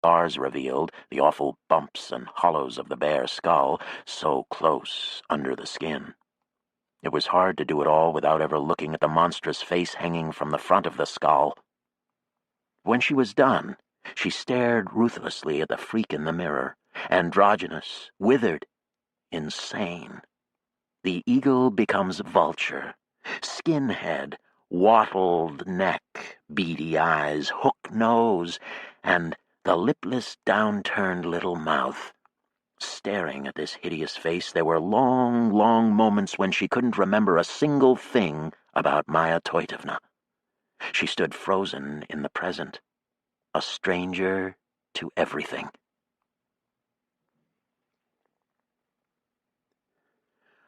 scars revealed, the awful bumps and hollows of the bare skull, so close under the skin. It was hard to do it all without ever looking at the monstrous face hanging from the front of the skull. When she was done, she stared ruthlessly at the freak in the mirror, androgynous, withered, insane. The eagle becomes vulture, skinhead, wattled neck, beady eyes, hook nose, and the lipless, downturned little mouth. Staring at this hideous face, there were long, long moments when she couldn't remember a single thing about Maya Toitovna. She stood frozen in the present, a stranger to everything.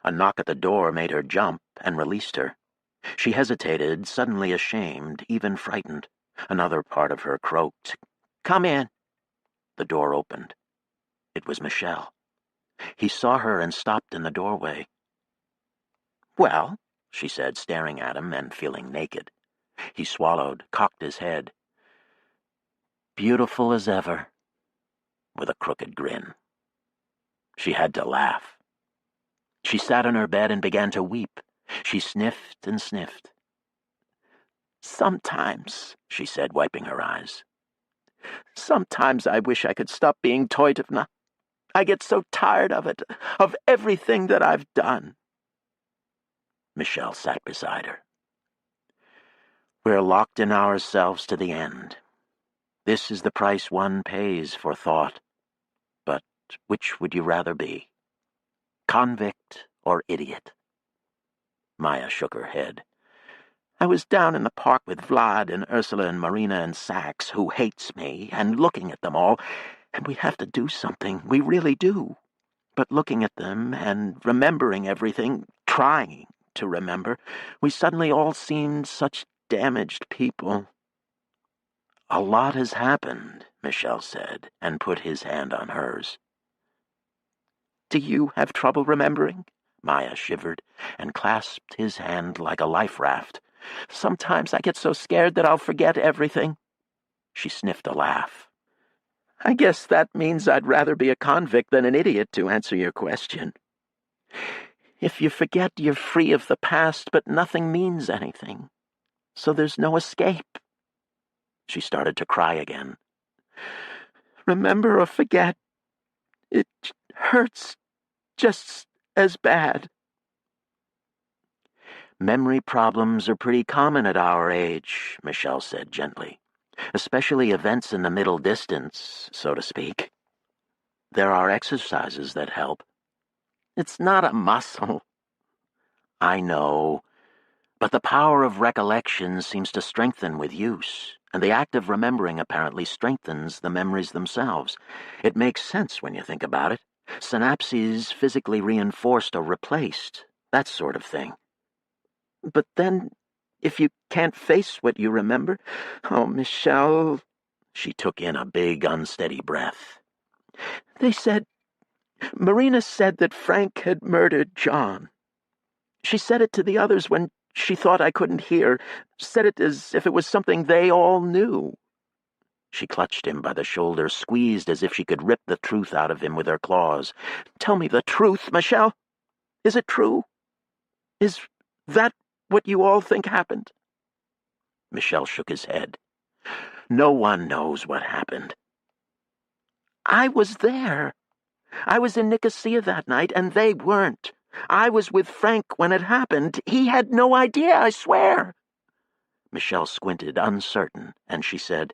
A knock at the door made her jump and released her. She hesitated, suddenly ashamed, even frightened. Another part of her croaked, "Come in." The door opened. It was Michel. He saw her and stopped in the doorway. "Well," she said, staring at him and feeling naked. He swallowed, cocked his head. "Beautiful as ever," with a crooked grin. She had to laugh. She sat on her bed and began to weep. She sniffed and sniffed. "Sometimes," she said, wiping her eyes, "sometimes I wish I could stop being Toitovna. I get so tired of it, of everything that I've done." Michel sat beside her. "We're locked in ourselves to the end. This is the price one pays for thought. But which would you rather be? Convict or idiot?" Maya shook her head. "I was down in the park with Vlad and Ursula and Marina and Sax, who hates me, and looking at them all, and we have to do something, we really do. But looking at them and remembering everything, trying to remember, we suddenly all seemed such damaged people." "A lot has happened," Michel said, and put his hand on hers. "Do you have trouble remembering?" Maya shivered and clasped his hand like a life raft. "Sometimes I get so scared that I'll forget everything." She sniffed a laugh. "I guess that means I'd rather be a convict than an idiot, to answer your question. If you forget, you're free of the past, but nothing means anything. So there's no escape." She started to cry again. "Remember or forget, it hurts just as bad." "Memory problems are pretty common at our age," Michel said gently. "Especially events in the middle distance, so to speak. There are exercises that help." "It's not a muscle." "I know, but the power of recollection seems to strengthen with use, and the act of remembering apparently strengthens the memories themselves. It makes sense when you think about it. Synapses physically reinforced or replaced, that sort of thing." "But then, if you can't face what you remember, oh, Michel," she took in a big, unsteady breath. Marina said that Frank had murdered John. She said it to the others when she thought I couldn't hear, said it as if it was something they all knew." She clutched him by the shoulder, squeezed as if she could rip the truth out of him with her claws. "Tell me the truth, Michel. Is it true? Is that what you all think happened?" Michel shook his head. "No one knows what happened." "I was there. I was in Nicosia that night, and they weren't. I was with Frank when it happened. He had no idea, I swear." Michel squinted, uncertain, and she said,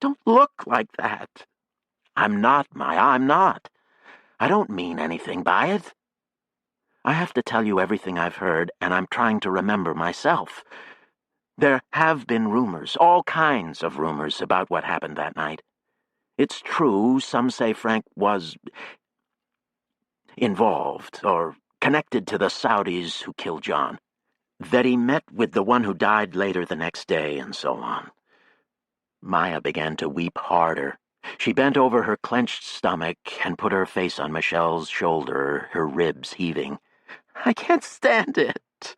"Don't look like that." "I'm not, Maya, I'm not. I don't mean anything by it. I have to tell you everything I've heard, and I'm trying to remember myself. There have been rumors, all kinds of rumors about what happened that night. It's true, some say Frank was involved or connected to the Saudis who killed John, that he met with the one who died later the next day, and so on." Maya began to weep harder. She bent over her clenched stomach and put her face on Michel's shoulder, her ribs heaving. "I can't stand it.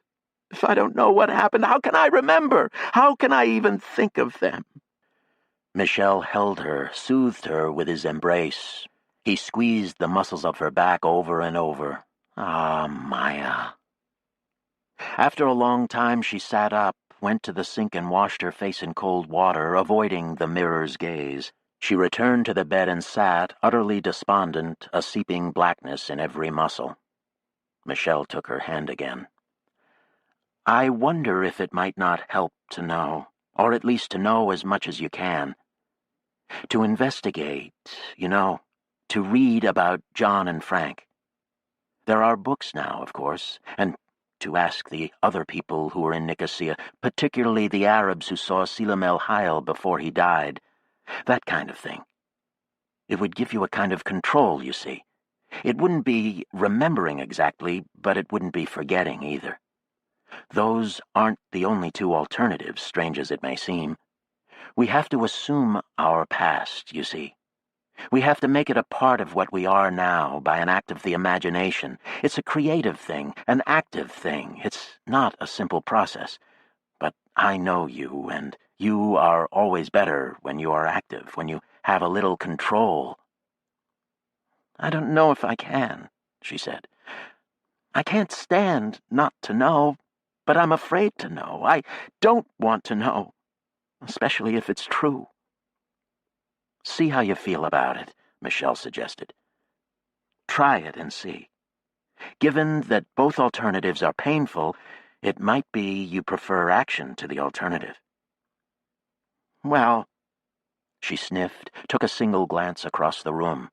If I don't know what happened, how can I remember? How can I even think of them?" Michel held her, soothed her with his embrace. He squeezed the muscles of her back over and over. Ah, Maya. After a long time she sat up, went to the sink and washed her face in cold water, avoiding the mirror's gaze. She returned to the bed and sat, utterly despondent, a seeping blackness in every muscle. Michel took her hand again. I wonder if it might not help to know, or at least to know as much as you can. To investigate, to read about John and Frank. There are books now, of course, and to ask the other people who were in Nicosia, particularly the Arabs who saw Selim El Hayel before he died. That kind of thing. It would give you a kind of control, you see. It wouldn't be remembering exactly, but it wouldn't be forgetting either. Those aren't the only two alternatives, strange as it may seem. We have to assume our past, you see. We have to make it a part of what we are now by an act of the imagination. It's a creative thing, an active thing. It's not a simple process. But I know you, and you are always better when you are active, when you have a little control. I don't know if I can, she said. I can't stand not to know, but I'm afraid to know. I don't want to know, especially if it's true. See how you feel about it, Michel suggested. Try it and see. Given that both alternatives are painful, it might be you prefer action to the alternative. Well, she sniffed, took a single glance across the room.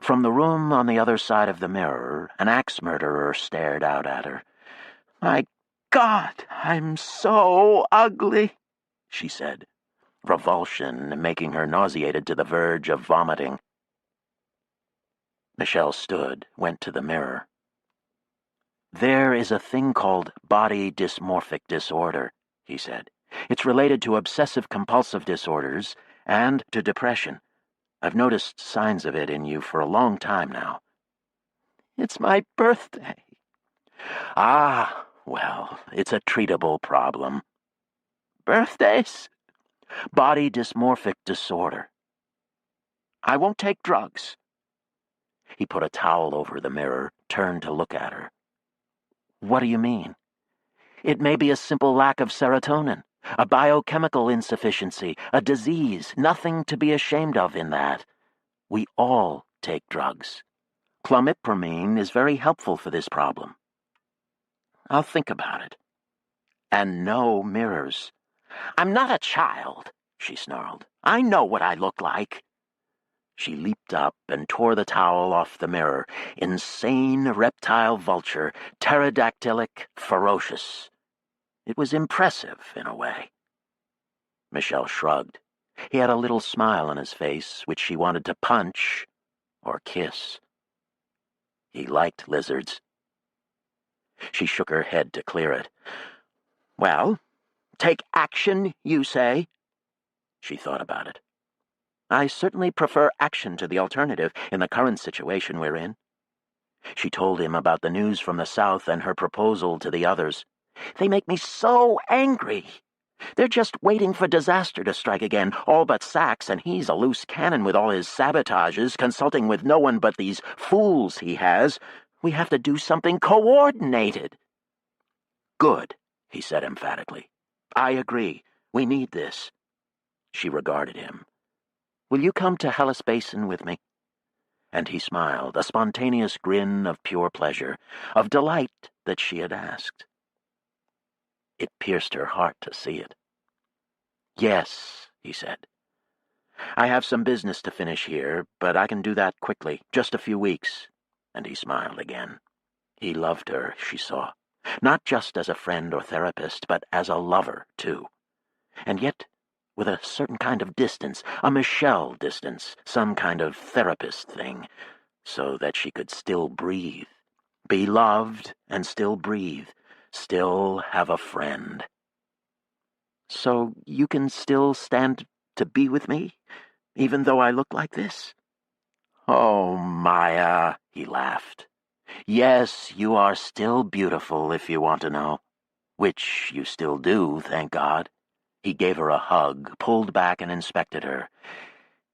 From the room on the other side of the mirror, an axe murderer stared out at her. My God, I'm so ugly, she said, revulsion making her nauseated to the verge of vomiting. Michel stood, went to the mirror. There is a thing called body dysmorphic disorder, he said. It's related to obsessive-compulsive disorders and to depression. I've noticed signs of it in you for a long time now. It's my birthday. Ah, well, it's a treatable problem. Birthdays? Body dysmorphic disorder. I won't take drugs. He put a towel over the mirror, turned to look at her. What do you mean? It may be a simple lack of serotonin, a biochemical insufficiency, a disease, nothing to be ashamed of in that. We all take drugs. Clomipramine is very helpful for this problem. I'll think about it. And no mirrors. I'm not a child, she snarled. I know what I look like. She leaped up and tore the towel off the mirror. Insane reptile vulture, pterodactylic, ferocious. It was impressive, in a way. Michel shrugged. He had a little smile on his face, which she wanted to punch or kiss. He liked lizards. She shook her head to clear it. Well, take action, you say? She thought about it. I certainly prefer action to the alternative in the current situation we're in. She told him about the news from the South and her proposal to the others. They make me so angry. They're just waiting for disaster to strike again, all but Sachs, and he's a loose cannon with all his sabotages, consulting with no one but these fools he has. We have to do something coordinated. Good, he said emphatically. I agree. We need this. She regarded him. Will you come to Hellas Basin with me? And he smiled, a spontaneous grin of pure pleasure, of delight that she had asked. It pierced her heart to see it. Yes, he said. I have some business to finish here, but I can do that quickly, just a few weeks. And he smiled again. He loved her, she saw, not just as a friend or therapist, but as a lover, too. And yet, with a certain kind of distance, a Michel distance, some kind of therapist thing, so that she could still breathe, be loved and still breathe, still have a friend. So you can still stand to be with me, even though I look like this? Oh, Maya, he laughed. Yes, you are still beautiful if you want to know, which you still do, thank God. He gave her a hug, pulled back and inspected her.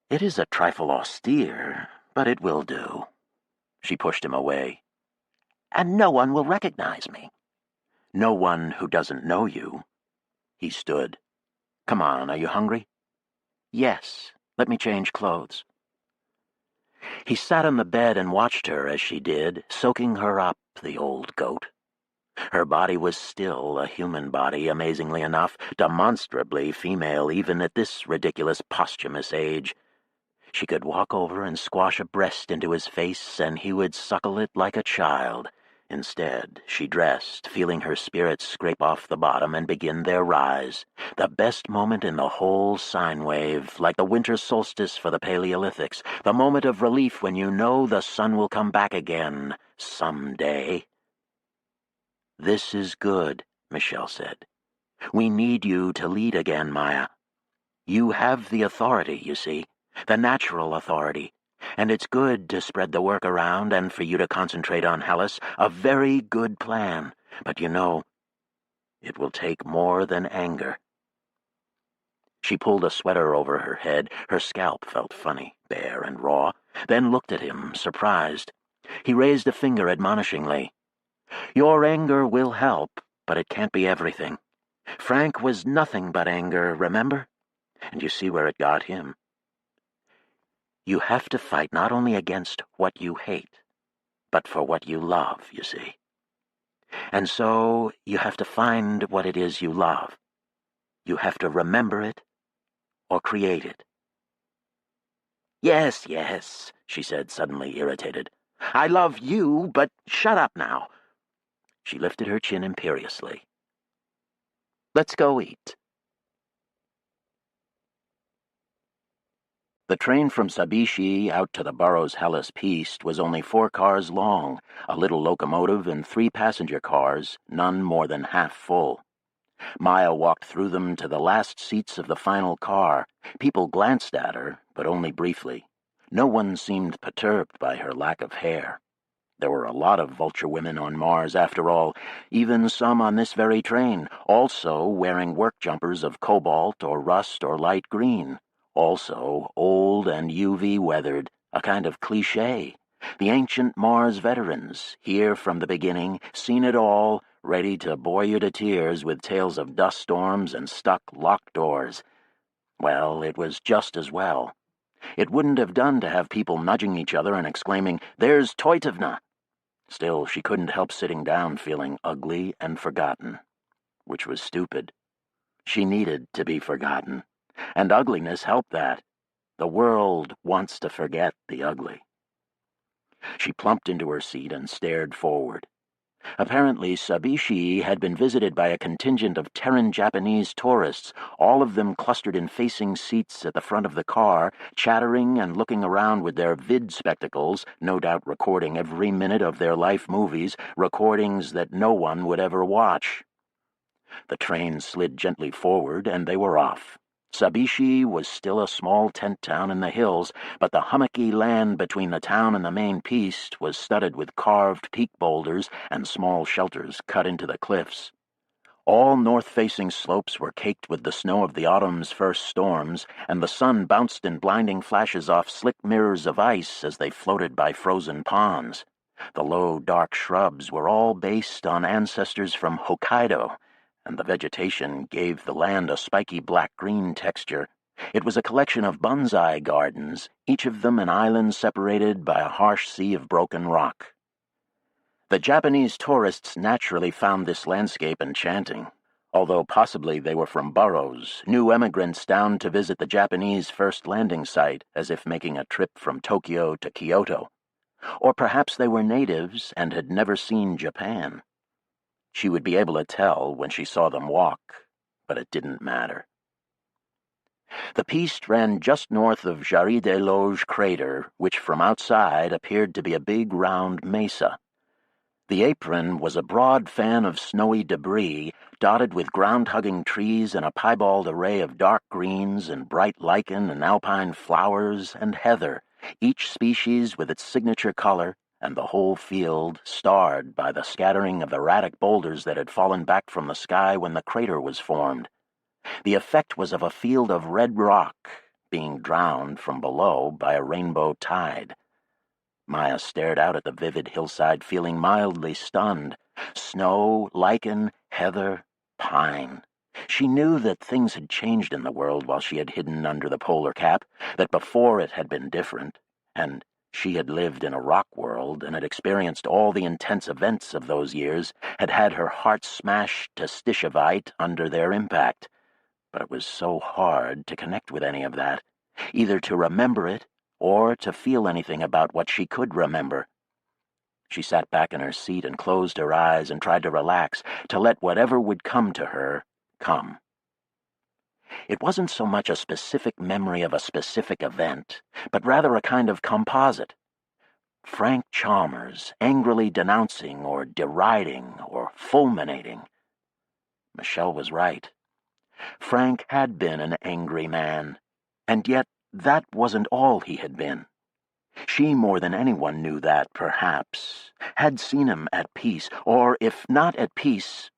"It is a trifle austere, but it will do." She pushed him away. "And no one will recognize me." "No one who doesn't know you." He stood. "Come on, are you hungry?" "Yes, let me change clothes." He sat on the bed and watched her as she did, soaking her up, the old goat. Her body was still a human body, amazingly enough, demonstrably female even at this ridiculous posthumous age. She could walk over and squash a breast into his face, and he would suckle it like a child. Instead, she dressed, feeling her spirits scrape off the bottom and begin their rise. The best moment in the whole sine wave, like the winter solstice for the Paleolithics, the moment of relief when you know the sun will come back again, someday. "This is good," Michelle said. "We need you to lead again, Maya. You have the authority, you see, the natural authority. And it's good to spread the work around and for you to concentrate on Hellas. A very good plan. But you know, it will take more than anger." She pulled a sweater over her head. Her scalp felt funny, bare and raw, then looked at him, surprised. He raised a finger admonishingly. "Your anger will help, but it can't be everything. Frank was nothing but anger, remember? And you see where it got him. You have to fight not only against what you hate, but for what you love, you see. And so you have to find what it is you love. You have to remember it or create it." "Yes, yes," she said, suddenly irritated. "I love you, but shut up now." She lifted her chin imperiously. "Let's go eat." The train from Sabishi out to the borough's Hellas Piste was only 4 cars long, a little locomotive and 3 passenger cars, none more than half full. Maya walked through them to the last seats of the final car. People glanced at her, but only briefly. No one seemed perturbed by her lack of hair. There were a lot of vulture women on Mars, after all, even some on this very train, also wearing work jumpers of cobalt or rust or light green. Also old and UV weathered, a kind of cliché. The ancient Mars veterans, here from the beginning, seen it all, ready to bore you to tears with tales of dust storms and stuck locked doors. Well, it was just as well. It wouldn't have done to have people nudging each other and exclaiming, "There's Toitovna!" Still, she couldn't help sitting down feeling ugly and forgotten, which was stupid. She needed to be forgotten, and ugliness helped that. The world wants to forget the ugly. She plumped into her seat and stared forward. Apparently, Sabishi had been visited by a contingent of Terran Japanese tourists, all of them clustered in facing seats at the front of the car, chattering and looking around with their vid spectacles, no doubt recording every minute of their life movies, recordings that no one would ever watch. The train slid gently forward, and they were off. Sabishi was still a small tent town in the hills, but the hummocky land between the town and the main piste was studded with carved peak boulders and small shelters cut into the cliffs. All north-facing slopes were caked with the snow of the autumn's first storms, and the sun bounced in blinding flashes off slick mirrors of ice as they floated by frozen ponds. The low, dark shrubs were all based on ancestors from Hokkaido, and the vegetation gave the land a spiky black-green texture. It was a collection of bonsai gardens, each of them an island separated by a harsh sea of broken rock. The Japanese tourists naturally found this landscape enchanting, although possibly they were from boroughs, new emigrants down to visit the Japanese first landing site as if making a trip from Tokyo to Kyoto. Or perhaps they were natives and had never seen Japan. She would be able to tell when she saw them walk, but it didn't matter. The piste ran just north of Jarry des Loges crater, which from outside appeared to be a big round mesa. The apron was a broad fan of snowy debris, dotted with ground-hugging trees and a piebald array of dark greens and bright lichen and alpine flowers and heather, each species with its signature color, and the whole field starred by the scattering of erratic boulders that had fallen back from the sky when the crater was formed. The effect was of a field of red rock being drowned from below by a rainbow tide. Maya stared out at the vivid hillside, feeling mildly stunned. Snow, lichen, heather, pine. She knew that things had changed in the world while she had hidden under the polar cap, that before it had been different, and she had lived in a rock world and had experienced all the intense events of those years, had had her heart smashed to stishovite under their impact. But it was so hard to connect with any of that, either to remember it or to feel anything about what she could remember. She sat back in her seat and closed her eyes and tried to relax, to let whatever would come to her come. It wasn't so much a specific memory of a specific event, but rather a kind of composite. Frank Chalmers angrily denouncing or deriding or fulminating. Michelle was right. Frank had been an angry man, and yet that wasn't all he had been. She, more than anyone, knew that, perhaps, had seen him at peace, or if not at peace,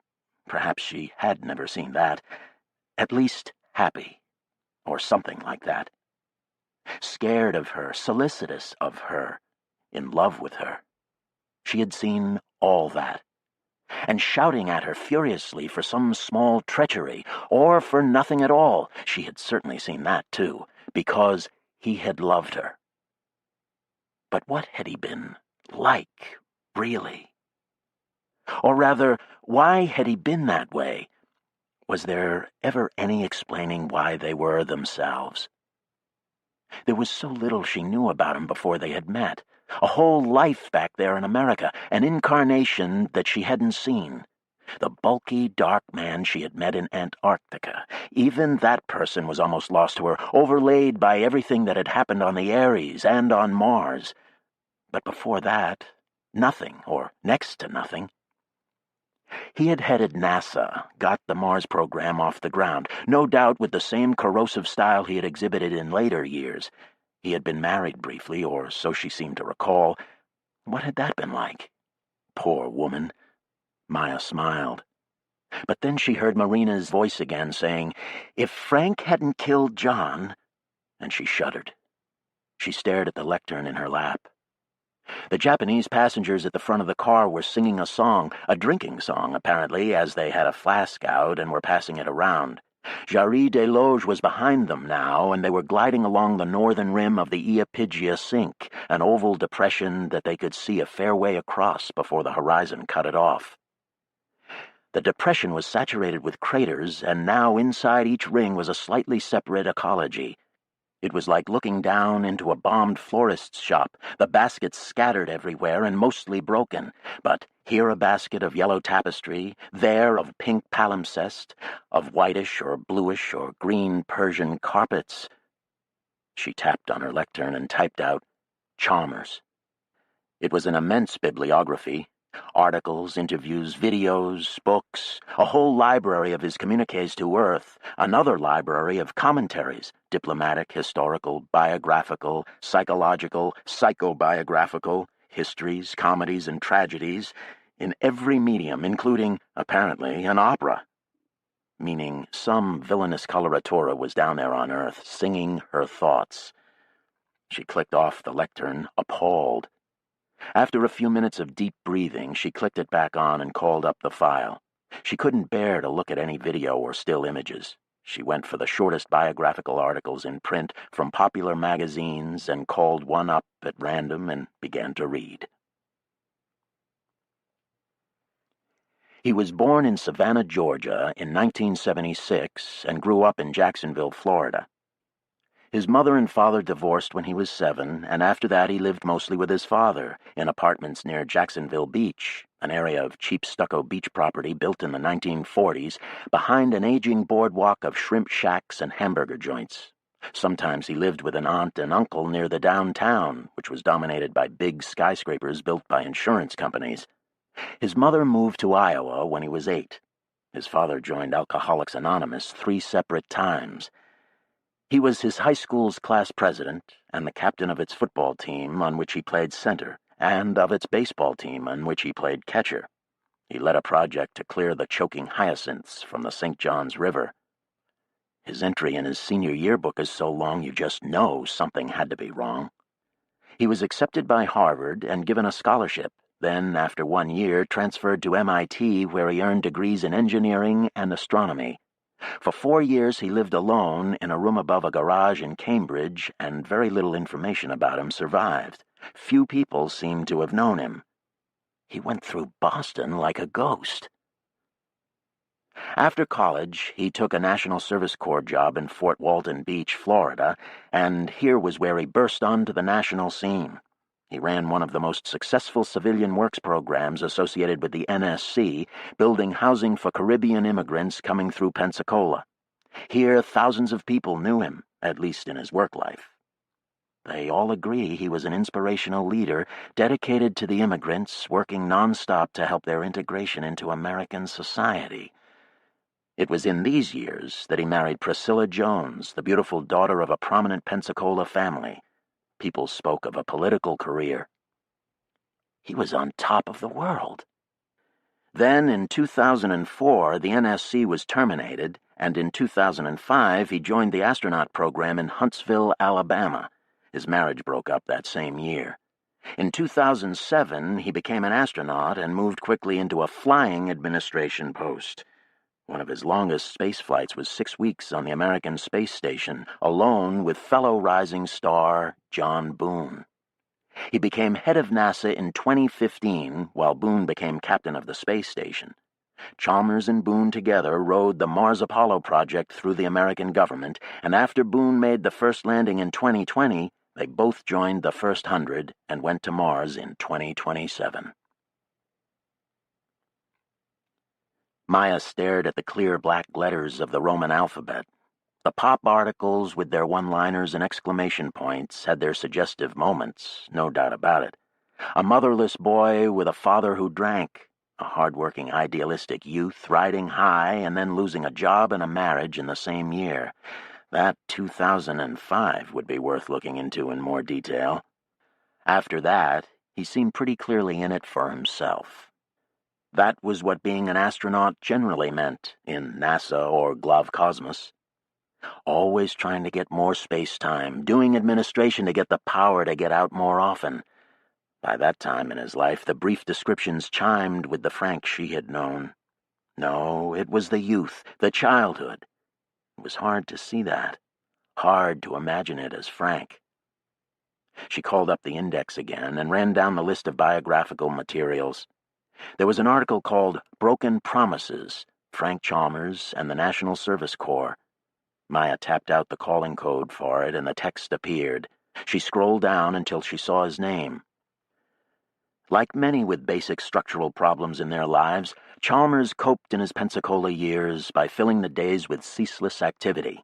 perhaps she had never seen that, at least happy, or something like that. Scared of her, solicitous of her, in love with her. She had seen all that, and shouting at her furiously for some small treachery, or for nothing at all. She had certainly seen that, too, because he had loved her. But what had he been like, really? Or rather, why had he been that way? Was there ever any explaining why they were themselves? There was so little she knew about him before they had met. A whole life back there in America, an incarnation that she hadn't seen. The bulky, dark man she had met in Antarctica. Even that person was almost lost to her, overlaid by everything that had happened on the Ares and on Mars. But before that, nothing, or next to nothing. He had headed NASA, got the Mars program off the ground, no doubt with the same corrosive style he had exhibited in later years. He had been married briefly, or so she seemed to recall. What had that been like? Poor woman. Maya smiled. But then she heard Marina's voice again saying, "If Frank hadn't killed John," and she shuddered. She stared at the lectern in her lap. The Japanese passengers at the front of the car were singing a song, a drinking song, apparently, as they had a flask out and were passing it around. Jarry des Loges was behind them now, and they were gliding along the northern rim of the Iapigia Sink, an oval depression that they could see a fair way across before the horizon cut it off. The depression was saturated with craters, and now inside each ring was a slightly separate ecology. It was like looking down into a bombed florist's shop, the baskets scattered everywhere and mostly broken, but here a basket of yellow tapestry, there of pink palimpsest, of whitish or bluish or green Persian carpets. She tapped on her lectern and typed out, "Chalmers." It was an immense bibliography. Articles, interviews, videos, books, a whole library of his communiques to Earth, another library of commentaries, diplomatic, historical, biographical, psychological, psychobiographical, histories, comedies, and tragedies, in every medium, including, apparently, an opera. Meaning some villainous coloratura was down there on Earth, singing her thoughts. She clicked off the lectern, appalled. After a few minutes of deep breathing, she clicked it back on and called up the file. She couldn't bear to look at any video or still images. She went for the shortest biographical articles in print from popular magazines and called one up at random and began to read. He was born in Savannah, Georgia in 1976 and grew up in Jacksonville, Florida. His mother and father divorced when he was 7, and after that he lived mostly with his father in apartments near Jacksonville Beach, an area of cheap stucco beach property built in the 1940s behind an aging boardwalk of shrimp shacks and hamburger joints. Sometimes he lived with an aunt and uncle near the downtown, which was dominated by big skyscrapers built by insurance companies. His mother moved to Iowa when he was 8. His father joined Alcoholics Anonymous 3 separate times. He was his high school's class president and the captain of its football team on which he played center and of its baseball team on which he played catcher. He led a project to clear the choking hyacinths from the St. Johns River. His entry in his senior yearbook is so long you just know something had to be wrong. He was accepted by Harvard and given a scholarship, then, after 1 year, transferred to MIT, where he earned degrees in engineering and astronomy. For 4 years he lived alone in a room above a garage in Cambridge, and very little information about him survived. Few people seem to have known him. He went through Boston like a ghost. After college, he took a National Service Corps job in Fort Walton Beach, Florida, and here was where he burst onto the national scene. He ran one of the most successful civilian works programs associated with the NSC, building housing for Caribbean immigrants coming through Pensacola. Here, thousands of people knew him, at least in his work life. They all agree he was an inspirational leader, dedicated to the immigrants, working nonstop to help their integration into American society. It was in these years that he married Priscilla Jones, the beautiful daughter of a prominent Pensacola family. People spoke of a political career. He was on top of the world. Then, in 2004, the NSC was terminated, and in 2005 he joined the astronaut program in Huntsville, Alabama. His marriage broke up that same year. In 2007, he became an astronaut and moved quickly into a flying administration post. One of his longest space flights was 6 weeks on the American Space Station, alone with fellow rising star John Boone. He became head of NASA in 2015, while Boone became captain of the space station. Chalmers and Boone together rode the Mars Apollo project through the American government, and after Boone made the first landing in 2020, they both joined the first 100 and went to Mars in 2027. Maya stared at the clear black letters of the Roman alphabet. The pop articles with their one-liners and exclamation points had their suggestive moments, no doubt about it. A motherless boy with a father who drank, a hard-working idealistic youth riding high and then losing a job and a marriage in the same year. That 2005 would be worth looking into in more detail. After that, he seemed pretty clearly in it for himself. That was what being an astronaut generally meant in NASA or Glovcosmos. Always trying to get more space time, doing administration to get the power to get out more often. By that time in his life, the brief descriptions chimed with the Frank she had known. No, it was the youth, the childhood. It was hard to see that. Hard to imagine it as Frank. She called up the index again and ran down the list of biographical materials. There was an article called Broken Promises, Frank Chalmers and the National Service Corps. Maya tapped out the calling code for it and the text appeared. She scrolled down until she saw his name. Like many with basic structural problems in their lives, Chalmers coped in his Pensacola years by filling the days with ceaseless activity.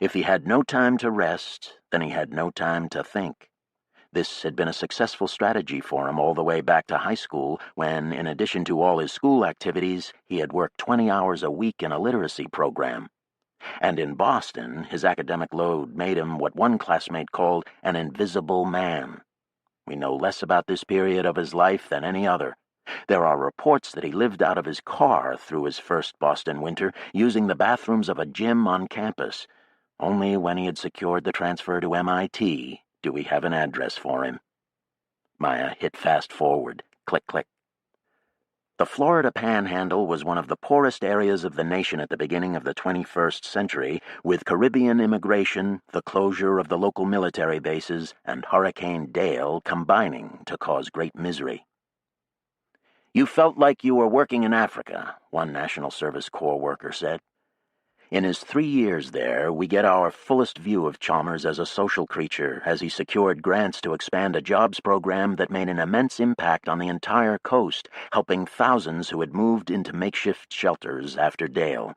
If he had no time to rest, then he had no time to think. This had been a successful strategy for him all the way back to high school when, in addition to all his school activities, he had worked 20 hours a week in a literacy program. And in Boston, his academic load made him what one classmate called an invisible man. We know less about this period of his life than any other. There are reports that he lived out of his car through his first Boston winter, using the bathrooms of a gym on campus. Only when he had secured the transfer to MIT do we have an address for him. Maya hit fast forward. Click, click. The Florida Panhandle was one of the poorest areas of the nation at the beginning of the 21st century, with Caribbean immigration, the closure of the local military bases, and Hurricane Dale combining to cause great misery. "You felt like you were working in Africa," one National Service Corps worker said. In his 3 years there, we get our fullest view of Chalmers as a social creature as he secured grants to expand a jobs program that made an immense impact on the entire coast, helping thousands who had moved into makeshift shelters after Dale.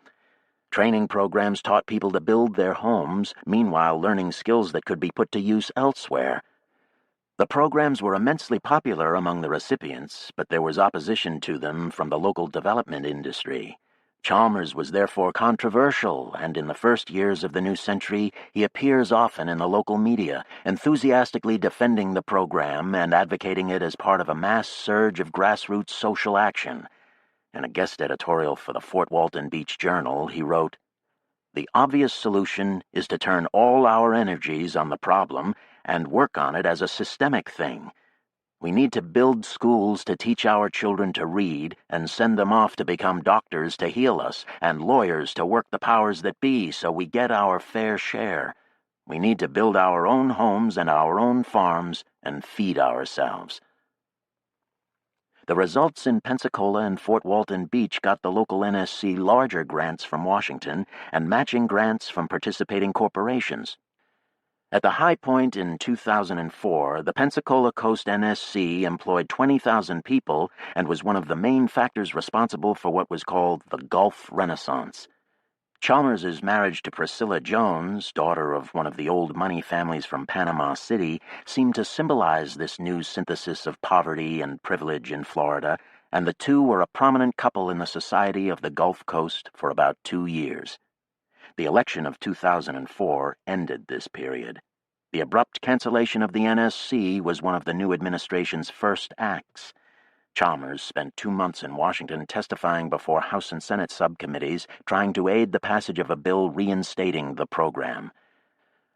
Training programs taught people to build their homes, meanwhile learning skills that could be put to use elsewhere. The programs were immensely popular among the recipients, but there was opposition to them from the local development industry. Chalmers was therefore controversial, and in the first years of the new century, he appears often in the local media, enthusiastically defending the program and advocating it as part of a mass surge of grassroots social action. In a guest editorial for the Fort Walton Beach Journal, he wrote, The obvious solution is to turn all our energies on the problem and work on it as a systemic thing. We need to build schools to teach our children to read and send them off to become doctors to heal us and lawyers to work the powers that be so we get our fair share. We need to build our own homes and our own farms and feed ourselves. The results in Pensacola and Fort Walton Beach got the local NSC larger grants from Washington and matching grants from participating corporations. At the high point in 2004, the Pensacola Coast NSC employed 20,000 people and was one of the main factors responsible for what was called the Gulf Renaissance. Chalmers's marriage to Priscilla Jones, daughter of one of the old money families from Panama City, seemed to symbolize this new synthesis of poverty and privilege in Florida, and the two were a prominent couple in the society of the Gulf Coast for about 2 years. The election of 2004 ended this period. The abrupt cancellation of the NSC was one of the new administration's first acts. Chalmers spent 2 months in Washington testifying before House and Senate subcommittees trying to aid the passage of a bill reinstating the program.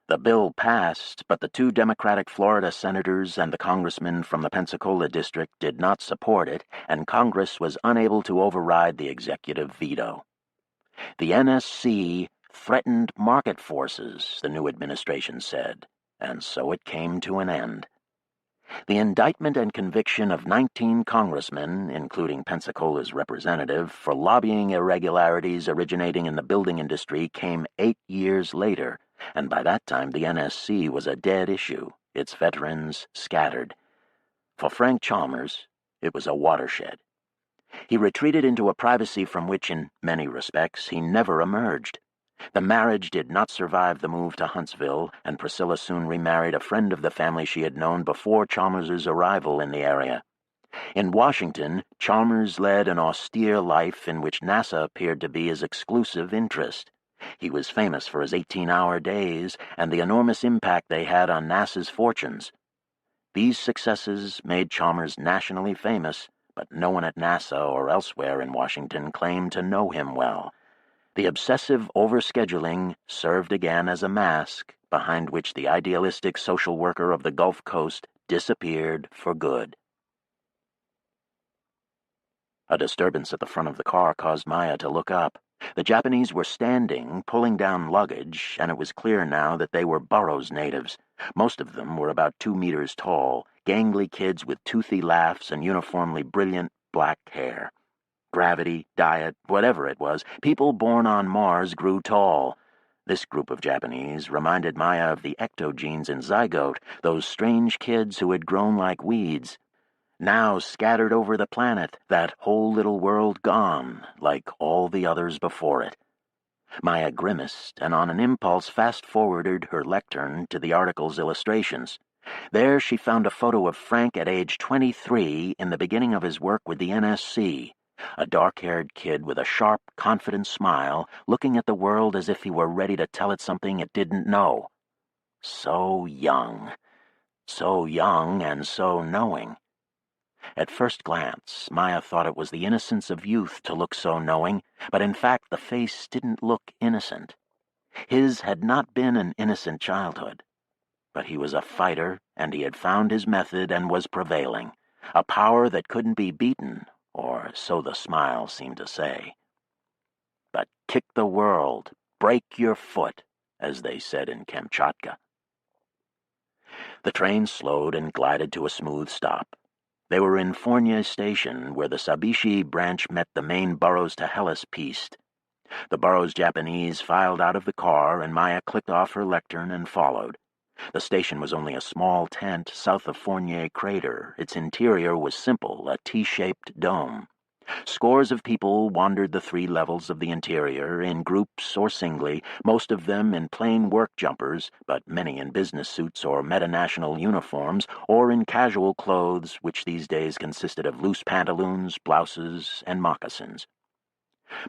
The bill passed, but the 2 Democratic Florida senators and the congressman from the Pensacola district did not support it, and Congress was unable to override the executive veto. The NSC threatened market forces, the new administration said, and so it came to an end. The indictment and conviction of 19 congressmen, including Pensacola's representative, for lobbying irregularities originating in the building industry came 8 years later, and by that time the NSC was a dead issue, its veterans scattered. For Frank Chalmers, it was a watershed. He retreated into a privacy from which, in many respects, he never emerged. The marriage did not survive the move to Huntsville, and Priscilla soon remarried a friend of the family she had known before Chalmers's arrival in the area. In Washington, Chalmers led an austere life in which NASA appeared to be his exclusive interest. He was famous for his 18-hour days and the enormous impact they had on NASA's fortunes. These successes made Chalmers nationally famous, but no one at NASA or elsewhere in Washington claimed to know him well. The obsessive overscheduling served again as a mask behind which the idealistic social worker of the Gulf Coast disappeared for good. A disturbance at the front of the car caused Maya to look up. The Japanese were standing, pulling down luggage, and it was clear now that they were Burroughs natives. Most of them were about 2 meters tall, gangly kids with toothy laughs and uniformly brilliant black hair. Gravity, diet, whatever it was, people born on Mars grew tall. This group of Japanese reminded Maya of the ectogenes in Zygote, those strange kids who had grown like weeds. Now scattered over the planet, that whole little world gone, like all the others before it. Maya grimaced, and on an impulse fast-forwarded her lectern to the article's illustrations. There she found a photo of Frank at age 23 in the beginning of his work with the NSC. A dark-haired kid with a sharp, confident smile, looking at the world as if he were ready to tell it something it didn't know. So young and so knowing. At first glance, Maya thought it was the innocence of youth to look so knowing, but in fact the face didn't look innocent. His had not been an innocent childhood, but he was a fighter, and he had found his method and was prevailing, a power that couldn't be beaten, or so the smile seemed to say. But kick the world, break your foot, as they said in Kamchatka. The train slowed and glided to a smooth stop. They were in Fournier Station, where the Sabishi branch met the main Burroughs to Hellas piste. The Burroughs Japanese filed out of the car, and Maya clicked off her lectern and followed. The station was only a small tent south of Fournier Crater. Its interior was simple, a T-shaped dome. Scores of people wandered the 3 levels of the interior, in groups or singly, most of them in plain work jumpers, but many in business suits or metanational uniforms, or in casual clothes which these days consisted of loose pantaloons, blouses, and moccasins.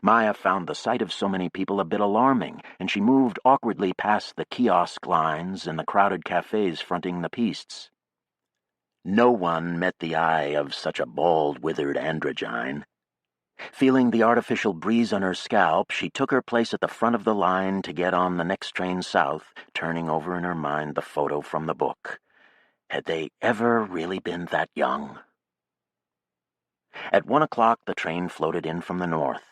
Maya found the sight of so many people a bit alarming, and she moved awkwardly past the kiosk lines and the crowded cafes fronting the pistes. No one met the eye of such a bald, withered androgyne. Feeling the artificial breeze on her scalp, she took her place at the front of the line to get on the next train south, turning over in her mind the photo from the book. Had they ever really been that young? At 1 o'clock, the train floated in from the north.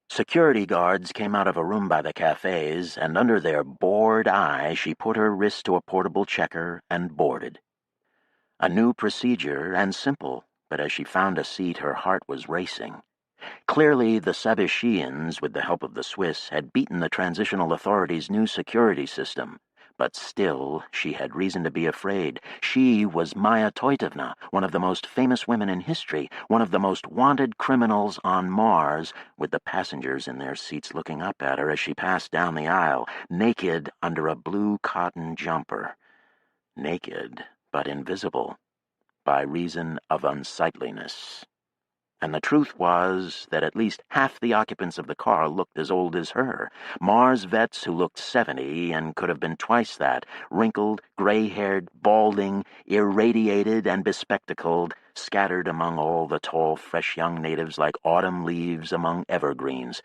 Security guards came out of a room by the cafes, and under their bored eye she put her wrist to a portable checker and boarded. A new procedure, and simple, but as she found a seat her heart was racing. Clearly the Sabishians, with the help of the Swiss, had beaten the Transitional Authority's new security system. But still, she had reason to be afraid. She was Maya Toitovna, one of the most famous women in history, one of the most wanted criminals on Mars, with the passengers in their seats looking up at her as she passed down the aisle, naked under a blue cotton jumper. Naked, but invisible, by reason of unsightliness. And the truth was that at least half the occupants of the car looked as old as her. Mars vets who looked 70 and could have been twice that, wrinkled, gray-haired, balding, irradiated, and bespectacled, scattered among all the tall, fresh young natives like autumn leaves among evergreens.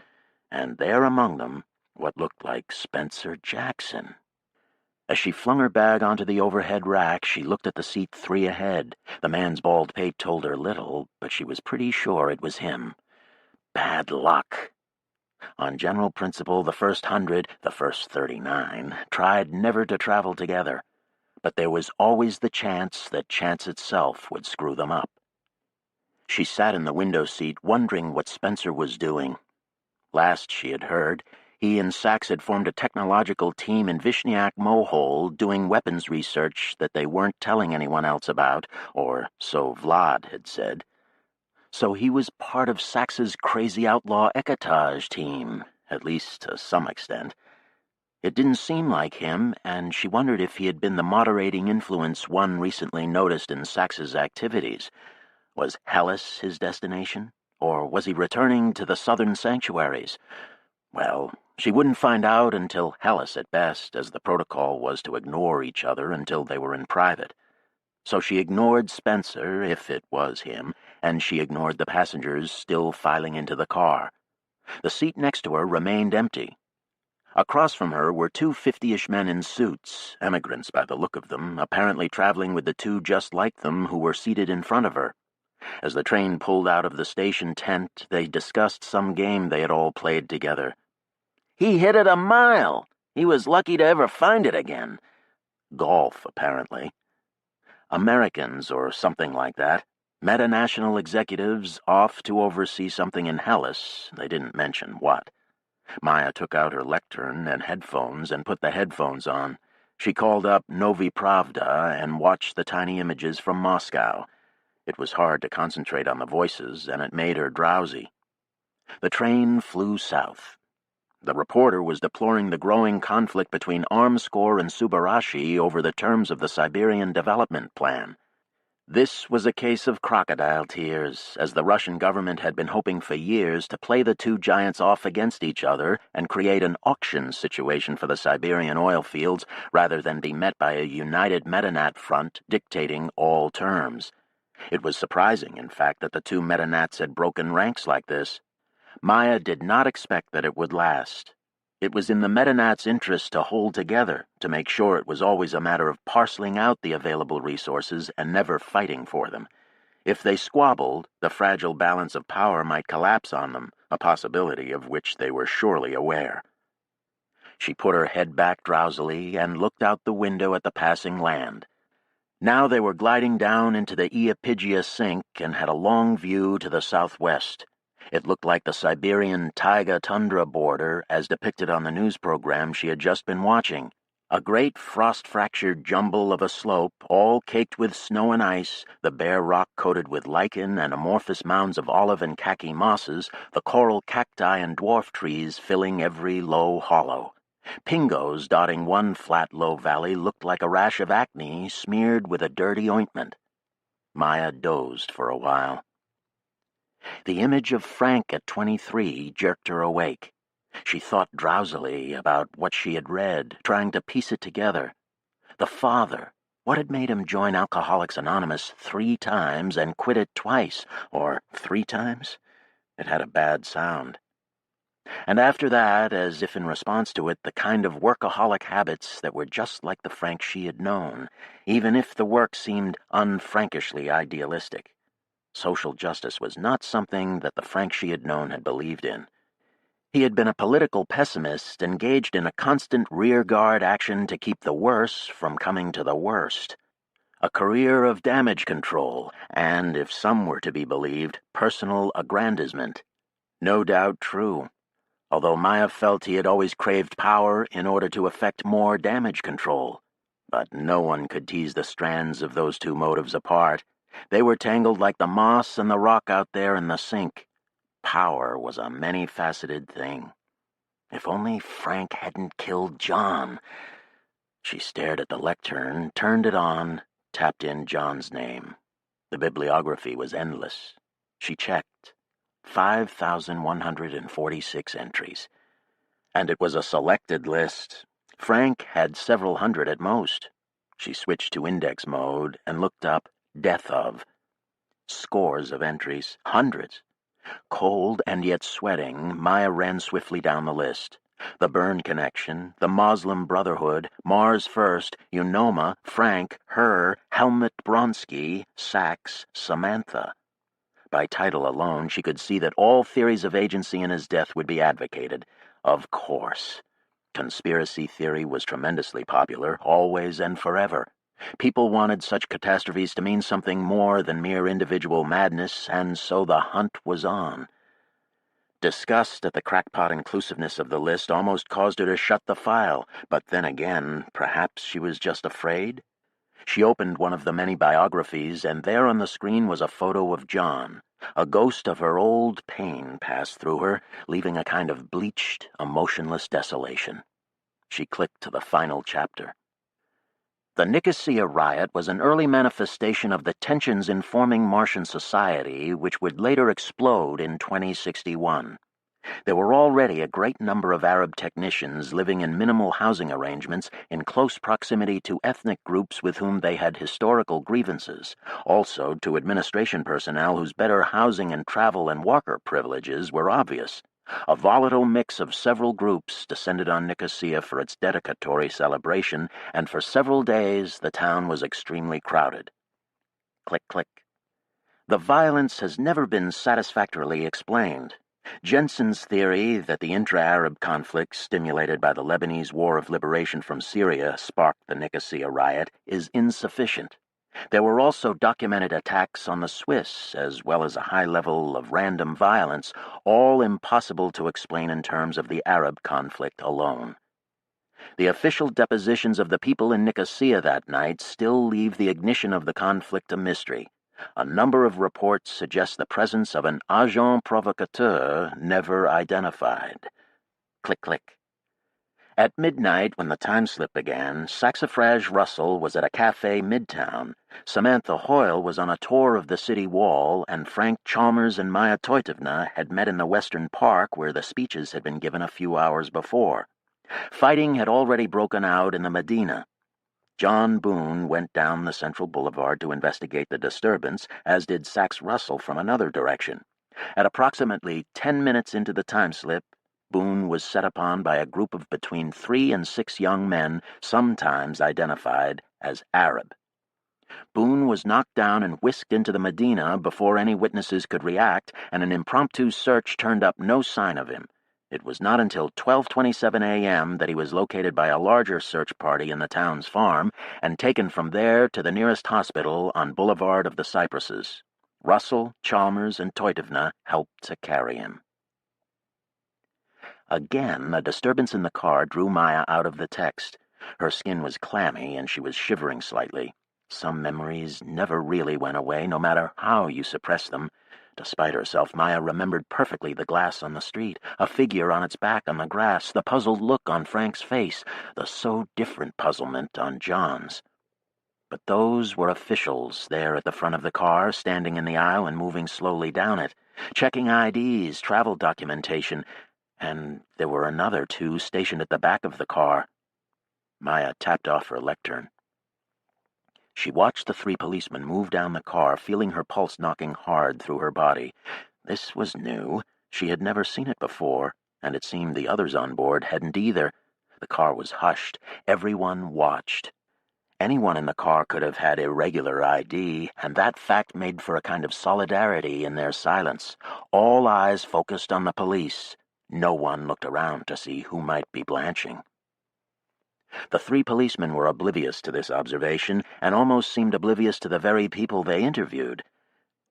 And there among them, what looked like Spencer Jackson. As she flung her bag onto the overhead rack, she looked at the seat 3 ahead. The man's bald pate told her little, but she was pretty sure it was him. Bad luck. On general principle, the first 100, the first 39, tried never to travel together, but there was always the chance that chance itself would screw them up. She sat in the window seat, wondering what Spencer was doing. Last she had heard, he and Sachs had formed a technological team in Vishniak Mohole doing weapons research that they weren't telling anyone else about, or so Vlad had said. So he was part of Sachs's crazy outlaw ecotage team, at least to some extent. It didn't seem like him, and she wondered if he had been the moderating influence one recently noticed in Sachs's activities. Was Hellas his destination, or was he returning to the southern sanctuaries? Well, she wouldn't find out until Hellas at best, as the protocol was to ignore each other until they were in private. So she ignored Spencer, if it was him, and she ignored the passengers still filing into the car. The seat next to her remained empty. Across from her were 2 50-ish men in suits, emigrants by the look of them, apparently traveling with the 2 just like them who were seated in front of her. As the train pulled out of the station tent, they discussed some game they had all played together. He hit it a mile. He was lucky to ever find it again. Golf, apparently. Americans, or something like that. Meta-national executives off to oversee something in Hellas. They didn't mention what. Maya took out her lectern and headphones and put the headphones on. She called up Novi Pravda and watched the tiny images from Moscow. It was hard to concentrate on the voices, and it made her drowsy. The train flew south. The reporter was deploring the growing conflict between Armscor and Subarashi over the terms of the Siberian Development Plan. This was a case of crocodile tears, as the Russian government had been hoping for years to play the 2 giants off against each other and create an auction situation for the Siberian oil fields rather than be met by a united Metanat front dictating all terms. It was surprising, in fact, that the 2 Metanats had broken ranks like this. Maya did not expect that it would last. It was in the Metanats' interest to hold together, to make sure it was always a matter of parceling out the available resources and never fighting for them. If they squabbled, the fragile balance of power might collapse on them, a possibility of which they were surely aware. She put her head back drowsily and looked out the window at the passing land. Now they were gliding down into the Iapygia Sink and had a long view to the southwest. It looked like the Siberian taiga-tundra border as depicted on the news program she had just been watching. A great frost-fractured jumble of a slope, all caked with snow and ice, the bare rock coated with lichen and amorphous mounds of olive and khaki mosses, the coral cacti and dwarf trees filling every low hollow. Pingos dotting one flat low valley looked like a rash of acne smeared with a dirty ointment. Maya dozed for a while. The image of Frank at 23 jerked her awake. She thought drowsily about what she had read, trying to piece it together. The father. What had made him join Alcoholics Anonymous 3 times and quit it twice, or 3 times? It had a bad sound. And after that, as if in response to it, the kind of workaholic habits that were just like the Frank she had known, even if the work seemed unfrankishly idealistic. Social justice was not something that the Frank she had known had believed in. He had been a political pessimist, engaged in a constant rearguard action to keep the worse from coming to the worst. A career of damage control, and, if some were to be believed, personal aggrandizement. No doubt true, although Maya felt he had always craved power in order to effect more damage control. But no one could tease the strands of those two motives apart. They were tangled like the moss and the rock out there in the sink. Power was a many-faceted thing. If only Frank hadn't killed John. She stared at the lectern, turned it on, tapped in John's name. The bibliography was endless. She checked. 5,146 entries. And it was a selected list. Frank had several hundred at most. She switched to index mode and looked up death of. Scores of entries, hundreds. Cold and yet sweating, Maya ran swiftly down the list. The Byrne Connection, the Moslem Brotherhood, Mars First, Unoma, Frank, Her, Helmut Bronsky, Sachs, Samantha. By title alone, she could see that all theories of agency in his death would be advocated. Of course. Conspiracy theory was tremendously popular, always and forever. People wanted such catastrophes to mean something more than mere individual madness, and so the hunt was on. Disgust at the crackpot inclusiveness of the list almost caused her to shut the file, but then again, perhaps she was just afraid? She opened one of the many biographies, and there on the screen was a photo of John. A ghost of her old pain passed through her, leaving a kind of bleached, emotionless desolation. She clicked to the final chapter. The Nicosia riot was an early manifestation of the tensions informing Martian society, which would later explode in 2061. There were already a great number of Arab technicians living in minimal housing arrangements in close proximity to ethnic groups with whom they had historical grievances, also to administration personnel whose better housing and travel and walker privileges were obvious. A volatile mix of several groups descended on Nicosia for its dedicatory celebration, and for several days the town was extremely crowded. Click, click. The violence has never been satisfactorily explained. Jensen's theory that the intra-Arab conflict stimulated by the Lebanese War of Liberation from Syria sparked the Nicosia riot is insufficient. There were also documented attacks on the Swiss, as well as a high level of random violence, all impossible to explain in terms of the Arab conflict alone. The official depositions of the people in Nicosia that night still leave the ignition of the conflict a mystery. A number of reports suggest the presence of an agent provocateur never identified. Click, click. At midnight, when the time slip began, Saxifrage Russell was at a cafe midtown, Samantha Hoyle was on a tour of the city wall, and Frank Chalmers and Maya Toitovna had met in the Western Park where the speeches had been given a few hours before. Fighting had already broken out in the Medina. John Boone went down the central boulevard to investigate the disturbance, as did Sax Russell from another direction. At approximately 10 minutes into the time slip, Boone was set upon by a group of between 3 and 6 young men, sometimes identified as Arab. Boone was knocked down and whisked into the Medina before any witnesses could react, and an impromptu search turned up no sign of him. It was not until 12:27 a.m. that he was located by a larger search party in the town's farm and taken from there to the nearest hospital on Boulevard of the Cypresses. Russell, Chalmers, and Toitovna helped to carry him. Again, a disturbance in the car drew Maya out of the text. Her skin was clammy, and she was shivering slightly. Some memories never really went away, no matter how you suppress them. Despite herself, Maya remembered perfectly the glass on the street, a figure on its back on the grass, the puzzled look on Frank's face, the so different puzzlement on John's. But those were officials there at the front of the car, standing in the aisle and moving slowly down it, checking IDs, travel documentation, and there were another 2 stationed at the back of the car. Maya tapped off her lectern. She watched the 3 policemen move down the car, feeling her pulse knocking hard through her body. This was new. She had never seen it before, and it seemed the others on board hadn't either. The car was hushed. Everyone watched. Anyone in the car could have had irregular ID, and that fact made for a kind of solidarity in their silence. All eyes focused on the police. No one looked around to see who might be blanching. The three policemen were oblivious to this observation, and almost seemed oblivious to the very people they interviewed.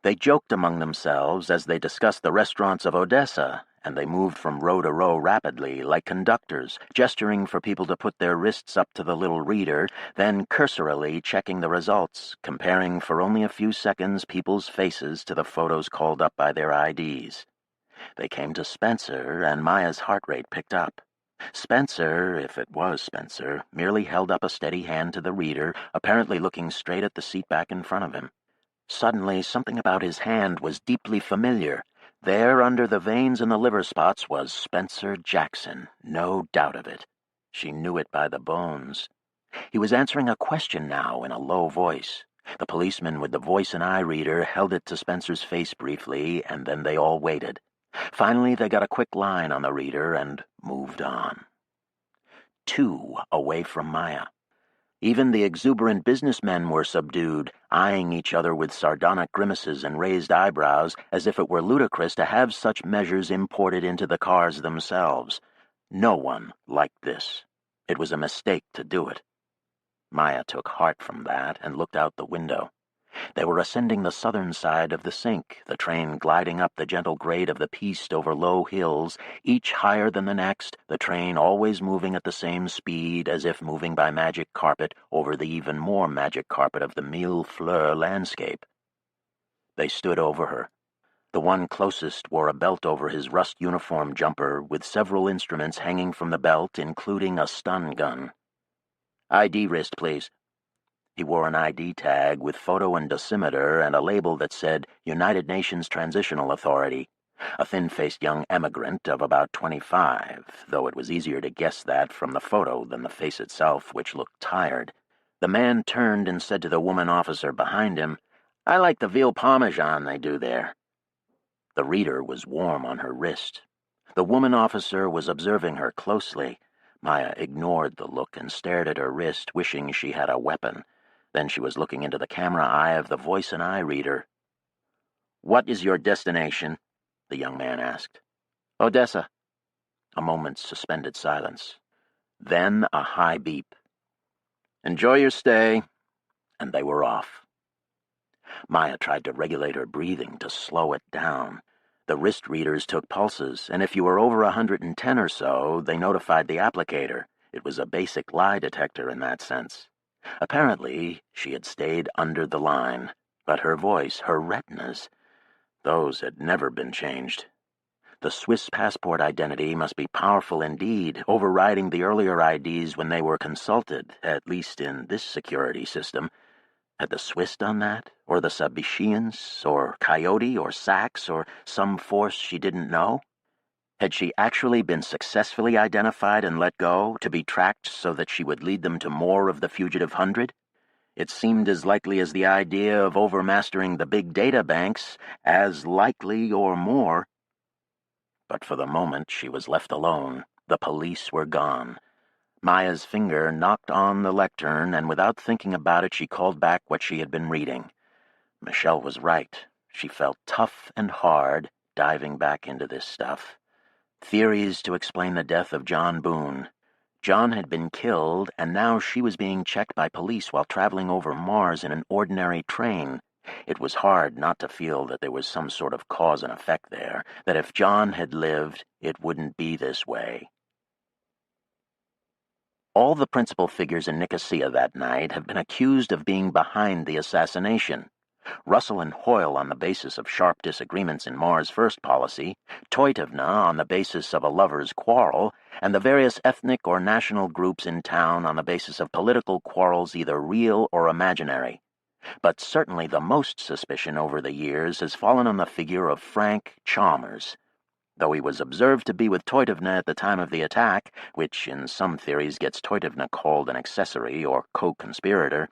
They joked among themselves as they discussed the restaurants of Odessa, and they moved from row to row rapidly, like conductors, gesturing for people to put their wrists up to the little reader, then cursorily checking the results, comparing for only a few seconds people's faces to the photos called up by their IDs. They came to Spencer, and Maya's heart rate picked up. Spencer, if it was Spencer, merely held up a steady hand to the reader, apparently looking straight at the seat back in front of him. Suddenly, something about his hand was deeply familiar. There, under the veins and the liver spots, was Spencer Jackson, no doubt of it. She knew it by the bones. He was answering a question now in a low voice. The policeman with the voice and eye reader held it to Spencer's face briefly, and then they all waited. Finally, they got a quick line on the reader and moved on. 2 away from Maya. Even the exuberant businessmen were subdued, eyeing each other with sardonic grimaces and raised eyebrows, as if it were ludicrous to have such measures imported into the cars themselves. No one liked this. It was a mistake to do it. Maya took heart from that and looked out the window. They were ascending the southern side of the sink, the train gliding up the gentle grade of the Piste over low hills, each higher than the next, the train always moving at the same speed, as if moving by magic carpet over the even more magic carpet of the Mille Fleurs landscape. They stood over her. The one closest wore a belt over his rust uniform jumper, with several instruments hanging from the belt, including a stun gun. "ID wrist, please." He wore an ID tag with photo and dosimeter and a label that said United Nations Transitional Authority. A thin-faced young emigrant of about 25, though it was easier to guess that from the photo than the face itself, which looked tired. The man turned and said to the woman officer behind him, "I like the veal parmesan they do there." The reader was warm on her wrist. The woman officer was observing her closely. Maya ignored the look and stared at her wrist, wishing she had a weapon. Then she was looking into the camera eye of the voice and eye reader. "What is your destination?" the young man asked. "Odessa." A moment's suspended silence. Then a high beep. "Enjoy your stay," and they were off. Maya tried to regulate her breathing to slow it down. The wrist readers took pulses, and if you were over 110 or so, they notified the applicator. It was a basic lie detector in that sense. Apparently, she had stayed under the line, but her voice, her retinas, those had never been changed. The Swiss passport identity must be powerful indeed, overriding the earlier IDs when they were consulted, at least in this security system. Had the Swiss done that? Or the Sabishians? Or Coyote? Or Sax? Or some force she didn't know? Had she actually been successfully identified and let go, to be tracked so that she would lead them to more of the fugitive 100? It seemed as likely as the idea of overmastering the big data banks, as likely or more. But for the moment she was left alone. The police were gone. Maya's finger knocked on the lectern, and without thinking about it she called back what she had been reading. Michelle was right. She felt tough and hard, diving back into this stuff. Theories to explain the death of John Boone. John had been killed, and now she was being checked by police while traveling over Mars in an ordinary train. It was hard not to feel that there was some sort of cause and effect there, that if John had lived, it wouldn't be this way. All the principal figures in Nicosia that night have been accused of being behind the assassination. Russell and Hoyle on the basis of sharp disagreements in Mars First policy, Toitovna on the basis of a lover's quarrel, and the various ethnic or national groups in town on the basis of political quarrels either real or imaginary. But certainly the most suspicion over the years has fallen on the figure of Frank Chalmers. Though he was observed to be with Toitovna at the time of the attack, which in some theories gets Toitovna called an accessory or co-conspirator,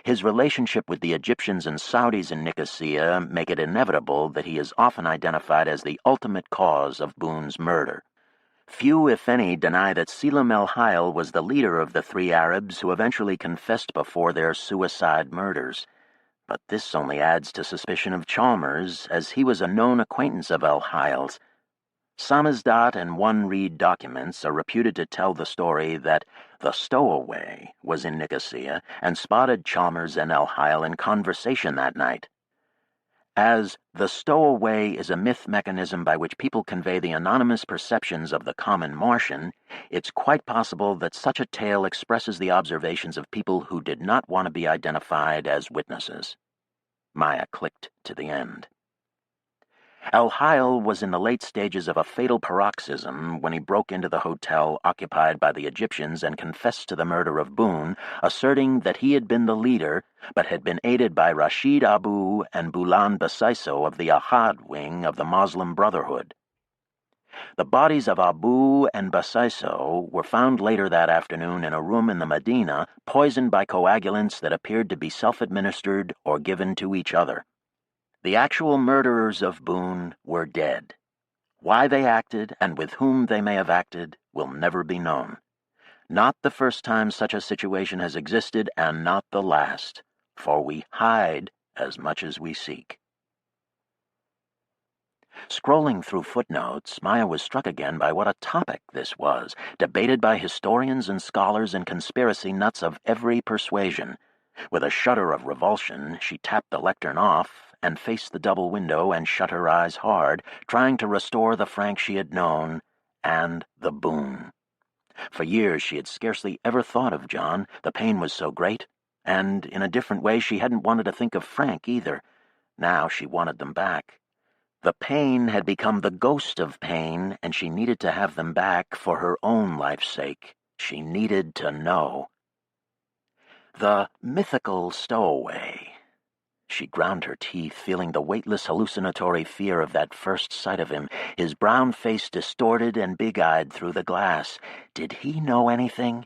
His relationship with the Egyptians and Saudis in Nicosia make it inevitable that he is often identified as the ultimate cause of Boone's murder. Few, if any, deny that Selim el-Hayl was the leader of the three Arabs who eventually confessed before their suicide murders. But this only adds to suspicion of Chalmers, as he was a known acquaintance of el-Hayl's. Samizdat and One Reed documents are reputed to tell the story that the stowaway was in Nicosia and spotted Chalmers and el-Hayl in conversation that night. As the stowaway is a myth mechanism by which people convey the anonymous perceptions of the common Martian, it's quite possible that such a tale expresses the observations of people who did not want to be identified as witnesses. Maya clicked to the end. El-Hayl was in the late stages of a fatal paroxysm when he broke into the hotel occupied by the Egyptians and confessed to the murder of Boone, asserting that he had been the leader, but had been aided by Rashid Abu and Boulan Basaiso of the Ahad wing of the Muslim Brotherhood. The bodies of Abu and Basaiso were found later that afternoon in a room in the Medina, poisoned by coagulants that appeared to be self-administered or given to each other. The actual murderers of Boone were dead. Why they acted and with whom they may have acted will never be known. Not the first time such a situation has existed, and not the last, for we hide as much as we seek. Scrolling through footnotes, Maya was struck again by what a topic this was, debated by historians and scholars and conspiracy nuts of every persuasion. With a shudder of revulsion, she tapped the lectern off and faced the double window and shut her eyes hard, trying to restore the Frank she had known and the Boone. For years she had scarcely ever thought of John, the pain was so great, and in a different way she hadn't wanted to think of Frank either. Now she wanted them back. The pain had become the ghost of pain, and she needed to have them back for her own life's sake. She needed to know. The mythical stowaway. She ground her teeth, feeling the weightless hallucinatory fear of that first sight of him, his brown face distorted and big-eyed through the glass. Did he know anything?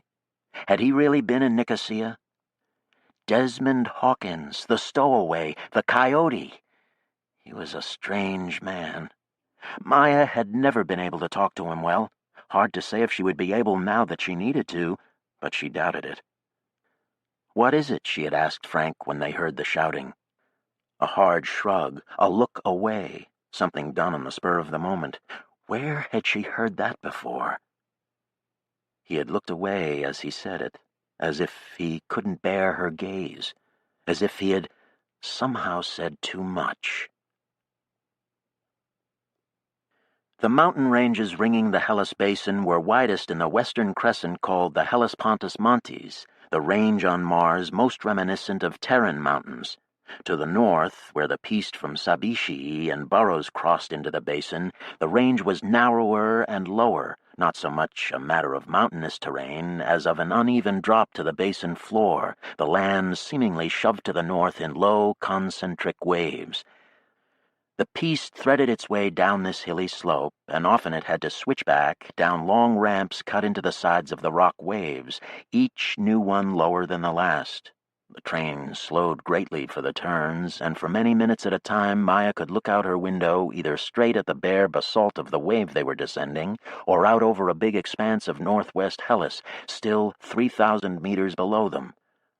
Had he really been in Nicosia? Desmond Hawkins, the stowaway, the coyote. He was a strange man. Maya had never been able to talk to him well. Hard to say if she would be able now that she needed to, but she doubted it. "What is it?" she had asked Frank when they heard the shouting. A hard shrug, a look away, something done on the spur of the moment. Where had she heard that before? He had looked away as he said it, as if he couldn't bear her gaze, as if he had somehow said too much. The mountain ranges ringing the Hellas Basin were widest in the western crescent called the Hellespontus Montes, the range on Mars most reminiscent of Terran mountains. To the north, where the piste from Sabici and Burrows crossed into the basin, the range was narrower and lower, not so much a matter of mountainous terrain as of an uneven drop to the basin floor, the land seemingly shoved to the north in low, concentric waves. The piste threaded its way down this hilly slope, and often it had to switch back down long ramps cut into the sides of the rock waves, each new one lower than the last. The train slowed greatly for the turns, and for many minutes at a time Maya could look out her window either straight at the bare basalt of the wave they were descending, or out over a big expanse of northwest Hellas, still 3,000 meters below them.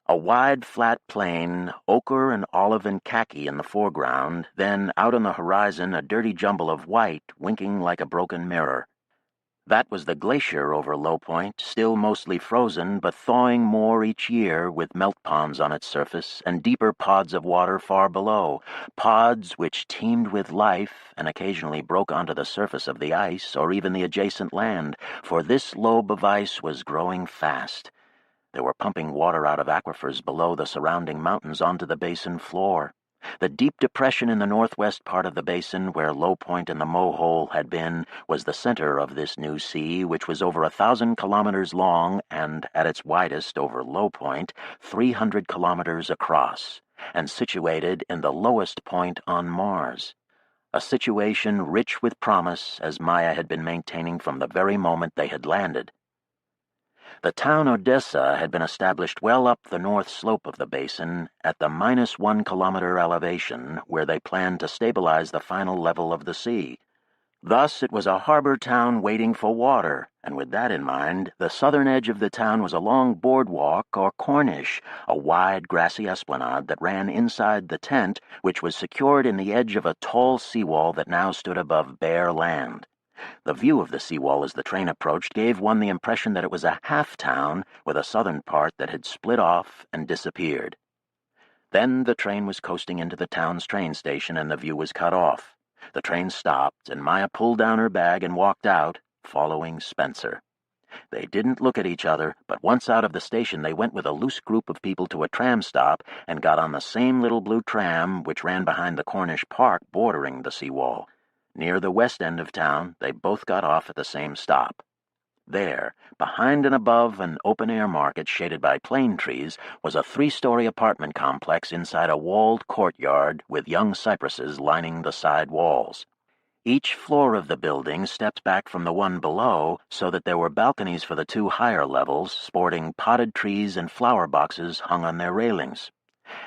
A wide, flat plain, ochre and olive and khaki in the foreground, then out on the horizon a dirty jumble of white winking like a broken mirror. That was the glacier over Low Point, still mostly frozen, but thawing more each year with melt ponds on its surface and deeper pods of water far below, pods which teemed with life and occasionally broke onto the surface of the ice or even the adjacent land, for this lobe of ice was growing fast. They were pumping water out of aquifers below the surrounding mountains onto the basin floor. The deep depression in the northwest part of the basin, where Low Point and the Mohole had been, was the center of this new sea, which was over 1,000 kilometers long and, at its widest over Low Point, 300 kilometers across, and situated in the lowest point on Mars. A situation rich with promise, as Maya had been maintaining from the very moment they had landed. The town Odessa had been established well up the north slope of the basin at the -1 kilometer elevation where they planned to stabilize the final level of the sea. Thus it was a harbor town waiting for water, and with that in mind, the southern edge of the town was a long boardwalk or corniche, a wide grassy esplanade that ran inside the tent, which was secured in the edge of a tall seawall that now stood above bare land. The view of the seawall as the train approached gave one the impression that it was a half-town with a southern part that had split off and disappeared. Then the train was coasting into the town's train station and the view was cut off. The train stopped, and Maya pulled down her bag and walked out, following Spencer. They didn't look at each other, but once out of the station they went with a loose group of people to a tram stop and got on the same little blue tram which ran behind the Cornish park bordering the seawall. Near the west end of town, they both got off at the same stop. There, behind and above an open-air market shaded by plane trees, was a 3-story apartment complex inside a walled courtyard with young cypresses lining the side walls. Each floor of the building stepped back from the one below so that there were balconies for the 2 higher levels, sporting potted trees and flower boxes hung on their railings.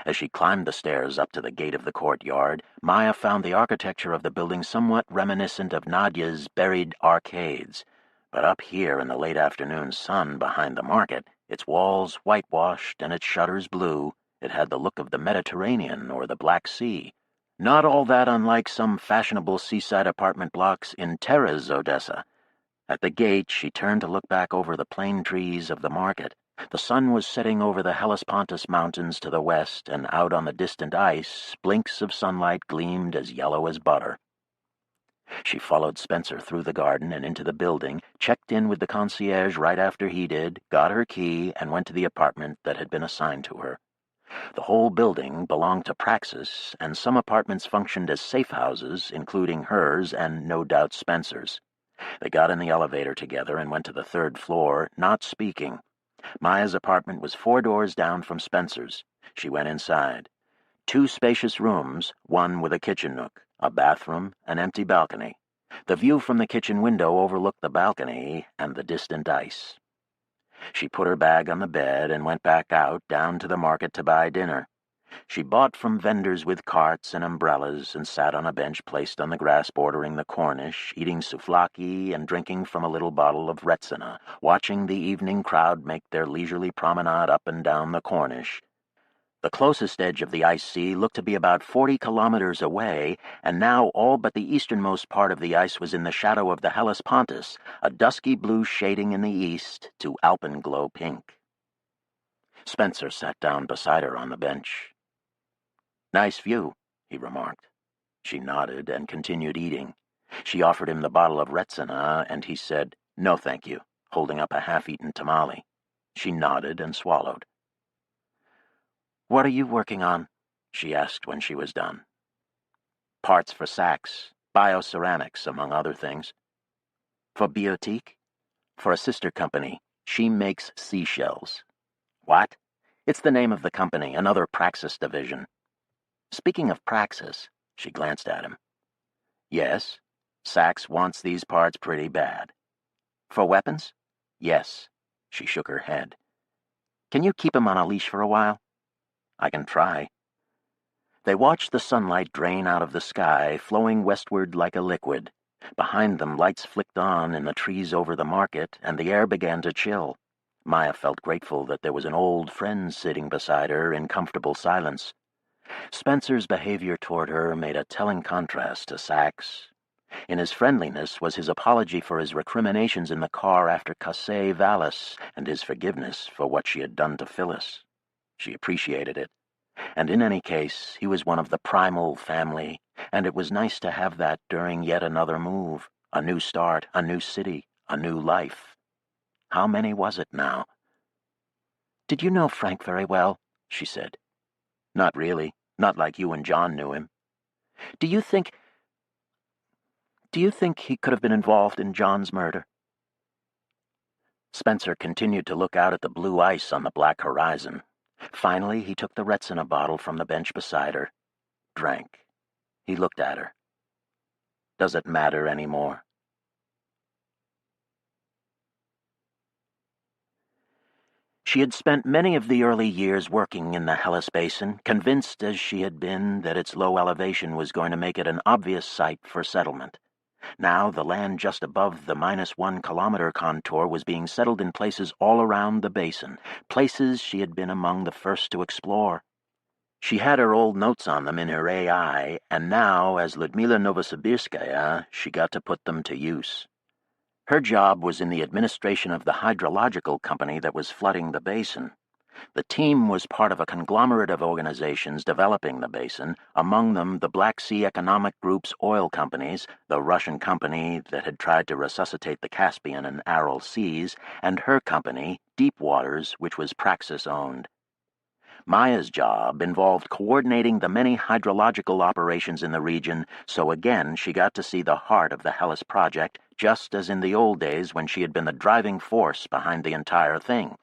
As she climbed the stairs up to the gate of the courtyard, Maya found the architecture of the building somewhat reminiscent of Nadia's buried arcades. But up here in the late afternoon sun behind the market, its walls whitewashed and its shutters blue, it had the look of the Mediterranean or the Black Sea. Not all that unlike some fashionable seaside apartment blocks in Terra's Odessa. At the gate, she turned to look back over the plane trees of the market. The sun was setting over the Hellespontus Mountains to the west, and out on the distant ice, blinks of sunlight gleamed as yellow as butter. She followed Spencer through the garden and into the building, checked in with the concierge right after he did, got her key, and went to the apartment that had been assigned to her. The whole building belonged to Praxis, and some apartments functioned as safe houses, including hers and no doubt Spencer's. They got in the elevator together and went to the 3rd floor, not speaking. Maya's apartment was 4 doors down from Spencer's. She went inside. 2 spacious rooms, one with a kitchen nook, a bathroom, an empty balcony. The view from the kitchen window overlooked the balcony and the distant ice. She put her bag on the bed and went back out down to the market to buy dinner. She bought from vendors with carts and umbrellas and sat on a bench placed on the grass bordering the corniche, eating souvlaki and drinking from a little bottle of retsina, watching the evening crowd make their leisurely promenade up and down the corniche. The closest edge of the ice sea looked to be about 40 kilometers away, and now all but the easternmost part of the ice was in the shadow of the Hellespontus, a dusky blue shading in the east to alpenglow pink. Spencer sat down beside her on the bench. "Nice view," he remarked. She nodded and continued eating. She offered him the bottle of retsina, and he said, "No, thank you," holding up a half-eaten tamale. She nodded and swallowed. "What are you working on?" she asked when she was done. "Parts for Saks, bioceramics, among other things." "For Biotique?" "For a sister company. She makes seashells." "What?" "It's the name of the company, another Praxis division." "Speaking of Praxis," she glanced at him. "Yes, Saks wants these parts pretty bad." "For weapons?" "Yes." She shook her head. "Can you keep him on a leash for a while?" "I can try." They watched the sunlight drain out of the sky, flowing westward like a liquid. Behind them, lights flicked on in the trees over the market, and the air began to chill. Maya felt grateful that there was an old friend sitting beside her in comfortable silence. Spencer's behavior toward her made a telling contrast to Saks. In his friendliness was his apology for his recriminations in the car after Cassé Vallis, and his forgiveness for what she had done to Phyllis. She appreciated it. And in any case, he was one of the primal family, and it was nice to have that during yet another move, a new start, a new city, a new life. How many was it now? "Did you know Frank very well?" she said. "Not really. Not like you and John knew him." Do you think he could have been involved in John's murder?" Spencer continued to look out at the blue ice on the black horizon. Finally, he took the retsina bottle from the bench beside her, drank. He looked at her. "Does it matter any more?" She had spent many of the early years working in the Hellas Basin, convinced as she had been that its low elevation was going to make it an obvious site for settlement. Now the land just above the -1 kilometer contour was being settled in places all around the basin, places she had been among the first to explore. She had her old notes on them in her AI, and now, as Ludmila Novosibirskaya, she got to put them to use. Her job was in the administration of the hydrological company that was flooding the basin. The team was part of a conglomerate of organizations developing the basin, among them the Black Sea Economic Group's oil companies, the Russian company that had tried to resuscitate the Caspian and Aral Seas, and her company, Deep Waters, which was Praxis-owned. Maya's job involved coordinating the many hydrological operations in the region, so again she got to see the heart of the Hellas project, just as in the old days when she had been the driving force behind the entire thing.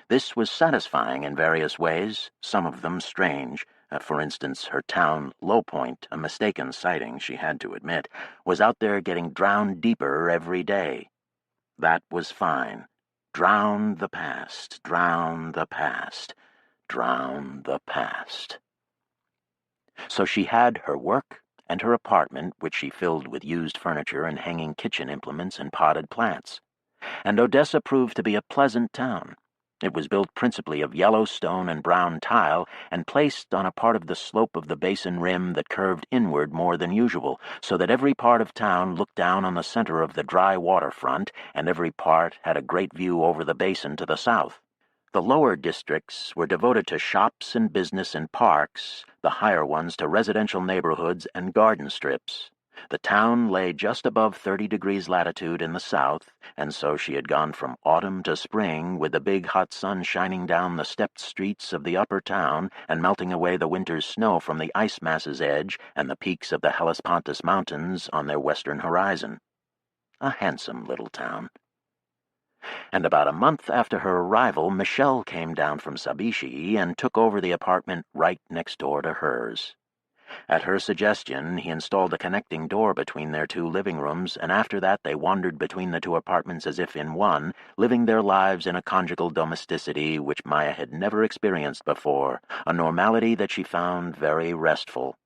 This was satisfying in various ways, some of them strange. For instance, her town, Low Point, a mistaken sighting, she had to admit, was out there getting drowned deeper every day. That was fine. Drown the past, drown the past. Drown the past. So she had her work and her apartment, which she filled with used furniture and hanging kitchen implements and potted plants. And Odessa proved to be a pleasant town. It was built principally of yellow stone and brown tile and placed on a part of the slope of the basin rim that curved inward more than usual, so that every part of town looked down on the center of the dry waterfront, and every part had a great view over the basin to the south. The lower districts were devoted to shops and business and parks, the higher ones to residential neighborhoods and garden strips. The town lay just above 30 degrees latitude in the south, and so she had gone from autumn to spring with the big hot sun shining down the stepped streets of the upper town and melting away the winter's snow from the ice mass's edge and the peaks of the Hellespontus Mountains on their western horizon. A handsome little town. And about a month after her arrival, Michel came down from Sabishi and took over the apartment right next door to hers. At her suggestion, he installed a connecting door between their two living rooms, and after that they wandered between the two apartments as if in one, living their lives in a conjugal domesticity which Maya had never experienced before, a normality that she found very restful.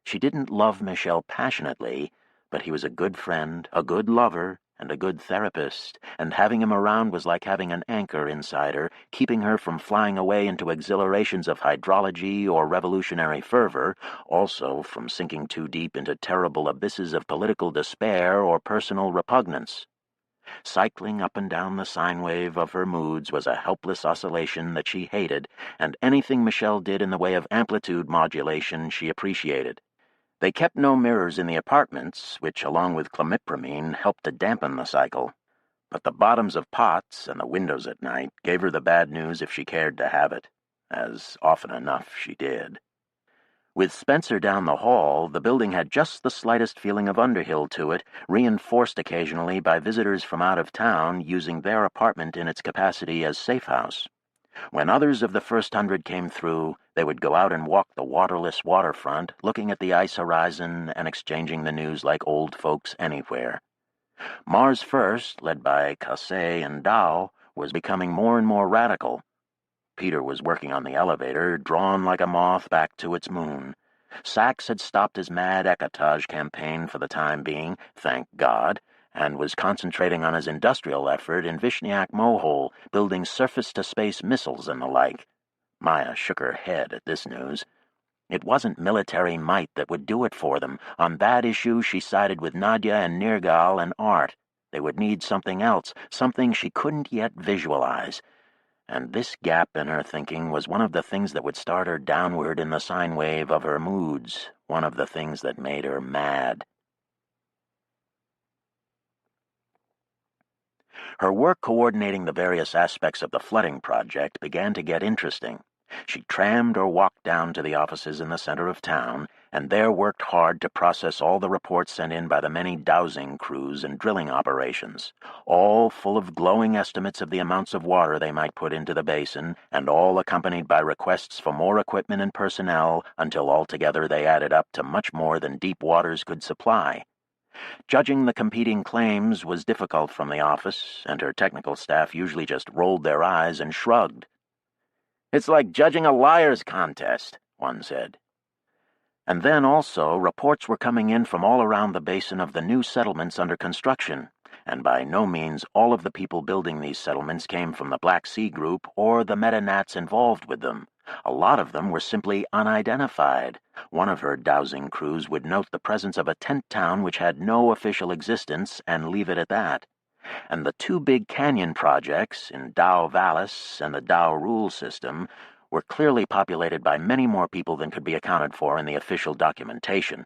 She didn't love Michel passionately, but he was a good friend, a good lover, and a good therapist, and having him around was like having an anchor inside her, keeping her from flying away into exhilarations of hydrology or revolutionary fervor, also from sinking too deep into terrible abysses of political despair or personal repugnance. Cycling up and down the sine wave of her moods was a helpless oscillation that she hated, and anything Michel did in the way of amplitude modulation she appreciated. They kept no mirrors in the apartments, which, along with clomipramine, helped to dampen the cycle. But the bottoms of pots and the windows at night gave her the bad news if she cared to have it, as often enough she did. With Spencer down the hall, the building had just the slightest feeling of Underhill to it, reinforced occasionally by visitors from out of town using their apartment in its capacity as safe house. When others of the first 100 came through, they would go out and walk the waterless waterfront, looking at the ice horizon and exchanging the news like old folks anywhere. Mars First, led by Cassé and Dow, was becoming more and more radical. Peter was working on the elevator, drawn like a moth back to its moon. Sachs had stopped his mad ecotage campaign for the time being, thank God, and was concentrating on his industrial effort in Vishniak Mohole, building surface-to-space missiles and the like. Maya shook her head at this news. It wasn't military might that would do it for them. On that issue she sided with Nadia and Nirgal and Art. They would need something else, something she couldn't yet visualize. And this gap in her thinking was one of the things that would start her downward in the sine wave of her moods, one of the things that made her mad. Her work coordinating the various aspects of the flooding project began to get interesting. She trammed or walked down to the offices in the center of town, and there worked hard to process all the reports sent in by the many dowsing crews and drilling operations, all full of glowing estimates of the amounts of water they might put into the basin, and all accompanied by requests for more equipment and personnel until altogether they added up to much more than deep waters could supply. Judging the competing claims was difficult from the office, and her technical staff usually just rolled their eyes and shrugged. "It's like judging a liar's contest," one said. And then also, reports were coming in from all around the basin of the new settlements under construction, and by no means all of the people building these settlements came from the Black Sea Group or the meta-nats involved with them. A lot of them were simply unidentified. One of her dowsing crews would note the presence of a tent town which had no official existence and leave it at that. And the two big canyon projects in Dow Vallis and the Dow Rule System were clearly populated by many more people than could be accounted for in the official documentation.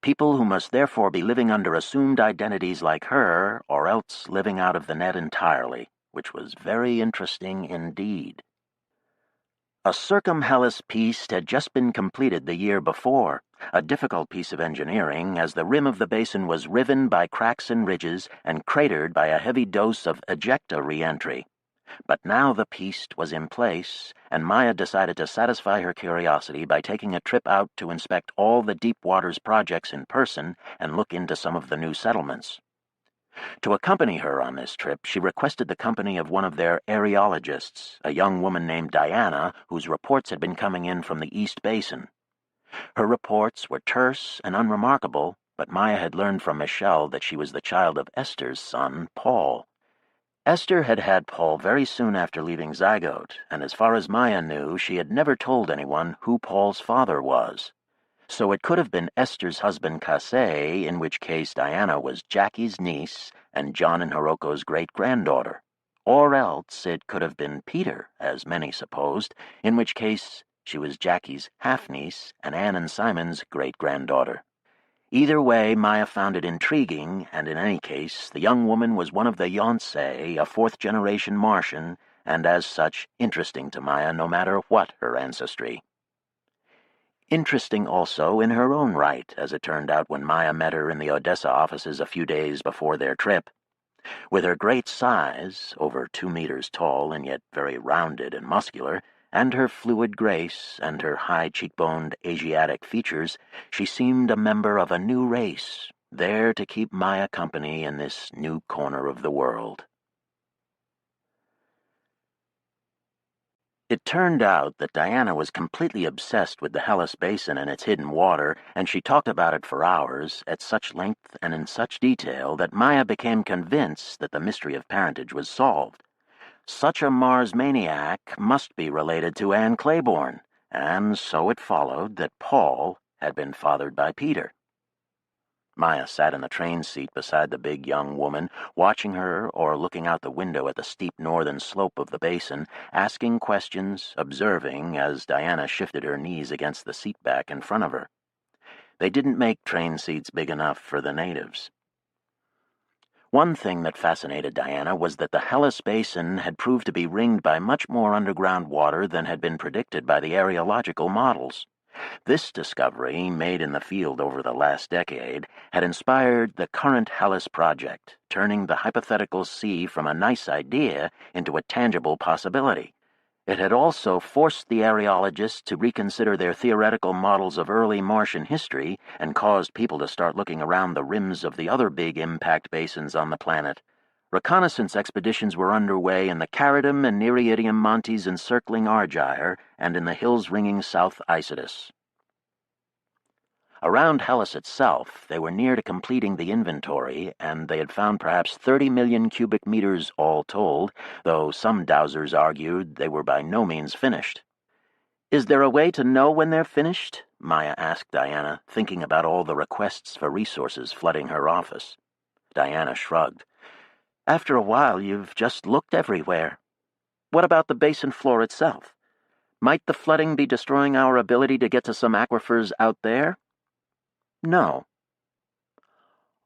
People who must therefore be living under assumed identities like her, or else living out of the net entirely, which was very interesting indeed. A Circumhellas piece had just been completed the year before, a difficult piece of engineering, as the rim of the basin was riven by cracks and ridges and cratered by a heavy dose of ejecta re-entry. But now the piece was in place, and Maya decided to satisfy her curiosity by taking a trip out to inspect all the deep waters projects in person and look into some of the new settlements. To accompany her on this trip, she requested the company of one of their aerologists, a young woman named Diana, whose reports had been coming in from the East Basin. Her reports were terse and unremarkable, but Maya had learned from Michelle that she was the child of Esther's son, Paul. Esther had had Paul very soon after leaving Zygote, and as far as Maya knew, she had never told anyone who Paul's father was. So it could have been Esther's husband Casey, in which case Diana was Jackie's niece and John and Hiroko's great-granddaughter. Or else it could have been Peter, as many supposed, in which case she was Jackie's half-niece and Anne and Simon's great-granddaughter. Either way, Maya found it intriguing, and in any case, the young woman was one of the Yonsei, a fourth-generation Martian, and as such, interesting to Maya no matter what her ancestry. Interesting also in her own right, as it turned out when Maya met her in the Odessa offices a few days before their trip. With her great size, over 2 meters tall and yet very rounded and muscular, and her fluid grace, and her high-cheekboned Asiatic features, she seemed a member of a new race, there to keep Maya company in this new corner of the world. It turned out that Diana was completely obsessed with the Hellas Basin and its hidden water, and she talked about it for hours, at such length and in such detail that Maya became convinced that the mystery of parentage was solved. Such a Mars maniac must be related to Anne Claiborne, and so it followed that Paul had been fathered by Peter. Maya sat in the train seat beside the big young woman, watching her or looking out the window at the steep northern slope of the basin, asking questions, observing as Diana shifted her knees against the seat back in front of her. They didn't make train seats big enough for the natives. One thing that fascinated Diana was that the Hellas Basin had proved to be ringed by much more underground water than had been predicted by the aerological models. This discovery, made in the field over the last decade, had inspired the current Hellas project, turning the hypothetical sea from a nice idea into a tangible possibility. It had also forced the aerologists to reconsider their theoretical models of early Martian history and caused people to start looking around the rims of the other big impact basins on the planet. Reconnaissance expeditions were underway in the Caridum and Nereidium Montes encircling Argyre and in the hills ringing South Isidus. Around Hellas itself, they were near to completing the inventory, and they had found perhaps 30 million cubic meters all told, though some dowsers argued they were by no means finished. "Is there a way to know when they're finished?" Maya asked Diana, thinking about all the requests for resources flooding her office. Diana shrugged. "After a while, you've just looked everywhere. What about the basin floor itself? Might the flooding be destroying our ability to get to some aquifers out there?" "No."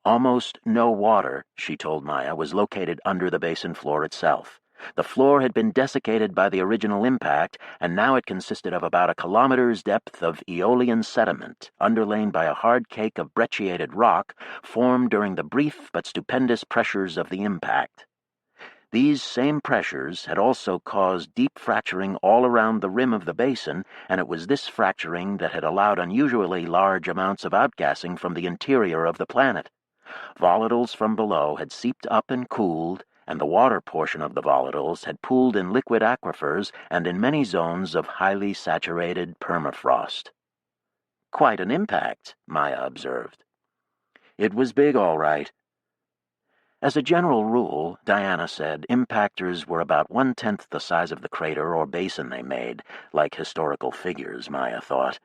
Almost no water, she told Maya, was located under the basin floor itself. The floor had been desiccated by the original impact, and now it consisted of about a kilometer's depth of Aeolian sediment, underlain by a hard cake of brecciated rock formed during the brief but stupendous pressures of the impact. These same pressures had also caused deep fracturing all around the rim of the basin, and it was this fracturing that had allowed unusually large amounts of outgassing from the interior of the planet. Volatiles from below had seeped up and cooled, and the water portion of the volatiles had pooled in liquid aquifers and in many zones of highly saturated permafrost. Quite an impact, Maya observed. It was big, all right. As a general rule, Diana said, impactors were about 1/10 the size of the crater or basin they made, like historical figures, Maya thought.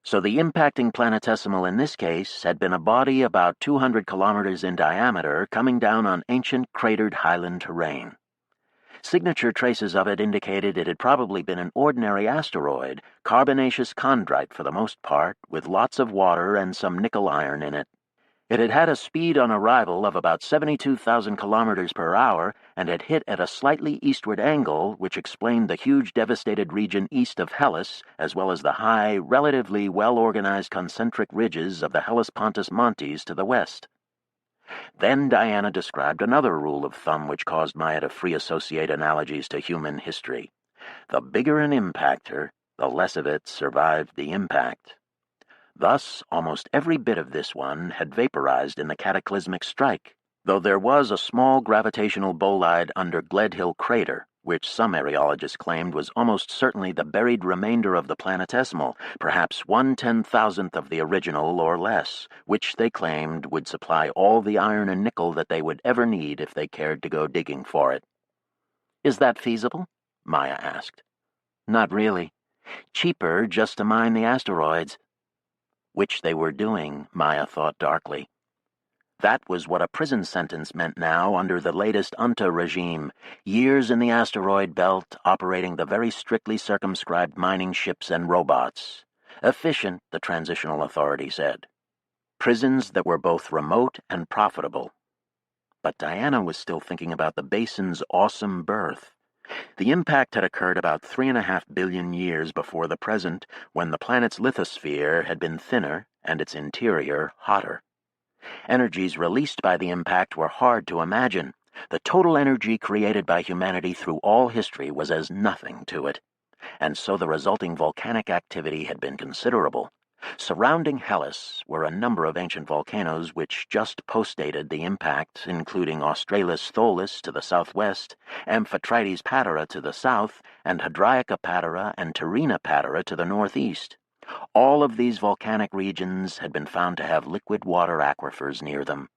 So the impacting planetesimal in this case had been a body about 200 kilometers in diameter coming down on ancient cratered highland terrain. Signature traces of it indicated it had probably been an ordinary asteroid, carbonaceous chondrite for the most part, with lots of water and some nickel iron in it. It had had a speed on arrival of about 72,000 kilometers per hour and had hit at a slightly eastward angle, which explained the huge devastated region east of Hellas, as well as the high, relatively well-organized concentric ridges of the Hellespontus Montes to the west. Then Diana described another rule of thumb which caused Maya to free associate analogies to human history. The bigger an impactor, the less of it survived the impact. Thus, almost every bit of this one had vaporized in the cataclysmic strike, though there was a small gravitational bolide under Gledhill crater, which some areologists claimed was almost certainly the buried remainder of the planetesimal, perhaps 1/10,000th of the original or less, which they claimed would supply all the iron and nickel that they would ever need if they cared to go digging for it. "Is that feasible?" Maya asked. "Not really. Cheaper just to mine the asteroids." Which they were doing, Maya thought darkly. That was what a prison sentence meant now under the latest UNTA regime, years in the asteroid belt operating the very strictly circumscribed mining ships and robots. Efficient, the Transitional Authority said. Prisons that were both remote and profitable. But Diana was still thinking about the basin's awesome birth. The impact had occurred about 3.5 billion years before the present, when the planet's lithosphere had been thinner and its interior hotter. Energies released by the impact were hard to imagine. The total energy created by humanity through all history was as nothing to it. And so the resulting volcanic activity had been considerable. Surrounding Hellas were a number of ancient volcanoes which just postdated the impact, including Australis Tholis to the southwest, Amphitrite Patera to the south, and Hadriaca Patera and Terina Patera to the northeast. All of these volcanic regions had been found to have liquid water aquifers near them.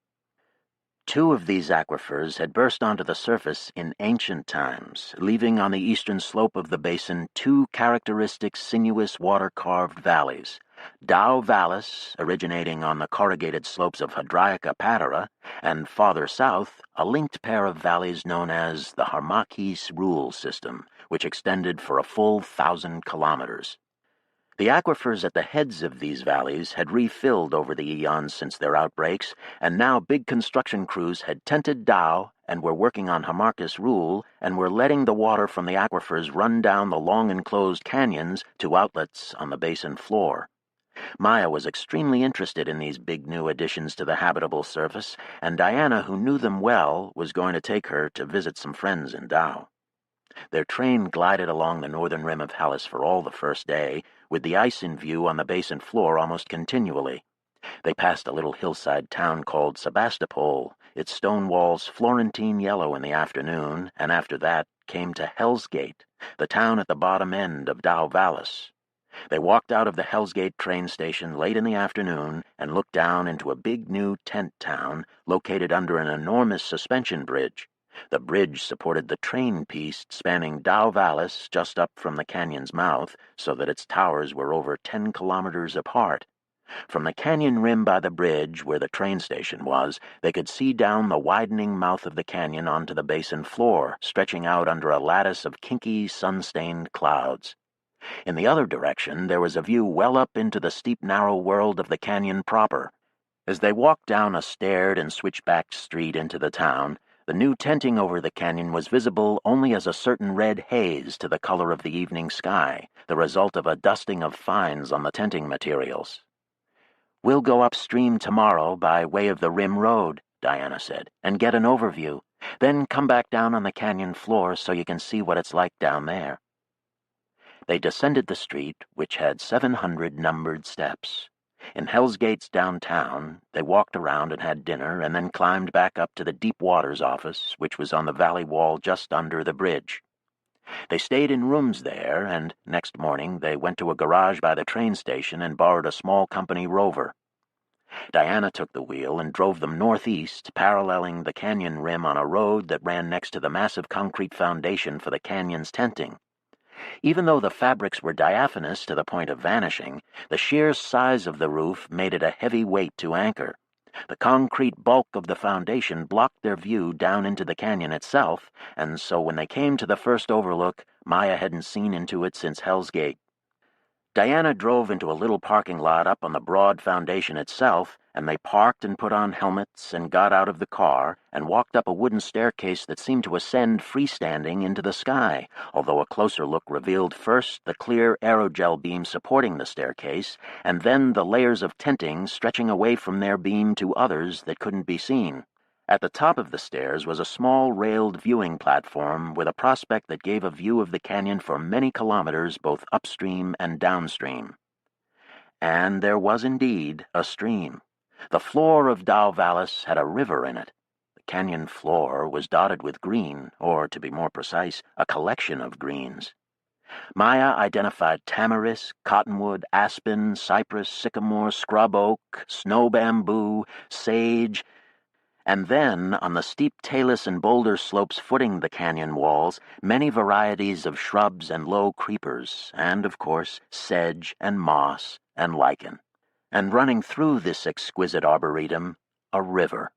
2 of these aquifers had burst onto the surface in ancient times, leaving on the eastern slope of the basin 2 characteristic sinuous water-carved valleys. Dao Vallis, originating on the corrugated slopes of Hadriaca Patera, and farther south, a linked pair of valleys known as the Harmakis Rule System, which extended for a full 1,000 kilometers. The aquifers at the heads of these valleys had refilled over the eons since their outbreaks, and now big construction crews had tented Dao and were working on Harmakis Rule and were letting the water from the aquifers run down the long enclosed canyons to outlets on the basin floor. Maya was extremely interested in these big new additions to the habitable surface, and Diana, who knew them well, was going to take her to visit some friends in Dao. Their train glided along the northern rim of Hellas for all the first day, with the ice in view on the basin floor almost continually. They passed a little hillside town called Sebastopol, its stone walls Florentine yellow in the afternoon, and after that came to Hell's Gate, the town at the bottom end of Dao Vallis. They walked out of the Hell's Gate train station late in the afternoon and looked down into a big new tent town located under an enormous suspension bridge. The bridge supported the train piece spanning Dao Vallis just up from the canyon's mouth, so that its towers were over 10 kilometers apart. From the canyon rim by the bridge, where the train station was, they could see down the widening mouth of the canyon onto the basin floor, stretching out under a lattice of kinky, sun-stained clouds. In the other direction, there was a view well up into the steep, narrow world of the canyon proper. As they walked down a staired and switchbacked street into the town, the new tenting over the canyon was visible only as a certain red haze to the color of the evening sky, the result of a dusting of fines on the tenting materials. "We'll go upstream tomorrow by way of the Rim Road," Diana said, "and get an overview. Then come back down on the canyon floor so you can see what it's like down there." They descended the street, which had 700 numbered steps. In Hell's Gates downtown, they walked around and had dinner and then climbed back up to the Deep Waters office, which was on the valley wall just under the bridge. They stayed in rooms there, and next morning they went to a garage by the train station and borrowed a small company rover. Diana took the wheel and drove them northeast, paralleling the canyon rim on a road that ran next to the massive concrete foundation for the canyon's tenting. Even though the fabrics were diaphanous to the point of vanishing, the sheer size of the roof made it a heavy weight to anchor. The concrete bulk of the foundation blocked their view down into the canyon itself, and so when they came to the first overlook, Maya hadn't seen into it since Hell's Gate. Diana drove into a little parking lot up on the broad foundation itself, and they parked and put on helmets and got out of the car and walked up a wooden staircase that seemed to ascend freestanding into the sky, although a closer look revealed first the clear aerogel beam supporting the staircase, and then the layers of tenting stretching away from their beam to others that couldn't be seen. At the top of the stairs was a small railed viewing platform with a prospect that gave a view of the canyon for many kilometers both upstream and downstream. And there was indeed a stream. The floor of Dow Vallis had a river in it. The canyon floor was dotted with green, or to be more precise, a collection of greens. Maya identified tamarisk, cottonwood, aspen, cypress, sycamore, scrub oak, snow bamboo, sage, and then, on the steep talus and boulder slopes footing the canyon walls, many varieties of shrubs and low creepers, and, of course, sedge and moss and lichen. And running through this exquisite arboretum, a river.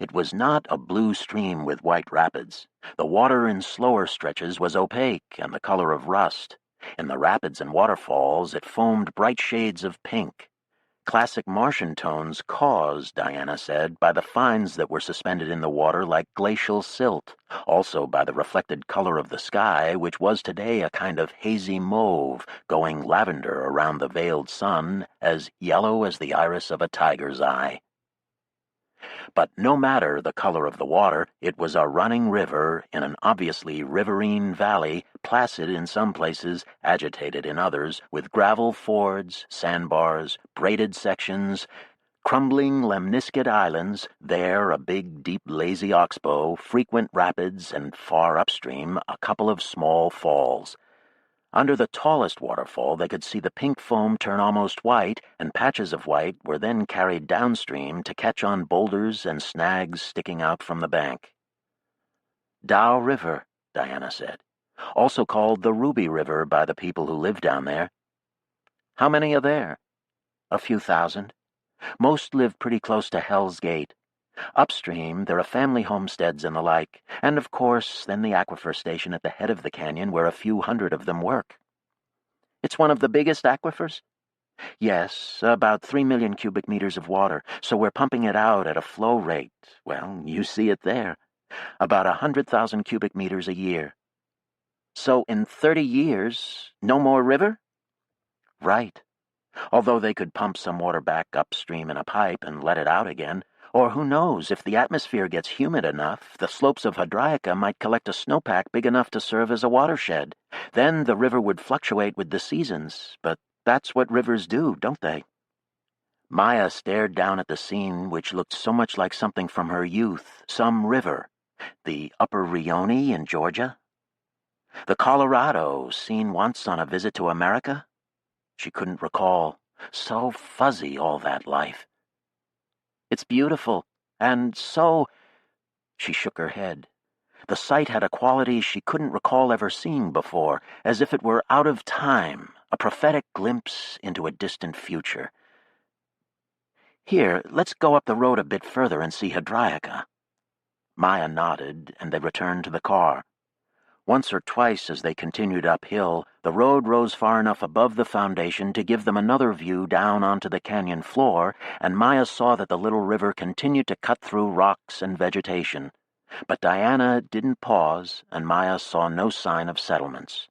It was not a blue stream with white rapids. The water in slower stretches was opaque and the color of rust. In the rapids and waterfalls, it foamed bright shades of pink. Classic Martian tones caused, Diana said, by the fines that were suspended in the water like glacial silt, also by the reflected color of the sky, which was today a kind of hazy mauve, going lavender around the veiled sun, as yellow as the iris of a tiger's eye. But no matter the color of the water, it was a running river in an obviously riverine valley, placid in some places, agitated in others, with gravel fords, sandbars, braided sections, crumbling lemniscate islands, there a big, deep, lazy oxbow, frequent rapids, and far upstream a couple of small falls. Under the tallest waterfall they could see the pink foam turn almost white, and patches of white were then carried downstream to catch on boulders and snags sticking out from the bank. Dow River, Diana said, also called the Ruby River by the people who live down there. How many are there? A few thousand. Most live pretty close to Hell's Gate. Upstream, there are family homesteads and the like, and of course, then the aquifer station at the head of the canyon where a few hundred of them work. It's one of the biggest aquifers? Yes, about 3 million cubic meters of water, so we're pumping it out at a flow rate, well, you see it there, about 100,000 cubic meters a year. So in 30 years, no more river? Right. Although they could pump some water back upstream in a pipe and let it out again, or who knows, if the atmosphere gets humid enough, the slopes of Hadriaca might collect a snowpack big enough to serve as a watershed. Then the river would fluctuate with the seasons, but that's what rivers do, don't they? Maya stared down at the scene which looked so much like something from her youth, some river. The Upper Rioni in Georgia? The Colorado, seen once on a visit to America? She couldn't recall. So fuzzy, all that life. It's beautiful, and so... She shook her head. The sight had a quality she couldn't recall ever seeing before, as if it were out of time, a prophetic glimpse into a distant future. Here, let's go up the road a bit further and see Hadriaca. Maya nodded, and they returned to the car. Once or twice as they continued uphill, the road rose far enough above the foundation to give them another view down onto the canyon floor, and Maya saw that the little river continued to cut through rocks and vegetation. But Diana didn't pause, and Maya saw no sign of settlements.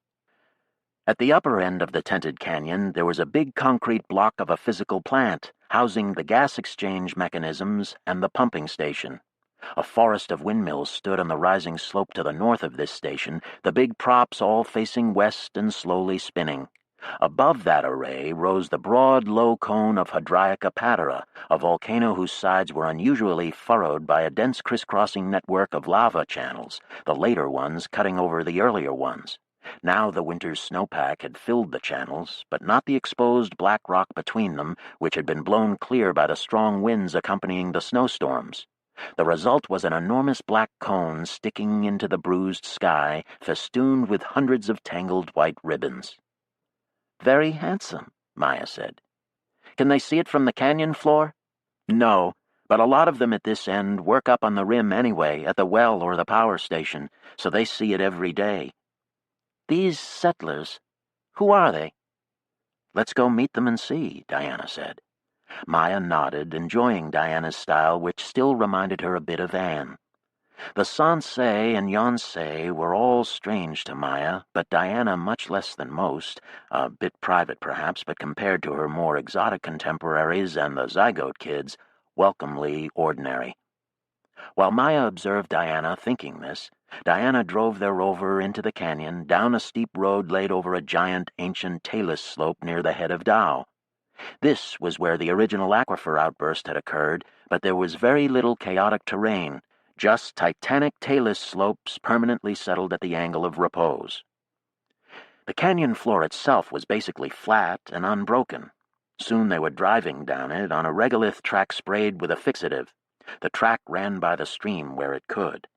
At the upper end of the tented canyon, there was a big concrete block of a physical plant, housing the gas exchange mechanisms and the pumping station. A forest of windmills stood on the rising slope to the north of this station, the big props all facing west and slowly spinning. Above that array rose the broad, low cone of Hadriaca Patera, a volcano whose sides were unusually furrowed by a dense crisscrossing network of lava channels, the later ones cutting over the earlier ones. Now the winter's snowpack had filled the channels, but not the exposed black rock between them, which had been blown clear by the strong winds accompanying the snowstorms. The result was an enormous black cone sticking into the bruised sky, festooned with hundreds of tangled white ribbons. "Very handsome," Maya said. "Can they see it from the canyon floor?" "No, but a lot of them at this end work up on the rim anyway, at the well or the power station, so they see it every day." "These settlers, who are they?" "Let's go meet them and see," Diana said. Maya nodded, enjoying Diana's style, which still reminded her a bit of Anne. The Sansei and Yonsei were all strange to Maya, but Diana much less than most, a bit private perhaps, but compared to her more exotic contemporaries and the zygote kids, welcomely ordinary. While Maya observed Diana thinking this, Diana drove their rover into the canyon, down a steep road laid over a giant ancient talus slope near the head of Tao. This was where the original aquifer outburst had occurred, but there was very little chaotic terrain, just titanic talus slopes permanently settled at the angle of repose. The canyon floor itself was basically flat and unbroken. Soon they were driving down it on a regolith track sprayed with a fixative. The track ran by the stream where it could.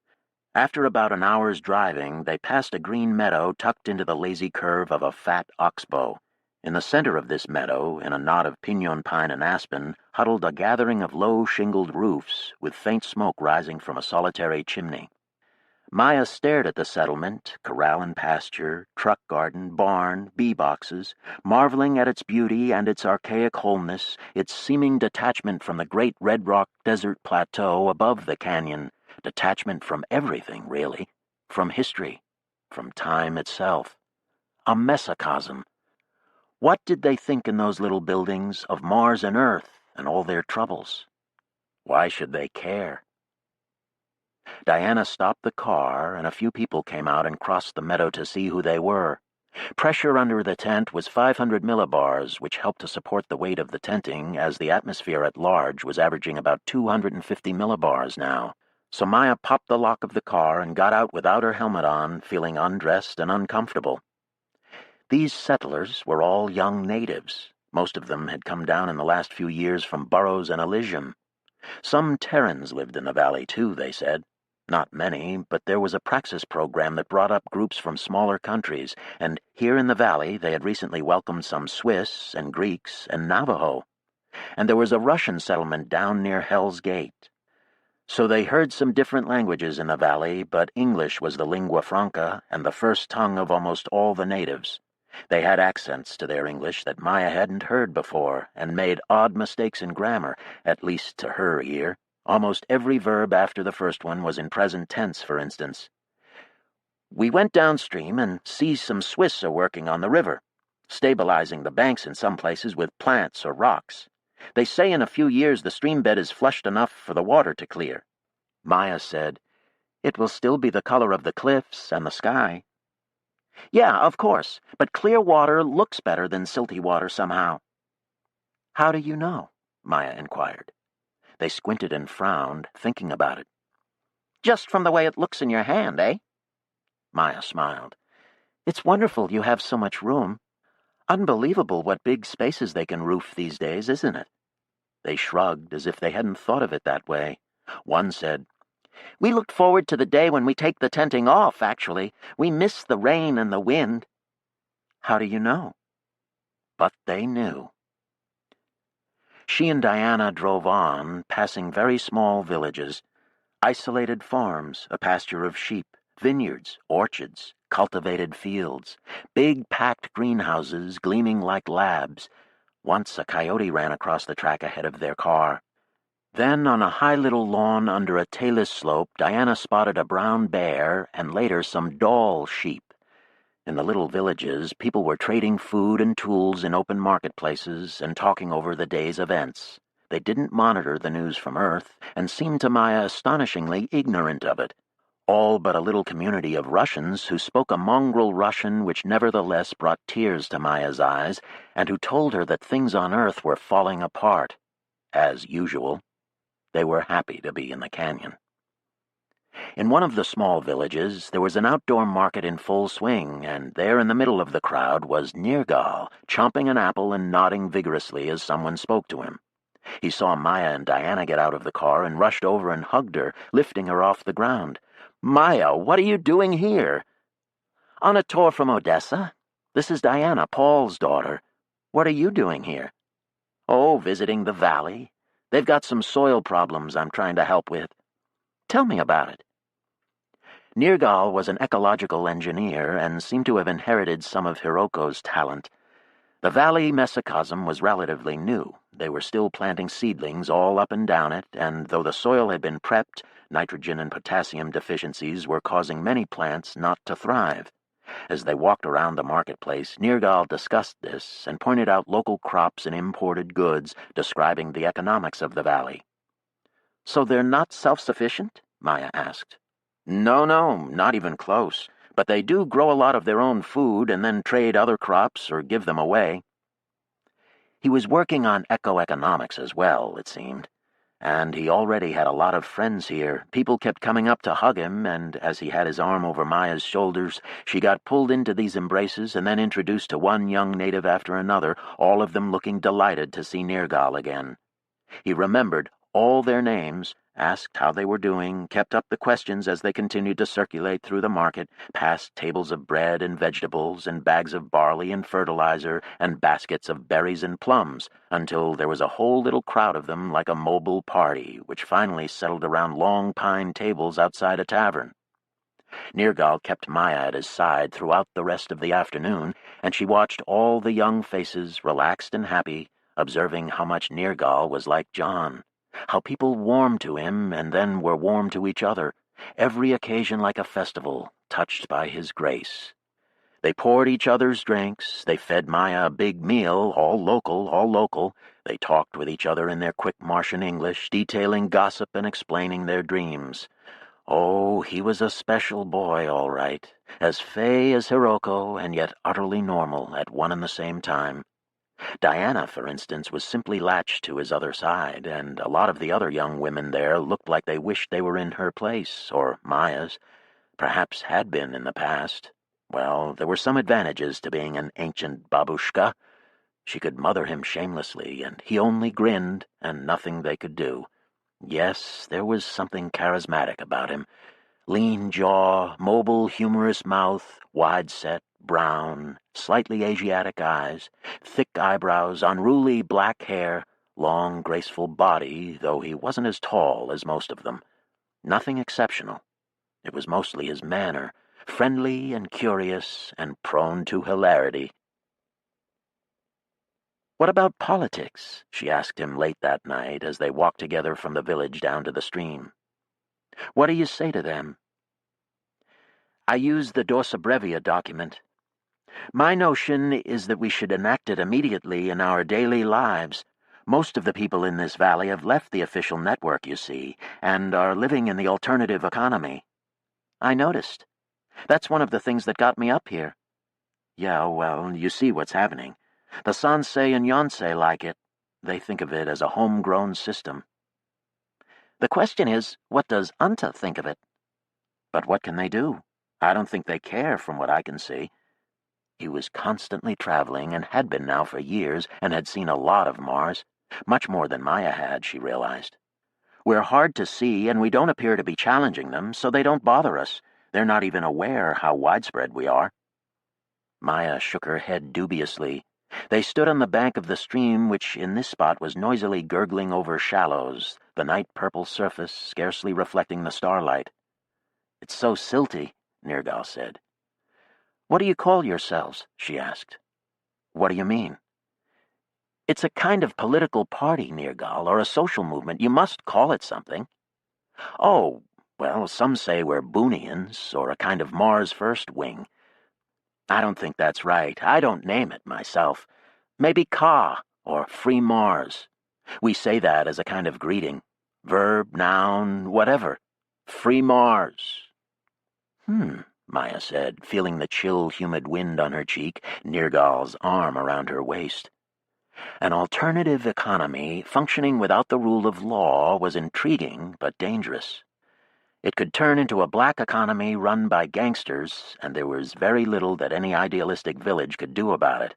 After about an hour's driving, they passed a green meadow tucked into the lazy curve of a fat oxbow. In the center of this meadow, in a knot of pinon pine and aspen, huddled a gathering of low shingled roofs, with faint smoke rising from a solitary chimney. Maya stared at the settlement, corral and pasture, truck garden, barn, bee boxes, marveling at its beauty and its archaic wholeness, its seeming detachment from the great red rock desert plateau above the canyon, detachment from everything, really, from history, from time itself. A mesocosm. What did they think in those little buildings of Mars and Earth and all their troubles? Why should they care? Diana stopped the car, and a few people came out and crossed the meadow to see who they were. Pressure under the tent was 500 millibars, which helped to support the weight of the tenting, as the atmosphere at large was averaging about 250 millibars now. So Maya popped the lock of the car and got out without her helmet on, feeling undressed and uncomfortable. These settlers were all young natives. Most of them had come down in the last few years from Burroughs and Elysium. Some Terrans lived in the valley, too, they said. Not many, but there was a praxis program that brought up groups from smaller countries, and here in the valley they had recently welcomed some Swiss and Greeks and Navajo. And there was a Russian settlement down near Hell's Gate. So they heard some different languages in the valley, but English was the lingua franca and the first tongue of almost all the natives. They had accents to their English that Maya hadn't heard before, and made odd mistakes in grammar, at least to her ear. Almost every verb after the first one was in present tense, for instance. "We went downstream and see some Swiss are working on the river, stabilizing the banks in some places with plants or rocks. They say in a few years the stream bed is flushed enough for the water to clear." Maya said, "It will still be the color of the cliffs and the sky." "Yeah, of course, but clear water looks better than silty water somehow." "How do you know?" Maya inquired. They squinted and frowned, thinking about it. "Just from the way it looks in your hand, eh?" Maya smiled. "It's wonderful you have so much room. Unbelievable what big spaces they can roof these days, isn't it?" They shrugged as if they hadn't thought of it that way. One said, "We looked forward to the day when we take the tenting off, actually. We miss the rain and the wind." "How do you know?" But they knew. She and Diana drove on, passing very small villages, isolated farms, a pasture of sheep, vineyards, orchards, cultivated fields, big packed greenhouses gleaming like labs. Once a coyote ran across the track ahead of their car. Then, on a high little lawn under a talus slope, Diana spotted a brown bear and later some doll sheep. In the little villages, people were trading food and tools in open marketplaces and talking over the day's events. They didn't monitor the news from Earth and seemed to Maya astonishingly ignorant of it. all but a little community of Russians who spoke a mongrel Russian which nevertheless brought tears to Maya's eyes, and who told her that things on Earth were falling apart. As usual, they were happy to be in the canyon. In one of the small villages, there was an outdoor market in full swing, and there in the middle of the crowd was Nergal, chomping an apple and nodding vigorously as someone spoke to him. He saw Maya and Diana get out of the car and rushed over and hugged her, lifting her off the ground. "Maya, what are you doing here?" "On a tour from Odessa. This is Diana, Paul's daughter. What are you doing here?" "Oh, visiting the valley. They've got some soil problems I'm trying to help with." "Tell me about it." Nergal was an ecological engineer and seemed to have inherited some of Hiroko's talent. The valley mesocosm was relatively new. They were still planting seedlings all up and down it, and though the soil had been prepped, nitrogen and potassium deficiencies were causing many plants not to thrive. As they walked around the marketplace, Nergal discussed this and pointed out local crops and imported goods, describing the economics of the valley. "So they're not self-sufficient?" Maya asked. No, not even close. But they do grow a lot of their own food and then trade other crops or give them away. He was working on eco-economics as well, it seemed. And he already had a lot of friends here. People kept coming up to hug him, and as he had his arm over Maya's shoulders, she got pulled into these embraces and then introduced to one young native after another, all of them looking delighted to see Nergal again. He remembered all their names, asked how they were doing, kept up the questions as they continued to circulate through the market, past tables of bread and vegetables and bags of barley and fertilizer and baskets of berries and plums, until there was a whole little crowd of them like a mobile party, which finally settled around long pine tables outside a tavern. Nergal kept Maya at his side throughout the rest of the afternoon, and she watched all the young faces, relaxed and happy, observing how much Nergal was like John. How people warmed to him and then were warm to each other, every occasion like a festival, touched by his grace. They poured each other's drinks, they fed Maya a big meal, all local. They talked with each other in their quick Martian English, detailing gossip and explaining their dreams. Oh, he was a special boy, all right, as fey as Hiroko and yet utterly normal at one and the same time. Diana, for instance, was simply latched to his other side, and a lot of the other young women there looked like they wished they were in her place, or Maya's, perhaps had been in the past. Well, there were some advantages to being an ancient babushka. She could mother him shamelessly, and he only grinned, and nothing they could do. Yes, there was something charismatic about him. Lean jaw, mobile, humorous mouth, wide-set, brown, slightly Asiatic eyes, thick eyebrows, unruly black hair, long, graceful body, though he wasn't as tall as most of them. Nothing exceptional. It was mostly his manner, friendly and curious and prone to hilarity. "What about politics?" she asked him late that night as they walked together from the village down to the stream. "What do you say to them?" "I use the Dorsa Brevia document. My notion is that we should enact it immediately in our daily lives. Most of the people in this valley have left the official network, you see, and are living in the alternative economy." "I noticed. That's one of the things that got me up here." "Yeah, well, you see what's happening. The Sansei and Yonsei like it. They think of it as a homegrown system." "The question is, what does Anta think of it?" "But what can they do? I don't think they care, from what I can see." He was constantly traveling, and had been now for years, and had seen a lot of Mars. Much more than Maya had, she realized. "We're hard to see, and we don't appear to be challenging them, so they don't bother us. They're not even aware how widespread we are." Maya shook her head dubiously. They stood on the bank of the stream, which in this spot was noisily gurgling over shallows, the night-purple surface scarcely reflecting the starlight. "It's so silty," Nergal said. "What do you call yourselves?" she asked. "What do you mean?" "It's a kind of political party, Nergal, or a social movement. You must call it something." "Oh, well, some say we're Boonians, or a kind of Mars First wing. I don't think that's right. I don't name it myself. Maybe Ka, or Free Mars. We say that as a kind of greeting. Verb, noun, whatever. Free Mars. Maya said, feeling the chill, humid wind on her cheek, Nergal's arm around her waist. An alternative economy functioning without the rule of law was intriguing but dangerous. It could turn into a black economy run by gangsters, and there was very little that any idealistic village could do about it.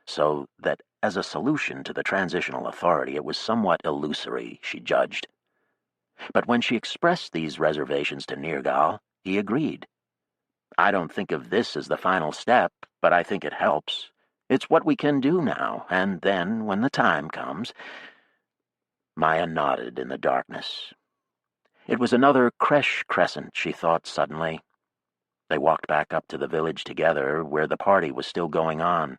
So that, as a solution to the transitional authority, it was somewhat illusory, she judged. But when she expressed these reservations to Nergal, he agreed. I don't think of this as the final step, but I think it helps. It's what we can do now, and then, when the time comes... Maya nodded in the darkness. It was another creche crescent, she thought suddenly. They walked back up to the village together, where the party was still going on.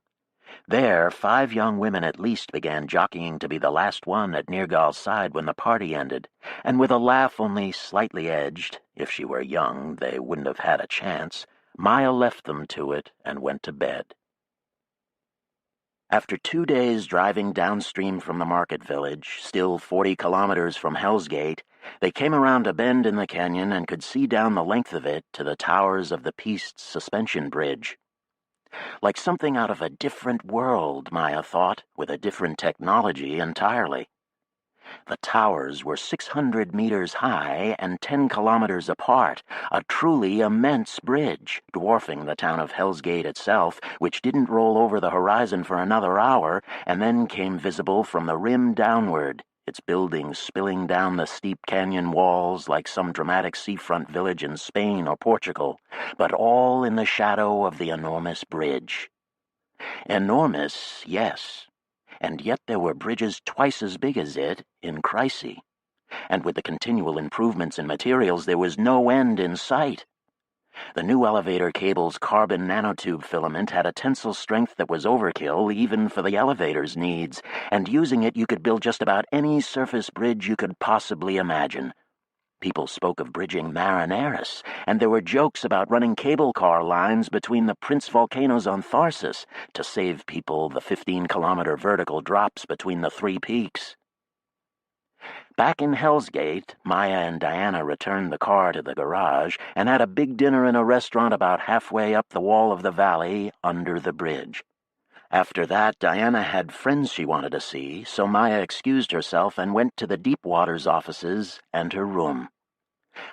There, 5 young women at least began jockeying to be the last one at Nergal's side when the party ended, and with a laugh only slightly edged, if she were young, they wouldn't have had a chance, Maya left them to it and went to bed. After 2 days driving downstream from the market village, still 40 kilometers from Hell's Gate, they came around a bend in the canyon and could see down the length of it to the towers of the Peace suspension bridge. Like something out of a different world, Maya thought, with a different technology entirely. The towers were 600 meters high and 10 kilometers apart, a truly immense bridge, dwarfing the town of Hell's Gate itself, which didn't roll over the horizon for another hour, and then came visible from the rim downward, its buildings spilling down the steep canyon walls like some dramatic seafront village in Spain or Portugal, but all in the shadow of the enormous bridge. Enormous, yes. And yet there were bridges twice as big as it in Chryse, and with the continual improvements in materials there was no end in sight. The new elevator cable's carbon nanotube filament had a tensile strength that was overkill even for the elevator's needs, and using it you could build just about any surface bridge you could possibly imagine. People spoke of bridging Marineris, and there were jokes about running cable car lines between the Prince volcanoes on Tharsis to save people the 15-kilometer vertical drops between the 3 peaks. Back in Hell's Gate, Maya and Diana returned the car to the garage and had a big dinner in a restaurant about halfway up the wall of the valley under the bridge. After that, Diana had friends she wanted to see, so Maya excused herself and went to the Deep Waters offices and her room.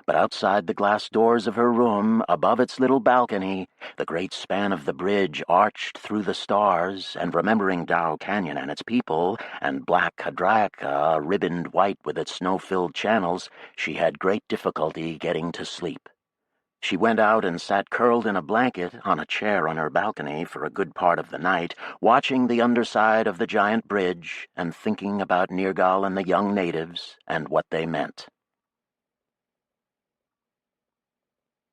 But outside the glass doors of her room, above its little balcony, the great span of the bridge arched through the stars, and remembering Dow Canyon and its people, and Black Hadraica ribboned white with its snow-filled channels, she had great difficulty getting to sleep. She went out and sat curled in a blanket on a chair on her balcony for a good part of the night, watching the underside of the giant bridge and thinking about Nergal and the young natives and what they meant.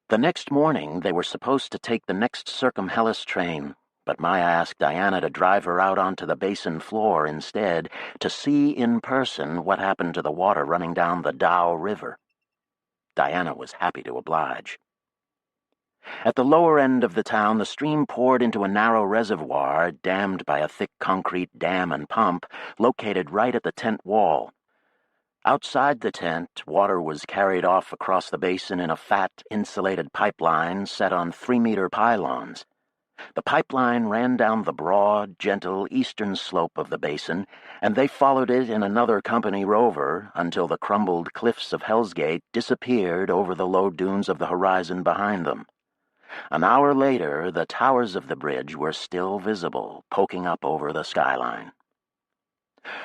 The next morning they were supposed to take the next Circumhellas train, but Maya asked Diana to drive her out onto the basin floor instead to see in person what happened to the water running down the Dow River. Diana was happy to oblige. At the lower end of the town, the stream poured into a narrow reservoir dammed by a thick concrete dam and pump located right at the tent wall. Outside the tent, water was carried off across the basin in a fat, insulated pipeline set on 3-meter pylons. The pipeline ran down the broad, gentle eastern slope of the basin, and they followed it in another company rover until the crumbled cliffs of Hell's Gate disappeared over the low dunes of the horizon behind them. An hour later, the towers of the bridge were still visible, poking up over the skyline.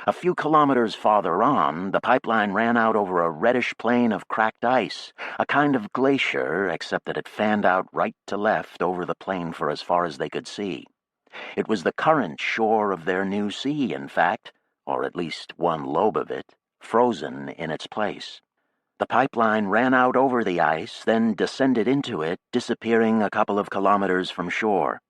A few kilometers farther on, the pipeline ran out over a reddish plain of cracked ice, a kind of glacier, except that it fanned out right to left over the plain for as far as they could see. It was the current shore of their new sea, in fact, or at least one lobe of it, frozen in its place. The pipeline ran out over the ice, then descended into it, disappearing a couple of kilometers from shore.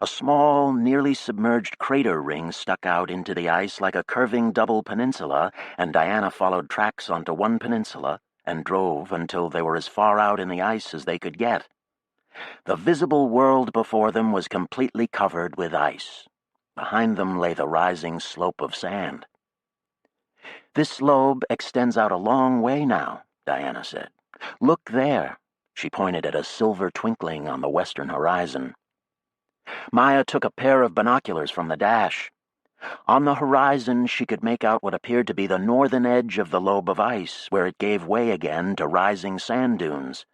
A small, nearly submerged crater ring stuck out into the ice like a curving double peninsula, and Diana followed tracks onto one peninsula and drove until they were as far out in the ice as they could get. The visible world before them was completely covered with ice. Behind them lay the rising slope of sand. "This lobe extends out a long way now," Diana said. "Look there." She pointed at a silver twinkling on the western horizon. Maya took a pair of binoculars from the dash. On the horizon, she could make out what appeared to be the northern edge of the lobe of ice, where it gave way again to rising sand dunes.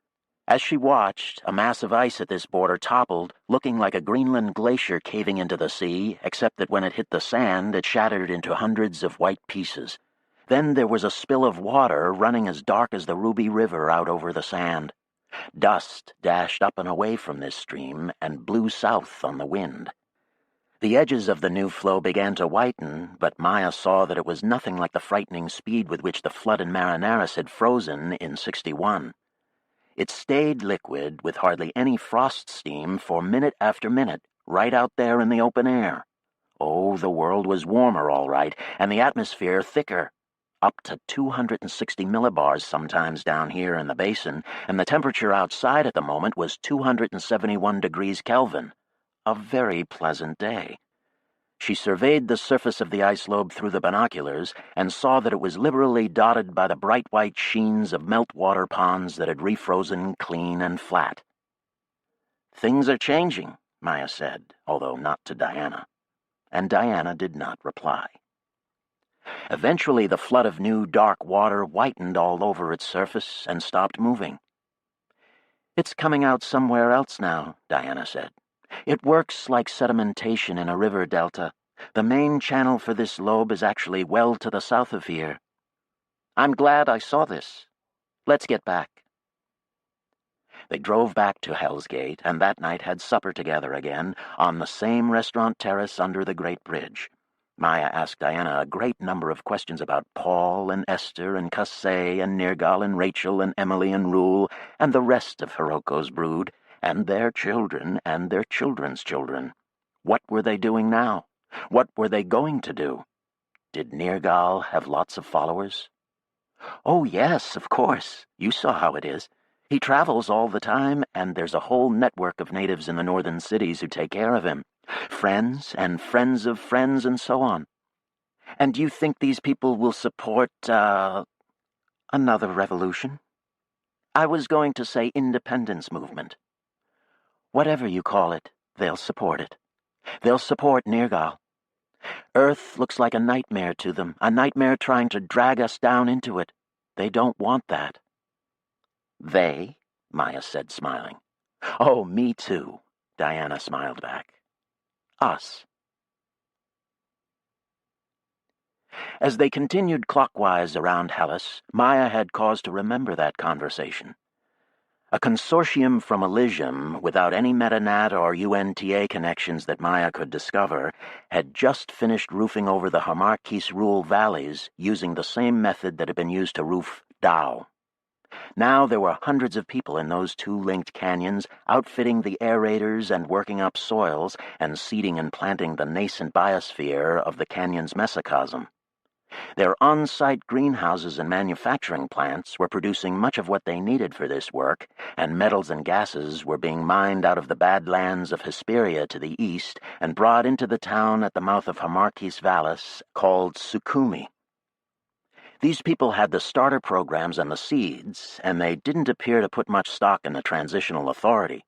As she watched, a mass of ice at this border toppled, looking like a Greenland glacier caving into the sea, except that when it hit the sand, it shattered into hundreds of white pieces. Then there was a spill of water running as dark as the Ruby River out over the sand. Dust dashed up and away from this stream and blew south on the wind. The edges of the new flow began to whiten, but Maya saw that it was nothing like the frightening speed with which the flood in Marineris had frozen in 61. It stayed liquid with hardly any frost steam for minute after minute, right out there in the open air. Oh, the world was warmer, all right, and the atmosphere thicker. Up to 260 millibars sometimes down here in the basin, and the temperature outside at the moment was 271 degrees Kelvin. A very pleasant day. She surveyed the surface of the ice lobe through the binoculars and saw that it was liberally dotted by the bright white sheens of meltwater ponds that had refrozen clean and flat. "Things are changing," Maya said, although not to Diana. And Diana did not reply. Eventually the flood of new dark water whitened all over its surface and stopped moving. "It's coming out somewhere else now," Diana said. "It works like sedimentation in a river delta. The main channel for this lobe is actually well to the south of here. I'm glad I saw this. Let's get back." They drove back to Hell's Gate, and that night had supper together again on the same restaurant terrace under the Great Bridge. Maya asked Diana a great number of questions about Paul and Esther and Cassay and Nergal and Rachel and Emily and Rule and the rest of Hiroko's brood, and their children and their children's children. What were they doing now? What were they going to do? Did Nergal have lots of followers? "Oh, yes, of course. You saw how it is. He travels all the time, and there's a whole network of natives in the northern cities who take care of him. Friends and friends of friends and so on. And do you think these people will support, another revolution? I was going to say independence movement. Whatever you call it, they'll support it. They'll support Nergal. Earth looks like a nightmare to them, a nightmare trying to drag us down into it. They don't want that." "They?" Maya said, smiling. "Oh, me too," Diana smiled back. "Us." As they continued clockwise around Hellas, Maya had cause to remember that conversation. A consortium from Elysium, without any Metanat or UNTA connections that Maya could discover, had just finished roofing over the Hamarkis Rule valleys using the same method that had been used to roof Tao. Now there were hundreds of people in those two linked canyons, outfitting the aerators and working up soils and seeding and planting the nascent biosphere of the canyon's mesocosm. Their on-site greenhouses and manufacturing plants were producing much of what they needed for this work, and metals and gases were being mined out of the badlands of Hesperia to the east and brought into the town at the mouth of Hamarkis Vallis called Sukhumi. These people had the starter programs and the seeds, and they didn't appear to put much stock in the transitional authority.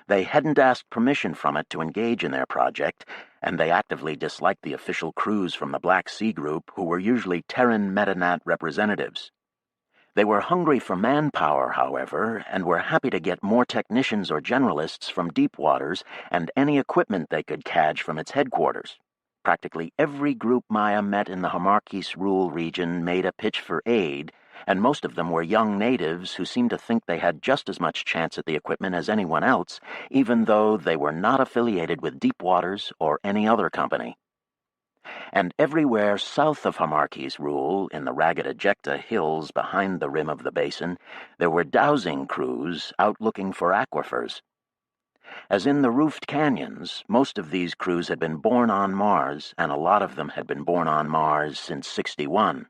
They hadn't asked permission from it to engage in their project, and they actively disliked the official crews from the Black Sea Group, who were usually Terran Metanat representatives. They were hungry for manpower, however, and were happy to get more technicians or generalists from deep waters and any equipment they could catch from its headquarters. Practically every group Maya met in the Hamarkis Rule region made a pitch for aid, and most of them were young natives who seemed to think they had just as much chance at the equipment as anyone else, even though they were not affiliated with Deep Waters or any other company. And everywhere south of Hamarkis Rule, in the ragged ejecta hills behind the rim of the basin, there were dowsing crews out looking for aquifers. As in the roofed canyons, most of these crews had been born on Mars, and a lot of them had been born on Mars since 61.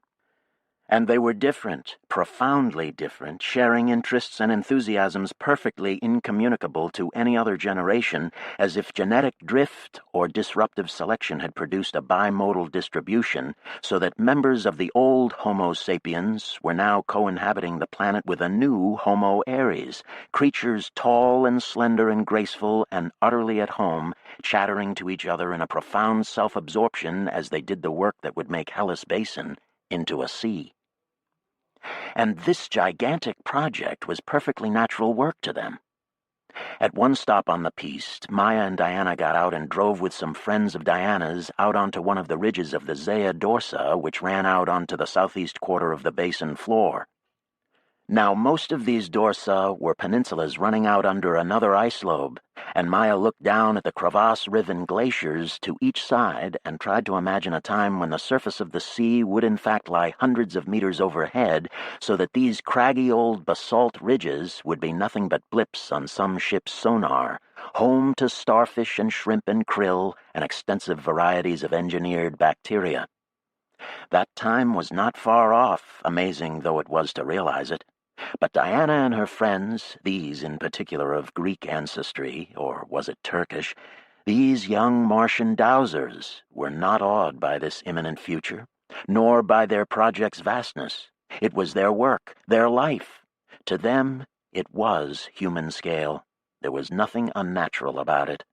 And they were different, profoundly different, sharing interests and enthusiasms perfectly incommunicable to any other generation, as if genetic drift or disruptive selection had produced a bimodal distribution, so that members of the old Homo sapiens were now co-inhabiting the planet with a new Homo eres, creatures tall and slender and graceful and utterly at home, chattering to each other in a profound self-absorption as they did the work that would make Hellas Basin into a sea. And this gigantic project was perfectly natural work to them. At one stop on the piste, Maya and Diana got out and drove with some friends of Diana's out onto one of the ridges of the Zea Dorsa, which ran out onto the southeast quarter of the basin floor. Now, most of these dorsa were peninsulas running out under another ice lobe, and Maya looked down at the crevasse-riven glaciers to each side and tried to imagine a time when the surface of the sea would in fact lie hundreds of meters overhead, so that these craggy old basalt ridges would be nothing but blips on some ship's sonar, home to starfish and shrimp and krill and extensive varieties of engineered bacteria. That time was not far off, amazing though it was to realize it. But Diana and her friends, these in particular of Greek ancestry, or was it Turkish, these young Martian dowsers, were not awed by this imminent future, nor by their project's vastness. It was their work, their life. To them, it was human scale. There was nothing unnatural about it.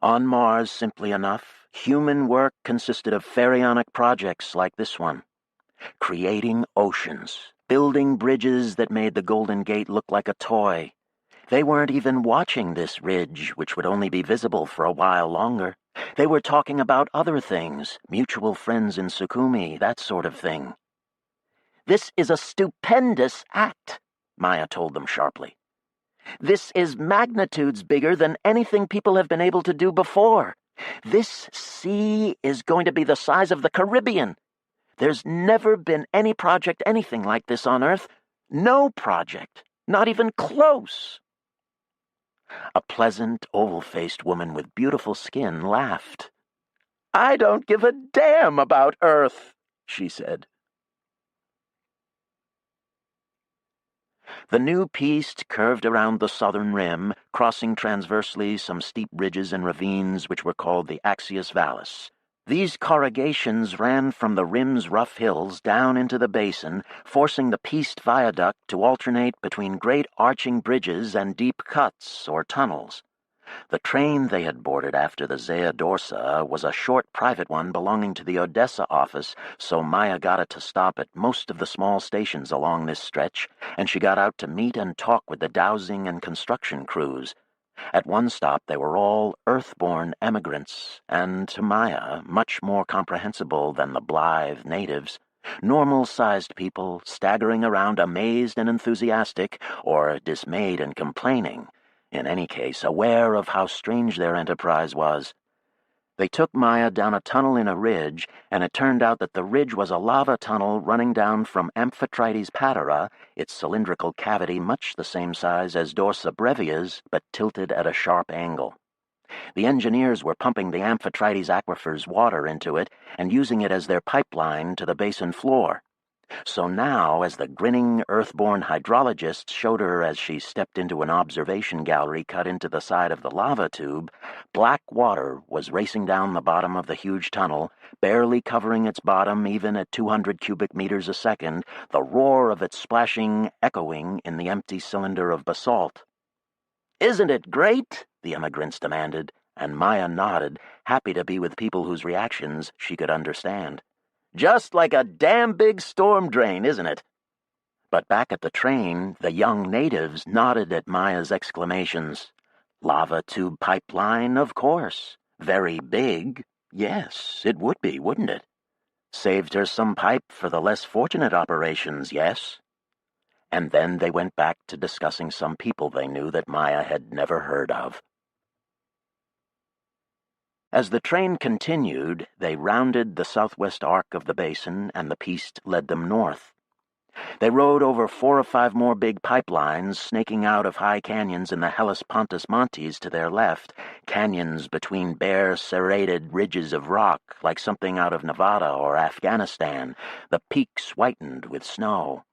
On Mars, simply enough, human work consisted of pharaonic projects like this one. Creating oceans, building bridges that made the Golden Gate look like a toy. They weren't even watching this ridge, which would only be visible for a while longer. They were talking about other things, mutual friends in Sukhumi, that sort of thing. "This is a stupendous act," Maya told them sharply. "This is magnitudes bigger than anything people have been able to do before. This sea is going to be the size of the Caribbean. There's never been any project anything like this on Earth. No project. Not even close." A pleasant, oval-faced woman with beautiful skin laughed. "I don't give a damn about Earth," she said. The new piste curved around the southern rim, crossing transversely some steep ridges and ravines which were called the Axius Vallis. These corrugations ran from the rim's rough hills down into the basin, forcing the piste viaduct to alternate between great arching bridges and deep cuts, or tunnels. The train they had boarded after the Zea Dorsa was a short private one belonging to the Odessa office, so Maya got it to stop at most of the small stations along this stretch, and she got out to meet and talk with the dowsing and construction crews. At one stop they were all earth-born emigrants, and, to Maya, much more comprehensible than the blithe natives. Normal-sized people, staggering around amazed and enthusiastic, or dismayed and complaining, in any case aware of how strange their enterprise was. They took Maya down a tunnel in a ridge, and it turned out that the ridge was a lava tunnel running down from Amphitrite's Patera, its cylindrical cavity much the same size as Dorsa Brevia's, but tilted at a sharp angle. The engineers were pumping the Amphitrite's aquifer's water into it and using it as their pipeline to the basin floor. So now, as the grinning, earth-born hydrologist showed her as she stepped into an observation gallery cut into the side of the lava tube, black water was racing down the bottom of the huge tunnel, barely covering its bottom even at 200 cubic meters a second, the roar of its splashing echoing in the empty cylinder of basalt. "Isn't it great?" the immigrants demanded, and Maya nodded, happy to be with people whose reactions she could understand. "Just like a damn big storm drain, isn't it?" But back at the train, the young natives nodded at Maya's exclamations. Lava tube pipeline, of course. Very big. Yes, it would be, wouldn't it? Saved her some pipe for the less fortunate operations, yes? And then they went back to discussing some people they knew that Maya had never heard of. As the train continued, they rounded the southwest arc of the basin, and the piste led them north. They rode over 4 or 5 more big pipelines snaking out of high canyons in the Hellespontus Montes to their left, canyons between bare, serrated ridges of rock like something out of Nevada or Afghanistan, the peaks whitened with snow.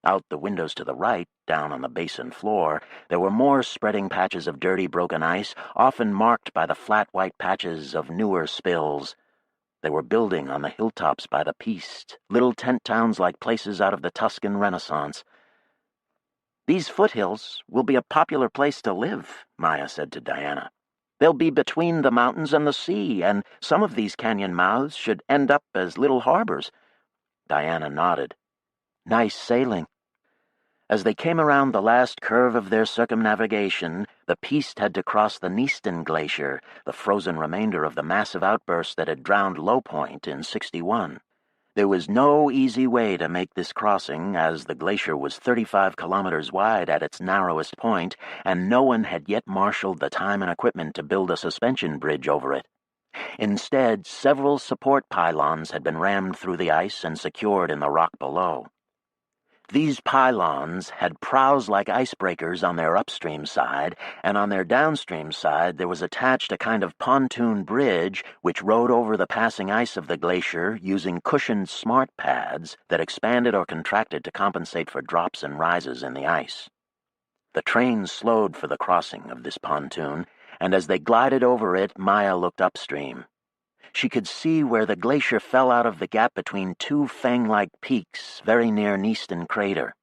Out the windows to the right, down on the basin floor, there were more spreading patches of dirty, broken ice, often marked by the flat white patches of newer spills. They were building on the hilltops by the Piste, little tent towns like places out of the Tuscan Renaissance. "These foothills will be a popular place to live," Maya said to Diana. "They'll be between the mountains and the sea, and some of these canyon mouths should end up as little harbors." Diana nodded. "Nice sailing." As they came around the last curve of their circumnavigation, the Piste had to cross the Neaston Glacier, the frozen remainder of the massive outburst that had drowned Low Point in '61. There was no easy way to make this crossing, as the glacier was 35 kilometers wide at its narrowest point, and no one had yet marshaled the time and equipment to build a suspension bridge over it. Instead, several support pylons had been rammed through the ice and secured in the rock below. These pylons had prows like icebreakers on their upstream side, and on their downstream side there was attached a kind of pontoon bridge which rode over the passing ice of the glacier using cushioned smart pads that expanded or contracted to compensate for drops and rises in the ice. The train slowed for the crossing of this pontoon, and as they glided over it, Maya looked upstream. She could see where the glacier fell out of the gap between 2 fang-like peaks very near Neaston Crater.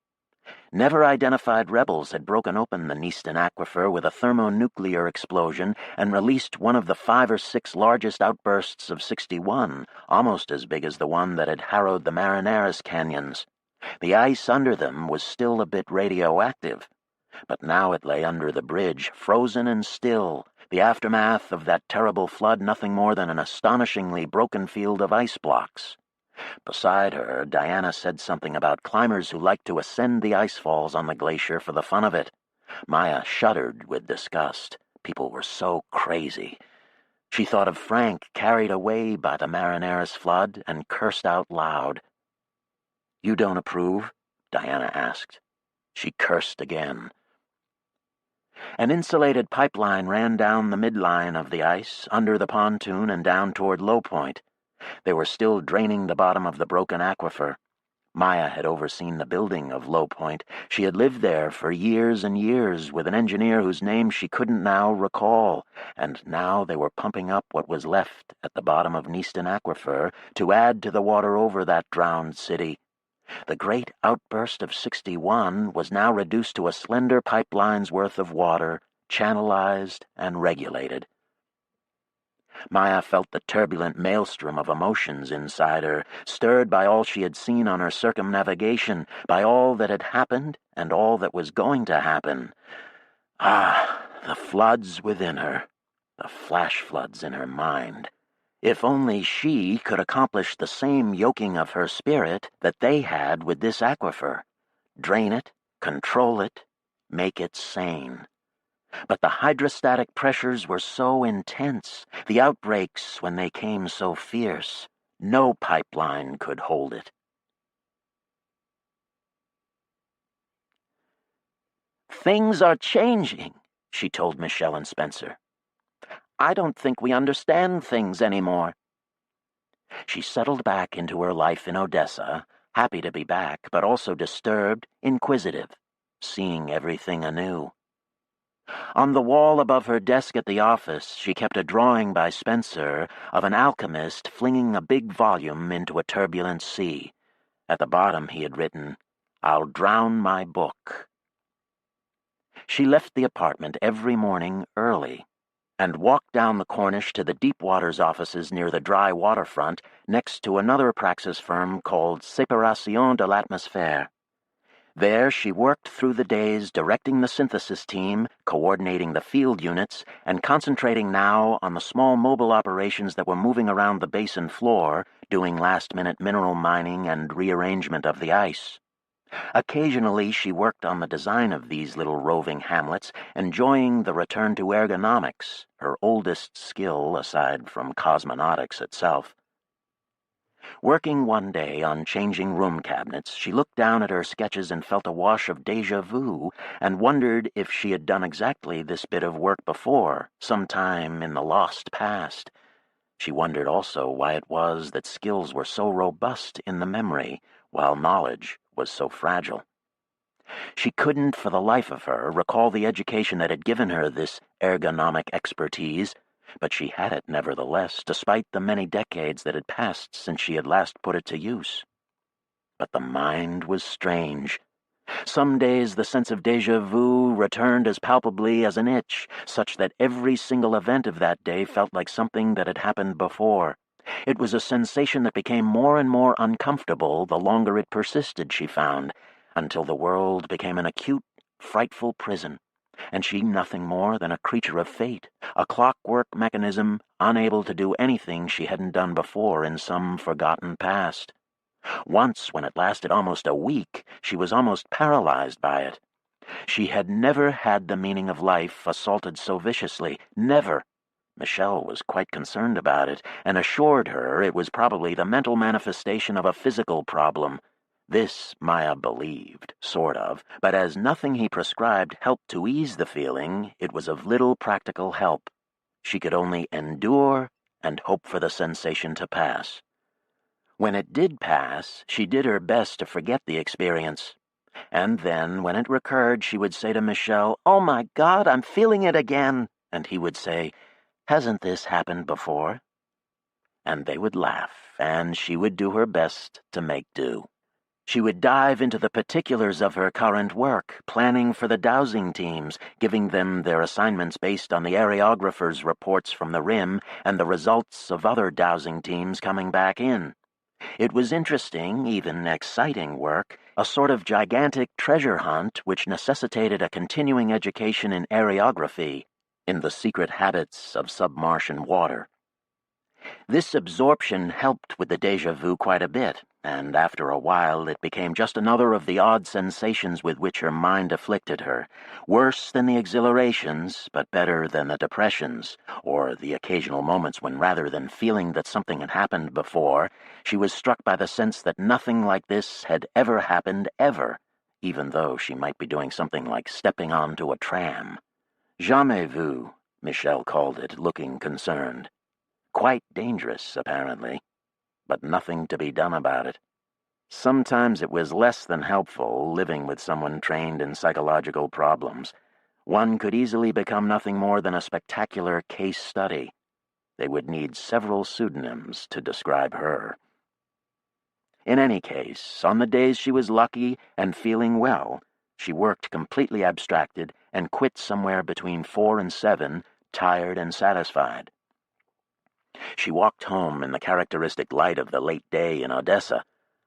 Never-identified rebels had broken open the Neaston Aquifer with a thermonuclear explosion and released one of the 5 or 6 largest outbursts of '61, almost as big as the one that had harrowed the Marineris canyons. The ice under them was still a bit radioactive, but now it lay under the bridge, frozen and still, the aftermath of that terrible flood nothing more than an astonishingly broken field of ice blocks. Beside her, Diana said something about climbers who liked to ascend the ice falls on the glacier for the fun of it. Maya shuddered with disgust. People were so crazy. She thought of Frank carried away by the Marineris flood and cursed out loud. "You don't approve?" Diana asked. She cursed again. An insulated pipeline ran down the midline of the ice, under the pontoon and down toward Low Point. They were still draining the bottom of the broken aquifer. Maya had overseen the building of Low Point. She had lived there for years and years with an engineer whose name she couldn't now recall, and now they were pumping up what was left at the bottom of Neaston Aquifer to add to the water over that drowned city. The great outburst of '61 was now reduced to a slender pipeline's worth of water, channelized and regulated. Maya felt the turbulent maelstrom of emotions inside her, stirred by all she had seen on her circumnavigation, by all that had happened and all that was going to happen. Ah, the floods within her, the flash floods in her mind. If only she could accomplish the same yoking of her spirit that they had with this aquifer. Drain it, control it, make it sane. But the hydrostatic pressures were so intense, the outbreaks when they came so fierce, no pipeline could hold it. "Things are changing," she told Michelle and Spencer. "I don't think we understand things anymore." She settled back into her life in Odessa, happy to be back, but also disturbed, inquisitive, seeing everything anew. On the wall above her desk at the office, she kept a drawing by Spencer of an alchemist flinging a big volume into a turbulent sea. At the bottom he had written, "I'll drown my book." She left the apartment every morning early and walked down the Corniche to the Deep Waters offices near the dry waterfront next to another praxis firm called Séparation de l'Atmosphère. There she worked through the days directing the synthesis team, coordinating the field units, and concentrating now on the small mobile operations that were moving around the basin floor, doing last-minute mineral mining and rearrangement of the ice. Occasionally she worked on the design of these little roving hamlets, enjoying the return to ergonomics, her oldest skill aside from cosmonautics itself. Working one day on changing room cabinets, she looked down at her sketches and felt a wash of déjà vu and wondered if she had done exactly this bit of work before, sometime in the lost past. She wondered also why it was that skills were so robust in the memory, while knowledge was so fragile. She couldn't, for the life of her, recall the education that had given her this ergonomic expertise, but she had it nevertheless, despite the many decades that had passed since she had last put it to use. But the mind was strange. Some days the sense of déjà vu returned as palpably as an itch, such that every single event of that day felt like something that had happened before. It was a sensation that became more and more uncomfortable the longer it persisted, she found, until the world became an acute, frightful prison, and she nothing more than a creature of fate, a clockwork mechanism unable to do anything she hadn't done before in some forgotten past. Once, when it lasted almost a week, she was almost paralyzed by it. She had never had the meaning of life assaulted so viciously, never. Michelle was quite concerned about it, and assured her it was probably the mental manifestation of a physical problem. This Maya believed, sort of, but as nothing he prescribed helped to ease the feeling, it was of little practical help. She could only endure and hope for the sensation to pass. When it did pass, she did her best to forget the experience. And then, when it recurred, she would say to Michelle, "Oh my God, I'm feeling it again." And he would say, "Hasn't this happened before?" And they would laugh, and she would do her best to make do. She would dive into the particulars of her current work, planning for the dowsing teams, giving them their assignments based on the areographers' reports from the rim and the results of other dowsing teams coming back in. It was interesting, even exciting work, a sort of gigantic treasure hunt which necessitated a continuing education in areography, in the secret habits of submartian water. This absorption helped with the déjà vu quite a bit, and after a while it became just another of the odd sensations with which her mind afflicted her, worse than the exhilarations, but better than the depressions, or the occasional moments when rather than feeling that something had happened before, she was struck by the sense that nothing like this had ever happened ever, even though she might be doing something like stepping onto a tram. Jamais vu, Michelle called it, looking concerned. Quite dangerous, apparently, but nothing to be done about it. Sometimes it was less than helpful living with someone trained in psychological problems. One could easily become nothing more than a spectacular case study. They would need several pseudonyms to describe her. In any case, on the days she was lucky and feeling well, she worked completely abstracted and quit somewhere between 4 and 7, tired and satisfied. She walked home in the characteristic light of the late day in Odessa,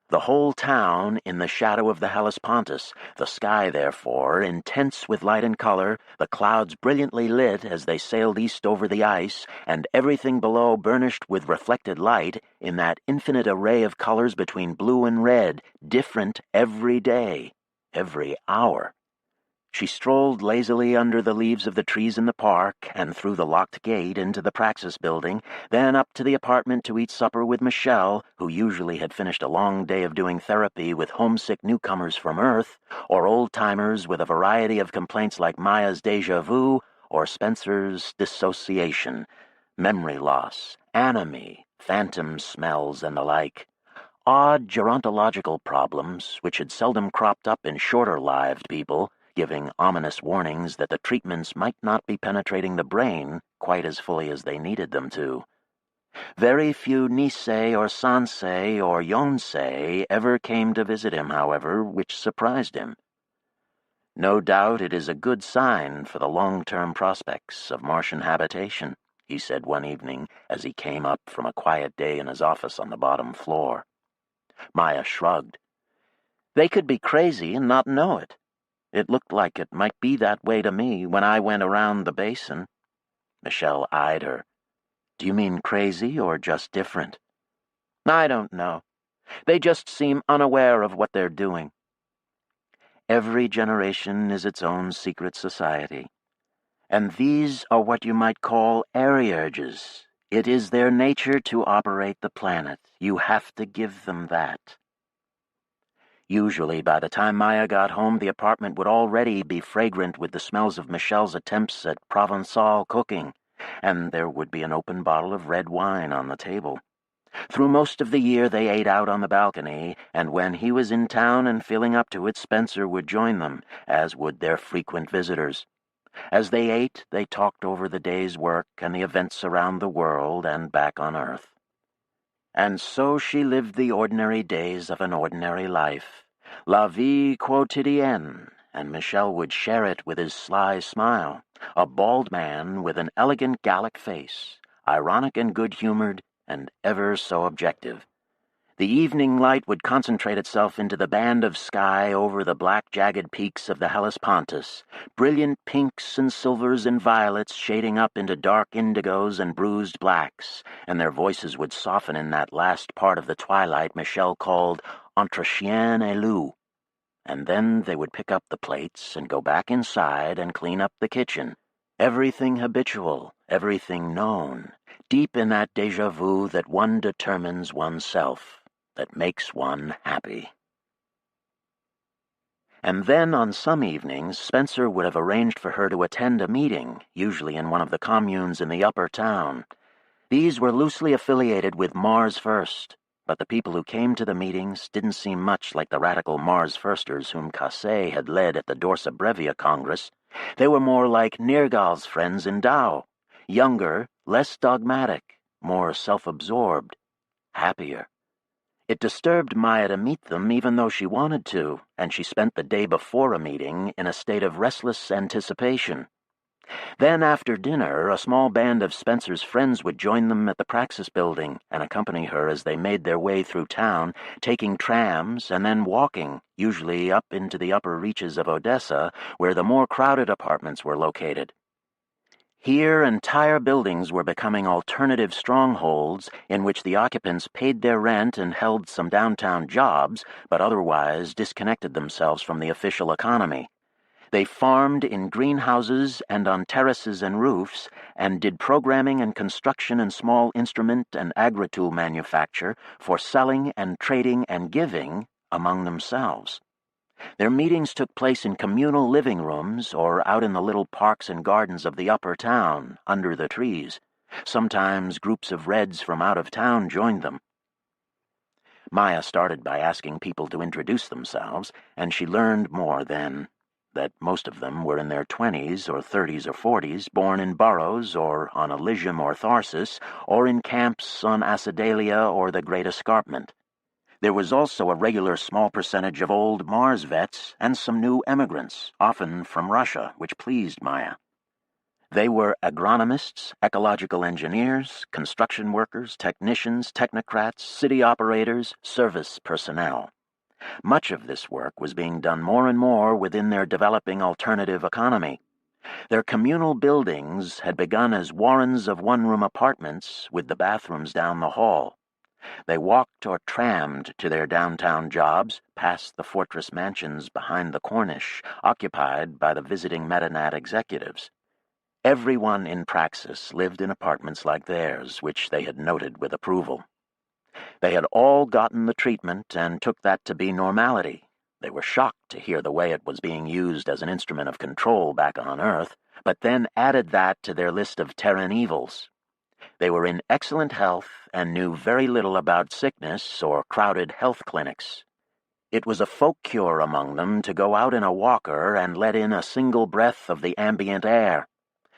the whole town in the shadow of the Hellespontus, the sky, therefore, intense with light and color, the clouds brilliantly lit as they sailed east over the ice, and everything below burnished with reflected light in that infinite array of colors between blue and red, different every day, every hour. She strolled lazily under the leaves of the trees in the park and through the locked gate into the Praxis building, then up to the apartment to eat supper with Michelle, who usually had finished a long day of doing therapy with homesick newcomers from Earth, or old-timers with a variety of complaints like Maya's déjà vu or Spencer's dissociation, memory loss, anomie, phantom smells, and the like. Odd gerontological problems which had seldom cropped up in shorter-lived people, giving ominous warnings that the treatments might not be penetrating the brain quite as fully as they needed them to. Very few Nisei or Sansei or Yonsei ever came to visit him, however, which surprised him. No doubt it is a good sign for the long-term prospects of Martian habitation, he said one evening as he came up from a quiet day in his office on the bottom floor. Maya shrugged. They could be crazy and not know it. It looked like it might be that way to me when I went around the basin. Michelle eyed her. Do you mean crazy or just different? I don't know. They just seem unaware of what they're doing. Every generation is its own secret society. And these are what you might call arrearages, It is their nature to operate the planet. You have to give them that. Usually, by the time Maya got home, the apartment would already be fragrant with the smells of Michelle's attempts at Provençal cooking, and there would be an open bottle of red wine on the table. Through most of the year, they ate out on the balcony, and when he was in town and feeling up to it, Spencer would join them, as would their frequent visitors. As they ate, they talked over the day's work and the events around the world and back on Earth. And so she lived the ordinary days of an ordinary life, la vie quotidienne, and Michel would share it with his sly smile, a bald man with an elegant Gallic face, ironic and good-humored, and ever so objective. The evening light would concentrate itself into the band of sky over the black jagged peaks of the Hellespontus, brilliant pinks and silvers and violets shading up into dark indigos and bruised blacks, and their voices would soften in that last part of the twilight Michel called entre chien et loup. And then they would pick up the plates and go back inside and clean up the kitchen. Everything habitual, everything known, deep in that déjà vu that one determines oneself, that makes one happy. And then, on some evenings, Spencer would have arranged for her to attend a meeting, usually in one of the communes in the upper town. These were loosely affiliated with Mars First, but the people who came to the meetings didn't seem much like the radical Mars Firsters whom Cassé had led at the Dorsa Brevia Congress. They were more like Nergal's friends in Tao, younger, less dogmatic, more self-absorbed, happier. It disturbed Maya to meet them even though she wanted to, and she spent the day before a meeting in a state of restless anticipation. Then, after dinner, a small band of Spencer's friends would join them at the Praxis building and accompany her as they made their way through town, taking trams and then walking, usually up into the upper reaches of Odessa, where the more crowded apartments were located. Here, entire buildings were becoming alternative strongholds in which the occupants paid their rent and held some downtown jobs, but otherwise disconnected themselves from the official economy. They farmed in greenhouses and on terraces and roofs, and did programming and construction and small instrument and agri-tool manufacture for selling and trading and giving among themselves. Their meetings took place in communal living rooms or out in the little parks and gardens of the upper town, under the trees. Sometimes groups of Reds from out of town joined them. Maya started by asking people to introduce themselves, and she learned more then, that most of them were in their 20s or 30s or 40s, born in burrows or on Elysium or Tharsis, or in camps on Acidalia or the Great Escarpment. There was also a regular small percentage of old Mars vets and some new emigrants, often from Russia, which pleased Maya. They were agronomists, ecological engineers, construction workers, technicians, technocrats, city operators, service personnel. Much of this work was being done more and more within their developing alternative economy. Their communal buildings had begun as warrens of one-room apartments with the bathrooms down the hall. They walked or trammed to their downtown jobs, past the fortress mansions behind the Corniche, occupied by the visiting Metanat executives. Everyone in Praxis lived in apartments like theirs, which they had noted with approval. They had all gotten the treatment and took that to be normality. They were shocked to hear the way it was being used as an instrument of control back on Earth, but then added that to their list of Terran evils. They were in excellent health and knew very little about sickness or crowded health clinics. It was a folk cure among them to go out in a walker and let in a single breath of the ambient air.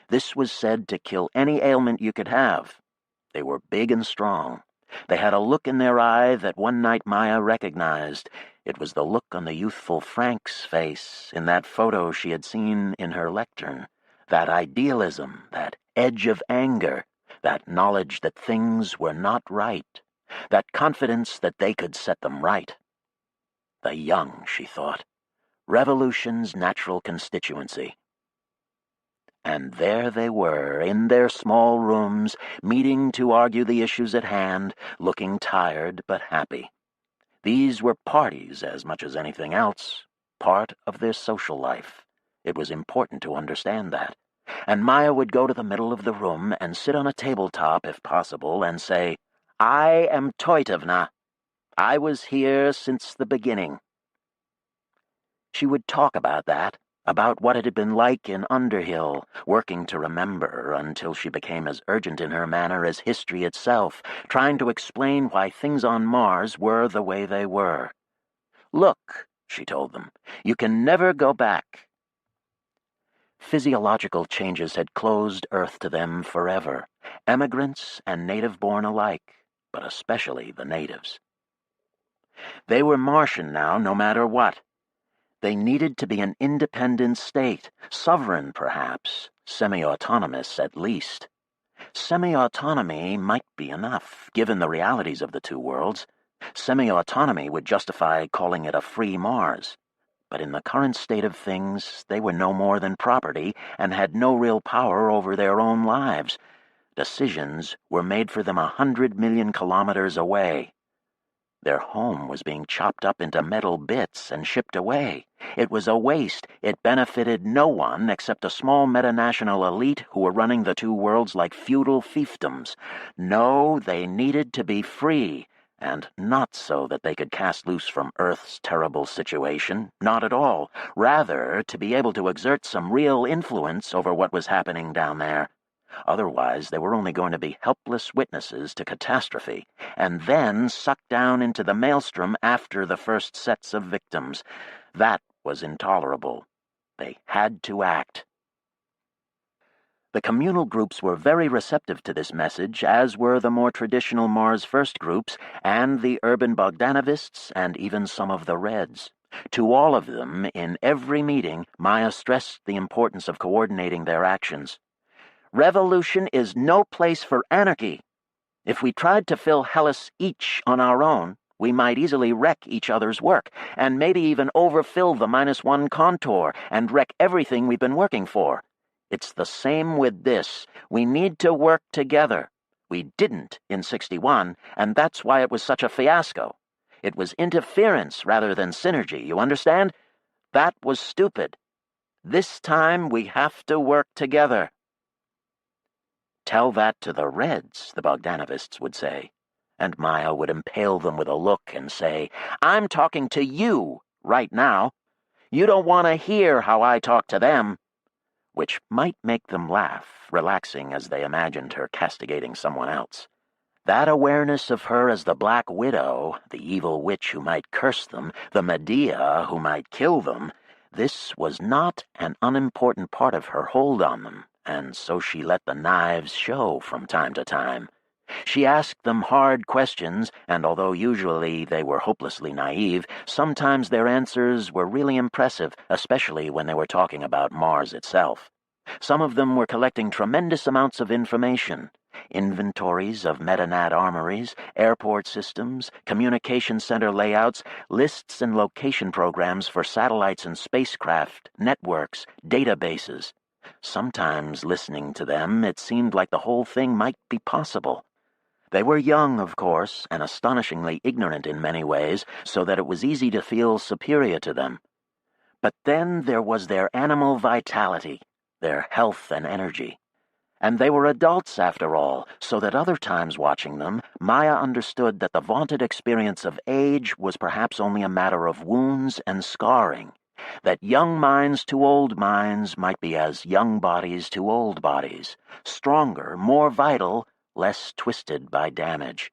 This was said to kill any ailment you could have. They were big and strong. They had a look in their eye that one night Maya recognized. It was the look on the youthful Frank's face in that photo she had seen in her lectern. That idealism, that edge of anger, that knowledge that things were not right, that confidence that they could set them right. The young, she thought. Revolution's natural constituency. And there they were, in their small rooms, meeting to argue the issues at hand, looking tired but happy. These were parties as much as anything else, part of their social life. It was important to understand that. and Maya would go to the middle of the room and sit on a tabletop, if possible, and say, "I am Toitovna. I was here since the beginning." She would talk about that, about what it had been like in Underhill, working to remember until she became as urgent in her manner as history itself, trying to explain why things on Mars were the way they were. "Look," she told them, "you can never go back." Physiological changes had closed Earth to them forever, emigrants and native-born alike, but especially the natives. They were Martian now, no matter what. They needed to be an independent state, sovereign perhaps, semi-autonomous at least. Semi-autonomy might be enough, given the realities of the two worlds. Semi-autonomy would justify calling it a free Mars. But in the current state of things, they were no more than property and had no real power over their own lives. Decisions were made for them 100 million kilometers away. Their home was being chopped up into metal bits and shipped away. It was a waste. It benefited no one except a small metanational elite who were running the two worlds like feudal fiefdoms. No, they needed to be free, and not so that they could cast loose from Earth's terrible situation. Not at all. Rather, to be able to exert some real influence over what was happening down there. Otherwise, they were only going to be helpless witnesses to catastrophe, and then sucked down into the maelstrom after the first sets of victims. That was intolerable. They had to act. The communal groups were very receptive to this message, as were the more traditional Mars First groups, and the urban Bogdanovists, and even some of the Reds. To all of them, in every meeting, Maya stressed the importance of coordinating their actions. Revolution is no place for anarchy. If we tried to fill Hellas each on our own, we might easily wreck each other's work, and maybe even overfill the -1 contour and wreck everything we've been working for. It's the same with this. We need to work together. We didn't in 61, and that's why it was such a fiasco. It was interference rather than synergy, you understand? That was stupid. This time we have to work together. "Tell that to the Reds," the Bogdanovists would say, and Maya would impale them with a look and say, "I'm talking to you right now. You don't want to hear how I talk to them," which might make them laugh, relaxing as they imagined her castigating someone else. That awareness of her as the Black Widow, the evil witch who might curse them, the Medea who might kill them, this was not an unimportant part of her hold on them. And so she let the knives show from time to time. She asked them hard questions, and although usually they were hopelessly naive, sometimes their answers were really impressive, especially when they were talking about Mars itself. Some of them were collecting tremendous amounts of information. Inventories of metanat armories, airport systems, communication center layouts, lists and location programs for satellites and spacecraft, networks, databases. Sometimes, listening to them, it seemed like the whole thing might be possible. They were young, of course, and astonishingly ignorant in many ways, so that it was easy to feel superior to them. But then there was their animal vitality, their health and energy. And they were adults, after all, so that other times watching them, Maya understood that the vaunted experience of age was perhaps only a matter of wounds and scarring. That young minds to old minds might be as young bodies to old bodies, stronger, more vital, less twisted by damage.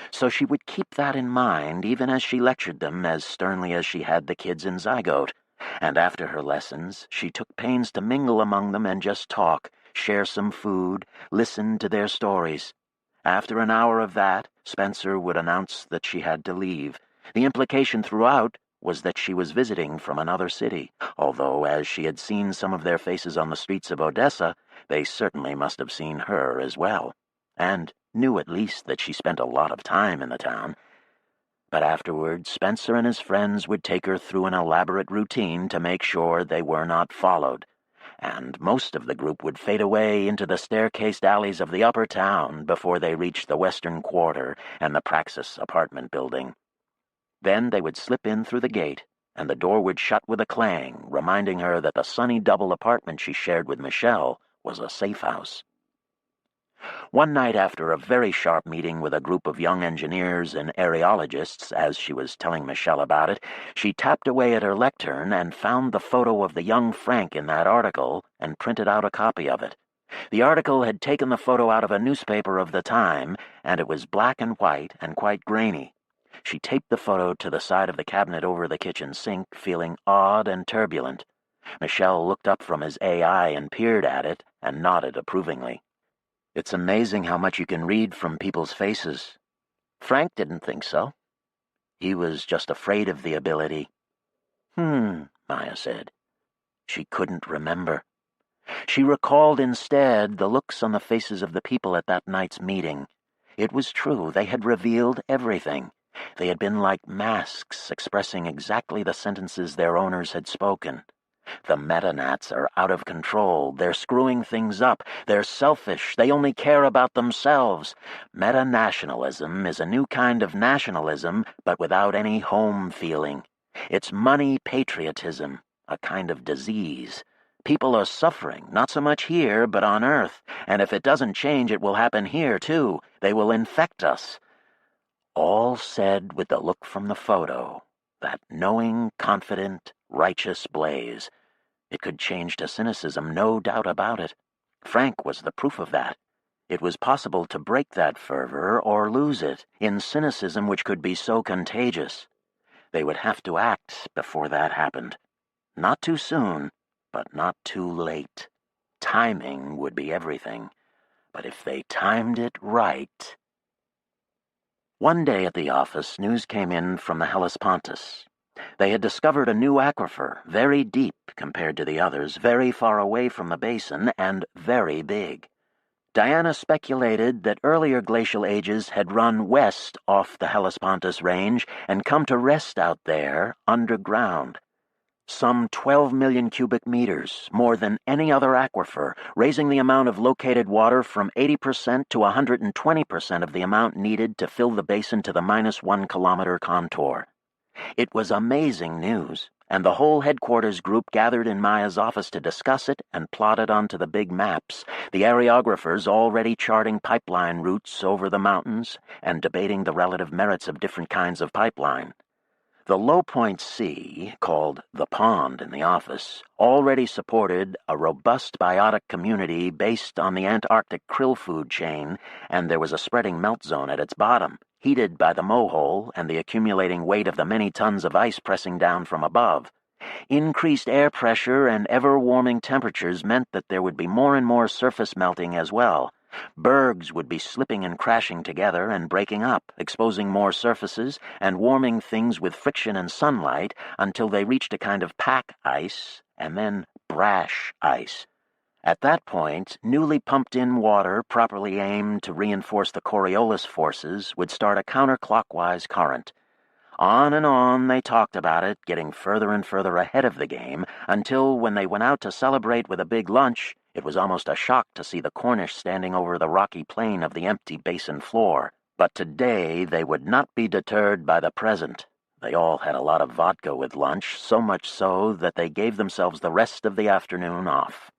So she would keep that in mind even as she lectured them as sternly as she had the kids in Zygote, and after her lessons she took pains to mingle among them and just talk, share some food, listen to their stories. After an hour of that, Spencer would announce that she had to leave. The implication throughout was that she was visiting from another city, although as she had seen some of their faces on the streets of Odessa, they certainly must have seen her as well, and knew at least that she spent a lot of time in the town. But afterwards, Spencer and his friends would take her through an elaborate routine to make sure they were not followed, and most of the group would fade away into the staircased alleys of the upper town before they reached the Western Quarter and the Praxis apartment building. Then they would slip in through the gate, and the door would shut with a clang, reminding her that the sunny double apartment she shared with Michelle was a safe house. One night after a very sharp meeting with a group of young engineers and aerologists, as she was telling Michelle about it, she tapped away at her lectern and found the photo of the young Frank in that article and printed out a copy of it. The article had taken the photo out of a newspaper of the time, and it was black and white and quite grainy. She taped the photo to the side of the cabinet over the kitchen sink, feeling awed and turbulent. Michelle looked up from his AI and peered at it and nodded approvingly. "It's amazing how much you can read from people's faces. Frank didn't think so. He was just afraid of the ability." Maya said. She couldn't remember. She recalled instead the looks on the faces of the people at that night's meeting. It was true, they had revealed everything. They had been like masks expressing exactly the sentences their owners had spoken. The metanats are out of control. They're screwing things up. They're selfish. They only care about themselves. Meta-nationalism is a new kind of nationalism, but without any home feeling. It's money patriotism, a kind of disease. People are suffering, not so much here, but on Earth, and if it doesn't change, it will happen here, too. They will infect us. All said with the look from the photo, that knowing, confident, righteous blaze. It could change to cynicism, no doubt about it. Frank was the proof of that. It was possible to break that fervor or lose it in cynicism which could be so contagious. They would have to act before that happened. Not too soon, but not too late. Timing would be everything. But if they timed it right... One day at the office, news came in from the Hellespontus. They had discovered a new aquifer, very deep compared to the others, very far away from the basin, and very big. Diana speculated that earlier glacial ages had run west off the Hellespontus range and come to rest out there underground. Some 12 million cubic meters, more than any other aquifer, raising the amount of located water from 80% to 120% of the amount needed to fill the basin to the -1 kilometer contour. It was amazing news, and the whole headquarters group gathered in Maya's office to discuss it and plot it onto the big maps, the areographers already charting pipeline routes over the mountains and debating the relative merits of different kinds of pipeline. The Low Point Sea, called the Pond in the office, already supported a robust biotic community based on the Antarctic krill food chain, and there was a spreading melt zone at its bottom, heated by the mohole and the accumulating weight of the many tons of ice pressing down from above. Increased air pressure and ever-warming temperatures meant that there would be more and more surface melting as well. Bergs would be slipping and crashing together and breaking up, exposing more surfaces and warming things with friction and sunlight until they reached a kind of pack ice and then brash ice. At that point, newly pumped-in water, properly aimed to reinforce the Coriolis forces, would start a counterclockwise current. On and on they talked about it, getting further and further ahead of the game, until when they went out to celebrate with a big lunch, it was almost a shock to see the Cornish standing over the rocky plain of the empty basin floor. But today they would not be deterred by the present. They all had a lot of vodka with lunch, so much so that they gave themselves the rest of the afternoon off.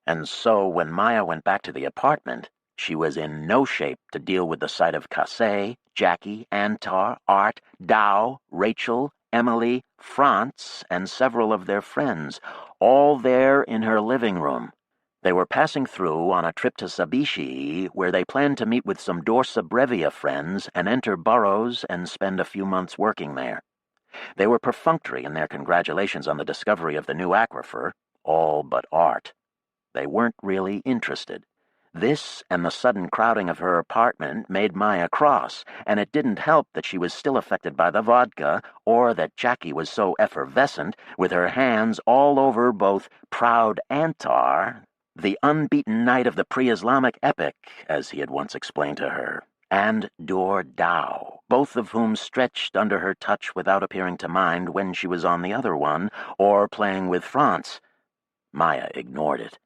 And so when Maya went back to the apartment, she was in no shape to deal with the sight of Casey, Jackie, Antar, Art, Dow, Rachel, Emily, Franz, and several of their friends, all there in her living room. They were passing through on a trip to Sabishi, where they planned to meet with some Dorsa Brevia friends and enter burrows and spend a few months working there. They were perfunctory in their congratulations on the discovery of the new aquifer, all but Art. They weren't really interested. This and the sudden crowding of her apartment made Maya cross, and it didn't help that she was still affected by the vodka, or that Jackie was so effervescent, with her hands all over both proud Antar, the unbeaten knight of the pre-Islamic epic, as he had once explained to her, and Dor Dow, both of whom stretched under her touch without appearing to mind when she was on the other one, or playing with Franz. Maya ignored it.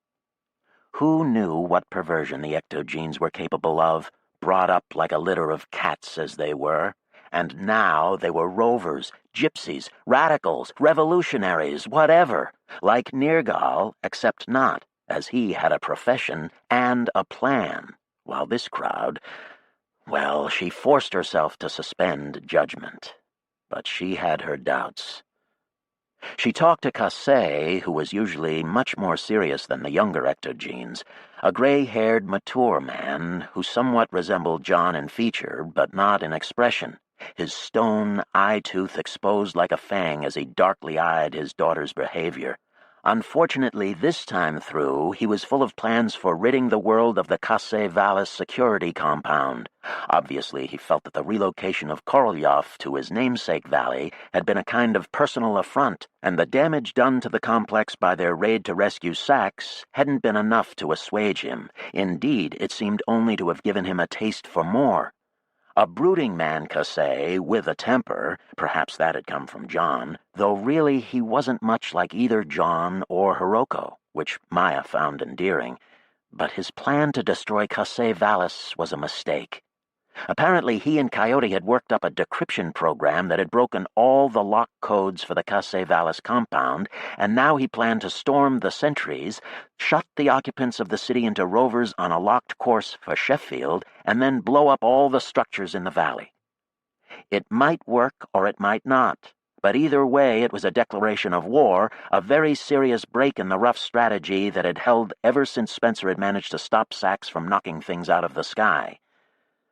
Who knew what perversion the ectogenes were capable of, brought up like a litter of cats as they were, And now they were rovers, gypsies, radicals, revolutionaries, whatever, like Nergal, except not, as he had a profession and a plan, while this crowd, well, she forced herself to suspend judgment. But she had her doubts. She talked to Cassé, who was usually much more serious than the younger Ectogenes, a gray-haired, mature man who somewhat resembled John in feature, but not in expression, his stone eye-tooth exposed like a fang as he darkly eyed his daughter's behavior. Unfortunately, this time through, he was full of plans for ridding the world of the Cassé Vallis security compound. Obviously, he felt that the relocation of Korolyov to his namesake valley had been a kind of personal affront, and the damage done to the complex by their raid to rescue Sax hadn't been enough to assuage him. Indeed, it seemed only to have given him a taste for more. A brooding man, Cassé, with a temper, perhaps that had come from John, though really he wasn't much like either John or Hiroko, which Maya found endearing. But his plan to destroy Cassé Vallis was a mistake. Apparently he and Coyote had worked up a decryption program that had broken all the lock codes for the Cassé Vallis compound, and now he planned to storm the sentries, shut the occupants of the city into rovers on a locked course for Sheffield, and then blow up all the structures in the valley. It might work or it might not, but either way it was a declaration of war, a very serious break in the rough strategy that had held ever since Spencer had managed to stop Sax from knocking things out of the sky.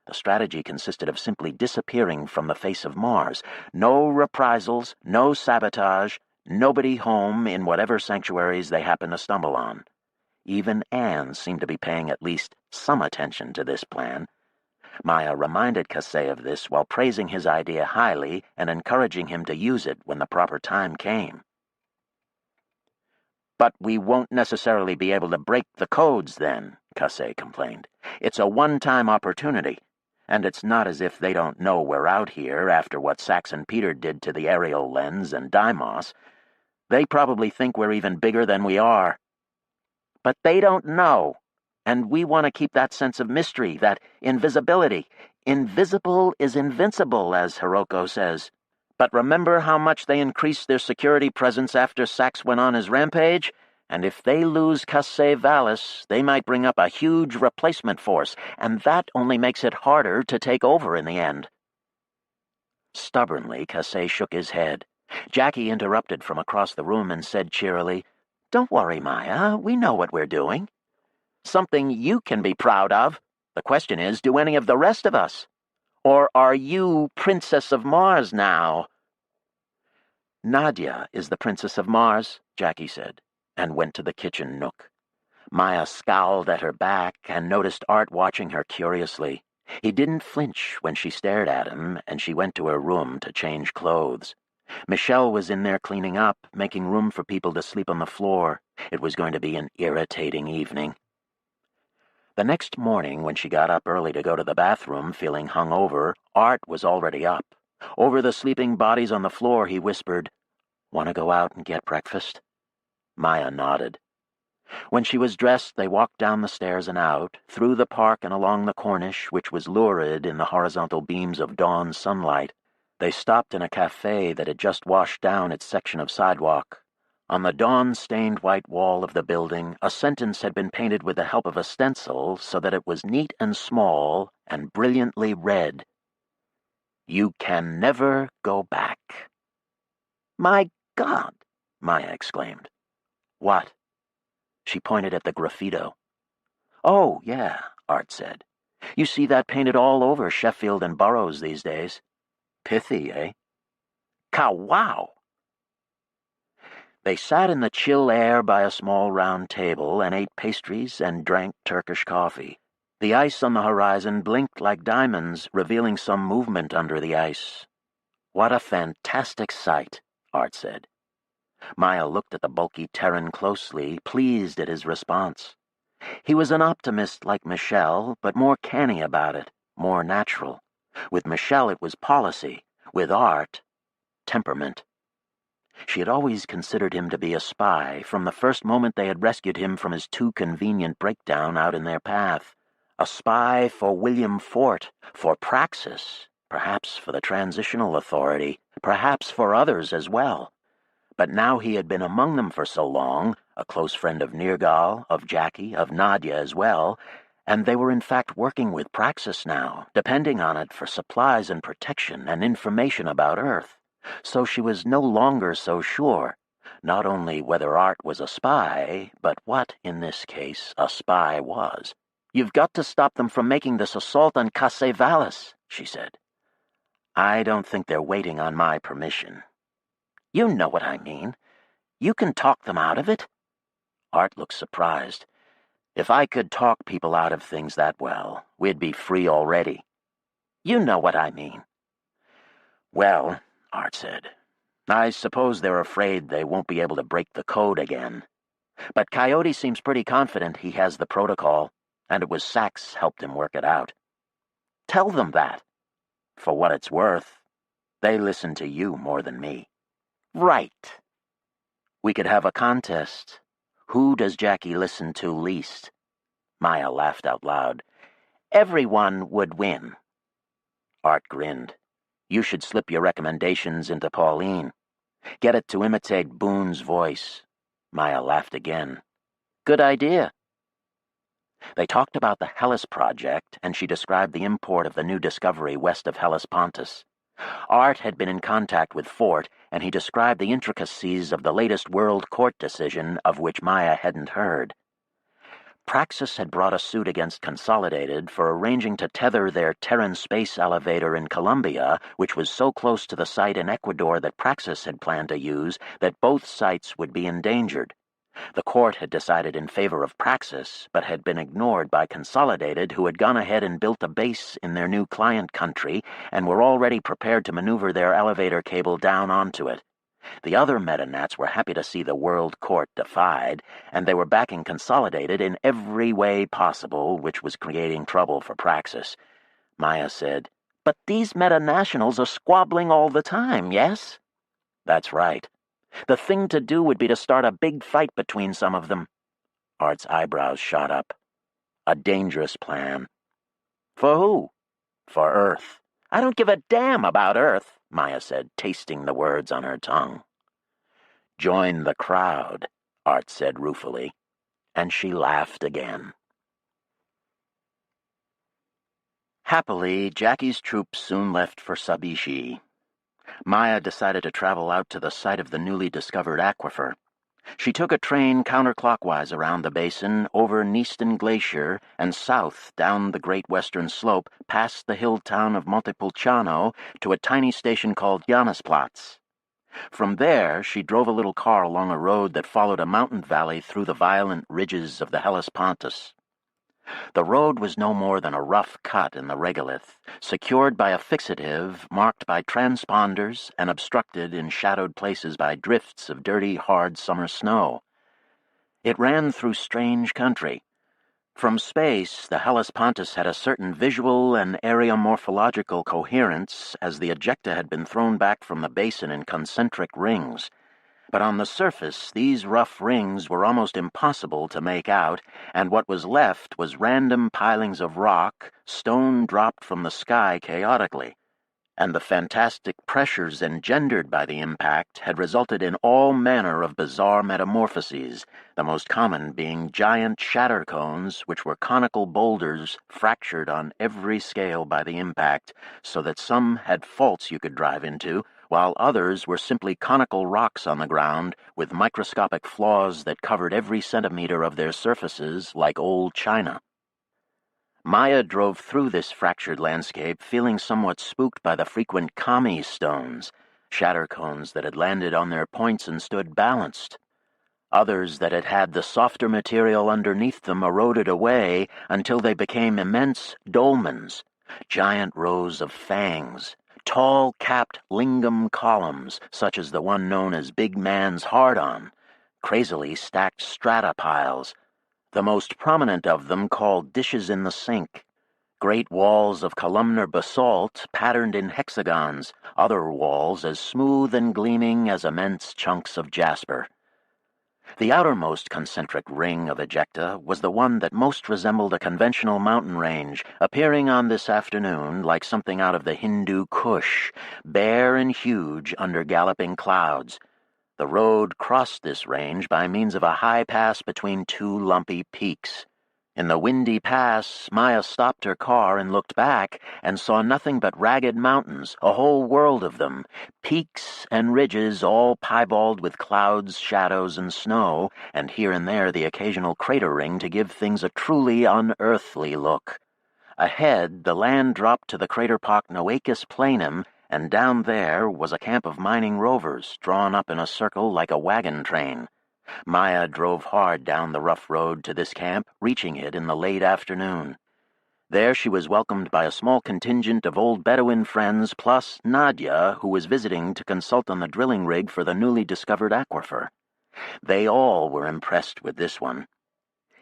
The strategy consisted of simply disappearing from the face of Mars. No reprisals, no sabotage, nobody home in whatever sanctuaries they happened to stumble on. Even Anne seemed to be paying at least some attention to this plan. Maya reminded Cassé of this while praising his idea highly and encouraging him to use it when the proper time came. "But we won't necessarily be able to break the codes then," Cassé complained. "It's a one-time opportunity. And it's not as if they don't know we're out here after what Sax and Peter did to the aerial lens and Deimos. They probably think we're even bigger than we are. But they don't know, and we want to keep that sense of mystery, that invisibility. Invisible is invincible, as Hiroko says. But remember how much they increased their security presence after Sax went on his rampage? And if they lose Cassé Vallis, they might bring up a huge replacement force, and that only makes it harder to take over in the end." Stubbornly, Cassé shook his head. Jackie interrupted from across the room and said cheerily, "Don't worry, Maya. We know what we're doing. Something you can be proud of. The question is, do any of the rest of us? Or are you Princess of Mars now?" "Nadia is the Princess of Mars," Jackie said, and went to the kitchen nook. Maya scowled at her back and noticed Art watching her curiously. He didn't flinch when she stared at him, and she went to her room to change clothes. Michelle was in there cleaning up, making room for people to sleep on the floor. It was going to be an irritating evening. The next morning, when she got up early to go to the bathroom, feeling hungover, Art was already up. Over the sleeping bodies on the floor, he whispered, "Want to go out and get breakfast?" Maya nodded. When she was dressed, they walked down the stairs and out, through the park and along the Corniche, which was lurid in the horizontal beams of dawn sunlight. They stopped in a cafe that had just washed down its section of sidewalk. On the dawn-stained white wall of the building, a sentence had been painted with the help of a stencil so that it was neat and small and brilliantly red. "You can never go back." "My God!" Maya exclaimed. "What?" She pointed at the graffito. "Oh, yeah," Art said. "You see that painted all over Sheffield and Burroughs these days. Pithy, eh?" "Cow-wow!" They sat in the chill air by a small round table and ate pastries and drank Turkish coffee. The ice on the horizon blinked like diamonds, revealing some movement under the ice. "What a fantastic sight," Art said. Maya looked at the bulky Terran closely, pleased at his response. He was an optimist like Michelle, but more canny about it, more natural. With Michelle it was policy, with Art, temperament. She had always considered him to be a spy from the first moment they had rescued him from his too convenient breakdown out in their path. A spy for William Fort, for Praxis, perhaps for the Transitional Authority, perhaps for others as well. But now he had been among them for so long, a close friend of Nergal, of Jackie, of Nadia as well, and they were in fact working with Praxis now, depending on it for supplies and protection and information about Earth. So she was no longer so sure, not only whether Art was a spy, but what, in this case, a spy was. "You've got to stop them from making this assault on Casevalis," she said. "I don't think they're waiting on my permission." "You know what I mean. You can talk them out of it." Art looked surprised. "If I could talk people out of things that well, we'd be free already." "You know what I mean." "Well," Art said, "I suppose they're afraid they won't be able to break the code again. But Coyote seems pretty confident he has the protocol, and it was Sachs helped him work it out." "Tell them that." "For what it's worth, they listen to you more than me." "Right." "We could have a contest. Who does Jackie listen to least?" Maya laughed out loud. "Everyone would win." Art grinned. "You should slip your recommendations into Pauline. Get it to imitate Boone's voice." Maya laughed again. "Good idea." They talked about the Hellas Project, and she described the import of the new discovery west of Hellespontus. Art had been in contact with Fort, and he described the intricacies of the latest World Court decision of which Maya hadn't heard. Praxis had brought a suit against Consolidated for arranging to tether their Terran space elevator in Colombia, which was so close to the site in Ecuador that Praxis had planned to use, that both sites would be endangered. The court had decided in favor of Praxis, but had been ignored by Consolidated, who had gone ahead and built a base in their new client country and were already prepared to maneuver their elevator cable down onto it. The other Metanats were happy to see the World Court defied, and they were backing Consolidated in every way possible, which was creating trouble for Praxis. Maya said, "But these Metanationals are squabbling all the time, yes?" "That's right. The thing to do would be to start a big fight between some of them." Art's eyebrows shot up. "A dangerous plan." "For who?" "For Earth." "I don't give a damn about Earth," Maya said, tasting the words on her tongue. "Join the crowd," Art said ruefully, and she laughed again. Happily, Jackie's troops soon left for Sabishi. Maya decided to travel out to the site of the newly discovered aquifer. She took a train counterclockwise around the basin, over Neaston Glacier, and south down the Great Western Slope, past the hill town of Montepulciano, to a tiny station called Janisplatz. From there, she drove a little car along a road that followed a mountain valley through the violent ridges of the Hellespontus. The road was no more than a rough cut in the regolith, secured by a fixative, marked by transponders, and obstructed in shadowed places by drifts of dirty, hard summer snow. It ran through strange country. From space, the Hellespontus had a certain visual and areomorphological coherence, as the ejecta had been thrown back from the basin in concentric rings. But on the surface, these rough rings were almost impossible to make out, and what was left was random pilings of rock, stone dropped from the sky chaotically. And the fantastic pressures engendered by the impact had resulted in all manner of bizarre metamorphoses, the most common being giant shatter cones, which were conical boulders fractured on every scale by the impact, so that some had faults you could drive into, while others were simply conical rocks on the ground with microscopic flaws that covered every centimeter of their surfaces like old china. Maya drove through this fractured landscape feeling somewhat spooked by the frequent kami stones, shatter cones that had landed on their points and stood balanced. Others that had had the softer material underneath them eroded away until they became immense dolmens, giant rows of fangs, tall capped lingam columns, such as the one known as Big Man's Hard-On, crazily stacked strata piles, the most prominent of them called dishes in the sink, great walls of columnar basalt patterned in hexagons, other walls as smooth and gleaming as immense chunks of jasper. The outermost concentric ring of ejecta was the one that most resembled a conventional mountain range, appearing on this afternoon like something out of the Hindu Kush, bare and huge under galloping clouds. The road crossed this range by means of a high pass between two lumpy peaks. In the windy pass, Maya stopped her car and looked back and saw nothing but ragged mountains, a whole world of them, peaks and ridges all piebald with clouds, shadows, and snow, and here and there the occasional crater ring to give things a truly unearthly look. Ahead, the land dropped to the crater-pocked Noachus Planum, and down there was a camp of mining rovers drawn up in a circle like a wagon train. Maya drove hard down the rough road to this camp, reaching it in the late afternoon. There she was welcomed by a small contingent of old Bedouin friends, plus Nadia, who was visiting to consult on the drilling rig for the newly discovered aquifer. They all were impressed with this one.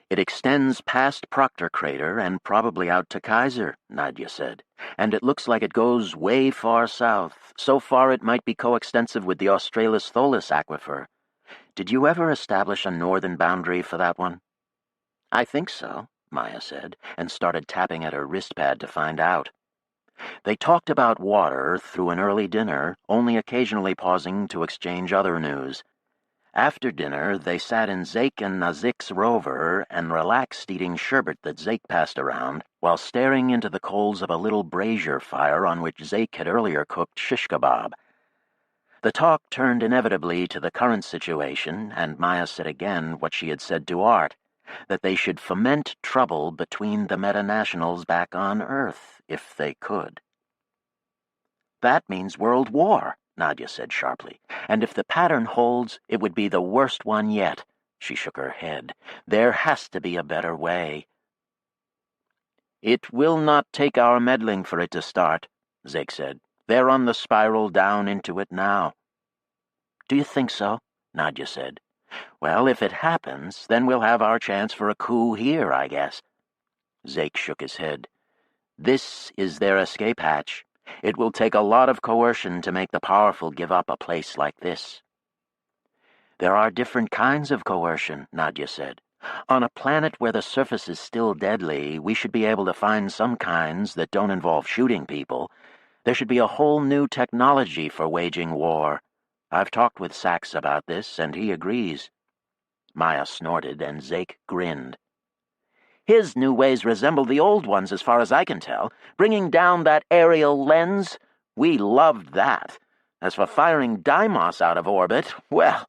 "It extends past Proctor Crater and probably out to Kaiser," Nadia said, "and it looks like it goes way far south, so far it might be coextensive with the Australis Tholus aquifer. Did you ever establish a northern boundary for that one?" "I think so," Maya said, and started tapping at her wristpad to find out. They talked about water through an early dinner, only occasionally pausing to exchange other news. After dinner, they sat in Zeke and Nazik's rover and relaxed eating sherbet that Zeke passed around, while staring into the coals of a little brazier fire on which Zeke had earlier cooked shish kebab. The talk turned inevitably to the current situation, and Maya said again what she had said to Art, that they should foment trouble between the meta-nationals back on Earth, if they could. "That means world war," Nadia said sharply, "and if the pattern holds, it would be the worst one yet." She shook her head. "There has to be a better way." "It will not take our meddling for it to start," Zeke said. "They're on the spiral down into it now." "Do you think so?" Nadia said. "Well, if it happens, then we'll have our chance for a coup here, I guess." Zeke shook his head. "This is their escape hatch. It will take a lot of coercion to make the powerful give up a place like this." "There are different kinds of coercion," Nadia said. "On a planet where the surface is still deadly, we should be able to find some kinds that don't involve shooting people. There should be a whole new technology for waging war. I've talked with Sachs about this, and he agrees." Maya snorted, and Zeke grinned. "His new ways resemble the old ones as far as I can tell. Bringing down that aerial lens, we loved that. As for firing Deimos out of orbit, well,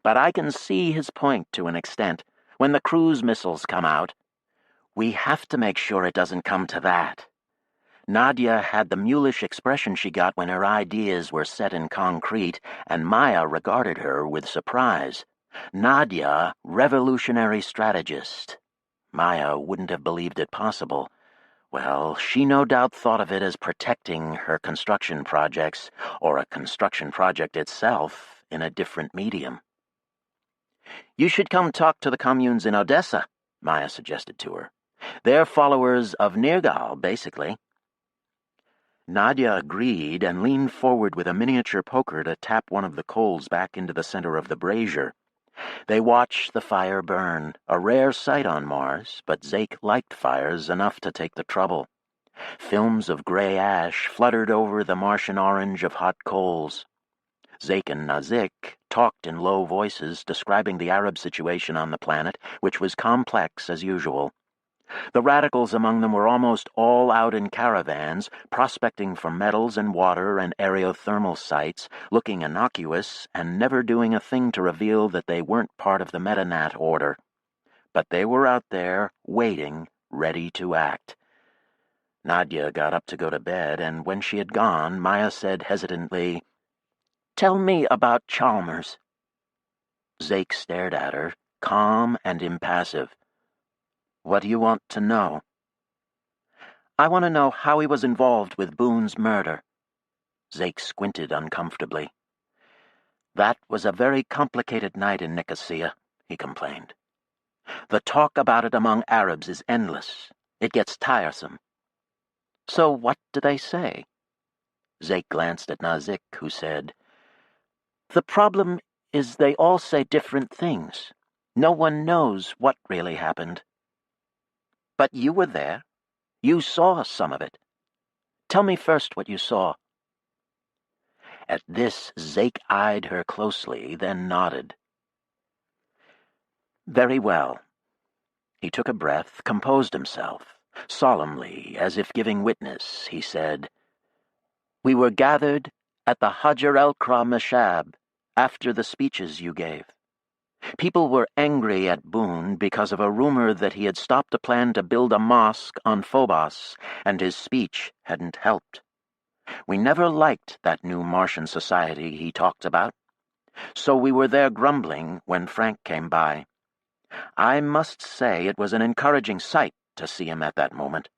but I can see his point to an extent. When the cruise missiles come out, we have to make sure it doesn't come to that." Nadia had the mulish expression she got when her ideas were set in concrete, and Maya regarded her with surprise. Nadia, revolutionary strategist. Maya wouldn't have believed it possible. Well, she no doubt thought of it as protecting her construction projects, or a construction project itself, in a different medium. "You should come talk to the communes in Odessa," Maya suggested to her. "They're followers of Nergal, basically." Nadia agreed and leaned forward with a miniature poker to tap one of the coals back into the center of the brazier. They watched the fire burn, a rare sight on Mars, but Zeke liked fires enough to take the trouble. Films of gray ash fluttered over the Martian orange of hot coals. Zeke and Nazik talked in low voices, describing the Arab situation on the planet, which was complex as usual. The radicals among them were almost all out in caravans, prospecting for metals and water and aerothermal sites, looking innocuous and never doing a thing to reveal that they weren't part of the Metanat order. But they were out there, waiting, ready to act. Nadia got up to go to bed, and when she had gone, Maya said hesitantly, "Tell me about Chalmers." Zeke stared at her, calm and impassive. "What do you want to know?" "I want to know how he was involved with Boone's murder." Zeke squinted uncomfortably. "That was a very complicated night in Nicosia," he complained. "The talk about it among Arabs is endless. It gets tiresome." "So what do they say?" Zeke glanced at Nazik, who said, "The problem is they all say different things. No one knows what really happened. But you were there. You saw some of it. Tell me first what you saw." At this, Zake eyed her closely, then nodded. "Very well." He took a breath, composed himself. Solemnly, as if giving witness, he said, "We were gathered at the Hajar el-Kra Mashab after the speeches you gave. People were angry at Boone because of a rumor that he had stopped a plan to build a mosque on Phobos, and his speech hadn't helped. We never liked that new Martian society he talked about, so we were there grumbling when Frank came by. I must say it was an encouraging sight to see him at that moment.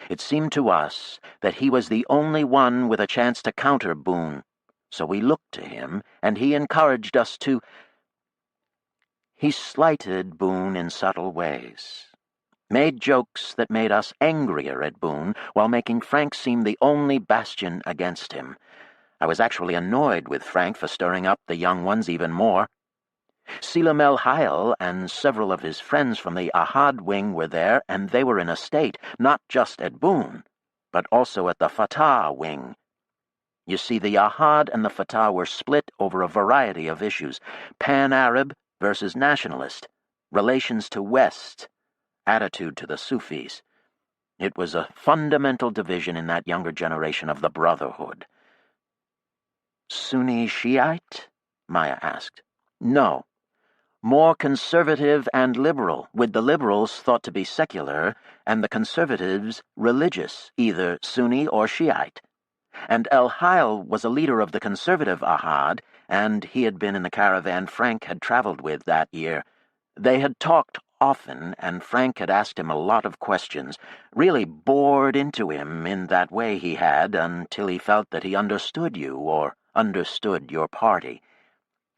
It seemed to us that he was the only one with a chance to counter Boone, so we looked to him, and he encouraged us to—" He slighted Boone in subtle ways, made jokes that made us angrier at Boone while making Frank seem the only bastion against him. I was actually annoyed with Frank for stirring up the young ones even more. Selim el-Hayel and several of his friends from the Ahad wing were there, and they were in a state, not just at Boone, but also at the Fatah wing. You see, the Ahad and the Fatah were split over a variety of issues: Pan-Arab versus nationalist, relations to West, attitude to the Sufis. It was a fundamental division in that younger generation of the Brotherhood. "Sunni Shiite?" Maya asked. "No. More conservative and liberal, with the liberals thought to be secular, and the conservatives religious, either Sunni or Shiite. And El-Hayel was a leader of the conservative Ahad, and he had been in the caravan Frank had traveled with that year. They had talked often, and Frank had asked him a lot of questions, really bored into him in that way he had, until he felt that he understood you, or understood your party."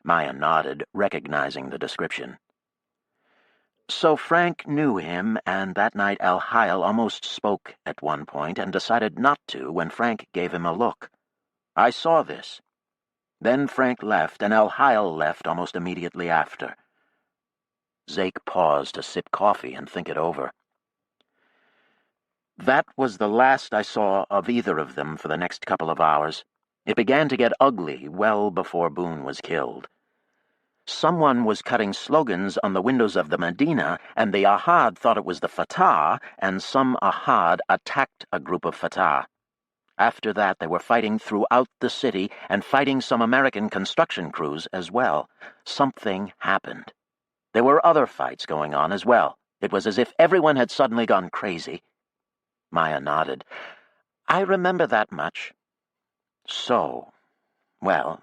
Maya nodded, recognizing the description. "So Frank knew him, and that night El-Hayel almost spoke at one point and decided not to when Frank gave him a look. I saw this. Then Frank left, and El-Hayel left almost immediately after." Zake paused to sip coffee and think it over. "That was the last I saw of either of them for the next couple of hours. It began to get ugly well before Boone was killed. Someone was cutting slogans on the windows of the Medina, and the Ahad thought it was the Fatah, and some Ahad attacked a group of Fatah. After that, they were fighting throughout the city and fighting some American construction crews as well. Something happened. There were other fights going on as well. It was as if everyone had suddenly gone crazy." Maya nodded. "I remember that much." "So, well,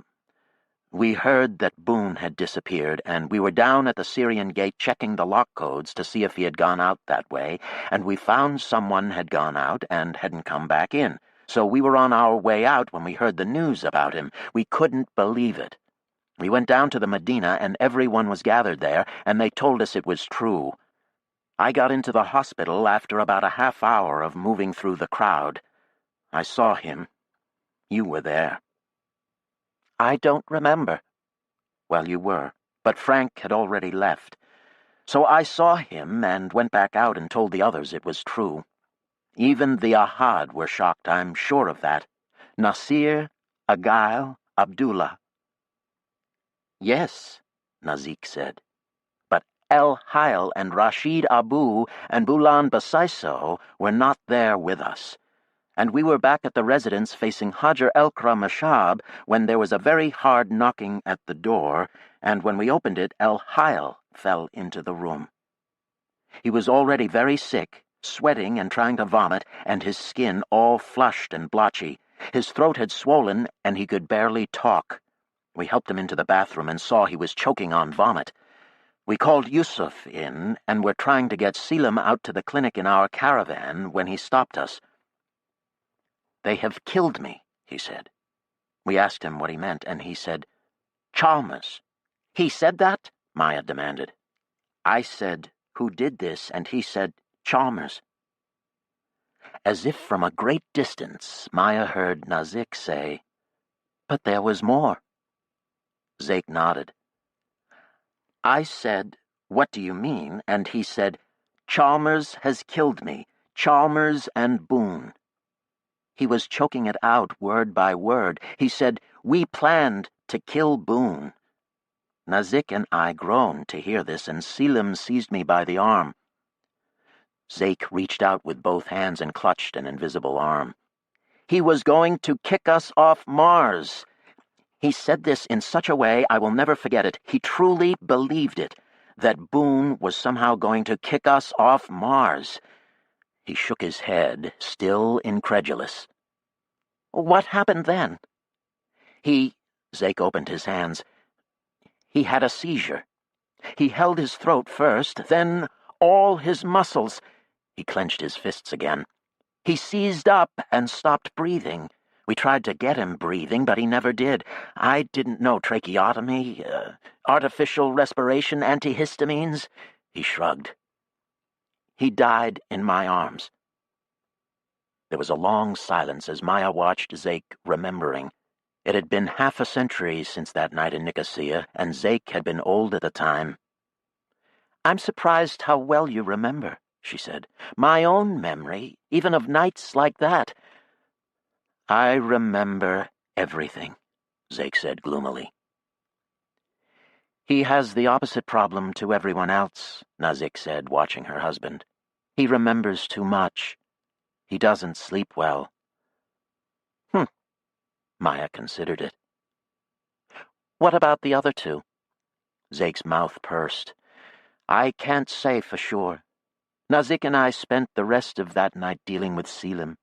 we heard that Boone had disappeared, and we were down at the Syrian gate checking the lock codes to see if he had gone out that way, and we found someone had gone out and hadn't come back in. So we were on our way out when we heard the news about him. We couldn't believe it. We went down to the Medina, and everyone was gathered there, and they told us it was true. I got into the hospital after about a half hour of moving through the crowd. I saw him. You were there." "I don't remember." "Well, you were, but Frank had already left. So I saw him and went back out and told the others it was true. Even the Ahad were shocked, I'm sure of that. Nasir, Agail, Abdullah." "Yes," Nazik said. "But El-Hayel and Rashid Abu and Bulan Basaiso were not there with us. And we were back at the residence facing Hajar el-Kra Mashab when there was a very hard knocking at the door, and when we opened it, El-Hayel fell into the room. He was already very sick, sweating and trying to vomit, and his skin all flushed and blotchy. His throat had swollen, and he could barely talk. We helped him into the bathroom and saw he was choking on vomit. We called Yusuf in, and were trying to get Selim out to the clinic in our caravan when he stopped us. 'They have killed me,' he said. We asked him what he meant, and he said, 'Chalmers.'" "He said that?" Maya demanded. "I said, 'Who did this?' and he said, 'Chalmers.'" As if from a great distance, Maya heard Nazik say, "But there was more." Zake nodded. "I said, "What do you mean?" And he said, "Chalmers has killed me. Chalmers and Boone." He was choking it out word by word. He said, "We planned to kill Boone." Nazik and I groaned to hear this, and Selim seized me by the arm. Zeke reached out with both hands and clutched an invisible arm. "He was going to kick us off Mars." He said this in such a way I will never forget it. He truly believed it, that Boone was somehow going to kick us off Mars. He shook his head, still incredulous. "What happened then?" Zeke opened his hands. "He had a seizure. He held his throat first, then all his muscles." He clenched his fists again. "He seized up and stopped breathing. We tried to get him breathing, but he never did. I didn't know tracheotomy, artificial respiration, antihistamines." He shrugged. "He died in my arms." There was a long silence as Maya watched Zeke remembering. It had been half a century since that night in Nicosia, and Zeke had been old at the time. "I'm surprised how well you remember," she said. "My own memory, even of nights like that—" "I remember everything," Zeke said gloomily. "He has the opposite problem to everyone else," Nazik said, watching her husband. "He remembers too much. He doesn't sleep well." Maya considered it. "What about the other two?" Zake's mouth pursed. "I can't say for sure. Nazik and I spent the rest of that night dealing with Selim.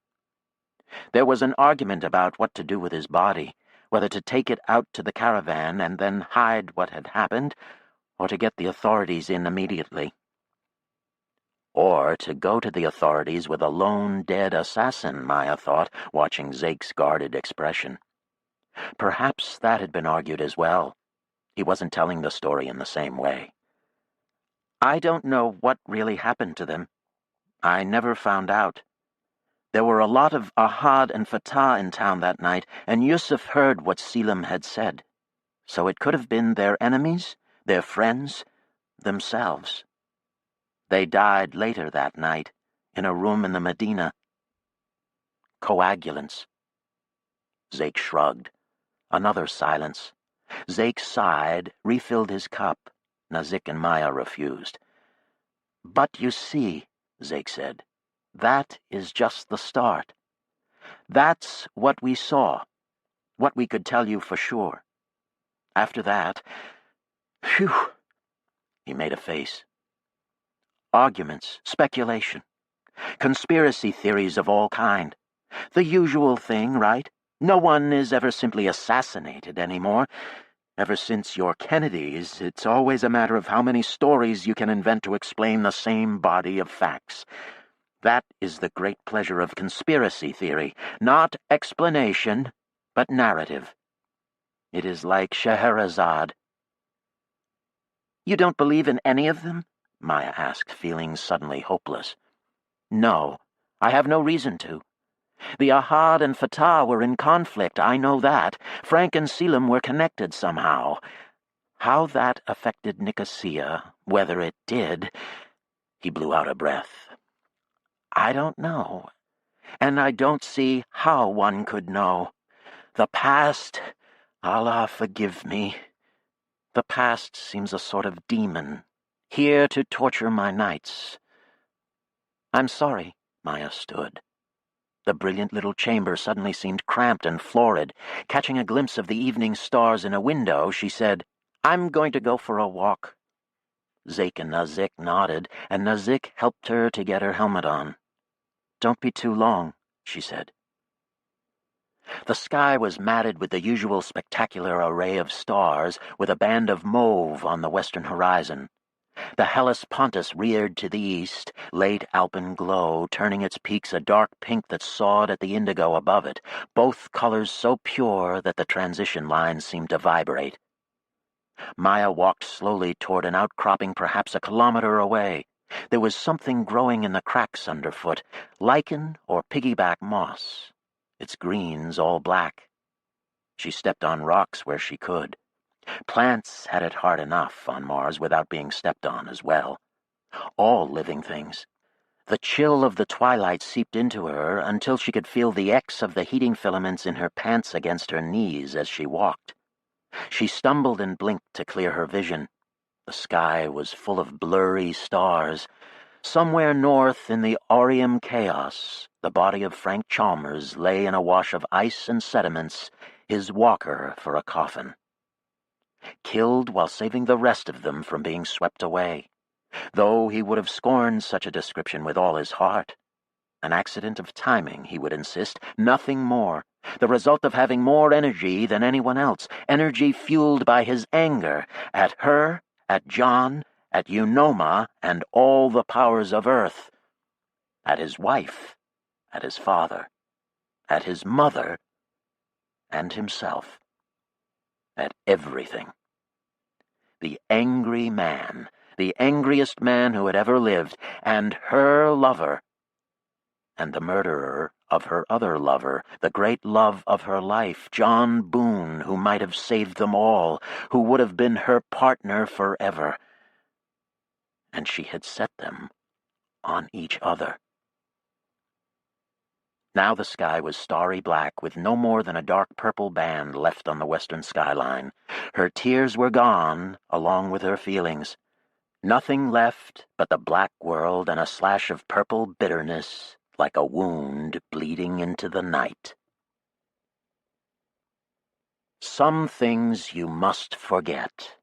There was an argument about what to do with his body, whether to take it out to the caravan and then hide what had happened, or to get the authorities in immediately. Or to go to the authorities with a lone dead assassin, Maya thought, watching Zake's guarded expression. Perhaps that had been argued as well. He wasn't telling the story in the same way. "I don't know what really happened to them. I never found out. There were a lot of Ahad and Fatah in town that night, and Yusuf heard what Selim had said. So it could have been their enemies, their friends, themselves. They died later that night, in a room in the Medina. Coagulants." Zeke shrugged. Another silence. Zeke sighed, refilled his cup. Nazik and Maya refused. "But you see," Zeke said, "that is just the start. That's what we saw, what we could tell you for sure. After that, phew," he made a face. "Arguments, speculation, conspiracy theories of all kind. The usual thing, right? No one is ever simply assassinated anymore. Ever since your Kennedys, it's always a matter of how many stories you can invent to explain the same body of facts. That is the great pleasure of conspiracy theory. Not explanation, but narrative. It is like Scheherazade." "You don't believe in any of them?" Maya asked, feeling suddenly hopeless. "No, I have no reason to. The Ahad and Fatah were in conflict, I know that. Frank and Selim were connected somehow. How that affected Nicosia, whether it did—" He blew out a breath. "I don't know. And I don't see how one could know. The past, Allah forgive me. The past seems a sort of demon, here to torture my nights." "I'm sorry," Maya stood. The brilliant little chamber suddenly seemed cramped and florid. Catching a glimpse of the evening stars in a window, she said, "I'm going to go for a walk." Zeke and Nazik nodded, and Nazik helped her to get her helmet on. "Don't be too long," she said. The sky was matted with the usual spectacular array of stars, with a band of mauve on the western horizon. The Hellespontus reared to the east, late alpenglow, turning its peaks a dark pink that sawed at the indigo above it, both colors so pure that the transition lines seemed to vibrate. Maya walked slowly toward an outcropping perhaps a kilometer away. There was something growing in the cracks underfoot, lichen or piggyback moss, its greens all black. She stepped on rocks where she could. Plants had it hard enough on Mars without being stepped on as well. All living things. The chill of the twilight seeped into her until she could feel the X of the heating filaments in her pants against her knees as she walked. She stumbled and blinked to clear her vision. The sky was full of blurry stars. Somewhere north in the Aureum chaos, the body of Frank Chalmers lay in a wash of ice and sediments, his walker for a coffin. Killed while saving the rest of them from being swept away, though he would have scorned such a description with all his heart. An accident of timing, he would insist, nothing more. The result of having more energy than anyone else, energy fueled by his anger at her, at John, at Unoma, and all the powers of Earth. At his wife, at his father, at his mother, and himself. At everything. The angry man, the angriest man who had ever lived, and her lover, and the murderer of her other lover, the great love of her life, John Boone, who might have saved them all, who would have been her partner forever. And she had set them on each other. Now the sky was starry black, with no more than a dark purple band left on the western skyline. Her tears were gone, along with her feelings. Nothing left but the black world and a slash of purple bitterness, like a wound bleeding into the night. Some things you must forget.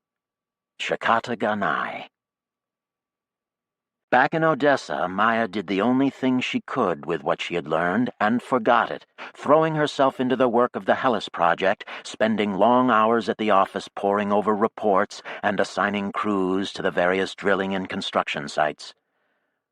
Shakata Ganai. Back in Odessa, Maya did the only thing she could with what she had learned and forgot it, throwing herself into the work of the Hellas Project, spending long hours at the office poring over reports and assigning crews to the various drilling and construction sites.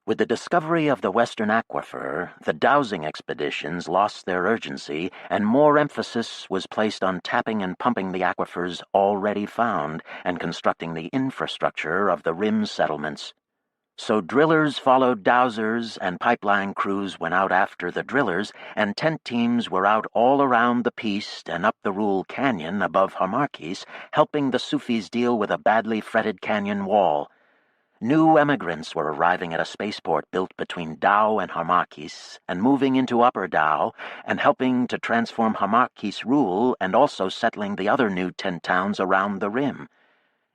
With the discovery of the Western Aquifer, the dowsing expeditions lost their urgency, and more emphasis was placed on tapping and pumping the aquifers already found and constructing the infrastructure of the rim settlements. So drillers followed dowsers, and pipeline crews went out after the drillers, and tent teams were out all around the Piste and up the Rule Canyon above Hamarkis, helping the Sufis deal with a badly fretted canyon wall. New emigrants were arriving at a spaceport built between Tao and Hamarkis, and moving into Upper Tao, and helping to transform Hamarkis Rule, and also settling the other new tent towns around the rim.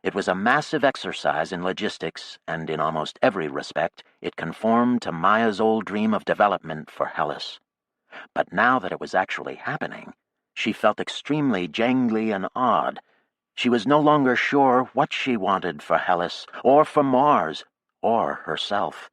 It was a massive exercise in logistics, and in almost every respect, it conformed to Maya's old dream of development for Hellas. But now that it was actually happening, she felt extremely jangly and odd. She was no longer sure what she wanted for Hellas, or for Mars, or herself.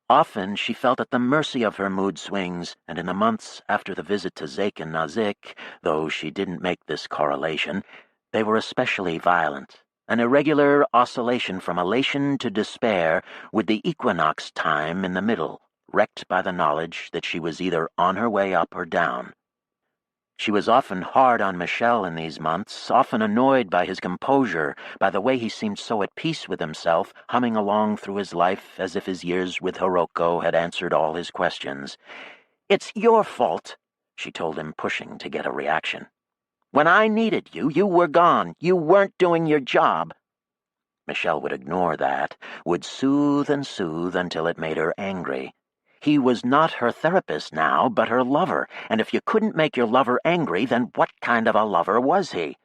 Often she felt at the mercy of her mood swings, and in the months after the visit to Zeke and Nazik, though she didn't make this correlation, they were especially violent. An irregular oscillation from elation to despair, with the equinox time in the middle, wrecked by the knowledge that she was either on her way up or down. She was often hard on Michel in these months, often annoyed by his composure, by the way he seemed so at peace with himself, humming along through his life as if his years with Hiroko had answered all his questions. "It's your fault," she told him, pushing to get a reaction. "When I needed you, you were gone. You weren't doing your job." Michel would ignore that, would soothe and soothe until it made her angry. He was not her therapist now, but her lover, and if you couldn't make your lover angry, then what kind of a lover was he?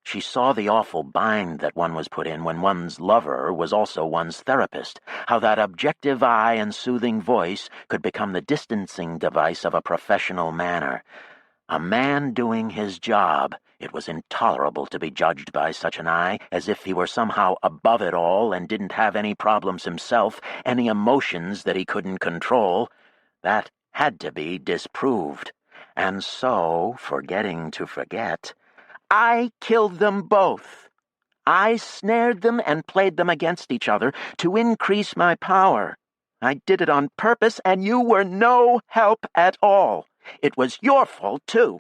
She saw the awful bind that one was put in when one's lover was also one's therapist, how that objective eye and soothing voice could become the distancing device of a professional manner. A man doing his job, it was intolerable to be judged by such an eye, as if he were somehow above it all and didn't have any problems himself, any emotions that he couldn't control. That had to be disproved. And so, forgetting to forget, I killed them both. I snared them and played them against each other to increase my power. I did it on purpose, and you were no help at all. It was your fault, too."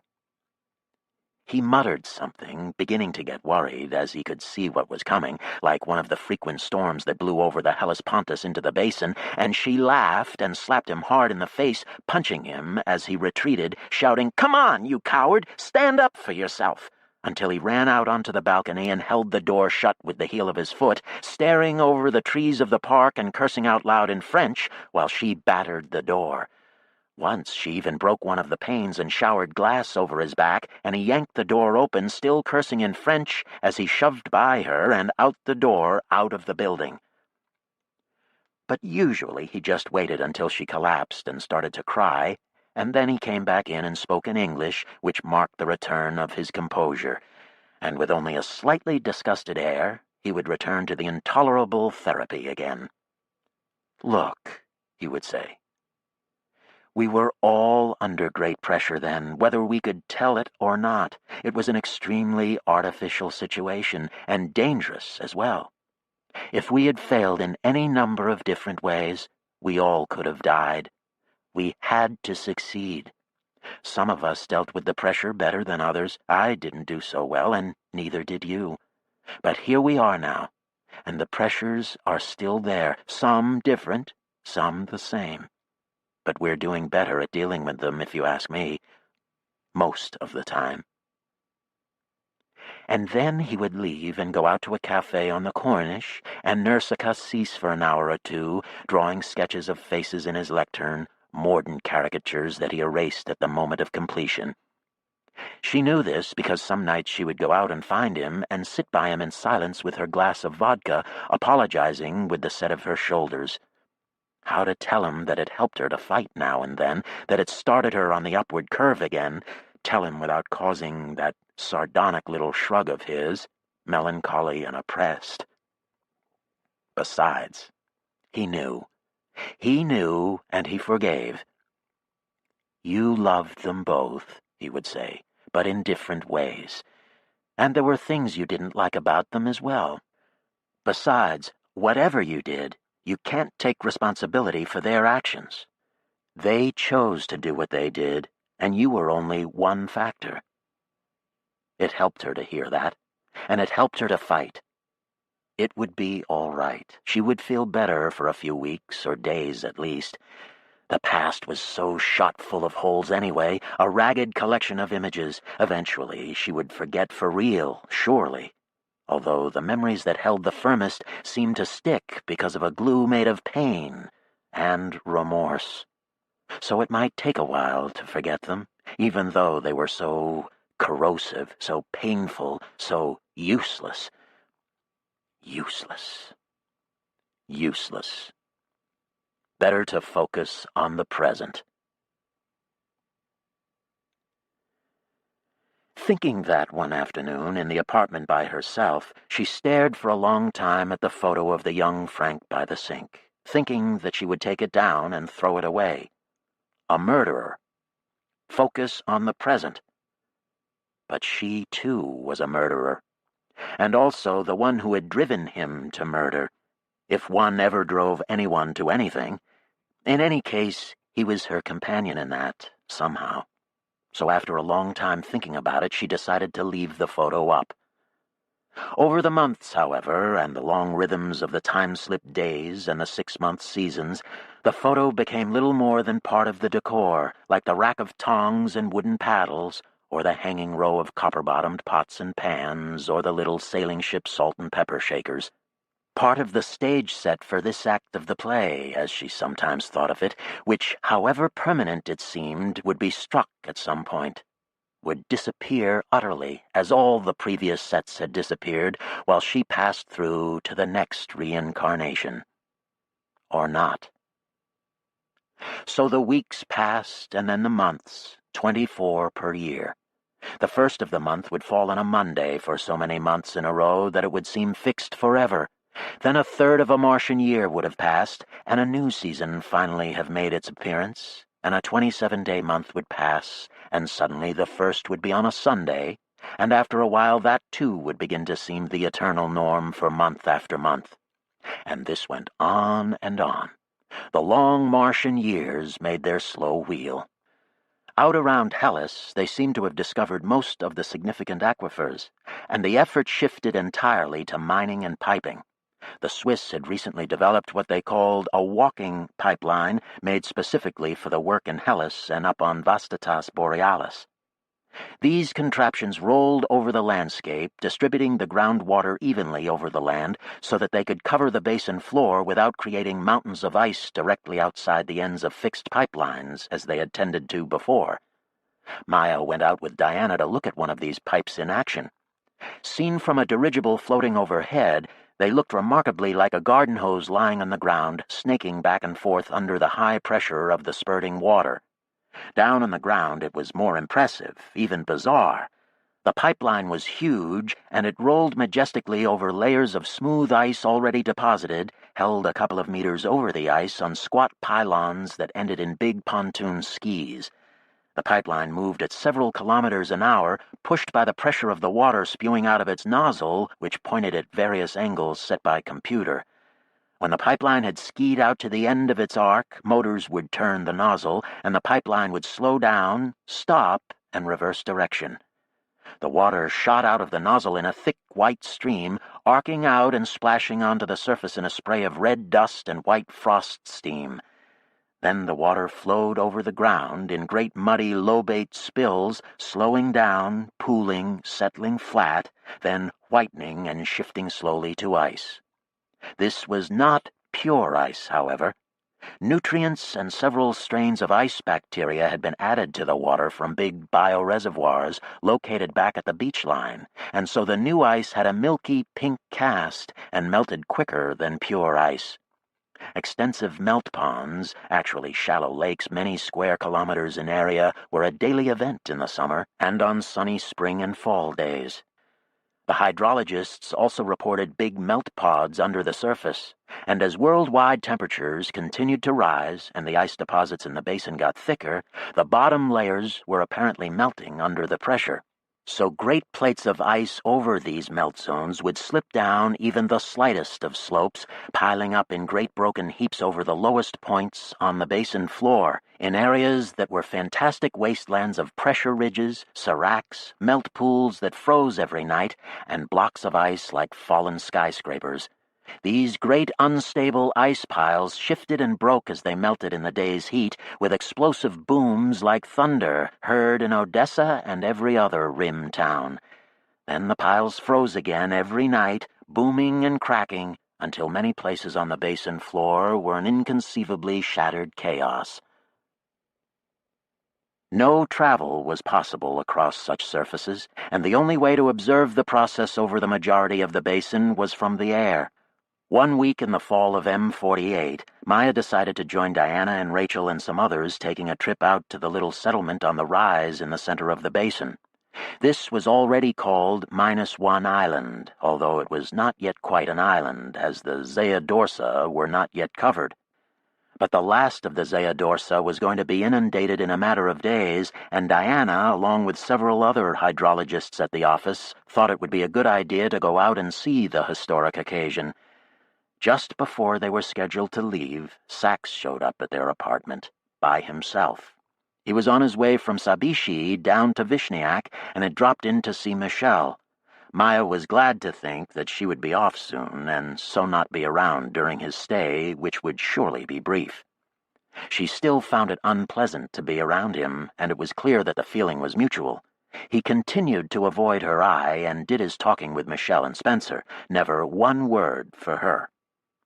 He muttered something, beginning to get worried, as he could see what was coming, like one of the frequent storms that blew over the Hellespontus into the basin, and she laughed and slapped him hard in the face, punching him as he retreated, shouting, "Come on, you coward! Stand up for yourself!" until he ran out onto the balcony and held the door shut with the heel of his foot, staring over the trees of the park and cursing out loud in French while she battered the door. Once she even broke one of the panes and showered glass over his back, and he yanked the door open, still cursing in French, as he shoved by her and out the door out of the building. But usually he just waited until she collapsed and started to cry, and then he came back in and spoke in English, which marked the return of his composure, and with only a slightly disgusted air, he would return to the intolerable therapy again. "Look," he would say. We were all under great pressure then, whether we could tell it or not. It was an extremely artificial situation, and dangerous as well. If we had failed in any number of different ways, we all could have died. We had to succeed. Some of us dealt with the pressure better than others. I didn't do so well, and neither did you. But here we are now, and the pressures are still there, some different, some the same. But we're doing better at dealing with them, if you ask me, most of the time. And then he would leave and go out to a cafe on the Corniche and nurse a cassis for an hour or two, drawing sketches of faces in his lectern, mordant caricatures that he erased at the moment of completion. She knew this because some nights she would go out and find him and sit by him in silence with her glass of vodka, apologizing with the set of her shoulders. How to tell him that it helped her to fight now and then, that it started her on the upward curve again, tell him without causing that sardonic little shrug of his, melancholy and oppressed. Besides, he knew. He knew, and he forgave. "You loved them both," he would say, "but in different ways. And there were things you didn't like about them as well. Besides, whatever you did, you can't take responsibility for their actions. They chose to do what they did, and you were only one factor." It helped her to hear that, and it helped her to fight. It would be all right. She would feel better for a few weeks, or days at least. The past was so shot full of holes anyway, a ragged collection of images. Eventually she would forget for real, surely, although the memories that held the firmest seemed to stick because of a glue made of pain and remorse. So it might take a while to forget them, even though they were so corrosive, so painful, so useless. Useless. Useless. Better to focus on the present. Thinking that one afternoon in the apartment by herself, she stared for a long time at the photo of the young Frank by the sink, thinking that she would take it down and throw it away. A murderer. Focus on the present. But she, too, was a murderer, and also the one who had driven him to murder, if one ever drove anyone to anything. In any case, he was her companion in that, somehow. So after a long time thinking about it, she decided to leave the photo up. Over the months, however, and the long rhythms of the time-slip days and the 6-month seasons, the photo became little more than part of the decor, like the rack of tongs and wooden paddles, or the hanging row of copper-bottomed pots and pans, or the little sailing ship salt and pepper shakers. Part of the stage set for this act of the play, as she sometimes thought of it, which, however permanent it seemed, would be struck at some point, would disappear utterly, as all the previous sets had disappeared, while she passed through to the next reincarnation. Or not. So the weeks passed, and then the months, 24 per year. The first of the month would fall on a Monday for so many months in a row that it would seem fixed forever. Then a third of a Martian year would have passed, and a new season finally have made its appearance, and a 27-day month would pass, and suddenly the first would be on a Sunday, and after a while that too would begin to seem the eternal norm for month after month. And this went on and on. The long Martian years made their slow wheel. Out around Hellas, they seemed to have discovered most of the significant aquifers, and the effort shifted entirely to mining and piping. The Swiss had recently developed what they called a walking pipeline made specifically for the work in Hellas and up on Vastatas Borealis. These contraptions rolled over the landscape, distributing the groundwater evenly over the land so that they could cover the basin floor without creating mountains of ice directly outside the ends of fixed pipelines, as they had tended to before. Maya went out with Diana to look at one of these pipes in action. Seen from a dirigible floating overhead, they looked remarkably like a garden hose lying on the ground, snaking back and forth under the high pressure of the spurting water. Down on the ground it was more impressive, even bizarre. The pipeline was huge, and it rolled majestically over layers of smooth ice already deposited, held a couple of meters over the ice on squat pylons that ended in big pontoon skis. The pipeline moved at several kilometers an hour, pushed by the pressure of the water spewing out of its nozzle, which pointed at various angles set by computer. When the pipeline had skied out to the end of its arc, motors would turn the nozzle, and the pipeline would slow down, stop, and reverse direction. The water shot out of the nozzle in a thick white stream, arcing out and splashing onto the surface in a spray of red dust and white frost steam. Then the water flowed over the ground in great muddy lobate spills, slowing down, pooling, settling flat, then whitening and shifting slowly to ice. This was not pure ice, however. Nutrients and several strains of ice bacteria had been added to the water from big bioreservoirs located back at the beach line, and so the new ice had a milky pink cast and melted quicker than pure ice. Extensive melt ponds, actually shallow lakes many square kilometers in area, were a daily event in the summer and on sunny spring and fall days. The hydrologists also reported big melt pods under the surface, and as worldwide temperatures continued to rise and the ice deposits in the basin got thicker, the bottom layers were apparently melting under the pressure. So great plates of ice over these melt zones would slip down even the slightest of slopes, piling up in great broken heaps over the lowest points on the basin floor, in areas that were fantastic wastelands of pressure ridges, seracs, melt pools that froze every night, and blocks of ice like fallen skyscrapers. These great unstable ice piles shifted and broke as they melted in the day's heat, with explosive booms like thunder heard in Odessa and every other rim town. Then the piles froze again every night, booming and cracking, until many places on the basin floor were an inconceivably shattered chaos. No travel was possible across such surfaces, and the only way to observe the process over the majority of the basin was from the air. 1 week in the fall of M48, Maya decided to join Diana and Rachel and some others taking a trip out to the little settlement on the rise in the center of the basin. This was already called -1 Island, although it was not yet quite an island, as the Zea Dorsa were not yet covered. But the last of the Zea Dorsa was going to be inundated in a matter of days, and Diana, along with several other hydrologists at the office, thought it would be a good idea to go out and see the historic occasion. Just before they were scheduled to leave, Sachs showed up at their apartment, by himself. He was on his way from Sabishi down to Vishniak and had dropped in to see Michelle. Maya was glad to think that she would be off soon and so not be around during his stay, which would surely be brief. She still found it unpleasant to be around him, and it was clear that the feeling was mutual. He continued to avoid her eye and did his talking with Michelle and Spencer, never one word for her.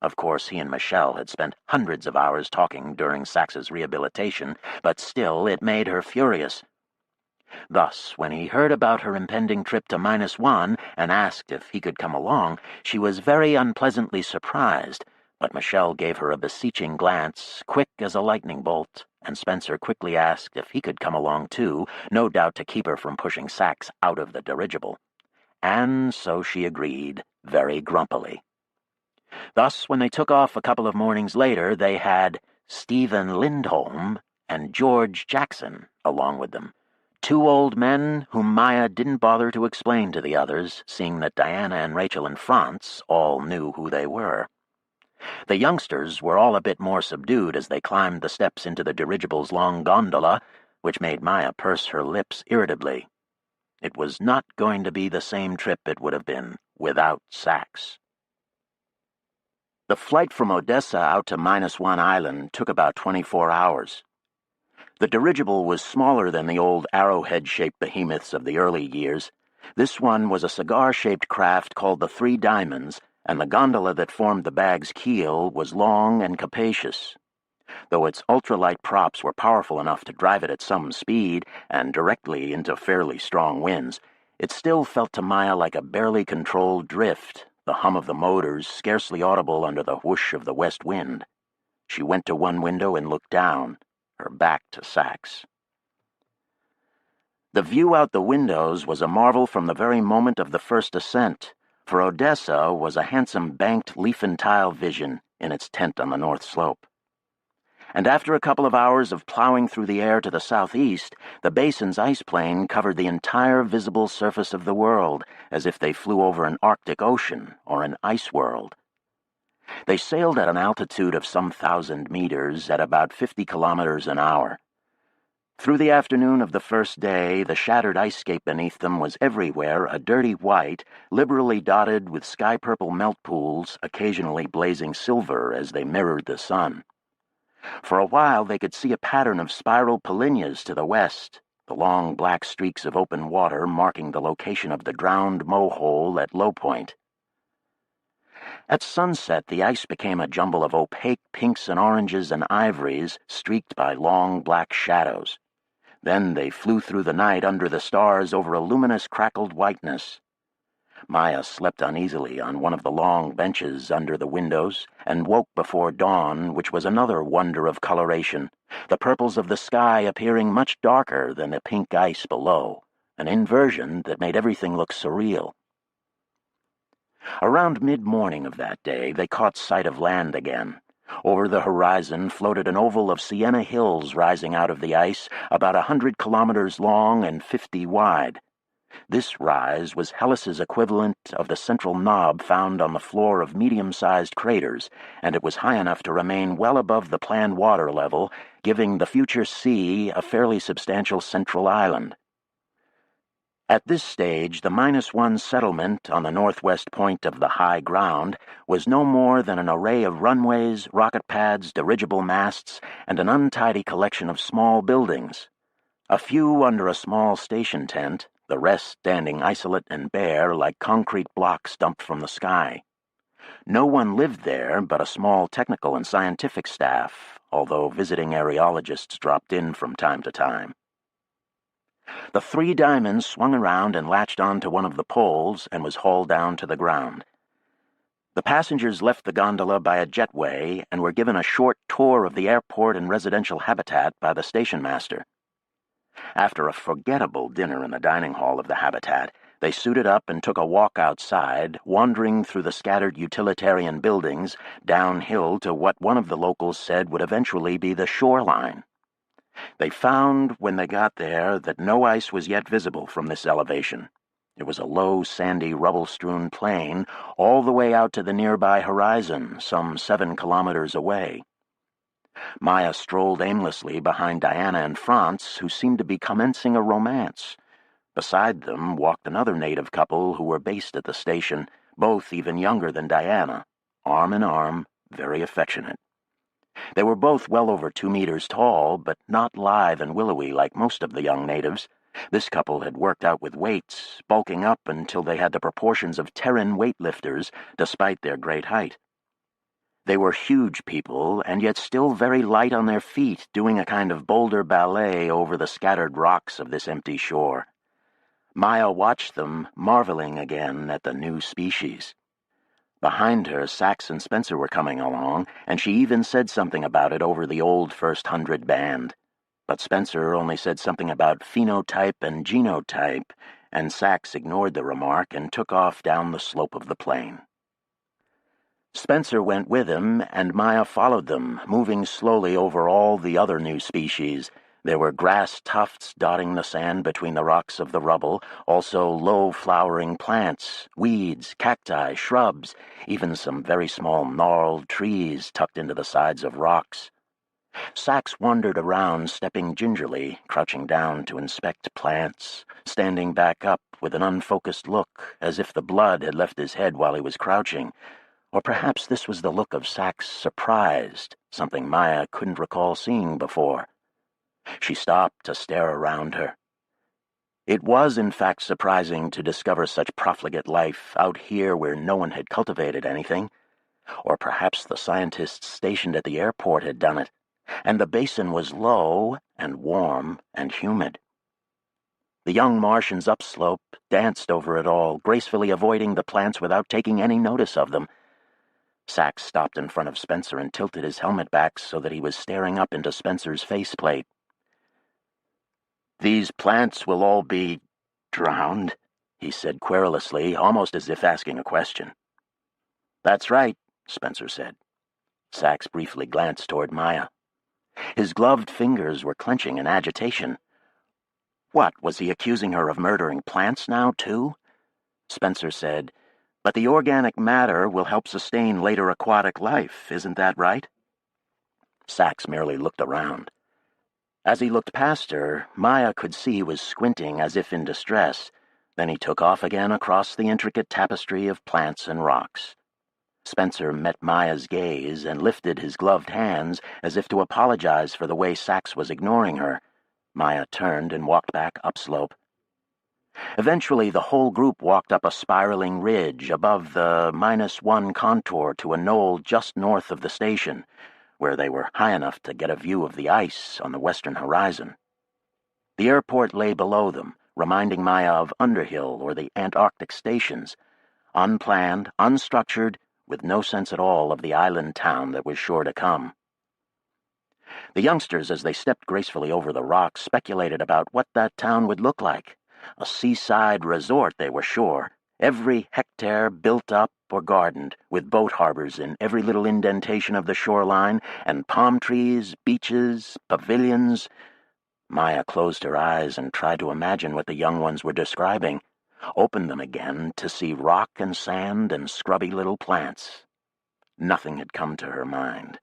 Of course, he and Michelle had spent hundreds of hours talking during Sax's rehabilitation, but still it made her furious. Thus, when he heard about her impending trip to -1 and asked if he could come along, she was very unpleasantly surprised, but Michelle gave her a beseeching glance, quick as a lightning bolt, and Spencer quickly asked if he could come along too, no doubt to keep her from pushing Sax out of the dirigible. And so she agreed, very grumpily. Thus, when they took off a couple of mornings later, they had Stephen Lindholm and George Jackson along with them, 2 old men whom Maya didn't bother to explain to the others, seeing that Diana and Rachel and Franz all knew who they were. The youngsters were all a bit more subdued as they climbed the steps into the dirigible's long gondola, which made Maya purse her lips irritably. It was not going to be the same trip it would have been without Sax. The flight from Odessa out to -1 Island took about 24 hours. The dirigible was smaller than the old arrowhead-shaped behemoths of the early years. This one was a cigar-shaped craft called the Three Diamonds, and the gondola that formed the bag's keel was long and capacious. Though its ultralight props were powerful enough to drive it at some speed and directly into fairly strong winds, it still felt to Maya like a barely controlled drift, the hum of the motors scarcely audible under the whoosh of the west wind. She went to one window and looked down, her back to Sachs. The view out the windows was a marvel from the very moment of the first ascent, for Odessa was a handsome banked leaf-and-tile vision in its tent on the north slope. And after a couple of hours of plowing through the air to the southeast, the basin's ice plain covered the entire visible surface of the world, as if they flew over an Arctic Ocean or an ice world. They sailed at an altitude of some 1,000 meters at about 50 kilometers an hour. Through the afternoon of the first day, the shattered icescape beneath them was everywhere a dirty white, liberally dotted with sky-purple melt pools, occasionally blazing silver as they mirrored the sun. For a while they could see a pattern of spiral polynyas to the west, the long black streaks of open water marking the location of the drowned mohole at Low Point. At sunset, the ice became a jumble of opaque pinks and oranges and ivories streaked by long black shadows. Then they flew through the night under the stars over a luminous crackled whiteness. Maya slept uneasily on one of the long benches under the windows and woke before dawn, which was another wonder of coloration, the purples of the sky appearing much darker than the pink ice below, an inversion that made everything look surreal. Around mid-morning of that day, they caught sight of land again. Over the horizon floated an oval of Sienna hills rising out of the ice, about 100 kilometers long and 50 wide. This rise was Hellas's equivalent of the central knob found on the floor of medium-sized craters, and it was high enough to remain well above the planned water level, giving the future sea a fairly substantial central island. At this stage, the -1 settlement on the northwest point of the high ground was no more than an array of runways, rocket pads, dirigible masts, and an untidy collection of small buildings. A few under a small station tent, the rest standing isolate and bare like concrete blocks dumped from the sky. No one lived there but a small technical and scientific staff, although visiting aerologists dropped in from time to time. The Three Diamonds swung around and latched onto one of the poles and was hauled down to the ground. The passengers left the gondola by a jetway and were given a short tour of the airport and residential habitat by the station master. After a forgettable dinner in the dining hall of the habitat, they suited up and took a walk outside, wandering through the scattered utilitarian buildings downhill to what one of the locals said would eventually be the shoreline. They found, when they got there, that no ice was yet visible from this elevation. It was a low, sandy, rubble-strewn plain all the way out to the nearby horizon, some 7 kilometers away. Maya strolled aimlessly behind Diana and Franz, who seemed to be commencing a romance. Beside them walked another native couple who were based at the station, both even younger than Diana, arm in arm, very affectionate. They were both well over 2 meters tall, but not lithe and willowy like most of the young natives. This couple had worked out with weights, bulking up until they had the proportions of Terran weightlifters, despite their great height. They were huge people, and yet still very light on their feet, doing a kind of boulder ballet over the scattered rocks of this empty shore. Maya watched them, marveling again at the new species. Behind her, Sachs and Spencer were coming along, and she even said something about it over the old First 100 band. But Spencer only said something about phenotype and genotype, and Sachs ignored the remark and took off down the slope of the plain. Spencer went with him, and Maya followed them, moving slowly over all the other new species. There were grass tufts dotting the sand between the rocks of the rubble, also low-flowering plants, weeds, cacti, shrubs, even some very small gnarled trees tucked into the sides of rocks. Sachs wandered around, stepping gingerly, crouching down to inspect plants, standing back up with an unfocused look, as if the blood had left his head while he was crouching. Or perhaps this was the look of Sachs surprised, something Maya couldn't recall seeing before. She stopped to stare around her. It was, in fact, surprising to discover such profligate life out here where no one had cultivated anything. Or perhaps the scientists stationed at the airport had done it, and the basin was low and warm and humid. The young Martians upslope danced over it all, gracefully avoiding the plants without taking any notice of them. Sachs stopped in front of Spencer and tilted his helmet back so that he was staring up into Spencer's faceplate. "These plants will all be drowned," he said querulously, almost as if asking a question. "That's right," Spencer said. Sachs briefly glanced toward Maya. His gloved fingers were clenching in agitation. What, was he accusing her of murdering plants now, too? Spencer said, "But the organic matter will help sustain later aquatic life, isn't that right?" Sachs merely looked around. As he looked past her, Maya could see he was squinting as if in distress. Then he took off again across the intricate tapestry of plants and rocks. Spencer met Maya's gaze and lifted his gloved hands as if to apologize for the way Sachs was ignoring her. Maya turned and walked back upslope. Eventually, the whole group walked up a spiraling ridge above the -1 contour to a knoll just north of the station, where they were high enough to get a view of the ice on the western horizon. The airport lay below them, reminding Maya of Underhill or the Antarctic stations, unplanned, unstructured, with no sense at all of the island town that was sure to come. The youngsters, as they stepped gracefully over the rocks, speculated about what that town would look like. A seaside resort, they were sure, every hectare built up or gardened, with boat harbors in every little indentation of the shoreline, and palm trees, beaches, pavilions. Maya closed her eyes and tried to imagine what the young ones were describing, opened them again to see rock and sand and scrubby little plants. Nothing had come to her mind.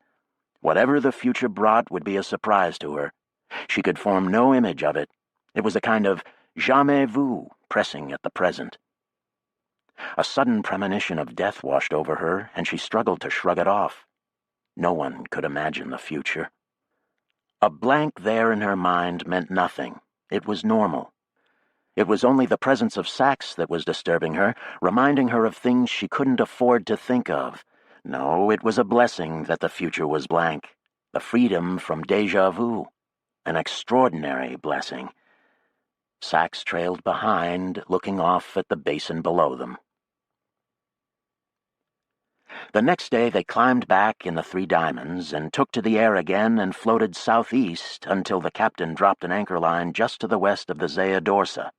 Whatever the future brought would be a surprise to her. She could form no image of it. It was a kind of jamais vu pressing at the present. A sudden premonition of death washed over her, and she struggled to shrug it off. No one could imagine the future. A blank there in her mind meant nothing. It was normal. It was only the presence of Sachs that was disturbing her, reminding her of things she couldn't afford to think of. No, it was a blessing that the future was blank, the freedom from déjà vu, an extraordinary blessing. Sachs trailed behind, looking off at the basin below them. The next day they climbed back in the Three Diamonds and took to the air again and floated southeast until the captain dropped an anchor line just to the west of the Zea Dorsa.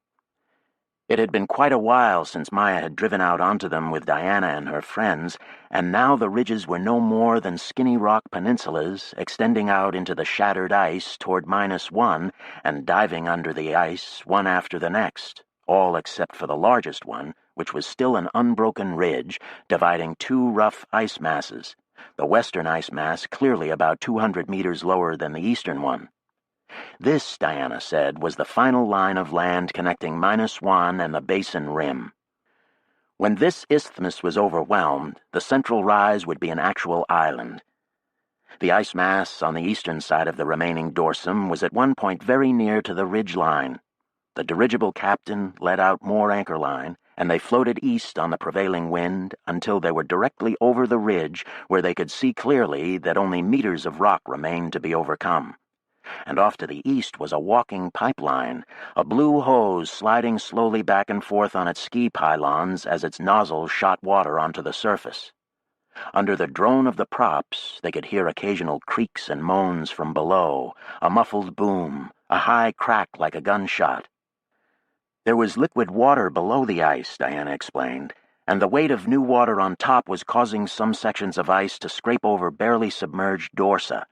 It had been quite a while since Maya had driven out onto them with Diana and her friends, and now the ridges were no more than skinny rock peninsulas extending out into the shattered ice toward -1 and diving under the ice one after the next, all except for the largest one, which was still an unbroken ridge dividing two rough ice masses, the western ice mass clearly about 200 meters lower than the eastern one. This, Diana said, was the final line of land connecting -1 and the basin rim. When this isthmus was overwhelmed, the central rise would be an actual island. The ice mass on the eastern side of the remaining dorsum was at one point very near to the ridge line. The dirigible captain let out more anchor line, and they floated east on the prevailing wind until they were directly over the ridge where they could see clearly that only meters of rock remained to be overcome. And off to the east was a walking pipeline, a blue hose sliding slowly back and forth on its ski pylons as its nozzle shot water onto the surface. Under the drone of the props, they could hear occasional creaks and moans from below, a muffled boom, a high crack like a gunshot. There was liquid water below the ice, Diana explained, and the weight of new water on top was causing some sections of ice to scrape over barely submerged Dorsa.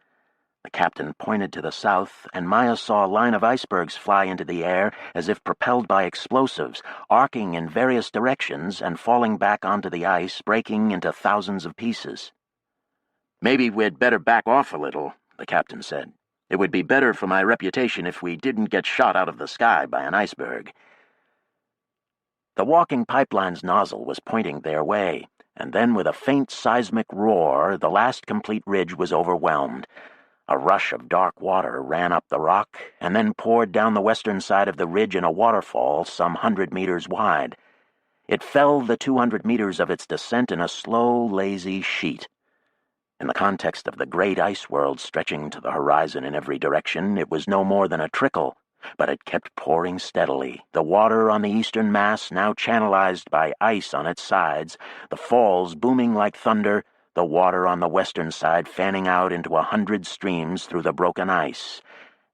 The captain pointed to the south, and Maya saw a line of icebergs fly into the air as if propelled by explosives, arcing in various directions and falling back onto the ice, breaking into thousands of pieces. "Maybe we'd better back off a little," the captain said. "It would be better for my reputation if we didn't get shot out of the sky by an iceberg." The walking pipeline's nozzle was pointing their way, and then with a faint seismic roar, the last complete ridge was overwhelmed. A rush of dark water ran up the rock and then poured down the western side of the ridge in a waterfall some 100 meters wide. It fell the 200 meters of its descent in a slow, lazy sheet. In the context of the great ice world stretching to the horizon in every direction, it was no more than a trickle, but it kept pouring steadily, the water on the eastern mass now channelized by ice on its sides, the falls booming like thunder, the water on the western side fanning out into 100 streams through the broken ice.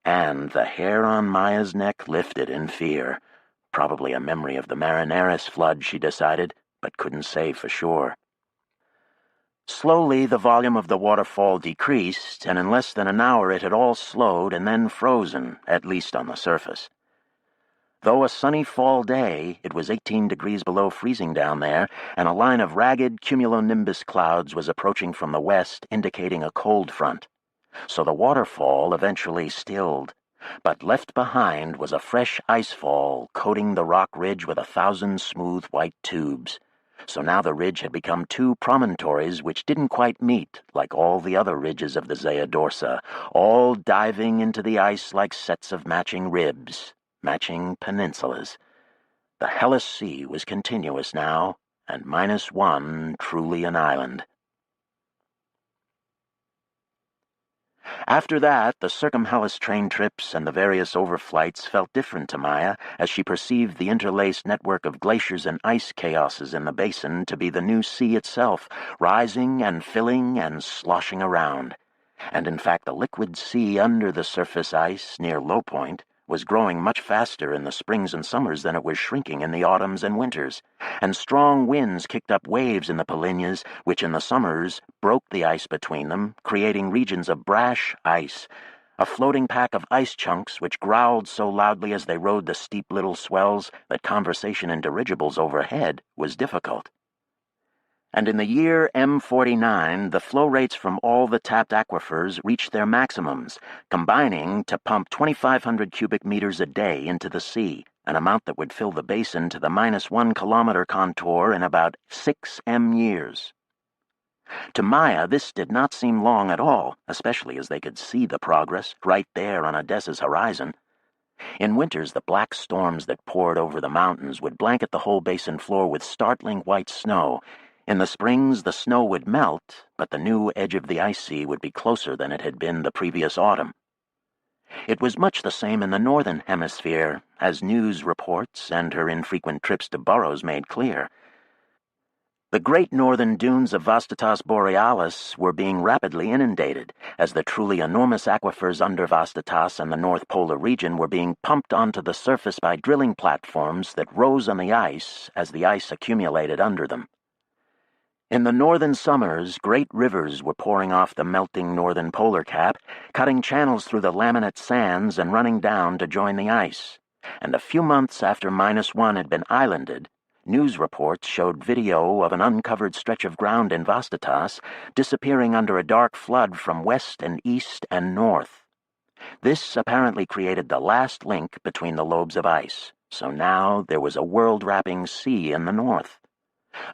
And the hair on Maya's neck lifted in fear. Probably a memory of the Marineris flood, she decided, but couldn't say for sure. Slowly, the volume of the waterfall decreased, and in less than an hour it had all slowed and then frozen, at least on the surface. Though a sunny fall day, it was 18 degrees below freezing down there, and a line of ragged cumulonimbus clouds was approaching from the west, indicating a cold front. So the waterfall eventually stilled, but left behind was a fresh icefall coating the rock ridge with 1,000 smooth white tubes. So now the ridge had become two promontories which didn't quite meet, like all the other ridges of the Zea Dorsa, all diving into the ice like sets of matching ribs, matching peninsulas. The Hellas Sea was continuous now, and -1 truly an island. After that, the Circumhellas train trips and the various overflights felt different to Maya as she perceived the interlaced network of glaciers and ice chaoses in the basin to be the new sea itself, rising and filling and sloshing around. And in fact, the liquid sea under the surface ice near low point was growing much faster in the springs and summers than it was shrinking in the autumns and winters, and strong winds kicked up waves in the Polynyas, which in the summers broke the ice between them, creating regions of brash ice, a floating pack of ice chunks which growled so loudly as they rode the steep little swells that conversation in dirigibles overhead was difficult. And in the year M49, the flow rates from all the tapped aquifers reached their maximums, combining to pump 2,500 cubic meters a day into the sea, an amount that would fill the basin to the -1 kilometer contour in about 6 years. To Maya, this did not seem long at all, especially as they could see the progress right there on Odessa's horizon. In winters, the black storms that poured over the mountains would blanket the whole basin floor with startling white snow. In the springs, the snow would melt, but the new edge of the ice sea would be closer than it had been the previous autumn. It was much the same in the northern hemisphere, as news reports and her infrequent trips to Burrows made clear. The great northern dunes of Vastatas Borealis were being rapidly inundated, as the truly enormous aquifers under Vastatas and the North Polar region were being pumped onto the surface by drilling platforms that rose on the ice as the ice accumulated under them. In the northern summers, great rivers were pouring off the melting northern polar cap, cutting channels through the laminate sands and running down to join the ice. And a few months after -1 had been islanded, news reports showed video of an uncovered stretch of ground in Vastatas disappearing under a dark flood from west and east and north. This apparently created the last link between the lobes of ice, so now there was a world-wrapping sea in the north.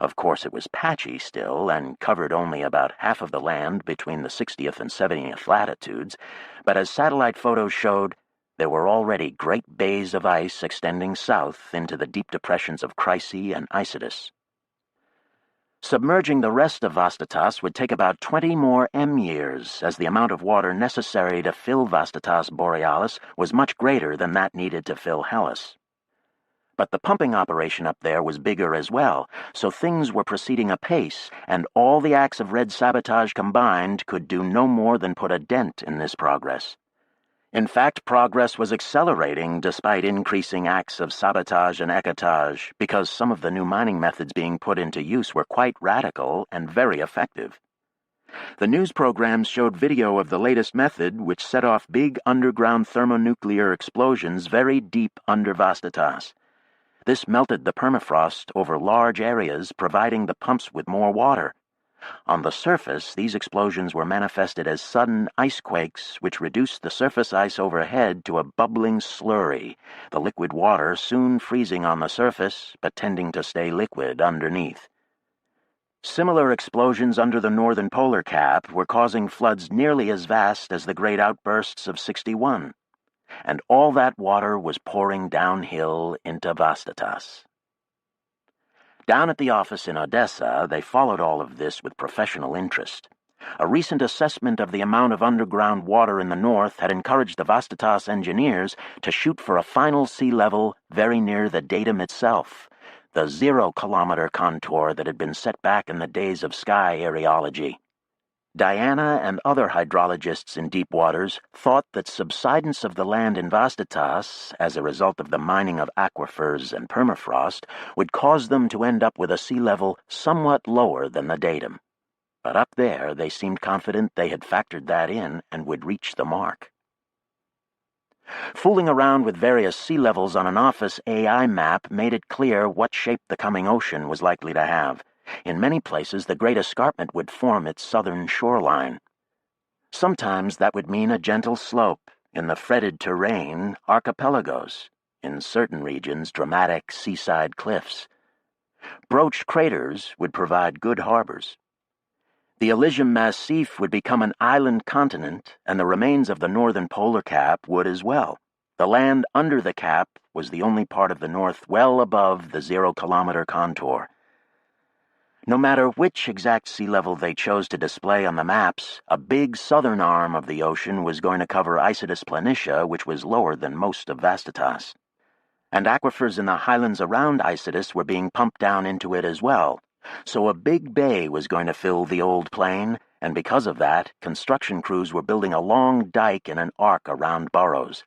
Of course, it was patchy still and covered only about half of the land between the 60th and 70th latitudes, but as satellite photos showed, there were already great bays of ice extending south into the deep depressions of Chryse and Isidis. Submerging the rest of Vastatas would take about 20 more years, as the amount of water necessary to fill Vastatas Borealis was much greater than that needed to fill Hellas. But the pumping operation up there was bigger as well, so things were proceeding apace, and all the acts of red sabotage combined could do no more than put a dent in this progress. In fact, progress was accelerating despite increasing acts of sabotage and écotage, because some of the new mining methods being put into use were quite radical and very effective. The news programs showed video of the latest method, which set off big underground thermonuclear explosions very deep under Vastatas. This melted the permafrost over large areas, providing the pumps with more water. On the surface, these explosions were manifested as sudden ice quakes, which reduced the surface ice overhead to a bubbling slurry, the liquid water soon freezing on the surface, but tending to stay liquid underneath. Similar explosions under the northern polar cap were causing floods nearly as vast as the great outbursts of '61, and all that water was pouring downhill into Vastatas. Down at the office in Odessa, they followed all of this with professional interest. A recent assessment of the amount of underground water in the north had encouraged the Vastatas engineers to shoot for a final sea level very near the datum itself, the 0-kilometer contour that had been set back in the days of sky areology. Diana and other hydrologists in deep waters thought that subsidence of the land in Vastatas, as a result of the mining of aquifers and permafrost, would cause them to end up with a sea level somewhat lower than the datum. But up there, they seemed confident they had factored that in and would reach the mark. Fooling around with various sea levels on an office AI map made it clear what shape the coming ocean was likely to have. In many places, the Great Escarpment would form its southern shoreline. Sometimes that would mean a gentle slope, in the fretted terrain, archipelagos, in certain regions, dramatic seaside cliffs. Broached craters would provide good harbors. The Elysium Massif would become an island continent, and the remains of the northern polar cap would as well. The land under the cap was the only part of the north well above the 0-kilometer contour. No matter which exact sea level they chose to display on the maps, a big southern arm of the ocean was going to cover Isidis Planitia, which was lower than most of Vastatas. And aquifers in the highlands around Isidis were being pumped down into it as well. So a big bay was going to fill the old plain, and because of that, construction crews were building a long dike in an arc around Burrows.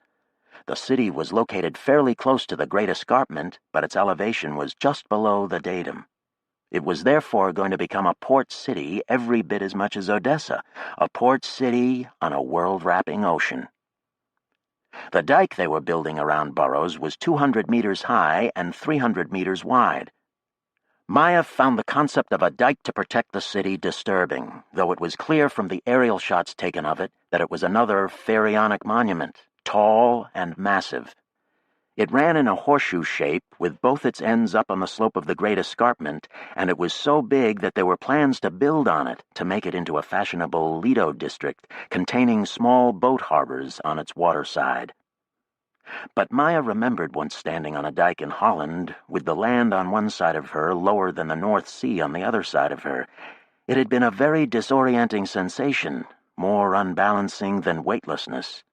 The city was located fairly close to the Great Escarpment, but its elevation was just below the datum. It was therefore going to become a port city every bit as much as Odessa, a port city on a world-wrapping ocean. The dike they were building around Burrows was 200 meters high and 300 meters wide. Maya found the concept of a dike to protect the city disturbing, though it was clear from the aerial shots taken of it that it was another pharaonic monument, tall and massive. It ran in a horseshoe shape, with both its ends up on the slope of the Great Escarpment, and it was so big that there were plans to build on it to make it into a fashionable Lido district, containing small boat harbors on its waterside. But Maya remembered once standing on a dike in Holland, with the land on one side of her lower than the North Sea on the other side of her. It had been a very disorienting sensation, more unbalancing than weightlessness.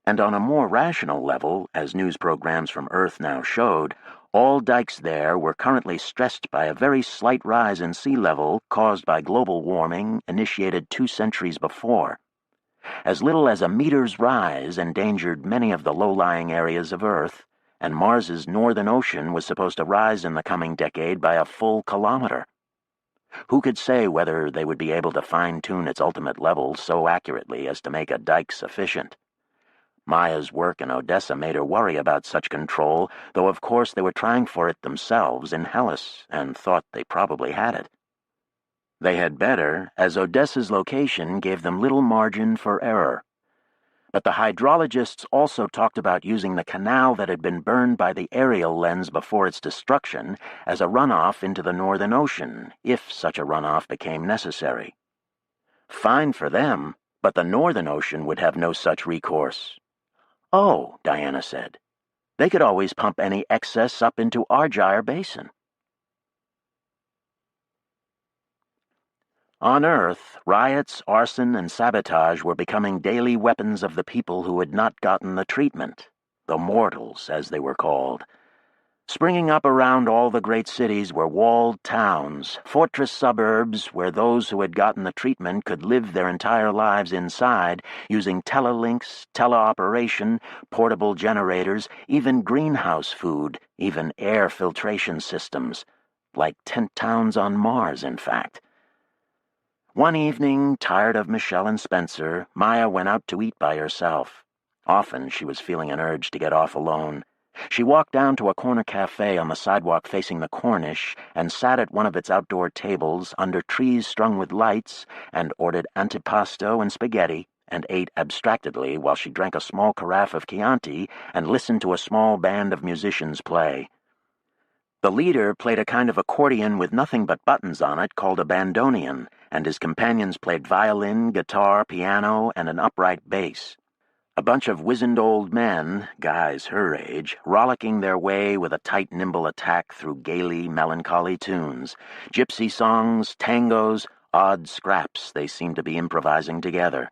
And on a more rational level, as news programs from Earth now showed, all dikes there were currently stressed by a very slight rise in sea level caused by global warming initiated 2 centuries before. As little as a meter's rise endangered many of the low-lying areas of Earth, and Mars's northern ocean was supposed to rise in the coming decade by a full kilometer. Who could say whether they would be able to fine-tune its ultimate level so accurately as to make a dike sufficient? Maya's work in Odessa made her worry about such control, though of course they were trying for it themselves in Hellas, and thought they probably had it. They had better, as Odessa's location gave them little margin for error. But the hydrologists also talked about using the canal that had been burned by the aerial lens before its destruction as a runoff into the Northern Ocean, if such a runoff became necessary. Fine for them, but the Northern Ocean would have no such recourse. Oh, Diana said, they could always pump any excess up into Argyre Basin. On Earth, riots, arson, and sabotage were becoming daily weapons of the people who had not gotten the treatment, the mortals, as they were called. Springing up around all the great cities were walled towns, fortress suburbs where those who had gotten the treatment could live their entire lives inside, using telelinks, teleoperation, portable generators, even greenhouse food, even air filtration systems. Like tent towns on Mars, in fact. One evening, tired of Michelle and Spencer, Maya went out to eat by herself. Often she was feeling an urge to get off alone. She walked down to a corner cafe on the sidewalk facing the Corniche and sat at one of its outdoor tables under trees strung with lights and ordered antipasto and spaghetti and ate abstractedly while she drank a small carafe of Chianti and listened to a small band of musicians play. The leader played a kind of accordion with nothing but buttons on it called a bandoneon, and his companions played violin, guitar, piano, and an upright bass. A bunch of wizened old men, guys her age, rollicking their way with a tight, nimble attack through gaily, melancholy tunes. Gypsy songs, tangos, odd scraps they seemed to be improvising together.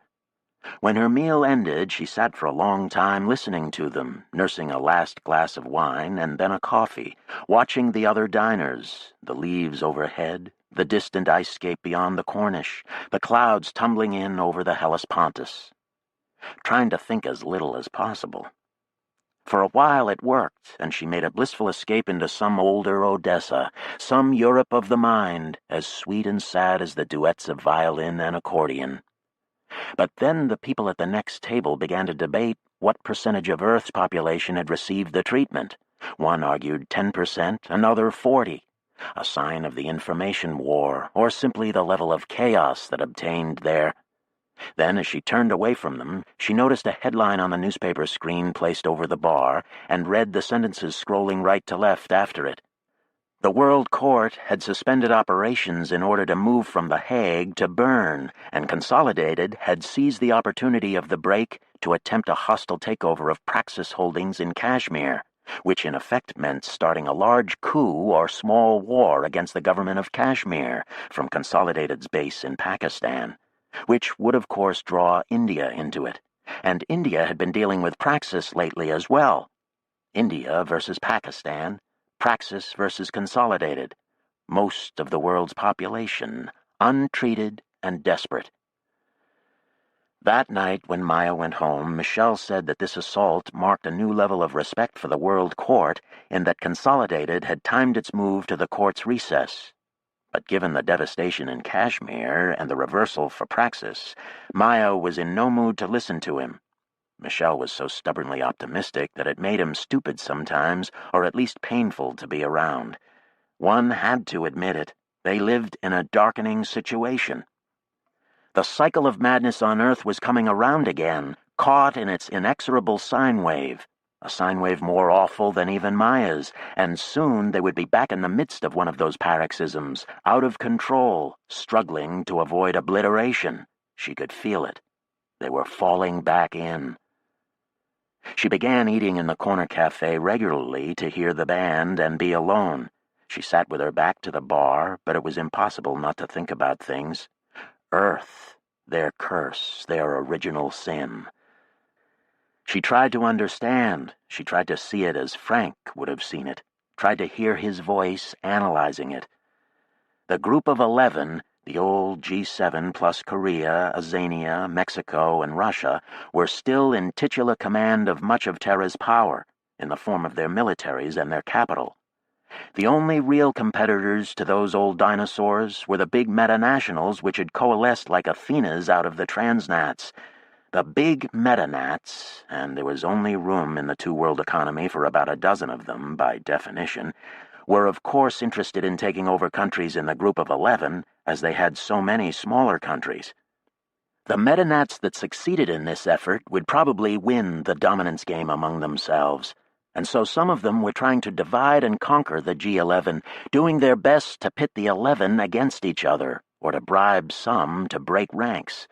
When her meal ended, she sat for a long time listening to them, nursing a last glass of wine and then a coffee, watching the other diners, the leaves overhead, the distant ice-scape beyond the Corniche, the clouds tumbling in over the Hellespontus, trying to think as little as possible. For a while it worked, and she made a blissful escape into some older Odessa, some Europe of the mind, as sweet and sad as the duets of violin and accordion. But then the people at the next table began to debate what percentage of Earth's population had received the treatment. One argued 10%, another 40%, a sign of the information war, or simply the level of chaos that obtained there. Then, as she turned away from them, she noticed a headline on the newspaper screen placed over the bar and read the sentences scrolling right to left after it. The World Court had suspended operations in order to move from The Hague to Bern, and Consolidated had seized the opportunity of the break to attempt a hostile takeover of Praxis holdings in Kashmir, which in effect meant starting a large coup or small war against the government of Kashmir from Consolidated's base in Pakistan, which would of course draw India into it. And India had been dealing with Praxis lately as well. India versus Pakistan, Praxis versus Consolidated, most of the world's population, untreated and desperate. That night, when Maya went home, Michelle said that this assault marked a new level of respect for the World Court in that Consolidated had timed its move to the court's recess. But given the devastation in Kashmir and the reversal for Praxis, Maya was in no mood to listen to him. Michelle was so stubbornly optimistic that it made him stupid sometimes, or at least painful to be around. One had to admit it. They lived in a darkening situation. The cycle of madness on Earth was coming around again, caught in its inexorable sine wave, a sine wave more awful than even Maya's, and soon they would be back in the midst of one of those paroxysms, out of control, struggling to avoid obliteration. She could feel it. They were falling back in. She began eating in the corner cafe regularly to hear the band and be alone. She sat with her back to the bar, but it was impossible not to think about things. Earth, their curse, their original sin. She tried to understand. She tried to see it as Frank would have seen it, tried to hear his voice analyzing it. The group of 11, the old G7 plus Korea, Azania, Mexico, and Russia, were still in titular command of much of Terra's power, in the form of their militaries and their capital. The only real competitors to those old dinosaurs were the big meta-nationals which had coalesced like Athenas out of the transnats. The big meta-nats, and there was only room in the two-world economy for about a dozen of them, by definition, were of course interested in taking over countries in the group of 11, as they had so many smaller countries. The metanats that succeeded in this effort would probably win the dominance game among themselves, and so some of them were trying to divide and conquer the G11, doing their best to pit the 11 against each other, or to bribe some to break ranks,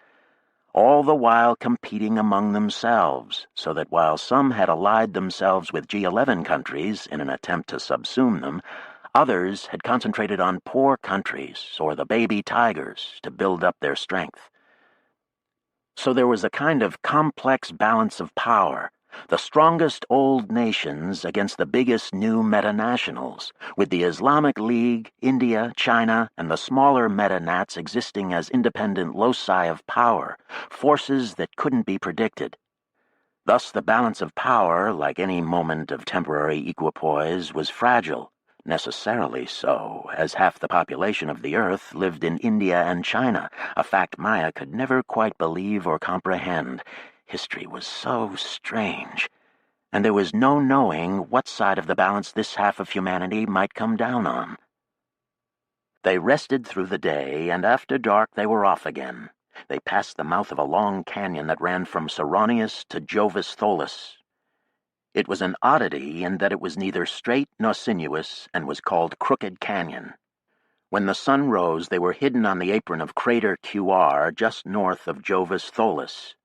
all the while competing among themselves, so that while some had allied themselves with G11 countries in an attempt to subsume them, others had concentrated on poor countries or the baby tigers to build up their strength. So there was a kind of complex balance of power, the strongest old nations against the biggest new metanationals, with the Islamic League, India, China, and the smaller metanats existing as independent loci of power, forces that couldn't be predicted. Thus the balance of power, like any moment of temporary equipoise, was fragile, necessarily so, as half the population of the Earth lived in India and China, a fact Maya could never quite believe or comprehend. History was so strange, and there was no knowing what side of the balance this half of humanity might come down on. They rested through the day, and after dark they were off again. They passed the mouth of a long canyon that ran from Saronius to Jovis Tholis. It was an oddity in that it was neither straight nor sinuous and was called Crooked Canyon. When the sun rose, they were hidden on the apron of Crater QR just north of Jovis Tholis.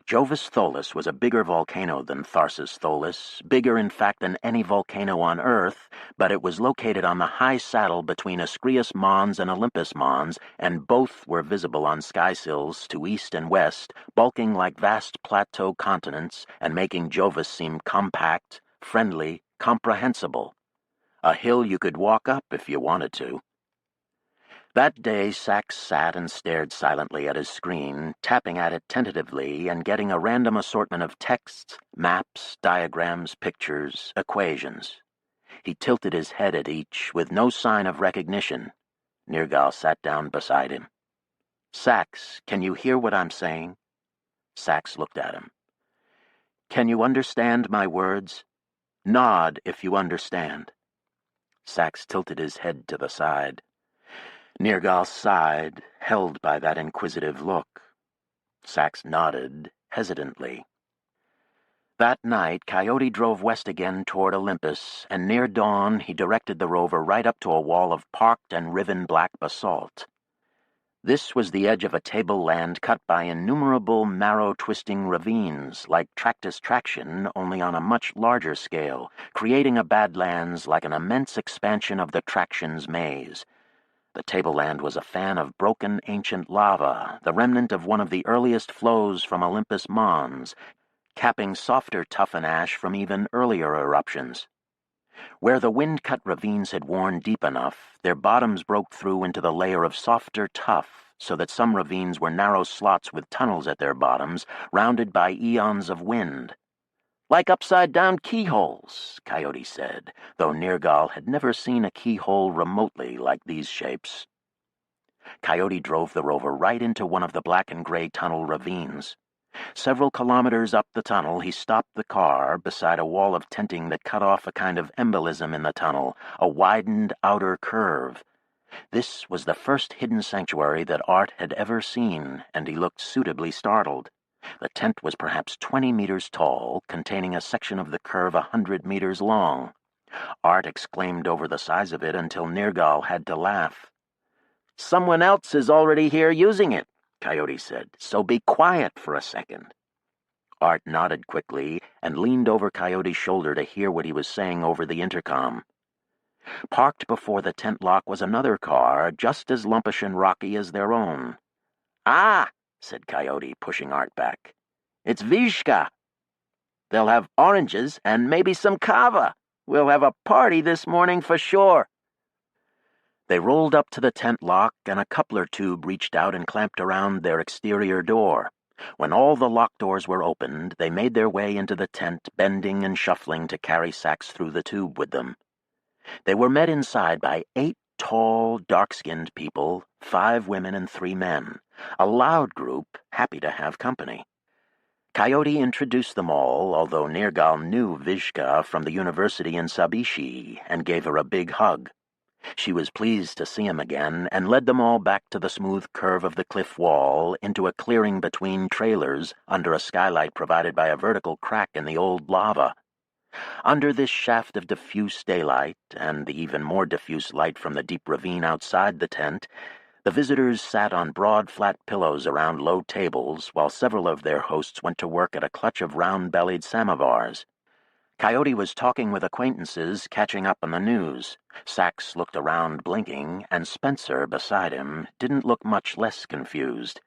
Jovis Tholis was a bigger volcano than Tharsis Tholis, bigger in fact than any volcano on Earth, but it was located on the high saddle between Ascrius Mons and Olympus Mons, and both were visible on skysills to east and west, bulking like vast plateau continents and making Jovis seem compact, friendly, comprehensible. A hill you could walk up if you wanted to. That day, Sachs sat and stared silently at his screen, tapping at it tentatively and getting a random assortment of texts, maps, diagrams, pictures, equations. He tilted his head at each with no sign of recognition. Nergal sat down beside him. "Sachs, can you hear what I'm saying?" Sachs looked at him. "Can you understand my words? Nod if you understand." Sachs tilted his head to the side. Nergal sighed, held by that inquisitive look. Sachs nodded, hesitantly. That night, Coyote drove west again toward Olympus, and near dawn he directed the rover right up to a wall of parked and riven black basalt. This was the edge of a tableland cut by innumerable marrow-twisting ravines, like Tractus Traction, only on a much larger scale, creating a badlands like an immense expansion of the Traction's maze. The tableland was a fan of broken ancient lava, the remnant of one of the earliest flows from Olympus Mons, capping softer tuffen ash from even earlier eruptions. Where the wind-cut ravines had worn deep enough, their bottoms broke through into the layer of softer tuff, so that some ravines were narrow slots with tunnels at their bottoms, rounded by eons of wind. "Like upside-down keyholes," Coyote said, though Nergal had never seen a keyhole remotely like these shapes. Coyote drove the rover right into one of the black and gray tunnel ravines. Several kilometers up the tunnel, he stopped the car beside a wall of tenting that cut off a kind of embolism in the tunnel, a widened outer curve. This was the first hidden sanctuary that Art had ever seen, and he looked suitably startled. The tent was perhaps 20 meters tall, containing a section of the curve 100 meters long. Art exclaimed over the size of it until Nergal had to laugh. "Someone else is already here using it," Coyote said, "so be quiet for a second." Art nodded quickly and leaned over Coyote's shoulder to hear what he was saying over the intercom. Parked before the tent lock was another car, just as lumpish and rocky as their own. "Ah!" said Coyote, pushing Art back. "It's Vizhka. They'll have oranges and maybe some kava. We'll have a party this morning for sure." They rolled up to the tent lock, and a coupler tube reached out and clamped around their exterior door. When all the lock doors were opened, they made their way into the tent, bending and shuffling to carry Sachs through the tube with them. They were met inside by 8 tall, dark-skinned people, 5 women and 3 men, a loud group, happy to have company. Coyote introduced them all, although Nergal knew Vizhka from the university in Sabishi, and gave her a big hug. She was pleased to see him again, and led them all back to the smooth curve of the cliff wall, into a clearing between trailers, under a skylight provided by a vertical crack in the old lava. Under this shaft of diffuse daylight, and the even more diffuse light from the deep ravine outside the tent, the visitors sat on broad, flat pillows around low tables, while several of their hosts went to work at a clutch of round-bellied samovars. Coyote was talking with acquaintances, catching up on the news. Sachs looked around, blinking, and Spencer, beside him, didn't look much less confused.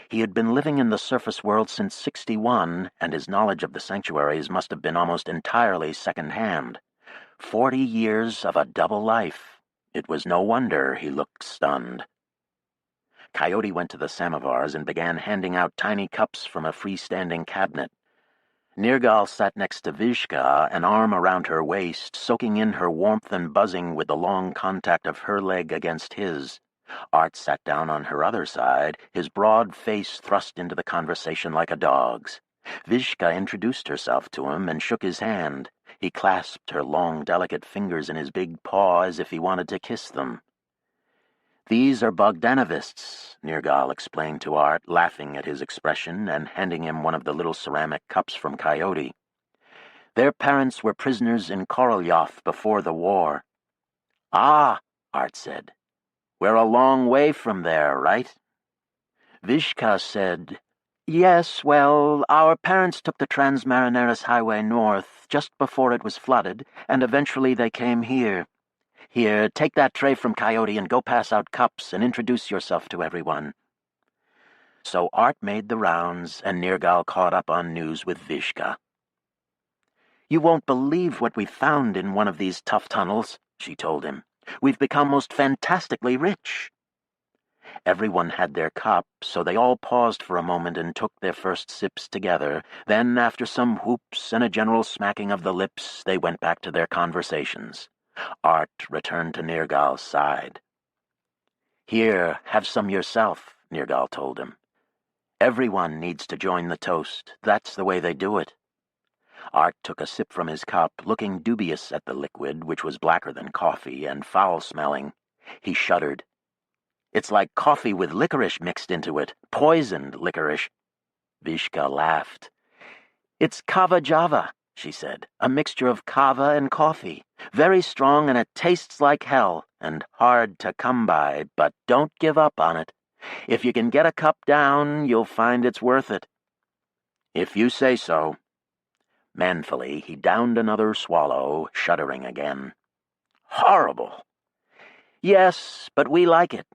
He had been living in the surface world since '61, and his knowledge of the sanctuaries must have been almost entirely second-hand. 40 years of a double life. It was no wonder he looked stunned. Coyote went to the samovars and began handing out tiny cups from a freestanding cabinet. Nergal sat next to Vizhka, an arm around her waist, soaking in her warmth and buzzing with the long contact of her leg against his. Art sat down on her other side, his broad face thrust into the conversation like a dog's. Vizhka introduced herself to him and shook his hand. He clasped her long, delicate fingers in his big paw as if he wanted to kiss them. "These are Bogdanovists," Nergal explained to Art, laughing at his expression and handing him one of the little ceramic cups from Coyote. Their parents were prisoners in Korolyov before the war. Ah, Art said. We're a long way from there, right? Vishka said, Yes, well, our parents took the Transmarineris Highway north just before it was flooded, and eventually they came here. Here, take that tray from Coyote and go pass out cups and introduce yourself to everyone. So Art made the rounds, and Nergal caught up on news with Vishka. You won't believe what we found in one of these tough tunnels, she told him. We've become most fantastically rich. Everyone had their cup, so they all paused for a moment and took their first sips together. Then, after some whoops and a general smacking of the lips, they went back to their conversations. Art returned to Nergal's side. Here, have some yourself, Nergal told him. Everyone needs to join the toast. That's the way they do it. Art took a sip from his cup, looking dubious at the liquid, which was blacker than coffee and foul-smelling. He shuddered. It's like coffee with licorice mixed into it, poisoned licorice. Vishka laughed. It's kava java, she said, a mixture of kava and coffee. Very strong, and it tastes like hell, and hard to come by, but don't give up on it. If you can get a cup down, you'll find it's worth it. If you say so. Manfully, he downed another swallow, shuddering again. Horrible. Yes, but we like it.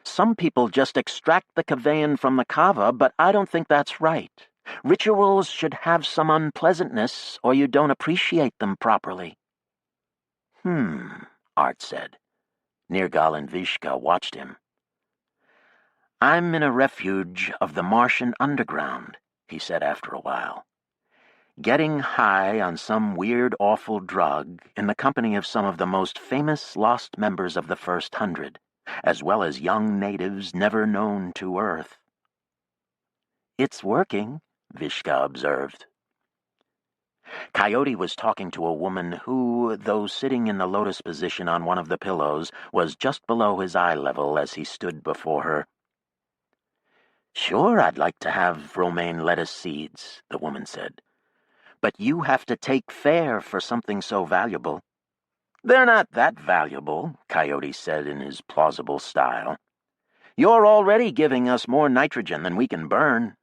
Some people just extract the cavein from the kava, but I don't think that's right. Rituals should have some unpleasantness, or you don't appreciate them properly. Art said. Nergal and Vishka watched him. I'm in a refuge of the Martian underground, he said after a while. Getting high on some weird, awful drug in the company of some of the most famous lost members of the First 100, as well as young natives never known to Earth. It's working, Vishka observed. Coyote was talking to a woman who, though sitting in the lotus position on one of the pillows, was just below his eye level as he stood before her. Sure, I'd like to have romaine lettuce seeds, the woman said. But you have to take fare for something so valuable. They're not that valuable, Coyote said in his plausible style. You're already giving us more nitrogen than we can burn.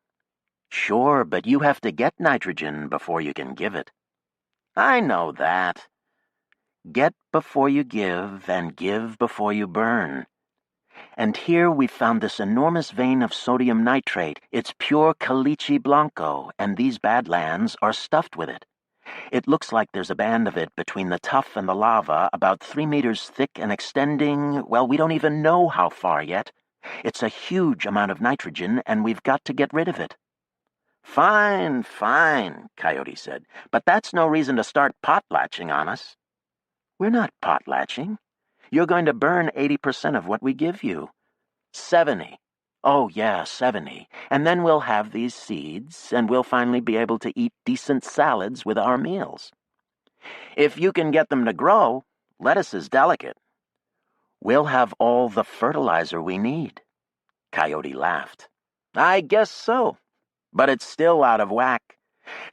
Sure, but you have to get nitrogen before you can give it. I know that. Get before you give, and give before you burn. And here we found this enormous vein of sodium nitrate. It's pure caliche blanco, and these badlands are stuffed with it. It looks like there's a band of it between the tuff and the lava, about 3 meters thick and extending, well, we don't even know how far yet. It's a huge amount of nitrogen, and we've got to get rid of it. Fine, Coyote said, but that's no reason to start potlatching on us. We're not potlatching. You're going to burn 80% of what we give you. 70. Oh, yeah, 70. And then we'll have these seeds, and we'll finally be able to eat decent salads with our meals. If you can get them to grow, lettuce is delicate. We'll have all the fertilizer we need. Coyote laughed. I guess so, but it's still out of whack.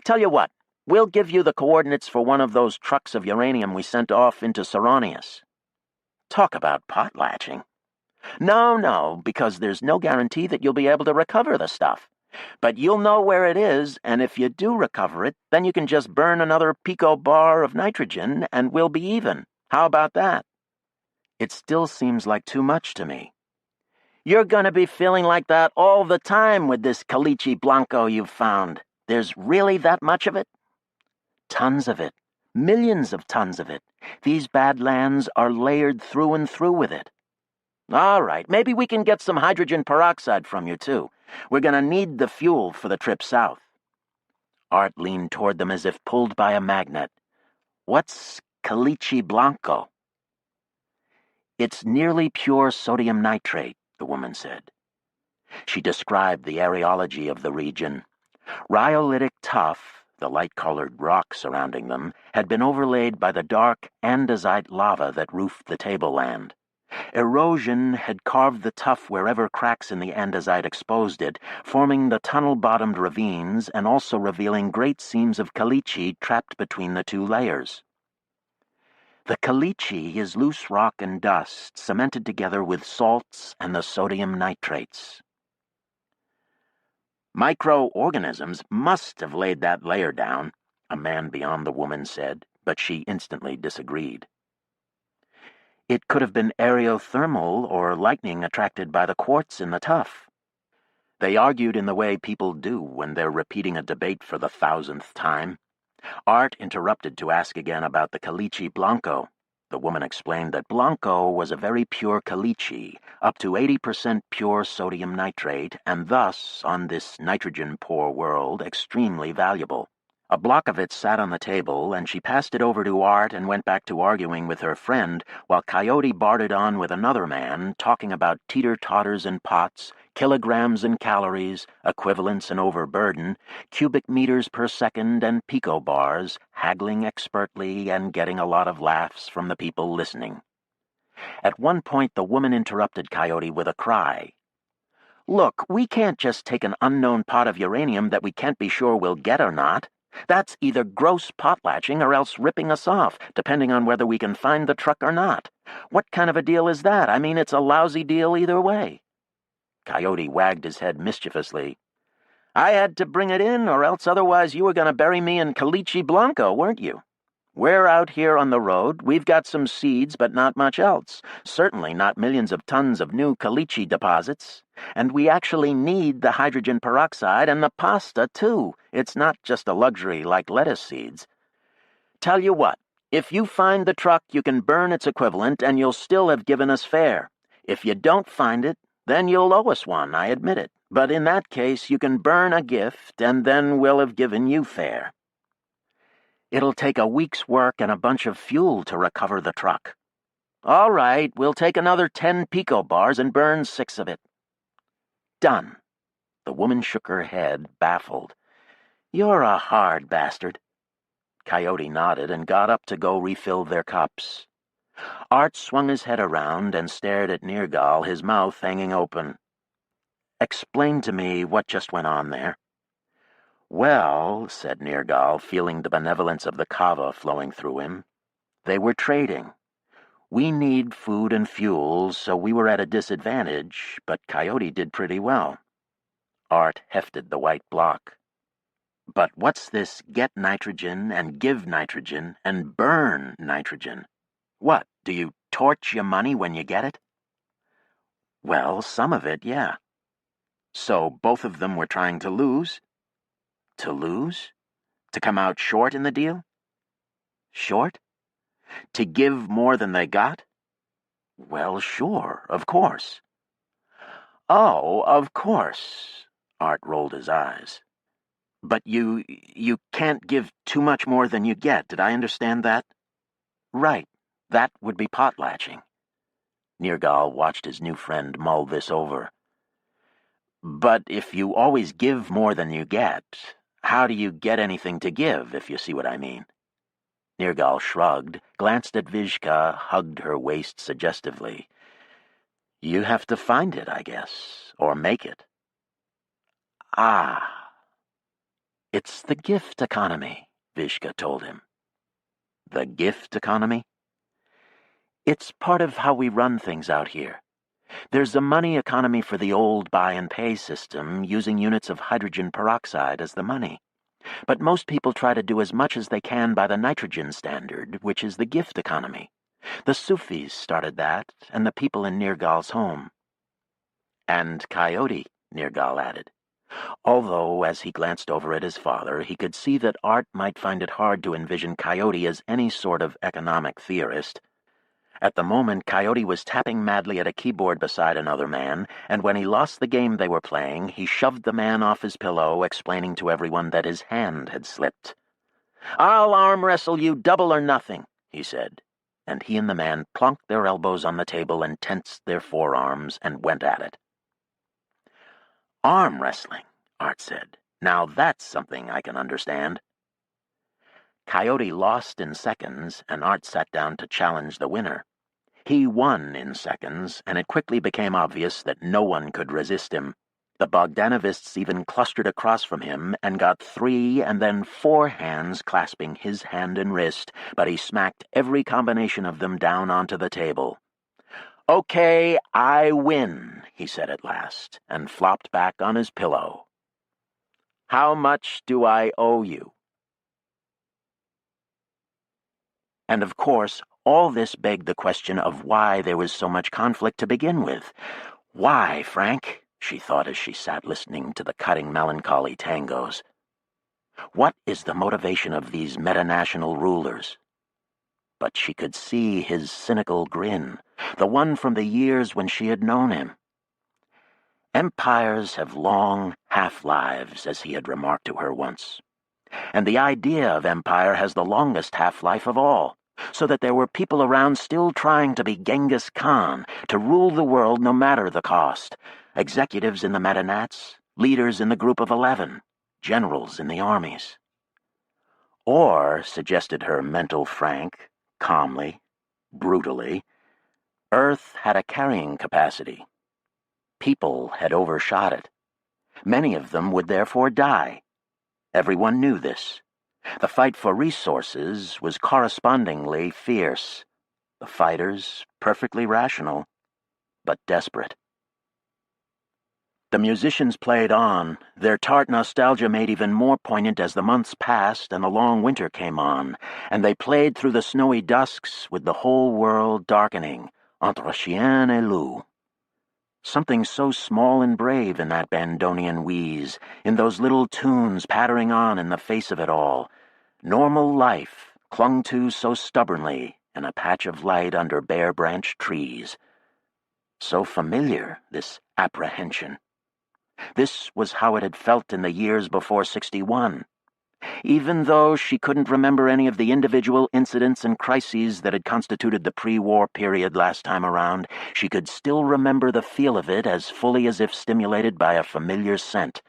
Tell you what, we'll give you the coordinates for one of those trucks of uranium we sent off into Saronius. Talk about potlatching. No, because there's no guarantee that you'll be able to recover the stuff. But you'll know where it is, and if you do recover it, then you can just burn another picobar of nitrogen, and we'll be even. How about that? It still seems like too much to me. You're going to be feeling like that all the time with this caliche blanco you've found. There's really that much of it? Tons of it. Millions of tons of it. These badlands are layered through and through with it. All right, maybe we can get some hydrogen peroxide from you, too. We're going to need the fuel for the trip south. Art leaned toward them as if pulled by a magnet. What's caliche blanco? It's nearly pure sodium nitrate, the woman said. She described the areology of the region. Rhyolitic tuff, the light-colored rock surrounding them, had been overlaid by the dark andesite lava that roofed the tableland. Erosion had carved the tuff wherever cracks in the andesite exposed it, forming the tunnel-bottomed ravines and also revealing great seams of caliche trapped between the two layers. The caliche is loose rock and dust cemented together with salts and the sodium nitrates. Microorganisms must have laid that layer down, a man beyond the woman said, but she instantly disagreed. It could have been aerothermal or lightning attracted by the quartz in the tuff. They argued in the way people do when they're repeating a debate for the 1,000th time. Art interrupted to ask again about the caliche blanco. The woman explained that blanco was a very pure caliche, up to 80% pure sodium nitrate, and thus, on this nitrogen-poor world, extremely valuable. A block of it sat on the table, and she passed it over to Art and went back to arguing with her friend, while Coyote bartered on with another man, talking about teeter-totters and pots, kilograms and calories, equivalence and overburden, cubic meters per second and picobars, haggling expertly and getting a lot of laughs from the people listening. At one point the woman interrupted Coyote with a cry. "Look, we can't just take an unknown pot of uranium that we can't be sure we'll get or not. That's either gross potlatching or else ripping us off, depending on whether we can find the truck or not. What kind of a deal is that? I mean, it's a lousy deal either way." Coyote wagged his head mischievously. "I had to bring it in, or else otherwise you were going to bury me in caliche blanco, weren't you? We're out here on the road, we've got some seeds, but not much else. Certainly not millions of tons of new caliche deposits. And we actually need the hydrogen peroxide and the pasta, too. It's not just a luxury like lettuce seeds. Tell you what, if you find the truck, you can burn its equivalent, and you'll still have given us fare. If you don't find it, then you'll owe us one, I admit it. But in that case, you can burn a gift, and then we'll have given you fare. It'll take a week's work and a bunch of fuel to recover the truck. All right, we'll take another 10 picobars and burn 6 of it." "Done." The woman shook her head, baffled. "You're a hard bastard." Coyote nodded and got up to go refill their cups. Art swung his head around and stared at Nergal, his mouth hanging open. "Explain to me what just went on there." "Well," said Nergal, feeling the benevolence of the kava flowing through him, "they were trading. We need food and fuel, so we were at a disadvantage, but Coyote did pretty well." Art hefted the white block. "But what's this get nitrogen and give nitrogen and burn nitrogen? What, do you torch your money when you get it?" "Well, some of it, yeah." "So both of them were trying to lose?" "To lose? To come out short in the deal?" "Short? To give more than they got?" "Well, sure, of course." "Oh, of course." Art rolled his eyes. "But you can't give too much more than you get, did I understand that?" "Right. That would be potlatching." Nergal watched his new friend mull this over. "But if you always give more than you get, how do you get anything to give, if you see what I mean?" Nergal shrugged, glanced at Vizhka, hugged her waist suggestively. "You have to find it, I guess, or make it." "Ah." "It's the gift economy," Vizhka told him. "The gift economy?" "It's part of how we run things out here. There's a money economy for the old buy-and-pay system, using units of hydrogen peroxide as the money. But most people try to do as much as they can by the nitrogen standard, which is the gift economy. The Sufis started that, and the people in Nergal's home." "And Coyote," Nergal added. Although, as he glanced over at his father, he could see that Art might find it hard to envision Coyote as any sort of economic theorist. At the moment, Coyote was tapping madly at a keyboard beside another man, and when he lost the game they were playing, he shoved the man off his pillow, explaining to everyone that his hand had slipped. "I'll arm wrestle you double or nothing," he said, and he and the man plunked their elbows on the table and tensed their forearms and went at it. "Arm wrestling," Art said. "Now that's something I can understand." Coyote lost in seconds, and Art sat down to challenge the winner. He won in seconds, and it quickly became obvious that no one could resist him. The Bogdanovists even clustered across from him and got 3 and then 4 hands clasping his hand and wrist, but he smacked every combination of them down onto the table. "Okay, I win," he said at last, and flopped back on his pillow. "How much do I owe you?" And of course, all this begged the question of why there was so much conflict to begin with. "Why, Frank?" she thought as she sat listening to the cutting melancholy tangos. What is the motivation of these metanational rulers? But she could see his cynical grin, the one from the years when she had known him. Empires have long half-lives, as he had remarked to her once. And the idea of empire has the longest half-life of all, so that there were people around still trying to be Genghis Khan, to rule the world no matter the cost. Executives in the metanats, leaders in the Group of 11, generals in the armies. Or, suggested her mental Frank, calmly, brutally, Earth had a carrying capacity. People had overshot it. Many of them would therefore die. Everyone knew this. The fight for resources was correspondingly fierce. The fighters perfectly rational, but desperate. The musicians played on, their tart nostalgia made even more poignant as the months passed and the long winter came on, and they played through the snowy dusks with the whole world darkening, entre chien et loup. Something so small and brave in that Bandonian wheeze, in those little tunes pattering on in the face of it all. Normal life clung to so stubbornly in a patch of light under bare-branched trees. So familiar, this apprehension. This was how it had felt in the years before 61. Even though she couldn't remember any of the individual incidents and crises that had constituted the pre-war period last time around, she could still remember the feel of it as fully as if stimulated by a familiar scent.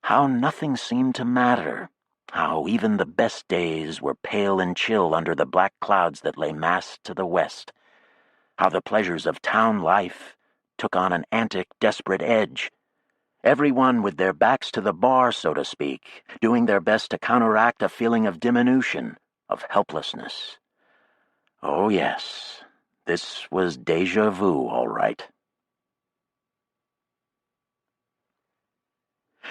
How nothing seemed to matter. How even the best days were pale and chill under the black clouds that lay massed to the west. How the pleasures of town life took on an antic, desperate edge. Everyone with their backs to the bar, so to speak, doing their best to counteract a feeling of diminution, of helplessness. Oh yes, this was déjà vu, all right.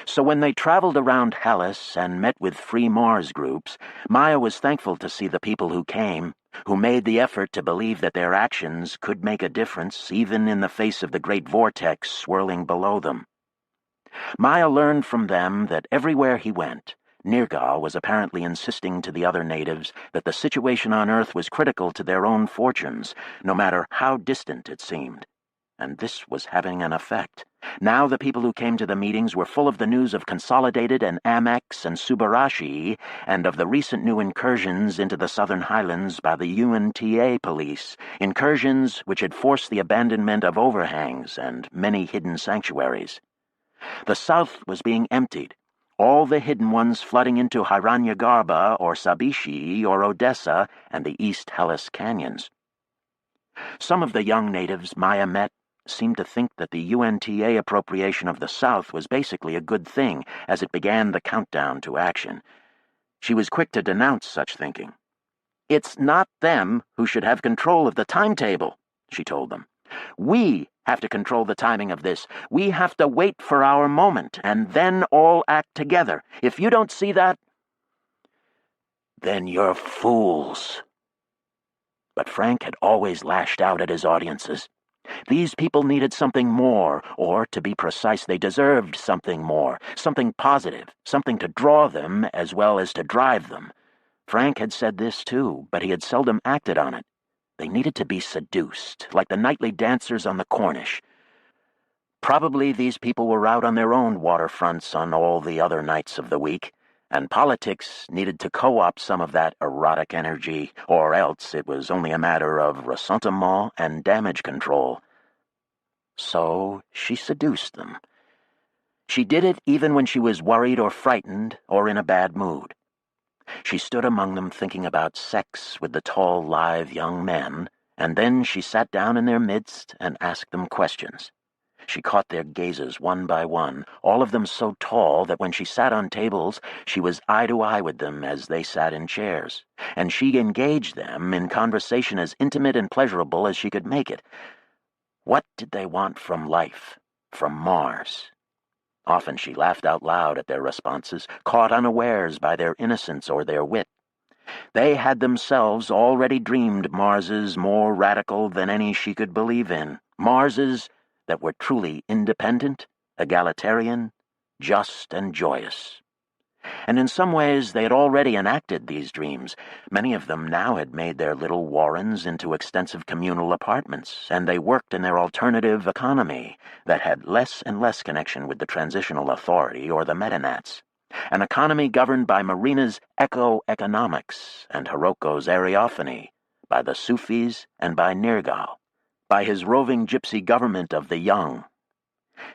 So when they traveled around Hellas and met with Free Mars groups, Maya was thankful to see the people who came, who made the effort to believe that their actions could make a difference even in the face of the great vortex swirling below them. Maya learned from them that everywhere he went, Nergal was apparently insisting to the other natives that the situation on Earth was critical to their own fortunes, no matter how distant it seemed. And this was having an effect. Now the people who came to the meetings were full of the news of Consolidated and Amex and Subarashi, and of the recent new incursions into the southern highlands by the UNTA police, incursions which had forced the abandonment of overhangs and many hidden sanctuaries. The south was being emptied, all the hidden ones flooding into Hiranyagarba or Sabishi or Odessa and the East Hellas canyons. Some of the young natives Maya met seemed to think that the UNTA appropriation of the South was basically a good thing as it began the countdown to action. She was quick to denounce such thinking. "It's not them who should have control of the timetable," she told them. "We have to control the timing of this. We have to wait for our moment, and then all act together. If you don't see that, then you're fools." But Frank had always lashed out at his audiences. These people needed something more, or, to be precise, they deserved something more, something positive, something to draw them as well as to drive them. Frank had said this too, but he had seldom acted on it. They needed to be seduced, like the nightly dancers on the Corniche. Probably these people were out on their own waterfronts on all the other nights of the week, and politics needed to co-opt some of that erotic energy, or else it was only a matter of ressentiment and damage control. So she seduced them. She did it even when she was worried or frightened or in a bad mood. She stood among them thinking about sex with the tall, lithe young men, And then she sat down in their midst and asked them questions. She caught their gazes one by one, all of them so tall that when she sat on tables, she was eye to eye with them as they sat in chairs, and she engaged them in conversation as intimate and pleasurable as she could make it. What did they want from life, from Mars? Often she laughed out loud at their responses, caught unawares by their innocence or their wit. They had themselves already dreamed Marses more radical than any she could believe in, Marses that were truly independent, egalitarian, just, and joyous. And in some ways they had already enacted these dreams. Many of them now had made their little warrens into extensive communal apartments, and they worked in their alternative economy that had less and less connection with the transitional authority or the metanats, an economy governed by Marina's eco-economics and Hiroko's Ariophany, by the Sufis and by Nergal, by his roving gypsy government of the young.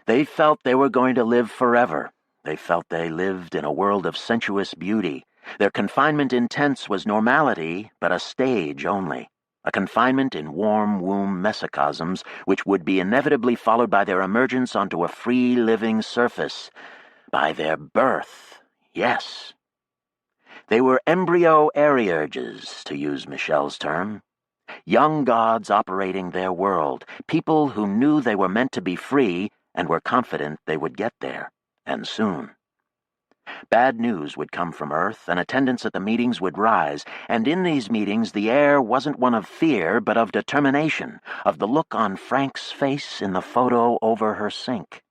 They felt they were going to live forever. They felt they lived in a world of sensuous beauty. Their confinement in tents was normality, but a stage only. A confinement in warm womb mesocosms, which would be inevitably followed by their emergence onto a free living surface. By their birth, yes. They were embryo Ariurges, to use Michelle's term. Young gods operating their world, people who knew they were meant to be free and were confident they would get there, and soon. Bad news would come from Earth, and attendance at the meetings would rise, and in these meetings the air wasn't one of fear, but of determination, of the look on Frank's face in the photo over her sink.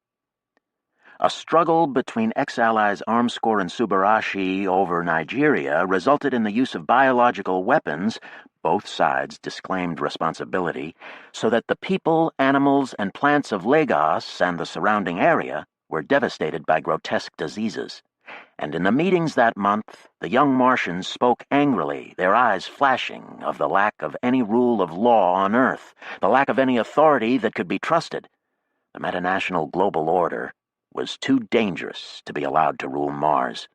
A struggle between ex-allies Armscor and Subarashi over Nigeria resulted in the use of biological weapons. Both sides disclaimed responsibility, so that the people, animals, and plants of Lagos and the surrounding area were devastated by grotesque diseases. And in the meetings that month, the young Martians spoke angrily, their eyes flashing, of the lack of any rule of law on Earth, the lack of any authority that could be trusted. The metanational global order was too dangerous to be allowed to rule Mars.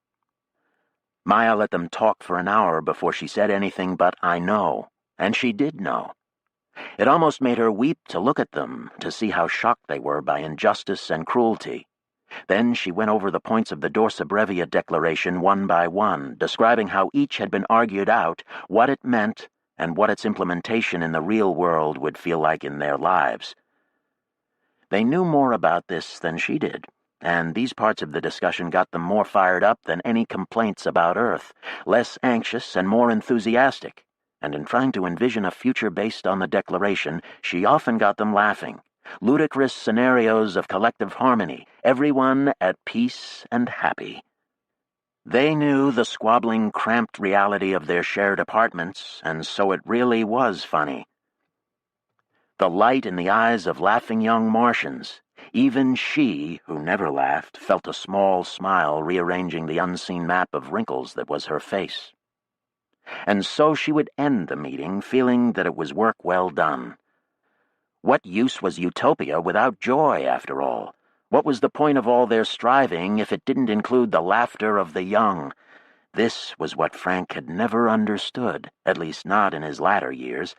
Maya let them talk for an hour before she said anything but, "I know," and she did know. It almost made her weep to look at them, to see how shocked they were by injustice and cruelty. Then she went over the points of the Dorsa Brevia Declaration one by one, describing how each had been argued out, what it meant, and what its implementation in the real world would feel like in their lives. They knew more about this than she did, and these parts of the discussion got them more fired up than any complaints about Earth, less anxious and more enthusiastic, and in trying to envision a future based on the Declaration, she often got them laughing. Ludicrous scenarios of collective harmony, everyone at peace and happy. They knew the squabbling, cramped reality of their shared apartments, and so it really was funny. The light in the eyes of laughing young Martians. Even she, who never laughed, felt a small smile rearranging the unseen map of wrinkles that was her face. And so she would end the meeting feeling that it was work well done. What use was utopia without joy, after all? What was the point of all their striving if it didn't include the laughter of the young? This was what Frank had never understood, at least not in his latter years,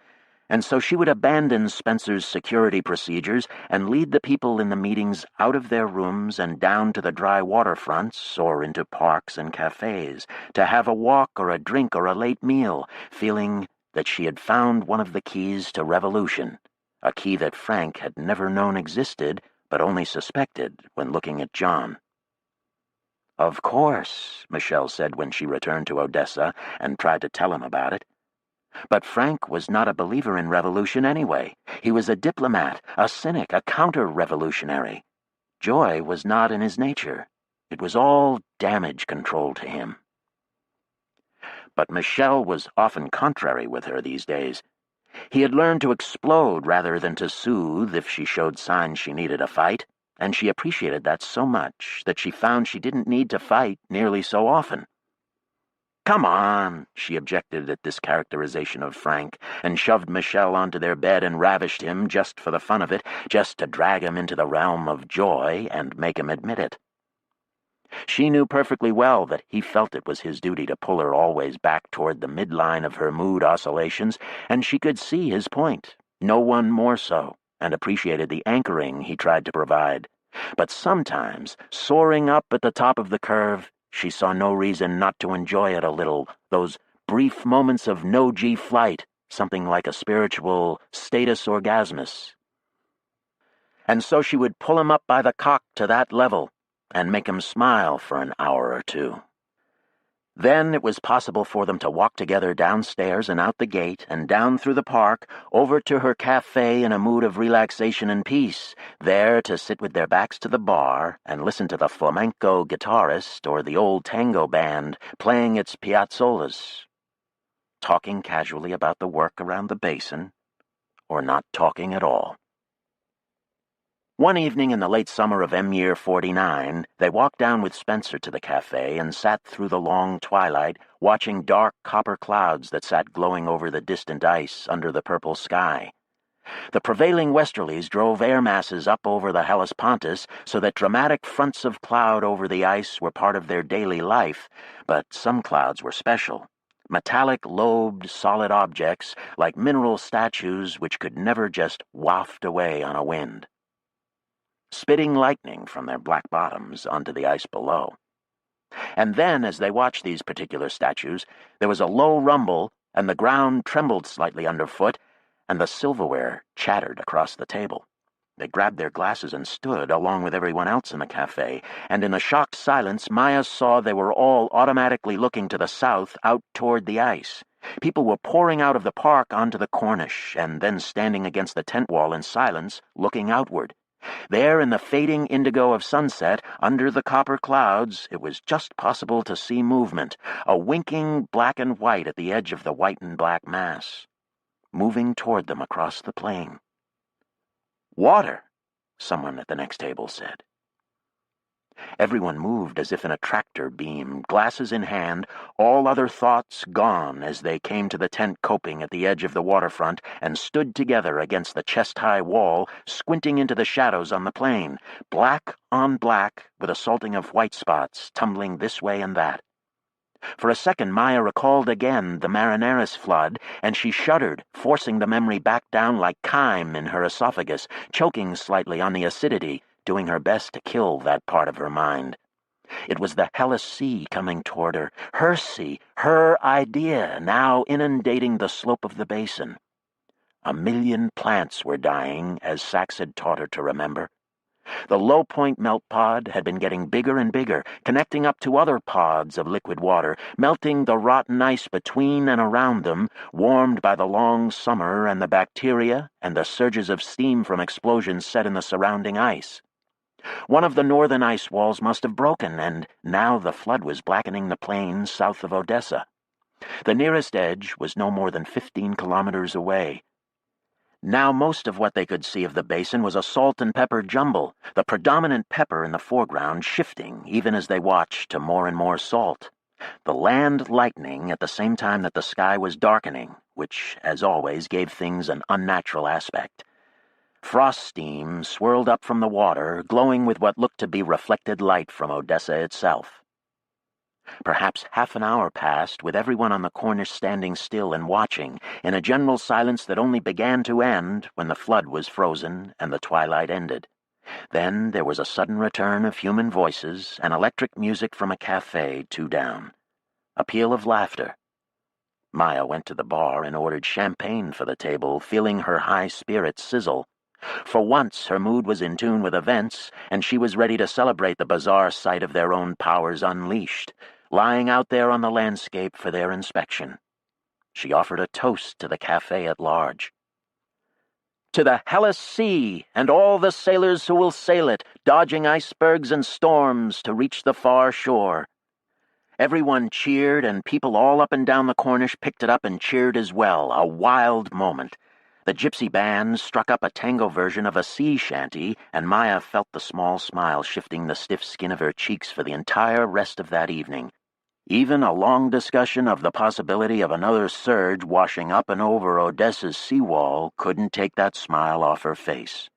and so she would abandon Spencer's security procedures and lead the people in the meetings out of their rooms and down to the dry waterfronts or into parks and cafes, to have a walk or a drink or a late meal, feeling that she had found one of the keys to revolution, a key that Frank had never known existed but only suspected when looking at John. "Of course," Michelle said when she returned to Odessa and tried to tell him about it. But Frank was not a believer in revolution anyway. He was a diplomat, a cynic, a counter-revolutionary. Joy was not in his nature. It was all damage control to him. But Michelle was often contrary with her these days. He had learned to explode rather than to soothe if she showed signs she needed a fight, and she appreciated that so much that she found she didn't need to fight nearly so often. "Come on," she objected at this characterization of Frank, and shoved Michelle onto their bed and ravished him just for the fun of it, just to drag him into the realm of joy and make him admit it. She knew perfectly well that he felt it was his duty to pull her always back toward the midline of her mood oscillations, and she could see his point, no one more so, and appreciated the anchoring he tried to provide. But sometimes, soaring up at the top of the curve, she saw no reason not to enjoy it a little, those brief moments of no-G flight, something like a spiritual status orgasmus. And so she would pull him up by the cock to that level and make him smile for an hour or two. Then it was possible for them to walk together downstairs and out the gate and down through the park, over to her cafe in a mood of relaxation and peace, there to sit with their backs to the bar and listen to the flamenco guitarist or the old tango band playing its piazzolas, talking casually about the work around the basin, or not talking at all. One evening in the late summer of M-Year 49, they walked down with Spencer to the cafe and sat through the long twilight, watching dark copper clouds that sat glowing over the distant ice under the purple sky. The prevailing westerlies drove air masses up over the Hellespontus so that dramatic fronts of cloud over the ice were part of their daily life, but some clouds were special. Metallic, lobed, solid objects like mineral statues which could never just waft away on a wind, spitting lightning from their black bottoms onto the ice below. And then, as they watched these particular statues, there was a low rumble, and the ground trembled slightly underfoot, and the silverware chattered across the table. They grabbed their glasses and stood, along with everyone else in the cafe, and in the shocked silence, Maya saw they were all automatically looking to the south, out toward the ice. People were pouring out of the park onto the Corniche, and then standing against the tent wall in silence, looking outward. There, in the fading indigo of sunset, under the copper clouds, it was just possible to see movement, a winking black and white at the edge of the white and black mass, moving toward them across the plain. "Water," someone at the next table said. Everyone moved as if in a tractor beam, glasses in hand, all other thoughts gone as they came to the tent coping at the edge of the waterfront and stood together against the chest-high wall, squinting into the shadows on the plain, black on black with a salting of white spots tumbling this way and that. For a second Maya recalled again the Marineris flood, and she shuddered, forcing the memory back down like chyme in her esophagus, choking slightly on the acidity, doing her best to kill that part of her mind. It was the Hellas Sea coming toward her sea, her idea, now inundating the slope of the basin. 1,000,000 plants were dying, as Sachs had taught her to remember. The low point melt pod had been getting bigger and bigger, connecting up to other pods of liquid water, melting the rotten ice between and around them, warmed by the long summer and the bacteria and the surges of steam from explosions set in the surrounding ice. One of the northern ice walls must have broken, and now the flood was blackening the plains south of Odessa. The nearest edge was no more than 15 kilometers away. Now most of what they could see of the basin was a salt and pepper jumble, the predominant pepper in the foreground shifting even as they watched to more and more salt. The land lightening at the same time that the sky was darkening, which, as always, gave things an unnatural aspect. Frost steam swirled up from the water, glowing with what looked to be reflected light from Odessa itself. Perhaps half an hour passed, with everyone on the Corniche standing still and watching, in a general silence that only began to end when the flood was frozen and the twilight ended. Then there was a sudden return of human voices and electric music from a cafe 2 down. A peal of laughter. Maya went to the bar and ordered champagne for the table, feeling her high spirits sizzle. For once her mood was in tune with events, and she was ready to celebrate the bizarre sight of their own powers unleashed, lying out there on the landscape for their inspection. She offered a toast to the cafe at large. "To the Hellas Sea, and all the sailors who will sail it, dodging icebergs and storms to reach the far shore." Everyone cheered, and people all up and down the Corniche picked it up and cheered as well, a wild moment. The gypsy band struck up a tango version of a sea shanty, and Maya felt the small smile shifting the stiff skin of her cheeks for the entire rest of that evening. Even a long discussion of the possibility of another surge washing up and over Odessa's seawall couldn't take that smile off her face.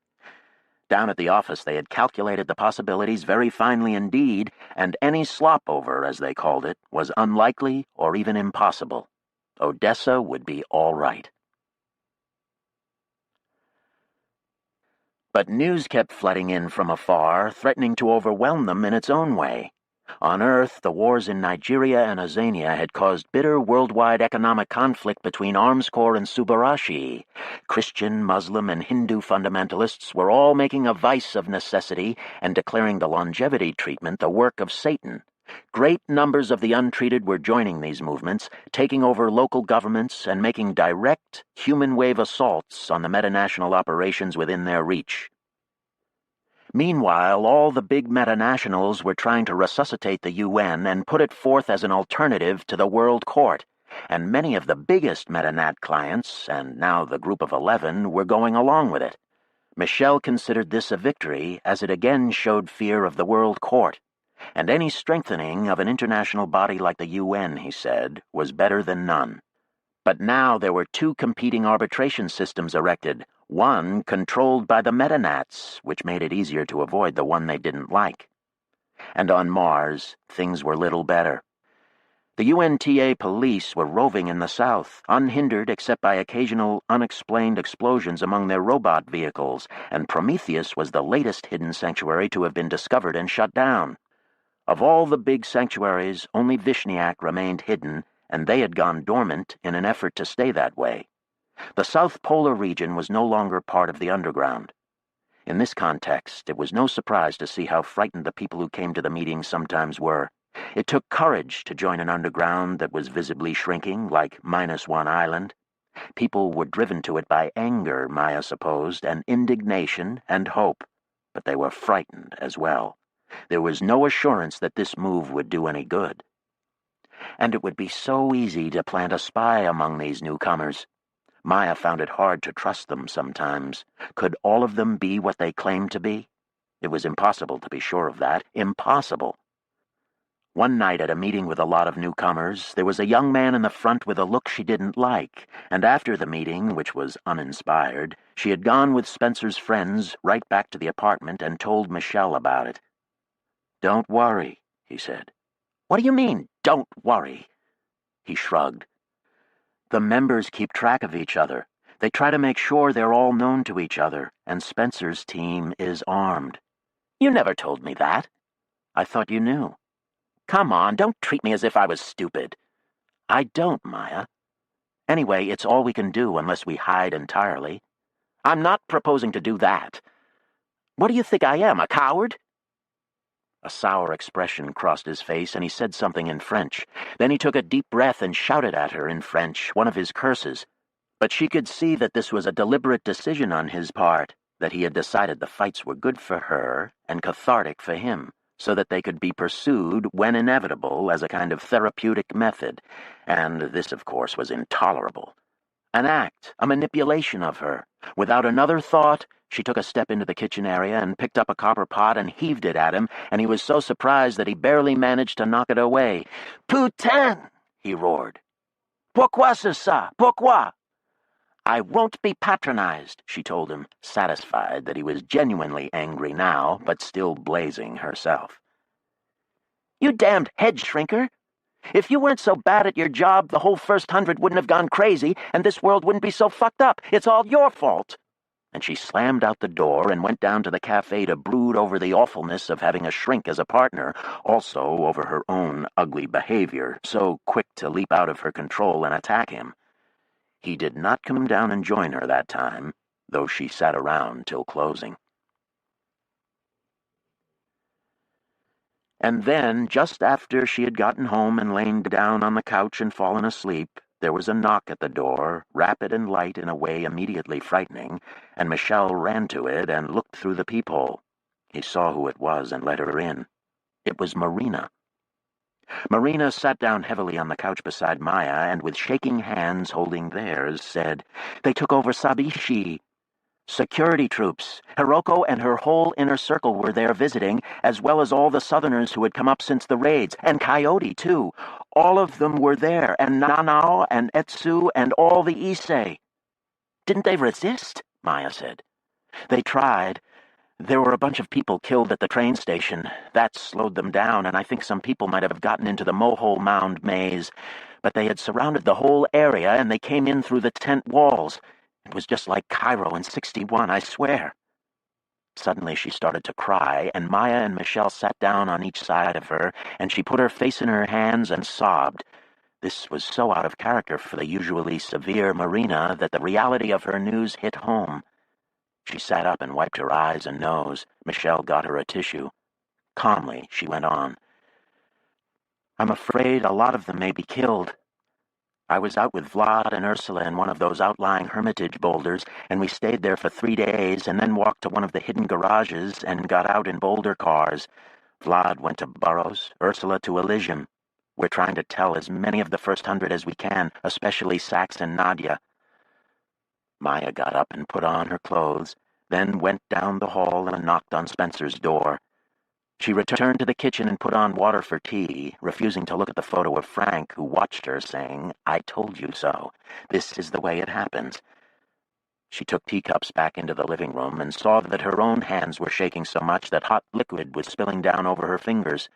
Down at the office, they had calculated the possibilities very finely indeed, and any slop-over, as they called it, was unlikely or even impossible. Odessa would be all right. But news kept flooding in from afar, threatening to overwhelm them in its own way. On Earth, the wars in Nigeria and Azania had caused bitter worldwide economic conflict between Arms Corps and Subarashi. Christian, Muslim, and Hindu fundamentalists were all making a vice of necessity and declaring the longevity treatment the work of Satan. Great numbers of the untreated were joining these movements, taking over local governments and making direct, human-wave assaults on the metanational operations within their reach. Meanwhile, all the big metanationals were trying to resuscitate the UN and put it forth as an alternative to the World Court, and many of the biggest metanat clients, and now the Group of 11, were going along with it. Michel considered this a victory, as it again showed fear of the World Court, and any strengthening of an international body like the UN, he said, was better than none. But now there were two competing arbitration systems erected, one controlled by the metanats, which made it easier to avoid the one they didn't like. And on Mars, things were little better. The UNTA police were roving in the south, unhindered except by occasional unexplained explosions among their robot vehicles, and Prometheus was the latest hidden sanctuary to have been discovered and shut down. Of all the big sanctuaries, only Vishniac remained hidden, and they had gone dormant in an effort to stay that way. The South Polar region was no longer part of the underground. In this context, it was no surprise to see how frightened the people who came to the meetings sometimes were. It took courage to join an underground that was visibly shrinking, like -1 Island. People were driven to it by anger, Maya supposed, and indignation and hope, but they were frightened as well. There was no assurance that this move would do any good. And it would be so easy to plant a spy among these newcomers. Maya found it hard to trust them sometimes. Could all of them be what they claimed to be? It was impossible to be sure of that. Impossible. One night at a meeting with a lot of newcomers, there was a young man in the front with a look she didn't like, and after the meeting, which was uninspired, she had gone with Spencer's friends right back to the apartment and told Michel about it. "Don't worry," he said. "What do you mean, don't worry?" He shrugged. "The members keep track of each other. They try to make sure they're all known to each other, and Spencer's team is armed." "You never told me that." "I thought you knew." "Come on, don't treat me as if I was stupid." "I don't, Maya. Anyway, it's all we can do unless we hide entirely." "I'm not proposing to do that. What do you think I am, a coward?" A sour expression crossed his face, and he said something in French. Then he took a deep breath and shouted at her in French, one of his curses. But she could see that this was a deliberate decision on his part, that he had decided the fights were good for her and cathartic for him, so that they could be pursued, when inevitable, as a kind of therapeutic method, and this, of course, was intolerable. An act, a manipulation of her. Without another thought, she took a step into the kitchen area and picked up a copper pot and heaved it at him, and he was so surprised that he barely managed to knock it away. "Putain!" he roared. "Pourquoi c'est ça? Pourquoi?" "I won't be patronized," she told him, satisfied that he was genuinely angry now, but still blazing herself. "You damned head shrinker! If you weren't so bad at your job, the whole first 100 wouldn't have gone crazy, and this world wouldn't be so fucked up. It's all your fault." And she slammed out the door and went down to the cafe to brood over the awfulness of having a shrink as a partner, also over her own ugly behavior, so quick to leap out of her control and attack him. He did not come down and join her that time, though she sat around till closing. And then, just after she had gotten home and lain down on the couch and fallen asleep, there was a knock at the door, rapid and light in a way immediately frightening, and Michel ran to it and looked through the peephole. He saw who it was and let her in. It was Marina. Marina sat down heavily on the couch beside Maya and with shaking hands holding theirs said, "They took over Sabishi. Security troops. Hiroko and her whole inner circle were there visiting, as well as all the Southerners who had come up since the raids, and Coyote, too. All of them were there, and Nanao and Etsu and all the Issei." "Didn't they resist?" Maya said. "They tried, There were a bunch of people killed at the train station. That slowed them down, and I think some people might have gotten into the Mohole Mound maze, but they had surrounded the whole area, and they came in through the tent walls. It was just like Cairo in '61, I swear." Suddenly she started to cry, and Maya and Michelle sat down on each side of her, and she put her face in her hands and sobbed. This was so out of character for the usually severe Marina that the reality of her news hit home. She sat up and wiped her eyes and nose. Michelle got her a tissue. Calmly, she went on. "I'm afraid a lot of them may be killed. I was out with Vlad and Ursula in one of those outlying hermitage boulders, and we stayed there for 3 days and then walked to one of the hidden garages and got out in boulder cars. Vlad went to Burroughs, Ursula to Elysium. We're trying to tell as many of the first 100 as we can, especially Sax and Nadia." Maya got up and put on her clothes, then went down the hall and knocked on Spencer's door. She returned to the kitchen and put on water for tea, refusing to look at the photo of Frank, who watched her, saying, "I told you so. This is the way it happens." She took teacups back into the living room and saw that her own hands were shaking so much that hot liquid was spilling down over her fingers.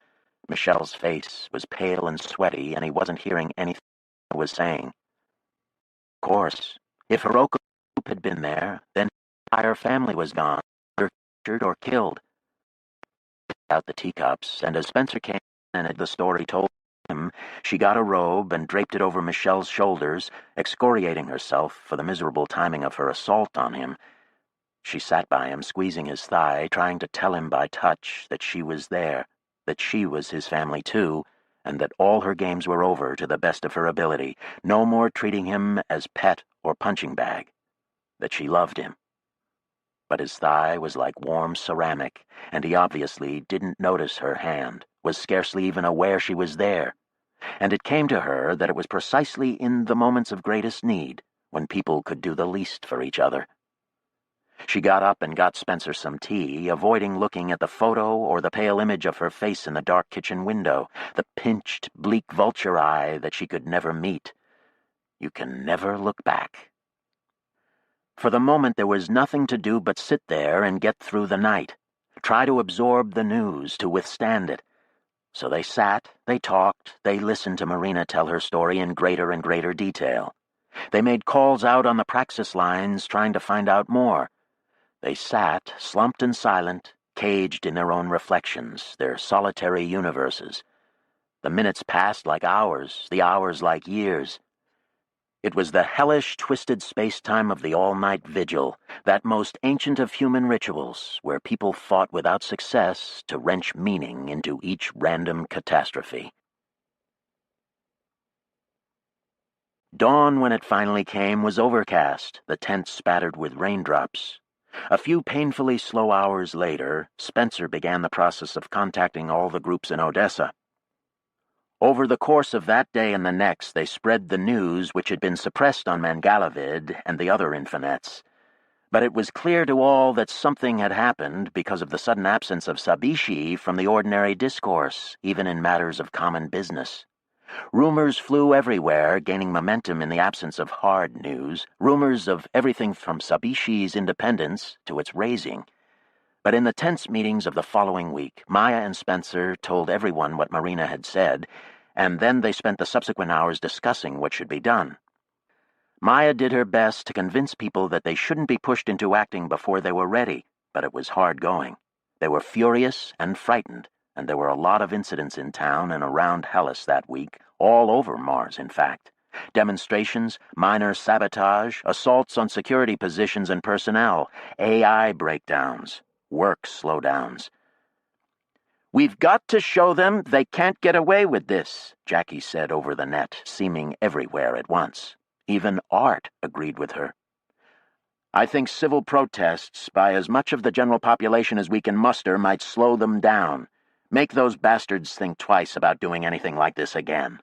Michelle's face was pale and sweaty, and he wasn't hearing anything she was saying. Of course, if Hiroko had been there, then the entire family was gone, either captured or killed. Out the teacups, and as Spencer came in and had the story told him, she got a robe and draped it over Michelle's shoulders, excoriating herself for the miserable timing of her assault on him. She sat by him, squeezing his thigh, trying to tell him by touch that she was there, that she was his family too, and that all her games were over to the best of her ability, no more treating him as pet or punching bag, that she loved him. But his thigh was like warm ceramic, and he obviously didn't notice her hand, was scarcely even aware she was there. And it came to her that it was precisely in the moments of greatest need, when people could do the least for each other. She got up and got Spencer some tea, avoiding looking at the photo or the pale image of her face in the dark kitchen window, the pinched, bleak vulture eye that she could never meet. You can never look back. For the moment there was nothing to do but sit there and get through the night, try to absorb the news, to withstand it. So they sat, they talked, they listened to Marina tell her story in greater and greater detail. They made calls out on the praxis lines, trying to find out more. They sat, slumped and silent, caged in their own reflections, their solitary universes. The minutes passed like hours, the hours like years. It was the hellish, twisted space-time of the all-night vigil, that most ancient of human rituals, where people fought without success to wrench meaning into each random catastrophe. Dawn, when it finally came, was overcast, the tent spattered with raindrops. A few painfully slow hours later, Spencer began the process of contacting all the groups in Odessa. Over the course of that day and the next, they spread the news which had been suppressed on Mangalavid and the other infinets. But it was clear to all that something had happened because of the sudden absence of Sabishi from the ordinary discourse, even in matters of common business. Rumors flew everywhere, gaining momentum in the absence of hard news, rumors of everything from Sabishi's independence to its raising. But in the tense meetings of the following week, Maya and Spencer told everyone what Marina had said, and then they spent the subsequent hours discussing what should be done. Maya did her best to convince people that they shouldn't be pushed into acting before they were ready, but it was hard going. They were furious and frightened, and there were a lot of incidents in town and around Hellas that week, all over Mars, in fact. Demonstrations, minor sabotage, assaults on security positions and personnel, AI breakdowns, work slowdowns. "We've got to show them they can't get away with this," Jackie said over the net, seeming everywhere at once. Even Art agreed with her. "I think civil protests by as much of the general population as we can muster might slow them down. Make those bastards think twice about doing anything like this again."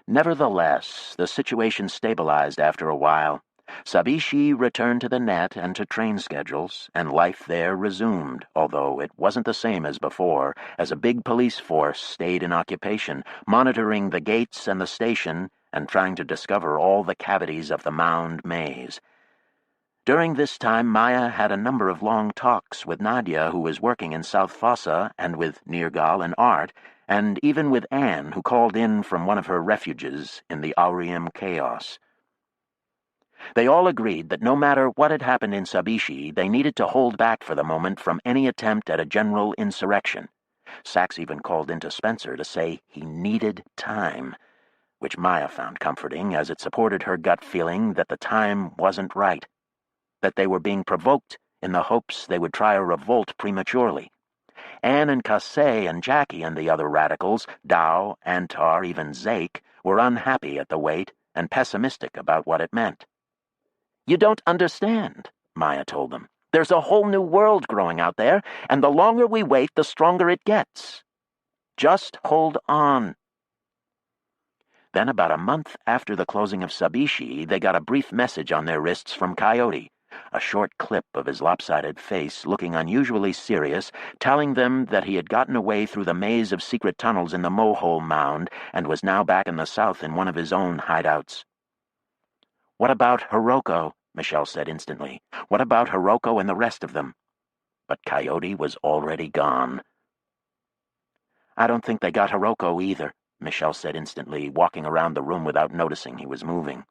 Nevertheless, the situation stabilized after a while. Sabishi returned to the net and to train schedules, and life there resumed, although it wasn't the same as before, as a big police force stayed in occupation, monitoring the gates and the station, and trying to discover all the cavities of the mound maze. During this time, Maya had a number of long talks with Nadia, who was working in South Fossa, and with Nirgal and Art, and even with Anne, who called in from one of her refuges in the Aurium chaos. They all agreed that no matter what had happened in Sabishi, they needed to hold back for the moment from any attempt at a general insurrection. Sachs even called into Spencer to say he needed time, which Maya found comforting, as it supported her gut feeling that the time wasn't right, that they were being provoked in the hopes they would try a revolt prematurely. Anne and Cassé and Jackie and the other radicals, Dow, Antar, even Zake, were unhappy at the wait and pessimistic about what it meant. "You don't understand," Maya told them. "There's a whole new world growing out there, and the longer we wait, the stronger it gets. Just hold on." Then, about a month after the closing of Sabishi, they got a brief message on their wrists from Coyote, a short clip of his lopsided face looking unusually serious, telling them that he had gotten away through the maze of secret tunnels in the Mohole Mound and was now back in the south in one of his own hideouts. "What about Hiroko?" Michelle said instantly. "What about Hiroko and the rest of them?" But Coyote was already gone. "I don't think they got Hiroko either," Michelle said instantly, walking around the room without noticing he was moving.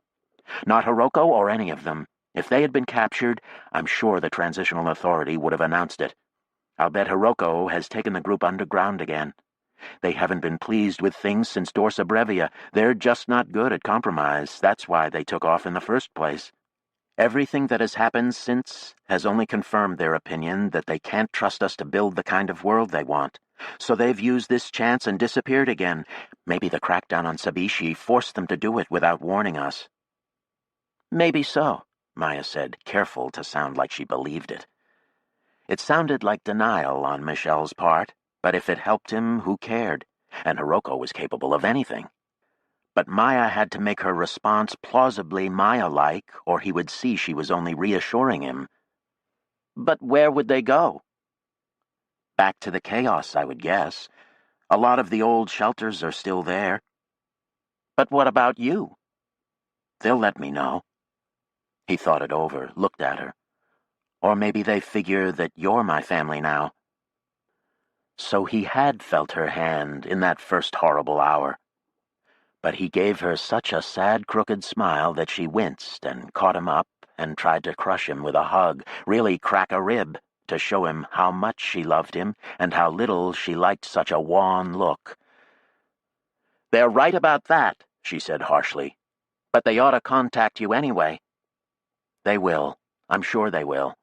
"Not Hiroko or any of them. If they had been captured, I'm sure the Transitional Authority would have announced it. I'll bet Hiroko has taken the group underground again. They haven't been pleased with things since Dorsa Brevia. They're just not good at compromise. That's why they took off in the first place. Everything that has happened since has only confirmed their opinion that they can't trust us to build the kind of world they want. So they've used this chance and disappeared again. Maybe the crackdown on Sabishi forced them to do it without warning us." "Maybe so," Maya said, careful to sound like she believed it. It sounded like denial on Michelle's part, but if it helped him, who cared? And Hiroko was capable of anything. But Maya had to make her response plausibly Maya-like, or he would see she was only reassuring him. "But where would they go?" "Back to the chaos, I would guess. A lot of the old shelters are still there." "But what about you?" "They'll let me know." He thought it over, looked at her. "Or maybe they figure that you're my family now." So he had felt her hand in that first horrible hour. But he gave her such a sad, crooked smile that she winced and caught him up and tried to crush him with a hug, really crack a rib, to show him how much she loved him and how little she liked such a wan look. "They're right about that," she said harshly. "But they ought to contact you anyway." "They will. I'm sure they will."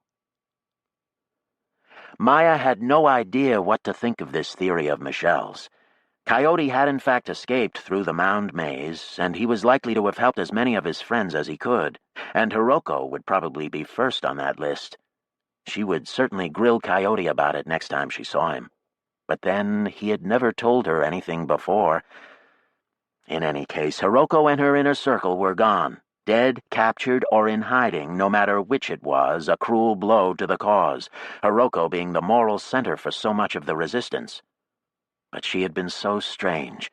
Maya had no idea what to think of this theory of Michelle's. Coyote had in fact escaped through the mound maze, and he was likely to have helped as many of his friends as he could, and Hiroko would probably be first on that list. She would certainly grill Coyote about it next time she saw him. But then he had never told her anything before. In any case, Hiroko and her inner circle were gone, dead, captured, or in hiding, no matter which it was, a cruel blow to the cause, Hiroko being the moral center for so much of the resistance. But she had been so strange.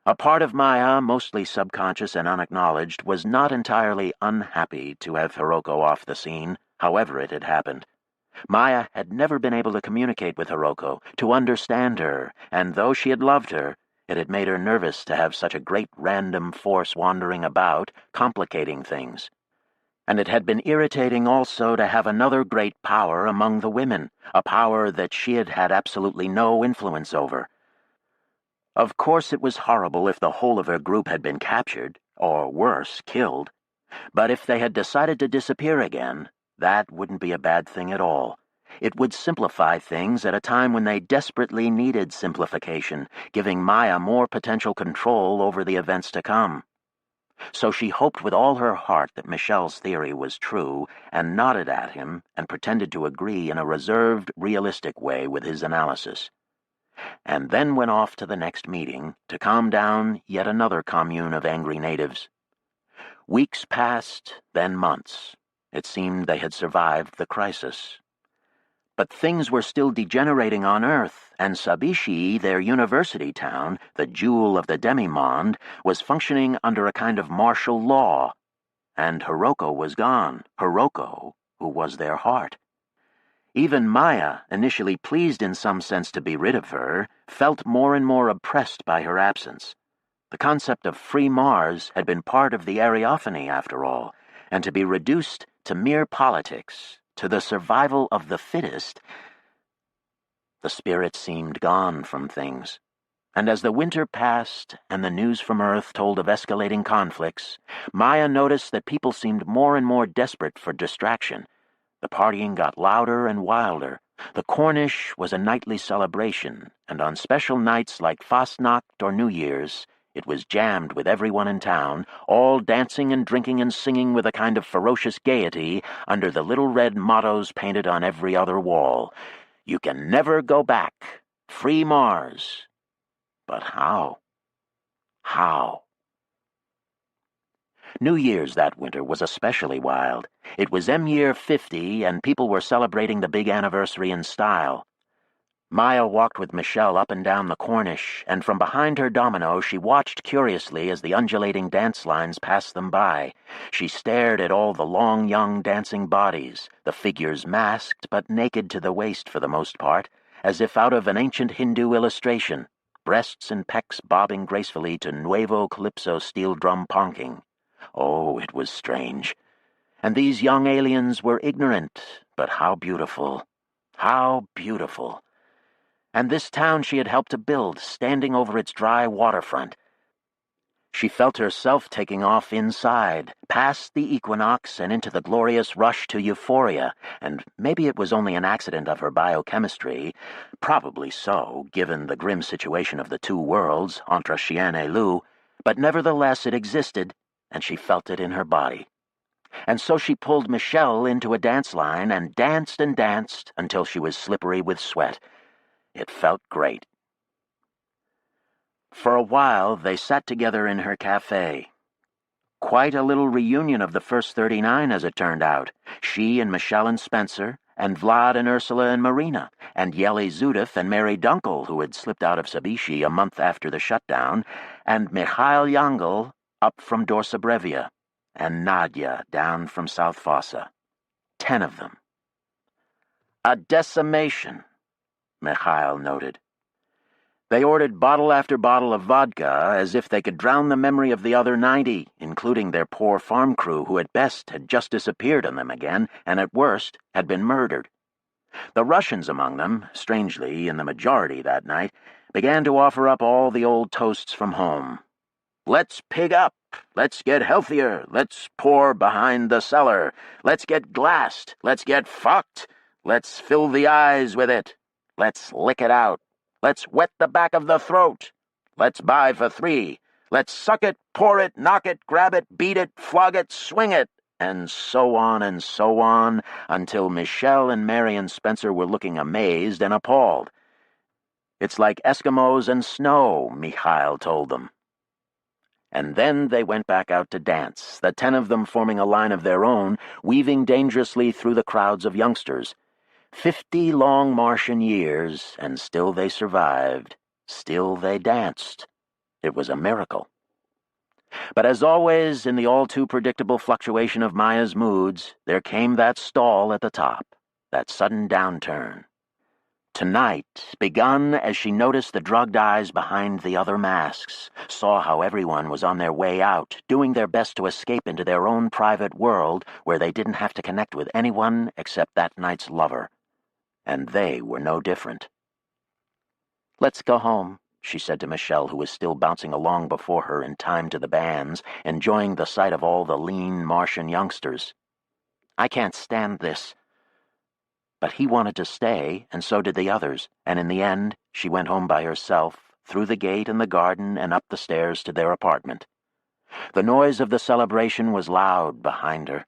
A part of Maya, mostly subconscious and unacknowledged, was not entirely unhappy to have Hiroko off the scene, however it had happened. Maya had never been able to communicate with Hiroko, to understand her, and though she had loved her, it had made her nervous to have such a great random force wandering about, complicating things. And it had been irritating also to have another great power among the women, a power that she had had absolutely no influence over. Of course it was horrible if the whole of her group had been captured, or worse, killed. But if they had decided to disappear again, that wouldn't be a bad thing at all. It would simplify things at a time when they desperately needed simplification, giving Maya more potential control over the events to come. So she hoped with all her heart that Michelle's theory was true, and nodded at him and pretended to agree in a reserved, realistic way with his analysis. And then went off to the next meeting to calm down yet another commune of angry natives. Weeks passed, then months. It seemed they had survived the crisis. But things were still degenerating on Earth, and Sabishi, their university town, the jewel of the demi-monde, was functioning under a kind of martial law. and Hiroko was gone, Hiroko, who was their heart. Even Maya, initially pleased in some sense to be rid of her, felt more and more oppressed by her absence. The concept of free Mars had been part of the Ariophany, after all, and to be reduced to mere politics, to the survival of the fittest. The spirit seemed gone from things. And as the winter passed and the news from Earth told of escalating conflicts, Maya noticed that people seemed more and more desperate for distraction. The partying got louder and wilder. The Cornish was a nightly celebration, and on special nights like Fastnacht or New Year's, it was jammed with everyone in town, all dancing and drinking and singing with a kind of ferocious gaiety under the little red mottos painted on every other wall. You can never go back. Free Mars. But how? How? New Year's that winter was especially wild. It was M-Year 50, and people were celebrating the big anniversary in style. Maya walked with Michelle up and down the Cornish, and from behind her domino she watched curiously as the undulating dance lines passed them by. She stared at all the long, young dancing bodies, the figures masked but naked to the waist for the most part, as if out of an ancient Hindu illustration, breasts and pecs bobbing gracefully to Nuevo Calypso steel drum ponking. Oh, it was strange. And these young aliens were ignorant, but how beautiful. How beautiful. And this town she had helped to build, standing over its dry waterfront. She felt herself taking off inside, past the equinox and into the glorious rush to euphoria, and maybe it was only an accident of her biochemistry, probably so, given the grim situation of the two worlds, entre chien et loup, but nevertheless it existed, and she felt it in her body. And so she pulled Michelle into a dance line and danced until she was slippery with sweat. It felt great. For a while, they sat together in her cafe. Quite a little reunion of the first 39, as it turned out. She and Michelle and Spencer, and Vlad and Ursula and Marina, and Yeli Zudov and Mary Dunkel, who had slipped out of Sabishi a month after the shutdown, and Mikhail Yangel up from Dorsa Brevia, and Nadia down from South Fossa. 10 of them. A decimation, Mikhail noted. They ordered bottle after bottle of vodka as if they could drown the memory of the other 90, including their poor farm crew who at best had just disappeared on them again and at worst had been murdered. The Russians among them, strangely in the majority that night, began to offer up all the old toasts from home. Let's pig up. Let's get healthier. Let's pour behind the cellar. Let's get glassed. Let's get fucked. Let's fill the eyes with it. Let's lick it out. Let's wet the back of the throat. Let's buy for 3. Let's suck it, pour it, knock it, grab it, beat it, flog it, swing it, and so on, until Michelle and Mary and Spencer were looking amazed and appalled. It's like Eskimos and snow, Mikhail told them. And then they went back out to dance, the 10 of them forming a line of their own, weaving dangerously through the crowds of youngsters. 50 long Martian years, and still they survived. Still they danced. It was a miracle. But as always, in the all-too-predictable fluctuation of Maya's moods, there came that stall at the top, that sudden downturn. Tonight begun as she noticed the drugged eyes behind the other masks, saw how everyone was on their way out, doing their best to escape into their own private world where they didn't have to connect with anyone except that night's lover. And they were no different. "Let's go home," she said to Michelle, who was still bouncing along before her in time to the bands, enjoying the sight of all the lean Martian youngsters. "I can't stand this." But he wanted to stay, and so did the others, and in the end she went home by herself, through the gate and the garden and up the stairs to their apartment. The noise of the celebration was loud behind her.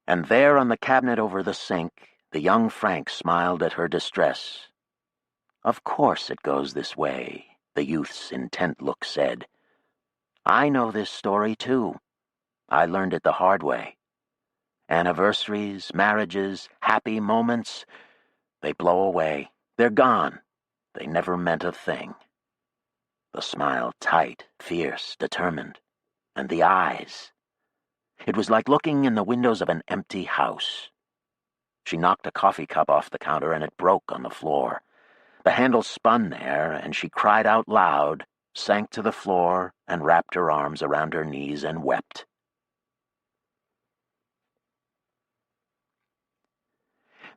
And there on the cabinet over the sink, the young Frank smiled at her distress. "Of course it goes this way," the youth's intent look said. "I know this story, too. I learned it the hard way. Anniversaries, marriages, happy moments, they blow away. They're gone. They never meant a thing." The smile tight, fierce, determined. And the eyes. It was like looking in the windows of an empty house. She knocked a coffee cup off the counter and it broke on the floor. The handle spun there, and she cried out loud, sank to the floor, and wrapped her arms around her knees and wept.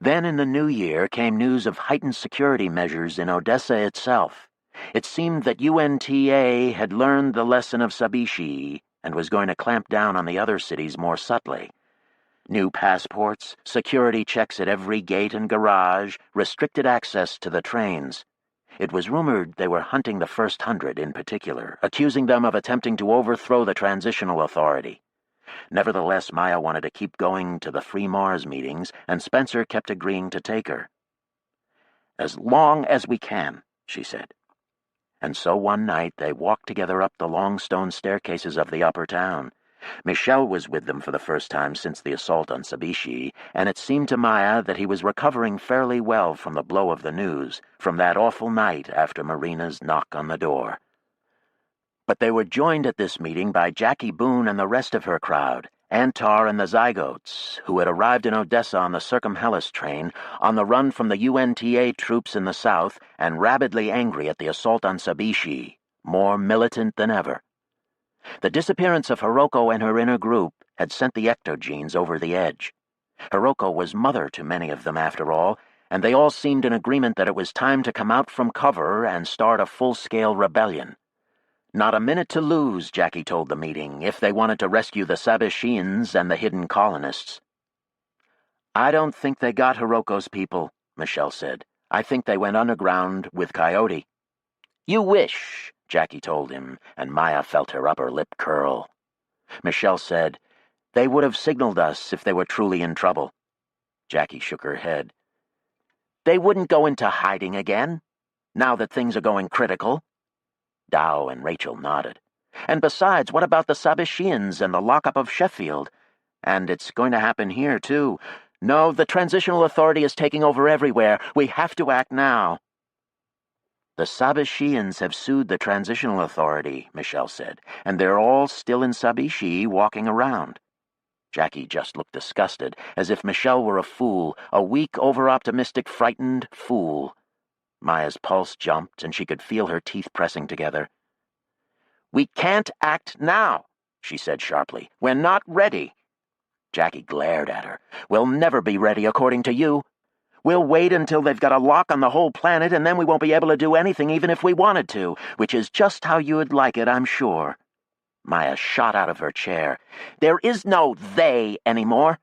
Then in the new year came news of heightened security measures in Odessa itself. It seemed that UNTA had learned the lesson of Sabishi and was going to clamp down on the other cities more subtly. New passports, security checks at every gate and garage, restricted access to the trains. It was rumored they were hunting the First 100 in particular, accusing them of attempting to overthrow the transitional authority. Nevertheless, Maya wanted to keep going to the Free Mars meetings, and Spencer kept agreeing to take her. "As long as we can," she said. And so one night they walked together up the long stone staircases of the upper town. Michel was with them for the first time since the assault on Sabishi, and it seemed to Maya that he was recovering fairly well from the blow of the news, from that awful night after Marina's knock on the door. But they were joined at this meeting by Jackie Boone and the rest of her crowd, Antar and the Zygotes, who had arrived in Odessa on the Circumhellas train, on the run from the UNTA troops in the south, and rabidly angry at the assault on Sabishi, more militant than ever. The disappearance of Hiroko and her inner group had sent the ectogenes over the edge. Hiroko was mother to many of them, after all, and they all seemed in agreement that it was time to come out from cover and start a full-scale rebellion. Not a minute to lose, Jackie told the meeting, if they wanted to rescue the Sabishians and the hidden colonists. "I don't think they got Hiroko's people," Michel said. "I think they went underground with Coyote." "You wish," Jackie told him, and Maya felt her upper lip curl. Michel said, "They would have signaled us if they were truly in trouble." Jackie shook her head. "They wouldn't go into hiding again, now that things are going critical." Dow and Rachel nodded. "And besides, what about the Sabishians and the lockup of Sheffield? And it's going to happen here, too. No, the Transitional Authority is taking over everywhere. We have to act now." "The Sabishians have sued the Transitional Authority," Michel said, "and they're all still in Sabishi walking around." Jackie just looked disgusted, as if Michel were a fool, a weak, over-optimistic, frightened fool. Maya's pulse jumped, and she could feel her teeth pressing together. "We can't act now," she said sharply. "We're not ready." Jackie glared at her. "We'll never be ready, according to you. We'll wait until they've got a lock on the whole planet, and then we won't be able to do anything even if we wanted to, which is just how you'd like it, I'm sure." Maya shot out of her chair. "There is no they anymore.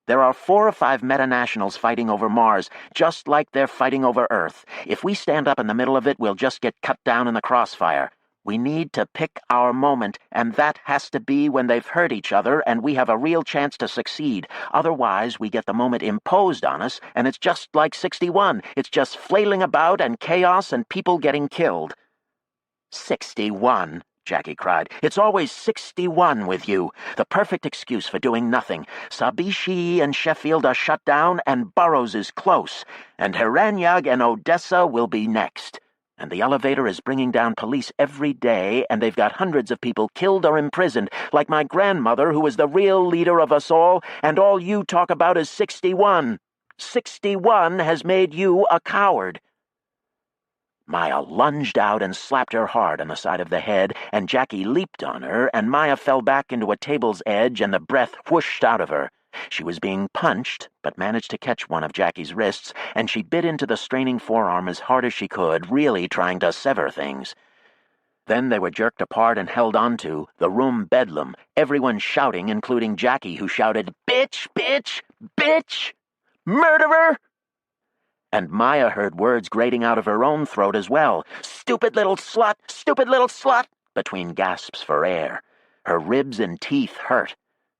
There are 4 or 5 meta-nationals fighting over Mars, just like they're fighting over Earth. If we stand up in the middle of it, we'll just get cut down in the crossfire. We need to pick our moment, and that has to be when they've hurt each other and we have a real chance to succeed. Otherwise, we get the moment imposed on us, and it's just like 61. It's just flailing about and chaos and people getting killed." 61, Jackie cried. "It's always 61 with you. The perfect excuse for doing nothing. Sabishi and Sheffield are shut down, and Burroughs is close, and Heranyag and Odessa will be next. And the elevator is bringing down police every day, and they've got hundreds of people killed or imprisoned, like my grandmother, who was the real leader of us all, and all you talk about is 61. 61 has made you a coward." Maya lunged out and slapped her hard on the side of the head, and Jackie leaped on her, and Maya fell back into a table's edge, and the breath whooshed out of her. She was being punched, but managed to catch one of Jackie's wrists, and she bit into the straining forearm as hard as she could, really trying to sever things. Then they were jerked apart and held onto, the room bedlam, everyone shouting, including Jackie, who shouted, "Bitch! Bitch! Bitch! Murderer!" And Maya heard words grating out of her own throat as well. "Stupid little slut! Stupid little slut!" between gasps for air. Her ribs and teeth hurt.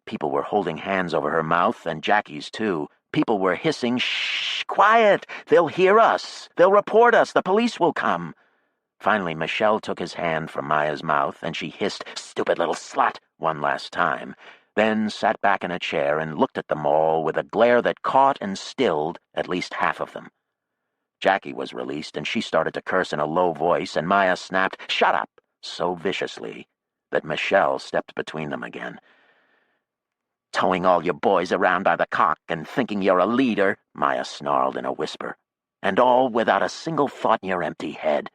People were holding hands over her mouth, and Jackie's too. People were hissing, "Shh! Quiet! They'll hear us! They'll report us! The police will come!" Finally, Michel took his hand from Maya's mouth, and she hissed, "Stupid little slut!" one last time, then sat back in a chair and looked at them all with a glare that caught and stilled at least half of them. Jackie was released, and she started to curse in a low voice, and Maya snapped, "Shut up!" so viciously that Michel stepped between them again. Towing all your boys around by the cock and thinking you're a leader, Maya snarled in a whisper, and all without a single thought in your empty head.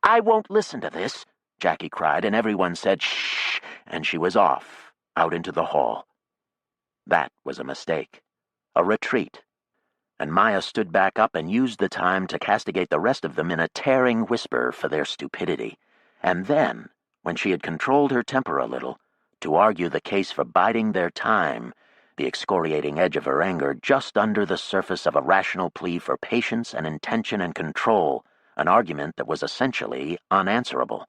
I won't listen to this, Jackie cried, and everyone said shh, and she was off, out into the hall. That was a mistake, a retreat, and Maya stood back up and used the time to castigate the rest of them in a tearing whisper for their stupidity, and then, when she had controlled her temper a little, to argue the case for biding their time, the excoriating edge of her anger just under the surface of a rational plea for patience and intention and control, an argument that was essentially unanswerable.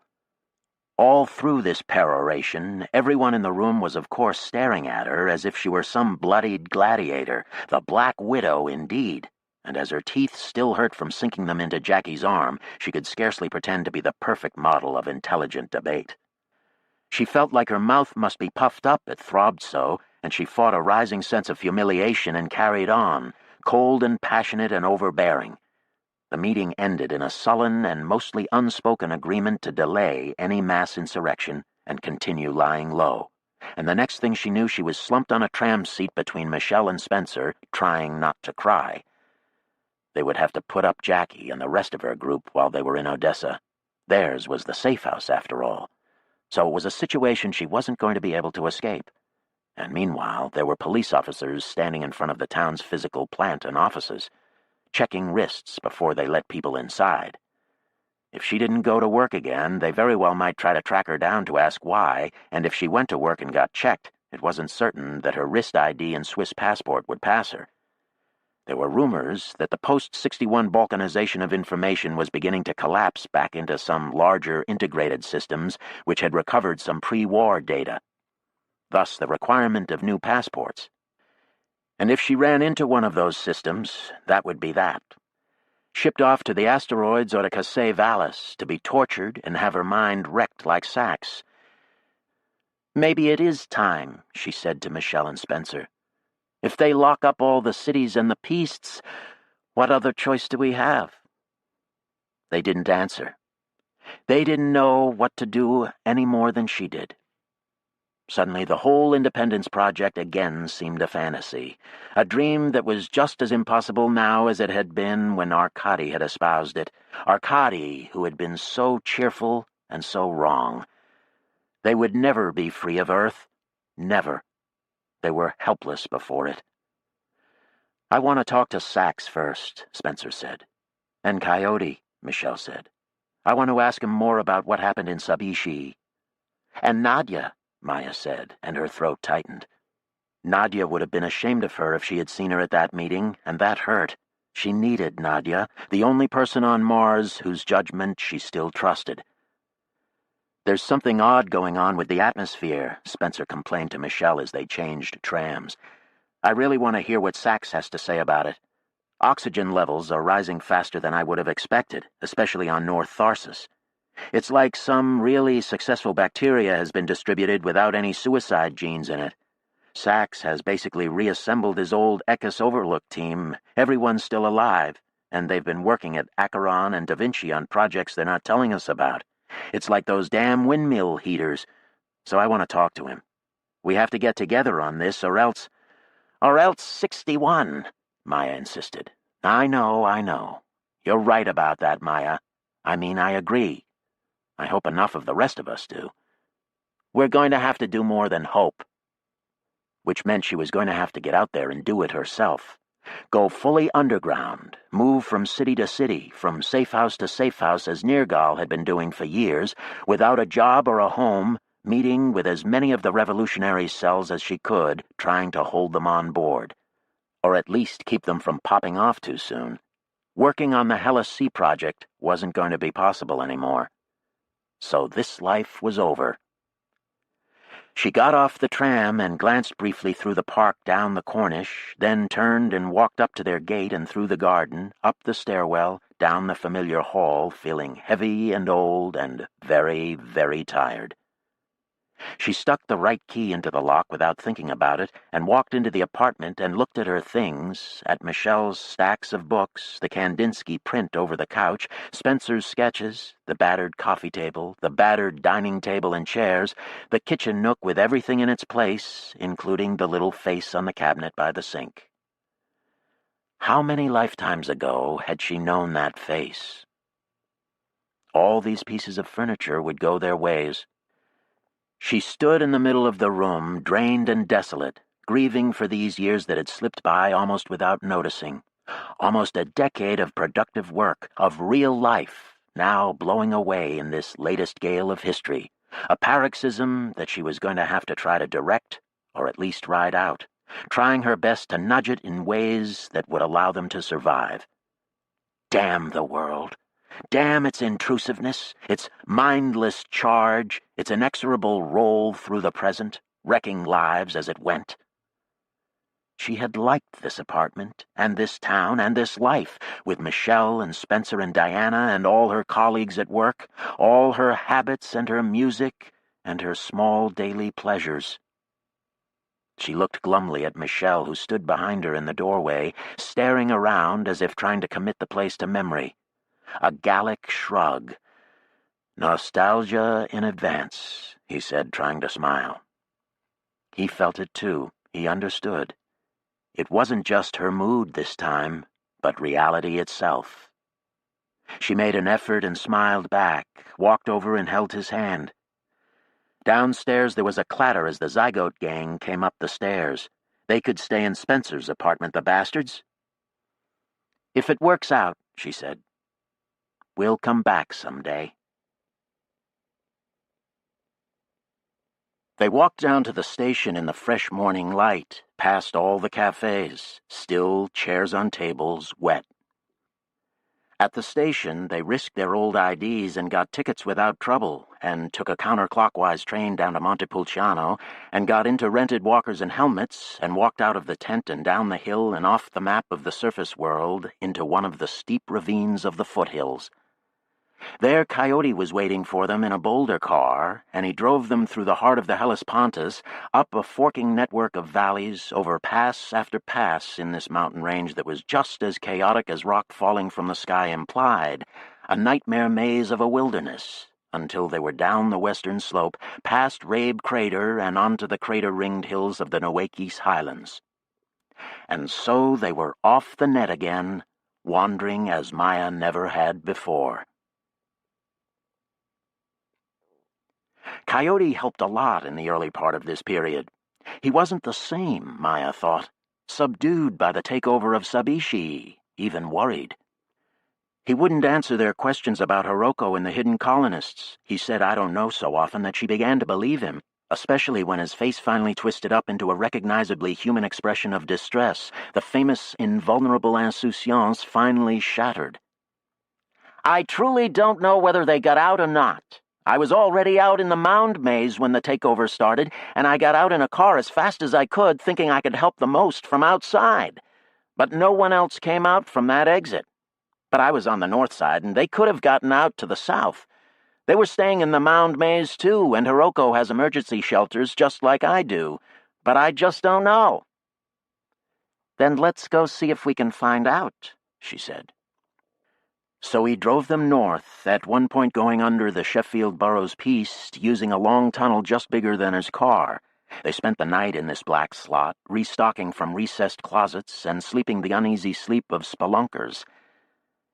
All through this peroration, everyone in the room was of course staring at her as if she were some bloodied gladiator, the Black Widow indeed, and as her teeth still hurt from sinking them into Jackie's arm, she could scarcely pretend to be the perfect model of intelligent debate. She felt like her mouth must be puffed up, it throbbed so, and she fought a rising sense of humiliation and carried on, cold and passionate and overbearing. The meeting ended in a sullen and mostly unspoken agreement to delay any mass insurrection and continue lying low, and the next thing she knew she was slumped on a tram seat between Michelle and Spencer, trying not to cry. They would have to put up Jackie and the rest of her group while they were in Odessa. Theirs was the safe house, after all. So it was a situation she wasn't going to be able to escape. And meanwhile, there were police officers standing in front of the town's physical plant and offices, checking wrists before they let people inside. If she didn't go to work again, they very well might try to track her down to ask why, and if she went to work and got checked, it wasn't certain that her wrist ID and Swiss passport would pass her. There were rumors that the post-61 balkanization of information was beginning to collapse back into some larger integrated systems which had recovered some pre-war data. Thus the requirement of new passports. And if she ran into one of those systems, that would be that. Shipped off to the asteroids or to Casey Vallis to be tortured and have her mind wrecked like sacks. Maybe it is time, she said to Michelle and Spencer. If they lock up all the cities and the peasts, what other choice do we have? They didn't answer. They didn't know what to do any more than she did. Suddenly the whole Independence Project again seemed a fantasy, a dream that was just as impossible now as it had been when Arkady had espoused it, Arkady who had been so cheerful and so wrong. They would never be free of Earth. Never. They were helpless before it. I want to talk to Sachs first, Spencer said. And Coyote, Michelle said. I want to ask him more about what happened in Sabishi. And Nadia, Maya said, and her throat tightened. Nadia would have been ashamed of her if she had seen her at that meeting, and that hurt. She needed Nadia, the only person on Mars whose judgment she still trusted. There's something odd going on with the atmosphere, Spencer complained to Michelle as they changed trams. I really want to hear what Sachs has to say about it. Oxygen levels are rising faster than I would have expected, especially on North Tharsis. It's like some really successful bacteria has been distributed without any suicide genes in it. Sachs has basically reassembled his old Ekis Overlook team. Everyone's still alive, and they've been working at Acheron and Da Vinci on projects they're not telling us about. It's like those damn windmill heaters. So I want to talk to him. We have to get together on this, or else 61, Maya insisted. I know. You're right about that, Maya. I mean, I agree. I hope enough of the rest of us do. We're going to have to do more than hope. Which meant she was going to have to get out there and do it herself. Go fully underground, move from city to city, from safe house to safe house as Nergal had been doing for years, without a job or a home, meeting with as many of the revolutionary cells as she could, trying to hold them on board. Or at least keep them from popping off too soon. Working on the Hellas Sea project wasn't going to be possible anymore. So this life was over. She got off the tram and glanced briefly through the park down the Corniche, then turned and walked up to their gate and through the garden, up the stairwell, down the familiar hall, feeling heavy and old and very, very tired. She stuck the right key into the lock without thinking about it and walked into the apartment and looked at her things, at Michelle's stacks of books, the Kandinsky print over the couch, Spencer's sketches, the battered coffee table, the battered dining table and chairs, the kitchen nook with everything in its place, including the little face on the cabinet by the sink. How many lifetimes ago had she known that face? All these pieces of furniture would go their ways. She stood in the middle of the room, drained and desolate, grieving for these years that had slipped by almost without noticing. Almost a decade of productive work, of real life, now blowing away in this latest gale of history. A paroxysm that she was going to have to try to direct, or at least ride out, trying her best to nudge it in ways that would allow them to survive. Damn the world. Damn its intrusiveness, its mindless charge, its inexorable roll through the present, wrecking lives as it went. She had liked this apartment, and this town, and this life, with Michelle and Spencer and Diana and all her colleagues at work, all her habits and her music and her small daily pleasures. She looked glumly at Michelle, who stood behind her in the doorway, staring around as if trying to commit the place to memory. A Gallic shrug. "Nostalgia in advance," he said, trying to smile. He felt it too. He understood. It wasn't just her mood this time, but reality itself. She made an effort and smiled back, walked over and held his hand. Downstairs there was a clatter as the Zygote gang came up the stairs. They could stay in Spencer's apartment, the bastards. "If it works out," she said, "we'll come back someday." They walked down to the station in the fresh morning light, past all the cafes, still chairs on tables, wet. At the station, they risked their old IDs and got tickets without trouble, and took a counterclockwise train down to Montepulciano, and got into rented walkers and helmets, and walked out of the tent and down the hill and off the map of the surface world into one of the steep ravines of the foothills. There Coyote was waiting for them in a boulder car, and he drove them through the heart of the Hellespontus, up a forking network of valleys, over pass after pass in this mountain range that was just as chaotic as rock falling from the sky implied, a nightmare maze of a wilderness, until they were down the western slope, past Rabe Crater and onto the crater-ringed hills of the Nueces Highlands. And so they were off the net again, wandering as Maya never had before. Coyote helped a lot in the early part of this period. He wasn't the same, Maya thought, subdued by the takeover of Sabishi, even worried. He wouldn't answer their questions about Hiroko and the hidden colonists. He said "I don't know" so often that she began to believe him, especially when his face finally twisted up into a recognizably human expression of distress, the famous invulnerable insouciance finally shattered. "I truly don't know whether they got out or not. I was already out in the mound maze when the takeover started, and I got out in a car as fast as I could, thinking I could help the most from outside. But no one else came out from that exit. But I was on the north side, and they could have gotten out to the south. They were staying in the mound maze, too, and Hiroko has emergency shelters just like I do. But I just don't know." "Then let's go see if we can find out," she said. So he drove them north, at one point going under the Sheffield Borough's Piste, using a long tunnel just bigger than his car. They spent the night in this black slot, restocking from recessed closets and sleeping the uneasy sleep of spelunkers.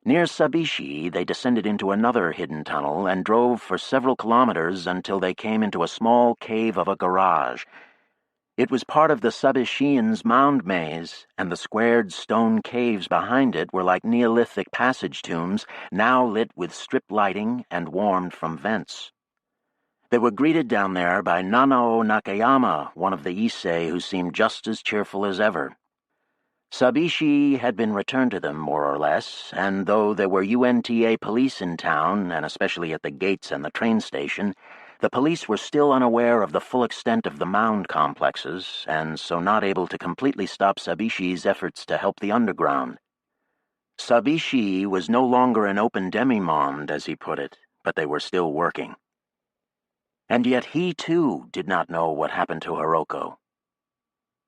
Near Sabishi, they descended into another hidden tunnel and drove for several kilometers until they came into a small cave of a garage. It was part of the Sabishians' mound maze, and the squared stone caves behind it were like Neolithic passage tombs, now lit with strip lighting and warmed from vents. They were greeted down there by Nanao Nakayama, one of the Issei, who seemed just as cheerful as ever. Sabishi had been returned to them, more or less, and though there were UNTA police in town, and especially at the gates and the train station, the police were still unaware of the full extent of the mound complexes, and so not able to completely stop Sabishi's efforts to help the underground. Sabishi was no longer an open demi-monde, as he put it, but they were still working. And yet he, too, did not know what happened to Hiroko.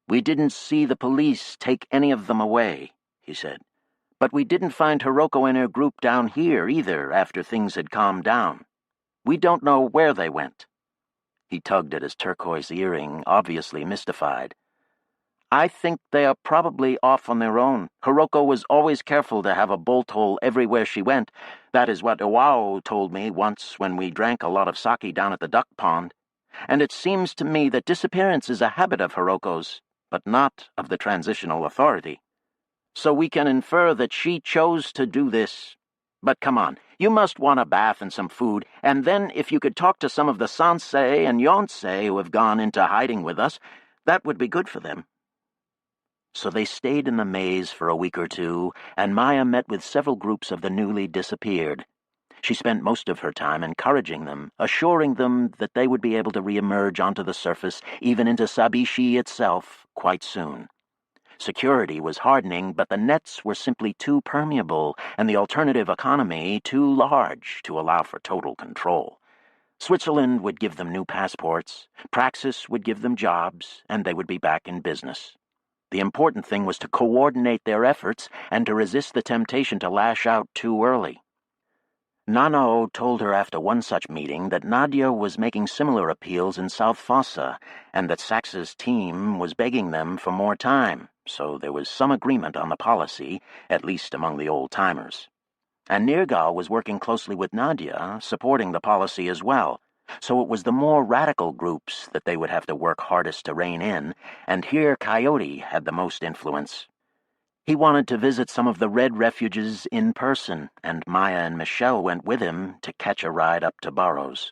"We didn't see the police take any of them away," he said. "But we didn't find Hiroko and her group down here either after things had calmed down. We don't know where they went." He tugged at his turquoise earring, obviously mystified. "I think they are probably off on their own. Hiroko was always careful to have a bolt hole everywhere she went. That is what Iwao told me once when we drank a lot of sake down at the duck pond. And it seems to me that disappearance is a habit of Hiroko's, but not of the Transitional Authority. So we can infer that she chose to do this. But come on, you must want a bath and some food, and then if you could talk to some of the Sansei and Yonsei who have gone into hiding with us, that would be good for them." So they stayed in the maze for a week or two, and Maya met with several groups of the newly disappeared. She spent most of her time encouraging them, assuring them that they would be able to reemerge onto the surface, even into Sabishi itself, quite soon. Security was hardening, but the nets were simply too permeable, and the alternative economy too large to allow for total control. Switzerland would give them new passports, Praxis would give them jobs, and they would be back in business. The important thing was to coordinate their efforts and to resist the temptation to lash out too early. Nanao told her after one such meeting that Nadia was making similar appeals in South Fossa, and that Sax's team was begging them for more time, so there was some agreement on the policy, at least among the old-timers. And Nirgal was working closely with Nadia, supporting the policy as well, so it was the more radical groups that they would have to work hardest to rein in, and here Coyote had the most influence. He wanted to visit some of the Red refuges in person, and Maya and Michelle went with him to catch a ride up to Burroughs.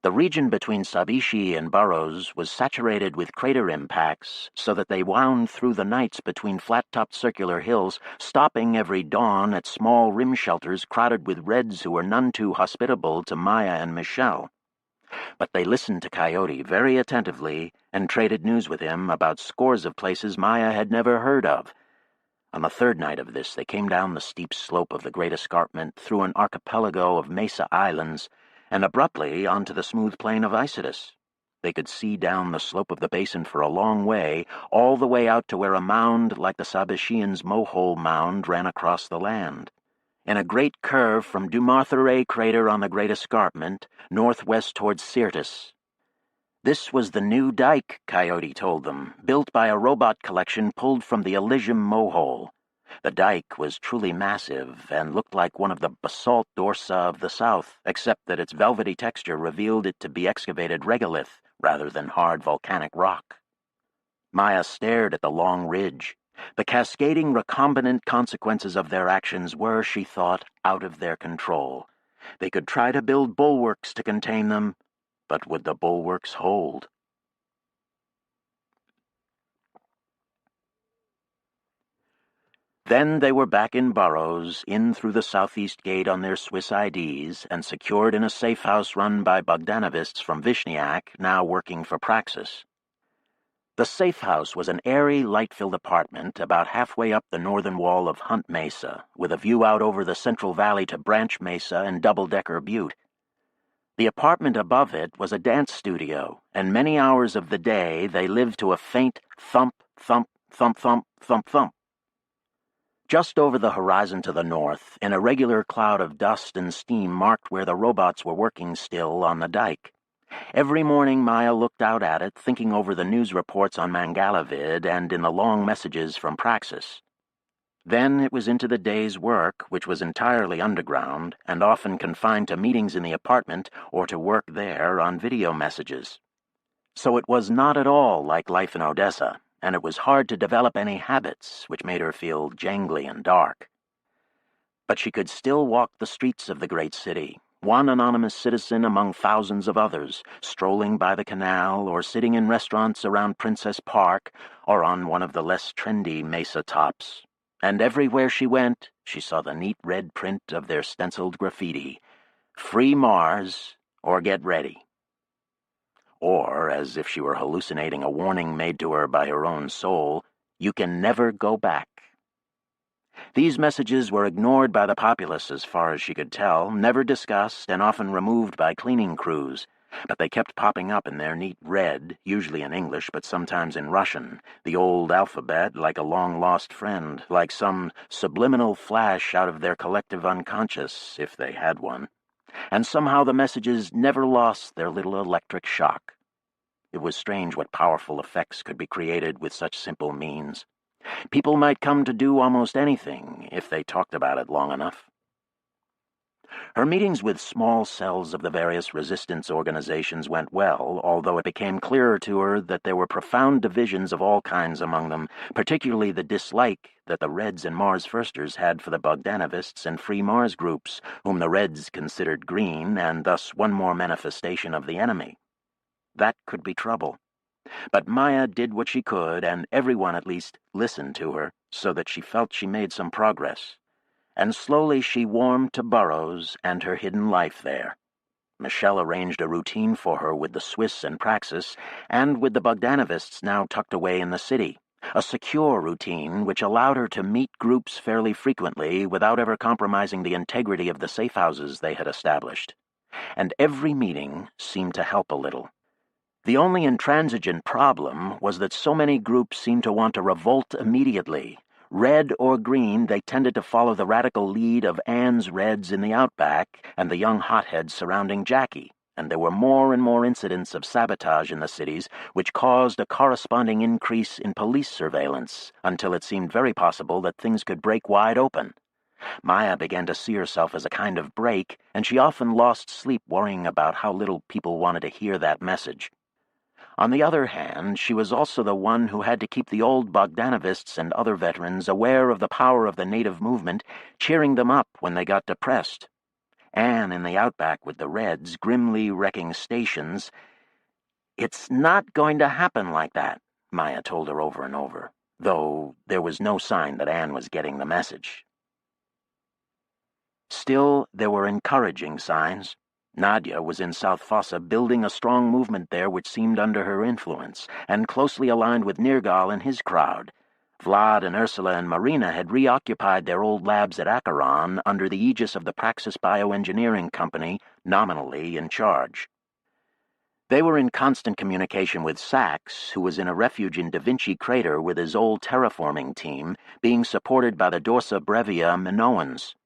The region between Sabishi and Burroughs was saturated with crater impacts, so that they wound through the nights between flat-topped circular hills, stopping every dawn at small rim shelters crowded with Reds who were none too hospitable to Maya and Michelle. But they listened to Coyote very attentively and traded news with him about scores of places Maya had never heard of. On the third night of this, they came down the steep slope of the Great Escarpment through an archipelago of mesa islands and abruptly onto the smooth plain of Isidus. They could see down the slope of the basin for a long way, all the way out to where a mound like the Sabishians' Mohole Mound ran across the land. In a great curve from Dumarthere crater on the Great Escarpment, northwest towards Syrtis. This was the new dike, Coyote told them, built by a robot collection pulled from the Elysium Mohole. The dike was truly massive and looked like one of the basalt dorsa of the south, except that its velvety texture revealed it to be excavated regolith rather than hard volcanic rock. Maya stared at the long ridge. The cascading recombinant consequences of their actions were, she thought, out of their control. They could try to build bulwarks to contain them, but would the bulwarks hold? Then they were back in Burroughs, in through the southeast gate on their Swiss IDs, and secured in a safe house run by Bogdanovists from Vishniak, now working for Praxis. The safe house was an airy, light-filled apartment about halfway up the northern wall of Hunt Mesa, with a view out over the Central Valley to Branch Mesa and Double-Decker Butte. The apartment above it was a dance studio, and many hours of the day they lived to a faint thump, thump, thump, thump, thump, thump. Just over the horizon to the north, an irregular cloud of dust and steam marked where the robots were working still on the dike. Every morning Maya looked out at it, thinking over the news reports on Mangalavid and in the long messages from Praxis. Then it was into the day's work, which was entirely underground, and often confined to meetings in the apartment or to work there on video messages. So it was not at all like life in Odessa, and it was hard to develop any habits, which made her feel jangly and dark. But she could still walk the streets of the great city, one anonymous citizen among thousands of others, strolling by the canal or sitting in restaurants around Princess Park or on one of the less trendy mesa tops. And everywhere she went, she saw the neat red print of their stenciled graffiti, "Free Mars, or get ready." Or, as if she were hallucinating a warning made to her by her own soul, "You can never go back." These messages were ignored by the populace as far as she could tell, never discussed, and often removed by cleaning crews. but they kept popping up in their neat red, usually in English but sometimes in Russian, the old alphabet like a long-lost friend, like some subliminal flash out of their collective unconscious, if they had one. And somehow the messages never lost their little electric shock. It was strange what powerful effects could be created with such simple means. People might come to do almost anything if they talked about it long enough. Her meetings with small cells of the various resistance organizations went well, although it became clearer to her that there were profound divisions of all kinds among them, particularly the dislike that the Reds and Mars Firsters had for the Bogdanovists and Free Mars groups, whom the Reds considered green, and thus one more manifestation of the enemy. That could be trouble. But Maya did what she could, and everyone at least listened to her, so that she felt she made some progress. And slowly she warmed to Burroughs and her hidden life there. Michelle arranged a routine for her with the Swiss and Praxis, and with the Bogdanovists now tucked away in the city. A secure routine which allowed her to meet groups fairly frequently without ever compromising the integrity of the safe houses they had established. And every meeting seemed to help a little. The only intransigent problem was that so many groups seemed to want to revolt immediately. Red or green, they tended to follow the radical lead of Anne's Reds in the Outback and the young hotheads surrounding Jackie, and there were more and more incidents of sabotage in the cities, which caused a corresponding increase in police surveillance, until it seemed very possible that things could break wide open. Maya began to see herself as a kind of break, and she often lost sleep worrying about how little people wanted to hear that message. On the other hand, she was also the one who had to keep the old Bogdanovists and other veterans aware of the power of the native movement, cheering them up when they got depressed. Anne in the Outback with the Reds, grimly wrecking stations. "It's not going to happen like that," Maya told her over and over, though there was no sign that Anne was getting the message. Still, there were encouraging signs. Nadia was in South Fossa building a strong movement there which seemed under her influence, and closely aligned with Nergal and his crowd. Vlad and Ursula and Marina had reoccupied their old labs at Acheron under the aegis of the Praxis Bioengineering Company, nominally in charge. They were in constant communication with Sachs, who was in a refuge in Da Vinci Crater with his old terraforming team, being supported by the Dorsa Brevia Minoans.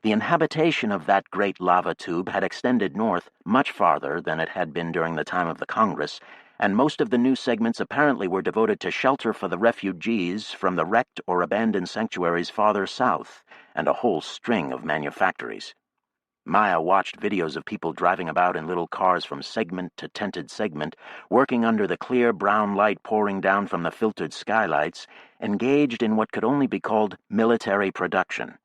The inhabitation of that great lava tube had extended north much farther than it had been during the time of the Congress, and most of the new segments apparently were devoted to shelter for the refugees from the wrecked or abandoned sanctuaries farther south, and a whole string of manufactories. Maya watched videos of people driving about in little cars from segment to tented segment, working under the clear brown light pouring down from the filtered skylights, engaged in what could only be called military production.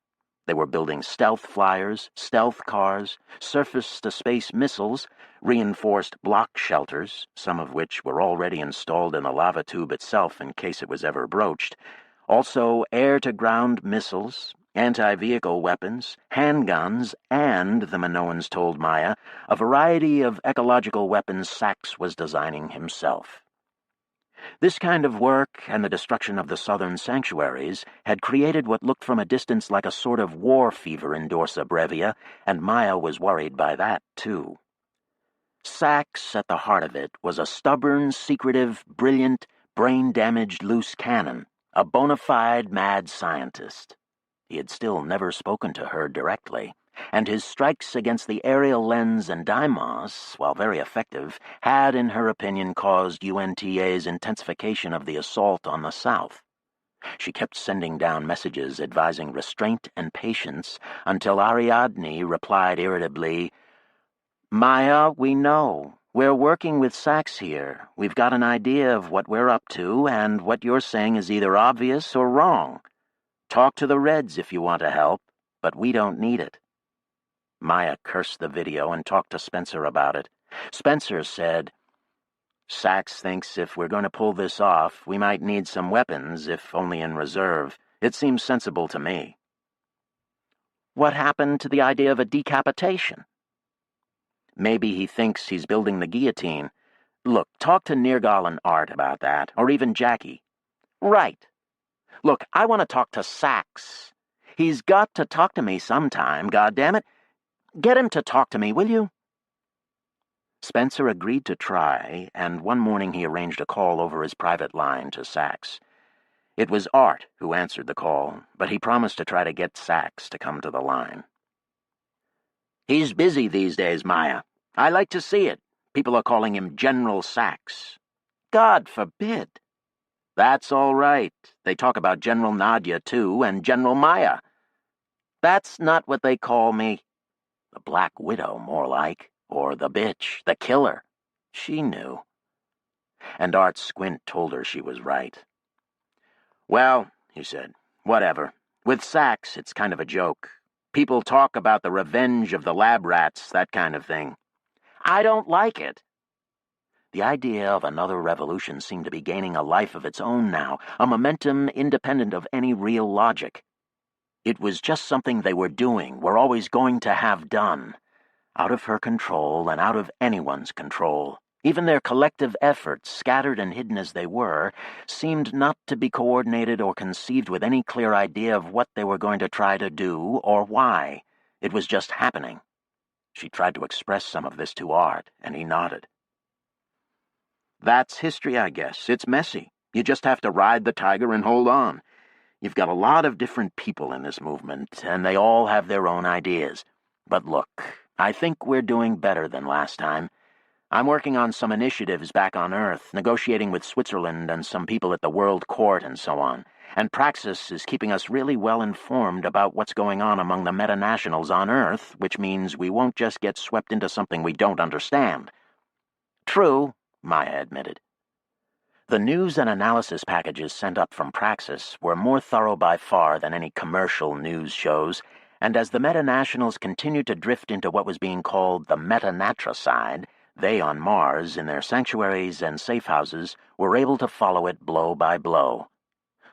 They were building stealth flyers, stealth cars, surface-to-space missiles, reinforced block shelters, some of which were already installed in the lava tube itself in case it was ever broached, also air-to-ground missiles, anti-vehicle weapons, handguns, and, the Minoans told Maya, a variety of ecological weapons Sachs was designing himself. This kind of work and the destruction of the southern sanctuaries had created what looked from a distance like a sort of war fever in Dorsa Brevia, and Maya was worried by that, too. Sachs, at the heart of it, was a stubborn, secretive, brilliant, brain-damaged loose cannon, a bona fide mad scientist. He had still never spoken to her directly, and his strikes against the aerial lens and Deimos, while very effective, had, in her opinion, caused UNTA's intensification of the assault on the south. She kept sending down messages advising restraint and patience until Ariadne replied irritably, "Maya, we know. We're working with Sachs here. We've got an idea of what we're up to, and what you're saying is either obvious or wrong. Talk to the Reds if you want to help, but we don't need it." Maya cursed the video and talked to Spencer about it. Spencer said, "Sachs thinks if we're going to pull this off, we might need some weapons, if only in reserve. It seems sensible to me." "What happened to the idea of a decapitation?" "Maybe he thinks he's building the guillotine. Look, talk to Nergal and Art about that, or even Jackie." "Right. Look, I want to talk to Sachs. He's got to talk to me sometime, goddammit. Get him to talk to me, will you?" Spencer agreed to try, and one morning he arranged a call over his private line to Sachs. It was Art who answered the call, but he promised to try to get Sachs to come to the line. "He's busy these days, Maya. I like to see it. People are calling him General Sachs." "God forbid." "That's all right. They talk about General Nadia, too, and General Maya." "That's not what they call me." "The Black Widow, more like. Or the bitch, the killer." She knew. And Art's squint told her she was right. "Well," he said, "whatever. With Sachs, it's kind of a joke. People talk about the revenge of the lab rats, that kind of thing." "I don't like it." The idea of another revolution seemed to be gaining a life of its own now, a momentum independent of any real logic. It was just something they were doing, were always going to have done, out of her control and out of anyone's control. Even their collective efforts, scattered and hidden as they were, seemed not to be coordinated or conceived with any clear idea of what they were going to try to do or why. It was just happening. She tried to express some of this to Art, and he nodded. "That's history, I guess. It's messy. You just have to ride the tiger and hold on. You've got a lot of different people in this movement, and they all have their own ideas. But look, I think we're doing better than last time. I'm working on some initiatives back on Earth, negotiating with Switzerland and some people at the World Court and so on. And Praxis is keeping us really well informed about what's going on among the meta-nationals on Earth, which means we won't just get swept into something we don't understand." "True," Maya admitted. The news and analysis packages sent up from Praxis were more thorough by far than any commercial news shows, and as the meta-nationals continued to drift into what was being called the meta-natricide, they on Mars, in their sanctuaries and safe houses, were able to follow it blow by blow.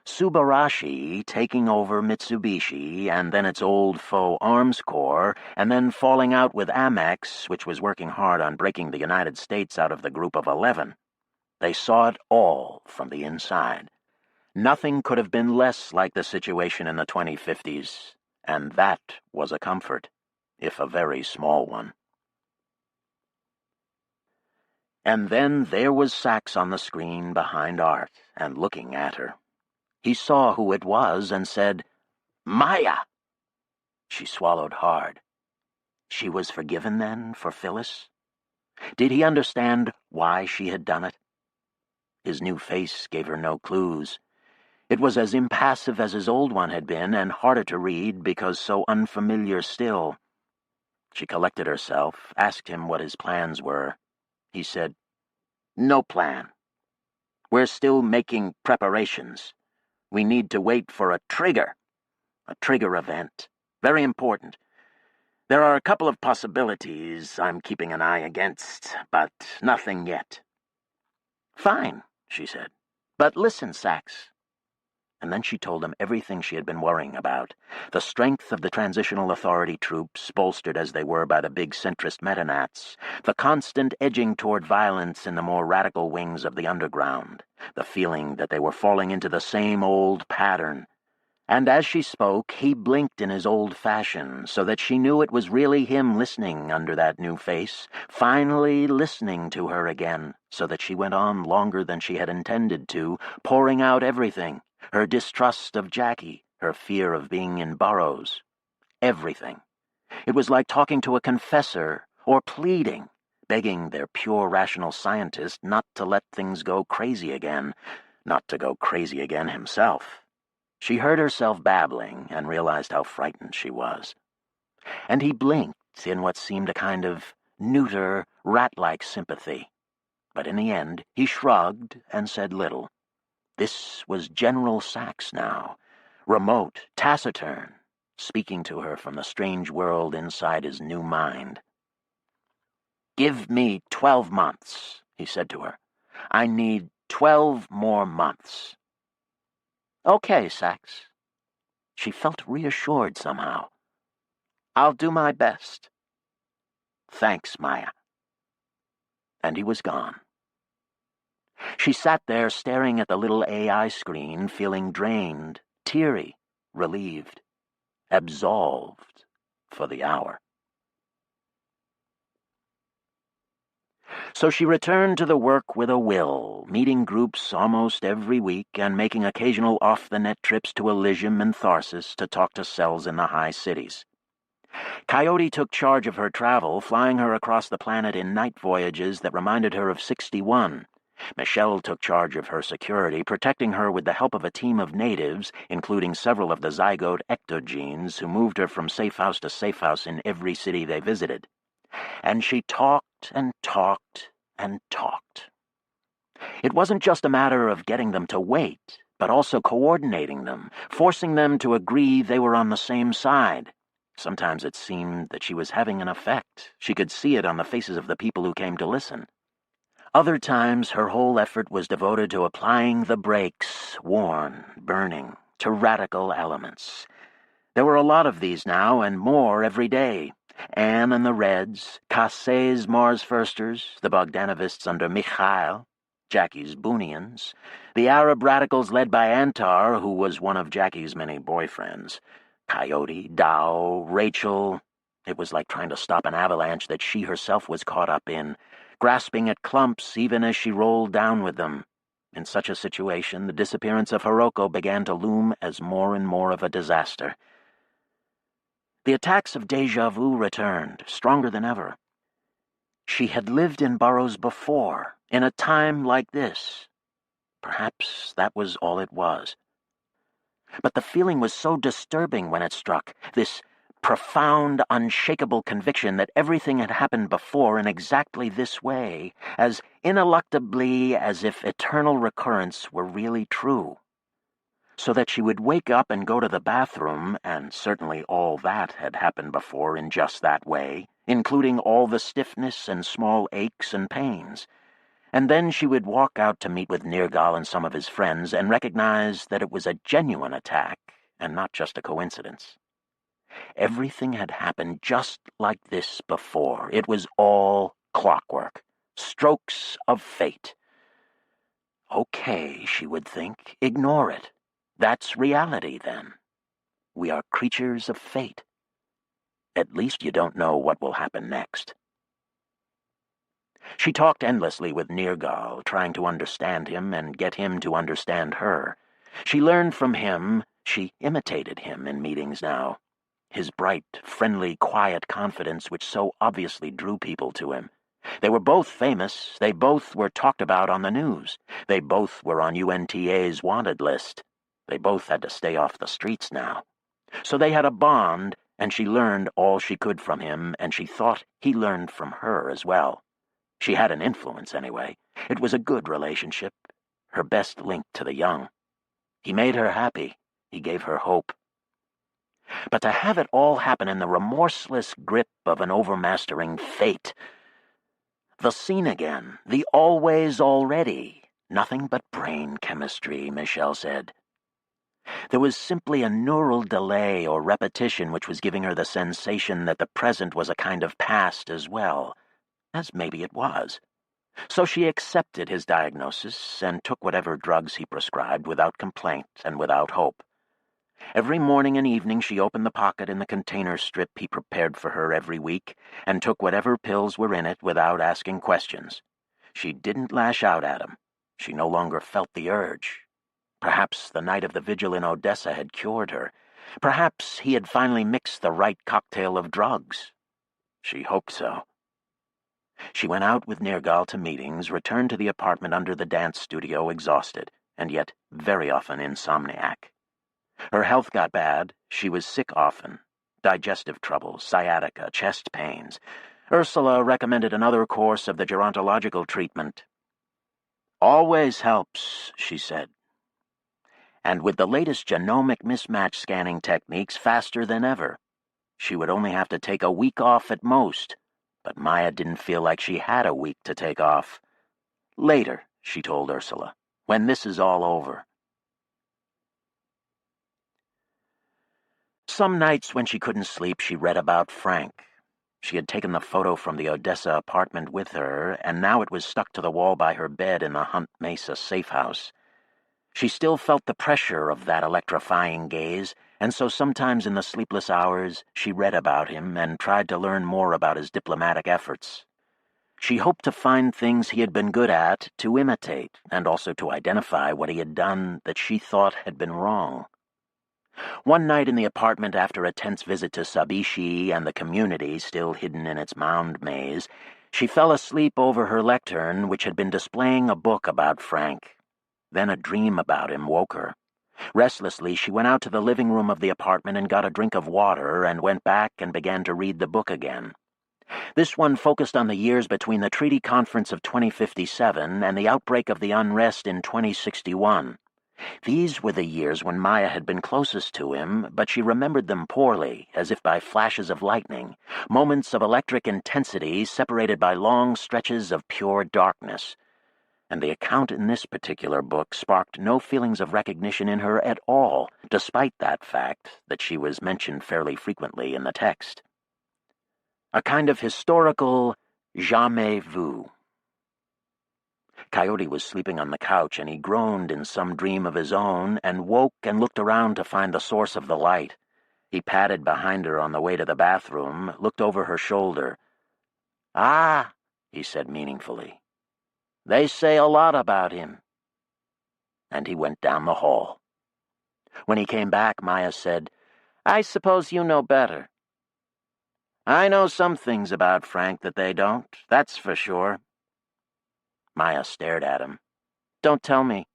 Subarashi taking over Mitsubishi, and then its old foe Arms Corps, and then falling out with Amex, which was working hard on breaking the United States out of the Group of 11. They saw it all from the inside. Nothing could have been less like the situation in the 2050s, and that was a comfort, if a very small one. And then there was Sachs on the screen behind Art, and looking at her. He saw who it was and said, "Maya!" She swallowed hard. She was forgiven, then, for Phyllis? Did he understand why she had done it? His new face gave her no clues. It was as impassive as his old one had been, and harder to read because so unfamiliar still. She collected herself, asked him what his plans were. He said, "No plan. We're still making preparations. We need to wait for a trigger event. Very important. There are a couple of possibilities I'm keeping an eye against, but nothing yet." "Fine," she said. "But listen, Sachs." And then she told him everything she had been worrying about. The strength of the Transitional Authority troops, bolstered as they were by the big centrist metanats. The constant edging toward violence in the more radical wings of the underground. The feeling that they were falling into the same old pattern. And as she spoke, he blinked in his old fashion, so that she knew it was really him listening under that new face, finally listening to her again, so that she went on longer than she had intended to, pouring out everything. Her distrust of Jackie, her fear of being in Burroughs. Everything. It was like talking to a confessor, or pleading, begging their pure rational scientist not to let things go crazy again, not to go crazy again himself. She heard herself babbling and realized how frightened she was. And he blinked in what seemed a kind of neuter, rat-like sympathy. But in the end, he shrugged and said little. This was General Sachs now, remote, taciturn, speaking to her from the strange world inside his new mind. "Give me 12 months, he said to her. "I need 12 more months." "Okay, Sachs." She felt reassured somehow. "I'll do my best." "Thanks, Maya." And he was gone. She sat there staring at the little AI screen, feeling drained, teary, relieved, absolved for the hour. So she returned to the work with a will, meeting groups almost every week and making occasional off-the-net trips to Elysium and Tharsis to talk to cells in the high cities. Coyote took charge of her travel, flying her across the planet in night voyages that reminded her of 61. Michelle took charge of her security, protecting her with the help of a team of natives, including several of the zygote ectogenes who moved her from safe house to safe house in every city they visited. And she talked and talked and talked. It wasn't just a matter of getting them to wait, but also coordinating them, forcing them to agree they were on the same side. Sometimes it seemed that she was having an effect. She could see it on the faces of the people who came to listen. Other times, her whole effort was devoted to applying the brakes, worn, burning, to radical elements. There were a lot of these now, and more every day. Anne and the Reds, Cassay's Mars Firsters, the Bogdanovists under Mikhail, Jackie's Boonians, the Arab radicals led by Antar, who was one of Jackie's many boyfriends, Coyote, Dow, Rachel. It was like trying to stop an avalanche that she herself was caught up in, grasping at clumps even as she rolled down with them. In such a situation, the disappearance of Hiroko began to loom as more and more of a disaster. The attacks of déjà vu returned, stronger than ever. She had lived in burrows before, in a time like this. Perhaps that was all it was. But the feeling was so disturbing when it struck, this profound, unshakable conviction that everything had happened before in exactly this way, as ineluctably as if eternal recurrence were really true. So that she would wake up and go to the bathroom, and certainly all that had happened before in just that way, including all the stiffness and small aches and pains. And then she would walk out to meet with Nirgal and some of his friends and recognize that it was a genuine attack and not just a coincidence. Everything had happened just like this before. It was all clockwork, strokes of fate. Okay, she would think, ignore it. That's reality, then. We are creatures of fate. At least you don't know what will happen next. She talked endlessly with Nirgal, trying to understand him and get him to understand her. She learned from him, she imitated him in meetings now. His bright, friendly, quiet confidence which so obviously drew people to him. They were both famous, they both were talked about on the news, they both were on UNTA's wanted list. They both had to stay off the streets now. So they had a bond, and she learned all she could from him, and she thought he learned from her as well. She had an influence, anyway. It was a good relationship, her best link to the young. He made her happy. He gave her hope. But to have it all happen in the remorseless grip of an overmastering fate. The scene again, the always already. Nothing but brain chemistry, Michelle said. There was simply a neural delay or repetition which was giving her the sensation that the present was a kind of past as well, as maybe it was. So she accepted his diagnosis and took whatever drugs he prescribed without complaint and without hope. Every morning and evening she opened the pocket in the container strip he prepared for her every week and took whatever pills were in it without asking questions. She didn't lash out at him. She no longer felt the urge. Perhaps the night of the vigil in Odessa had cured her. Perhaps he had finally mixed the right cocktail of drugs. She hoped so. She went out with Nirgal to meetings, returned to the apartment under the dance studio exhausted, and yet very often insomniac. Her health got bad. She was sick often. Digestive trouble, sciatica, chest pains. Ursula recommended another course of the gerontological treatment. Always helps, she said. And with the latest genomic mismatch scanning techniques, faster than ever. She would only have to take a week off at most, but Maya didn't feel like she had a week to take off. Later, she told Ursula, when this is all over. Some nights when she couldn't sleep, she read about Frank. She had taken the photo from the Odessa apartment with her, and now it was stuck to the wall by her bed in the Hunt Mesa safe house. She still felt the pressure of that electrifying gaze, and so sometimes in the sleepless hours she read about him and tried to learn more about his diplomatic efforts. She hoped to find things he had been good at to imitate, and also to identify what he had done that she thought had been wrong. One night in the apartment after a tense visit to Sabishi and the community still hidden in its mound maze, she fell asleep over her lectern, which had been displaying a book about Frank. Then a dream about him woke her. Restlessly, she went out to the living room of the apartment and got a drink of water and went back and began to read the book again. This one focused on the years between the Treaty Conference of 2057 and the outbreak of the unrest in 2061. These were the years when Maya had been closest to him, but she remembered them poorly, as if by flashes of lightning, moments of electric intensity separated by long stretches of pure darkness. And the account in this particular book sparked no feelings of recognition in her at all, despite that fact that she was mentioned fairly frequently in the text. A kind of historical jamais vu. Coyote was sleeping on the couch, and he groaned in some dream of his own and woke and looked around to find the source of the light. He padded behind her on the way to the bathroom, looked over her shoulder. "Ah," he said meaningfully. "They say a lot about him." And he went down the hall. When he came back, Maya said, "I suppose you know better." "I know some things about Frank that they don't, that's for sure." Maya stared at him. "Don't tell me.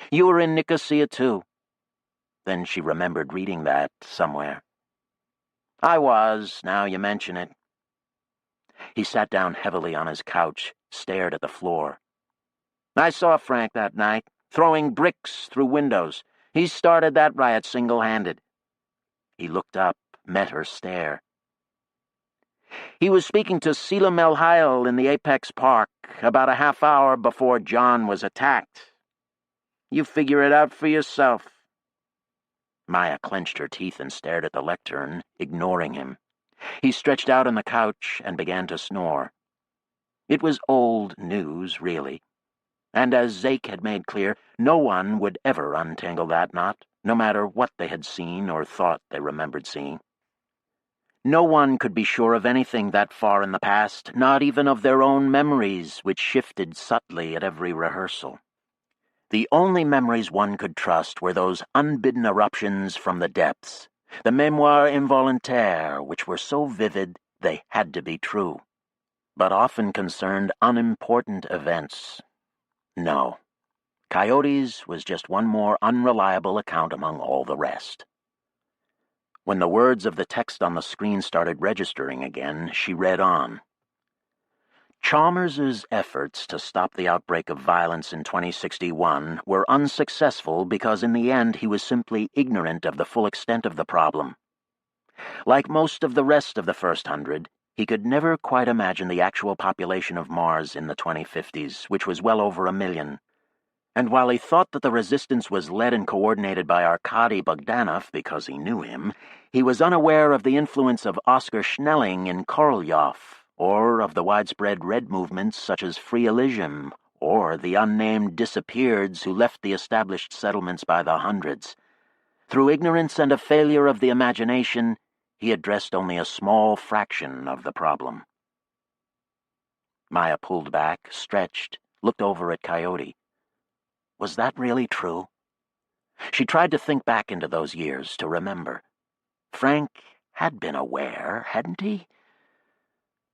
You were in Nicosia, too." Then she remembered reading that somewhere. "I was, now you mention it." He sat down heavily on his couch, stared at the floor. "I saw Frank that night, throwing bricks through windows. He started that riot single-handed." He looked up, met her stare. "He was speaking to Sila Melhail in the Apex Park about a half hour before John was attacked. You figure it out for yourself." Maya clenched her teeth and stared at the lectern, ignoring him. He stretched out on the couch and began to snore. It was old news, really. And as Zake had made clear, no one would ever untangle that knot, no matter what they had seen or thought they remembered seeing. No one could be sure of anything that far in the past, not even of their own memories, which shifted subtly at every rehearsal. The only memories one could trust were those unbidden eruptions from the depths, the mémoires involontaires, which were so vivid they had to be true, but often concerned unimportant events. No, Coyote's was just one more unreliable account among all the rest. When the words of the text on the screen started registering again, she read on. Chalmers's efforts to stop the outbreak of violence in 2061 were unsuccessful because in the end he was simply ignorant of the full extent of the problem. Like most of the rest of the first 100, he could never quite imagine the actual population of Mars in the 2050s, which was well over 1 million. And while he thought that the resistance was led and coordinated by Arkady Bogdanov because he knew him, he was unaware of the influence of Oskar Schnelling in Korolyov, or of the widespread red movements such as Free Elysium, or the unnamed disappeareds who left the established settlements by the hundreds. Through ignorance and a failure of the imagination, he addressed only a small fraction of the problem. Maya pulled back, stretched, looked over at Coyote. Was that really true? She tried to think back into those years, to remember. Frank had been aware, hadn't he?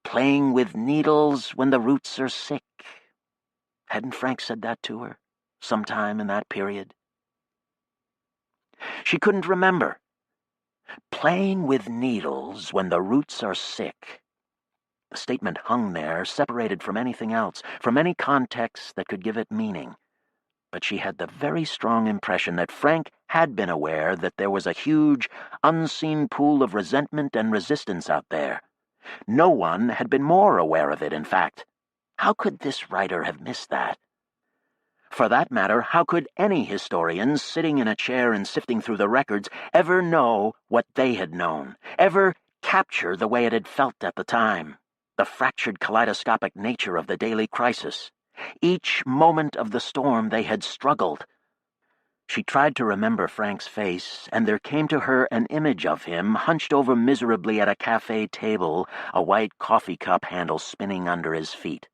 Playing with needles when the roots are sick. Hadn't Frank said that to her, sometime in that period? She couldn't remember. Playing with needles when the roots are sick. The statement hung there, separated from anything else, from any context that could give it meaning. But she had the very strong impression that Frank had been aware that there was a huge, unseen pool of resentment and resistance out there. No one had been more aware of it, in fact. How could this writer have missed that? For that matter, how could any historian, sitting in a chair and sifting through the records, ever know what they had known, ever capture the way it had felt at the time, the fractured kaleidoscopic nature of the daily crisis? Each moment of the storm they had struggled. She tried to remember Frank's face, and there came to her an image of him hunched over miserably at a cafe table, a white coffee cup handle spinning under his feet.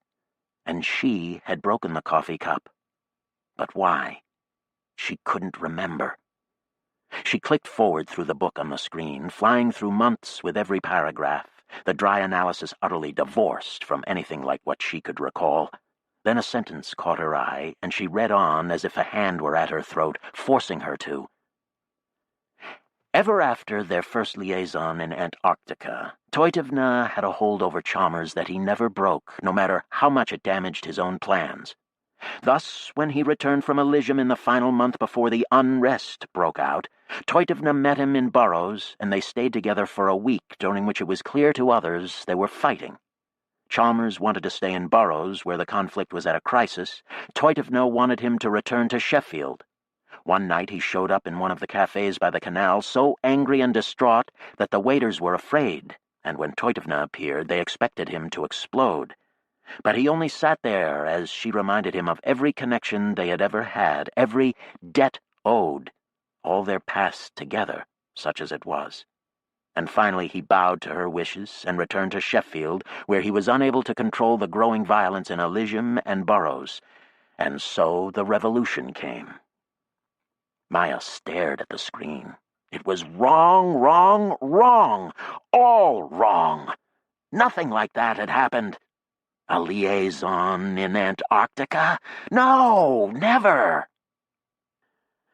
And she had broken the coffee cup. But why? She couldn't remember. She clicked forward through the book on the screen, flying through months with every paragraph, the dry analysis utterly divorced from anything like what she could recall. Then a sentence caught her eye, and she read on as if a hand were at her throat, forcing her to. Ever after their first liaison in Antarctica, Toitovna had a hold over Chalmers that he never broke, no matter how much it damaged his own plans. Thus, when he returned from Elysium in the final month before the unrest broke out, Toitovna met him in Burrows, and they stayed together for a week, during which it was clear to others they were fighting. Chalmers wanted to stay in Burrows, where the conflict was at a crisis. Toitovna wanted him to return to Sheffield. One night he showed up in one of the cafes by the canal, so angry and distraught that the waiters were afraid, and when Toitovna appeared they expected him to explode. But he only sat there as she reminded him of every connection they had ever had, every debt owed, all their past together, such as it was. And finally he bowed to her wishes and returned to Sheffield, where he was unable to control the growing violence in Elysium and Burrows. And so the revolution came. Maya stared at the screen. It was wrong, wrong, wrong. All wrong. Nothing like that had happened. A liaison in Antarctica? No, never!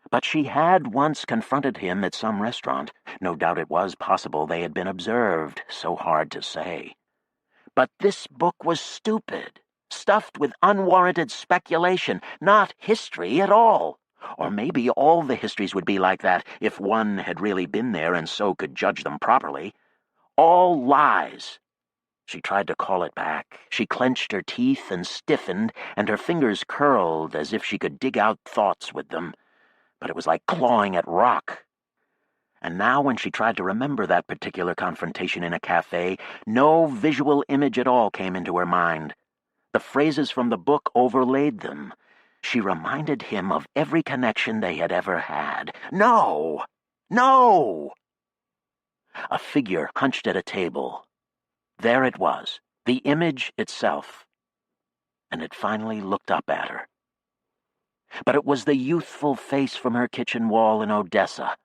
But she had once confronted him at some restaurant. No doubt it was possible they had been observed, so hard to say. But this book was stupid, stuffed with unwarranted speculation, not history at all. Or maybe all the histories would be like that if one had really been there and so could judge them properly. All lies. She tried to call it back. She clenched her teeth and stiffened, and her fingers curled as if she could dig out thoughts with them. But it was like clawing at rock. And now when she tried to remember that particular confrontation in a cafe, no visual image at all came into her mind. The phrases from the book overlaid them. She reminded him of every connection they had ever had. No! No! A figure hunched at a table. There it was, the image itself. And it finally looked up at her. But it was the youthful face from her kitchen wall in Odessa.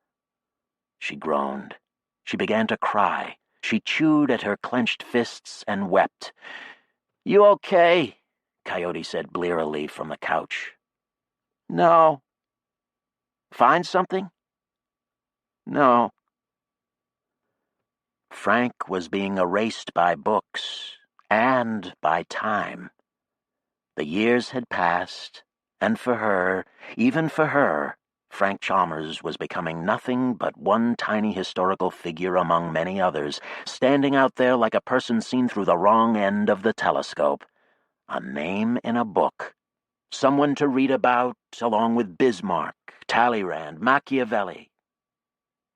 She groaned. She began to cry. She chewed at her clenched fists and wept. "You okay?" Coyote said blearily from the couch. "No." "Find something?" "No." Frank was being erased by books, and by time. The years had passed, and for her, even for her, Frank Chalmers was becoming nothing but one tiny historical figure among many others, standing out there like a person seen through the wrong end of the telescope. A name in a book. Someone to read about, along with Bismarck, Talleyrand, Machiavelli.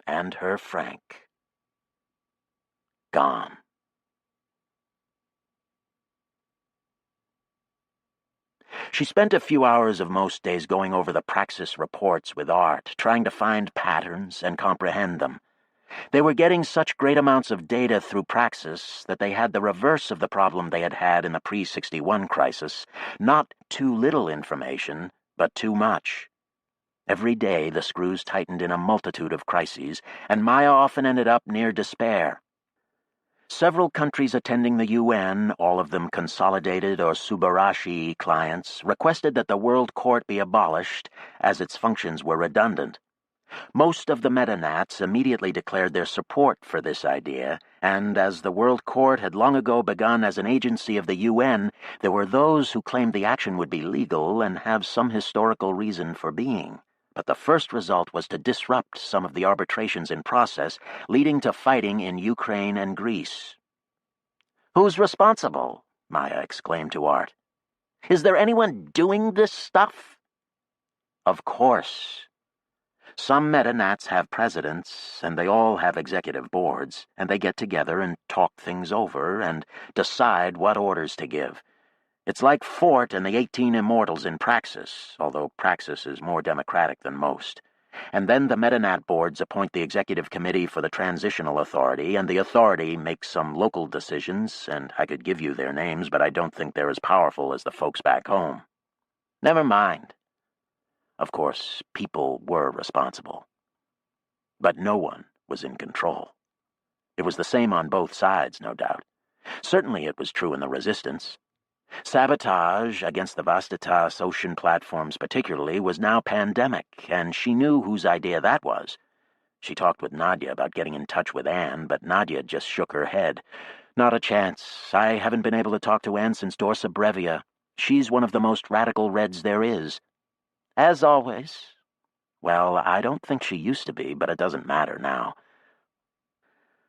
And her Frank. Gone. She spent a few hours of most days going over the Praxis reports with Art, trying to find patterns and comprehend them. They were getting such great amounts of data through Praxis that they had the reverse of the problem they had had in the pre-61 crisis. Not too little information, but too much. Every day the screws tightened in a multitude of crises, and Maya often ended up near despair. Several countries attending the UN, all of them consolidated or Subarashi clients, requested that the World Court be abolished, as its functions were redundant. Most of the metanats immediately declared their support for this idea, and as the World Court had long ago begun as an agency of the UN, there were those who claimed the action would be legal and have some historical reason for being. But the first result was to disrupt some of the arbitrations in process, leading to fighting in Ukraine and Greece. "Who's responsible?" Maya exclaimed to Art. "Is there anyone doing this stuff?" "Of course. Some metanats have presidents, and they all have executive boards, and they get together and talk things over and decide what orders to give. It's like Fort and the 18 Immortals in Praxis, although Praxis is more democratic than most. And then the Metanat boards appoint the executive committee for the transitional authority, and the authority makes some local decisions, and I could give you their names, but I don't think they're as powerful as the folks back home. Never mind. Of course, people were responsible. But no one was in control. It was the same on both sides, no doubt. Certainly it was true in the Resistance. Sabotage against the Vastatas ocean platforms particularly was now pandemic, and she knew whose idea that was. She talked with Nadia about getting in touch with Anne, but Nadia just shook her head. Not a chance. I haven't been able to talk to Anne since Dorsa Brevia. She's one of the most radical Reds there is. As always. Well, I don't think she used to be, but it doesn't matter now.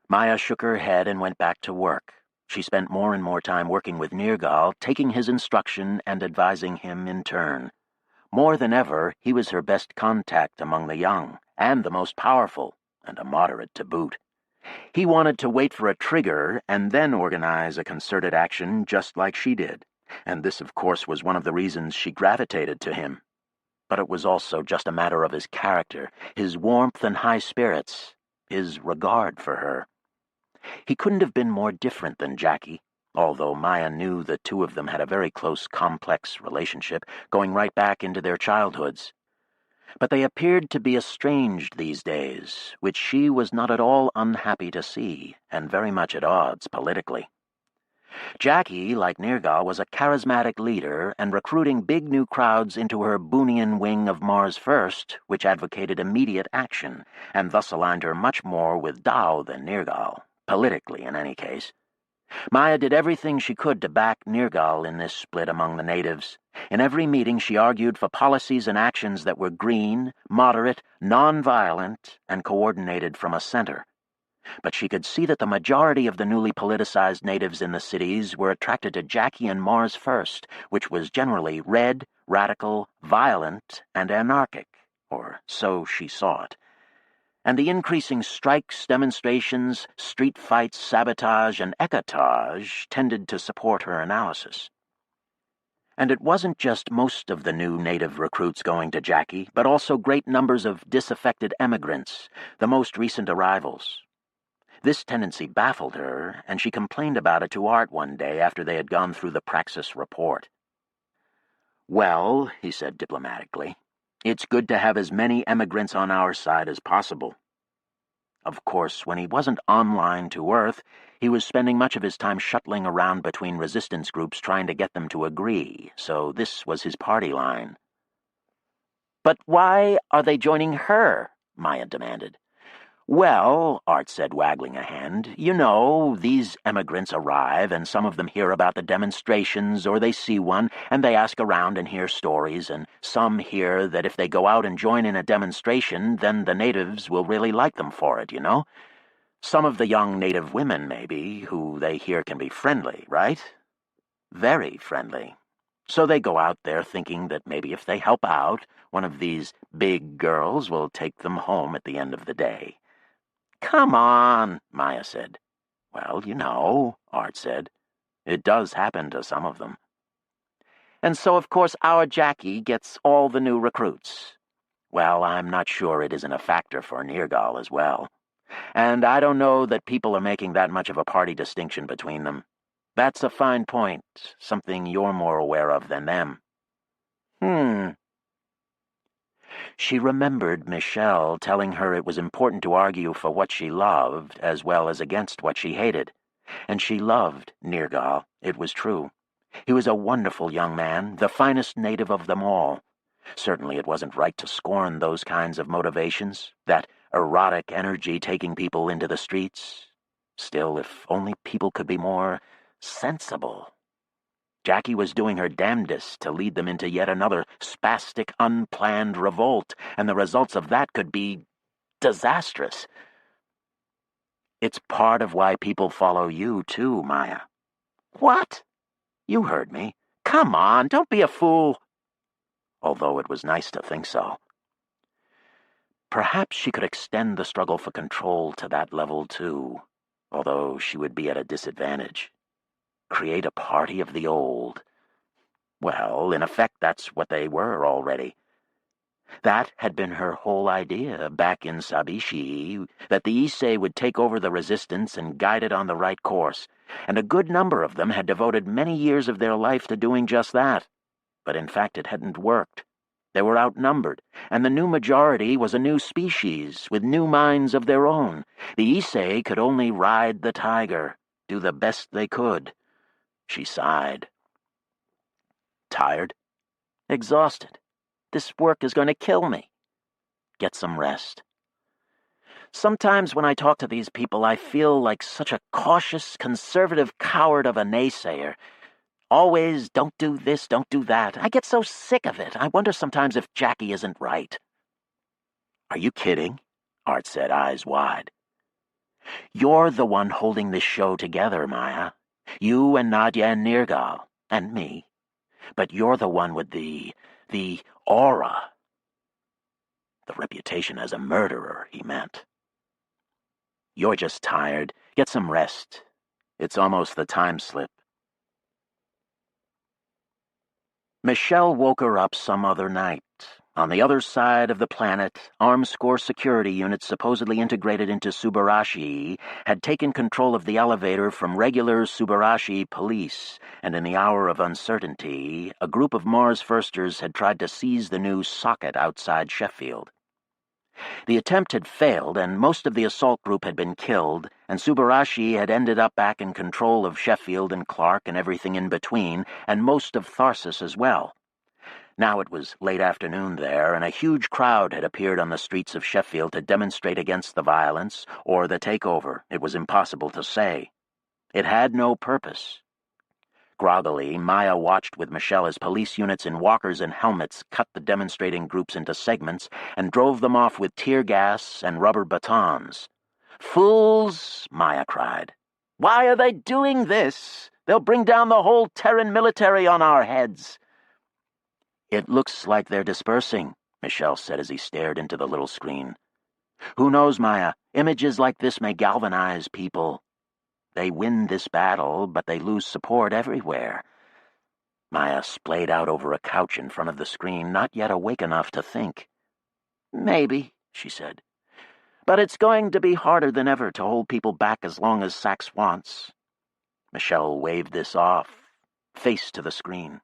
Maya shook her head and went back to work. She spent more and more time working with Nergal, taking his instruction and advising him in turn. More than ever, he was her best contact among the young, and the most powerful, and a moderate to boot. He wanted to wait for a trigger and then organize a concerted action just like she did, and this, of course, was one of the reasons she gravitated to him. But it was also just a matter of his character, his warmth and high spirits, his regard for her. He couldn't have been more different than Jackie, although Maya knew the two of them had a very close, complex relationship, going right back into their childhoods. But they appeared to be estranged these days, which she was not at all unhappy to see, and very much at odds politically. Jackie, like Nergal, was a charismatic leader and recruiting big new crowds into her Boonian wing of Mars First, which advocated immediate action, and thus aligned her much more with Tao than Nergal. Politically, in any case. Maya did everything she could to back Nergal in this split among the natives. In every meeting she argued for policies and actions that were green, moderate, non-violent, and coordinated from a center. But she could see that the majority of the newly politicized natives in the cities were attracted to Jackie and Mars First, which was generally red, radical, violent, and anarchic, or so she saw it. And the increasing strikes, demonstrations, street fights, sabotage, and ecotage tended to support her analysis. And it wasn't just most of the new native recruits going to Jackie, but also great numbers of disaffected emigrants, the most recent arrivals. This tendency baffled her, and she complained about it to Art one day after they had gone through the Praxis report. "Well," he said diplomatically, "it's good to have as many emigrants on our side as possible." Of course, when he wasn't online to Earth, he was spending much of his time shuttling around between resistance groups trying to get them to agree, so this was his party line. "But why are they joining her?" Maya demanded. "Well," Art said, waggling a hand, "you know, these emigrants arrive, and some of them hear about the demonstrations, or they see one, and they ask around and hear stories, and some hear that if they go out and join in a demonstration, then the natives will really like them for it, you know? Some of the young native women, maybe, who they hear can be friendly, right? Very friendly. So they go out there thinking that maybe if they help out, one of these big girls will take them home at the end of the day." "Come on," Maya said. "Well, you know," Art said. "It does happen to some of them." "And so, of course, our Jackie gets all the new recruits." "Well, I'm not sure it isn't a factor for Nergal as well. And I don't know that people are making that much of a party distinction between them. That's a fine point, something you're more aware of than them." She remembered Michelle telling her it was important to argue for what she loved as well as against what she hated. And she loved Nergal, it was true. He was a wonderful young man, the finest native of them all. Certainly it wasn't right to scorn those kinds of motivations, that erotic energy taking people into the streets. Still, if only people could be more sensible. Jackie was doing her damnedest to lead them into yet another spastic, unplanned revolt, and the results of that could be disastrous. "It's part of why people follow you, too, Maya." "What?" "You heard me. Come on, don't be a fool." Although it was nice to think so. Perhaps she could extend the struggle for control to that level, too, although she would be at a disadvantage. Create a party of the old. Well, in effect, that's what they were already. That had been her whole idea back in Sabishi, that the Issei would take over the resistance and guide it on the right course, and a good number of them had devoted many years of their life to doing just that. But in fact it hadn't worked. They were outnumbered, and the new majority was a new species, with new minds of their own. The Issei could only ride the tiger, do the best they could. She sighed. Tired? Exhausted. This work is going to kill me. Get some rest. Sometimes when I talk to these people, I feel like such a cautious, conservative coward of a naysayer. Always, don't do this, don't do that. I get so sick of it. I wonder sometimes if Jackie isn't right. Are you kidding? Art said, eyes wide. You're the one holding this show together, Maya. You and Nadia and Nirgal, and me. But you're the one with the aura. The reputation as a murderer, he meant. You're just tired. Get some rest. It's almost the time slip. Michelle woke her up some other night. On the other side of the planet, Armscore security units supposedly integrated into Subarashi had taken control of the elevator from regular Subarashi police, and in the hour of uncertainty, a group of Mars Firsters had tried to seize the new socket outside Sheffield. The attempt had failed, and most of the assault group had been killed, and Subarashi had ended up back in control of Sheffield and Clark and everything in between, and most of Tharsis as well. Now it was late afternoon there, and a huge crowd had appeared on the streets of Sheffield to demonstrate against the violence or the takeover. It was impossible to say. It had no purpose. Groggily, Maya watched with Michelle as police units in walkers and helmets cut the demonstrating groups into segments and drove them off with tear gas and rubber batons. "Fools!" Maya cried. "Why are they doing this? They'll bring down the whole Terran military on our heads." "It looks like they're dispersing," Michelle said as he stared into the little screen. "Who knows, Maya? Images like this may galvanize people. They win this battle, but they lose support everywhere." Maya splayed out over a couch in front of the screen, not yet awake enough to think. "Maybe," she said. "But it's going to be harder than ever to hold people back as long as Sax wants." Michelle waved this off, face to the screen.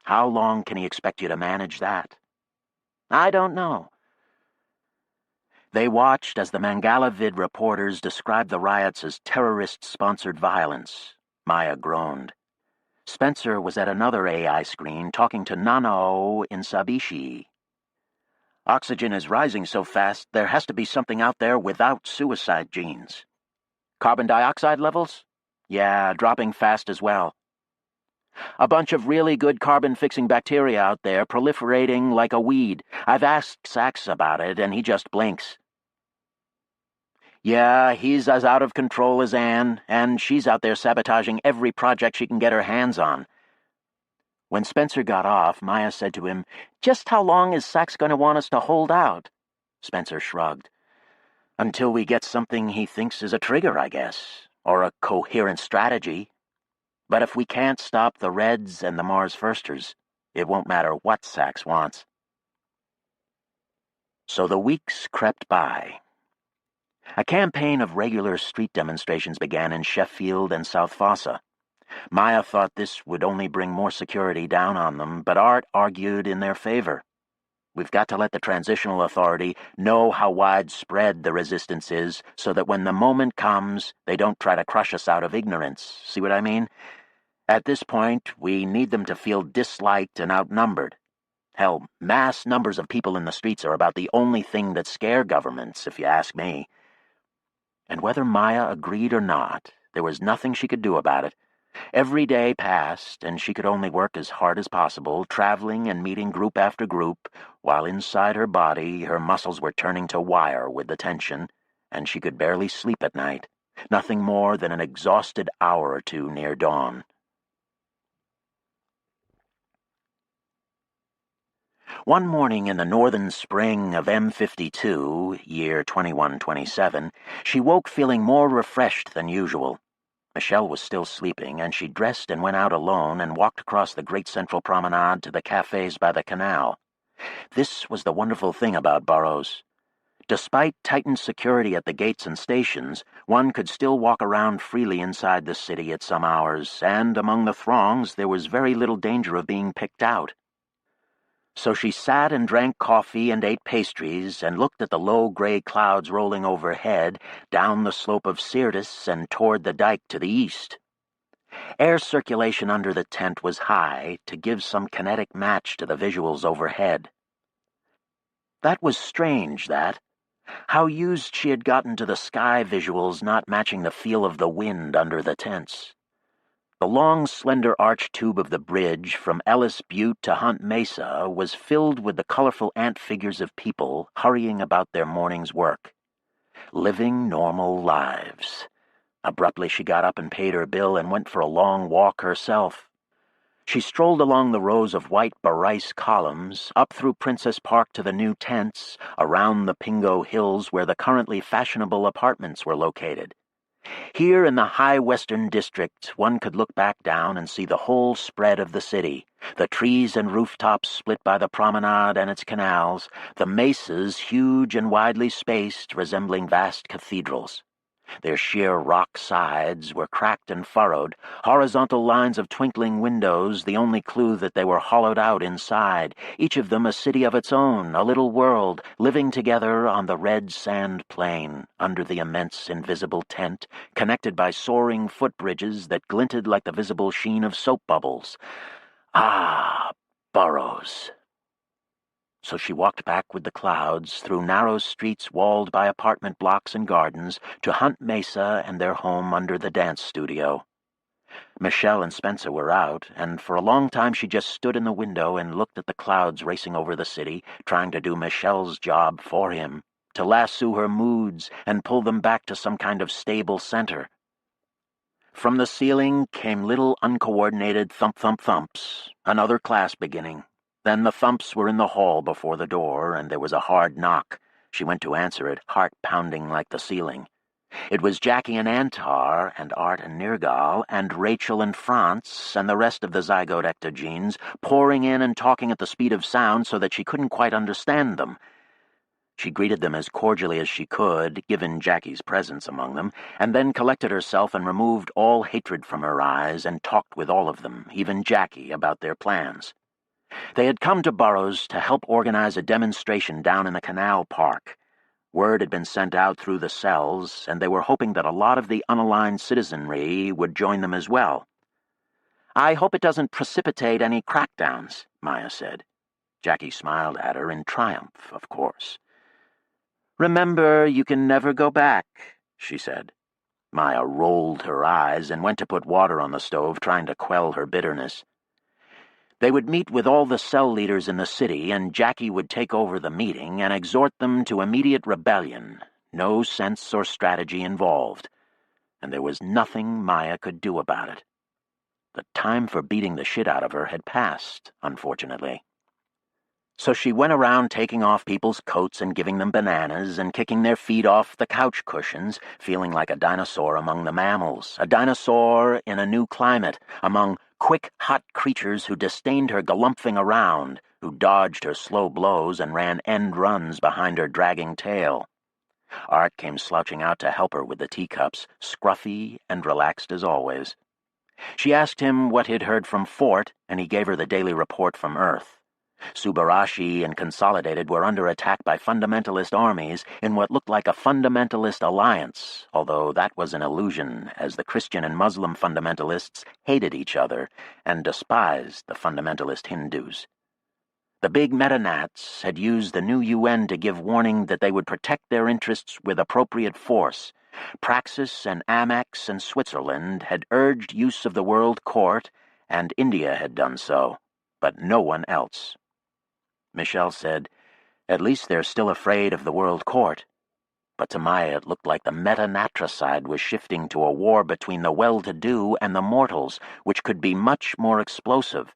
"How long can he expect you to manage that?" "I don't know." They watched as the Mangala Vid reporters described the riots as terrorist-sponsored violence. Maya groaned. Spencer was at another AI screen talking to Nanao in Sabishi. "Oxygen is rising so fast, there has to be something out there without suicide genes." "Carbon dioxide levels?" "Yeah, dropping fast as well." "A bunch of really good carbon-fixing bacteria out there proliferating like a weed. I've asked Sax about it, and he just blinks." "Yeah, he's as out of control as Anne, and she's out there sabotaging every project she can get her hands on." When Spencer got off, Maya said to him, "Just how long is Sax going to want us to hold out?" Spencer shrugged. "Until we get something he thinks is a trigger, I guess, or a coherent strategy. But if we can't stop the Reds and the Mars Firsters, it won't matter what Sax wants." So the weeks crept by. A campaign of regular street demonstrations began in Sheffield and South Fossa. Maya thought this would only bring more security down on them, but Art argued in their favor. "We've got to let the Transitional Authority know how widespread the resistance is, so that when the moment comes, they don't try to crush us out of ignorance. See what I mean? At this point, we need them to feel disliked and outnumbered. Hell, mass numbers of people in the streets are about the only thing that scare governments, if you ask me." And whether Maya agreed or not, there was nothing she could do about it. Every day passed, and she could only work as hard as possible, traveling and meeting group after group, while inside her body her muscles were turning to wire with the tension, and she could barely sleep at night, nothing more than an exhausted hour or two near dawn. One morning in the northern spring of M52, year 2127, she woke feeling more refreshed than usual. Michelle was still sleeping, and she dressed and went out alone and walked across the great central promenade to the cafes by the canal. This was the wonderful thing about Burroughs. Despite tightened security at the gates and stations, one could still walk around freely inside the city at some hours, and among the throngs there was very little danger of being picked out. So she sat and drank coffee and ate pastries and looked at the low gray clouds rolling overhead, down the slope of Syrtis and toward the dike to the east. Air circulation under the tent was high to give some kinetic match to the visuals overhead. That was strange, that. How used she had gotten to the sky visuals not matching the feel of the wind under the tents. The long, slender arch tube of the bridge from Ellis Butte to Hunt Mesa was filled with the colorful ant figures of people hurrying about their morning's work. Living normal lives. Abruptly she got up and paid her bill and went for a long walk herself. She strolled along the rows of white barice columns, up through Princess Park to the new tents, around the Pingo Hills where the currently fashionable apartments were located. Here in the high western district, one could look back down and see the whole spread of the city, the trees and rooftops split by the promenade and its canals, the mesas huge and widely spaced, resembling vast cathedrals. Their sheer rock sides were cracked and furrowed, horizontal lines of twinkling windows the only clue that they were hollowed out inside, each of them a city of its own, a little world, living together on the red sand plain, under the immense invisible tent, connected by soaring footbridges that glinted like the visible sheen of soap bubbles. Ah, Burroughs. So she walked back with the clouds, through narrow streets walled by apartment blocks and gardens, to Hunt Mesa and their home under the dance studio. Michelle and Spencer were out, and for a long time she just stood in the window and looked at the clouds racing over the city, trying to do Michelle's job for him, to lasso her moods and pull them back to some kind of stable center. From the ceiling came little uncoordinated thump-thump-thumps, another class beginning. Then the thumps were in the hall before the door, and there was a hard knock. She went to answer it, heart pounding like the ceiling. It was Jackie and Antar, and Art and Nergal, and Rachel and Franz, and the rest of the zygote ectogenes, pouring in and talking at the speed of sound so that she couldn't quite understand them. She greeted them as cordially as she could, given Jackie's presence among them, and then collected herself and removed all hatred from her eyes and talked with all of them, even Jackie, about their plans. They had come to Burroughs to help organize a demonstration down in the canal park. Word had been sent out through the cells, and they were hoping that a lot of the unaligned citizenry would join them as well. "I hope it doesn't precipitate any crackdowns," Maya said. Jackie smiled at her in triumph, of course. "Remember, you can never go back," she said. Maya rolled her eyes and went to put water on the stove, trying to quell her bitterness. They would meet with all the cell leaders in the city, and Jackie would take over the meeting and exhort them to immediate rebellion, no sense or strategy involved. And there was nothing Maya could do about it. The time for beating the shit out of her had passed, unfortunately. So she went around taking off people's coats and giving them bananas and kicking their feet off the couch cushions, feeling like a dinosaur among the mammals, a dinosaur in a new climate, among quick, hot creatures who disdained her galumphing around, who dodged her slow blows and ran end runs behind her dragging tail. Art came slouching out to help her with the teacups, scruffy and relaxed as always. She asked him what he'd heard from Fort, and he gave her the daily report from Earth. Subarashi and Consolidated were under attack by fundamentalist armies in what looked like a fundamentalist alliance, although that was an illusion, as the Christian and Muslim fundamentalists hated each other and despised the fundamentalist Hindus. The big Metanats had used the new UN to give warning that they would protect their interests with appropriate force. Praxis and Amex and Switzerland had urged use of the World Court, and India had done so, but no one else. Michelle said, "At least they're still afraid of the World Court." But to Maya it looked like the meta-natricide was shifting to a war between the well-to-do and the mortals, which could be much more explosive.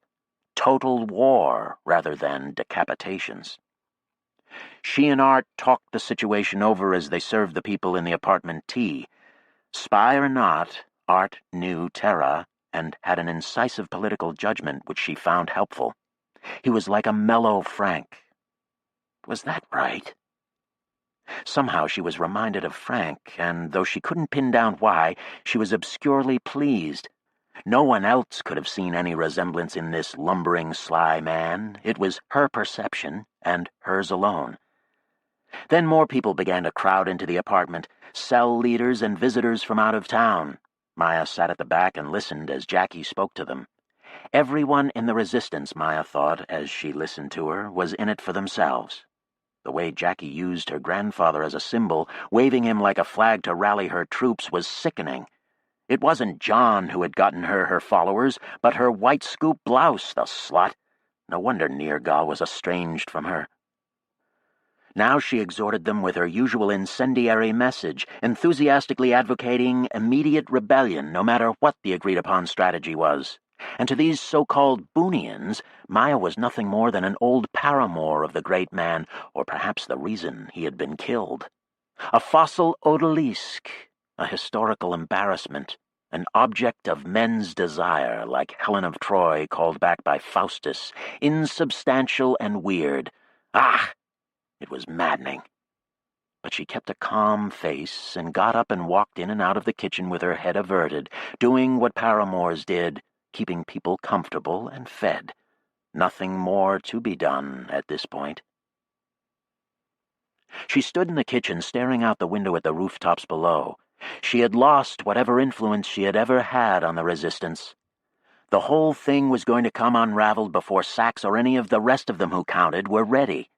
Total war rather than decapitations. She and Art talked the situation over as they served the people in the apartment tea. Spy or not, Art knew Terra and had an incisive political judgment which she found helpful. He was like a mellow Frank. Was that right? Somehow she was reminded of Frank, and though she couldn't pin down why, she was obscurely pleased. No one else could have seen any resemblance in this lumbering, sly man. It was her perception, and hers alone. Then more people began to crowd into the apartment, cell leaders and visitors from out of town. Maya sat at the back and listened as Jackie spoke to them. Everyone in the resistance, Maya thought, as she listened to her, was in it for themselves. The way Jackie used her grandfather as a symbol, waving him like a flag to rally her troops, was sickening. It wasn't John who had gotten her followers, but her white scoop blouse, the slut. No wonder Nergal was estranged from her. Now she exhorted them with her usual incendiary message, enthusiastically advocating immediate rebellion no matter what the agreed-upon strategy was. And to these so-called Boonians, Maya was nothing more than an old paramour of the great man, or perhaps the reason he had been killed. A fossil odalisque, a historical embarrassment, an object of men's desire, like Helen of Troy called back by Faustus, insubstantial and weird. Ah! It was maddening. But she kept a calm face and got up and walked in and out of the kitchen with her head averted, doing what paramours did, keeping people comfortable and fed. Nothing more to be done at this point. She stood in the kitchen staring out the window at the rooftops below. She had lost whatever influence she had ever had on the resistance. The whole thing was going to come unraveled before Sachs or any of the rest of them who counted were ready.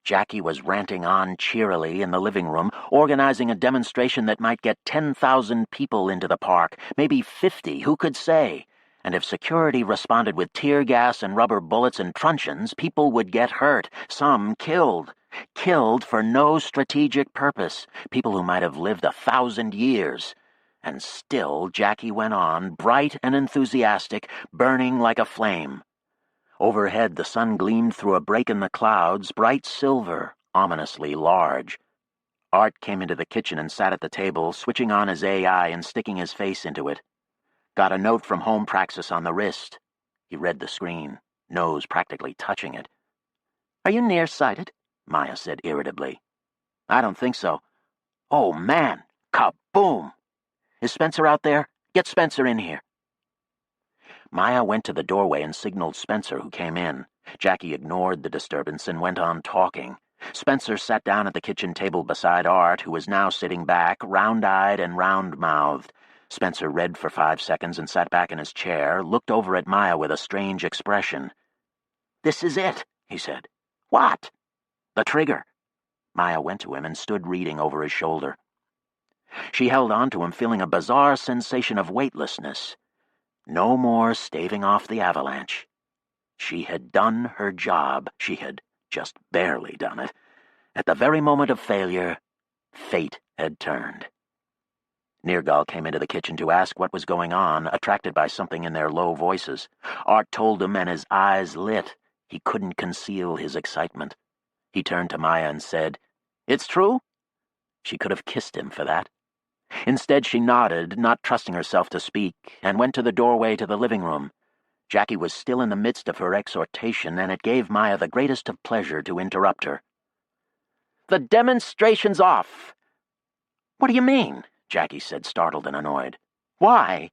Jackie was ranting on cheerily in the living room, organizing a demonstration that might get 10,000 people into the park, maybe 50, who could say? And if security responded with tear gas and rubber bullets and truncheons, people would get hurt, some killed. Killed for no strategic purpose, people who might have lived 1,000 years. And still Jackie went on, bright and enthusiastic, burning like a flame. Overhead the sun gleamed through a break in the clouds, bright silver, ominously large. Art came into the kitchen and sat at the table, switching on his AI and sticking his face into it. Got a note from Home Praxis on the wrist. He read the screen, nose practically touching it. "Are you nearsighted?" Maya said irritably. "I don't think so." "Oh, man! Kaboom! Is Spencer out there? Get Spencer in here." Maya went to the doorway and signaled Spencer, who came in. Jackie ignored the disturbance and went on talking. Spencer sat down at the kitchen table beside Art, who was now sitting back, round-eyed and round-mouthed. Spencer read for 5 seconds and sat back in his chair, looked over at Maya with a strange expression. "This is it," he said. "What?" "The trigger." Maya went to him and stood reading over his shoulder. She held on to him, feeling a bizarre sensation of weightlessness. No more staving off the avalanche. She had done her job. She had just barely done it. At the very moment of failure, fate had turned. Nergal came into the kitchen to ask what was going on, attracted by something in their low voices. Art told him, and his eyes lit. He couldn't conceal his excitement. He turned to Maya and said, "It's true?" She could have kissed him for that. Instead, she nodded, not trusting herself to speak, and went to the doorway to the living room. Jackie was still in the midst of her exhortation, and it gave Maya the greatest of pleasure to interrupt her. "The demonstration's off." "What do you mean?" Jackie said, startled and annoyed. "Why?"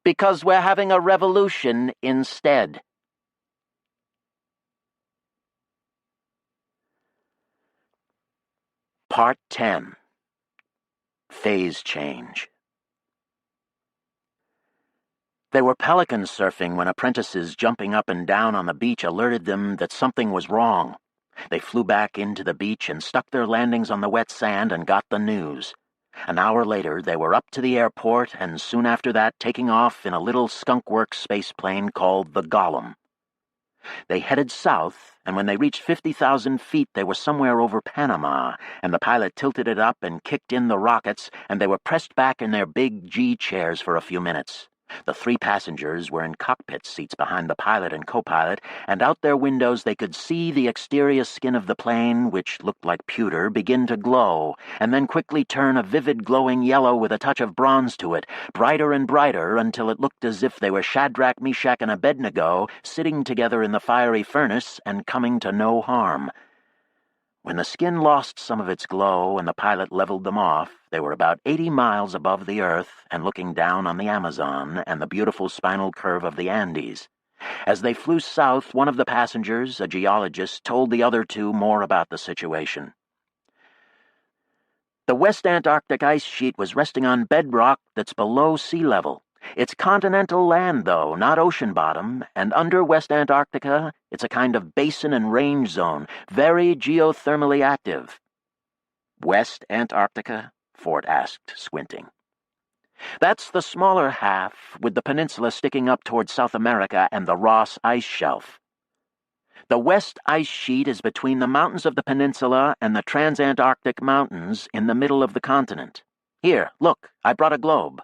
"Because we're having a revolution instead." Part 10. Phase Change. They were pelican surfing when apprentices jumping up and down on the beach alerted them that something was wrong. They flew back into the beach and stuck their landings on the wet sand and got the news. An hour later, they were up to the airport and soon after that taking off in a little skunkworks spaceplane called the Golem. They headed south, and when they reached 50,000 feet, they were somewhere over Panama, and the pilot tilted it up and kicked in the rockets, and they were pressed back in their big G chairs for a few minutes. The 3 passengers were in cockpit seats behind the pilot and co-pilot, and out their windows they could see the exterior skin of the plane, which looked like pewter, begin to glow, and then quickly turn a vivid glowing yellow with a touch of bronze to it, brighter and brighter until it looked as if they were Shadrach, Meshach, and Abednego sitting together in the fiery furnace and coming to no harm. When the skin lost some of its glow and the pilot leveled them off, they were about 80 miles above the Earth and looking down on the Amazon and the beautiful spinal curve of the Andes. As they flew south, one of the passengers, a geologist, told the other 2 more about the situation. The West Antarctic ice sheet was resting on bedrock that's below sea level. It's continental land, though, not ocean bottom, and under West Antarctica, it's a kind of basin and range zone, very geothermally active. West Antarctica? Fort asked, squinting. That's the smaller half, with the peninsula sticking up toward South America and the Ross Ice Shelf. The West Ice Sheet is between the mountains of the peninsula and the Transantarctic Mountains in the middle of the continent. Here, look, I brought a globe.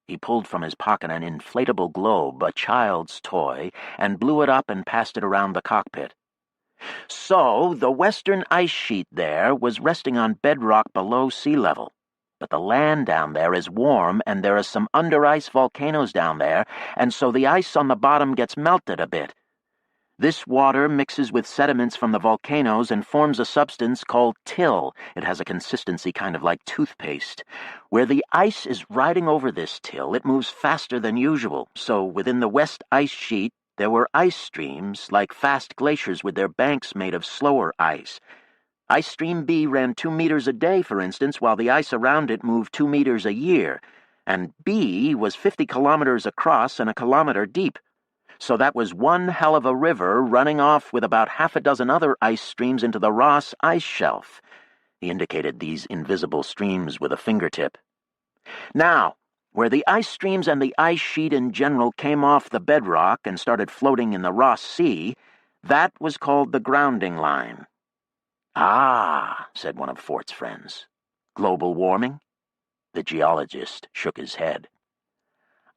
He pulled from his pocket an inflatable globe, a child's toy, and blew it up and passed it around the cockpit. So, the western ice sheet there was resting on bedrock below sea level. But the land down there is warm, and there are some under-ice volcanoes down there, and so the ice on the bottom gets melted a bit. This water mixes with sediments from the volcanoes and forms a substance called till. It has a consistency kind of like toothpaste. Where the ice is riding over this till, it moves faster than usual, so within the west ice sheet there were ice streams, like fast glaciers with their banks made of slower ice. Ice stream B ran 2 meters a day, for instance, while the ice around it moved 2 meters a year, and B was 50 kilometers across and a kilometer deep. So that was one hell of a river running off with about 6 other ice streams into the Ross Ice Shelf. He indicated these invisible streams with a fingertip. Now, where the ice streams and the ice sheet in general came off the bedrock and started floating in the Ross Sea, that was called the grounding line. Ah, said one of Fort's friends. Global warming? The geologist shook his head.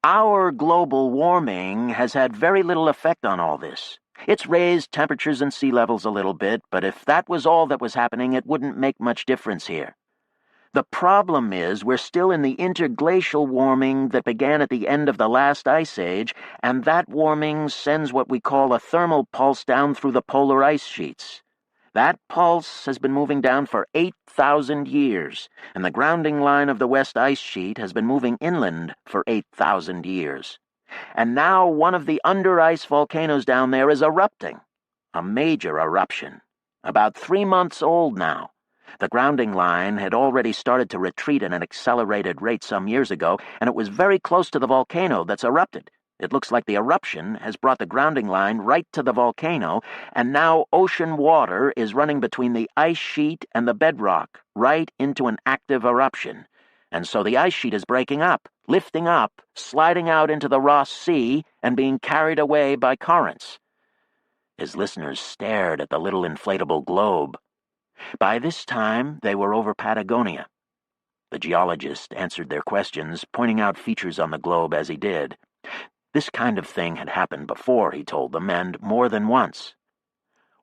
Our global warming has had very little effect on all this. It's raised temperatures and sea levels a little bit, but if that was all that was happening, it wouldn't make much difference here. The problem is we're still in the interglacial warming that began at the end of the last ice age, and that warming sends what we call a thermal pulse down through the polar ice sheets. That pulse has been moving down for 8,000 years, and the grounding line of the West Ice Sheet has been moving inland for 8,000 years. And now one of the under-ice volcanoes down there is erupting. A major eruption. About 3 months old now. The grounding line had already started to retreat at an accelerated rate some years ago, and it was very close to the volcano that's erupted. It looks like the eruption has brought the grounding line right to the volcano, and now ocean water is running between the ice sheet and the bedrock, right into an active eruption. And so the ice sheet is breaking up, lifting up, sliding out into the Ross Sea, and being carried away by currents. His listeners stared at the little inflatable globe. By this time, they were over Patagonia. The geologist answered their questions, pointing out features on the globe as he did. This kind of thing had happened before, he told them, and more than once.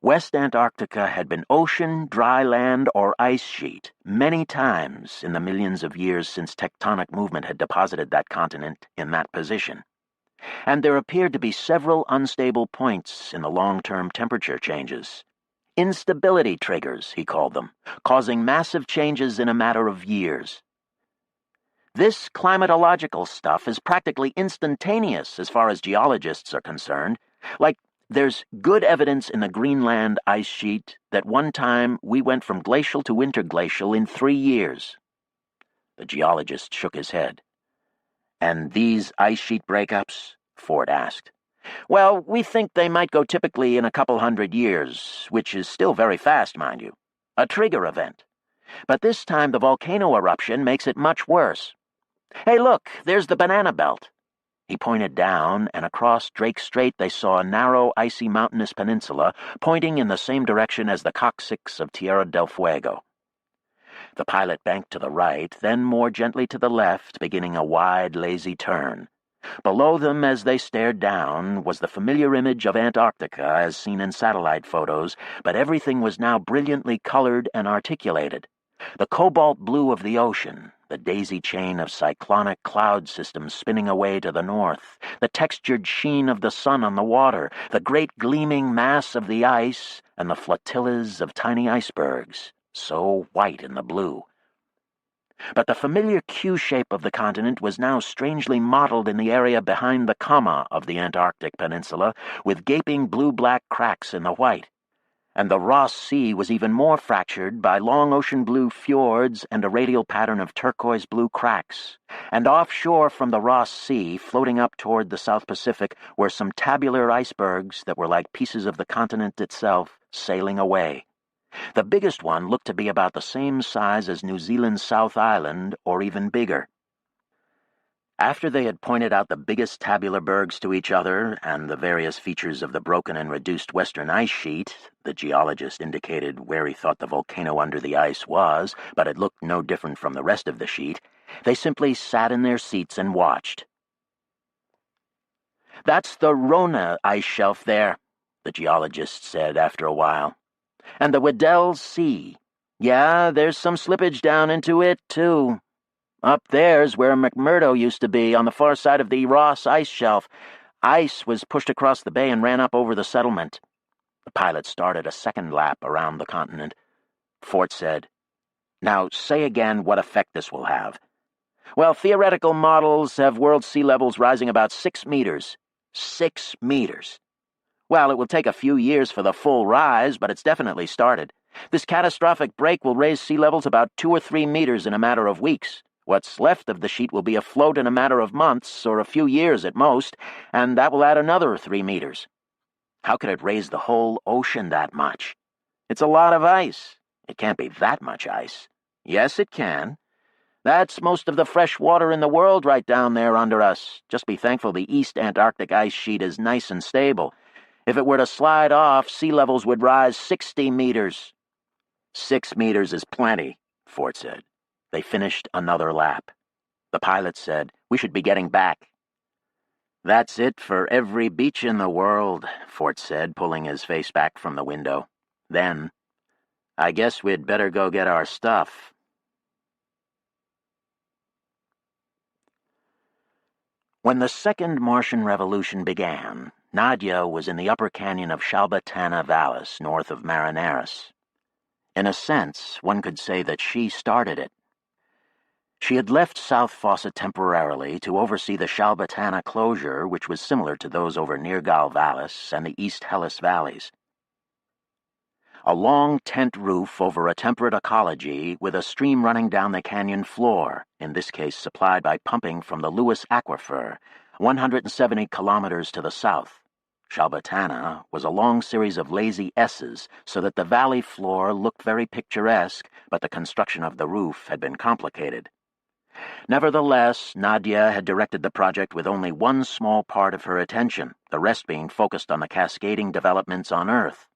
West Antarctica had been ocean, dry land, or ice sheet many times in the millions of years since tectonic movement had deposited that continent in that position. And there appeared to be several unstable points in the long-term temperature changes. Instability triggers, he called them, causing massive changes in a matter of years. This climatological stuff is practically instantaneous as far as geologists are concerned. Like, there's good evidence in the Greenland ice sheet that one time we went from glacial to interglacial in 3 years. The geologist shook his head. And these ice sheet breakups? Ford asked. Well, we think they might go typically in a couple 100 years, which is still very fast, mind you. A trigger event. But this time the volcano eruption makes it much worse. Hey, look, there's the Banana Belt. He pointed down, and across Drake Strait they saw a narrow, icy mountainous peninsula pointing in the same direction as the coccyx of Tierra del Fuego. The pilot banked to the right, then more gently to the left, beginning a wide, lazy turn. Below them, as they stared down, was the familiar image of Antarctica as seen in satellite photos, but everything was now brilliantly colored and articulated. The cobalt blue of the ocean, the daisy chain of cyclonic cloud systems spinning away to the north, the textured sheen of the sun on the water, the great gleaming mass of the ice, and the flotillas of tiny icebergs, so white in the blue. But the familiar Q-shape of the continent was now strangely mottled in the area behind the comma of the Antarctic peninsula, with gaping blue-black cracks in the white. And the Ross Sea was even more fractured by long ocean-blue fjords and a radial pattern of turquoise-blue cracks. And offshore from the Ross Sea, floating up toward the South Pacific, were some tabular icebergs that were like pieces of the continent itself sailing away. The biggest one looked to be about the same size as New Zealand's South Island, or even bigger. After they had pointed out the biggest tabular bergs to each other and the various features of the broken and reduced western ice sheet, the geologist indicated where he thought the volcano under the ice was, but it looked no different from the rest of the sheet, they simply sat in their seats and watched. "That's the Rona ice shelf there," the geologist said after a while. "And the Weddell Sea. Yeah, there's some slippage down into it, too. Up there's where McMurdo used to be, on the far side of the Ross ice shelf. Ice was pushed across the bay and ran up over the settlement." The pilot started a second lap around the continent. Fort said, "Now say again what effect this will have." "Well, theoretical models have world sea levels rising about 6 meters. 6 meters. Well, it will take a few years for the full rise, but it's definitely started. This catastrophic break will raise sea levels about 2 or 3 meters in a matter of weeks. What's left of the sheet will be afloat in a matter of months, or a few years at most, and that will add another 3 meters. How could it raise the whole ocean that much? It's a lot of ice. It can't be that much ice. Yes, it can. That's most of the fresh water in the world right down there under us. Just be thankful the East Antarctic ice sheet is nice and stable. If it were to slide off, sea levels would rise 60 meters. 6 meters is plenty," Fort said. They finished another lap. The pilot said, "We should be getting back." "That's it for every beach in the world," Fort said, pulling his face back from the window. Then, "I guess we'd better go get our stuff." When the Second Martian Revolution began, Nadia was in the upper canyon of Shalbatana Vallis, north of Marineris. In a sense, one could say that she started it. She had left South Fossa temporarily to oversee the Shalbatana closure, which was similar to those over Nirgal Vallis and the East Hellas valleys. A long tent roof over a temperate ecology with a stream running down the canyon floor, in this case supplied by pumping from the Lewis Aquifer, 170 kilometers to the south. Shalbatana was a long series of lazy S's, so that the valley floor looked very picturesque, but the construction of the roof had been complicated. Nevertheless, Nadia had directed the project with only one small part of her attention, the rest being focused on the cascading developments on Earth.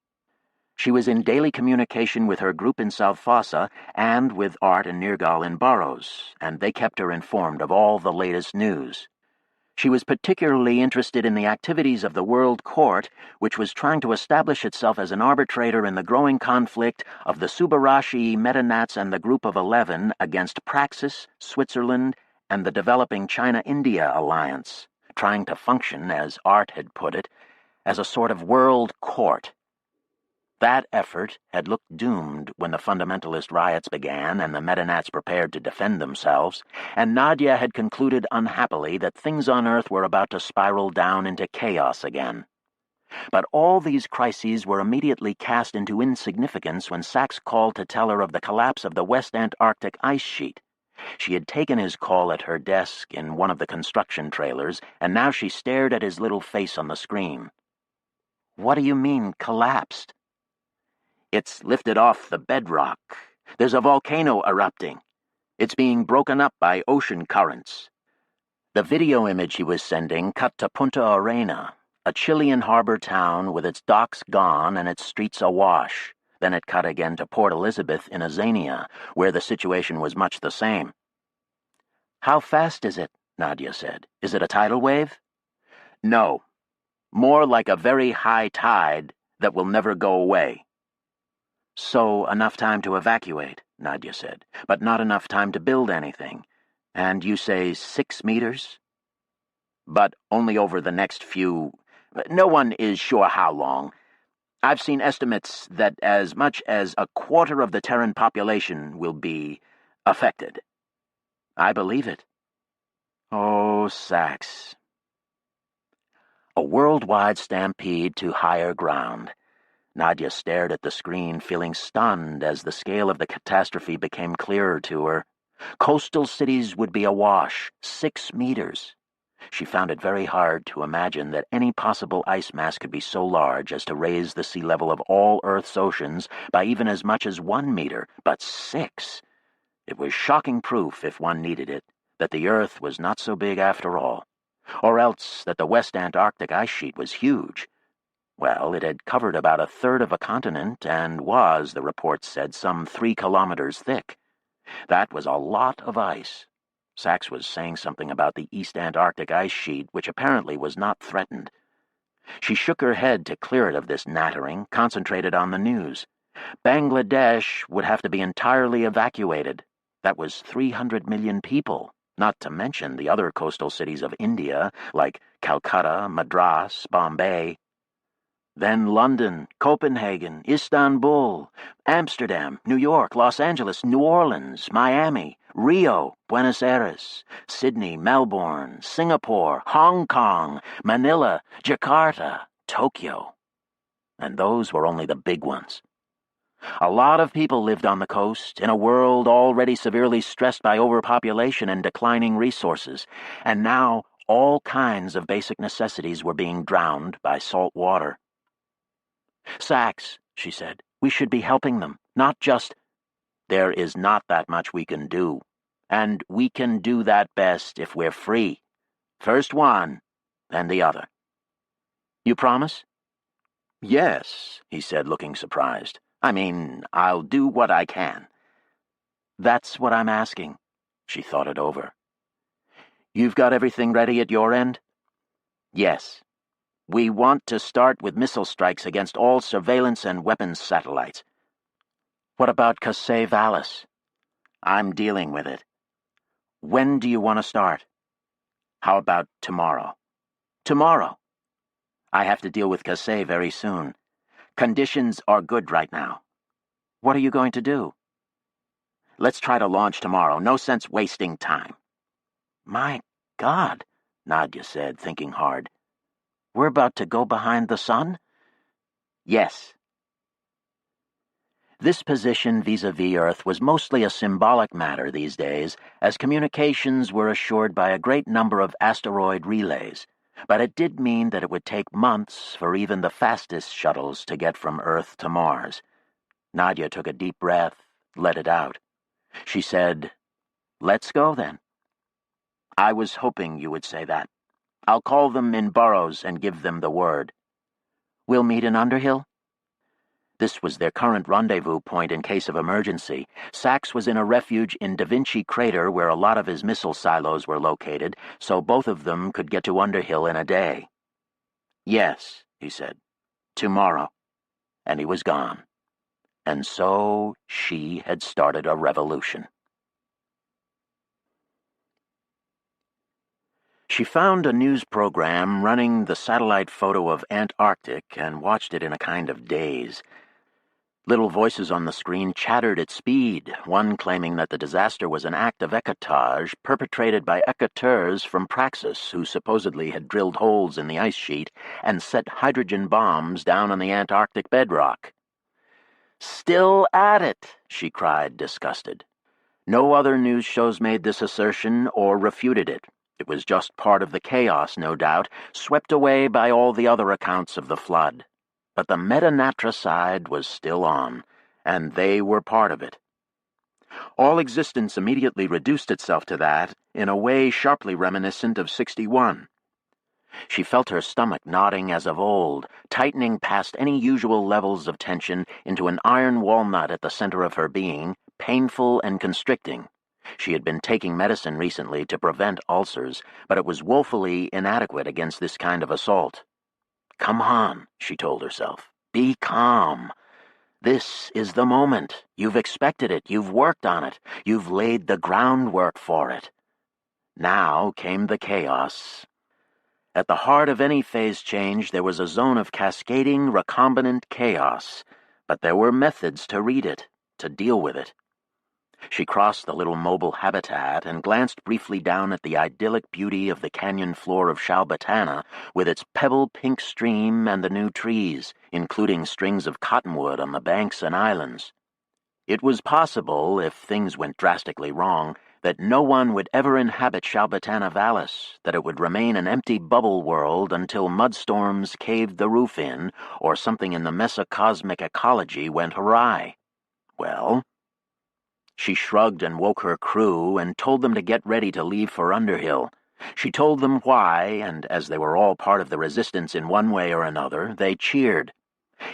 She was in daily communication with her group in South Fossa and with Art and Nirgal in Burrows, and they kept her informed of all the latest news. She was particularly interested in the activities of the World Court, which was trying to establish itself as an arbitrator in the growing conflict of the Subarashi Metanats and the Group of 11 against Praxis, Switzerland, and the developing China-India alliance, trying to function, as Art had put it, as a sort of world court. That effort had looked doomed when the fundamentalist riots began and the Metanats prepared to defend themselves, and Nadia had concluded unhappily that things on Earth were about to spiral down into chaos again. But all these crises were immediately cast into insignificance when Sachs called to tell her of the collapse of the West Antarctic ice sheet. She had taken his call at her desk in one of the construction trailers, and now she stared at his little face on the screen. "What do you mean, collapsed?" "It's lifted off the bedrock. There's a volcano erupting. It's being broken up by ocean currents." The video image he was sending cut to Punta Arena, a Chilean harbor town with its docks gone and its streets awash. Then it cut again to Port Elizabeth in Azania, where the situation was much the same. "How fast is it?" Nadia said. Is it a tidal wave? No. More like a very high tide that will never go away. So enough time to evacuate, Nadia said, but not enough time to build anything. And you say 6 meters? But only over the next few... No one is sure how long. I've seen estimates that as much as a quarter of the Terran population will be affected. I believe it. Oh, Sax. A worldwide stampede to higher ground. Nadia stared at the screen, feeling stunned as the scale of the catastrophe became clearer to her. Coastal cities would be awash, 6 meters. She found it very hard to imagine that any possible ice mass could be so large as to raise the sea level of all Earth's oceans by even as much as 1 meter, but 6. It was shocking proof, if one needed it, that the Earth was not so big after all, or else that the West Antarctic ice sheet was huge. Well, it had covered about a third of a continent and was, the reports said, some 3 kilometers thick. That was a lot of ice. Sax was saying something about the East Antarctic ice sheet, which apparently was not threatened. She shook her head to clear it of this nattering, concentrated on the news. Bangladesh would have to be entirely evacuated. That was 300 million people, not to mention the other coastal cities of India, like Calcutta, Madras, Bombay. Then London, Copenhagen, Istanbul, Amsterdam, New York, Los Angeles, New Orleans, Miami, Rio, Buenos Aires, Sydney, Melbourne, Singapore, Hong Kong, Manila, Jakarta, Tokyo. And those were only the big ones. A lot of people lived on the coast, in a world already severely stressed by overpopulation and declining resources, and now all kinds of basic necessities were being drowned by salt water. Sax, she said, we should be helping them, not just... There is not that much we can do, and we can do that best if we're free. First one, then the other. You promise? Yes, he said, looking surprised. I mean, I'll do what I can. That's what I'm asking. She thought it over. You've got everything ready at your end? Yes. We want to start with missile strikes against all surveillance and weapons satellites. What about Kasey Vallis? I'm dealing with it. When do you want to start? How about tomorrow? Tomorrow? I have to deal with Kasey very soon. Conditions are good right now. What are you going to do? Let's try to launch tomorrow. No sense wasting time. My God, Nadia said, thinking hard. We're about to go behind the sun? Yes. This position vis-a-vis Earth was mostly a symbolic matter these days, as communications were assured by a great number of asteroid relays, but it did mean that it would take months for even the fastest shuttles to get from Earth to Mars. Nadia took a deep breath, let it out. She said, "Let's go then." I was hoping you would say that. I'll call them in Burroughs and give them the word. We'll meet in Underhill? This was their current rendezvous point in case of emergency. Sax was in a refuge in Da Vinci Crater where a lot of his missile silos were located, so both of them could get to Underhill in a day. Yes, he said. Tomorrow. And he was gone. And so she had started a revolution. She found a news program running the satellite photo of Antarctic and watched it in a kind of daze. Little voices on the screen chattered at speed, one claiming that the disaster was an act of écotage perpetrated by écoteurs from Praxis, who supposedly had drilled holes in the ice sheet and set hydrogen bombs down on the Antarctic bedrock. "Still at it," she cried, disgusted. No other news shows made this assertion or refuted it. It was just part of the chaos, no doubt, swept away by all the other accounts of the flood. But the Meta-Natra side was still on, and they were part of it. All existence immediately reduced itself to that, in a way sharply reminiscent of 61. She felt her stomach knotting as of old, tightening past any usual levels of tension into an iron walnut at the center of her being, painful and constricting. She had been taking medicine recently to prevent ulcers, but it was woefully inadequate against this kind of assault. "Come on," she told herself. "Be calm. This is the moment. You've expected it. You've worked on it. You've laid the groundwork for it." Now came the chaos. At the heart of any phase change there was a zone of cascading, recombinant chaos, but there were methods to read it, to deal with it. She crossed the little mobile habitat and glanced briefly down at the idyllic beauty of the canyon floor of Shalbatana with its pebble-pink stream and the new trees, including strings of cottonwood on the banks and islands. It was possible, if things went drastically wrong, that no one would ever inhabit Shalbatana Vallis, that it would remain an empty bubble world until mudstorms caved the roof in or something in the mesocosmic ecology went awry. Well, she shrugged and woke her crew and told them to get ready to leave for Underhill. She told them why, and as they were all part of the resistance in one way or another, they cheered.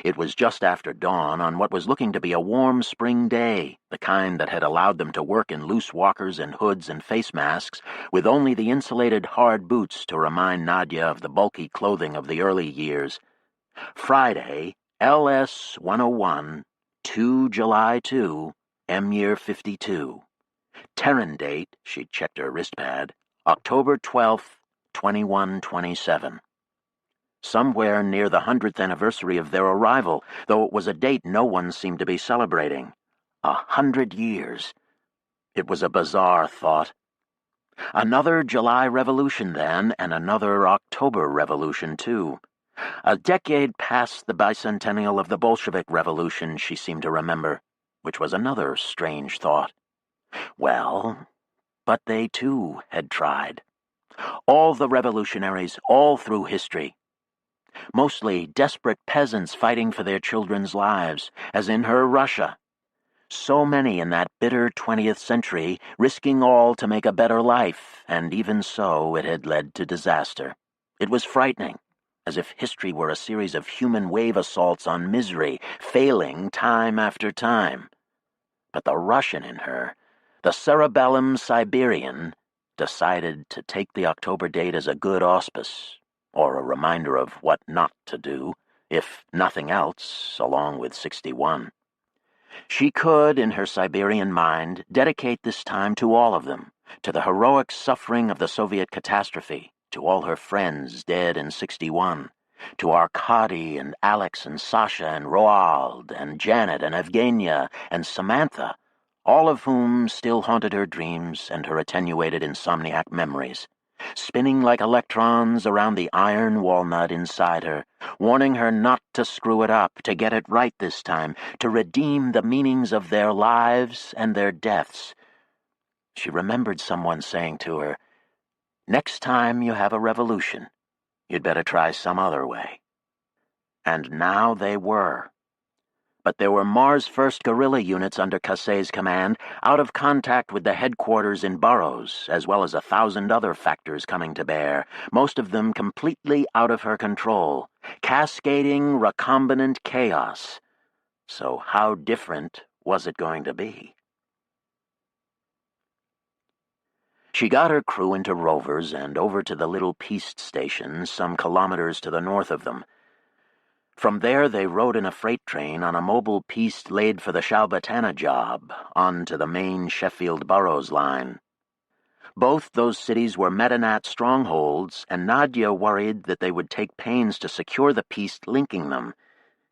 It was just after dawn on what was looking to be a warm spring day, the kind that had allowed them to work in loose walkers and hoods and face masks, with only the insulated hard boots to remind Nadia of the bulky clothing of the early years. Friday, LS 101, 2 July 2, M year 52. Terran date, she'd checked her wristpad, October 12th, 2127. Somewhere near the 100th anniversary of their arrival, though it was a date no one seemed to be celebrating. 100 years. It was a bizarre thought. Another July Revolution, then, and another October Revolution, too. A decade past the bicentennial of the Bolshevik Revolution, she seemed to remember, which was another strange thought. Well, but they, too, had tried. All the revolutionaries, all through history. Mostly desperate peasants fighting for their children's lives, as in her Russia. So many in that bitter 20th century, risking all to make a better life, and even so it had led to disaster. It was frightening, as if history were a series of human wave assaults on misery, failing time after time. But the Russian in her, the cerebellum Siberian, decided to take the October date as a good auspice, or a reminder of what not to do, if nothing else, along with 61. She could, in her Siberian mind, dedicate this time to all of them, to the heroic suffering of the Soviet catastrophe, to all her friends dead in 61, to Arkady and Alex and Sasha and Roald and Janet and Evgenia and Samantha, all of whom still haunted her dreams and her attenuated insomniac memories, spinning like electrons around the iron walnut inside her, warning her not to screw it up, to get it right this time, to redeem the meanings of their lives and their deaths. She remembered someone saying to her, "Next time you have a revolution, you'd better try some other way." And now they were. But there were Mars 1st guerrilla units under Cassé's command, out of contact with the headquarters in Burroughs, as well as 1,000 other factors coming to bear, most of them completely out of her control. Cascading, recombinant chaos. So how different was it going to be? She got her crew into rovers and over to the little Peace station some kilometers to the north of them. From there they rode in a freight train on a mobile piece laid for the Shalbatana job, on to the main Sheffield-Burroughs line. Both those cities were Metanat strongholds, and Nadia worried that they would take pains to secure the piece linking them.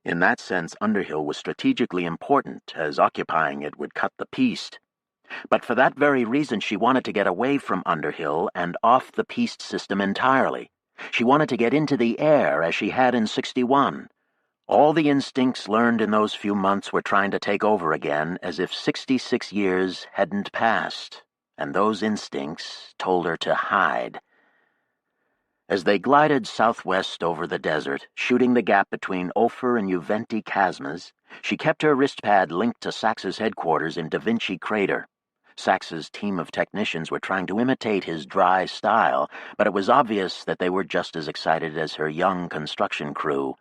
In that sense, Underhill was strategically important, as occupying it would cut the piece. But for that very reason she wanted to get away from Underhill and off the piece system entirely. She wanted to get into the air as she had in 61. All the instincts learned in those few months were trying to take over again, as if 66 years hadn't passed, and those instincts told her to hide. As they glided southwest over the desert, shooting the gap between Ophir and Uventi chasmas, she kept her wristpad linked to Sax's headquarters in Da Vinci Crater. Sax's team of technicians were trying to imitate his dry style, but it was obvious that they were just as excited as her young construction crew.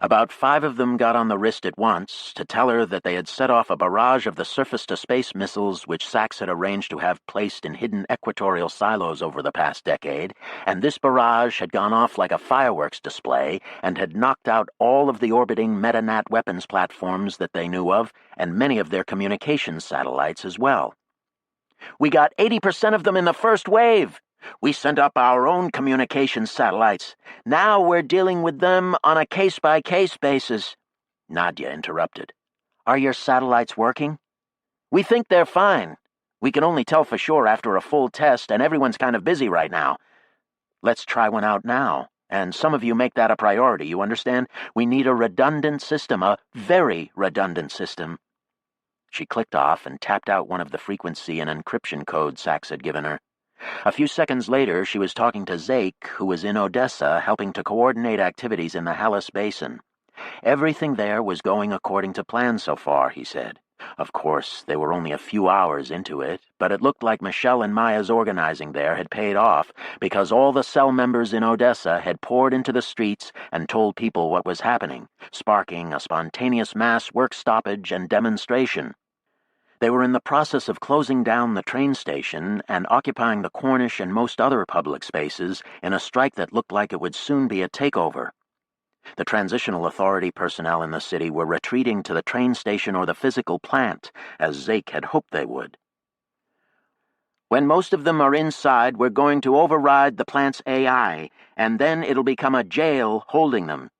About 5 of them got on the wrist at once to tell her that they had set off a barrage of the surface-to-space missiles which Sachs had arranged to have placed in hidden equatorial silos over the past decade, and this barrage had gone off like a fireworks display and had knocked out all of the orbiting Metanat weapons platforms that they knew of, and many of their communications satellites as well. "We got 80% of them in the first wave. We sent up our own communications satellites. Now we're dealing with them on a case-by-case basis," Nadia interrupted. "Are your satellites working?" "We think they're fine. We can only tell for sure after a full test, and everyone's kind of busy right now. Let's try one out now, and some of you make that a priority, you understand? We need a redundant system, a very redundant system." She clicked off and tapped out one of the frequency and encryption codes Sachs had given her. A few seconds later, she was talking to Zake, who was in Odessa helping to coordinate activities in the Halys Basin. Everything there was going according to plan so far, he said. Of course, they were only a few hours into it, but it looked like Michelle and Maya's organizing there had paid off because all the cell members in Odessa had poured into the streets and told people what was happening, sparking a spontaneous mass work stoppage and demonstration. They were in the process of closing down the train station and occupying the Cornish and most other public spaces in a strike that looked like it would soon be a takeover. The Transitional Authority personnel in the city were retreating to the train station or the physical plant, as Zake had hoped they would. "When most of them are inside, we're going to override the plant's AI, and then it'll become a jail holding them.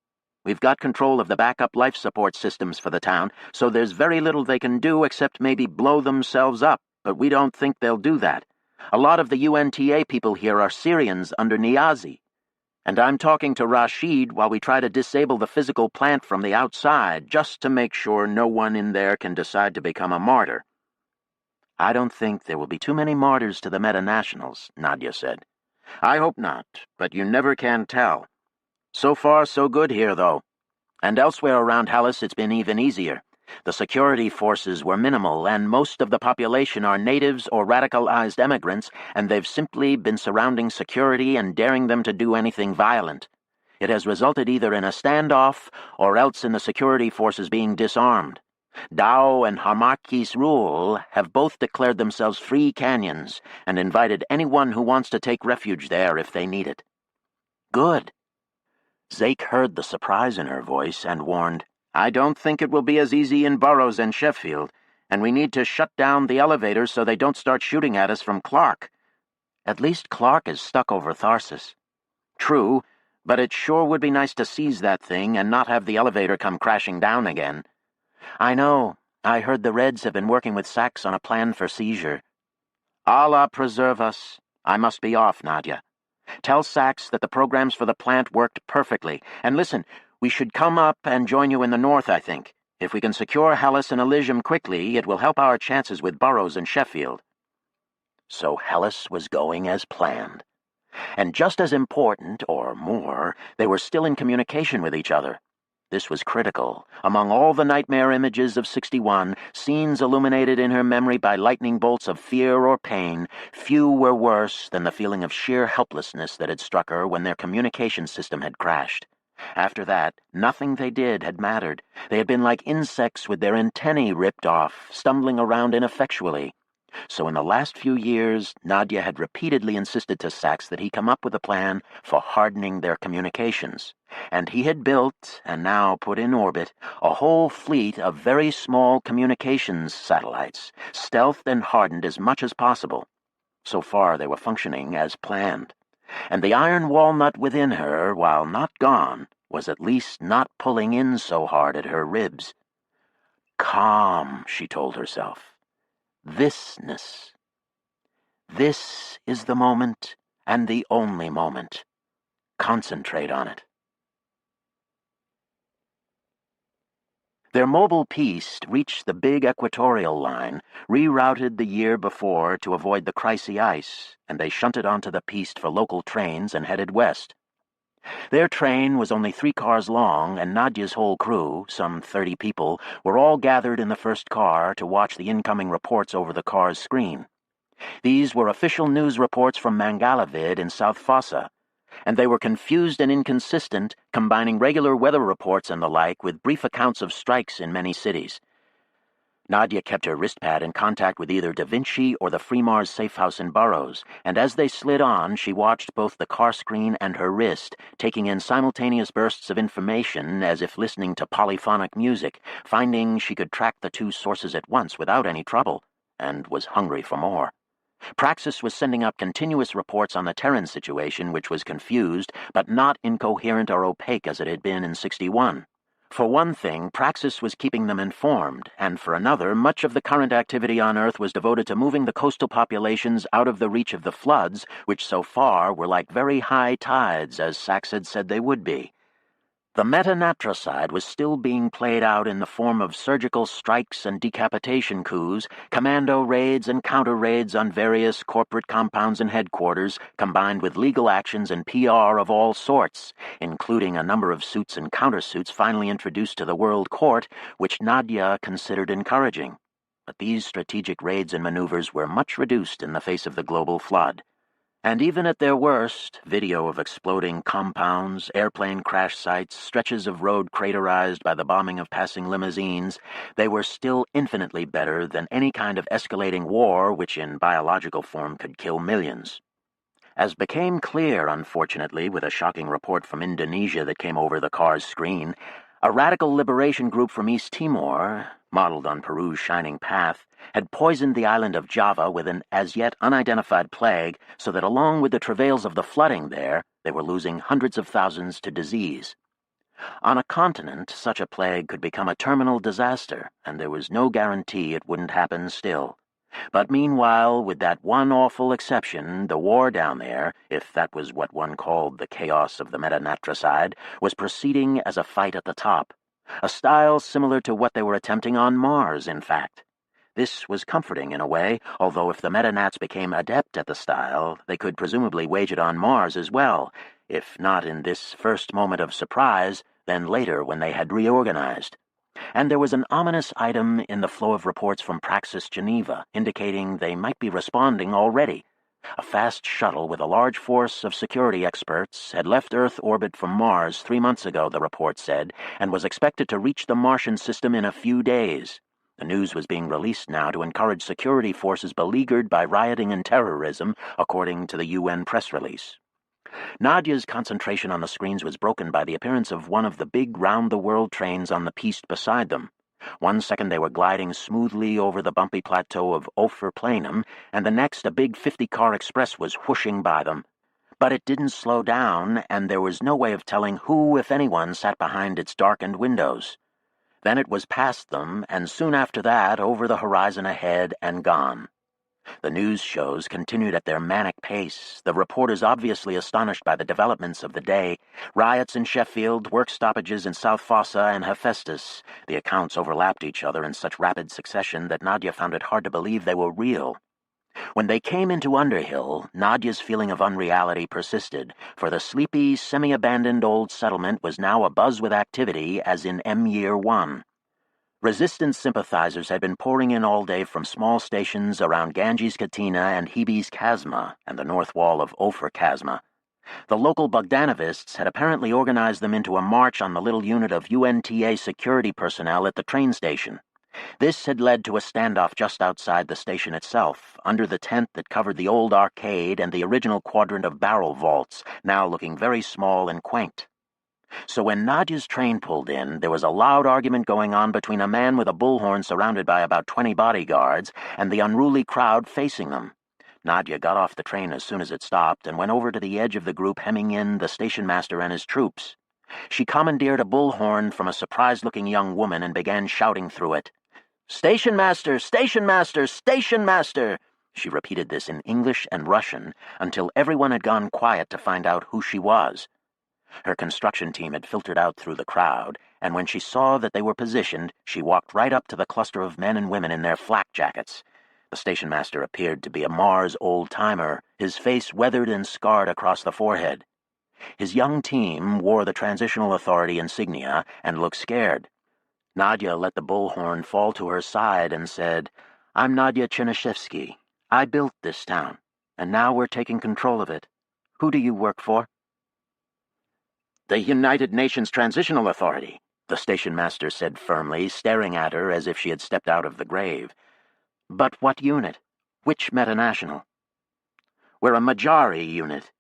We've got control of the backup life support systems for the town, so there's very little they can do except maybe blow themselves up, but we don't think they'll do that. A lot of the UNTA people here are Syrians under Niazi. And I'm talking to Rashid while we try to disable the physical plant from the outside, just to make sure no one in there can decide to become a martyr." "I don't think there will be too many martyrs to the Meta-Nationals," Nadia said. "I hope not, but you never can tell. So far, so good here, though. And elsewhere around Halys, it's been even easier. The security forces were minimal, and most of the population are natives or radicalized emigrants, and they've simply been surrounding security and daring them to do anything violent. It has resulted either in a standoff or else in the security forces being disarmed. Dao and Harmakis Rule have both declared themselves free canyons and invited anyone who wants to take refuge there if they need it." "Good." Zake heard the surprise in her voice and warned, "I don't think it will be as easy in Burroughs and Sheffield, and we need to shut down the elevators so they don't start shooting at us from Clark." "At least Clark is stuck over Tharsis." "True, but it sure would be nice to seize that thing and not have the elevator come crashing down again." "I know. I heard the Reds have been working with Sachs on a plan for seizure." "Allah preserve us. I must be off, Nadia. Tell Sachs that the programs for the plant worked perfectly. And listen, we should come up and join you in the north, I think. If we can secure Halys and Elysium quickly, it will help our chances with Burroughs and Sheffield." So Halys was going as planned. And just as important, or more, they were still in communication with each other. This was critical. Among all the nightmare images of 61, scenes illuminated in her memory by lightning bolts of fear or pain, few were worse than the feeling of sheer helplessness that had struck her when their communication system had crashed. After that, nothing they did had mattered. They had been like insects with their antennae ripped off, stumbling around ineffectually. So in the last few years, Nadia had repeatedly insisted to Sachs that he come up with a plan for hardening their communications. And he had built, and now put in orbit, a whole fleet of very small communications satellites, stealthed and hardened as much as possible. So far they were functioning as planned. And the iron walnut within her, while not gone, was at least not pulling in so hard at her ribs. Calm, she told herself. Thisness. This is the moment, and the only moment. Concentrate on it. Their mobile piste reached the big equatorial line, rerouted the year before to avoid the Chrysi ice, and they shunted onto the piste for local trains and headed west. Their train was only 3 cars long, and Nadia's whole crew, some 30 people, were all gathered in the first car to watch the incoming reports over the car's screen. These were official news reports from Mangalavid in South Fossa. and they were confused and inconsistent, combining regular weather reports and the like with brief accounts of strikes in many cities. Nadia kept her wristpad in contact with either Da Vinci or the Freemars safe house in Burroughs, and as they slid on, she watched both the car screen and her wrist, taking in simultaneous bursts of information as if listening to polyphonic music, finding she could track the two sources at once without any trouble, and was hungry for more. Praxis was sending up continuous reports on the Terran situation, which was confused, but not incoherent or opaque as it had been in 61. For one thing, Praxis was keeping them informed, and for another, much of the current activity on Earth was devoted to moving the coastal populations out of the reach of the floods, which so far were like very high tides, as Sachs had said they would be. The metanatricide was still being played out in the form of surgical strikes and decapitation coups, commando raids and counter-raids on various corporate compounds and headquarters, combined with legal actions and PR of all sorts, including a number of suits and countersuits finally introduced to the World Court, which Nadia considered encouraging. But these strategic raids and maneuvers were much reduced in the face of the global flood. And even at their worst, video of exploding compounds, airplane crash sites, stretches of road craterized by the bombing of passing limousines, they were still infinitely better than any kind of escalating war which in biological form could kill millions. As became clear, unfortunately, with a shocking report from Indonesia that came over the car's screen, a radical liberation group from East Timor, modeled on Peru's Shining Path, had poisoned the island of Java with an as-yet unidentified plague, so that along with the travails of the flooding there, they were losing hundreds of thousands to disease. On a continent, such a plague could become a terminal disaster, and there was no guarantee it wouldn't happen still. But meanwhile, with that one awful exception, the war down there, if that was what one called the chaos of the metanatricide, was proceeding as a fight at the top. A style similar to what they were attempting on Mars, in fact. This was comforting in a way, although if the metanats became adept at the style, they could presumably wage it on Mars as well, if not in this first moment of surprise, then later when they had reorganized. And there was an ominous item in the flow of reports from Praxis Geneva, indicating they might be responding already. A fast shuttle with a large force of security experts had left Earth orbit from Mars 3 months ago, the report said, and was expected to reach the Martian system in a few days. The news was being released now to encourage security forces beleaguered by rioting and terrorism, according to the UN press release. Nadia's concentration on the screens was broken by the appearance of one of the big round-the-world trains on the piste beside them. 1 second they were gliding smoothly over the bumpy plateau of Ophir Planum, and the next a big 50-car express was whooshing by them. But it didn't slow down, and there was no way of telling who, if anyone, sat behind its darkened windows. Then it was past them, and soon after that over the horizon ahead and gone. The news shows continued at their manic pace, the reporters obviously astonished by the developments of the day. Riots in Sheffield, work stoppages in South Fossa and Hephaestus. The accounts overlapped each other in such rapid succession that Nadia found it hard to believe they were real. When they came into Underhill, Nadia's feeling of unreality persisted, for the sleepy, semi-abandoned old settlement was now abuzz with activity as in M-Year 1. Resistance sympathizers had been pouring in all day from small stations around Ganges Katina and Hebe's Chasma and the north wall of Ophir Chasma. The local Bogdanovists had apparently organized them into a march on the little unit of UNTA security personnel at the train station. This had led to a standoff just outside the station itself, under the tent that covered the old arcade and the original quadrant of barrel vaults, now looking very small and quaint. So when Nadia's train pulled in, there was a loud argument going on between a man with a bullhorn surrounded by about 20 bodyguards and the unruly crowd facing them. Nadia got off the train as soon as it stopped and went over to the edge of the group hemming in the station master and his troops. She commandeered a bullhorn from a surprised-looking young woman and began shouting through it. "Station master! Station master! Station master!" She repeated this in English and Russian until everyone had gone quiet to find out who she was. Her construction team had filtered out through the crowd, and when she saw that they were positioned, she walked right up to the cluster of men and women in their flak jackets. The station master appeared to be a Mars old-timer, his face weathered and scarred across the forehead. His young team wore the Transitional Authority insignia and looked scared. Nadia let the bullhorn fall to her side and said, "I'm Nadia Chernyshevsky. I built this town, and now we're taking control of it. Who do you work for?" "The United Nations Transitional Authority," the station master said firmly, staring at her as if she had stepped out of the grave. "But what unit? Which metanational?" "We're a Majari unit."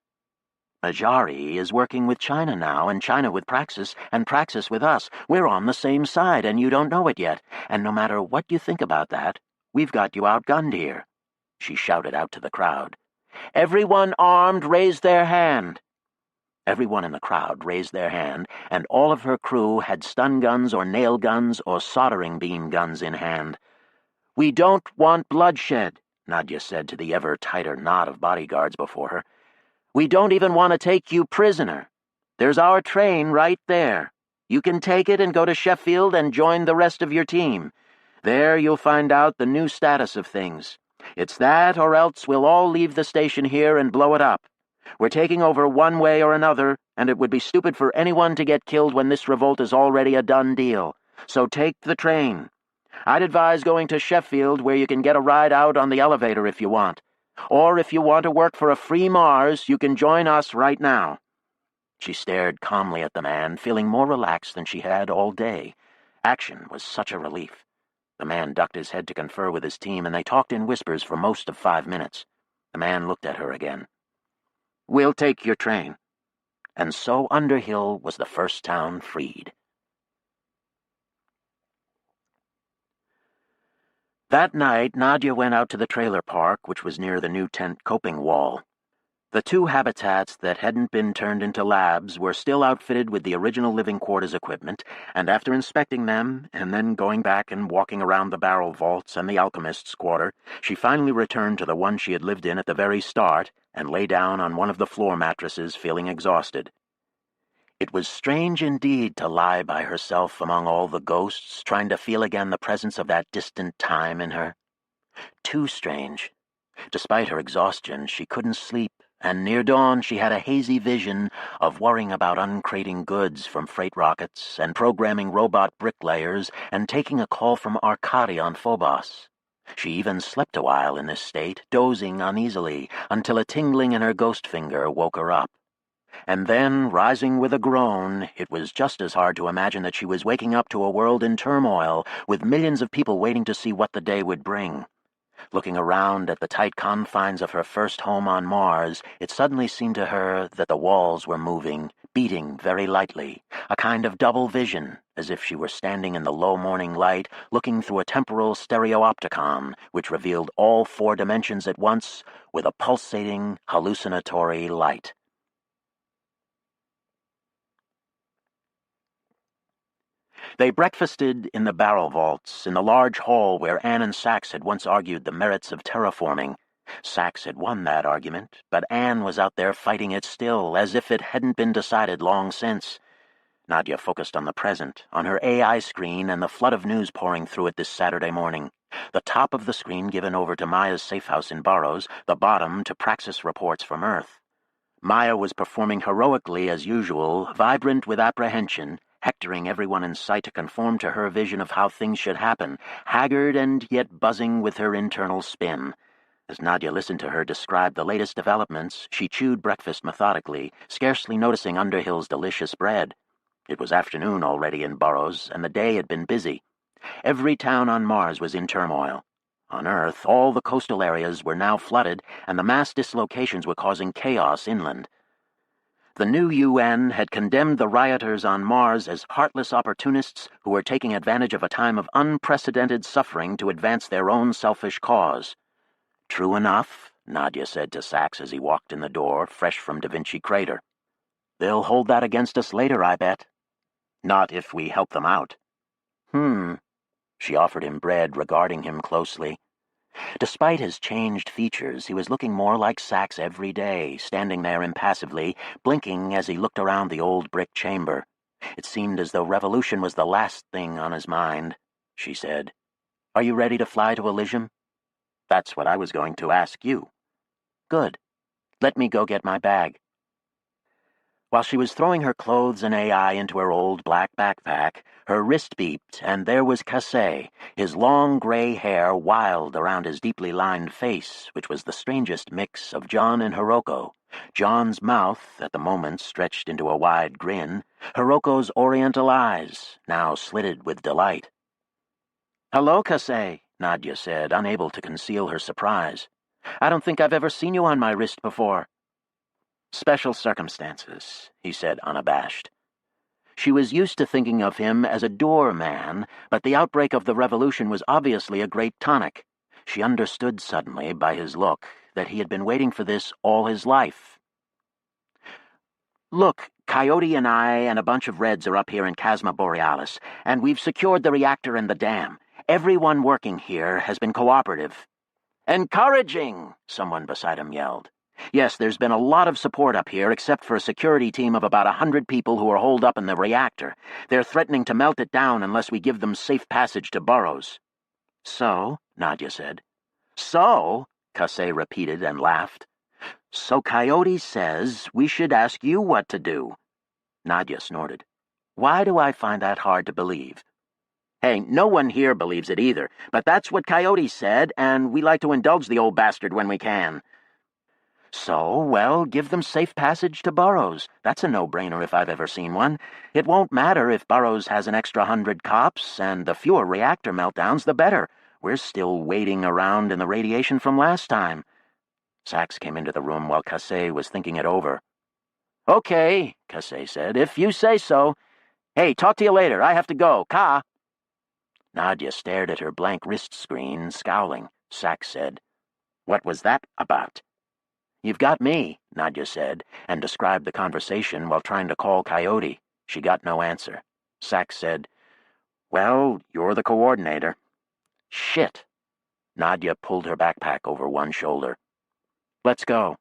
"Majari is working with China now, and China with Praxis, and Praxis with us. We're on the same side, and you don't know it yet. And no matter what you think about that, we've got you outgunned here." She shouted out to the crowd. "Everyone armed, raise their hand." Everyone in the crowd raised their hand, and all of her crew had stun guns or nail guns or soldering beam guns in hand. "We don't want bloodshed," Nadia said to the ever-tighter knot of bodyguards before her. "We don't even want to take you prisoner. There's our train right there. You can take it and go to Sheffield and join the rest of your team. There you'll find out the new status of things. It's that or else we'll all leave the station here and blow it up. We're taking over one way or another, and it would be stupid for anyone to get killed when this revolt is already a done deal. So take the train. I'd advise going to Sheffield, where you can get a ride out on the elevator if you want. Or if you want to work for a free Mars, you can join us right now." She stared calmly at the man, feeling more relaxed than she had all day. Action was such a relief. The man ducked his head to confer with his team, and they talked in whispers for most of 5 minutes. The man looked at her again. "We'll take your train." And so Underhill was the first town freed. That night, Nadia went out to the trailer park, which was near the new tent coping wall. The 2 habitats that hadn't been turned into labs were still outfitted with the original living quarters equipment, and after inspecting them, and then going back and walking around the barrel vaults and the alchemist's quarter, she finally returned to the one she had lived in at the very start and lay down on one of the floor mattresses, feeling exhausted. It was strange indeed to lie by herself among all the ghosts, trying to feel again the presence of that distant time in her. Too strange. Despite her exhaustion, she couldn't sleep, and near dawn she had a hazy vision of worrying about uncrating goods from freight rockets and programming robot bricklayers and taking a call from Arcadi on Phobos. She even slept a while in this state, dozing uneasily, until a tingling in her ghost finger woke her up. And then, rising with a groan, it was just as hard to imagine that she was waking up to a world in turmoil, with millions of people waiting to see what the day would bring. Looking around at the tight confines of her first home on Mars, it suddenly seemed to her that the walls were moving, beating very lightly, a kind of double vision, as if she were standing in the low morning light, looking through a temporal stereopticon, which revealed all 4 dimensions at once, with a pulsating, hallucinatory light. They breakfasted in the barrel vaults, in the large hall where Anne and Sachs had once argued the merits of terraforming. Sachs had won that argument, but Anne was out there fighting it still, as if it hadn't been decided long since. Nadia focused on the present, on her AI screen and the flood of news pouring through it this Saturday morning. The top of the screen given over to Maya's safe house in Burrows, the bottom to Praxis reports from Earth. Maya was performing heroically as usual, vibrant with apprehension, hectoring everyone in sight to conform to her vision of how things should happen, haggard and yet buzzing with her internal spin. As Nadia listened to her describe the latest developments, she chewed breakfast methodically, scarcely noticing Underhill's delicious bread. It was afternoon already in Burrows, and the day had been busy. Every town on Mars was in turmoil. On Earth, all the coastal areas were now flooded, and the mass dislocations were causing chaos inland. The new UN had condemned the rioters on Mars as heartless opportunists who were taking advantage of a time of unprecedented suffering to advance their own selfish cause. "True enough," Nadia said to Sachs as he walked in the door, fresh from Da Vinci Crater. "They'll hold that against us later, I bet." "Not if we help them out." She offered him bread, regarding him closely. Despite his changed features, he was looking more like Sachs every day, standing there impassively, blinking as he looked around the old brick chamber. It seemed as though revolution was the last thing on his mind. She said, "Are you ready to fly to Elysium?" "That's what I was going to ask you." "Good. Let me go get my bag." While she was throwing her clothes and AI into her old black backpack, her wrist beeped, and there was Kasei, his long gray hair wild around his deeply lined face, which was the strangest mix of John and Hiroko, John's mouth, at the moment stretched into a wide grin, Hiroko's oriental eyes, now slitted with delight. "Hello, Kasei," Nadia said, unable to conceal her surprise. "I don't think I've ever seen you on my wrist before." "Special circumstances," he said, unabashed. She was used to thinking of him as a doorman, but the outbreak of the revolution was obviously a great tonic. She understood suddenly, by his look, that he had been waiting for this all his life. "Look, Coyote and I and a bunch of Reds are up here in Chasma Borealis, and we've secured the reactor and the dam. Everyone working here has been cooperative." "Encouraging!" someone beside him yelled. "Yes, there's been a lot of support up here, except for a security team of about 100 people who are holed up in the reactor. They're threatening to melt it down unless we give them safe passage to Burrows." "So?" Nadia said. "So?" Kasei repeated and laughed. "So Coyote says we should ask you what to do." Nadia snorted. "Why do I find that hard to believe?" "Hey, no one here believes it either, but that's what Coyote said, and we like to indulge the old bastard when we can." "So, well, give them safe passage to Burrows. That's a no-brainer if I've ever seen one. It won't matter if Burrows has an extra 100 cops, and the fewer reactor meltdowns, the better. We're still waiting around in the radiation from last time." Sachs came into the room while Kasei was thinking it over. "Okay," Kasei said, "if you say so. Hey, talk to you later. I have to go. Ka." Nadia stared at her blank wrist screen, scowling. Sachs said, "What was that about?" "You've got me," Nadia said, and described the conversation while trying to call Coyote. She got no answer. Sachs said, "Well, you're the coordinator." "Shit." Nadia pulled her backpack over one shoulder. "Let's go."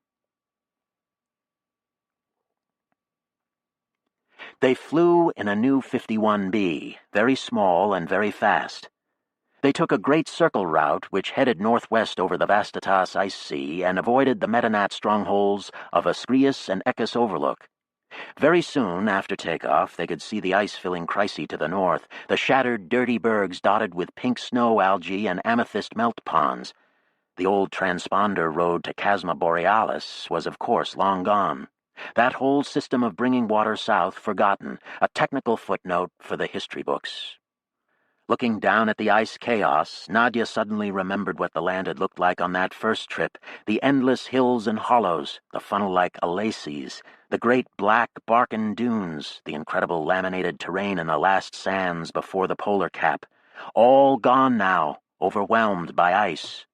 They flew in a new 51B, very small and very fast. They took a great circle route which headed northwest over the Vastatas Ice Sea and avoided the Metanat strongholds of Ascrius and Ekus Overlook. Very soon after takeoff, they could see the ice filling Chryse to the north, the shattered, dirty bergs dotted with pink snow algae and amethyst melt ponds. The old transponder road to Chasma Borealis was, of course, long gone. That whole system of bringing water south forgotten, a technical footnote for the history books. Looking down at the ice chaos, Nadia suddenly remembered what the land had looked like on that first trip, the endless hills and hollows, the funnel-like oases, the great black Barcan dunes, the incredible laminated terrain in the last sands before the polar cap. All gone now, overwhelmed by ice.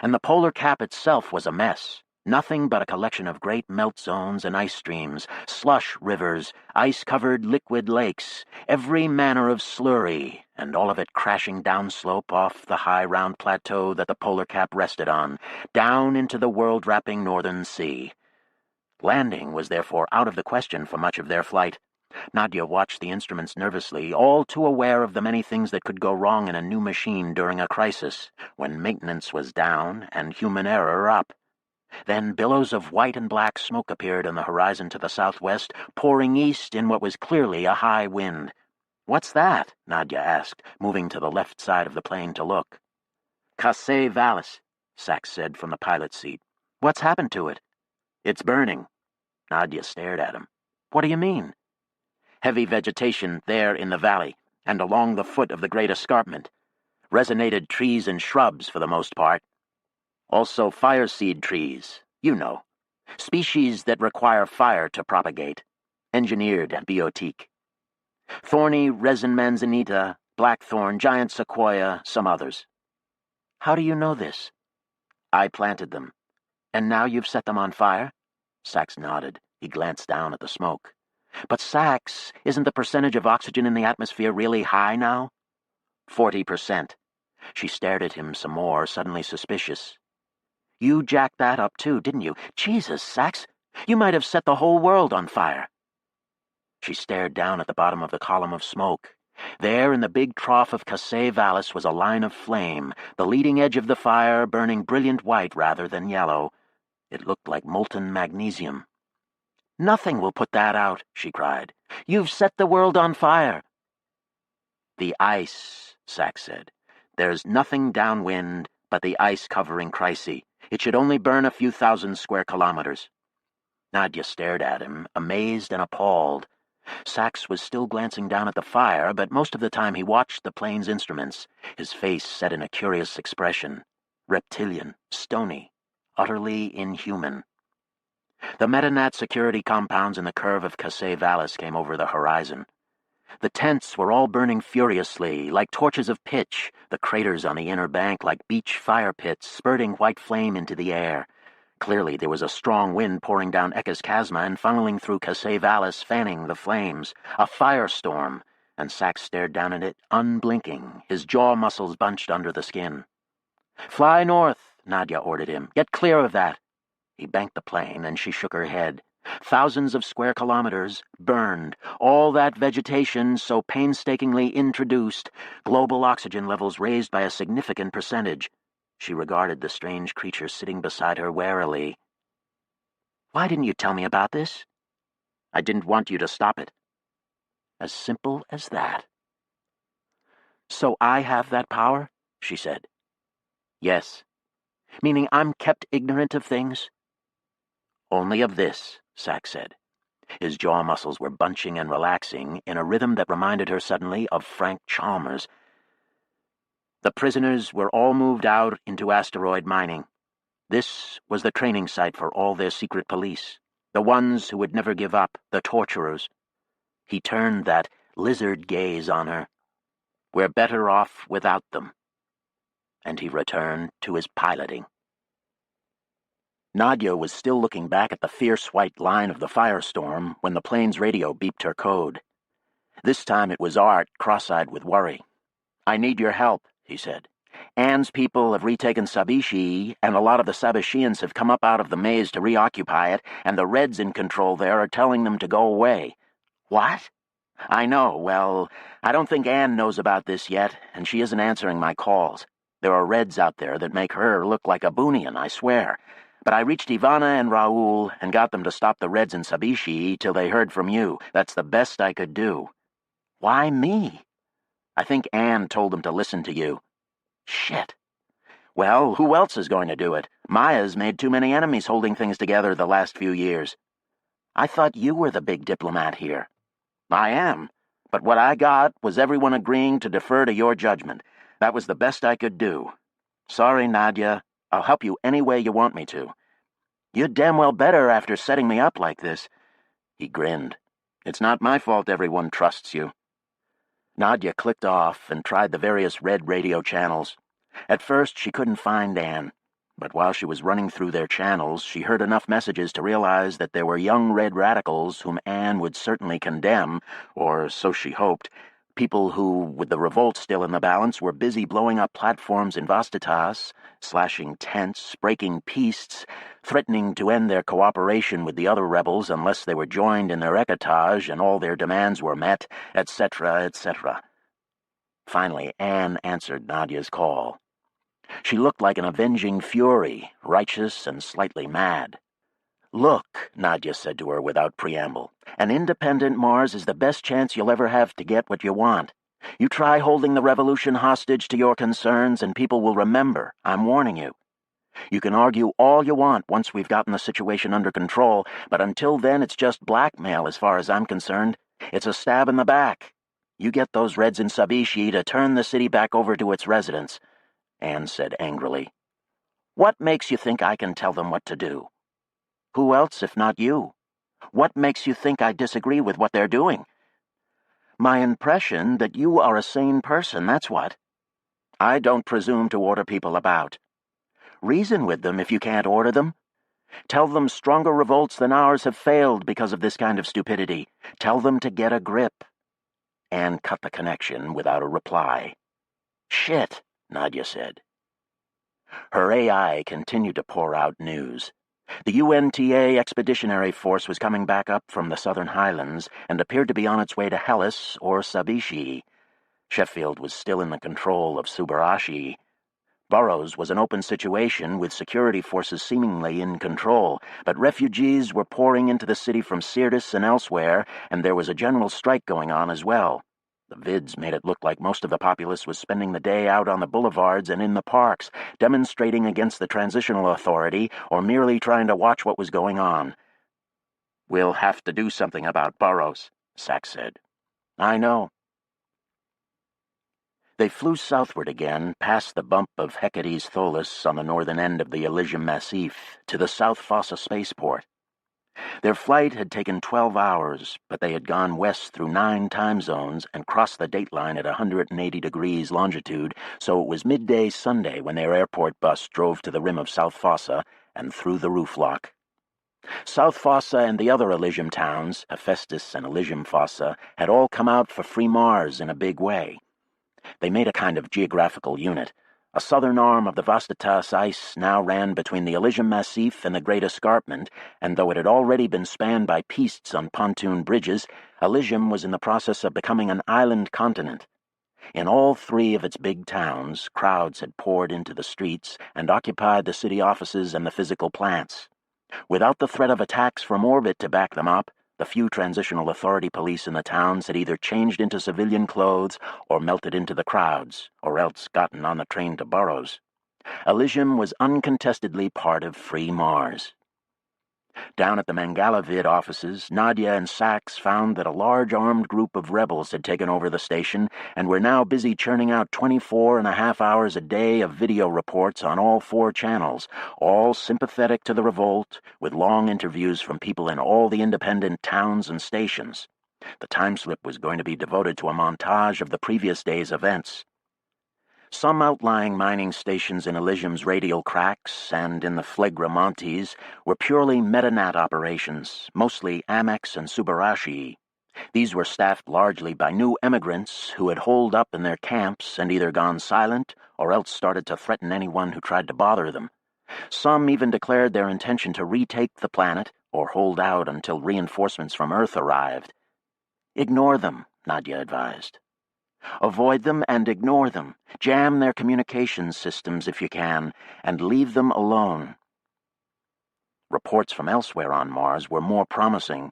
And the polar cap itself was a mess. Nothing but a collection of great melt zones and ice streams, slush rivers, ice-covered liquid lakes, every manner of slurry, and all of it crashing downslope off the high round plateau that the polar cap rested on, down into the world-wrapping northern sea. Landing was therefore out of the question for much of their flight. Nadia watched the instruments nervously, all too aware of the many things that could go wrong in a new machine during a crisis, when maintenance was down and human error up. Then billows of white and black smoke appeared on the horizon to the southwest, pouring east in what was clearly a high wind. "What's that?" Nadia asked, moving to the left side of the plane to look. "Kasei Vallis," Sachs said from the pilot's seat. "What's happened to it?" "It's burning." Nadia stared at him. "What do you mean?" "Heavy vegetation there in the valley, and along the foot of the great escarpment. Resonated trees and shrubs for the most part. Also fire-seed trees, you know. Species that require fire to propagate. Engineered biotique. Thorny resin manzanita, blackthorn, giant sequoia, some others." "How do you know this?" "I planted them." "And now you've set them on fire?" Sachs nodded. He glanced down at the smoke. "But Sachs, isn't the percentage of oxygen in the atmosphere really high now?" 40%. She stared at him some more, suddenly suspicious. "You jacked that up too, didn't you? Jesus, Sachs, you might have set the whole world on fire." She stared down at the bottom of the column of smoke. There in the big trough of Kasei Vallis was a line of flame, the leading edge of the fire burning brilliant white rather than yellow. It looked like molten magnesium. "Nothing will put that out," she cried. "You've set the world on fire." "The ice," Sachs said. "There's nothing downwind but the ice covering Chryse. It should only burn a few thousand square kilometers." Nadia stared at him, amazed and appalled. Sachs was still glancing down at the fire, but most of the time he watched the plane's instruments, his face set in a curious expression. Reptilian, stony, utterly inhuman. The Metanat security compounds in the curve of Casey Vallis came over the horizon. The tents were all burning furiously, like torches of pitch, the craters on the inner bank like beach fire pits spurting white flame into the air. Clearly there was a strong wind pouring down Ekes Chasma and funneling through Casey Vallis, fanning the flames. A firestorm, and Sachs stared down at it, unblinking, his jaw muscles bunched under the skin. "Fly north," Nadia ordered him. "Get clear of that." He banked the plane, and she shook her head. Thousands of square kilometers, burned, all that vegetation so painstakingly introduced, global oxygen levels raised by a significant percentage. She regarded the strange creature sitting beside her warily. "Why didn't you tell me about this?" "I didn't want you to stop it." As simple as that. "So I have that power?" she said. "Yes." "Meaning I'm kept ignorant of things?" "Only of this," Sachs said. His jaw muscles were bunching and relaxing in a rhythm that reminded her suddenly of Frank Chalmers. "The prisoners were all moved out into asteroid mining. This was the training site for all their secret police, the ones who would never give up, the torturers." He turned that lizard gaze on her. "We're better off without them." And he returned to his piloting. Nadia was still looking back at the fierce white line of the firestorm when the plane's radio beeped her code. This time it was Art, cross-eyed with worry. "I need your help," he said. "Anne's people have retaken Sabishi, and a lot of the Sabishians have come up out of the maze to reoccupy it, and the Reds in control there are telling them to go away." "What?" "I know. Well, I don't think Anne knows about this yet, and she isn't answering my calls. There are Reds out there that make her look like a Boonian, I swear. But I reached Ivana and Raoul and got them to stop the Reds in Sabishi till they heard from you. That's the best I could do." "Why me?" "I think Anne told them to listen to you." "Shit." "Well, who else is going to do it? Maya's made too many enemies holding things together the last few years." "I thought you were the big diplomat here." "I am. But what I got was everyone agreeing to defer to your judgment. That was the best I could do. Sorry, Nadia. I'll help you any way you want me to." "You'd damn well better after setting me up like this." He grinned. "It's not my fault everyone trusts you." Nadia clicked off and tried the various Red radio channels. At first she couldn't find Anne, but while she was running through their channels she heard enough messages to realize that there were young Red radicals whom Anne would certainly condemn, or so she hoped, people who, with the revolt still in the balance, were busy blowing up platforms in Vastitas, slashing tents, breaking pistes, threatening to end their cooperation with the other rebels unless they were joined in their écartage and all their demands were met, etc., etc. Finally, Anne answered Nadia's call. She looked like an avenging fury, righteous and slightly mad. "Look," Nadia said to her without preamble, "an independent Mars is the best chance you'll ever have to get what you want. You try holding the revolution hostage to your concerns and people will remember, I'm warning you. You can argue all you want once we've gotten the situation under control, but until then it's just blackmail as far as I'm concerned. It's a stab in the back. You get those Reds in Sabishi to turn the city back over to its residents," Anne said angrily. "What makes you think I can tell them what to do?" "Who else if not you? What makes you think I disagree with what they're doing?" "My impression that you are a sane person, that's what." "I don't presume to order people about." "Reason with them if you can't order them. Tell them stronger revolts than ours have failed because of this kind of stupidity. Tell them to get a grip." Anne cut the connection without a reply. "Shit," Nadia said. Her AI continued to pour out news. The UNTA Expeditionary Force was coming back up from the southern highlands and appeared to be on its way to Hellas or Sabishi. Sheffield was still in the control of Subarashi. Burroughs was an open situation with security forces seemingly in control, but refugees were pouring into the city from Sirtis and elsewhere, and there was a general strike going on as well. The vids made it look like most of the populace was spending the day out on the boulevards and in the parks, demonstrating against the transitional authority or merely trying to watch what was going on. "We'll have to do something about Burroughs," Sachs said. "I know." They flew southward again, past the bump of Hecate's Tholus on the northern end of the Elysium Massif, to the South Fossa spaceport. Their flight had taken 12 hours, but they had gone west through 9 time zones and crossed the dateline at 180 degrees longitude, so it was midday Sunday when their airport bus drove to the rim of South Fossa and through the roof lock. South Fossa and the other Elysium towns, Hephaestus and Elysium Fossa, had all come out for free Mars in a big way. They made a kind of geographical unit. A southern arm of the Vastatas ice now ran between the Elysium Massif and the Great Escarpment, and though it had already been spanned by pistes on pontoon bridges, Elysium was in the process of becoming an island continent. In all 3 of its big towns, crowds had poured into the streets and occupied the city offices and the physical plants. Without the threat of attacks from orbit to back them up, the few transitional authority police in the towns had either changed into civilian clothes or melted into the crowds, or else gotten on the train to Burroughs. Elysium was uncontestedly part of free Mars. Down at the Mangalavid offices, Nadia and Sachs found that a large armed group of rebels had taken over the station and were now busy churning out 24.5 hours a day of video reports on all 4 channels, all sympathetic to the revolt, with long interviews from people in all the independent towns and stations. The timeslip was going to be devoted to a montage of the previous day's events. Some outlying mining stations in Elysium's radial cracks and in the Phlegra Montes were purely metanat operations, mostly Amex and Subarashi. These were staffed largely by new emigrants who had holed up in their camps and either gone silent or else started to threaten anyone who tried to bother them. Some even declared their intention to retake the planet or hold out until reinforcements from Earth arrived. "Ignore them," Nadia advised. "Avoid them and ignore them. Jam their communications systems if you can, and leave them alone." Reports from elsewhere on Mars were more promising.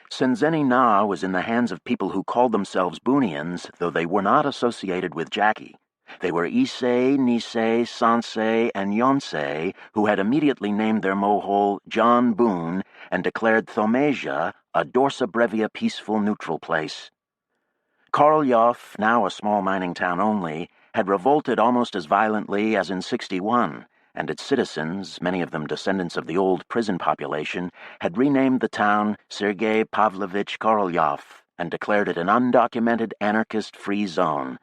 Senzeni Na was in the hands of people who called themselves Boonians, though they were not associated with Jackie. They were Issei, Nisei, Sansei, and Yonsei, who had immediately named their mohole John Boone and declared Thaumasia a Dorsa Brevia peaceful neutral place. Korolyov, now a small mining town only, had revolted almost as violently as in 61, and its citizens, many of them descendants of the old prison population, had renamed the town Sergei Pavlovich Korolyov and declared it an undocumented anarchist-free zone.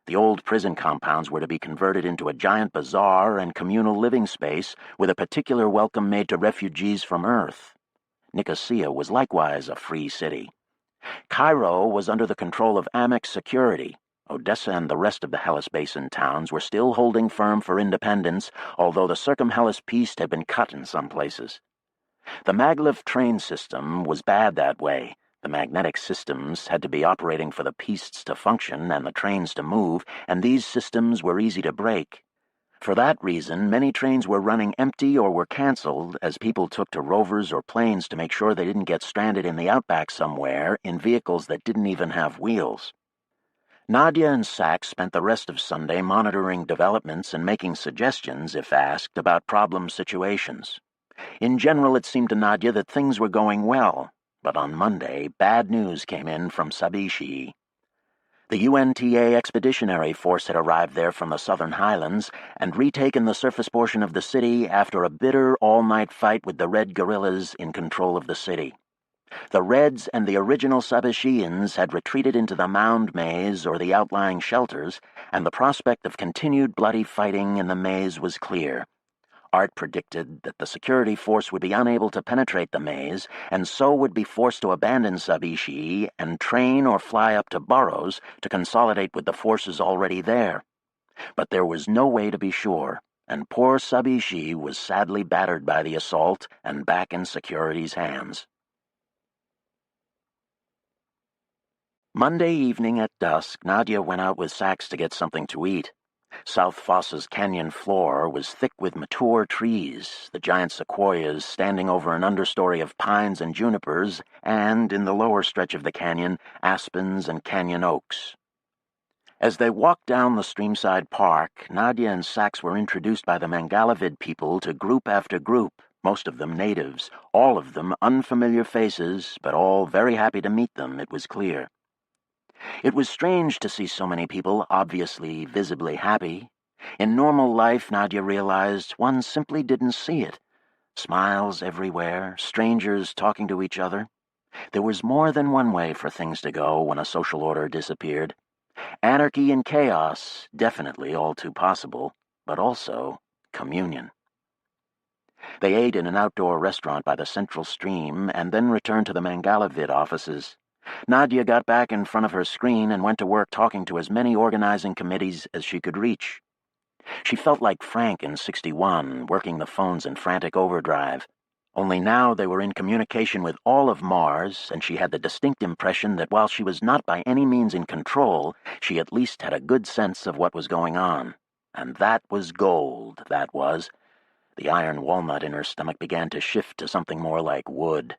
The old prison compounds were to be converted into a giant bazaar and communal living space with a particular welcome made to refugees from Earth. Nicosia was likewise a free city. Cairo was under the control of Amex security. Odessa and the rest of the Hellas Basin towns were still holding firm for independence, although the Circumhellas peace had been cut in some places. The maglev train system was bad that way. The magnetic systems had to be operating for the pistes to function and the trains to move, and these systems were easy to break. For that reason, many trains were running empty or were canceled as people took to rovers or planes to make sure they didn't get stranded in the outback somewhere in vehicles that didn't even have wheels. Nadia and Sachs spent the rest of Sunday monitoring developments and making suggestions, if asked, about problem situations. In general, it seemed to Nadia that things were going well, but on Monday, bad news came in from Sabishi. The UNTA Expeditionary Force had arrived there from the Southern Highlands and retaken the surface portion of the city after a bitter all-night fight with the Red guerrillas in control of the city. The Reds and the original Sabishians had retreated into the mound maze or the outlying shelters, and the prospect of continued bloody fighting in the maze was clear. Art predicted that the security force would be unable to penetrate the maze, and so would be forced to abandon Sabishi and train or fly up to Burroughs to consolidate with the forces already there. But there was no way to be sure, and poor Sabishi was sadly battered by the assault and back in security's hands. Monday evening at dusk, Nadia went out with Sachs to get something to eat. South Fossa's canyon floor was thick with mature trees, the giant sequoias standing over an understory of pines and junipers, and, in the lower stretch of the canyon, aspens and canyon oaks. As they walked down the streamside park, Nadia and Sachs were introduced by the Mangalavid people to group after group, most of them natives, all of them unfamiliar faces, but all very happy to meet them, it was clear. It was strange to see so many people obviously, visibly happy. In normal life, Nadia realized, one simply didn't see it. Smiles everywhere, strangers talking to each other. There was more than one way for things to go when a social order disappeared. Anarchy and chaos, definitely all too possible, but also communion. They ate in an outdoor restaurant by the central stream and then returned to the Mangalavid offices. Nadia got back in front of her screen and went to work talking to as many organizing committees as she could reach. She felt like Frank in 61, working the phones in frantic overdrive. Only now they were in communication with all of Mars, and she had the distinct impression that while she was not by any means in control, she at least had a good sense of what was going on. And that was gold, that was. The iron walnut in her stomach began to shift to something more like wood.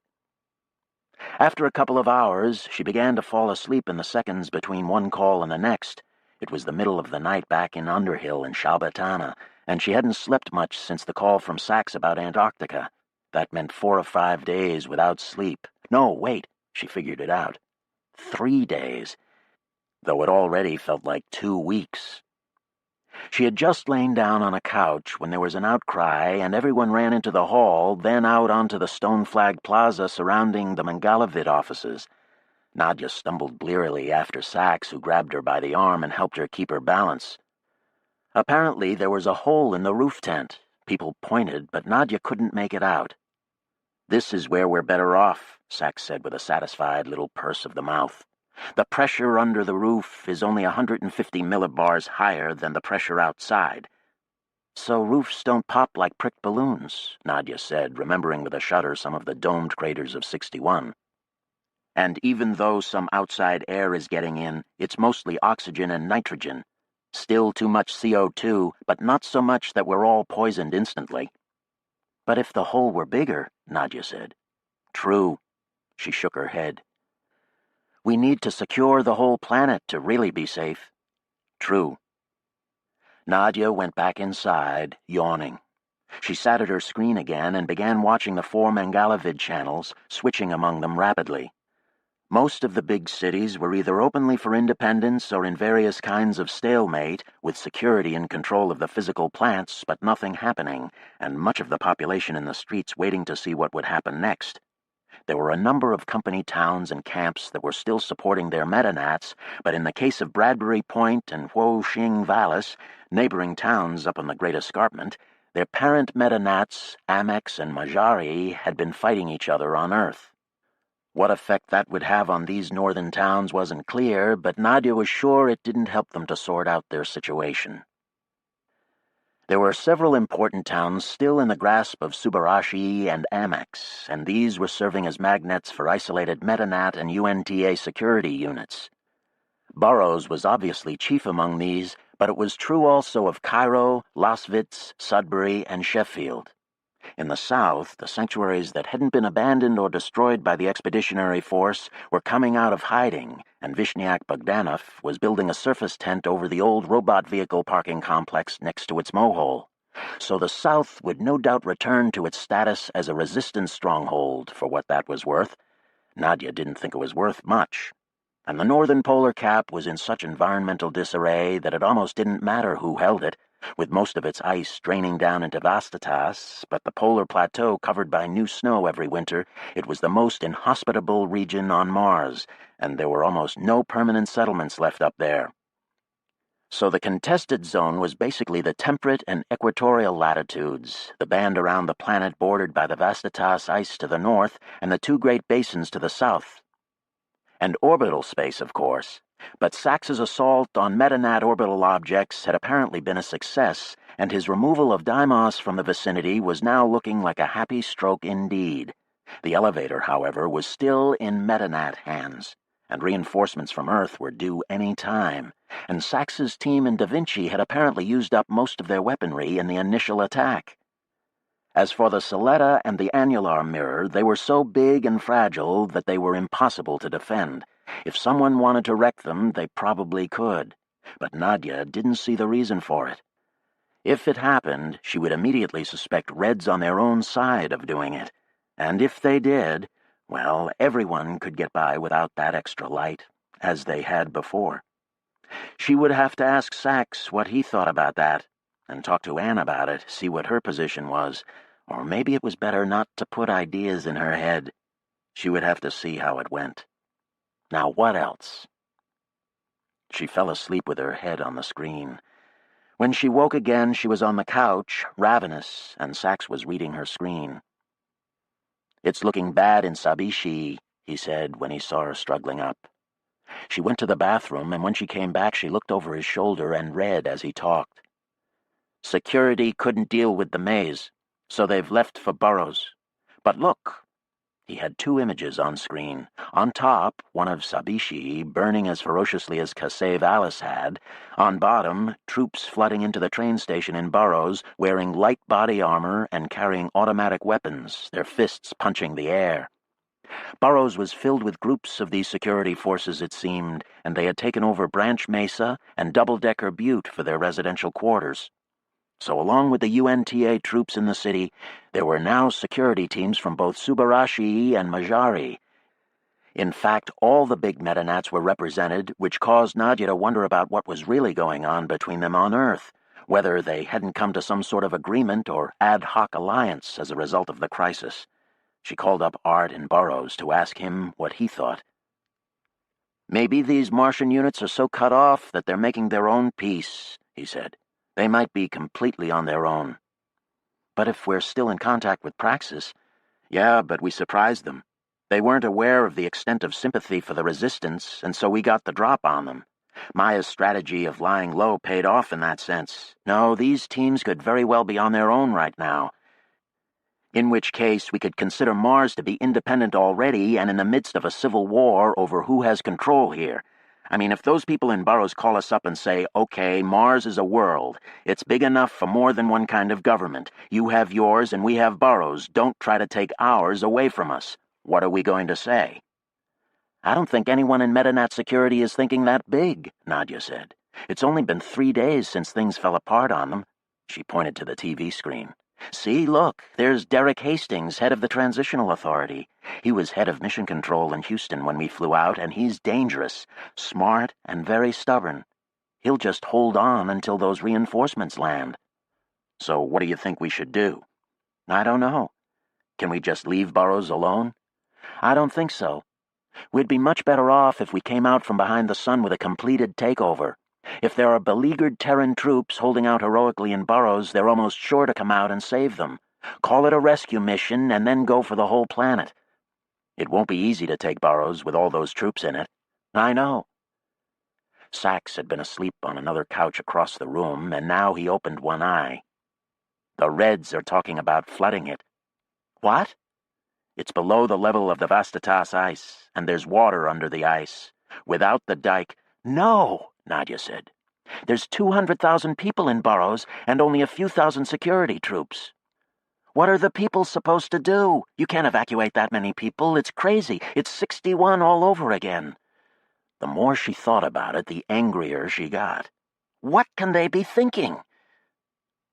After a couple of hours, she began to fall asleep in the seconds between one call and the next. It was the middle of the night back in Underhill in Shalbatana, and she hadn't slept much since the call from Sachs about Antarctica. That meant 4 or 5 days without sleep. No, wait, she figured it out. 3 days, though it already felt like 2 weeks. She had just lain down on a couch when there was an outcry and everyone ran into the hall, then out onto the stone-flagged plaza surrounding the Mangalavid offices. Nadia stumbled blearily after Sachs, who grabbed her by the arm and helped her keep her balance. Apparently there was a hole in the roof tent. People pointed, but Nadia couldn't make it out. "This is where we're better off," Sachs said with a satisfied little purse of the mouth. "The pressure under the roof is only 150 millibars higher than the pressure outside." "So roofs don't pop like pricked balloons," Nadia said, remembering with a shudder some of the domed craters of 61. "And even though some outside air is getting in, it's mostly oxygen and nitrogen. Still too much CO2, but not so much that we're all poisoned instantly." "But if the hole were bigger," Nadia said. "True." She shook her head. "We need to secure the whole planet to really be safe." "True." Nadia went back inside, yawning. She sat at her screen again and began watching the 4 Mangalavid channels, switching among them rapidly. Most of the big cities were either openly for independence or in various kinds of stalemate, with security in control of the physical plants, but nothing happening, and much of the population in the streets waiting to see what would happen next. There were a number of company towns and camps that were still supporting their metanats, but in the case of Bradbury Point and Huoxing Vallis, neighboring towns up on the Great Escarpment, their parent metanats, Amex and Majari, had been fighting each other on Earth. What effect that would have on these northern towns wasn't clear, but Nadia was sure it didn't help them to sort out their situation. There were several important towns still in the grasp of Subarashi and Amex, and these were serving as magnets for isolated Metanat and UNTA security units. Burroughs was obviously chief among these, but it was true also of Cairo, Loswitz, Sudbury, and Sheffield. In the south, the sanctuaries that hadn't been abandoned or destroyed by the expeditionary force were coming out of hiding, and Vishniak Bogdanov was building a surface tent over the old robot vehicle parking complex next to its mohole. So the south would no doubt return to its status as a resistance stronghold, for what that was worth. Nadia didn't think it was worth much. And the northern polar cap was in such environmental disarray that it almost didn't matter who held it, with most of its ice draining down into Vastatas, but the polar plateau covered by new snow every winter. It was the most inhospitable region on Mars, and there were almost no permanent settlements left up there. So the contested zone was basically the temperate and equatorial latitudes, the band around the planet bordered by the Vastatas ice to the north and the 2 great basins to the south. And orbital space, of course. But Sachs's assault on Metanat orbital objects had apparently been a success, and his removal of Deimos from the vicinity was now looking like a happy stroke indeed. The elevator, however, was still in Metanat hands, and reinforcements from Earth were due any time, and Sachs's team in Da Vinci had apparently used up most of their weaponry in the initial attack. As for the Soletta and the annular mirror, they were so big and fragile that they were impossible to defend. If someone wanted to wreck them, they probably could. But Nadia didn't see the reason for it. If it happened, she would immediately suspect Reds on their own side of doing it. And if they did, well, everyone could get by without that extra light, as they had before. She would have to ask Sachs what he thought about that, and talk to Anne about it, see what her position was, or maybe it was better not to put ideas in her head. She would have to see how it went. Now what else? She fell asleep with her head on the screen. When she woke again, she was on the couch, ravenous, and Sachs was reading her screen. "It's looking bad in Sabishi," he said when he saw her struggling up. She went to the bathroom, and when she came back she looked over his shoulder and read as he talked. "Security couldn't deal with the maze, so they've left for Burrows. But look." He had two images on screen. On top, one of Sabishi burning as ferociously as Kasave Alice had. On bottom, troops flooding into the train station in Burrows, wearing light body armor and carrying automatic weapons, their fists punching the air. Burrows was filled with groups of these security forces, it seemed, and they had taken over Branch Mesa and Double-Decker Butte for their residential quarters. So along with the UNTA troops in the city, there were now security teams from both Subarashi and Majari. In fact, all the big metanats were represented, which caused Nadia to wonder about what was really going on between them on Earth, whether they hadn't come to some sort of agreement or ad hoc alliance as a result of the crisis. She called up Art in Burrows to ask him what he thought. "Maybe these Martian units are so cut off that they're making their own peace," he said. "They might be completely on their own." "But if we're still in contact with Praxis—" "Yeah, but we surprised them. They weren't aware of the extent of sympathy for the resistance, and so we got the drop on them. Maya's strategy of lying low paid off in that sense. No, these teams could very well be on their own right now. In which case, we could consider Mars to be independent already and in the midst of a civil war over who has control here. I mean, if those people in Burrows call us up and say, okay, Mars is a world. It's big enough for more than one kind of government. You have yours and we have Burrows. Don't try to take ours away from us. What are we going to say?" "I don't think anyone in Metanat security is thinking that big," Nadia said. "It's only been 3 days since things fell apart on them." She pointed to the TV screen. "See, look, there's Derek Hastings, head of the Transitional Authority. He was head of Mission Control in Houston when we flew out, and he's dangerous, smart, and very stubborn. He'll just hold on until those reinforcements land." "So what do you think we should do?" "I don't know. Can we just leave Burrows alone?" "I don't think so. We'd be much better off if we came out from behind the sun with a completed takeover. If there are beleaguered Terran troops holding out heroically in Burrows, they're almost sure to come out and save them. Call it a rescue mission and then go for the whole planet. It won't be easy to take Burrows with all those troops in it." "I know." Sachs had been asleep on another couch across the room, and now he opened one eye. "The Reds are talking about flooding it." "What?" "It's below the level of the Vastatas ice, and there's water under the ice. Without the dike—" "No," Nadia said. "There's 200,000 people in Burrows and only a few thousand security troops. What are the people supposed to do? You can't evacuate that many people. It's crazy. It's 61 all over again." The more she thought about it, the angrier she got. What can they be thinking?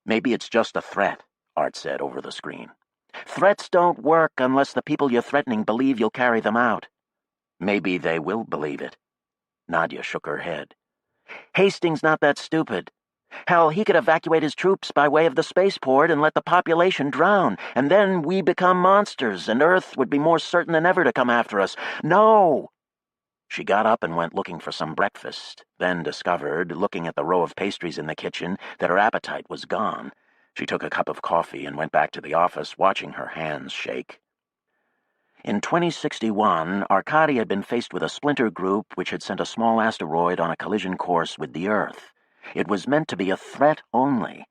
"Maybe it's just a threat," Art said over the screen. "Threats don't work unless the people you're threatening believe you'll carry them out." "Maybe they will believe it." Nadia shook her head. "Hastings not that stupid. Hell, he could evacuate his troops by way of the spaceport and let the population drown, and then we become monsters, and Earth would be more certain than ever to come after us. No!" She got up and went looking for some breakfast, then discovered, looking at the row of pastries in the kitchen, that her appetite was gone. She took a cup of coffee and went back to the office, watching her hands shake. In 2061, Arcadi had been faced with a splinter group which had sent a small asteroid on a collision course with the Earth. It was meant to be a threat only.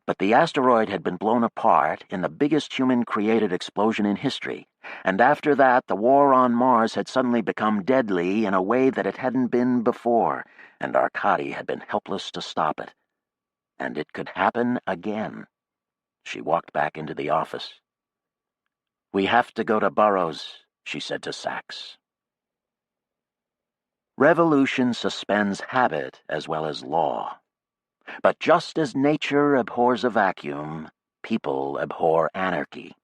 But the asteroid had been blown apart in the biggest human-created explosion in history, and after that the war on Mars had suddenly become deadly in a way that it hadn't been before, and Arcadi had been helpless to stop it. And it could happen again. She walked back into the office. "We have to go to Burrows," she said to Sachs. Revolution suspends habit as well as law. But just as nature abhors a vacuum, people abhor anarchy.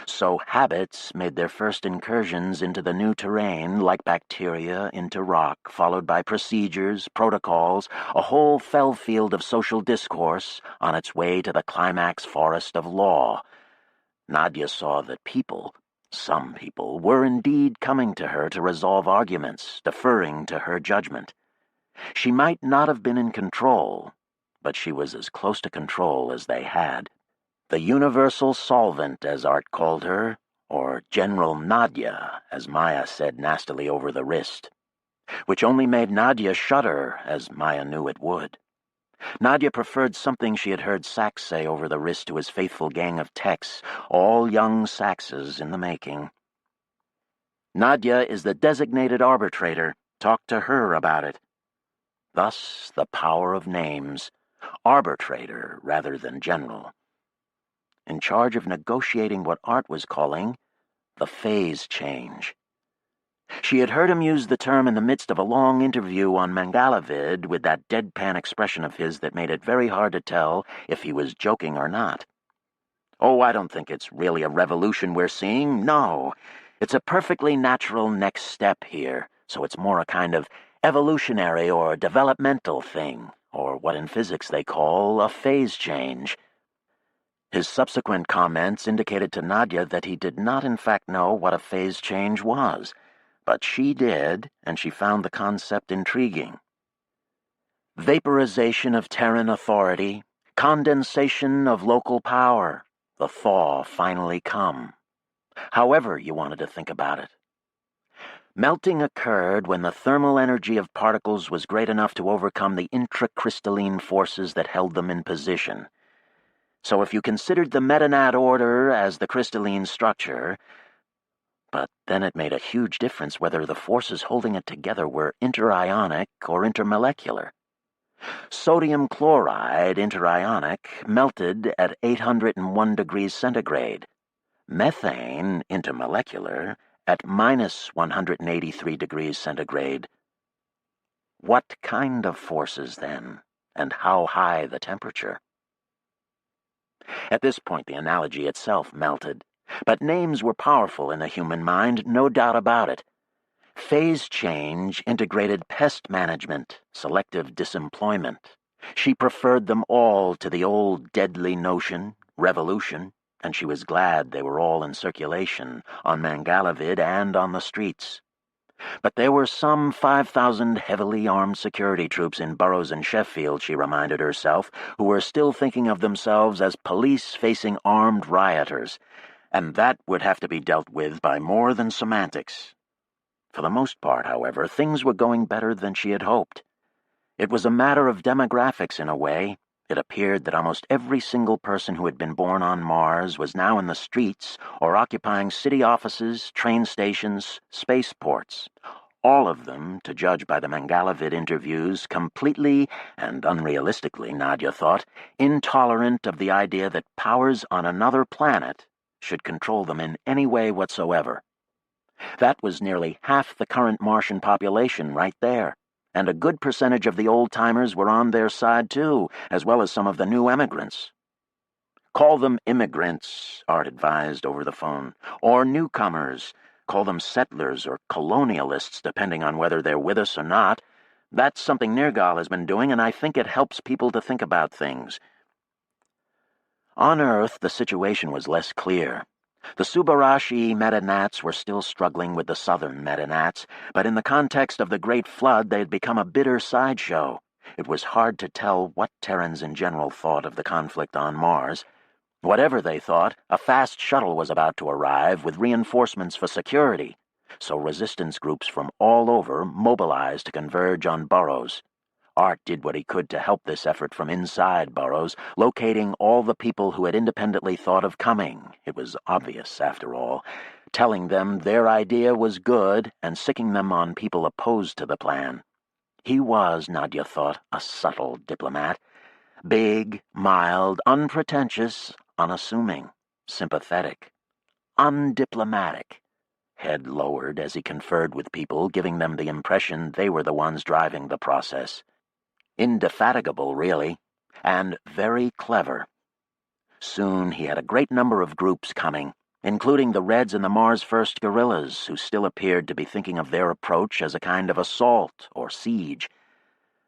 So habits made their first incursions into the new terrain like bacteria into rock, followed by procedures, protocols, a whole fell field of social discourse on its way to the climax forest of law. Nadia saw that some people, were indeed coming to her to resolve arguments, deferring to her judgment. She might not have been in control, but she was as close to control as they had. The universal solvent, as Art called her, or General Nadia, as Maya said nastily over the wrist, which only made Nadia shudder, as Maya knew it would. Nadia preferred something she had heard Sax say over the wrist to his faithful gang of techs, all young Saxes in the making. Nadia is the designated arbitrator. Talk to her about it. Thus, the power of names. Arbitrator rather than general. In charge of negotiating what Art was calling the phase change. She had heard him use the term in the midst of a long interview on Mangalavid with that deadpan expression of his that made it very hard to tell if he was joking or not. Oh, I don't think it's really a revolution we're seeing. No, it's a perfectly natural next step here, so it's more a kind of evolutionary or developmental thing, or what in physics they call a phase change. His subsequent comments indicated to Nadia that he did not in fact know what a phase change was, but she did, and she found the concept intriguing. Vaporization of Terran authority, condensation of local power, the thaw finally come. However you wanted to think about it. Melting occurred when the thermal energy of particles was great enough to overcome the intracrystalline forces that held them in position. So if you considered the metanat order as the crystalline structure, but then it made a huge difference whether the forces holding it together were interionic or intermolecular. Sodium chloride, interionic, melted at 801 degrees centigrade. Methane, intermolecular, at minus 183 degrees centigrade. What kind of forces, then, and how high the temperature? At this point, the analogy itself melted. But names were powerful in the human mind, no doubt about it. Phase change integrated pest management, selective disemployment. She preferred them all to the old deadly notion, revolution, and she was glad they were all in circulation, on Mangalavid and on the streets. But there were some 5,000 heavily armed security troops in Burroughs and Sheffield, she reminded herself, who were still thinking of themselves as police facing armed rioters, and that would have to be dealt with by more than semantics. For the most part, however, things were going better than she had hoped. It was a matter of demographics in a way. It appeared that almost every single person who had been born on Mars was now in the streets or occupying city offices, train stations, spaceports. All of them, to judge by the Mangalavid interviews, completely and unrealistically, Nadia thought, intolerant of the idea that powers on another planet should control them in any way whatsoever. That was nearly half the current Martian population right there. And a good percentage of the old-timers were on their side, too, as well as some of the new emigrants. Call them immigrants, Art advised over the phone, or newcomers. Call them settlers or colonialists, depending on whether they're with us or not. That's something Nergal has been doing, and I think it helps people to think about things. On Earth, the situation was less clear. The Subarashi metanats were still struggling with the southern metanats, but in the context of the Great Flood they had become a bitter sideshow. It was hard to tell what Terrans in general thought of the conflict on Mars. Whatever they thought, a fast shuttle was about to arrive with reinforcements for security, so resistance groups from all over mobilized to converge on Burroughs. Art did what he could to help this effort from inside Burroughs, locating all the people who had independently thought of coming. It was obvious, after all, telling them their idea was good and sicking them on people opposed to the plan. He was, Nadia thought, a subtle diplomat. Big, mild, unpretentious, unassuming, sympathetic, undiplomatic. Head lowered as he conferred with people, giving them the impression they were the ones driving the process. Indefatigable, really, and very clever. Soon he had a great number of groups coming, including the Reds and the Mars First guerrillas, who still appeared to be thinking of their approach as a kind of assault or siege.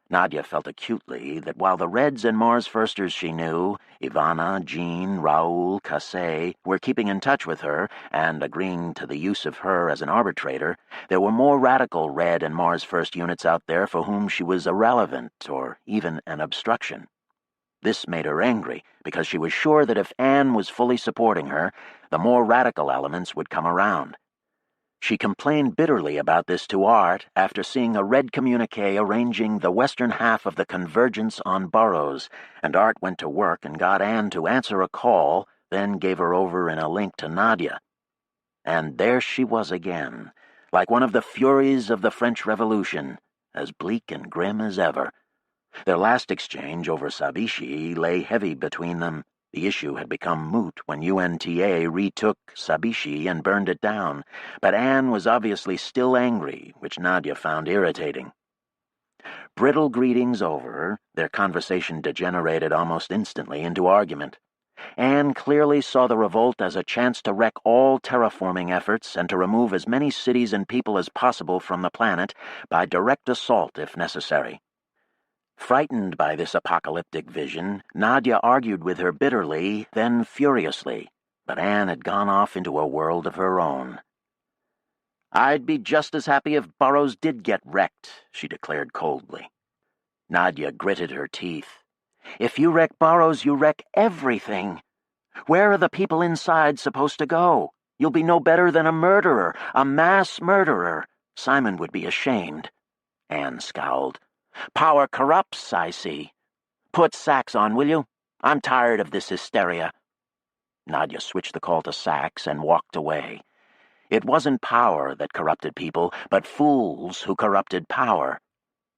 Nadia felt acutely that while the Reds and Mars Firsters she knew, Ivana, Jean, Raoul, Cassé, were keeping in touch with her and agreeing to the use of her as an arbitrator, there were more radical Red and Mars First units out there for whom she was irrelevant or even an obstruction. This made her angry, because she was sure that if Anne was fully supporting her, the more radical elements would come around. She complained bitterly about this to Art after seeing a Red communique arranging the western half of the convergence on Burrows, and Art went to work and got Anne to answer a call, then gave her over in a link to Nadia. And there she was again, like one of the furies of the French Revolution, as bleak and grim as ever. Their last exchange over Sabishi lay heavy between them. The issue had become moot when UNTA retook Sabishi and burned it down, but Anne was obviously still angry, which Nadia found irritating. Brittle greetings over, their conversation degenerated almost instantly into argument. Anne clearly saw the revolt as a chance to wreck all terraforming efforts and to remove as many cities and people as possible from the planet by direct assault if necessary. Frightened by this apocalyptic vision, Nadia argued with her bitterly, then furiously, but Anne had gone off into a world of her own. "I'd be just as happy if Burrows did get wrecked," she declared coldly. Nadia gritted her teeth. "If you wreck Burrows, you wreck everything. Where are the people inside supposed to go? You'll be no better than a murderer, a mass murderer. Simon would be ashamed." Anne scowled. "Power corrupts, I see. Put Sachs on, will you? I'm tired of this hysteria." Nadia switched the call to Sachs and walked away. It wasn't power that corrupted people, but fools who corrupted power.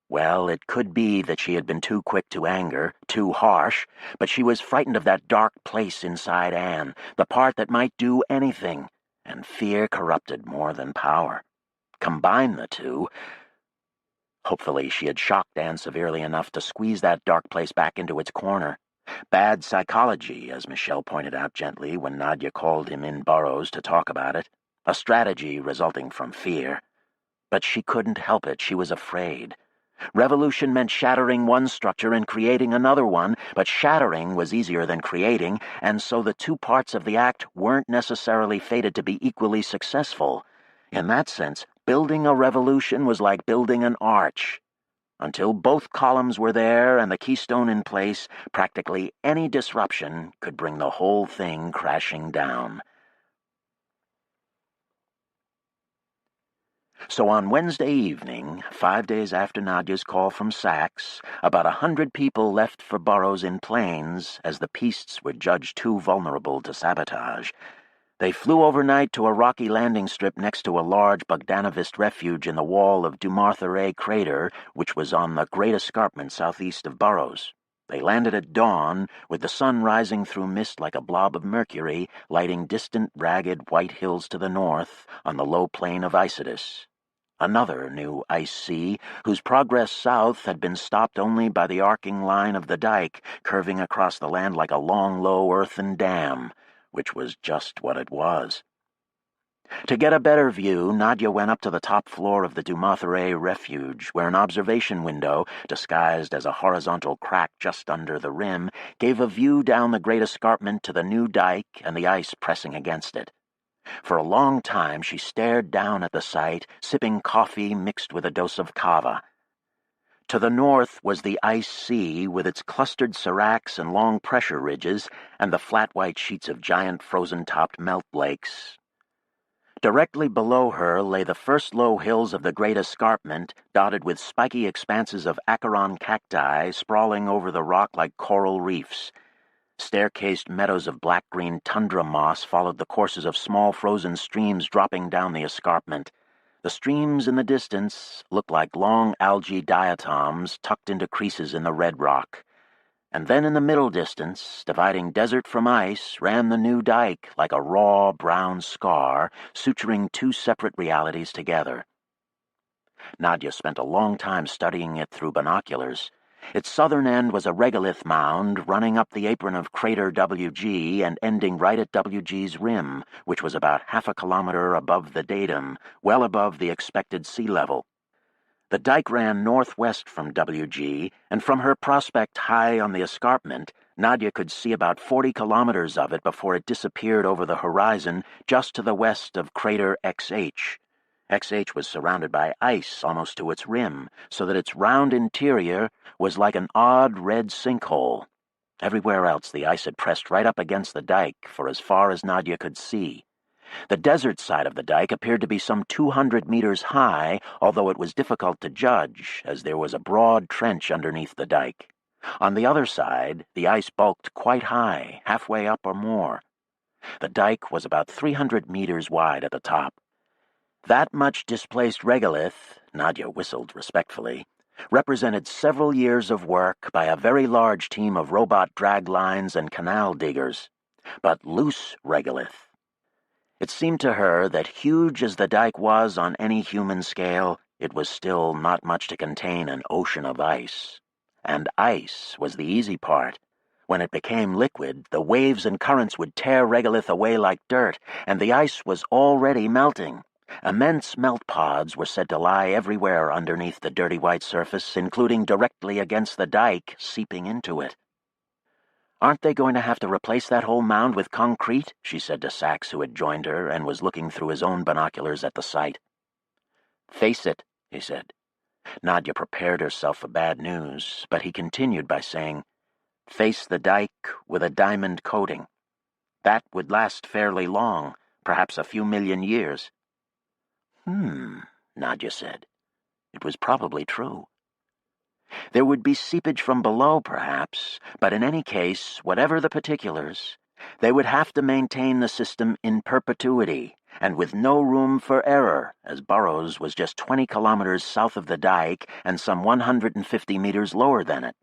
Well, it could be that she had been too quick to anger, too harsh, but she was frightened of that dark place inside Anne, the part that might do anything, and fear corrupted more than power. Combine the two. Hopefully she had shocked Anne severely enough to squeeze that dark place back into its corner. Bad psychology, as Michelle pointed out gently when Nadia called him in Burrows to talk about it. A strategy resulting from fear. But she couldn't help it. She was afraid. Revolution meant shattering one structure and creating another one, but shattering was easier than creating, and so the two parts of the act weren't necessarily fated to be equally successful. In that sense, building a revolution was like building an arch. Until both columns were there and the keystone in place, practically any disruption could bring the whole thing crashing down. So on Wednesday evening, 5 days after Nadia's call from Sachs, about 100 people left for Burrows in planes, as the pistes were judged too vulnerable to sabotage. They flew overnight to a rocky landing strip next to a large Bogdanovist refuge in the wall of Dumartha crater, which was on the Great Escarpment southeast of Burrows. They landed at dawn, with the sun rising through mist like a blob of mercury, lighting distant, ragged white hills to the north on the low plain of Isidus. Another new ice sea, whose progress south had been stopped only by the arcing line of the dike, curving across the land like a long, low earthen dam, which was just what it was. To get a better view, Nadia went up to the top floor of the Dumartha refuge, where an observation window, disguised as a horizontal crack just under the rim, gave a view down the Great Escarpment to the new dike and the ice pressing against it. For a long time she stared down at the site, sipping coffee mixed with a dose of kava. To the north was the ice sea with its clustered seracs and long pressure ridges and the flat white sheets of giant frozen-topped melt lakes. Directly below her lay the first low hills of the Great Escarpment, dotted with spiky expanses of acheron cacti sprawling over the rock like coral reefs. Staircased meadows of black-green tundra moss followed the courses of small frozen streams dropping down the escarpment. The streams in the distance looked like long algae diatoms tucked into creases in the red rock. And then in the middle distance, dividing desert from ice, ran the new dike like a raw brown scar, suturing two separate realities together. Nadia spent a long time studying it through binoculars. Its southern end was a regolith mound running up the apron of crater WG and ending right at WG's rim, which was about half a kilometer above the datum, well above the expected sea level. The dike ran northwest from WG, and from her prospect high on the escarpment, Nadia could see about 40 kilometers of it before it disappeared over the horizon just to the west of crater XH. XH was surrounded by ice almost to its rim, so that its round interior was like an odd red sinkhole. Everywhere else the ice had pressed right up against the dike for as far as Nadia could see. The desert side of the dike appeared to be some 200 meters high, although it was difficult to judge, as there was a broad trench underneath the dike. On the other side, the ice bulked quite high, halfway up or more. The dike was about 300 meters wide at the top. That much displaced regolith, Nadia whistled respectfully, represented several years of work by a very large team of robot drag lines and canal diggers. But loose regolith. It seemed to her that huge as the dike was on any human scale, it was still not much to contain an ocean of ice. And ice was the easy part. When it became liquid, the waves and currents would tear regolith away like dirt, and the ice was already melting. Immense melt pods were said to lie everywhere underneath the dirty white surface, including directly against the dike, seeping into it. "Aren't they going to have to replace that whole mound with concrete?" she said to Sachs, who had joined her and was looking through his own binoculars at the site. "Face it," he said. Nadia prepared herself for bad news, but he continued by saying, "Face the dike with a diamond coating. That would last fairly long, perhaps a few million years." Nadia said. It was probably true. There would be seepage from below, perhaps, but in any case, whatever the particulars, they would have to maintain the system in perpetuity, and with no room for error, as Burroughs was just 20 kilometers south of the dike and some 150 meters lower than it.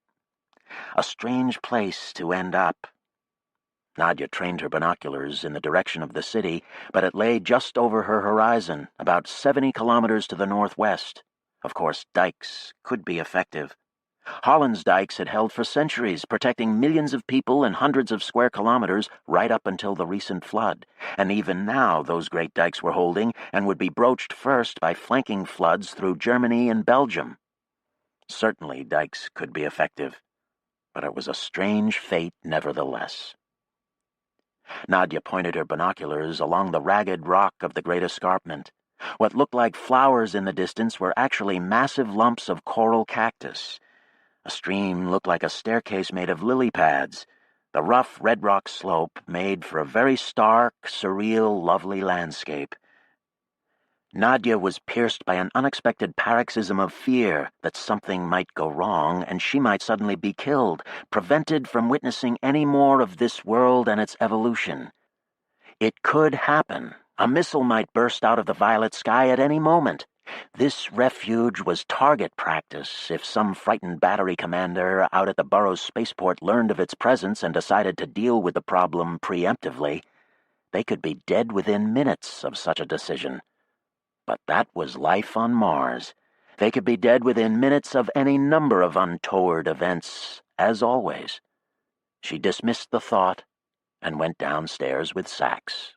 A strange place to end up. Nadia trained her binoculars in the direction of the city, but it lay just over her horizon, about 70 kilometers to the northwest. Of course, dikes could be effective. Holland's dikes had held for centuries, protecting millions of people and hundreds of square kilometers right up until the recent flood, and even now those great dikes were holding and would be broached first by flanking floods through Germany and Belgium. Certainly dikes could be effective, but it was a strange fate nevertheless. Nadia pointed her binoculars along the ragged rock of the great escarpment. What looked like flowers in the distance were actually massive lumps of coral cactus. A stream looked like a staircase made of lily pads. The rough red rock slope made for a very stark, surreal, lovely landscape. Nadia was pierced by an unexpected paroxysm of fear that something might go wrong and she might suddenly be killed, prevented from witnessing any more of this world and its evolution. It could happen. A missile might burst out of the violet sky at any moment. This refuge was target practice if some frightened battery commander out at the Burroughs spaceport learned of its presence and decided to deal with the problem preemptively. They could be dead within minutes of such a decision. But that was life on Mars. They could be dead within minutes of any number of untoward events, as always. She dismissed the thought and went downstairs with Sachs.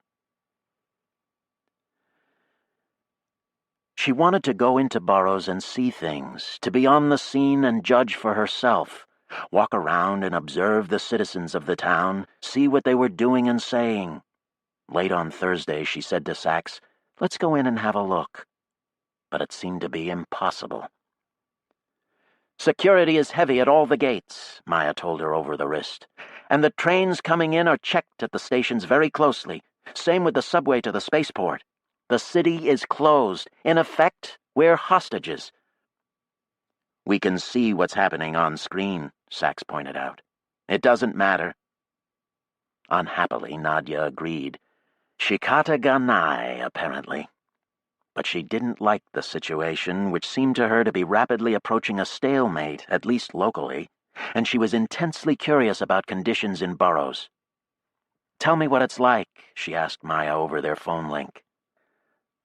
She wanted to go into Burroughs and see things, to be on the scene and judge for herself, walk around and observe the citizens of the town, see what they were doing and saying. Late on Thursday, she said to Sachs, "Let's go in and have a look." But it seemed to be impossible. "Security is heavy at all the gates," Maya told her over the wrist, "and the trains coming in are checked at the stations very closely. Same with the subway to the spaceport. The city is closed. In effect, we're hostages." "We can see what's happening on screen," Sachs pointed out. "It doesn't matter." Unhappily, Nadia agreed. Shikata Ganai, apparently. But she didn't like the situation, which seemed to her to be rapidly approaching a stalemate, at least locally, and she was intensely curious about conditions in Burroughs. "Tell me what it's like," she asked Maya over their phone link.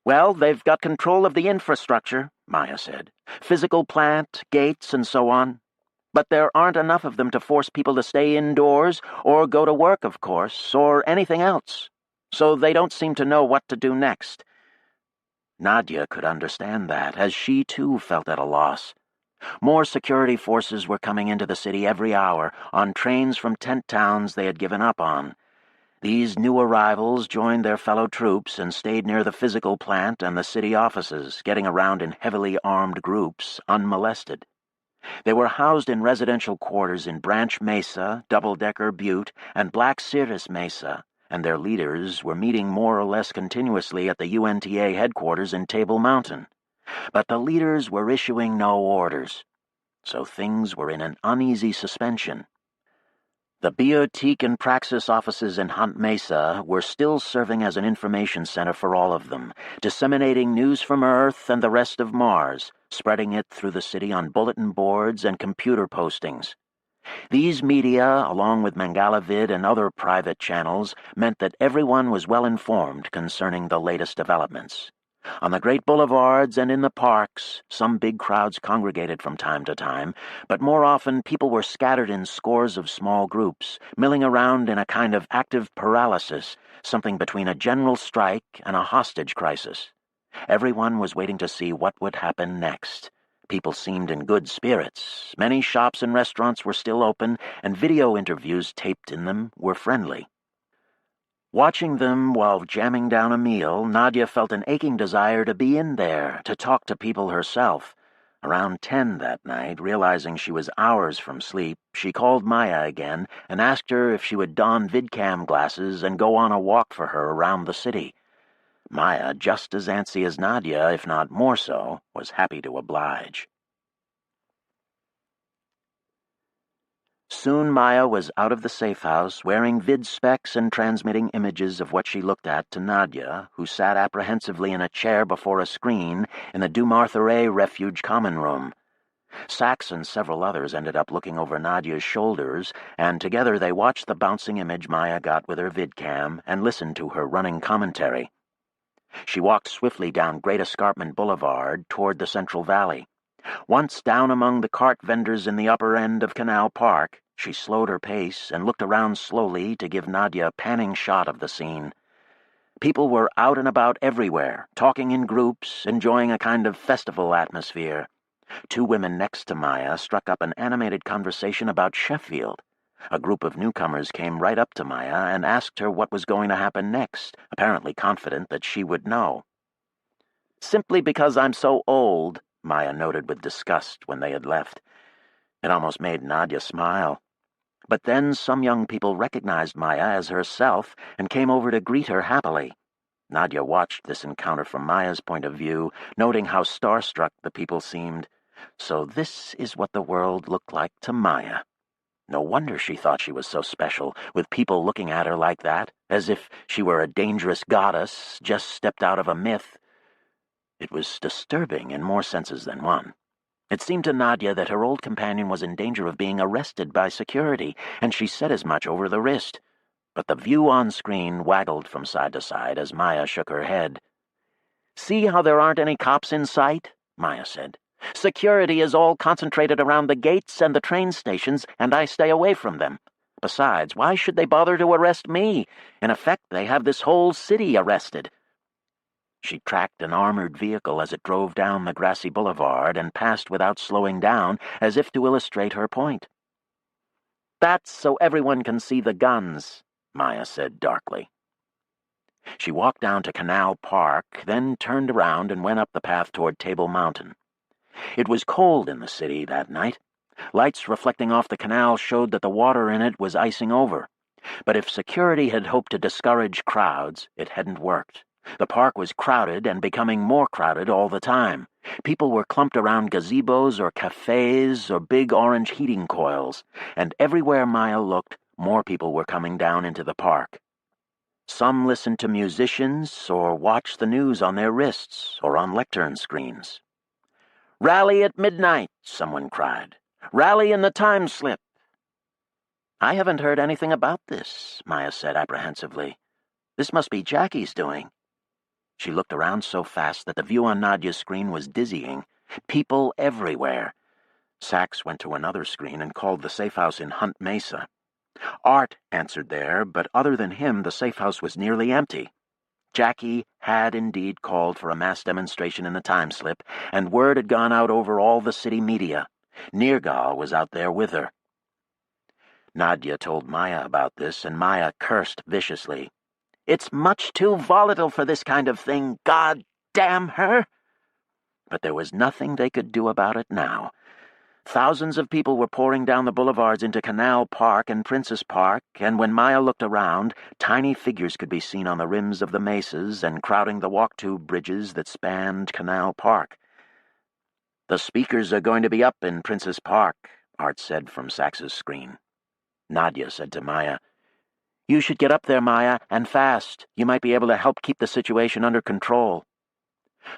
"Well, they've got control of the infrastructure," Maya said. "Physical plant, gates, and so on. But there aren't enough of them to force people to stay indoors, or go to work, of course, or anything else. So they don't seem to know what to do next." Nadia could understand that, as she too felt at a loss. More security forces were coming into the city every hour, on trains from tent towns they had given up on. These new arrivals joined their fellow troops and stayed near the physical plant and the city offices, getting around in heavily armed groups, unmolested. They were housed in residential quarters in Branch Mesa, Double-Decker Butte, and Black Cirrus Mesa, and their leaders were meeting more or less continuously at the UNTA headquarters in Table Mountain. But the leaders were issuing no orders, so things were in an uneasy suspension. The Biotique and Praxis offices in Hunt Mesa were still serving as an information center for all of them, disseminating news from Earth and the rest of Mars, spreading it through the city on bulletin boards and computer postings. These media, along with Mangalavid and other private channels, meant that everyone was well informed concerning the latest developments. On the great boulevards and in the parks, some big crowds congregated from time to time, but more often people were scattered in scores of small groups, milling around in a kind of active paralysis, something between a general strike and a hostage crisis. Everyone was waiting to see what would happen next. People seemed in good spirits. Many shops and restaurants were still open, and video interviews taped in them were friendly. Watching them while jamming down a meal, Nadia felt an aching desire to be in there, to talk to people herself. Around 10 that night, realizing she was hours from sleep, she called Maya again and asked her if she would don vidcam glasses and go on a walk for her around the city. Maya, just as antsy as Nadia, if not more so, was happy to oblige. Soon Maya was out of the safe house, wearing vid specs and transmitting images of what she looked at to Nadia, who sat apprehensively in a chair before a screen in the Dumartharay Refuge common room. Sachs and several others ended up looking over Nadia's shoulders, and together they watched the bouncing image Maya got with her vidcam and listened to her running commentary. She walked swiftly down Great Escarpment Boulevard toward the Central Valley. Once down among the cart vendors in the upper end of Canal Park, she slowed her pace and looked around slowly to give Nadia a panning shot of the scene. People were out and about everywhere, talking in groups, enjoying a kind of festival atmosphere. Two women next to Maya struck up an animated conversation about Sheffield. A group of newcomers came right up to Maya and asked her what was going to happen next, apparently confident that she would know. "Simply because I'm so old," Maya noted with disgust when they had left. It almost made Nadia smile. But then some young people recognized Maya as herself and came over to greet her happily. Nadia watched this encounter from Maya's point of view, noting how starstruck the people seemed. So this is what the world looked like to Maya. No wonder she thought she was so special, with people looking at her like that, as if she were a dangerous goddess just stepped out of a myth. It was disturbing in more senses than one. It seemed to Nadia that her old companion was in danger of being arrested by security, and she said as much over the wrist. But the view on screen waggled from side to side as Maya shook her head. "See how there aren't any cops in sight?" Maya said. "Security is all concentrated around the gates and the train stations, and I stay away from them. Besides, why should they bother to arrest me? In effect, they have this whole city arrested." She tracked an armored vehicle as it drove down the grassy boulevard and passed without slowing down, as if to illustrate her point. "That's so everyone can see the guns," Maya said darkly. She walked down to Canal Park, then turned around and went up the path toward Table Mountain. It was cold in the city that night. Lights reflecting off the canal showed that the water in it was icing over. But if security had hoped to discourage crowds, it hadn't worked. The park was crowded and becoming more crowded all the time. People were clumped around gazebos or cafes or big orange heating coils, and everywhere Maya looked, more people were coming down into the park. Some listened to musicians or watched the news on their wrists or on lectern screens. "Rally at midnight," someone cried. "Rally in the time slip." "I haven't heard anything about this," Maya said apprehensively. "This must be Jackie's doing." She looked around so fast that the view on Nadia's screen was dizzying. People everywhere. Sachs went to another screen and called the safe house in Hunt Mesa. Art answered there, but other than him, the safe house was nearly empty. Jackie had indeed called for a mass demonstration in the time-slip, and word had gone out over all the city media. Nergal was out there with her. Nadia told Maya about this, and Maya cursed viciously. "It's much too volatile for this kind of thing, God damn her!" But there was nothing they could do about it now. Thousands of people were pouring down the boulevards into Canal Park and Princess Park, and when Maya looked around, tiny figures could be seen on the rims of the mesas and crowding the walk-tube bridges that spanned Canal Park. "The speakers are going to be up in Princess Park," Art said from Sachs's screen. Nadia said to Maya, "You should get up there, Maya, and fast. You might be able to help keep the situation under control."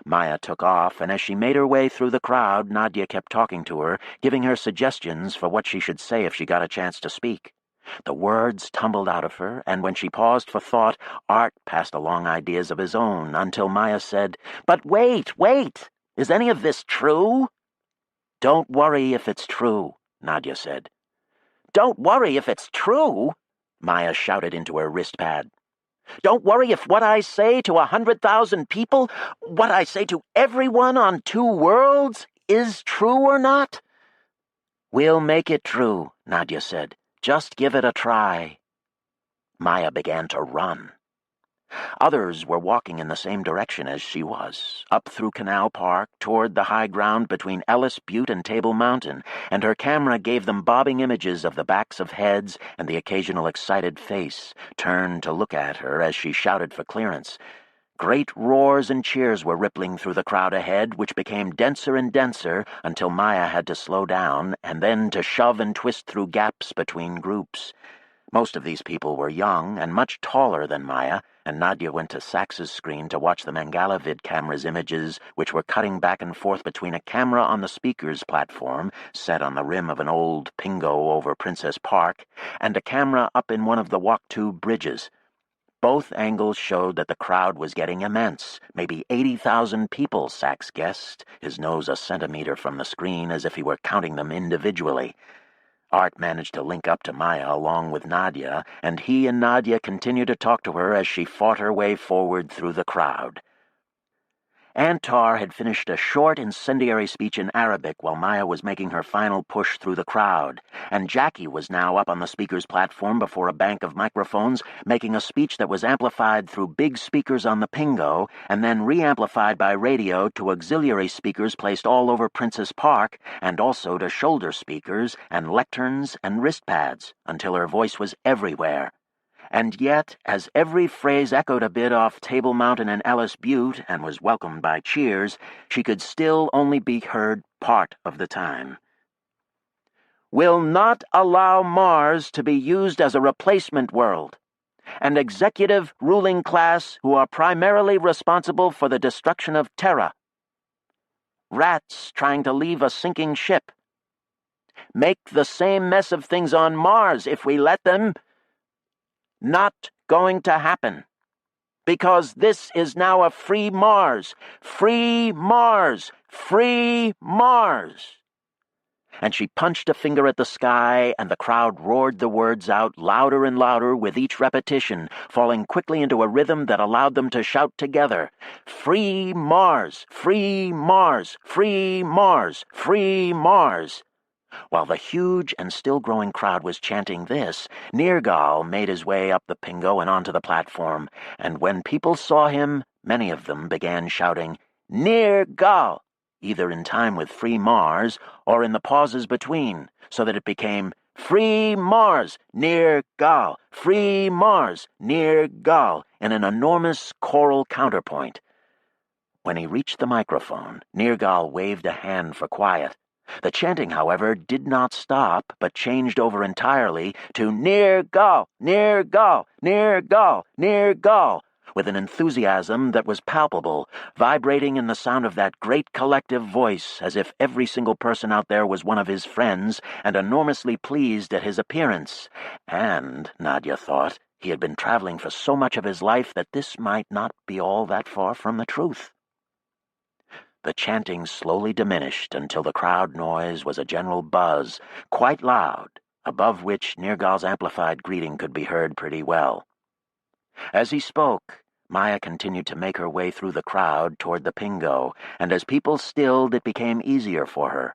Maya took off, and as she made her way through the crowd, Nadia kept talking to her, giving her suggestions for what she should say if she got a chance to speak. The words tumbled out of her, and when she paused for thought, Art passed along ideas of his own, until Maya said, "But wait! Is any of this true?" "Don't worry if it's true," Nadia said. "Don't worry if it's true?" Maya shouted into her wristpad. "Don't worry if what I say to 100,000 people, what I say to everyone on 2 worlds, is true or not?" "We'll make it true," Nadia said. "Just give it a try." Maya began to run. Others were walking in the same direction as she was, up through Canal Park, toward the high ground between Ellis Butte and Table Mountain, and her camera gave them bobbing images of the backs of heads and the occasional excited face, turned to look at her as she shouted for clearance. Great roars and cheers were rippling through the crowd ahead, which became denser and denser until Maya had to slow down and then to shove and twist through gaps between groups. Most of these people were young and much taller than Maya, and Nadia went to Sachs's screen to watch the Mangalavid camera's images, which were cutting back and forth between a camera on the speaker's platform, set on the rim of an old pingo over Princess Park, and a camera up in one of the walk-tube bridges. Both angles showed that the crowd was getting immense, maybe 80,000 people, Sachs guessed, his nose a centimeter from the screen as if he were counting them individually. Art managed to link up to Maya along with Nadia, and he and Nadia continued to talk to her as she fought her way forward through the crowd. Antar had finished a short, incendiary speech in Arabic while Maya was making her final push through the crowd, and Jackie was now up on the speaker's platform before a bank of microphones, making a speech that was amplified through big speakers on the Pingo, and then re-amplified by radio to auxiliary speakers placed all over Princess Park, and also to shoulder speakers and lecterns and wristpads, until her voice was everywhere. And yet, as every phrase echoed a bit off Table Mountain and Ellis Butte and was welcomed by cheers, she could still only be heard part of the time. "Will not allow Mars to be used as a replacement world. An executive ruling class who are primarily responsible for the destruction of Terra. Rats trying to leave a sinking ship. Make the same mess of things on Mars if we let them. Not going to happen. Because this is now a free Mars. Free Mars! Free Mars!" And she punched a finger at the sky, and the crowd roared the words out louder and louder with each repetition, falling quickly into a rhythm that allowed them to shout together, "Free Mars! Free Mars! Free Mars! Free Mars!" While the huge and still-growing crowd was chanting this, Nergal made his way up the Pingo and onto the platform, and when people saw him, many of them began shouting, "Nergal!" either in time with Free Mars or in the pauses between, so that it became "Free Mars! Nergal! Free Mars! Nergal!" in an enormous choral counterpoint. When he reached the microphone, Nergal waved a hand for quiet. The chanting, however, did not stop, but changed over entirely to "Nergal! Nergal! Nergal! Nergal!" with an enthusiasm that was palpable, vibrating in the sound of that great collective voice, as if every single person out there was one of his friends and enormously pleased at his appearance. And, Nadia thought, he had been traveling for so much of his life that this might not be all that far from the truth. The chanting slowly diminished until the crowd noise was a general buzz, quite loud, above which Nergal's amplified greeting could be heard pretty well. As he spoke, Maya continued to make her way through the crowd toward the Pingo, and as people stilled, it became easier for her.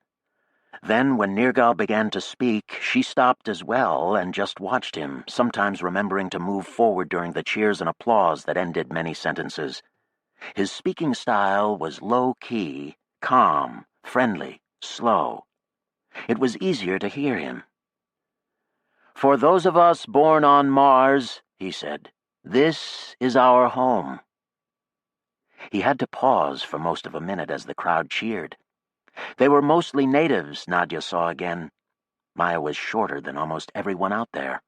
Then, when Nergal began to speak, she stopped as well and just watched him, sometimes remembering to move forward during the cheers and applause that ended many sentences. His speaking style was low-key, calm, friendly, slow. It was easier to hear him. "For those of us born on Mars," he said, "this is our home." He had to pause for most of a minute as the crowd cheered. They were mostly natives, Nadia saw again. Maya was shorter than almost everyone out there.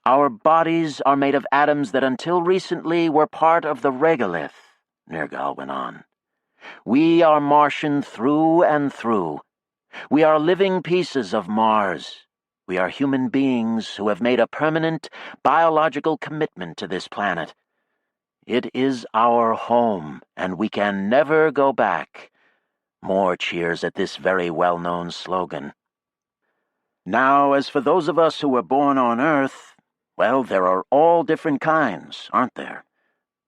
"Our bodies are made of atoms that until recently were part of the regolith," Nergal went on. "We are Martian through and through. We are living pieces of Mars. We are human beings who have made a permanent biological commitment to this planet. It is our home, and we can never go back." More cheers at this very well-known slogan. "Now, as for those of us who were born on Earth, well, there are all different kinds, aren't there?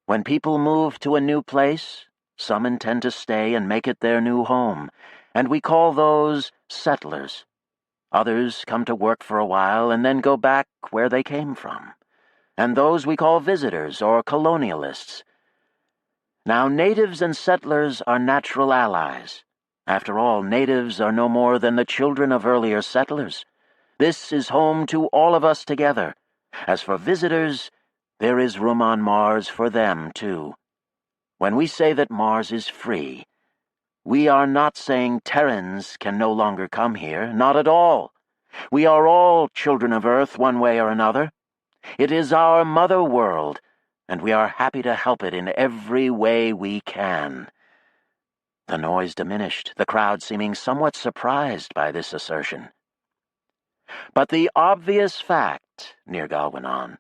When people move to a new place, some intend to stay and make it their new home, and we call those settlers. Others come to work for a while and then go back where they came from, and those we call visitors or colonialists. Now, natives and settlers are natural allies. After all, natives are no more than the children of earlier settlers. This is home to all of us together. As for visitors, there is room on Mars for them, too. When we say that Mars is free, we are not saying Terrans can no longer come here, not at all. We are all children of Earth one way or another. It is our mother world, and we are happy to help it in every way we can." The noise diminished, the crowd seeming somewhat surprised by this assertion. "But the obvious fact," Nergal went on,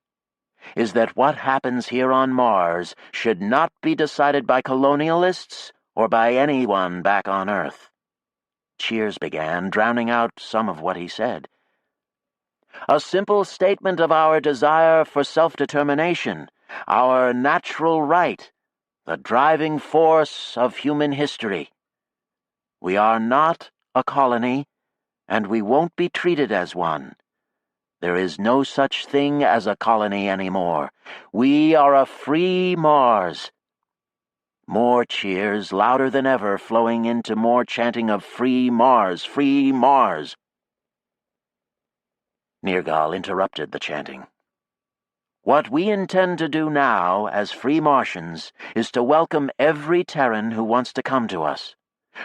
"is that what happens here on Mars should not be decided by colonialists or by anyone back on Earth." Cheers began, drowning out some of what he said. "A simple statement of our desire for self-determination, our natural right, the driving force of human history. We are not a colony, and we won't be treated as one. There is no such thing as a colony anymore. We are a free Mars." More cheers, louder than ever, flowing into more chanting of "Free Mars! Free Mars!" Nergal interrupted the chanting. "What we intend to do now, as free Martians, is to welcome every Terran who wants to come to us,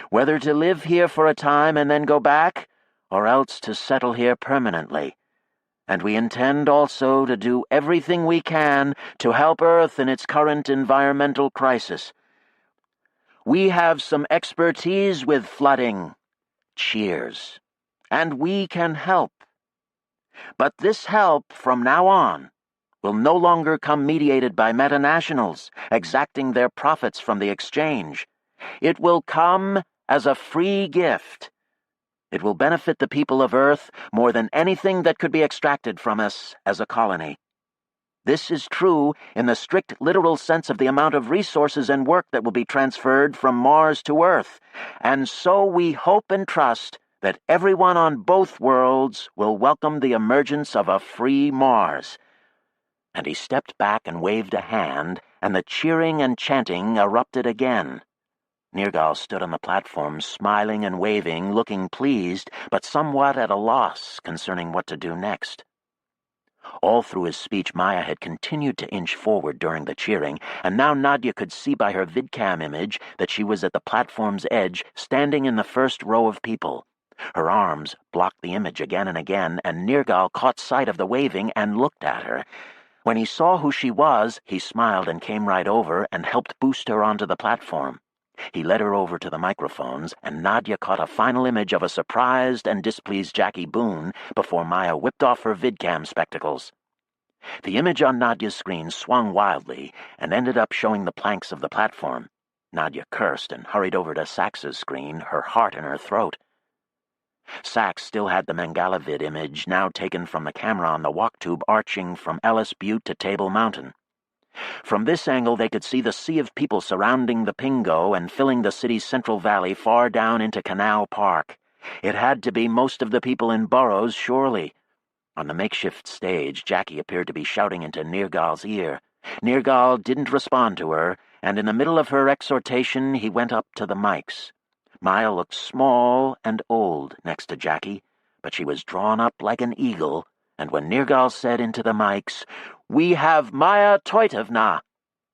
whether to live here for a time and then go back, or else to settle here permanently. And we intend also to do everything we can to help Earth in its current environmental crisis. We have some expertise with flooding." Cheers. "And we can help. But this help, from now on, will no longer come mediated by metanationals, exacting their profits from the exchange. It will come as a free gift. It will benefit the people of Earth more than anything that could be extracted from us as a colony. This is true in the strict literal sense of the amount of resources and work that will be transferred from Mars to Earth, and so we hope and trust that everyone on both worlds will welcome the emergence of a free Mars." And he stepped back and waved a hand, and the cheering and chanting erupted again. Nergal stood on the platform, smiling and waving, looking pleased, but somewhat at a loss concerning what to do next. All through his speech, Maya had continued to inch forward during the cheering, and now Nadia could see by her vidcam image that she was at the platform's edge, standing in the first row of people. Her arms blocked the image again and again, and Nergal caught sight of the waving and looked at her. When he saw who she was, he smiled and came right over and helped boost her onto the platform. He led her over to the microphones, and Nadia caught a final image of a surprised and displeased Jackie Boone before Maya whipped off her vidcam spectacles. The image on Nadia's screen swung wildly and ended up showing the planks of the platform. Nadia cursed and hurried over to Sax's screen, her heart in her throat. Sax still had the Mangalavid image, now taken from the camera on the walk tube arching from Ellis Butte to Table Mountain. From this angle they could see the sea of people surrounding the Pingo and filling the city's central valley far down into Canal Park. It had to be most of the people in Burroughs, surely. On the makeshift stage, Jackie appeared to be shouting into Nergal's ear. Nergal didn't respond to her, and in the middle of her exhortation he went up to the mics. Maya looked small and old next to Jackie, but she was drawn up like an eagle, and when Nergal said into the mics, "We have Maya Toitovna,"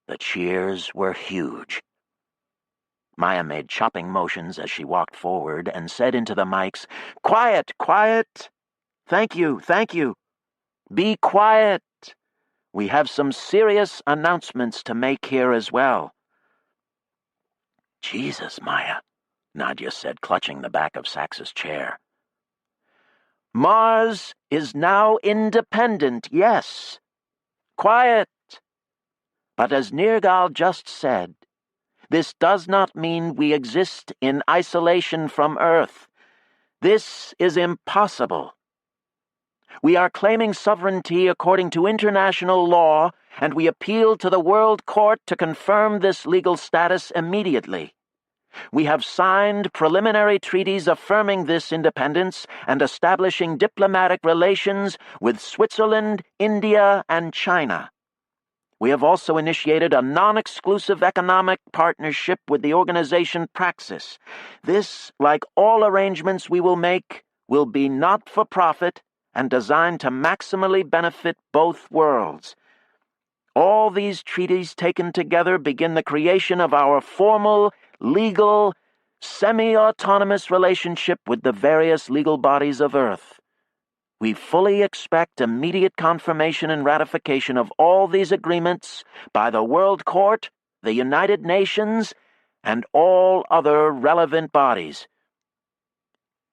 the cheers were huge. Maya made chopping motions as she walked forward and said into the mics, "Quiet, quiet! Thank you, thank you! Be quiet! We have some serious announcements to make here as well." "Jesus, Maya," Nadia said, clutching the back of Sax's chair. "Mars is now independent, yes. Quiet! But as Nergal just said, this does not mean we exist in isolation from Earth. This is impossible. We are claiming sovereignty according to international law, and we appeal to the World Court to confirm this legal status immediately. We have signed preliminary treaties affirming this independence and establishing diplomatic relations with Switzerland, India, and China. We have also initiated a non-exclusive economic partnership with the organization Praxis. This, like all arrangements we will make, will be not-for-profit and designed to maximally benefit both worlds. All these treaties taken together begin the creation of our formal, legal, semi-autonomous relationship with the various legal bodies of Earth. We fully expect immediate confirmation and ratification of all these agreements by the World Court, the United Nations, and all other relevant bodies."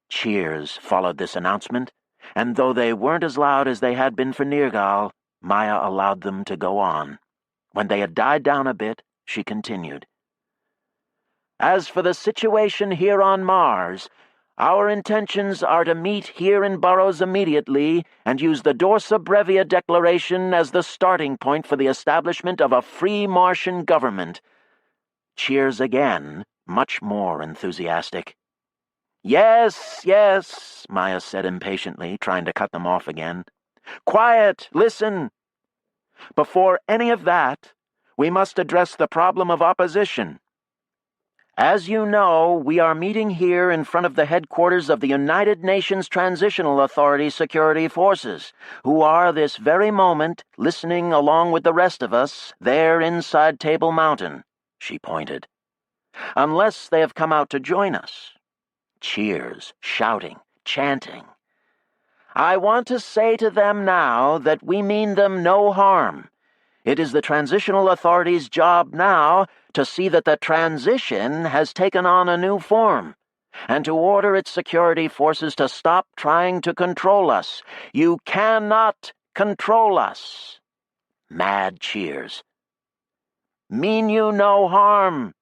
Cheers followed this announcement, and though they weren't as loud as they had been for Nergal, Maya allowed them to go on. When they had died down a bit, she continued. "As for the situation here on Mars, our intentions are to meet here in Burroughs immediately and use the Dorsa Brevia Declaration as the starting point for the establishment of a free Martian government." Cheers again, much more enthusiastic. "Yes, yes," Maya said impatiently, trying to cut them off again. "Quiet, listen. Before any of that, we must address the problem of opposition. As you know, we are meeting here in front of the headquarters of the United Nations Transitional Authority Security Forces, who are this very moment listening along with the rest of us there inside Table Mountain," she pointed. "Unless they have come out to join us." Cheers, shouting, chanting. "I want to say to them now that we mean them no harm. It is the Transitional Authority's job now to see that the transition has taken on a new form, and to order its security forces to stop trying to control us. You cannot control us." Mad cheers. "Mean you no harm,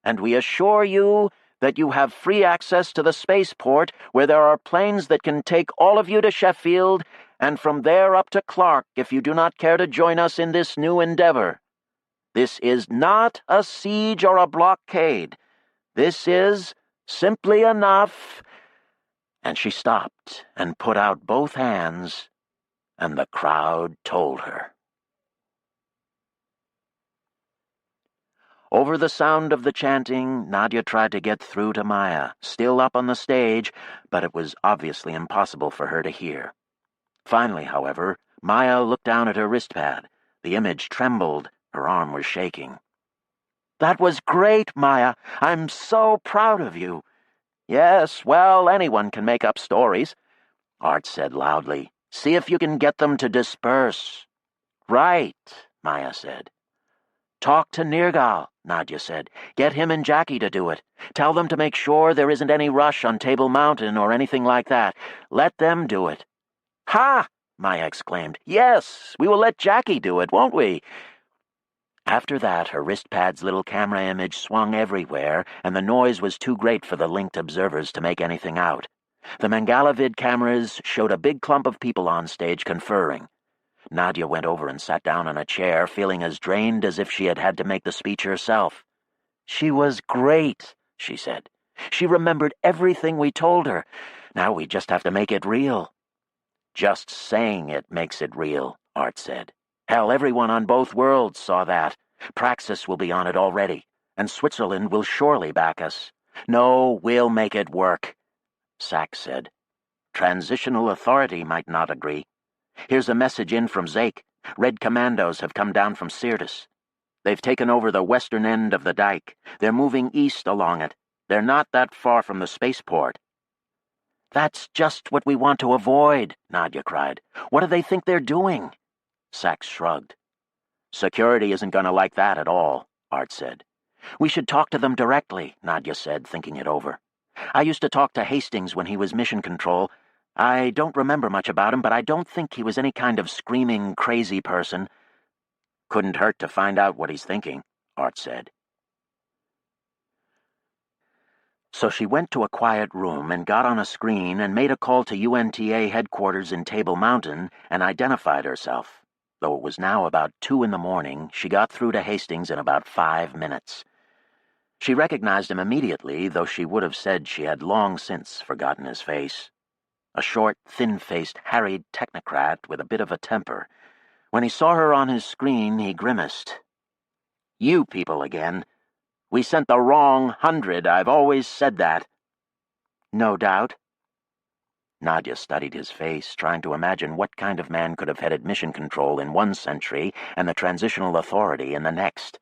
and we assure you that you have free access to the spaceport where there are planes that can take all of you to Sheffield and from there up to Clark if you do not care to join us in this new endeavor. This is not a siege or a blockade. This is simply enough—" And she stopped and put out both hands, and the crowd told her. Over the sound of the chanting, Nadia tried to get through to Maya, still up on the stage, but it was obviously impossible for her to hear. Finally, however, Maya looked down at her wristpad. The image trembled. Her arm was shaking. "That was great, Maya. I'm so proud of you." "Yes, well, anyone can make up stories," Art said loudly. "See if you can get them to disperse." "Right," Maya said. "Talk to Nergal," Nadia said. "Get him and Jackie to do it. Tell them to make sure there isn't any rush on Table Mountain or anything like that. Let them do it." "Ha!" Maya exclaimed. "Yes, we will let Jackie do it, won't we?" After that, her wristpad's little camera image swung everywhere, and the noise was too great for the linked observers to make anything out. The Mangalavid cameras showed a big clump of people on stage conferring. Nadia went over and sat down on a chair, feeling as drained as if she had had to make the speech herself. "She was great," she said. "She remembered everything we told her. Now we just have to make it real." "Just saying it makes it real," Art said. "Hell, everyone on both worlds saw that. Praxis will be on it already, and Switzerland will surely back us. No, we'll make it work." Sachs said. "Transitional Authority might not agree. Here's a message in from Zake. Red Commandos have come down from Sirtis. They've taken over the western end of the dike. They're moving east along it. They're not that far from the spaceport." "That's just what we want to avoid," Nadia cried. "What do they think they're doing?" Sachs shrugged. "Security isn't going to like that at all," Art said. "We should talk to them directly," Nadia said, thinking it over. "I used to talk to Hastings when he was mission control. I don't remember much about him, but I don't think he was any kind of screaming, crazy person." "Couldn't hurt to find out what he's thinking," Art said. So she went to a quiet room and got on a screen and made a call to UNTA headquarters in Table Mountain and identified herself. Though it was now about 2 in the morning, she got through to Hastings in about 5 minutes. She recognized him immediately, though she would have said she had long since forgotten his face. A short, thin-faced, harried technocrat with a bit of a temper. When he saw her on his screen, he grimaced. "You people again. We sent the wrong 100, I've always said that." "No doubt." Nadia studied his face, trying to imagine what kind of man could have headed mission control in one century and the Transitional Authority in the next.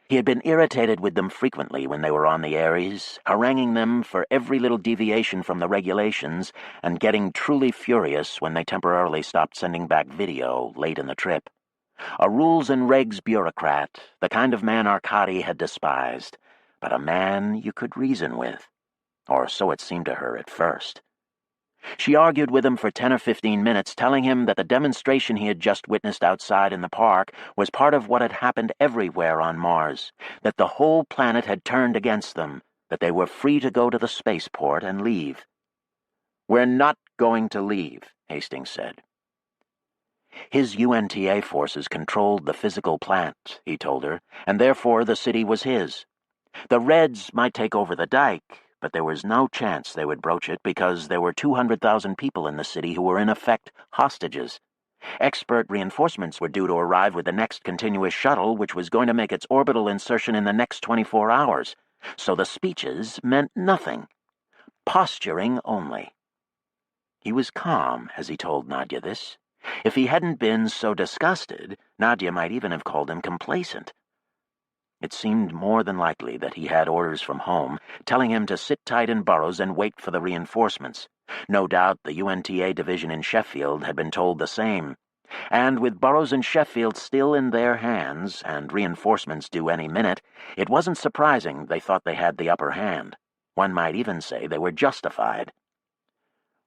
He had been irritated with them frequently when they were on the Ares, haranguing them for every little deviation from the regulations and getting truly furious when they temporarily stopped sending back video late in the trip. A rules and regs bureaucrat, the kind of man Arkady had despised, but a man you could reason with. Or so it seemed to her at first. She argued with him for 10 or 15 minutes, telling him that the demonstration he had just witnessed outside in the park was part of what had happened everywhere on Mars, that the whole planet had turned against them, that they were free to go to the spaceport and leave. "We're not going to leave," Hastings said. His UNTA forces controlled the physical plant, he told her, and therefore the city was his. The Reds might take over the dike, but there was no chance they would broach it because there were 200,000 people in the city who were in effect hostages. Expert reinforcements were due to arrive with the next continuous shuttle, which was going to make its orbital insertion in the next 24 hours. So the speeches meant nothing. Posturing only. He was calm as he told Nadia this. If he hadn't been so disgusted, Nadia might even have called him complacent. It seemed more than likely that he had orders from home, telling him to sit tight in Burroughs and wait for the reinforcements. No doubt the UNTA division in Sheffield had been told the same. And with Burroughs and Sheffield still in their hands, and reinforcements due any minute, it wasn't surprising they thought they had the upper hand. One might even say they were justified.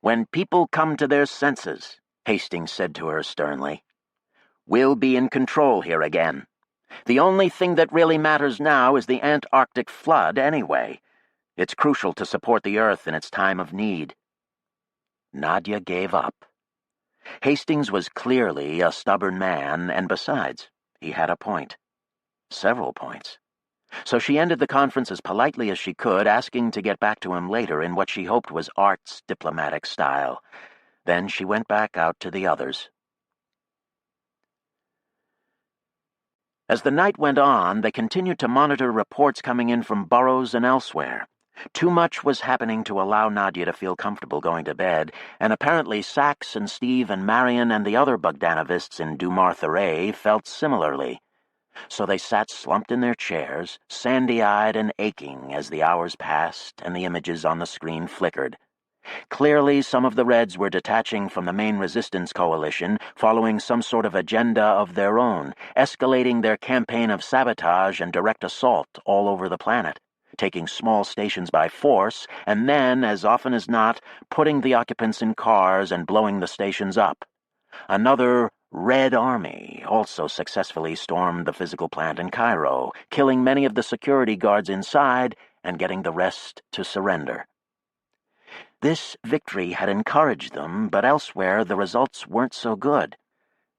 "When people come to their senses," Hastings said to her sternly, "we'll be in control here again. The only thing that really matters now is the Antarctic flood anyway. It's crucial to support the Earth in its time of need." Nadia gave up. Hastings was clearly a stubborn man, and besides, he had a point. Several points. So she ended the conference as politely as she could, asking to get back to him later in what she hoped was Art's diplomatic style. Then she went back out to the others. As the night went on, they continued to monitor reports coming in from Burroughs and elsewhere. Too much was happening to allow Nadia to feel comfortable going to bed, and apparently Sachs and Steve and Marion and the other Bogdanovists in Dumar-Thurey felt similarly. So they sat slumped in their chairs, sandy-eyed and aching as the hours passed and the images on the screen flickered. Clearly, some of the Reds were detaching from the main resistance coalition, following some sort of agenda of their own, escalating their campaign of sabotage and direct assault all over the planet, taking small stations by force, and then, as often as not, putting the occupants in cars and blowing the stations up. Another Red Army also successfully stormed the physical plant in Cairo, killing many of the security guards inside and getting the rest to surrender. This victory had encouraged them, but elsewhere the results weren't so good.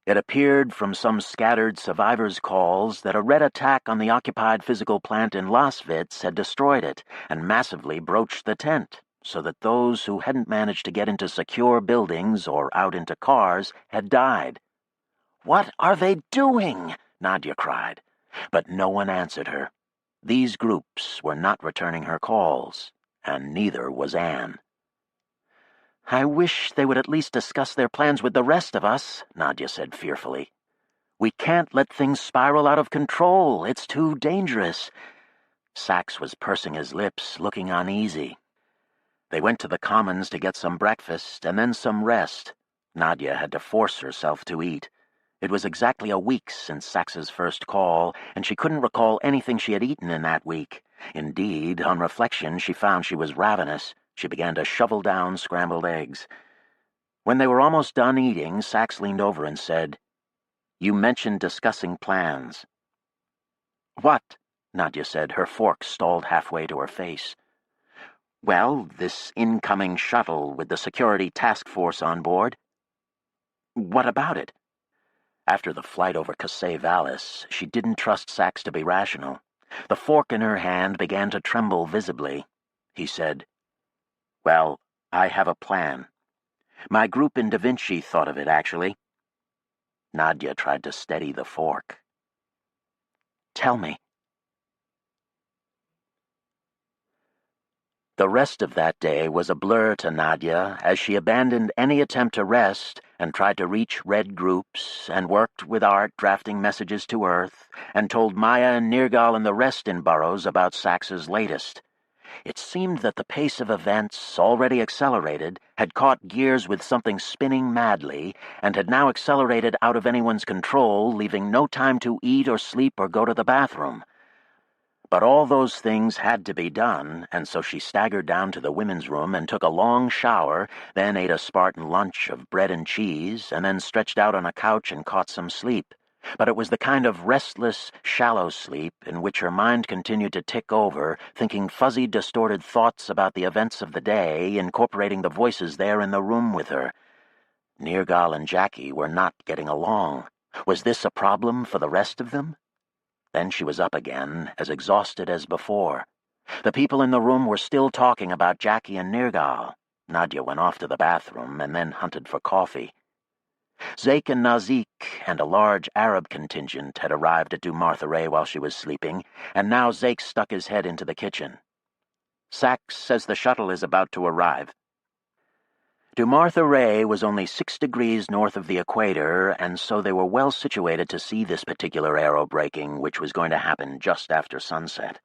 It appeared from some scattered survivors' calls that a Red attack on the occupied physical plant in Laswitz had destroyed it and massively broached the tent, so that those who hadn't managed to get into secure buildings or out into cars had died. "What are they doing?" Nadia cried. But no one answered her. These groups were not returning her calls, and neither was Anne. "I wish they would at least discuss their plans with the rest of us," Nadia said fearfully. "We can't let things spiral out of control. It's too dangerous." Sachs was pursing his lips, looking uneasy. They went to the commons to get some breakfast and then some rest. Nadia had to force herself to eat. It was exactly a week since Sachs's first call, and she couldn't recall anything she had eaten in that week. Indeed, on reflection, she found she was ravenous. She began to shovel down scrambled eggs. When they were almost done eating, Sachs leaned over and said, "You mentioned discussing plans." "What?" Nadia said, her fork stalled halfway to her face. "Well, this incoming shuttle with the security task force on board." "What about it?" After the flight over Casey Vallis, she didn't trust Sachs to be rational. The fork in her hand began to tremble visibly. He said, "Well, I have a plan. My group in Da Vinci thought of it, actually." Nadia tried to steady the fork. "Tell me." The rest of that day was a blur to Nadia as she abandoned any attempt to rest and tried to reach Red groups and worked with Art drafting messages to Earth and told Maya and Nergal and the rest in Burroughs about Sachs's latest. It seemed that the pace of events, already accelerated, had caught gears with something spinning madly and had now accelerated out of anyone's control, leaving no time to eat or sleep or go to the bathroom. But all those things had to be done, and so she staggered down to the women's room and took a long shower, then ate a Spartan lunch of bread and cheese, and then stretched out on a couch and caught some sleep. But it was the kind of restless, shallow sleep in which her mind continued to tick over, thinking fuzzy, distorted thoughts about the events of the day, incorporating the voices there in the room with her. Nergal and Jackie were not getting along. Was this a problem for the rest of them? Then she was up again, as exhausted as before. The people in the room were still talking about Jackie and Nergal. Nadia went off to the bathroom and then hunted for coffee. Zeke and Nazik and a large Arab contingent had arrived at Dumartha while she was sleeping, and now Zeke stuck his head into the kitchen. "Sachs says the shuttle is about to arrive." Dumartha was only 6 degrees north of the equator, and so they were well situated to see this particular aerobraking, which was going to happen just after sunset.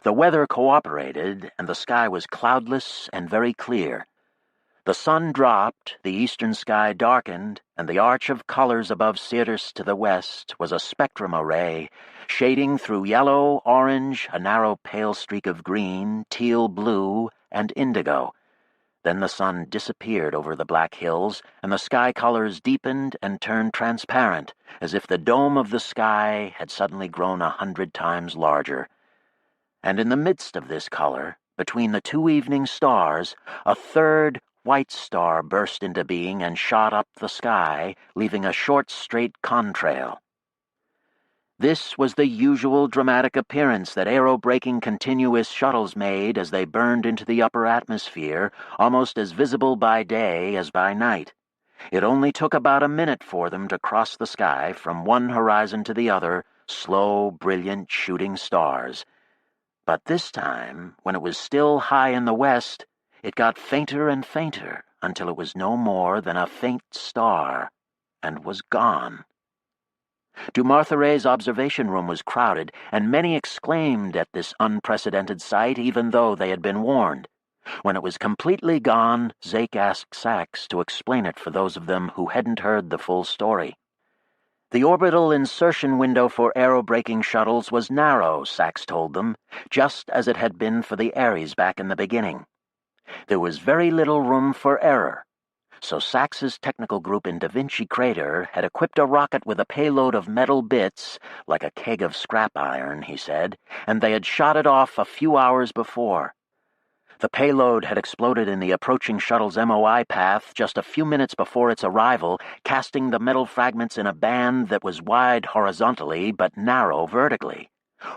The weather cooperated, and the sky was cloudless and very clear. The sun dropped, the eastern sky darkened, and the arch of colors above Sirius to the west was a spectrum array, shading through yellow, orange, a narrow pale streak of green, teal blue, and indigo. Then the sun disappeared over the black hills, and the sky colors deepened and turned transparent, as if the dome of the sky had suddenly grown 100 times larger. And in the midst of this color, between the two evening stars, a third white star burst into being and shot up the sky, leaving a short, straight contrail. This was the usual dramatic appearance that aerobraking continuous shuttles made as they burned into the upper atmosphere, almost as visible by day as by night. It only took about a minute for them to cross the sky from one horizon to the other, slow, brilliant shooting stars. But this time, when it was still high in the west, it got fainter and fainter until it was no more than a faint star, and was gone. Dumartha observation room was crowded, and many exclaimed at this unprecedented sight, even though they had been warned. When it was completely gone, Zeke asked Sachs to explain it for those of them who hadn't heard the full story. The orbital insertion window for aerobraking shuttles was narrow, Sachs told them, just as it had been for the Ares back in the beginning. There was very little room for error. So Sachs's technical group in Da Vinci Crater had equipped a rocket with a payload of metal bits, like a keg of scrap iron, he said, and they had shot it off a few hours before. The payload had exploded in the approaching shuttle's MOI path just a few minutes before its arrival, casting the metal fragments in a band that was wide horizontally but narrow vertically.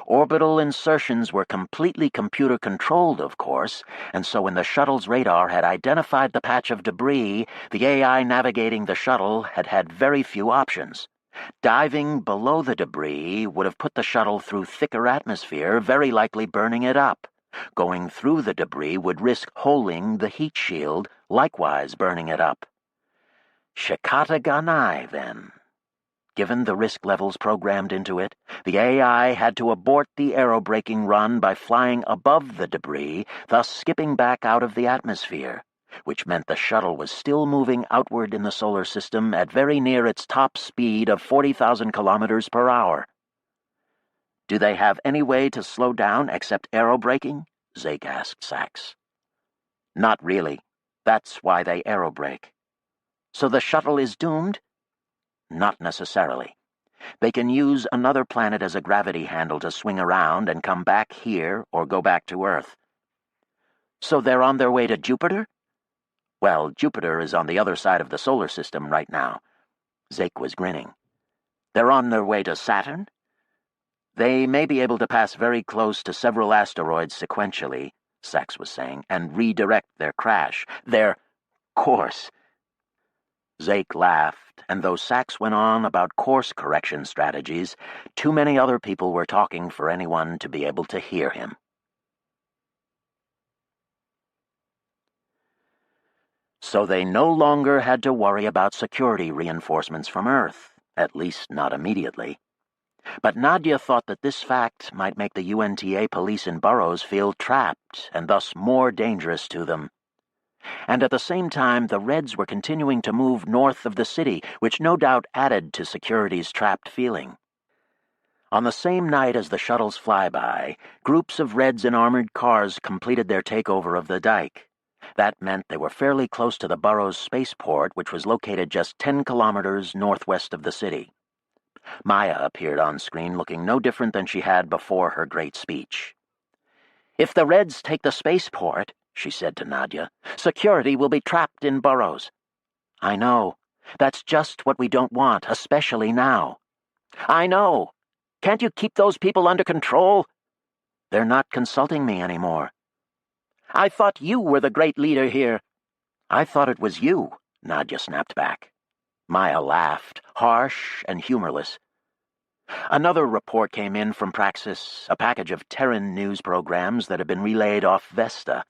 Orbital insertions were completely computer-controlled, of course, and so when the shuttle's radar had identified the patch of debris, the AI navigating the shuttle had had very few options. Diving below the debris would have put the shuttle through thicker atmosphere, very likely burning it up. Going through the debris would risk holing the heat shield, likewise burning it up. Shikata Ganai, then. Given the risk levels programmed into it, the AI had to abort the aerobraking run by flying above the debris, thus skipping back out of the atmosphere, which meant the shuttle was still moving outward in the solar system at very near its top speed of 40,000 kilometers per hour. "Do they have any way to slow down except aerobraking?" Zeke asked Sachs. "Not really. That's why they aerobrake." "So the shuttle is doomed?" "Not necessarily. They can use another planet as a gravity handle to swing around and come back here or go back to Earth." "So they're on their way to Jupiter?" "Well, Jupiter is on the other side of the solar system right now." Zeke was grinning. "They're on their way to Saturn?" "They may be able to pass very close to several asteroids sequentially," Sachs was saying, "and redirect their crash. Their course." Zeke laughed, and though Sachs went on about course correction strategies, too many other people were talking for anyone to be able to hear him. So they no longer had to worry about security reinforcements from Earth, at least not immediately. But Nadia thought that this fact might make the UNTA police in Burroughs feel trapped and thus more dangerous to them. And at the same time, the Reds were continuing to move north of the city, which no doubt added to security's trapped feeling. On the same night as the shuttle's flyby, groups of Reds in armored cars completed their takeover of the dike. That meant they were fairly close to the Burroughs spaceport, which was located just 10 kilometers northwest of the city. Maya appeared on screen looking no different than she had before her great speech. "If the Reds take the spaceport," she said to Nadia, "security will be trapped in Burroughs." "I know. That's just what we don't want, especially now." "I know. Can't you keep those people under control?" "They're not consulting me anymore." "I thought you were the great leader here." "I thought it was you," Nadia snapped back. Maya laughed, harsh and humorless. Another report came in from Praxis, a package of Terran news programs that had been relayed off Vesta.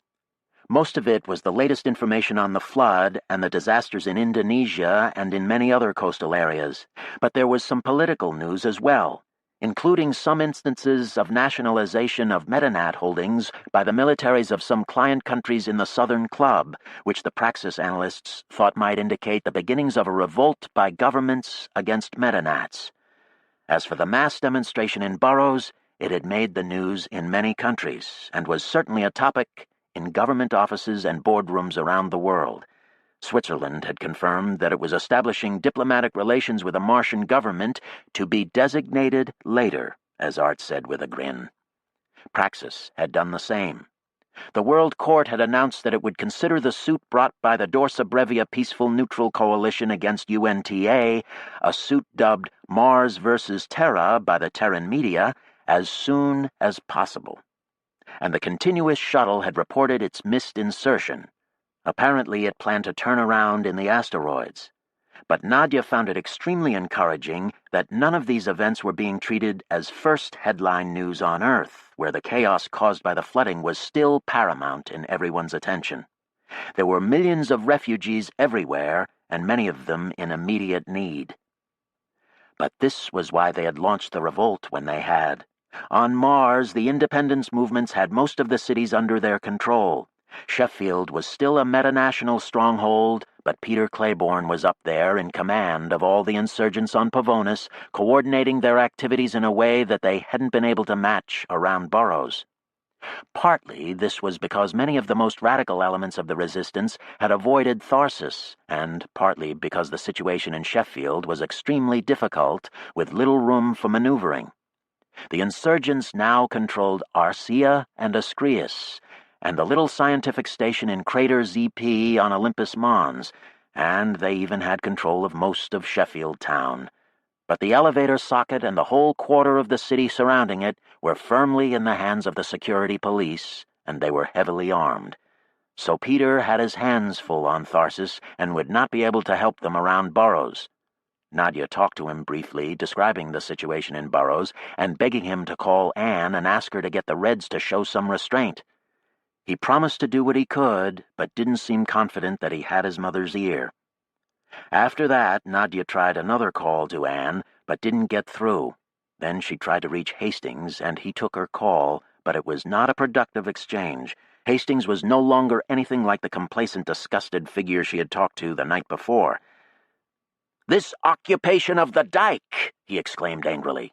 Most of it was the latest information on the flood and the disasters in Indonesia and in many other coastal areas, but there was some political news as well, including some instances of nationalization of Metanat holdings by the militaries of some client countries in the Southern Club, which the Praxis analysts thought might indicate the beginnings of a revolt by governments against Metanats. As for the mass demonstration in Burroughs, it had made the news in many countries, and was certainly a topic in government offices and boardrooms around the world. Switzerland had confirmed that it was establishing diplomatic relations with a Martian government to be designated later, as Art said with a grin. Praxis had done the same. The World Court had announced that it would consider the suit brought by the Dorsa Brevia Peaceful Neutral Coalition against UNTA, a suit dubbed Mars versus Terra by the Terran media, as soon as possible. And the continuous shuttle had reported its missed insertion. Apparently it planned to turn around in the asteroids. But Nadia found it extremely encouraging that none of these events were being treated as first headline news on Earth, where the chaos caused by the flooding was still paramount in everyone's attention. There were millions of refugees everywhere, and many of them in immediate need. But this was why they had launched the revolt when they had. On Mars, the independence movements had most of the cities under their control. Sheffield was still a metanational stronghold, but Peter Claiborne was up there in command of all the insurgents on Pavonis, coordinating their activities in a way that they hadn't been able to match around Burroughs. Partly this was because many of the most radical elements of the resistance had avoided Tharsis, and partly because the situation in Sheffield was extremely difficult, with little room for maneuvering. The insurgents now controlled Arcia and Ascrius, and the little scientific station in Crater ZP on Olympus Mons, and they even had control of most of Sheffield town. But the elevator socket and the whole quarter of the city surrounding it were firmly in the hands of the security police, and they were heavily armed. So Peter had his hands full on Tharsis and would not be able to help them around Burrows. Nadia talked to him briefly, describing the situation in Burrows and begging him to call Anne and ask her to get the Reds to show some restraint. He promised to do what he could, but didn't seem confident that he had his mother's ear. After that, Nadia tried another call to Anne, but didn't get through. Then she tried to reach Hastings, and he took her call, but it was not a productive exchange. Hastings was no longer anything like the complacent, disgusted figure she had talked to the night before. "This occupation of the dike!" he exclaimed angrily.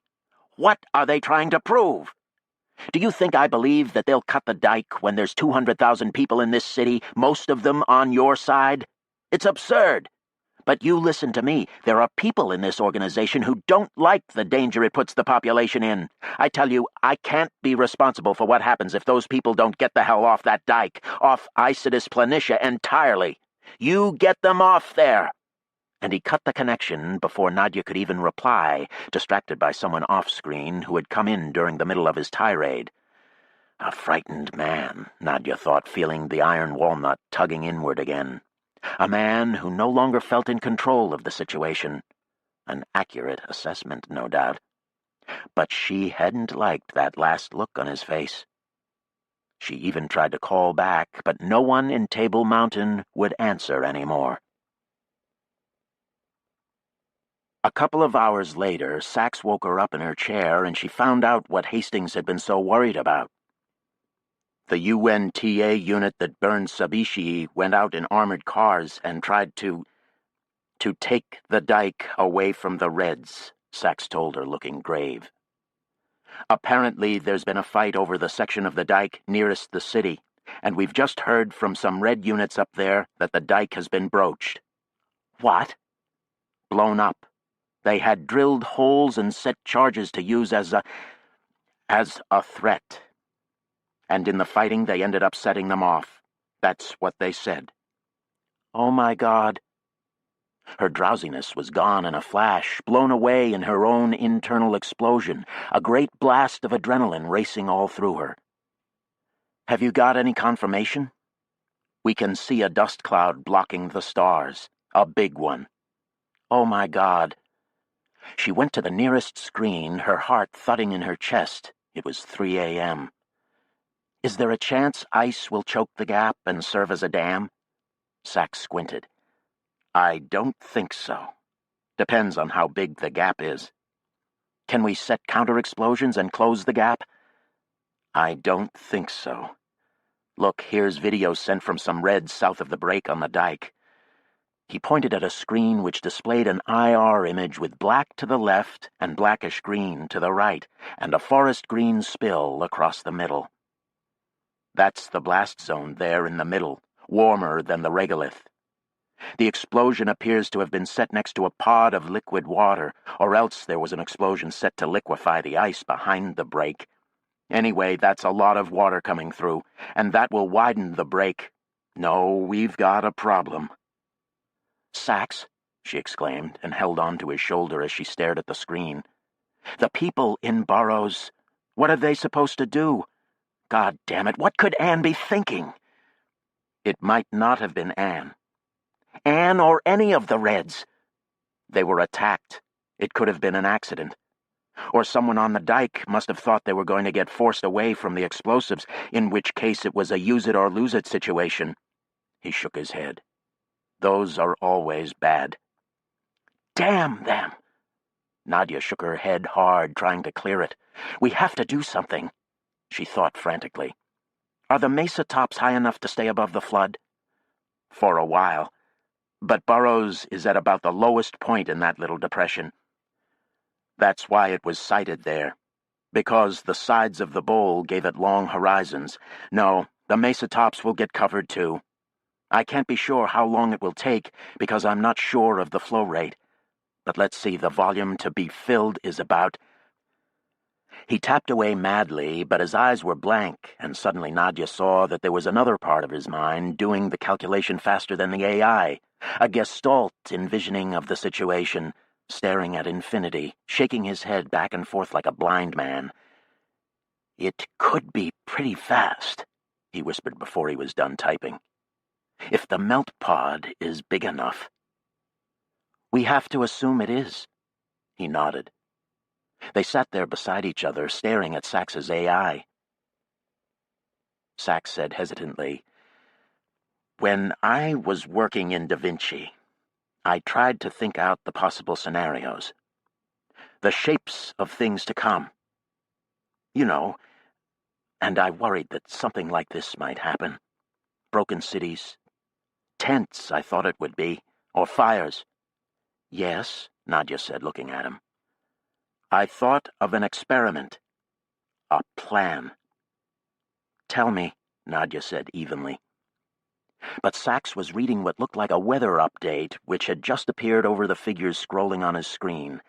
"What are they trying to prove? Do you think I believe that they'll cut the dike when there's 200,000 people in this city, most of them on your side? It's absurd. But you listen to me. There are people in this organization who don't like the danger it puts the population in. I tell you, I can't be responsible for what happens if those people don't get the hell off that dike, off Isidis Planitia entirely. You get them off there." And he cut the connection before Nadia could even reply, distracted by someone off-screen who had come in during the middle of his tirade. A frightened man, Nadia thought, feeling the iron walnut tugging inward again. A man who no longer felt in control of the situation. An accurate assessment, no doubt. But she hadn't liked that last look on his face. She even tried to call back, but no one in Table Mountain would answer anymore. A couple of hours later, Sachs woke her up in her chair, and she found out what Hastings had been so worried about. The UNTA unit that burned Sabishi went out in armored cars and tried to take the dike away from the Reds, Sachs told her, looking grave. Apparently there's been a fight over the section of the dike nearest the city, and we've just heard from some Red units up there that the dike has been broached. What? Blown up. They had drilled holes and set charges to use as a threat. And in the fighting, they ended up setting them off. That's what they said. Oh, my God. Her drowsiness was gone in a flash, blown away in her own internal explosion, a great blast of adrenaline racing all through her. Have you got any confirmation? We can see a dust cloud blocking the stars, a big one. Oh, my God. She went to the nearest screen, her heart thudding in her chest. It was 3 a.m. Is there a chance ice will choke the gap and serve as a dam? Sachs squinted. I don't think so. Depends on how big the gap is. Can we set counter-explosions and close the gap? I don't think so. Look, here's video sent from some Reds south of the break on the dike. He pointed at a screen which displayed an IR image with black to the left and blackish green to the right, and a forest green spill across the middle. That's the blast zone there in the middle, warmer than the regolith. The explosion appears to have been set next to a pod of liquid water, or else there was an explosion set to liquefy the ice behind the break. Anyway, that's a lot of water coming through, and that will widen the break. No, we've got a problem. Sachs, she exclaimed, and held on to his shoulder as she stared at the screen. The people in Burrows, what are they supposed to do? God damn it, what could Anne be thinking? It might not have been Anne. Anne or any of the Reds. They were attacked. It could have been an accident. Or someone on the dike must have thought they were going to get forced away from the explosives, in which case it was a use-it-or-lose-it situation. He shook his head. Those are always bad. Damn them! Nadia shook her head hard, trying to clear it. We have to do something, she thought frantically. Are the mesa tops high enough to stay above the flood? For a while. But Burrows is at about the lowest point in that little depression. That's why it was sited there. because the sides of the bowl gave it long horizons. No, the mesa tops will get covered too. I can't be sure how long it will take because I'm not sure of the flow rate. But let's see, the volume to be filled is about... He tapped away madly, but his eyes were blank, and suddenly Nadia saw that there was another part of his mind doing the calculation faster than the AI, a gestalt envisioning of the situation, staring at infinity, shaking his head back and forth like a blind man. "It could be pretty fast," he whispered before he was done typing. "If the melt pod is big enough." "We have to assume it is." He nodded. They sat there beside each other, staring at Sax's AI. Sax said hesitantly, "When I was working in Da Vinci, I tried to think out the possible scenarios. The shapes of things to come. You know, and I worried that something like this might happen. Broken cities. Tents, I thought it would be. Or fires." "Yes," Nadia said, looking at him. "I thought of an experiment. A plan." "Tell me," Nadia said evenly. But Sax was reading what looked like a weather update, which had just appeared over the figures scrolling on his screen.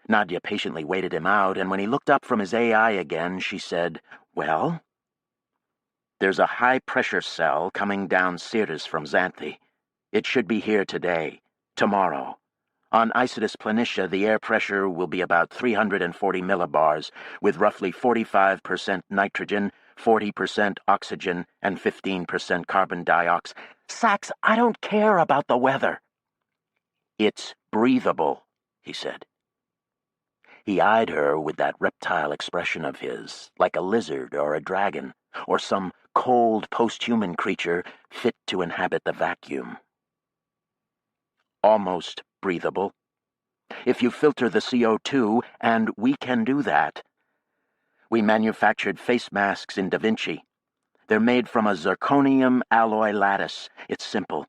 Nadia patiently waited him out, and when he looked up from his AI again, she said, "Well?" "There's a high-pressure cell coming down Syrtis from Xanthi. It should be here today, tomorrow. On Isidis Planitia, the air pressure will be about 340 millibars, with roughly 45% nitrogen, 40% oxygen, and 15% carbon dioxide. Sax, I don't care about the weather." "It's breathable," he said. He eyed her with that reptile expression of his, like a lizard or a dragon, or some cold post-human creature fit to inhabit the vacuum. "Almost breathable. If you filter the CO2, and we can do that. We manufactured face masks in Da Vinci. They're made from a zirconium alloy lattice. It's simple.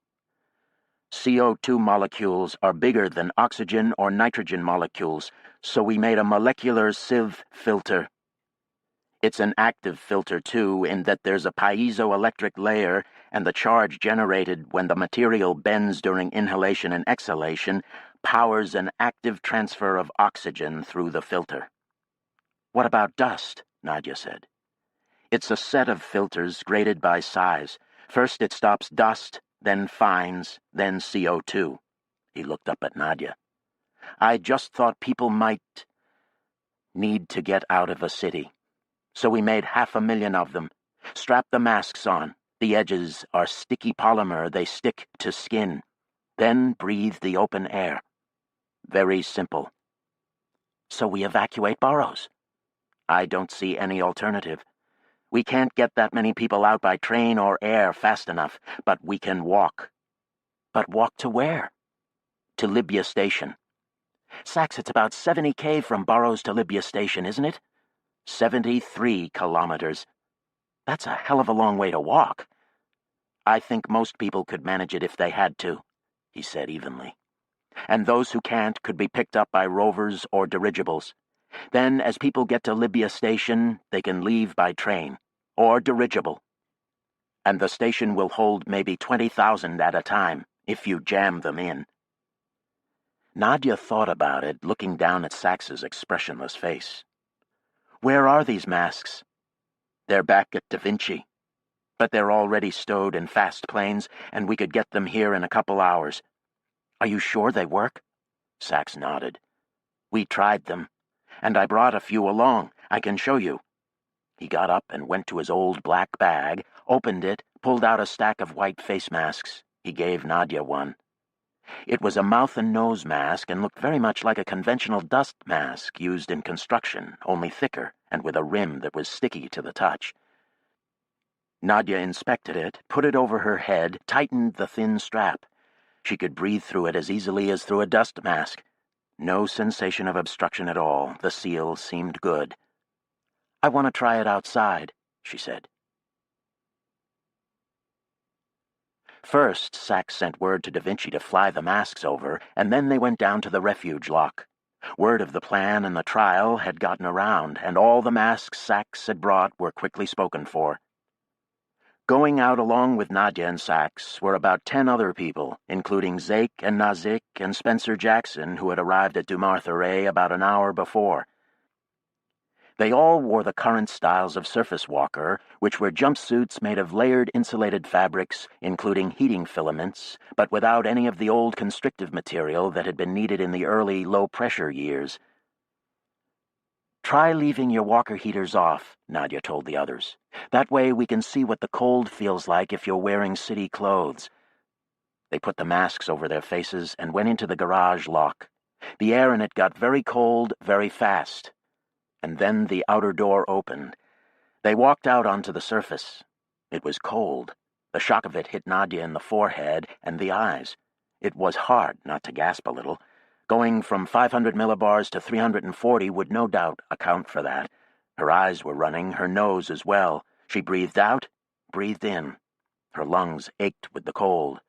CO2 molecules are bigger than oxygen or nitrogen molecules, so we made a molecular sieve filter. It's an active filter, too, in that there's a piezoelectric layer, and the charge generated when the material bends during inhalation and exhalation powers an active transfer of oxygen through the filter." "What about dust?" Nadia said. "It's a set of filters graded by size. First it stops dust, then fines, then CO2. He looked up at Nadia. "I just thought people might need to get out of a city. So we made 500,000 of them. Strap the masks on. The edges are sticky polymer. They stick to skin. Then breathe the open air. Very simple." "So we evacuate boroughs?" "I don't see any alternative. We can't get that many people out by train or air fast enough, but we can walk." "But walk to where?" "To Libya Station." "Sax, it's about 70K from Burroughs to Libya Station, isn't it?" 73 kilometers. That's a hell of a long way to walk." "I think most people could manage it if they had to," he said evenly. "And those who can't could be picked up by rovers or dirigibles. Then, as people get to Libya Station, they can leave by train. Or dirigible. And the station will hold maybe 20,000 at a time, if you jam them in." Nadia thought about it, looking down at Sax's expressionless face. "Where are these masks?" "They're back at Da Vinci. But they're already stowed in fast planes, and we could get them here in a couple hours." "Are you sure they work?" Sax nodded. "We tried them. And I brought a few along. I can show you." He got up and went to his old black bag, opened it, pulled out a stack of white face masks. He gave Nadia one. It was a mouth and nose mask and looked very much like a conventional dust mask used in construction, only thicker and with a rim that was sticky to the touch. Nadia inspected it, put it over her head, tightened the thin strap. She could breathe through it as easily as through a dust mask. No sensation of obstruction at all. The seal seemed good. "I want to try it outside," she said. First, Sax sent word to Da Vinci to fly the masks over, and then they went down to the refuge lock. Word of the plan and the trial had gotten around, and all the masks Sachs had brought were quickly spoken for. Going out along with Nadia and Sachs were about 10 other people, including Zeke and Nazik and Spencer Jackson, who had arrived at Dumartha about an hour before. They all wore the current styles of surface walker, which were jumpsuits made of layered insulated fabrics, including heating filaments, but without any of the old constrictive material that had been needed in the early low-pressure years. "Try leaving your walker heaters off," Nadia told the others. "That way we can see what the cold feels like if you're wearing city clothes." They put the masks over their faces and went into the garage lock. The air in it got very cold very fast. And then the outer door opened. They walked out onto the surface. It was cold. The shock of it hit Nadia in the forehead and the eyes. It was hard not to gasp a little. Going from 500 millibars to 340 would no doubt account for that. Her eyes were running, her nose as well. She breathed out, breathed in. Her lungs ached with the cold.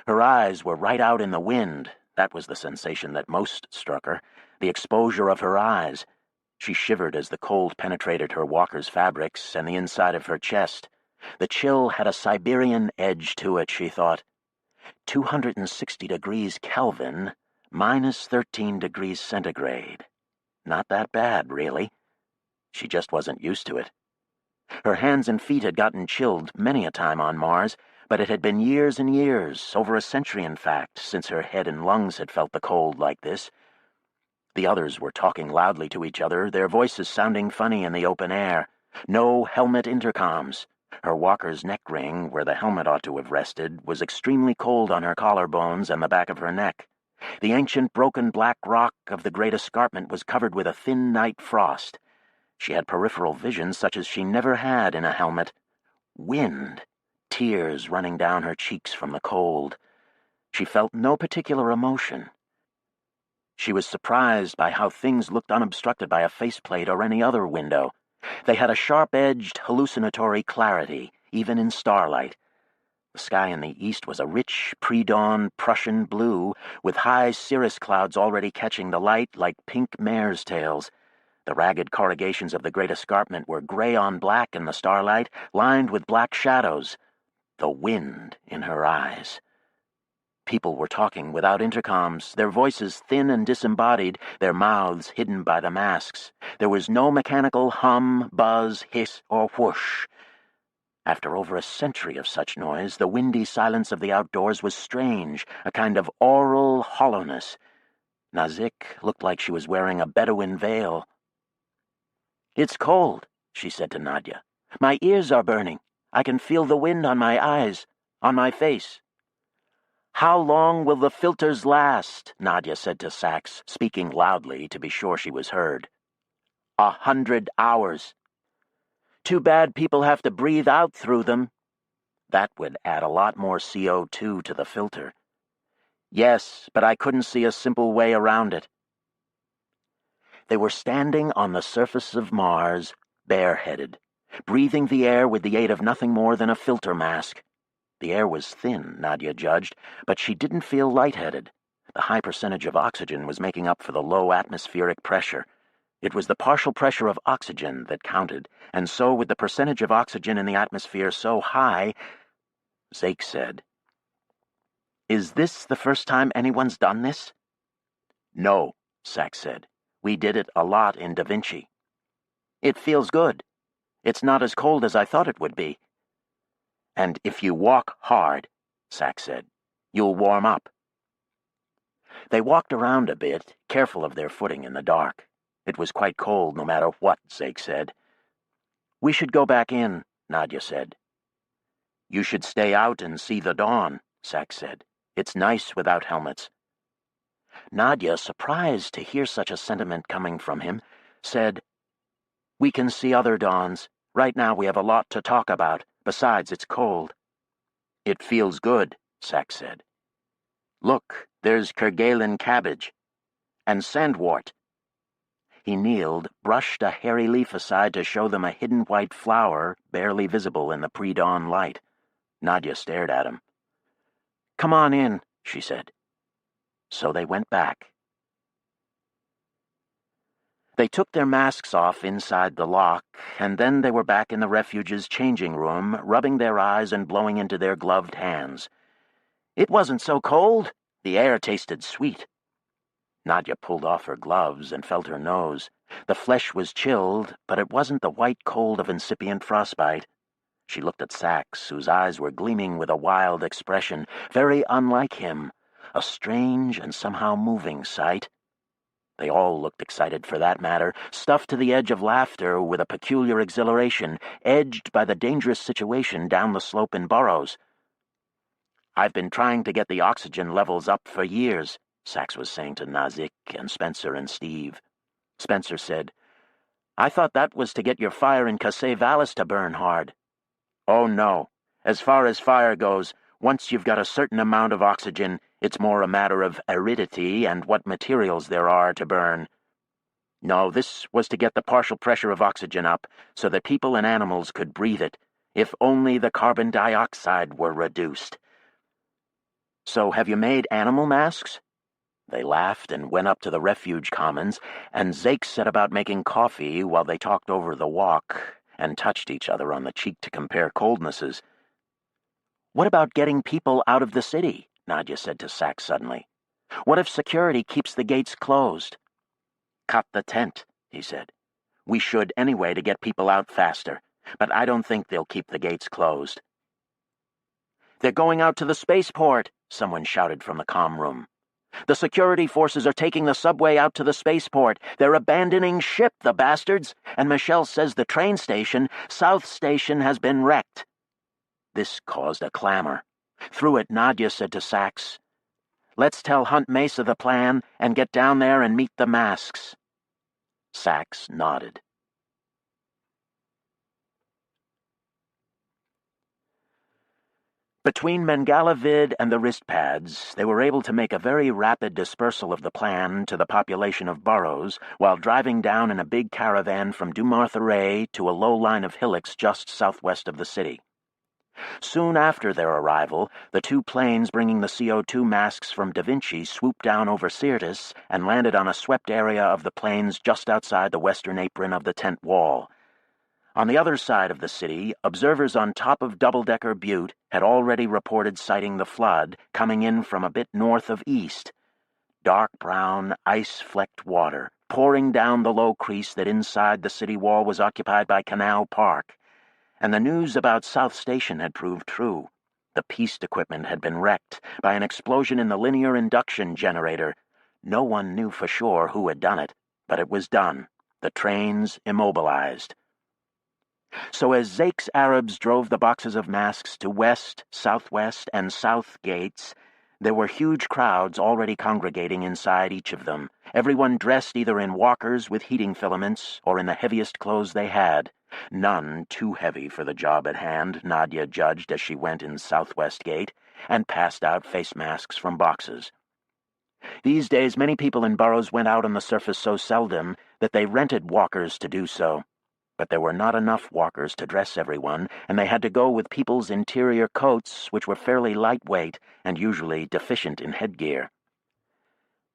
Her eyes were right out in the wind. That was the sensation that most struck her, the exposure of her eyes. She shivered as the cold penetrated her walker's fabrics and the inside of her chest. The chill had a Siberian edge to it, she thought. 260 degrees Kelvin, minus 13 degrees centigrade. Not that bad, really. She just wasn't used to it. Her hands and feet had gotten chilled many a time on Mars, but it had been years and years, over a century in fact, since her head and lungs had felt the cold like this. The others were talking loudly to each other, their voices sounding funny in the open air. No helmet intercoms. Her walker's neck ring, where the helmet ought to have rested, was extremely cold on her collarbones and the back of her neck. The ancient broken black rock of the great escarpment was covered with a thin night frost. She had peripheral vision such as she never had in a helmet. Wind. Tears running down her cheeks from the cold. She felt no particular emotion. She was surprised by how things looked unobstructed by a faceplate or any other window. They had a sharp-edged, hallucinatory clarity, even in starlight. The sky in the east was a rich, pre-dawn Prussian blue, with high cirrus clouds already catching the light like pink mare's tails. The ragged corrugations of the great escarpment were gray on black in the starlight, lined with black shadows. The wind in her eyes. People were talking without intercoms, their voices thin and disembodied, their mouths hidden by the masks. There was no mechanical hum, buzz, hiss, or whoosh. After over a century of such noise, the windy silence of the outdoors was strange, a kind of aural hollowness. Nazik looked like she was wearing a Bedouin veil. "It's cold," she said to Nadia. "My ears are burning. I can feel the wind on my eyes, on my face." "How long will the filters last?" Nadia said to Sachs, speaking loudly to be sure she was heard. 100 hours. Too bad people have to breathe out through them. That would add a lot more CO2 to the filter. Yes, but I couldn't see a simple way around it. They were standing on the surface of Mars, bareheaded, breathing the air with the aid of nothing more than a filter mask. The air was thin, Nadia judged, but she didn't feel lightheaded. The high percentage of oxygen was making up for the low atmospheric pressure. It was the partial pressure of oxygen that counted, and so with the percentage of oxygen in the atmosphere so high, Zeke said, "Is this the first time anyone's done this?" "No," Sachs said. "We did it a lot in Da Vinci." "It feels good. It's not as cold as I thought it would be." "And if you walk hard," Sachs said, "you'll warm up." They walked around a bit, careful of their footing in the dark. It was quite cold no matter what, Zeke said. "We should go back in," Nadia said. "You should stay out and see the dawn," Sachs said. "It's nice without helmets." Nadia, surprised to hear such a sentiment coming from him, said, "We can see other dawns. Right now we have a lot to talk about. Besides, it's cold." "It feels good," Sachs said. "Look, there's Kerguelen cabbage. And sandwort." He kneeled, brushed a hairy leaf aside to show them a hidden white flower, barely visible in the pre-dawn light. Nadia stared at him. "Come on in," she said. So they went back. They took their masks off inside the lock, and then they were back in the refuge's changing room, rubbing their eyes and blowing into their gloved hands. It wasn't so cold. The air tasted sweet. Nadia pulled off her gloves and felt her nose. The flesh was chilled, but it wasn't the white cold of incipient frostbite. She looked at Sax, whose eyes were gleaming with a wild expression, very unlike him, a strange and somehow moving sight. They all looked excited for that matter, stuffed to the edge of laughter with a peculiar exhilaration, edged by the dangerous situation down the slope in Burrows. "I've been trying to get the oxygen levels up for years," Sax was saying to Nazik and Spencer and Steve. Spencer said, "I thought that was to get your fire in Cassay Vallis to burn hard." "Oh, no. As far as fire goes, once you've got a certain amount of oxygen, it's more a matter of aridity and what materials there are to burn. No, this was to get the partial pressure of oxygen up so that people and animals could breathe it, if only the carbon dioxide were reduced." "So have you made animal masks?" They laughed and went up to the refuge commons, and Zake set about making coffee while they talked over the walk and touched each other on the cheek to compare coldnesses. "What about getting people out of the city?" Nadia said to Sax suddenly. "What if security keeps the gates closed?" "Cut the tent," he said. "We should anyway to get people out faster, but I don't think they'll keep the gates closed." "They're going out to the spaceport," someone shouted from the comm room. "The security forces are taking the subway out to the spaceport. They're abandoning ship, the bastards, and Michelle says the train station, South Station, has been wrecked." This caused a clamor. Through it, Nadia said to Sax, "Let's tell Hunt Mesa the plan and get down there and meet the masks." Sax nodded. Between Mengalavid and the wrist pads, they were able to make a very rapid dispersal of the plan to the population of Burrows while driving down in a big caravan from Dumartharay to a low line of hillocks just southwest of the city. Soon after their arrival, the two planes bringing the CO2 masks from Da Vinci swooped down over Syrtis and landed on a swept area of the plains just outside the western apron of the tent wall. On the other side of the city, observers on top of Double-Decker Butte had already reported sighting the flood coming in from a bit north of east. Dark brown, ice-flecked water pouring down the low crease that inside the city wall was occupied by Canal Park. And the news about South Station had proved true. The pieced equipment had been wrecked by an explosion in the linear induction generator. No one knew for sure who had done it, but it was done. The trains immobilized. So as Zake's Arabs drove the boxes of masks to west, southwest, and south gates, there were huge crowds already congregating inside each of them, everyone dressed either in walkers with heating filaments or in the heaviest clothes they had. None too heavy for the job at hand, Nadia judged as she went in Southwest Gate, and passed out face masks from boxes. These days many people in Burrows went out on the surface so seldom that they rented walkers to do so. But there were not enough walkers to dress everyone, and they had to go with people's interior coats, which were fairly lightweight and usually deficient in headgear.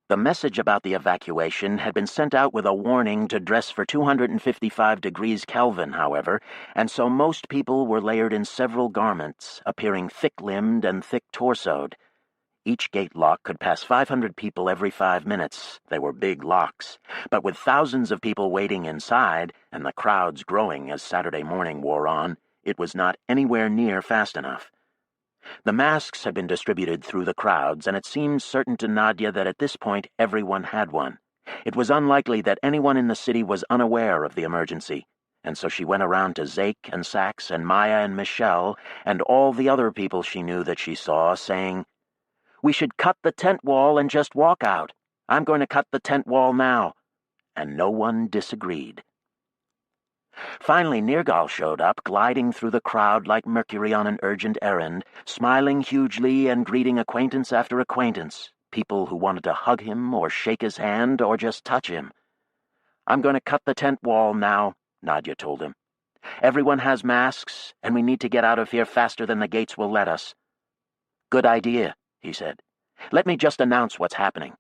The message about the evacuation had been sent out with a warning to dress for 255 degrees Kelvin, however, and so most people were layered in several garments, appearing thick-limbed and thick-torsoed. Each gate lock could pass 500 people every 5 minutes. They were big locks. But with thousands of people waiting inside, and the crowds growing as Saturday morning wore on, it was not anywhere near fast enough. The masks had been distributed through the crowds, and it seemed certain to Nadia that at this point everyone had one. It was unlikely that anyone in the city was unaware of the emergency, and so she went around to Zake and Sax and Maya and Michelle and all the other people she knew that she saw, saying, "We should cut the tent wall and just walk out. I'm going to cut the tent wall now." And no one disagreed. Finally, Nergal showed up, gliding through the crowd like Mercury on an urgent errand, smiling hugely and greeting acquaintance after acquaintance, people who wanted to hug him or shake his hand or just touch him. "I'm going to cut the tent wall now," Nadia told him. "Everyone has masks, and we need to get out of here faster than the gates will let us." "Good idea," he said. "Let me just announce what's happening."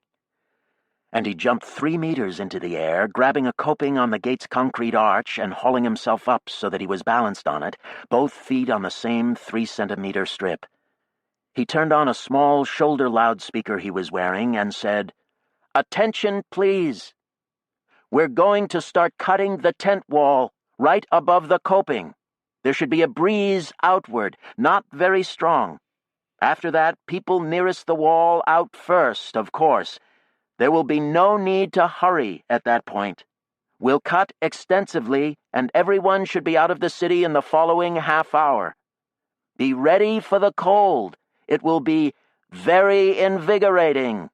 and he jumped 3 meters into the air, grabbing a coping on the gate's concrete arch and hauling himself up so that he was balanced on it, both feet on the same 3-centimeter strip. He turned on a small shoulder loudspeaker he was wearing and said, "Attention, please. We're going to start cutting the tent wall right above the coping. There should be a breeze outward, not very strong. After that, people nearest the wall out first, of course. There will be no need to hurry at that point. We'll cut extensively, and everyone should be out of the city in the following half hour. Be ready for the cold. It will be very invigorating.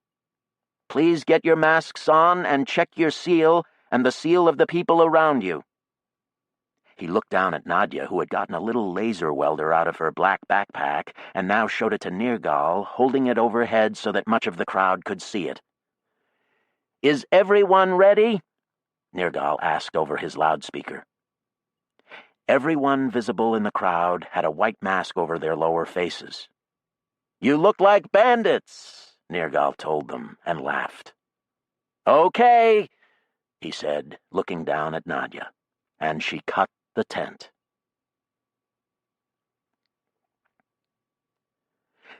Please get your masks on and check your seal and the seal of the people around you." He looked down at Nadia, who had gotten a little laser welder out of her black backpack and now showed it to Nergal, holding it overhead so that much of the crowd could see it. "Is everyone ready?" Nergal asked over his loudspeaker. Everyone visible in the crowd had a white mask over their lower faces. "You look like bandits," Nergal told them and laughed. "Okay," he said, looking down at Nadia, and she cut the tent.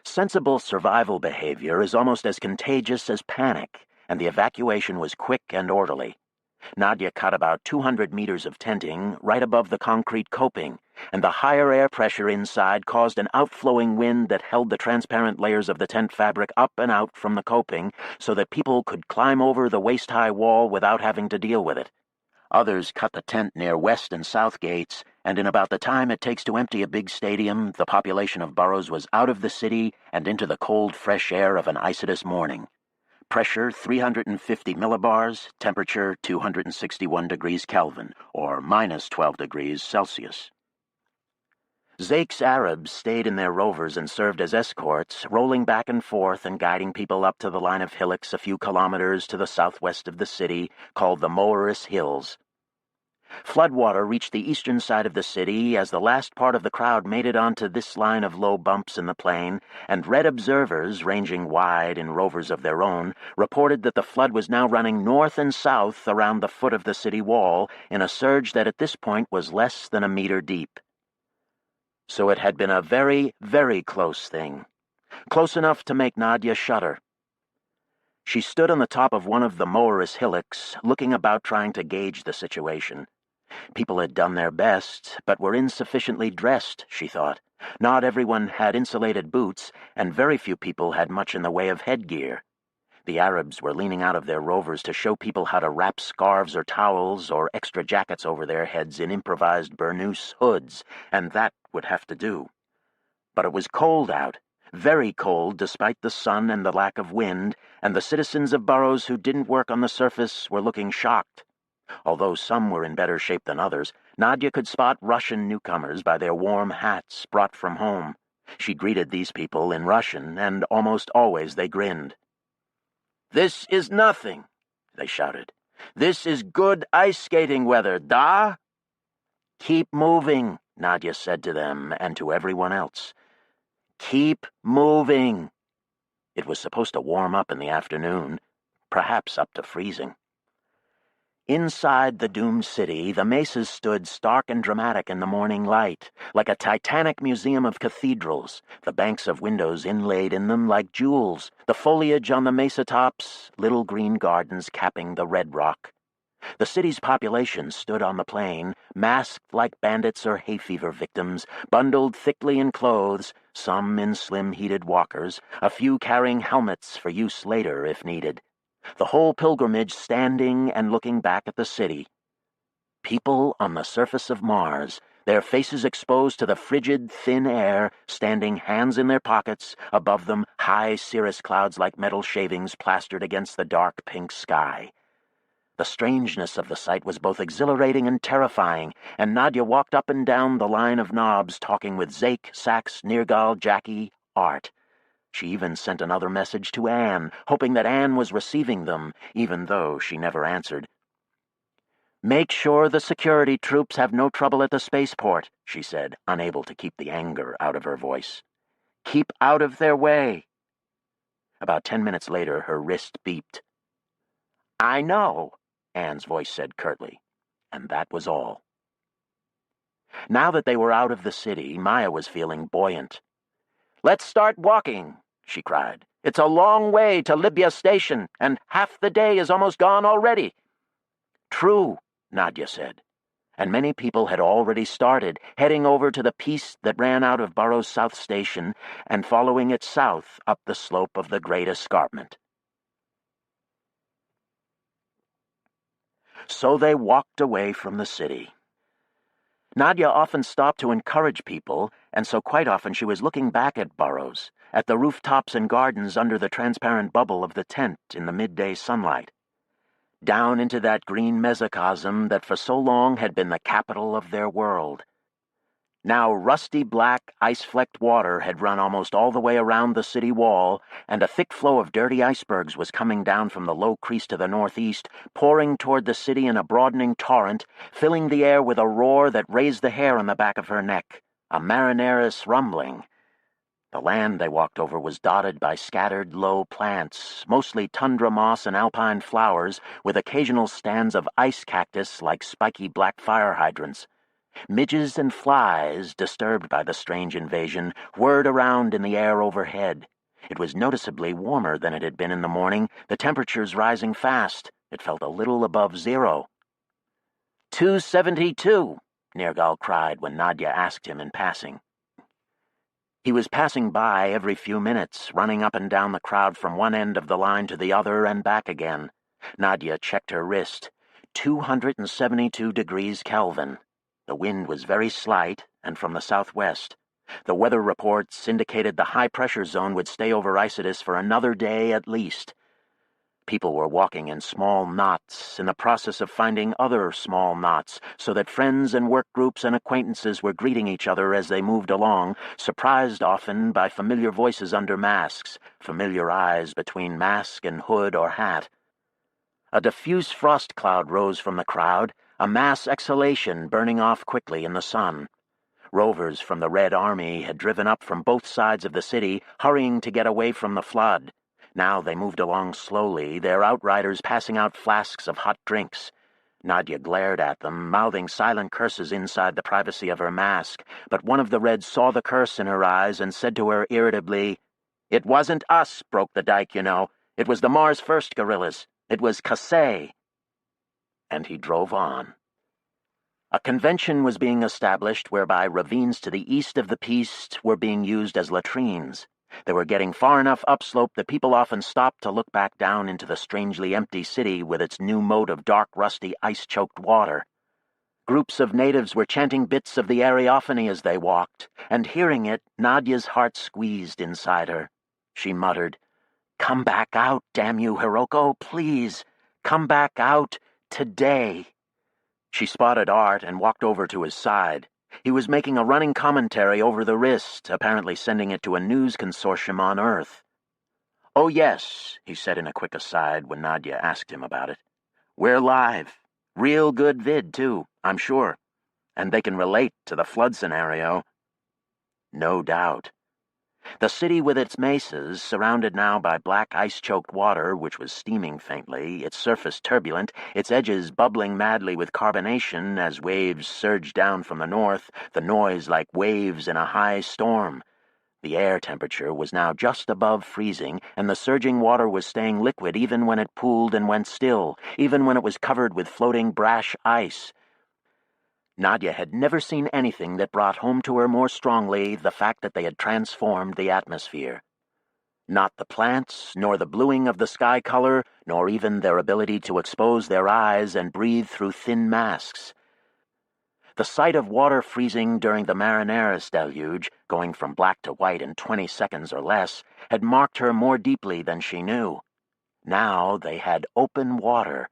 Sensible survival behavior is almost as contagious as panic, and the evacuation was quick and orderly. Nadia cut about 200 meters of tenting right above the concrete coping, and the higher air pressure inside caused an outflowing wind that held the transparent layers of the tent fabric up and out from the coping so that people could climb over the waist-high wall without having to deal with it. Others cut the tent near west and south gates, and in about the time it takes to empty a big stadium, the population of Burroughs was out of the city and into the cold, fresh air of an Isidus morning. Pressure 350 millibars, temperature 261 degrees Kelvin, or minus 12 degrees Celsius. Zake's Arabs stayed in their rovers and served as escorts, rolling back and forth and guiding people up to the line of hillocks a few kilometers to the southwest of the city, called the Moeris Hills. Floodwater reached the eastern side of the city as the last part of the crowd made it onto this line of low bumps in the plain, and red observers, ranging wide in rovers of their own, reported that the flood was now running north and south around the foot of the city wall in a surge that at this point was less than a meter deep. So it had been a very, very close thing, close enough to make Nadia shudder. She stood on the top of one of the Moeris hillocks, looking about trying to gauge the situation. People had done their best, but were insufficiently dressed, she thought. Not everyone had insulated boots, and very few people had much in the way of headgear. The Arabs were leaning out of their rovers to show people how to wrap scarves or towels or extra jackets over their heads in improvised burnoose hoods, and that would have to do. But it was cold out, very cold despite the sun and the lack of wind, and the citizens of Burroughs who didn't work on the surface were looking shocked. Although some were in better shape than others, Nadia could spot Russian newcomers by their warm hats brought from home. She greeted these people in Russian, and almost always they grinned. "This is nothing," they shouted. "This is good ice skating weather, da?" "Keep moving," Nadia said to them and to everyone else. "Keep moving." It was supposed to warm up in the afternoon, perhaps up to freezing. Inside the doomed city, the mesas stood stark and dramatic in the morning light, like a titanic museum of cathedrals, the banks of windows inlaid in them like jewels, the foliage on the mesa tops, little green gardens capping the red rock. The city's population stood on the plain, masked like bandits or hay fever victims, bundled thickly in clothes, some in slim heated walkers, a few carrying helmets for use later if needed. The whole pilgrimage standing and looking back at the city. People on the surface of Mars, their faces exposed to the frigid, thin air, standing hands in their pockets, above them high cirrus clouds like metal shavings plastered against the dark pink sky. The strangeness of the sight was both exhilarating and terrifying, and Nadia walked up and down the line of knobs talking with Zake, Sax, Nergal, Jackie, Art. She even sent another message to Anne, hoping that Anne was receiving them, even though she never answered. "Make sure the security troops have no trouble at the spaceport," she said, unable to keep the anger out of her voice. "Keep out of their way." About 10 minutes later, her wrist beeped. "I know," Anne's voice said curtly, and that was all. Now that they were out of the city, Maya was feeling buoyant. "Let's start walking," she cried. "It's a long way to Libya Station, and half the day is almost gone already." "True," Nadia said, and many people had already started, heading over to the piece that ran out of Burroughs South Station and following it south up the slope of the Great Escarpment. So they walked away from the city. Nadia often stopped to encourage people, and so quite often she was looking back at Burroughs, at the rooftops and gardens under the transparent bubble of the tent in the midday sunlight, down into that green mesocosm that for so long had been the capital of their world. Now rusty black, ice-flecked water had run almost all the way around the city wall, and a thick flow of dirty icebergs was coming down from the low crease to the northeast, pouring toward the city in a broadening torrent, filling the air with a roar that raised the hair on the back of her neck, a Marineris rumbling. The land they walked over was dotted by scattered low plants, mostly tundra moss and alpine flowers, with occasional stands of ice cactus like spiky black fire hydrants. Midges and flies, disturbed by the strange invasion, whirred around in the air overhead. It was noticeably warmer than it had been in the morning, the temperatures rising fast. It felt a little above zero. 272, Nergal cried when Nadia asked him in passing. He was passing by every few minutes, running up and down the crowd from one end of the line to the other and back again. Nadia checked her wrist. 272 degrees Kelvin. The wind was very slight and from the southwest. The weather reports indicated the high-pressure zone would stay over Isidis for another day at least. People were walking in small knots, in the process of finding other small knots, so that friends and work groups and acquaintances were greeting each other as they moved along, surprised often by familiar voices under masks, familiar eyes between mask and hood or hat. A diffuse frost cloud rose from the crowd, a mass exhalation burning off quickly in the sun. Rovers from the Red Army had driven up from both sides of the city, hurrying to get away from the flood. Now they moved along slowly, their outriders passing out flasks of hot drinks. Nadia glared at them, mouthing silent curses inside the privacy of her mask, but one of the Reds saw the curse in her eyes and said to her irritably, "It wasn't us broke the dike, you know. It was the Mars First guerrillas. It was Kasey." And he drove on. A convention was being established whereby ravines to the east of the piece were being used as latrines. They were getting far enough upslope that people often stopped to look back down into the strangely empty city with its new moat of dark, rusty, ice-choked water. Groups of natives were chanting bits of the Ariophany as they walked, and hearing it, Nadia's heart squeezed inside her. She muttered, "Come back out, damn you, Hiroko, please. Come back out today." She spotted Art and walked over to his side. He was making a running commentary over the wrist, apparently sending it to a news consortium on Earth. "Oh yes," he said in a quick aside when Nadia asked him about it. "We're live. Real good vid, too, I'm sure. And they can relate to the flood scenario." No doubt. The city with its mesas, surrounded now by black ice-choked water which was steaming faintly, its surface turbulent, its edges bubbling madly with carbonation as waves surged down from the north, the noise like waves in a high storm. The air temperature was now just above freezing, and the surging water was staying liquid even when it pooled and went still, even when it was covered with floating brash ice. Nadia had never seen anything that brought home to her more strongly the fact that they had transformed the atmosphere. Not the plants, nor the bluing of the sky color, nor even their ability to expose their eyes and breathe through thin masks. The sight of water freezing during the Marineris deluge, going from black to white in 20 seconds or less, had marked her more deeply than she knew. Now they had open water.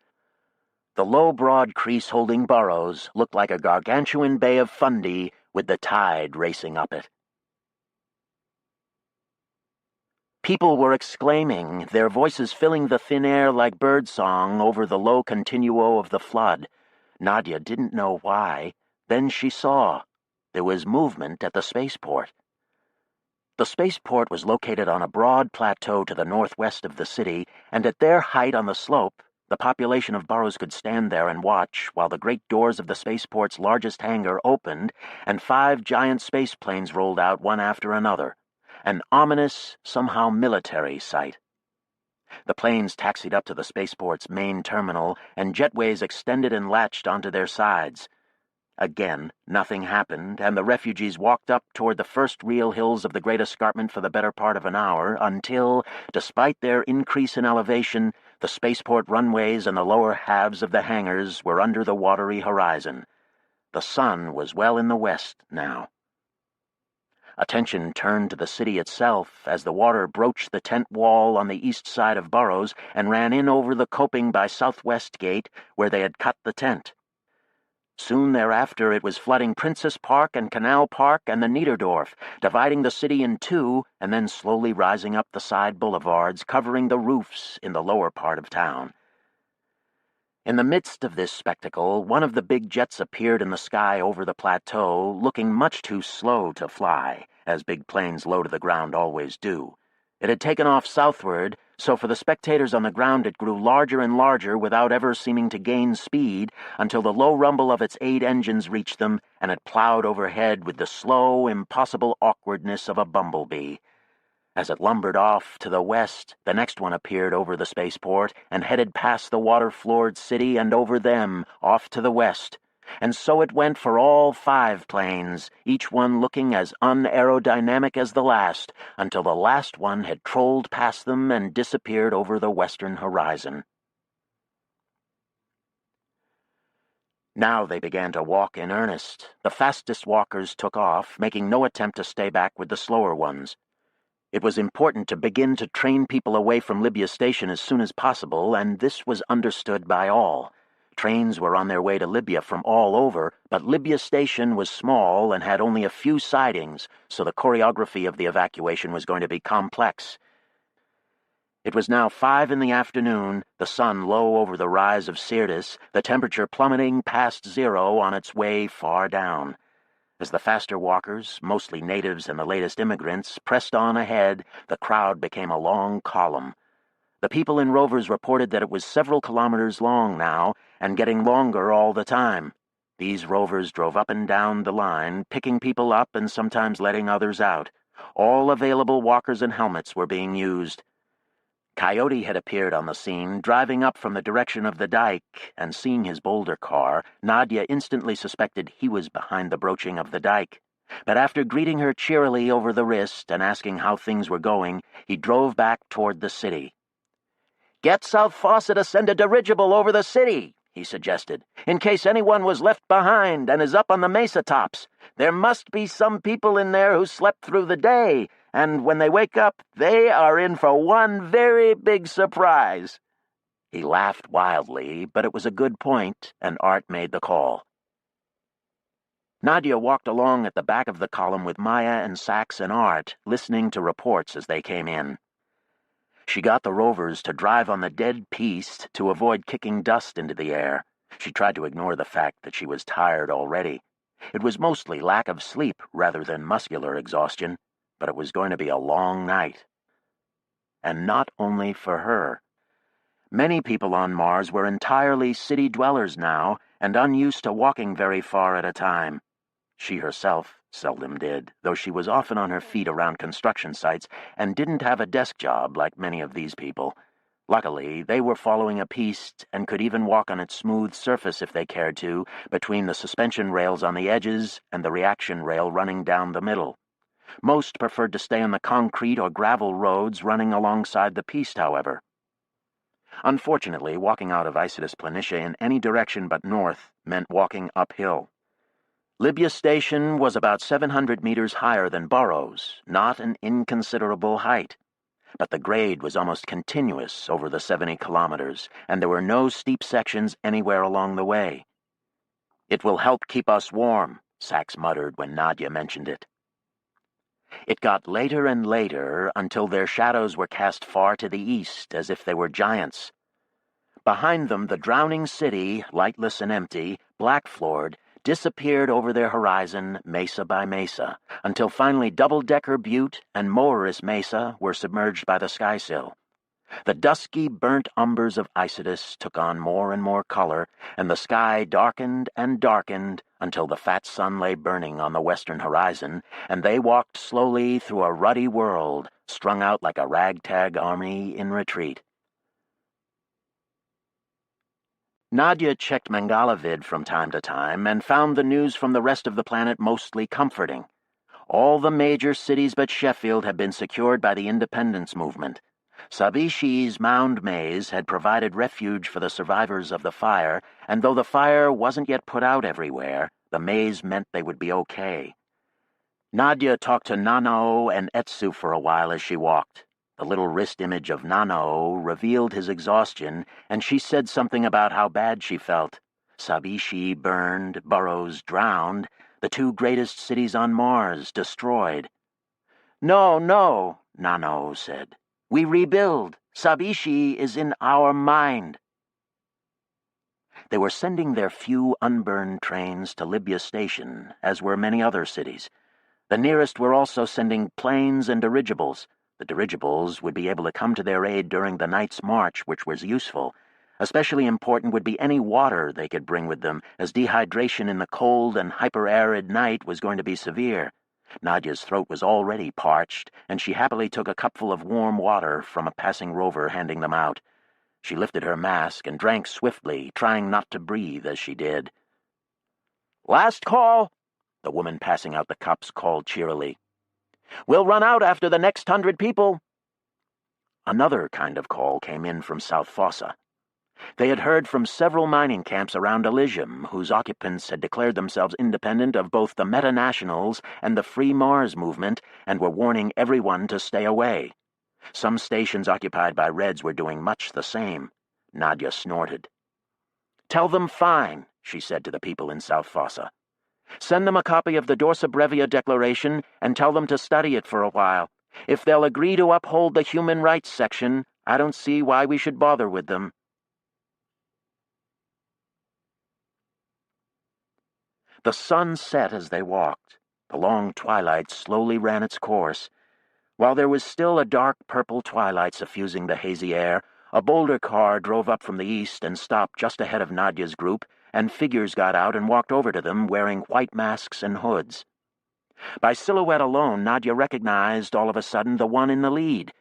The low, broad crease holding Burroughs looked like a gargantuan bay of Fundy with the tide racing up it. People were exclaiming, their voices filling the thin air like birdsong over the low continuo of the flood. Nadia didn't know why. Then she saw. There was movement at the spaceport. The spaceport was located on a broad plateau to the northwest of the city, and at their height on the slope, The population of Burroughs could stand there and watch while the great doors of the spaceport's largest hangar opened and 5 giant space planes rolled out one after another. An ominous, somehow military sight. The planes taxied up to the spaceport's main terminal, and jetways extended and latched onto their sides. Again, nothing happened, and the refugees walked up toward the first real hills of the Great Escarpment for the better part of an hour until, despite their increase in elevation, the spaceport runways and the lower halves of the hangars were under the watery horizon. The sun was well in the west now. Attention turned to the city itself as the water broached the tent wall on the east side of Burroughs and ran in over the coping by Southwest Gate, where they had cut the tent. Soon thereafter it was flooding Princess Park and Canal Park and the Niederdorf, dividing the city in two and then slowly rising up the side boulevards, covering the roofs in the lower part of town. In the midst of this spectacle, one of the big jets appeared in the sky over the plateau, looking much too slow to fly, as big planes low to the ground always do. It had taken off southward, so for the spectators on the ground it grew larger and larger without ever seeming to gain speed until the low rumble of its 8 engines reached them and it plowed overhead with the slow, impossible awkwardness of a bumblebee. As it lumbered off to the west, the next one appeared over the spaceport and headed past the water-floored city and over them, off to the west. And so it went for all 5 planes, each one looking as unaerodynamic as the last, until the last one had trolled past them and disappeared over the western horizon. Now they began to walk in earnest. The fastest walkers took off, making no attempt to stay back with the slower ones. It was important to begin to train people away from Libya Station as soon as possible, and this was understood by all. Trains were on their way to Libya from all over, but Libya Station was small and had only a few sidings, so the choreography of the evacuation was going to be complex. It was now 5 in the afternoon, the sun low over the rise of Syrtis, the temperature plummeting past 0 on its way far down. As the faster walkers, mostly natives and the latest immigrants, pressed on ahead, the crowd became a long column. The people in rovers reported that it was several kilometers long now, and getting longer all the time. These rovers drove up and down the line, picking people up and sometimes letting others out. All available walkers and helmets were being used. Coyote had appeared on the scene, driving up from the direction of the dike, and seeing his boulder car, Nadia instantly suspected he was behind the broaching of the dike. But after greeting her cheerily over the wrist and asking how things were going, he drove back toward the city. "Get South Fawcett to send a dirigible over the city," he suggested, "in case anyone was left behind and is up on the mesa tops. There must be some people in there who slept through the day, and when they wake up, they are in for one very big surprise." He laughed wildly, but it was a good point, and Art made the call. Nadia walked along at the back of the column with Maya and Sax and Art, listening to reports as they came in. She got the rovers to drive on the dead piste to avoid kicking dust into the air. She tried to ignore the fact that she was tired already. It was mostly lack of sleep rather than muscular exhaustion, but it was going to be a long night. And not only for her. Many people on Mars were entirely city dwellers now and unused to walking very far at a time. She herself seldom did, though she was often on her feet around construction sites and didn't have a desk job like many of these people. Luckily, they were following a piste and could even walk on its smooth surface if they cared to, between the suspension rails on the edges and the reaction rail running down the middle. Most preferred to stay on the concrete or gravel roads running alongside the piste, however. Unfortunately, walking out of Isidis Planitia in any direction but north meant walking uphill. Libya Station was about 700 meters higher than Burroughs, not an inconsiderable height. But the grade was almost continuous over the 70 kilometers, and there were no steep sections anywhere along the way. "It will help keep us warm," Sax muttered when Nadia mentioned it. It got later and later until their shadows were cast far to the east, as if they were giants. Behind them, the drowning city, lightless and empty, black-floored, disappeared over their horizon, mesa by mesa, until finally Double-Decker Butte and Morris Mesa were submerged by the skysill. The dusky, burnt umbers of Isidus took on more and more color, and the sky darkened and darkened until the fat sun lay burning on the western horizon, and they walked slowly through a ruddy world, strung out like a ragtag army in retreat. Nadia checked Mangalavid from time to time and found the news from the rest of the planet mostly comforting. All the major cities but Sheffield had been secured by the independence movement. Sabishi's mound maze had provided refuge for the survivors of the fire, and though the fire wasn't yet put out everywhere, the maze meant they would be okay. Nadia talked to Nanao and Etsu for a while as she walked. The little wrist image of Nanao revealed his exhaustion, and she said something about how bad she felt. Sabishi burned, Burroughs drowned, the two greatest cities on Mars destroyed. "No, no," Nanao said. "We rebuild. Sabishi is in our mind." They were sending their few unburned trains to Libya Station, as were many other cities. The nearest were also sending planes and dirigibles. The dirigibles would be able to come to their aid during the night's march, which was useful. Especially important would be any water they could bring with them, as dehydration in the cold and hyper-arid night was going to be severe. Nadia's throat was already parched, and she happily took a cupful of warm water from a passing rover handing them out. She lifted her mask and drank swiftly, trying not to breathe as she did. "Last call," the woman passing out the cups called cheerily. "We'll run out after the next 100 people." Another kind of call came in from South Fossa. They had heard from several mining camps around Elysium, whose occupants had declared themselves independent of both the Meta-Nationals and the Free Mars movement, and were warning everyone to stay away. Some stations occupied by Reds were doing much the same. Nadia snorted. "Tell them fine," she said to the people in South Fossa. "Send them a copy of the Dorsa Brevia Declaration and tell them to study it for a while. If they'll agree to uphold the human rights section, I don't see why we should bother with them." The sun set as they walked. The long twilight slowly ran its course. While there was still a dark purple twilight suffusing the hazy air, a boulder car drove up from the east and stopped just ahead of Nadia's group, and figures got out and walked over to them wearing white masks and hoods. By silhouette alone, Nadia recognized all of a sudden the one in the lead.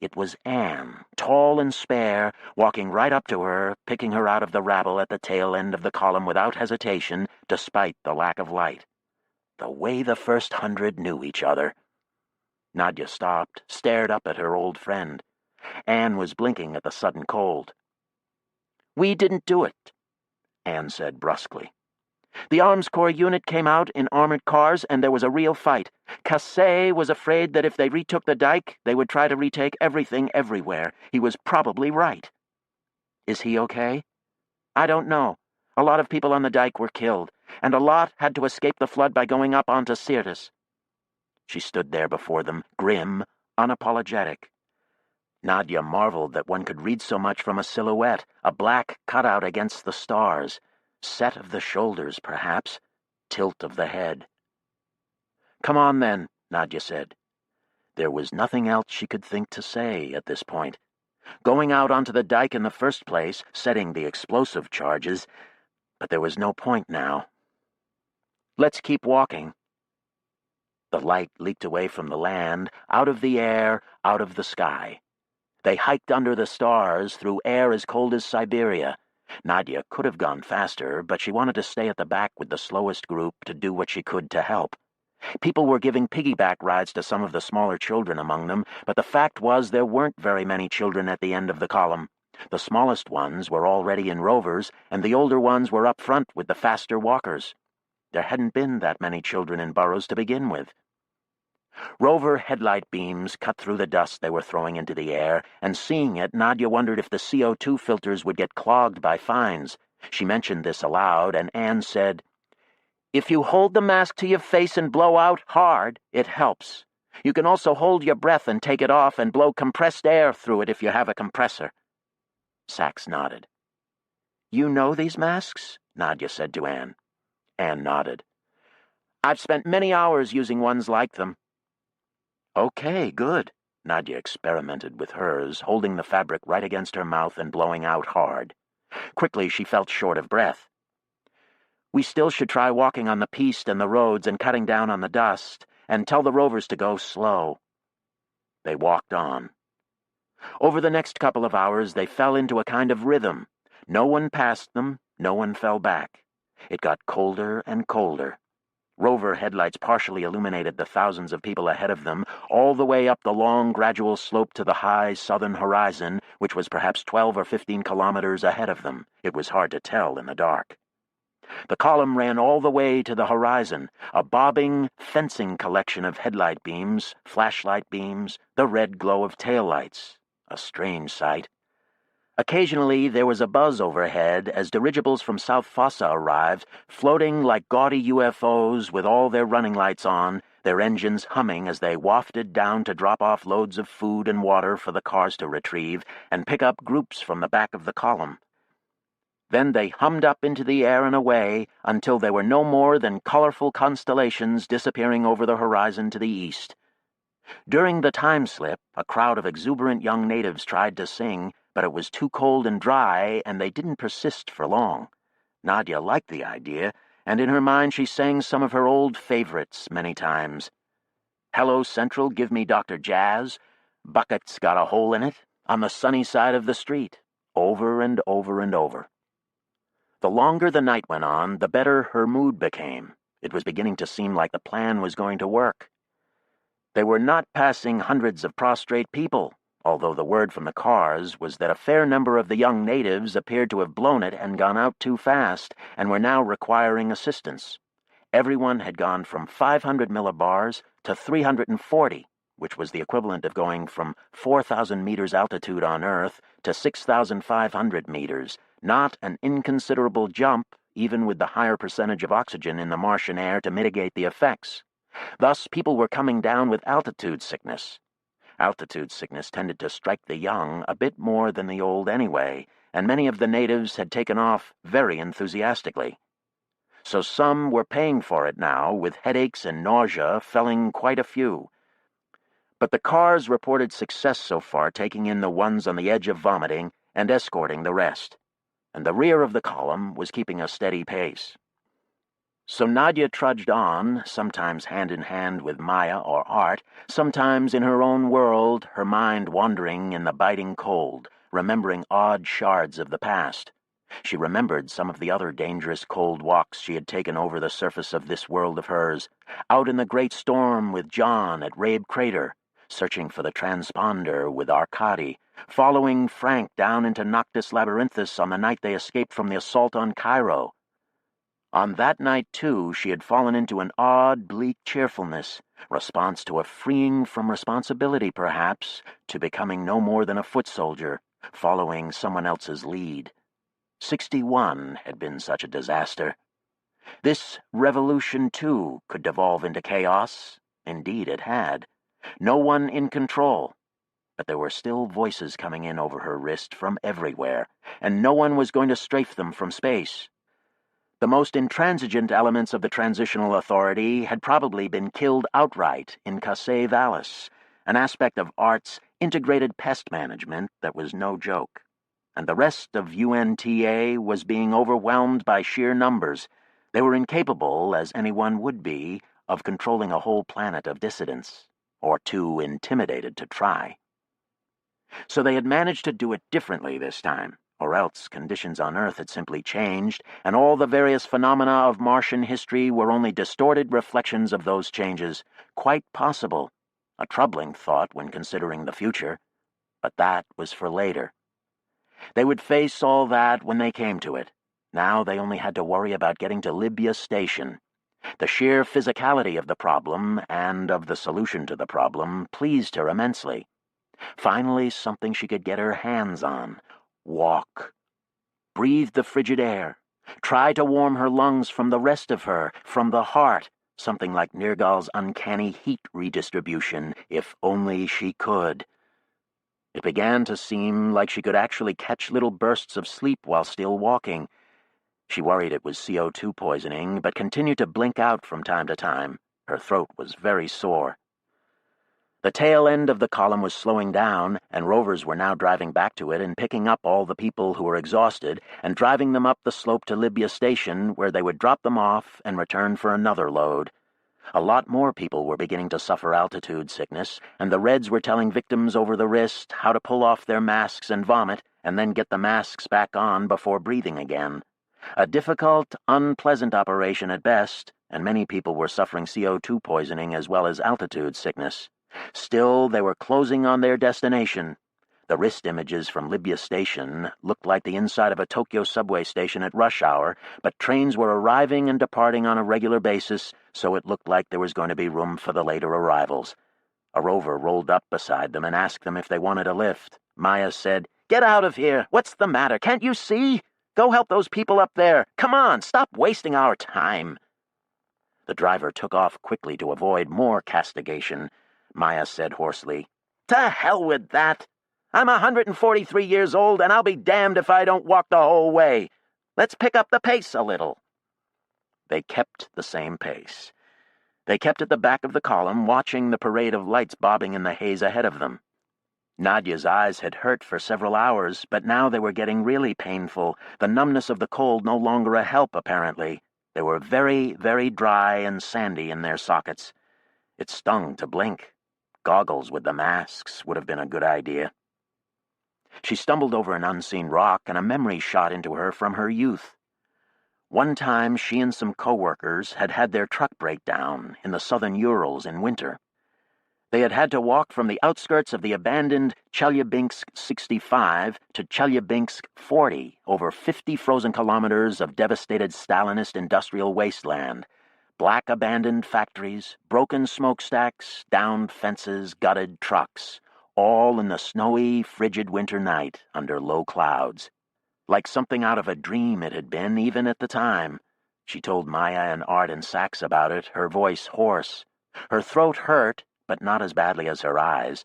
It was Anne, tall and spare, walking right up to her, picking her out of the rabble at the tail end of the column without hesitation, despite the lack of light. The way the first 100 knew each other. Nadia stopped, stared up at her old friend. Anne was blinking at the sudden cold. "We didn't do it," Anne said brusquely. "The Arms Corps unit came out in armored cars, and there was a real fight. Cassé was afraid that if they retook the dike, they would try to retake everything everywhere. He was probably right." "Is he okay?" "I don't know. A lot of people on the dike were killed, and a lot had to escape the flood by going up onto Syrtis." She stood there before them, grim, unapologetic. Nadia marveled that one could read so much from a silhouette, a black cutout against the stars. Set of the shoulders, perhaps. Tilt of the head. "Come on, then," Nadia said. There was nothing else she could think to say at this point. Going out onto the dike in the first place, setting the explosive charges, but there was no point now. "Let's keep walking." The light leaked away from the land, out of the air, out of the sky. They hiked under the stars, through air as cold as Siberia. Nadia could have gone faster, but she wanted to stay at the back with the slowest group to do what she could to help. People were giving piggyback rides to some of the smaller children among them, but the fact was there weren't very many children at the end of the column. The smallest ones were already in rovers, and the older ones were up front with the faster walkers. There hadn't been that many children in burrows to begin with. Rover headlight beams cut through the dust they were throwing into the air, and seeing it, Nadia wondered if the CO2 filters would get clogged by fines. She mentioned this aloud, and Anne said, "If you hold the mask to your face and blow out hard, it helps. You can also hold your breath and take it off and blow compressed air through it if you have a compressor." Sachs nodded. "You know these masks?" Nadia said to Anne. Anne nodded. "I've spent many hours using ones like them." "Okay, good." Nadia experimented with hers, holding the fabric right against her mouth and blowing out hard. Quickly, she felt short of breath. "We still should try walking on the piste and the roads and cutting down on the dust, and tell the rovers to go slow." They walked on. Over the next couple of hours, they fell into a kind of rhythm. No one passed them, no one fell back. It got colder and colder. Rover headlights partially illuminated the thousands of people ahead of them, all the way up the long, gradual slope to the high southern horizon, which was perhaps 12 or 15 kilometers ahead of them. It was hard to tell in the dark. The column ran all the way to the horizon, a bobbing, fencing collection of headlight beams, flashlight beams, the red glow of taillights. A strange sight. Occasionally there was a buzz overhead as dirigibles from South Fossa arrived, floating like gaudy UFOs with all their running lights on, their engines humming as they wafted down to drop off loads of food and water for the cars to retrieve and pick up groups from the back of the column. Then they hummed up into the air and away until they were no more than colorful constellations disappearing over the horizon to the east. During the time slip, a crowd of exuberant young natives tried to sing, but it was too cold and dry, and they didn't persist for long. Nadia liked the idea, and in her mind she sang some of her old favorites many times. "Hello, Central, give me Dr. Jazz," "Bucket's got a hole in it," "On the sunny side of the street," over and over and over. The longer the night went on, the better her mood became. It was beginning to seem like the plan was going to work. They were not passing hundreds of prostrate people, although the word from the cars was that a fair number of the young natives appeared to have blown it and gone out too fast, and were now requiring assistance. Everyone had gone from 500 millibars to 340, which was the equivalent of going from 4,000 meters altitude on Earth to 6,500 meters, not an inconsiderable jump, even with the higher percentage of oxygen in the Martian air to mitigate the effects. Thus, people were coming down with altitude sickness. Altitude sickness tended to strike the young a bit more than the old anyway, and many of the natives had taken off very enthusiastically. So some were paying for it now, with headaches and nausea felling quite a few. But the cars reported success so far, taking in the ones on the edge of vomiting and escorting the rest. And the rear of the column was keeping a steady pace. So Nadia trudged on, sometimes hand in hand with Maya or Art, sometimes in her own world, her mind wandering in the biting cold, remembering odd shards of the past. She remembered some of the other dangerous cold walks she had taken over the surface of this world of hers, out in the great storm with John at Rabe Crater, searching for the transponder with Arcady, following Frank down into Noctis Labyrinthus on the night they escaped from the assault on Cairo. On that night, too, she had fallen into an odd, bleak cheerfulness, response to a freeing from responsibility, perhaps, to becoming no more than a foot soldier, following someone else's lead. 61 had been such a disaster. This revolution, too, could devolve into chaos. Indeed, it had. No one in control. But there were still voices coming in over her wrist from everywhere, and no one was going to strafe them from space. The most intransigent elements of the Transitional Authority had probably been killed outright in Casse Vallis, an aspect of Art's integrated pest management that was no joke. And the rest of UNTA was being overwhelmed by sheer numbers. They were incapable, as anyone would be, of controlling a whole planet of dissidents, or too intimidated to try. So they had managed to do it differently this time. Or else conditions on Earth had simply changed, and all the various phenomena of Martian history were only distorted reflections of those changes. Quite possible. A troubling thought when considering the future. But that was for later. They would face all that when they came to it. Now they only had to worry about getting to Libya Station. The sheer physicality of the problem, and of the solution to the problem, pleased her immensely. Finally, something she could get her hands on. Walk. Breathe the frigid air. Try to warm her lungs from the rest of her, from the heart, something like Nergal's uncanny heat redistribution, if only she could. It began to seem like she could actually catch little bursts of sleep while still walking. She worried it was CO2 poisoning, but continued to blink out from time to time. Her throat was very sore. The tail end of the column was slowing down, and rovers were now driving back to it and picking up all the people who were exhausted and driving them up the slope to Libya Station, where they would drop them off and return for another load. A lot more people were beginning to suffer altitude sickness, and the Reds were telling victims over the wrist how to pull off their masks and vomit, and then get the masks back on before breathing again. A difficult, unpleasant operation at best, and many people were suffering CO2 poisoning as well as altitude sickness. Still, they were closing on their destination. The wrist images from Libya Station looked like the inside of a Tokyo subway station at rush hour, but trains were arriving and departing on a regular basis, so it looked like there was going to be room for the later arrivals. A rover rolled up beside them and asked them if they wanted a lift. Maya said, "Get out of here! What's the matter? Can't you see? Go help those people up there! Come on, stop wasting our time!" The driver took off quickly to avoid more castigation. Maya said hoarsely, "To hell with that! I'm 143 years old, and I'll be damned if I don't walk the whole way. Let's pick up the pace a little." They kept the same pace. They kept at the back of the column, watching the parade of lights bobbing in the haze ahead of them. Nadia's eyes had hurt for several hours, but now they were getting really painful, the numbness of the cold no longer a help, apparently. They were very, very dry and sandy in their sockets. It stung to blink. Goggles with the masks would have been a good idea. She stumbled over an unseen rock, and a memory shot into her from her youth. One time she and some co-workers had had their truck break down in the southern Urals in winter. They had had to walk from the outskirts of the abandoned Chelyabinsk 65 to Chelyabinsk 40, over 50 frozen kilometers of devastated Stalinist industrial wasteland. Black abandoned factories, broken smokestacks, downed fences, gutted trucks, all in the snowy, frigid winter night under low clouds. Like something out of a dream it had been, even at the time. She told Maya and Art and Sachs about it, her voice hoarse. Her throat hurt, but not as badly as her eyes.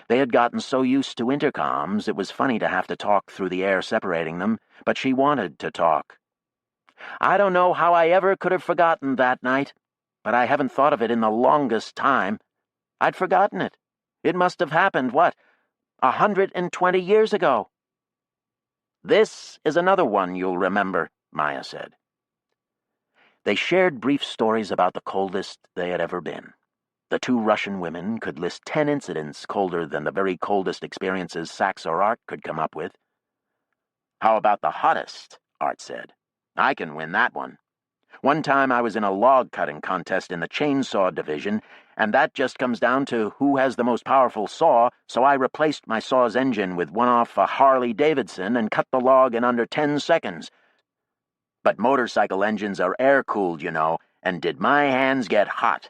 They had gotten so used to intercoms, it was funny to have to talk through the air separating them, but she wanted to talk. "I don't know how I ever could have forgotten that night, but I haven't thought of it in the longest time. I'd forgotten it. It must have happened, 120 years ago." "This is another one you'll remember," Maya said. They shared brief stories about the coldest they had ever been. The two Russian women could list 10 incidents colder than the very coldest experiences Sachs or Art could come up with. "How about the hottest?" Art said. "I can win that one. One time I was in a log-cutting contest in the chainsaw division, and that just comes down to who has the most powerful saw, so I replaced my saw's engine with one off a Harley-Davidson and cut the log in under 10 seconds. But motorcycle engines are air-cooled, you know, and did my hands get hot?"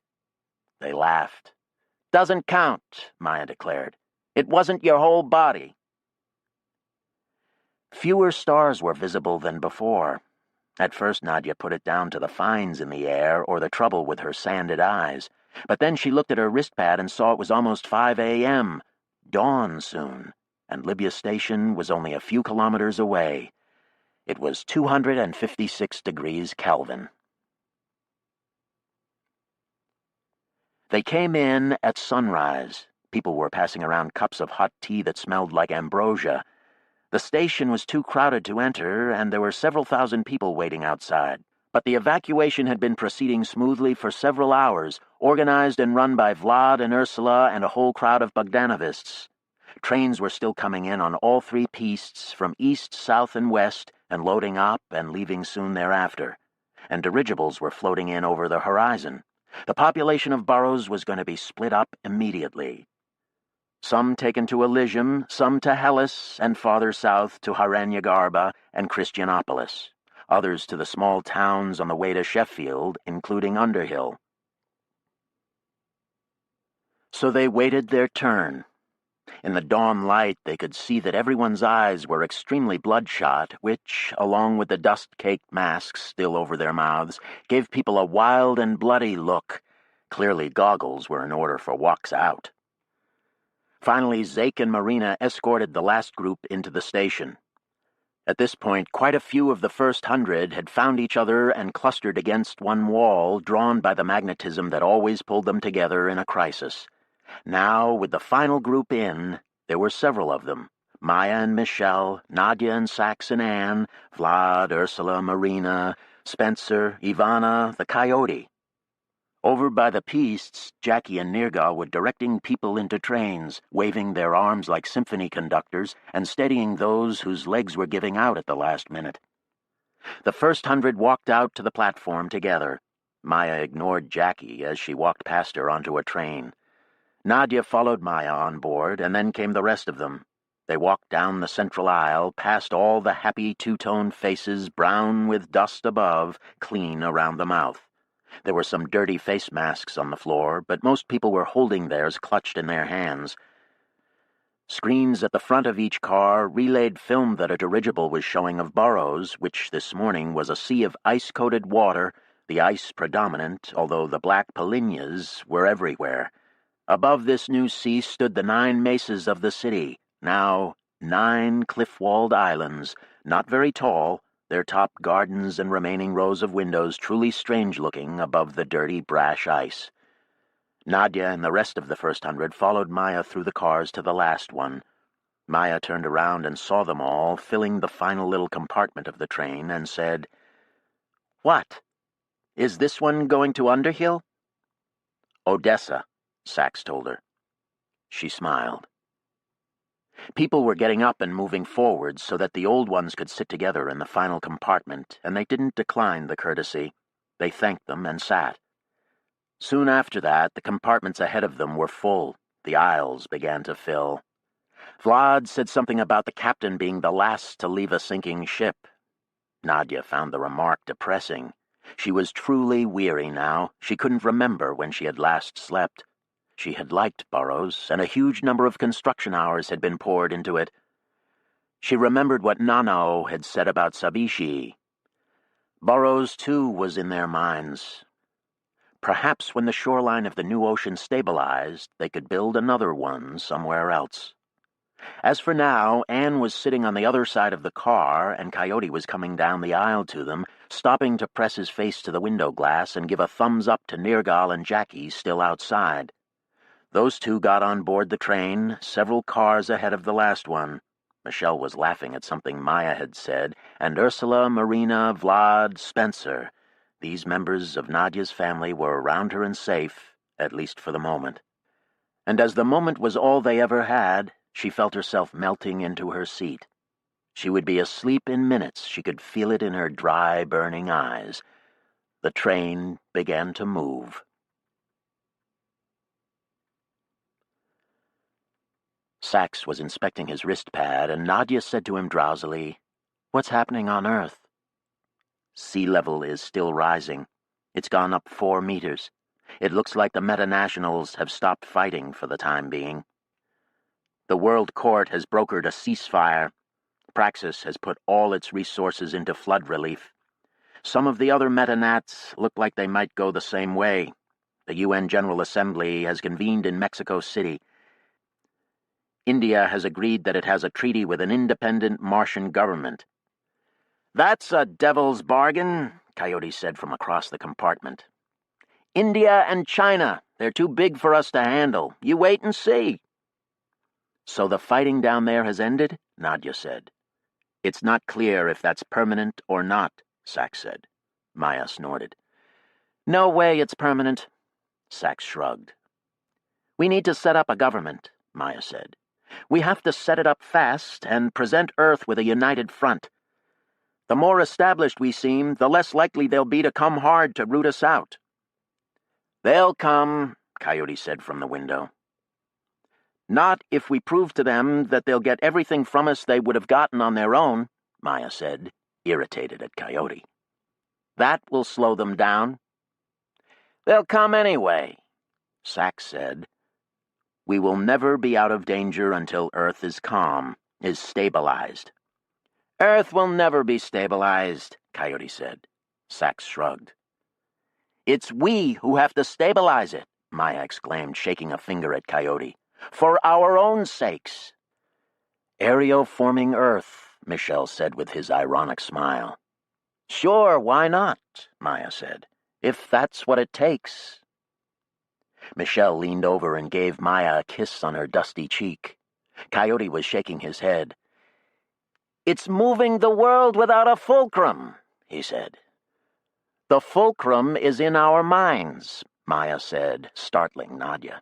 They laughed. "Doesn't count," Maya declared. "It wasn't your whole body." Fewer stars were visible than before. At first Nadia put it down to the fines in the air or the trouble with her sanded eyes, but then she looked at her wristpad and saw it was almost 5 a.m., dawn soon, and Libya Station was only a few kilometers away. It was 256 degrees Kelvin. They came in at sunrise. People were passing around cups of hot tea that smelled like ambrosia. The station was too crowded to enter, and there were several thousand people waiting outside. But the evacuation had been proceeding smoothly for several hours, organized and run by Vlad and Ursula and a whole crowd of Bogdanovists. Trains were still coming in on all three pistes from east, south, and west, and loading up and leaving soon thereafter. And dirigibles were floating in over the horizon. The population of boroughs was going to be split up immediately. Some taken to Elysium, some to Hellas, and farther south to Haranyagarba and Christianopolis. Others to the small towns on the way to Sheffield, including Underhill. So they waited their turn. In the dawn light, they could see that everyone's eyes were extremely bloodshot, which, along with the dust-caked masks still over their mouths, gave people a wild and bloody look. Clearly goggles were in order for walks out. Finally, Zake and Marina escorted the last group into the station. At this point, quite a few of the first 100 had found each other and clustered against one wall, drawn by the magnetism that always pulled them together in a crisis. Now, with the final group in, there were several of them. Maya and Michelle, Nadia and Sax and Anne, Vlad, Ursula, Marina, Spencer, Ivana, the Coyote. Over by the pistes, Jackie and Nergal were directing people into trains, waving their arms like symphony conductors and steadying those whose legs were giving out at the last minute. The first 100 walked out to the platform together. Maya ignored Jackie as she walked past her onto a train. Nadia followed Maya on board, and then came the rest of them. They walked down the central aisle, past all the happy two-tone faces, brown with dust above, clean around the mouth. There were some dirty face masks on the floor, but most people were holding theirs clutched in their hands. Screens at the front of each car relayed film that a dirigible was showing of Burroughs, which this morning was a sea of ice-coated water, the ice predominant, although the black polinyas were everywhere. Above this new sea stood the 9 mesas of the city, now 9 cliff-walled islands, not very tall, their top gardens and remaining rows of windows truly strange-looking above the dirty, brash ice. Nadia and the rest of the first 100 followed Maya through the cars to the last one. Maya turned around and saw them all, filling the final little compartment of the train, and said, "What? Is this one going to Underhill?" "Odessa," Sax told her. She smiled. People were getting up and moving forward so that the old ones could sit together in the final compartment, and they didn't decline the courtesy. They thanked them and sat. Soon after that, the compartments ahead of them were full. The aisles began to fill. Vlad said something about the captain being the last to leave a sinking ship. Nadia found the remark depressing. She was truly weary now. She couldn't remember when she had last slept. She had liked Burroughs, and a huge number of construction hours had been poured into it. She remembered what Nanao had said about Sabishi. Burroughs, too, was in their minds. Perhaps when the shoreline of the new ocean stabilized, they could build another one somewhere else. As for now, Anne was sitting on the other side of the car, and Coyote was coming down the aisle to them, stopping to press his face to the window glass and give a thumbs-up to Nergal and Jackie still outside. Those two got on board the train, several cars ahead of the last one. Michelle was laughing at something Maya had said, and Ursula, Marina, Vlad, Spencer. These members of Nadia's family were around her and safe, at least for the moment. And as the moment was all they ever had, she felt herself melting into her seat. She would be asleep in minutes. She could feel it in her dry, burning eyes. The train began to move. Sax was inspecting his wrist pad, and Nadia said to him drowsily, "What's happening on Earth?" "Sea level is still rising. It's gone up 4 meters. It looks like the Meta-Nationals have stopped fighting for the time being. The World Court has brokered a ceasefire. Praxis has put all its resources into flood relief. Some of the other Meta-Nats look like they might go the same way. The UN General Assembly has convened in Mexico City. India has agreed that it has a treaty with an independent Martian government." "That's a devil's bargain," Coyote said from across the compartment. "India and China, they're too big for us to handle. You wait and see." "So the fighting down there has ended?" Nadia said. "It's not clear if that's permanent or not," Sax said. Maya snorted. "No way it's permanent." Sax shrugged. "We need to set up a government," Maya said. "We have to set it up fast and present Earth with a united front. The more established we seem, the less likely they'll be to come hard to root us out." "They'll come," Coyote said from the window. "Not if we prove to them that they'll get everything from us they would have gotten on their own," Maya said, irritated at Coyote. "That will slow them down." "They'll come anyway," Sax said. "We will never be out of danger until Earth is calm, is stabilized." "Earth will never be stabilized," Coyote said. Sax shrugged. "It's we who have to stabilize it," Maya exclaimed, shaking a finger at Coyote. "For our own sakes." "Aeroforming Earth," Michelle said with his ironic smile. "Sure, why not?" Maya said. "If that's what it takes." Michelle leaned over and gave Maya a kiss on her dusty cheek. Coyote was shaking his head. "It's moving the world without a fulcrum," he said. "The fulcrum is in our minds," Maya said, startling Nadia.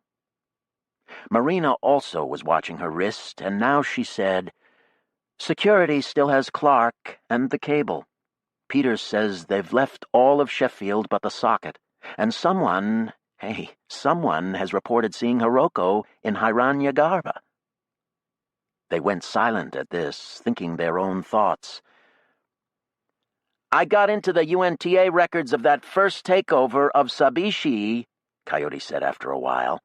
Marina also was watching her wrist, and now she said, "Security still has Clark and the cable. Peters says they've left all of Sheffield but the socket, and someone has reported seeing Hiroko in Hiranyagarba." They went silent at this, thinking their own thoughts. "I got into the UNTA records of that first takeover of Sabishi," Coyote said after a while,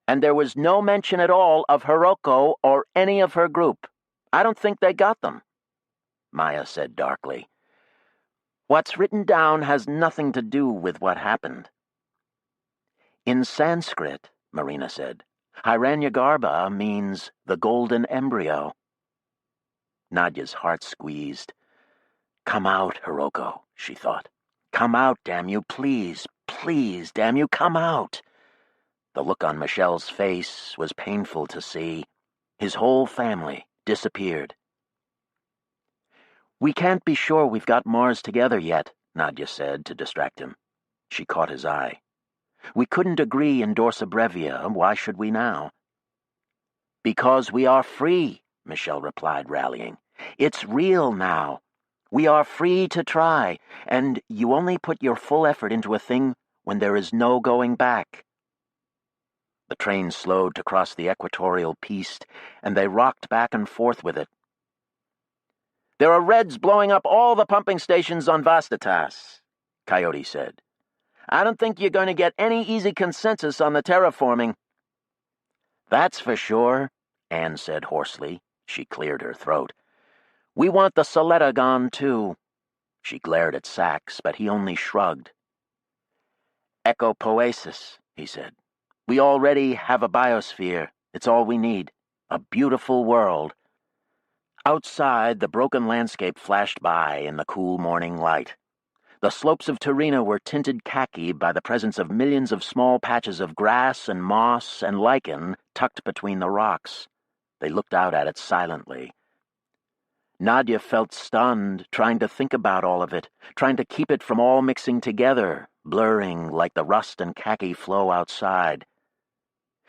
"and there was no mention at all of Hiroko or any of her group. I don't think they got them." Maya said darkly, "What's written down has nothing to do with what happened." "In Sanskrit," Marina said, "Hiranyagarba means the golden embryo." Nadia's heart squeezed. "Come out, Hiroko," she thought. "Come out, damn you, please, please, damn you, come out." The look on Michelle's face was painful to see. His whole family disappeared. "We can't be sure we've got Mars together yet," Nadia said to distract him. She caught his eye. "We couldn't agree in Dorsa Brevia. Why should we now?" "Because we are free," Michelle replied, rallying. "It's real now. We are free to try, and you only put your full effort into a thing when there is no going back." The train slowed to cross the equatorial piste, and they rocked back and forth with it. "There are Reds blowing up all the pumping stations on Vastatas," Coyote said. "I don't think you're going to get any easy consensus on the terraforming." "That's for sure," Anne said hoarsely. She cleared her throat. "We want the Soletta gone, too." She glared at Sachs, but he only shrugged. "Ecopoiesis," he said. "We already have a biosphere. It's all we need. A beautiful world." Outside, the broken landscape flashed by in the cool morning light. The slopes of Turina were tinted khaki by the presence of millions of small patches of grass and moss and lichen tucked between the rocks. They looked out at it silently. Nadia felt stunned, trying to think about all of it, trying to keep it from all mixing together, blurring like the rust and khaki flow outside.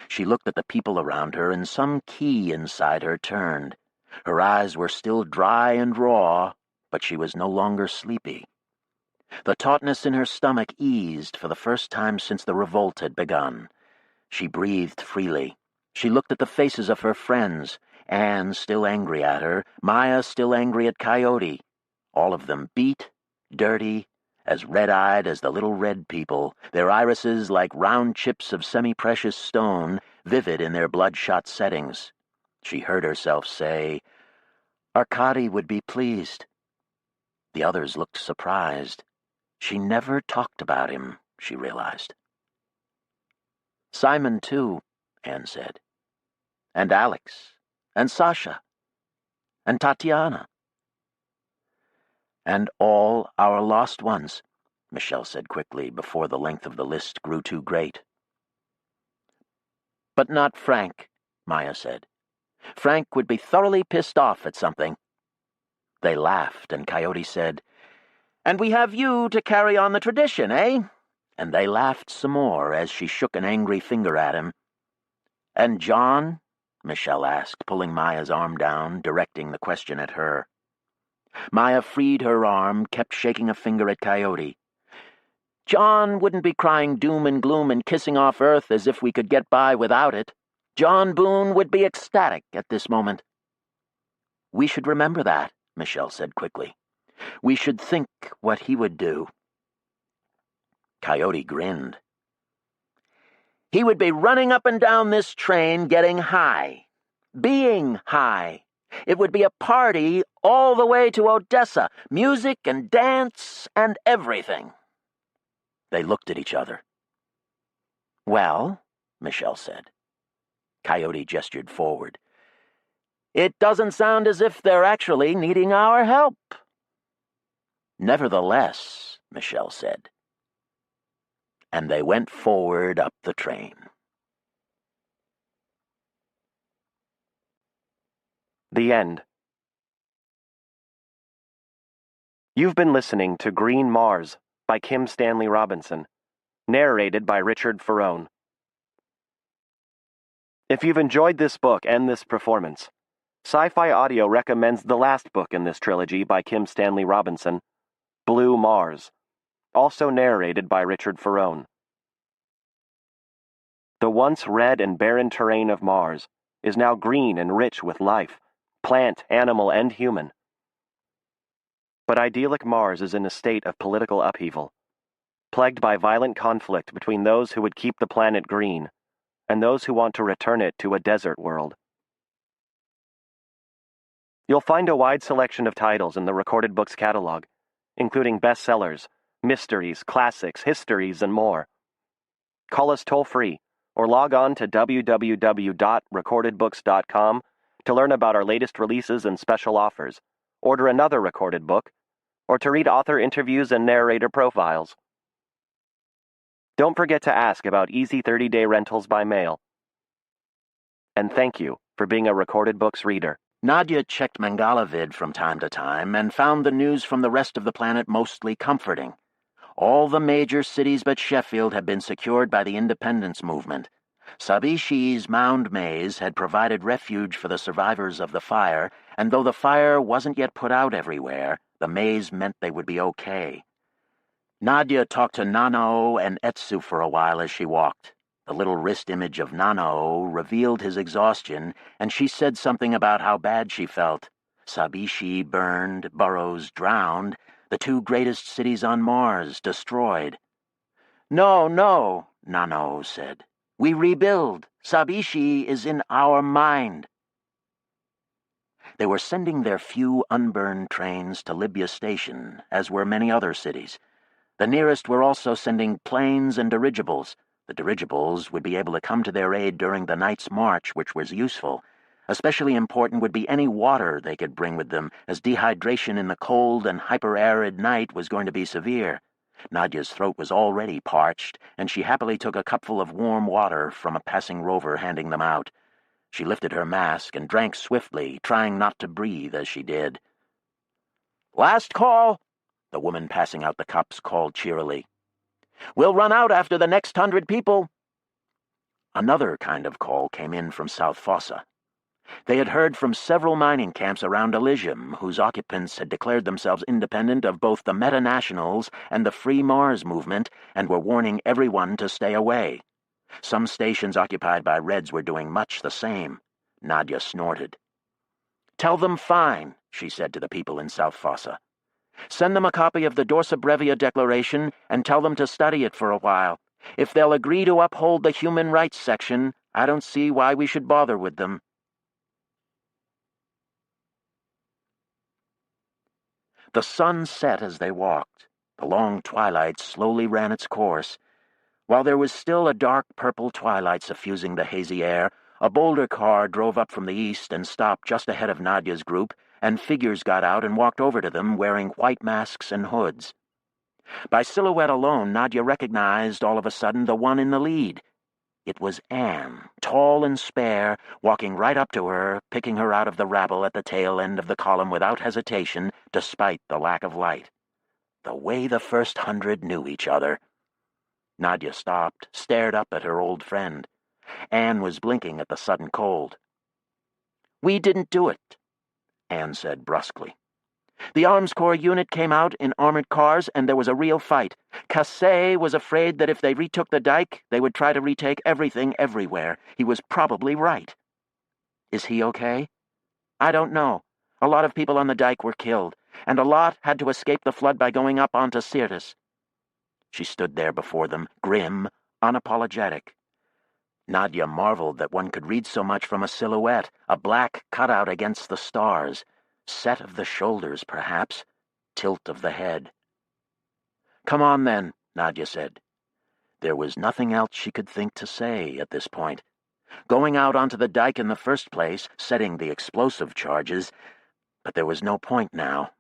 She looked at the people around her, and some key inside her turned. Her eyes were still dry and raw, but she was no longer sleepy. The tautness in her stomach eased for the first time since the revolt had begun. She breathed freely. She looked at the faces of her friends, Anne still angry at her, Maya still angry at Coyote. All of them beat, dirty, as red-eyed as the little red people, their irises like round chips of semi-precious stone, vivid in their bloodshot settings. She heard herself say, "Arkady would be pleased." The others looked surprised. She never talked about him, she realized. "Simon, too," Anne said. "And Alex. And Sasha. And Tatiana." "And all our lost ones," Michelle said quickly before the length of the list grew too great. "But not Frank," Maya said. "Frank would be thoroughly pissed off at something." They laughed, and Coyote said, "And we have you to carry on the tradition, eh?" And they laughed some more as she shook an angry finger at him. "And John?" Michelle asked, pulling Maya's arm down, directing the question at her. Maya freed her arm, kept shaking a finger at Coyote. "John wouldn't be crying doom and gloom and kissing off Earth as if we could get by without it. John Boone would be ecstatic at this moment." "We should remember that," Michelle said quickly. "We should think what he would do." Coyote grinned. "He would be running up and down this train getting high. Being high. It would be a party all the way to Odessa, music and dance and everything." They looked at each other. "Well," Michelle said. Coyote gestured forward. "It doesn't sound as if they're actually needing our help." "Nevertheless," Michelle said. and they went forward up the train. The end. You've been listening to Green Mars by Kim Stanley Robinson, narrated by Richard Ferrone. If you've enjoyed this book and this performance, Sci-Fi Audio recommends the last book in this trilogy by Kim Stanley Robinson, Blue Mars, also narrated by Richard Ferrone. The once red and barren terrain of Mars is now green and rich with life, plant, animal, and human. But idyllic Mars is in a state of political upheaval, plagued by violent conflict between those who would keep the planet green and those who want to return it to a desert world. You'll find a wide selection of titles in the Recorded Books catalog, including bestsellers, mysteries, classics, histories, and more. Call us toll-free or log on to www.recordedbooks.com to learn about our latest releases and special offers, order another recorded book, or to read author interviews and narrator profiles. Don't forget to ask about easy 30-day rentals by mail. And thank you for being a Recorded Books reader. Nadia checked Mangalavid from time to time and found the news from the rest of the planet mostly comforting. All the major cities but Sheffield had been secured by the independence movement. Sabishi's mound maze had provided refuge for the survivors of the fire, and though the fire wasn't yet put out everywhere, the maze meant they would be okay. Nadia talked to Nanao and Etsu for a while as she walked. The little wrist image of Nanao revealed his exhaustion, and she said something about how bad she felt. Sabishi burned, Burroughs drowned, the two greatest cities on Mars destroyed. No, Nanao said. We rebuild. Sabishi is in our mind. They were sending their few unburned trains to Libya Station, as were many other cities. The nearest were also sending planes and dirigibles. The dirigibles would be able to come to their aid during the night's march, which was useful. Especially important would be any water they could bring with them, as dehydration in the cold and hyper-arid night was going to be severe. Nadia's throat was already parched, and she happily took a cupful of warm water from a passing rover handing them out. She lifted her mask and drank swiftly, trying not to breathe as she did. "Last call," the woman passing out the cups called cheerily. "We'll run out after the next 100 people." Another kind of call came in from South Fossa. They had heard from several mining camps around Elysium, whose occupants had declared themselves independent of both the Meta-Nationals and the Free Mars movement, and were warning everyone to stay away. Some stations occupied by Reds were doing much the same. Nadia snorted. "Tell them fine," she said to the people in South Fossa. "Send them a copy of the Dorsa Brevia Declaration and tell them to study it for a while. If they'll agree to uphold the human rights section, I don't see why we should bother with them." The sun set as they walked. The long twilight slowly ran its course. While there was still a dark purple twilight suffusing the hazy air, a boulder car drove up from the east and stopped just ahead of Nadia's group, and figures got out and walked over to them wearing white masks and hoods. By silhouette alone, Nadia recognized all of a sudden the one in the lead. It was Anne, tall and spare, walking right up to her, picking her out of the rabble at the tail end of the column without hesitation, despite the lack of light. The way the first 100 knew each other. Nadia stopped, stared up at her old friend. Anne was blinking at the sudden cold. "We didn't do it," Anne said brusquely. "The Arms Corps unit came out in armored cars, and there was a real fight. Cassé was afraid that if they retook the dike, they would try to retake everything everywhere. He was probably right." "Is he okay?" "I don't know. A lot of people on the dike were killed, and a lot had to escape the flood by going up onto Syrtis." She stood there before them, grim, unapologetic. Nadia marveled that one could read so much from a silhouette, a black cutout against the stars. Set of the shoulders, perhaps. Tilt of the head. "Come on, then," Nadia said. There was nothing else she could think to say at this point. Going out onto the dike in the first place, setting the explosive charges, but there was no point now.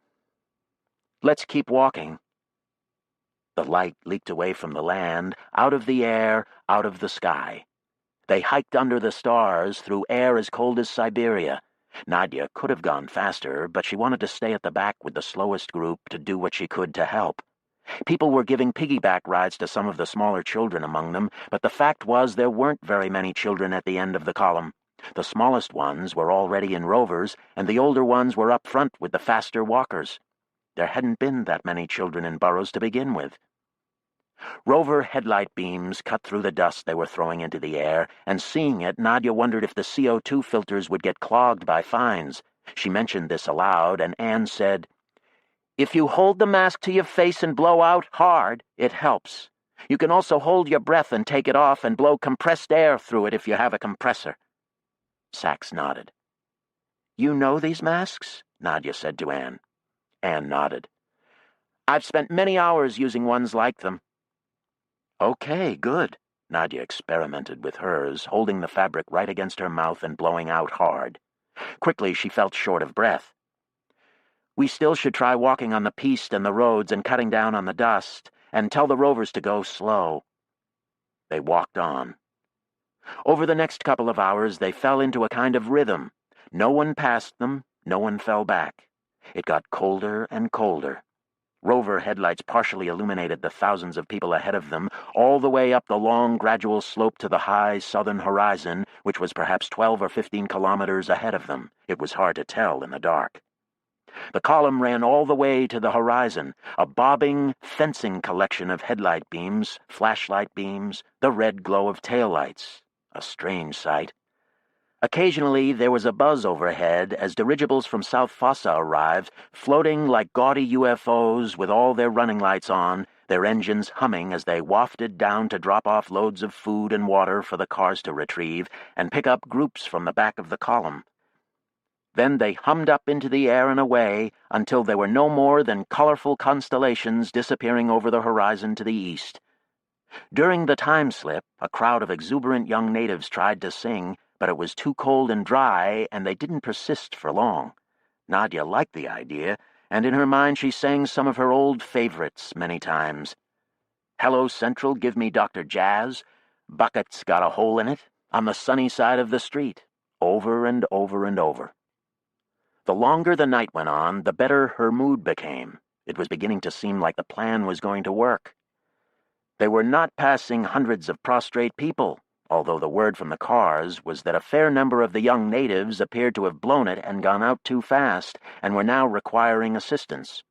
"Let's keep walking." The light leaked away from the land, out of the air, out of the sky. They hiked under the stars, through air as cold as Siberia. Nadia could have gone faster, but she wanted to stay at the back with the slowest group to do what she could to help. People were giving piggyback rides to some of the smaller children among them, but the fact was there weren't very many children at the end of the column. The smallest ones were already in rovers, and the older ones were up front with the faster walkers. There hadn't been that many children in burros to begin with. Rover headlight beams cut through the dust they were throwing into the air, and seeing it, Nadia wondered if the CO2 filters would get clogged by fines. She mentioned this aloud, and Anne said, "If you hold the mask to your face and blow out hard, it helps. You can also hold your breath and take it off and blow compressed air through it if you have a compressor." Sachs nodded. "You know these masks?" Nadia said to Anne. Anne nodded. "I've spent many hours using ones like them." "Okay, good." Nadia experimented with hers, holding the fabric right against her mouth and blowing out hard. Quickly, she felt short of breath. "We still should try walking on the piste and the roads and cutting down on the dust, and tell the rovers to go slow." They walked on. Over the next couple of hours, they fell into a kind of rhythm. No one passed them, no one fell back. It got colder and colder. Rover headlights partially illuminated the thousands of people ahead of them, all the way up the long, gradual slope to the high southern horizon, which was perhaps 12 or 15 kilometers ahead of them. It was hard to tell in the dark. The column ran all the way to the horizon, a bobbing, fencing collection of headlight beams, flashlight beams, the red glow of taillights. A strange sight. Occasionally there was a buzz overhead as dirigibles from South Fossa arrived, floating like gaudy UFOs with all their running lights on, their engines humming as they wafted down to drop off loads of food and water for the cars to retrieve and pick up groups from the back of the column. Then they hummed up into the air and away until they were no more than colorful constellations disappearing over the horizon to the east. During the time slip, a crowd of exuberant young natives tried to sing, but it was too cold and dry, and they didn't persist for long. Nadia liked the idea, and in her mind she sang some of her old favorites many times. "Hello Central, give me Dr. Jazz," "Bucket's got a hole in it," "On the sunny side of the street," over and over and over. The longer the night went on, the better her mood became. It was beginning to seem like the plan was going to work. They were not passing hundreds of prostrate people, although the word from the cars was that a fair number of the young natives appeared to have blown it and gone out too fast, and were now requiring assistance.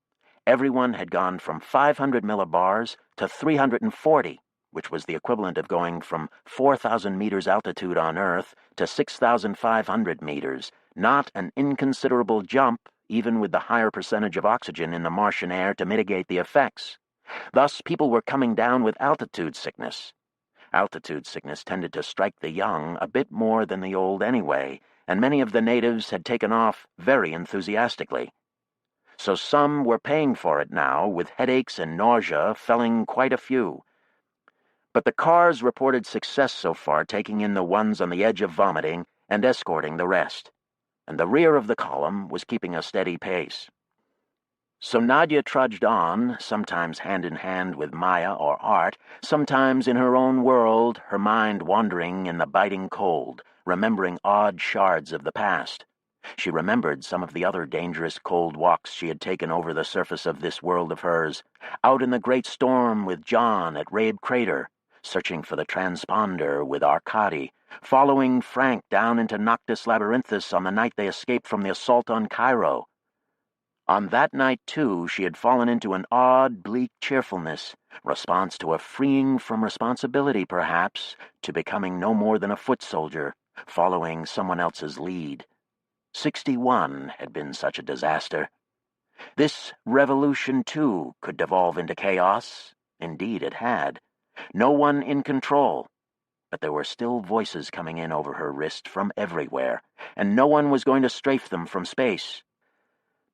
Everyone had gone from 500 millibars to 340, which was the equivalent of going from 4,000 meters altitude on Earth to 6,500 meters, not an inconsiderable jump, even with the higher percentage of oxygen in the Martian air to mitigate the effects. Thus, people were coming down with altitude sickness. Altitude sickness tended to strike the young a bit more than the old anyway, and many of the natives had taken off very enthusiastically. So some were paying for it now, with headaches and nausea felling quite a few. But the cars reported success so far, taking in the ones on the edge of vomiting and escorting the rest, and the rear of the column was keeping a steady pace. So Nadia trudged on, sometimes hand in hand with Maya or Art, sometimes in her own world, her mind wandering in the biting cold, remembering odd shards of the past. She remembered some of the other dangerous cold walks she had taken over the surface of this world of hers, out in the great storm with John at Rabe Crater, searching for the transponder with Arkady, following Frank down into Noctis Labyrinthus on the night they escaped from the assault on Cairo. On that night, too, she had fallen into an odd, bleak cheerfulness, response to a freeing from responsibility, perhaps, to becoming no more than a foot soldier, following someone else's lead. 61 had been such a disaster. This revolution, too, could devolve into chaos. Indeed, it had. No one in control. But there were still voices coming in over her wrist from everywhere, and no one was going to strafe them from space.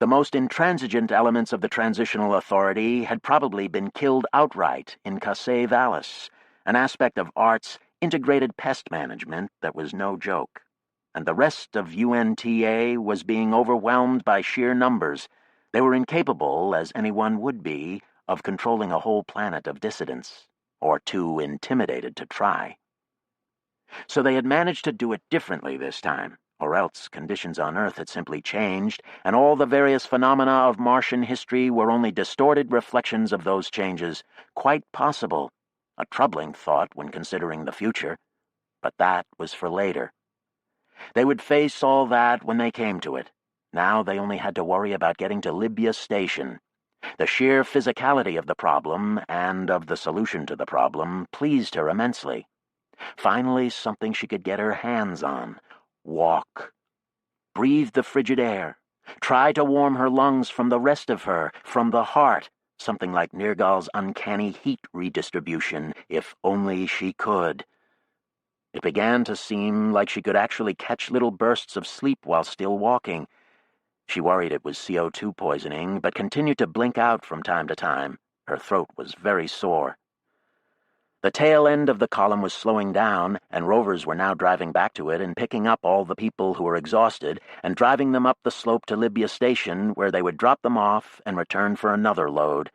The most intransigent elements of the Transitional Authority had probably been killed outright in Casse Vallis, an aspect of Art's integrated pest management that was no joke. And the rest of UNTA was being overwhelmed by sheer numbers. They were incapable, as anyone would be, of controlling a whole planet of dissidents, or too intimidated to try. So they had managed to do it differently this time, or else conditions on Earth had simply changed, and all the various phenomena of Martian history were only distorted reflections of those changes. Quite possible. A troubling thought when considering the future. But that was for later. They would face all that when they came to it. Now they only had to worry about getting to Libya Station. The sheer physicality of the problem, and of the solution to the problem, pleased her immensely. Finally, something she could get her hands on. Walk. Breathe the frigid air. Try to warm her lungs from the rest of her, from the heart, something like Nergal's uncanny heat redistribution, if only she could. It began to seem like she could actually catch little bursts of sleep while still walking. She worried it was CO2 poisoning, but continued to blink out from time to time. Her throat was very sore. The tail end of the column was slowing down, and rovers were now driving back to it and picking up all the people who were exhausted and driving them up the slope to Libya Station, where they would drop them off and return for another load.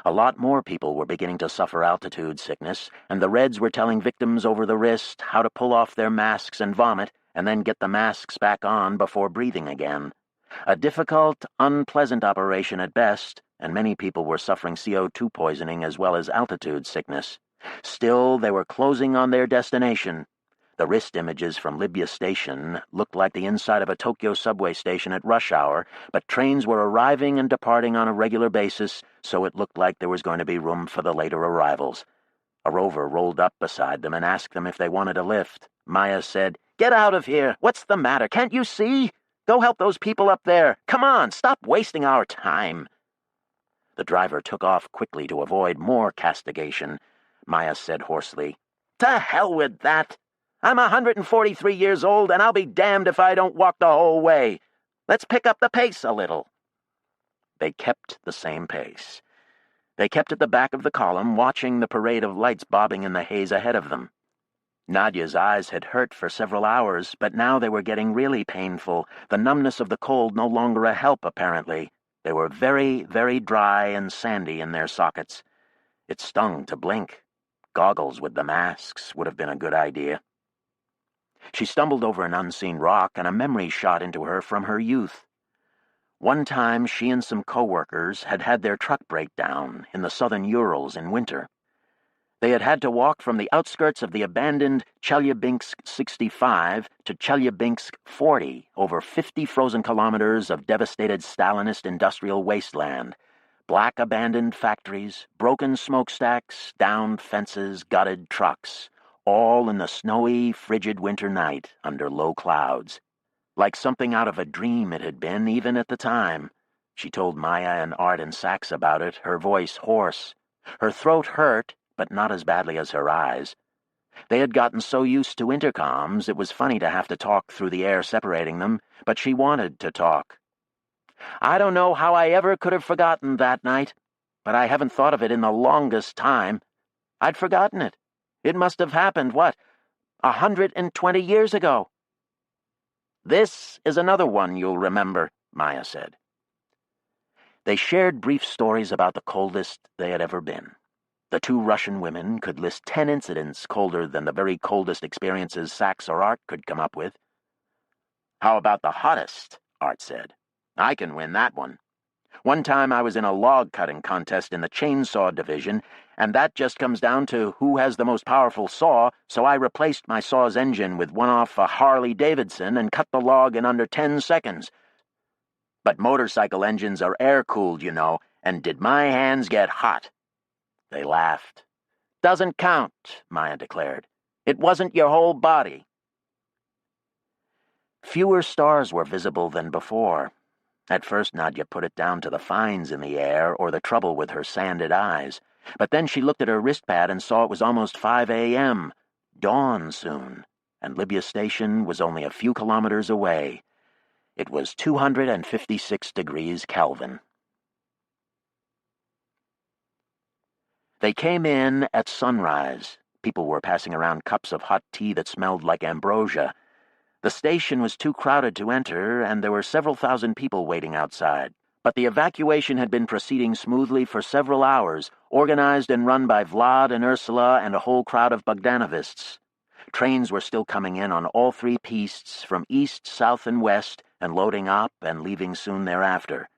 A lot more people were beginning to suffer altitude sickness, and the Reds were telling victims over the wrist how to pull off their masks and vomit, and then get the masks back on before breathing again. A difficult, unpleasant operation at best, and many people were suffering CO2 poisoning as well as altitude sickness. Still, they were closing on their destination. The wrist images from Libya Station looked like the inside of a Tokyo subway station at rush hour, but trains were arriving and departing on a regular basis, so it looked like there was going to be room for the later arrivals. A rover rolled up beside them and asked them if they wanted a lift. Maya said, "Get out of here! What's the matter? Can't you see? Go help those people up there! Come on, stop wasting our time!" The driver took off quickly to avoid more castigation. Maya said hoarsely, "To hell with that! I'm 143 years old, and I'll be damned if I don't walk the whole way. Let's pick up the pace a little." They kept the same pace. They kept at the back of the column, watching the parade of lights bobbing in the haze ahead of them. Nadia's eyes had hurt for several hours, but now they were getting really painful, the numbness of the cold no longer a help, apparently. They were very, very dry and sandy in their sockets. It stung to blink. Goggles with the masks would have been a good idea. She stumbled over an unseen rock, and a memory shot into her from her youth. One time she and some co-workers had had their truck break down in the southern Urals in winter. They had had to walk from the outskirts of the abandoned Chelyabinsk 65 to Chelyabinsk 40, over 50 frozen kilometers of devastated Stalinist industrial wasteland. Black abandoned factories, broken smokestacks, downed fences, gutted trucks, all in the snowy, frigid winter night under low clouds. Like something out of a dream it had been, even at the time. She told Maya and Art and Sachs about it, her voice hoarse. Her throat hurt, but not as badly as her eyes. They had gotten so used to intercoms, it was funny to have to talk through the air separating them, but she wanted to talk. "I don't know how I ever could have forgotten that night, but I haven't thought of it in the longest time. I'd forgotten it. It must have happened, 120 years ago?" "This is another one you'll remember," Maya said. They shared brief stories about the coldest they had ever been. The two Russian women could list 10 incidents colder than the very coldest experiences Sachs or Art could come up with. "How about the hottest?" Art said. "I can win that one. One time I was in a log-cutting contest in the chainsaw division, and that just comes down to who has the most powerful saw, so I replaced my saw's engine with one off a Harley-Davidson and cut the log in under 10 seconds. But motorcycle engines are air-cooled, you know, and did my hands get hot?" They laughed. "Doesn't count," Maya declared. "It wasn't your whole body." Fewer stars were visible than before. At first Nadia put it down to the fines in the air or the trouble with her sanded eyes, but then she looked at her wristpad and saw it was almost 5 a.m., dawn soon, and Libya Station was only a few kilometers away. It was 256 degrees Kelvin. They came in at sunrise. People were passing around cups of hot tea that smelled like ambrosia. The station was too crowded to enter, and there were several thousand people waiting outside. But the evacuation had been proceeding smoothly for several hours, organized and run by Vlad and Ursula and a whole crowd of Bogdanovists. Trains were still coming in on all three pistes from east, south, and west, and loading up and leaving soon thereafter.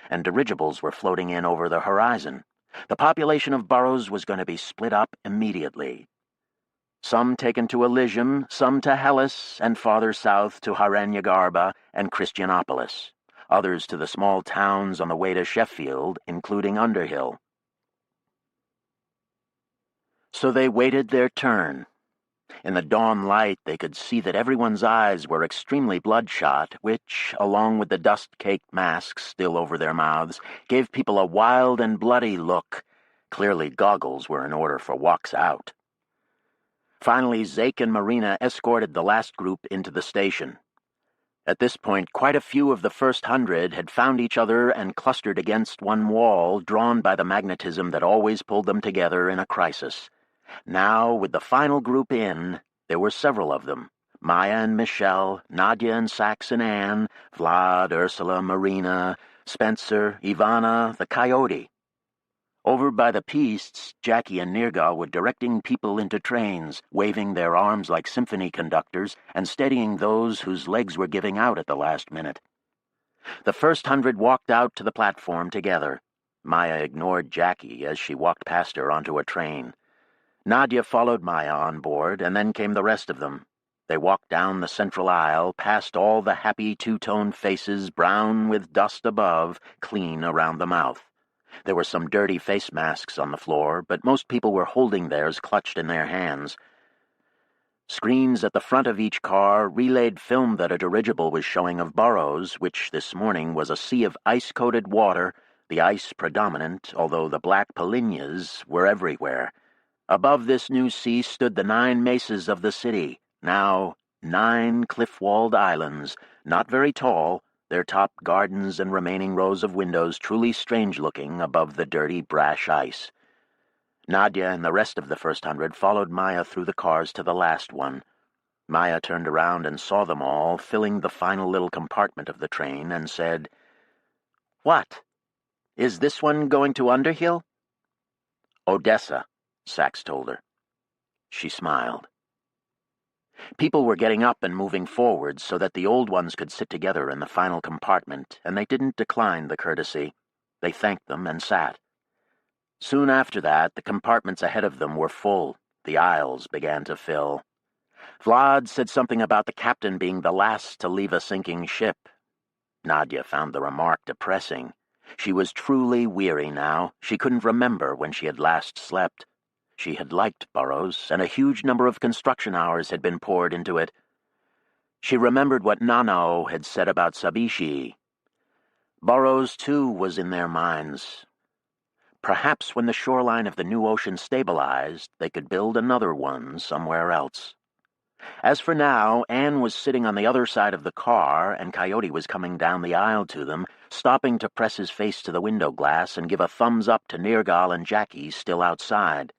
And dirigibles were floating in over the horizon. The population of boroughs was going to be split up immediately. Some taken to Elysium, some to Hellas, and farther south to Haranyagarba and Christianopolis. Others to the small towns on the way to Sheffield, including Underhill. So they waited their turn. In the dawn light, they could see that everyone's eyes were extremely bloodshot, which, along with the dust-caked masks still over their mouths, gave people a wild and bloody look. Clearly goggles were in order for walks out. Finally, Zeke and Marina escorted the last group into the station. At this point, quite a few of the first 100 had found each other and clustered against one wall, drawn by the magnetism that always pulled them together in a crisis. Now, with the final group in, there were several of them. Maya and Michelle, Nadia and Sax and Anne, Vlad, Ursula, Marina, Spencer, Ivana, the Coyote. Over by the pistes, Jackie and Nergal were directing people into trains, waving their arms like symphony conductors and steadying those whose legs were giving out at the last minute. The first 100 walked out to the platform together. Maya ignored Jackie as she walked past her onto a train. Nadia followed Maya on board, and then came the rest of them. They walked down the central aisle, past all the happy two-toned faces, brown with dust above, clean around the mouth. There were some dirty face masks on the floor, but most people were holding theirs clutched in their hands. Screens at the front of each car relayed film that a dirigible was showing of Burroughs, which this morning was a sea of ice-coated water, the ice predominant, although the black polinyas were everywhere. Above this new sea stood the 9 mesas of the city, now 9 cliff-walled islands, not very tall, their top gardens and remaining rows of windows truly strange-looking above the dirty, brash ice. Nadia and the rest of the first 100 followed Maya through the cars to the last one. Maya turned around and saw them all, filling the final little compartment of the train, and said, "What? Is this one going to Underhill?" "Odessa," Sax told her. She smiled. People were getting up and moving forward so that the old ones could sit together in the final compartment, and they didn't decline the courtesy. They thanked them and sat. Soon after that, the compartments ahead of them were full. The aisles began to fill. Vlad said something about the captain being the last to leave a sinking ship. Nadia found the remark depressing. She was truly weary now. She couldn't remember when she had last slept. She had liked Burroughs, and a huge number of construction hours had been poured into it. She remembered what Nanao had said about Sabishi. Burroughs, too, was in their minds. Perhaps when the shoreline of the new ocean stabilized, they could build another one somewhere else. As for now, Anne was sitting on the other side of the car, and Coyote was coming down the aisle to them, stopping to press his face to the window glass and give a thumbs-up to Nergal and Jackie still outside.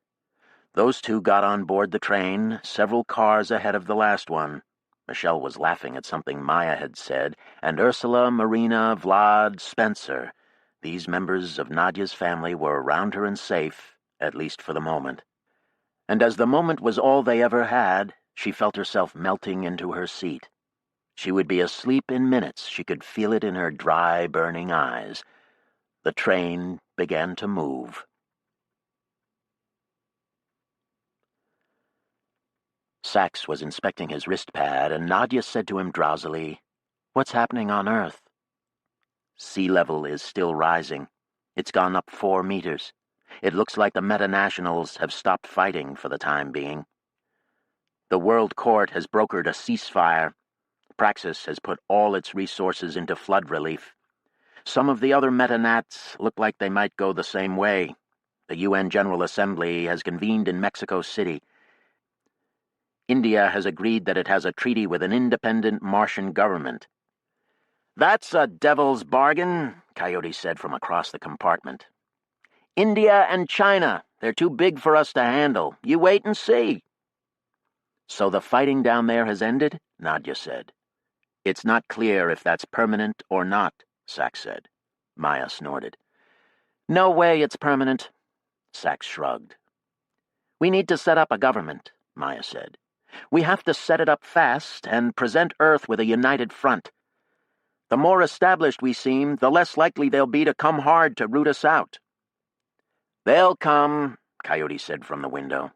Those two got on board the train, several cars ahead of the last one. Michelle was laughing at something Maya had said, and Ursula, Marina, Vlad, Spencer. These members of Nadia's family were around her and safe, at least for the moment. And as the moment was all they ever had, she felt herself melting into her seat. She would be asleep in minutes. She could feel it in her dry, burning eyes. The train began to move. Sax was inspecting his wristpad, and Nadia said to him drowsily, "What's happening on Earth?" "Sea level is still rising. It's gone up 4 meters. It looks like the meta-nationals have stopped fighting for the time being. The World Court has brokered a ceasefire. Praxis has put all its resources into flood relief. Some of the other meta-nats look like they might go the same way. The UN General Assembly has convened in Mexico City. India has agreed that it has a treaty with an independent Martian government." "That's a devil's bargain," Coyote said from across the compartment. "India and China, they're too big for us to handle. You wait and see." "So the fighting down there has ended?" Nadia said. "It's not clear if that's permanent or not," Sax said. Maya snorted. No way it's permanent, Sax shrugged. We need to set up a government, Maya said. We have to set it up fast and present Earth with a united front. The more established we seem, the less likely they'll be to come hard to root us out. They'll come, Coyote said from the window.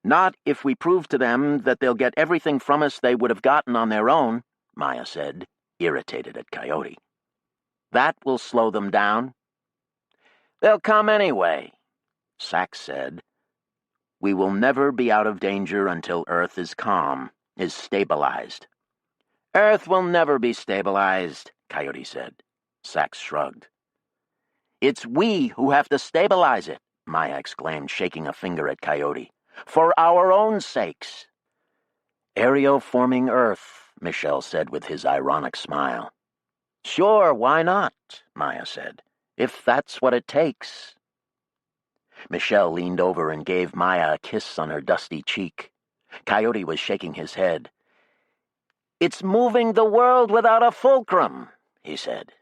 Not if we prove to them that they'll get everything from us they would have gotten on their own, Maya said, irritated at Coyote. That will slow them down. They'll come anyway, Sax said. We will never be out of danger until Earth is calm, is stabilized. Earth will never be stabilized, Coyote said. Sax shrugged. It's we who have to stabilize it, Maya exclaimed, shaking a finger at Coyote. For our own sakes. Aeroforming Earth, Michel said with his ironic smile. Sure, why not, Maya said, if that's what it takes. Michel leaned over and gave Maya a kiss on her dusty cheek. Coyote was shaking his head. It's moving the world without a fulcrum, he said.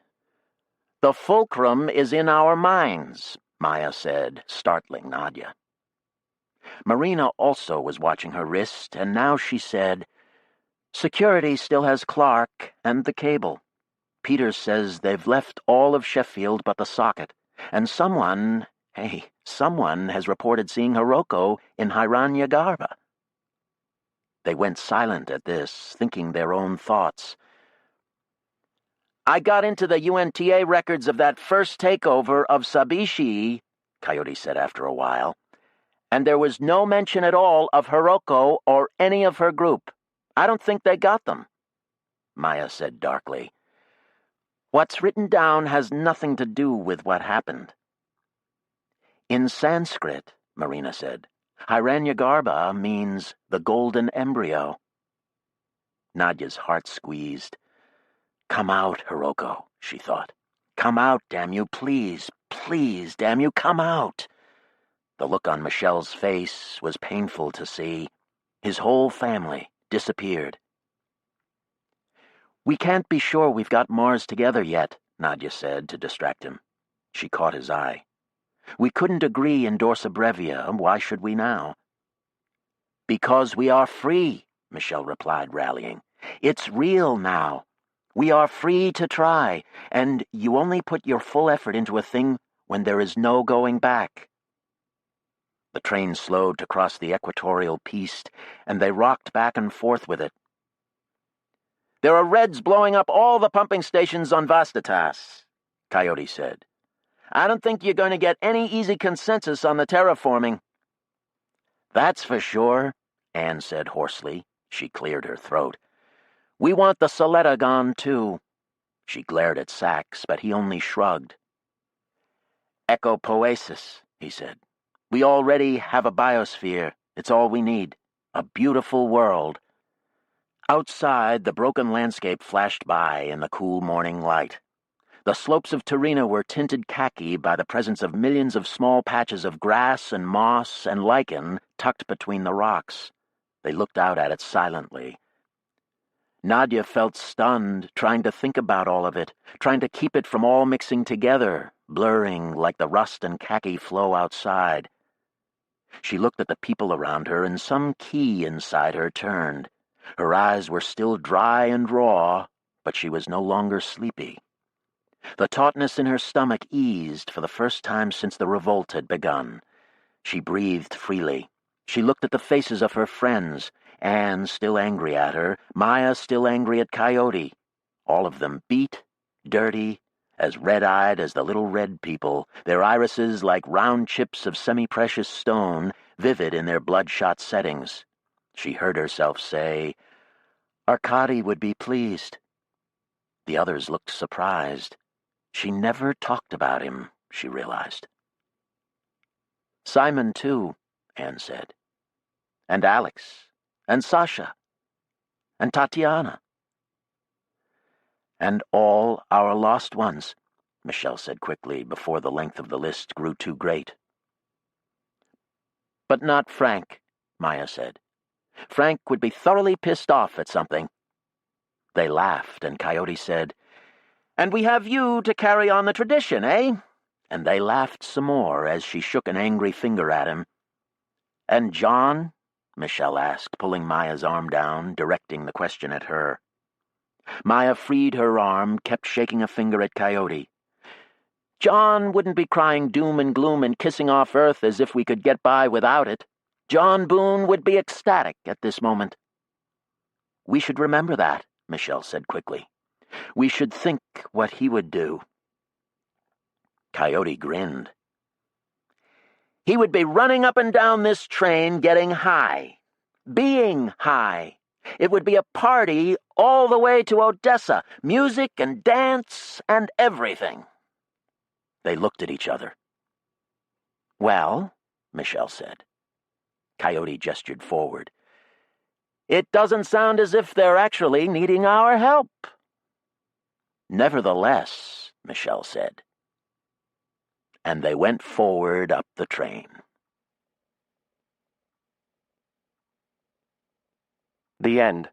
The fulcrum is in our minds, Maya said, startling Nadia. Marina also was watching her wrist, and now she said, Security still has Clark and the cable. Peters says they've left all of Sheffield but the socket, and someone has reported seeing Hiroko in Hiranyagarba. They went silent at this, thinking their own thoughts. I got into the UNTA records of that first takeover of Sabishi, Coyote said after a while, and there was no mention at all of Hiroko or any of her group. I don't think they got them. Maya said darkly. What's written down has nothing to do with what happened. In Sanskrit, Marina said, Hiranyagarba means the golden embryo. Nadia's heart squeezed. Come out, Hiroko, she thought. Come out, damn you, please, please, damn you, come out. The look on Michel's face was painful to see. His whole family disappeared. We can't be sure we've got Mars together yet, Nadia said to distract him. She caught his eye. We couldn't agree in Dorsa Brevia, why should we now? Because we are free, Michel replied, rallying. It's real now. We are free to try, and you only put your full effort into a thing when there is no going back. The train slowed to cross the equatorial piste, and they rocked back and forth with it. There are Reds blowing up all the pumping stations on Vastatas, Coyote said. I don't think you're going to get any easy consensus on the terraforming. That's for sure, Anne said hoarsely. She cleared her throat. We want the Soletta gone, too. She glared at Sax, but he only shrugged. Ecopoesis, he said. We already have a biosphere. It's all we need. A beautiful world. Outside, the broken landscape flashed by in the cool morning light. The slopes of Torino were tinted khaki by the presence of millions of small patches of grass and moss and lichen tucked between the rocks. They looked out at it silently. Nadia felt stunned, trying to think about all of it, trying to keep it from all mixing together, blurring like the rust and khaki flow outside. She looked at the people around her, and some key inside her turned. Her eyes were still dry and raw, but she was no longer sleepy. The tautness in her stomach eased for the first time since the revolt had begun. She breathed freely. She looked at the faces of her friends, Anne still angry at her, Maya still angry at Coyote. All of them beat, dirty, as red-eyed as the little red people, their irises like round chips of semi-precious stone, vivid in their bloodshot settings. She heard herself say, Arkady would be pleased. The others looked surprised. She never talked about him, she realized. Simon, too, Anne said. And Alex. And Sasha. And Tatiana. And all our lost ones, Michel said quickly before the length of the list grew too great. But not Frank, Maya said. Frank would be thoroughly pissed off at something. They laughed, and Coyote said, And we have you to carry on the tradition, eh? And they laughed some more as she shook an angry finger at him. And John? Michelle asked, pulling Maya's arm down, directing the question at her. Maya freed her arm, kept shaking a finger at Coyote. John wouldn't be crying doom and gloom and kissing off Earth as if we could get by without it. John Boone would be ecstatic at this moment. We should remember that, Michelle said quickly. We should think what he would do. Coyote grinned. He would be running up and down this train getting high. Being high. It would be a party all the way to Odessa, music and dance and everything. They looked at each other. Well, Michelle said. Coyote gestured forward. It doesn't sound as if they're actually needing our help. Nevertheless, Michelle said. And they went forward up the train. The end.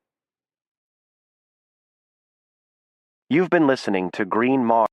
You've been listening to Green Mars.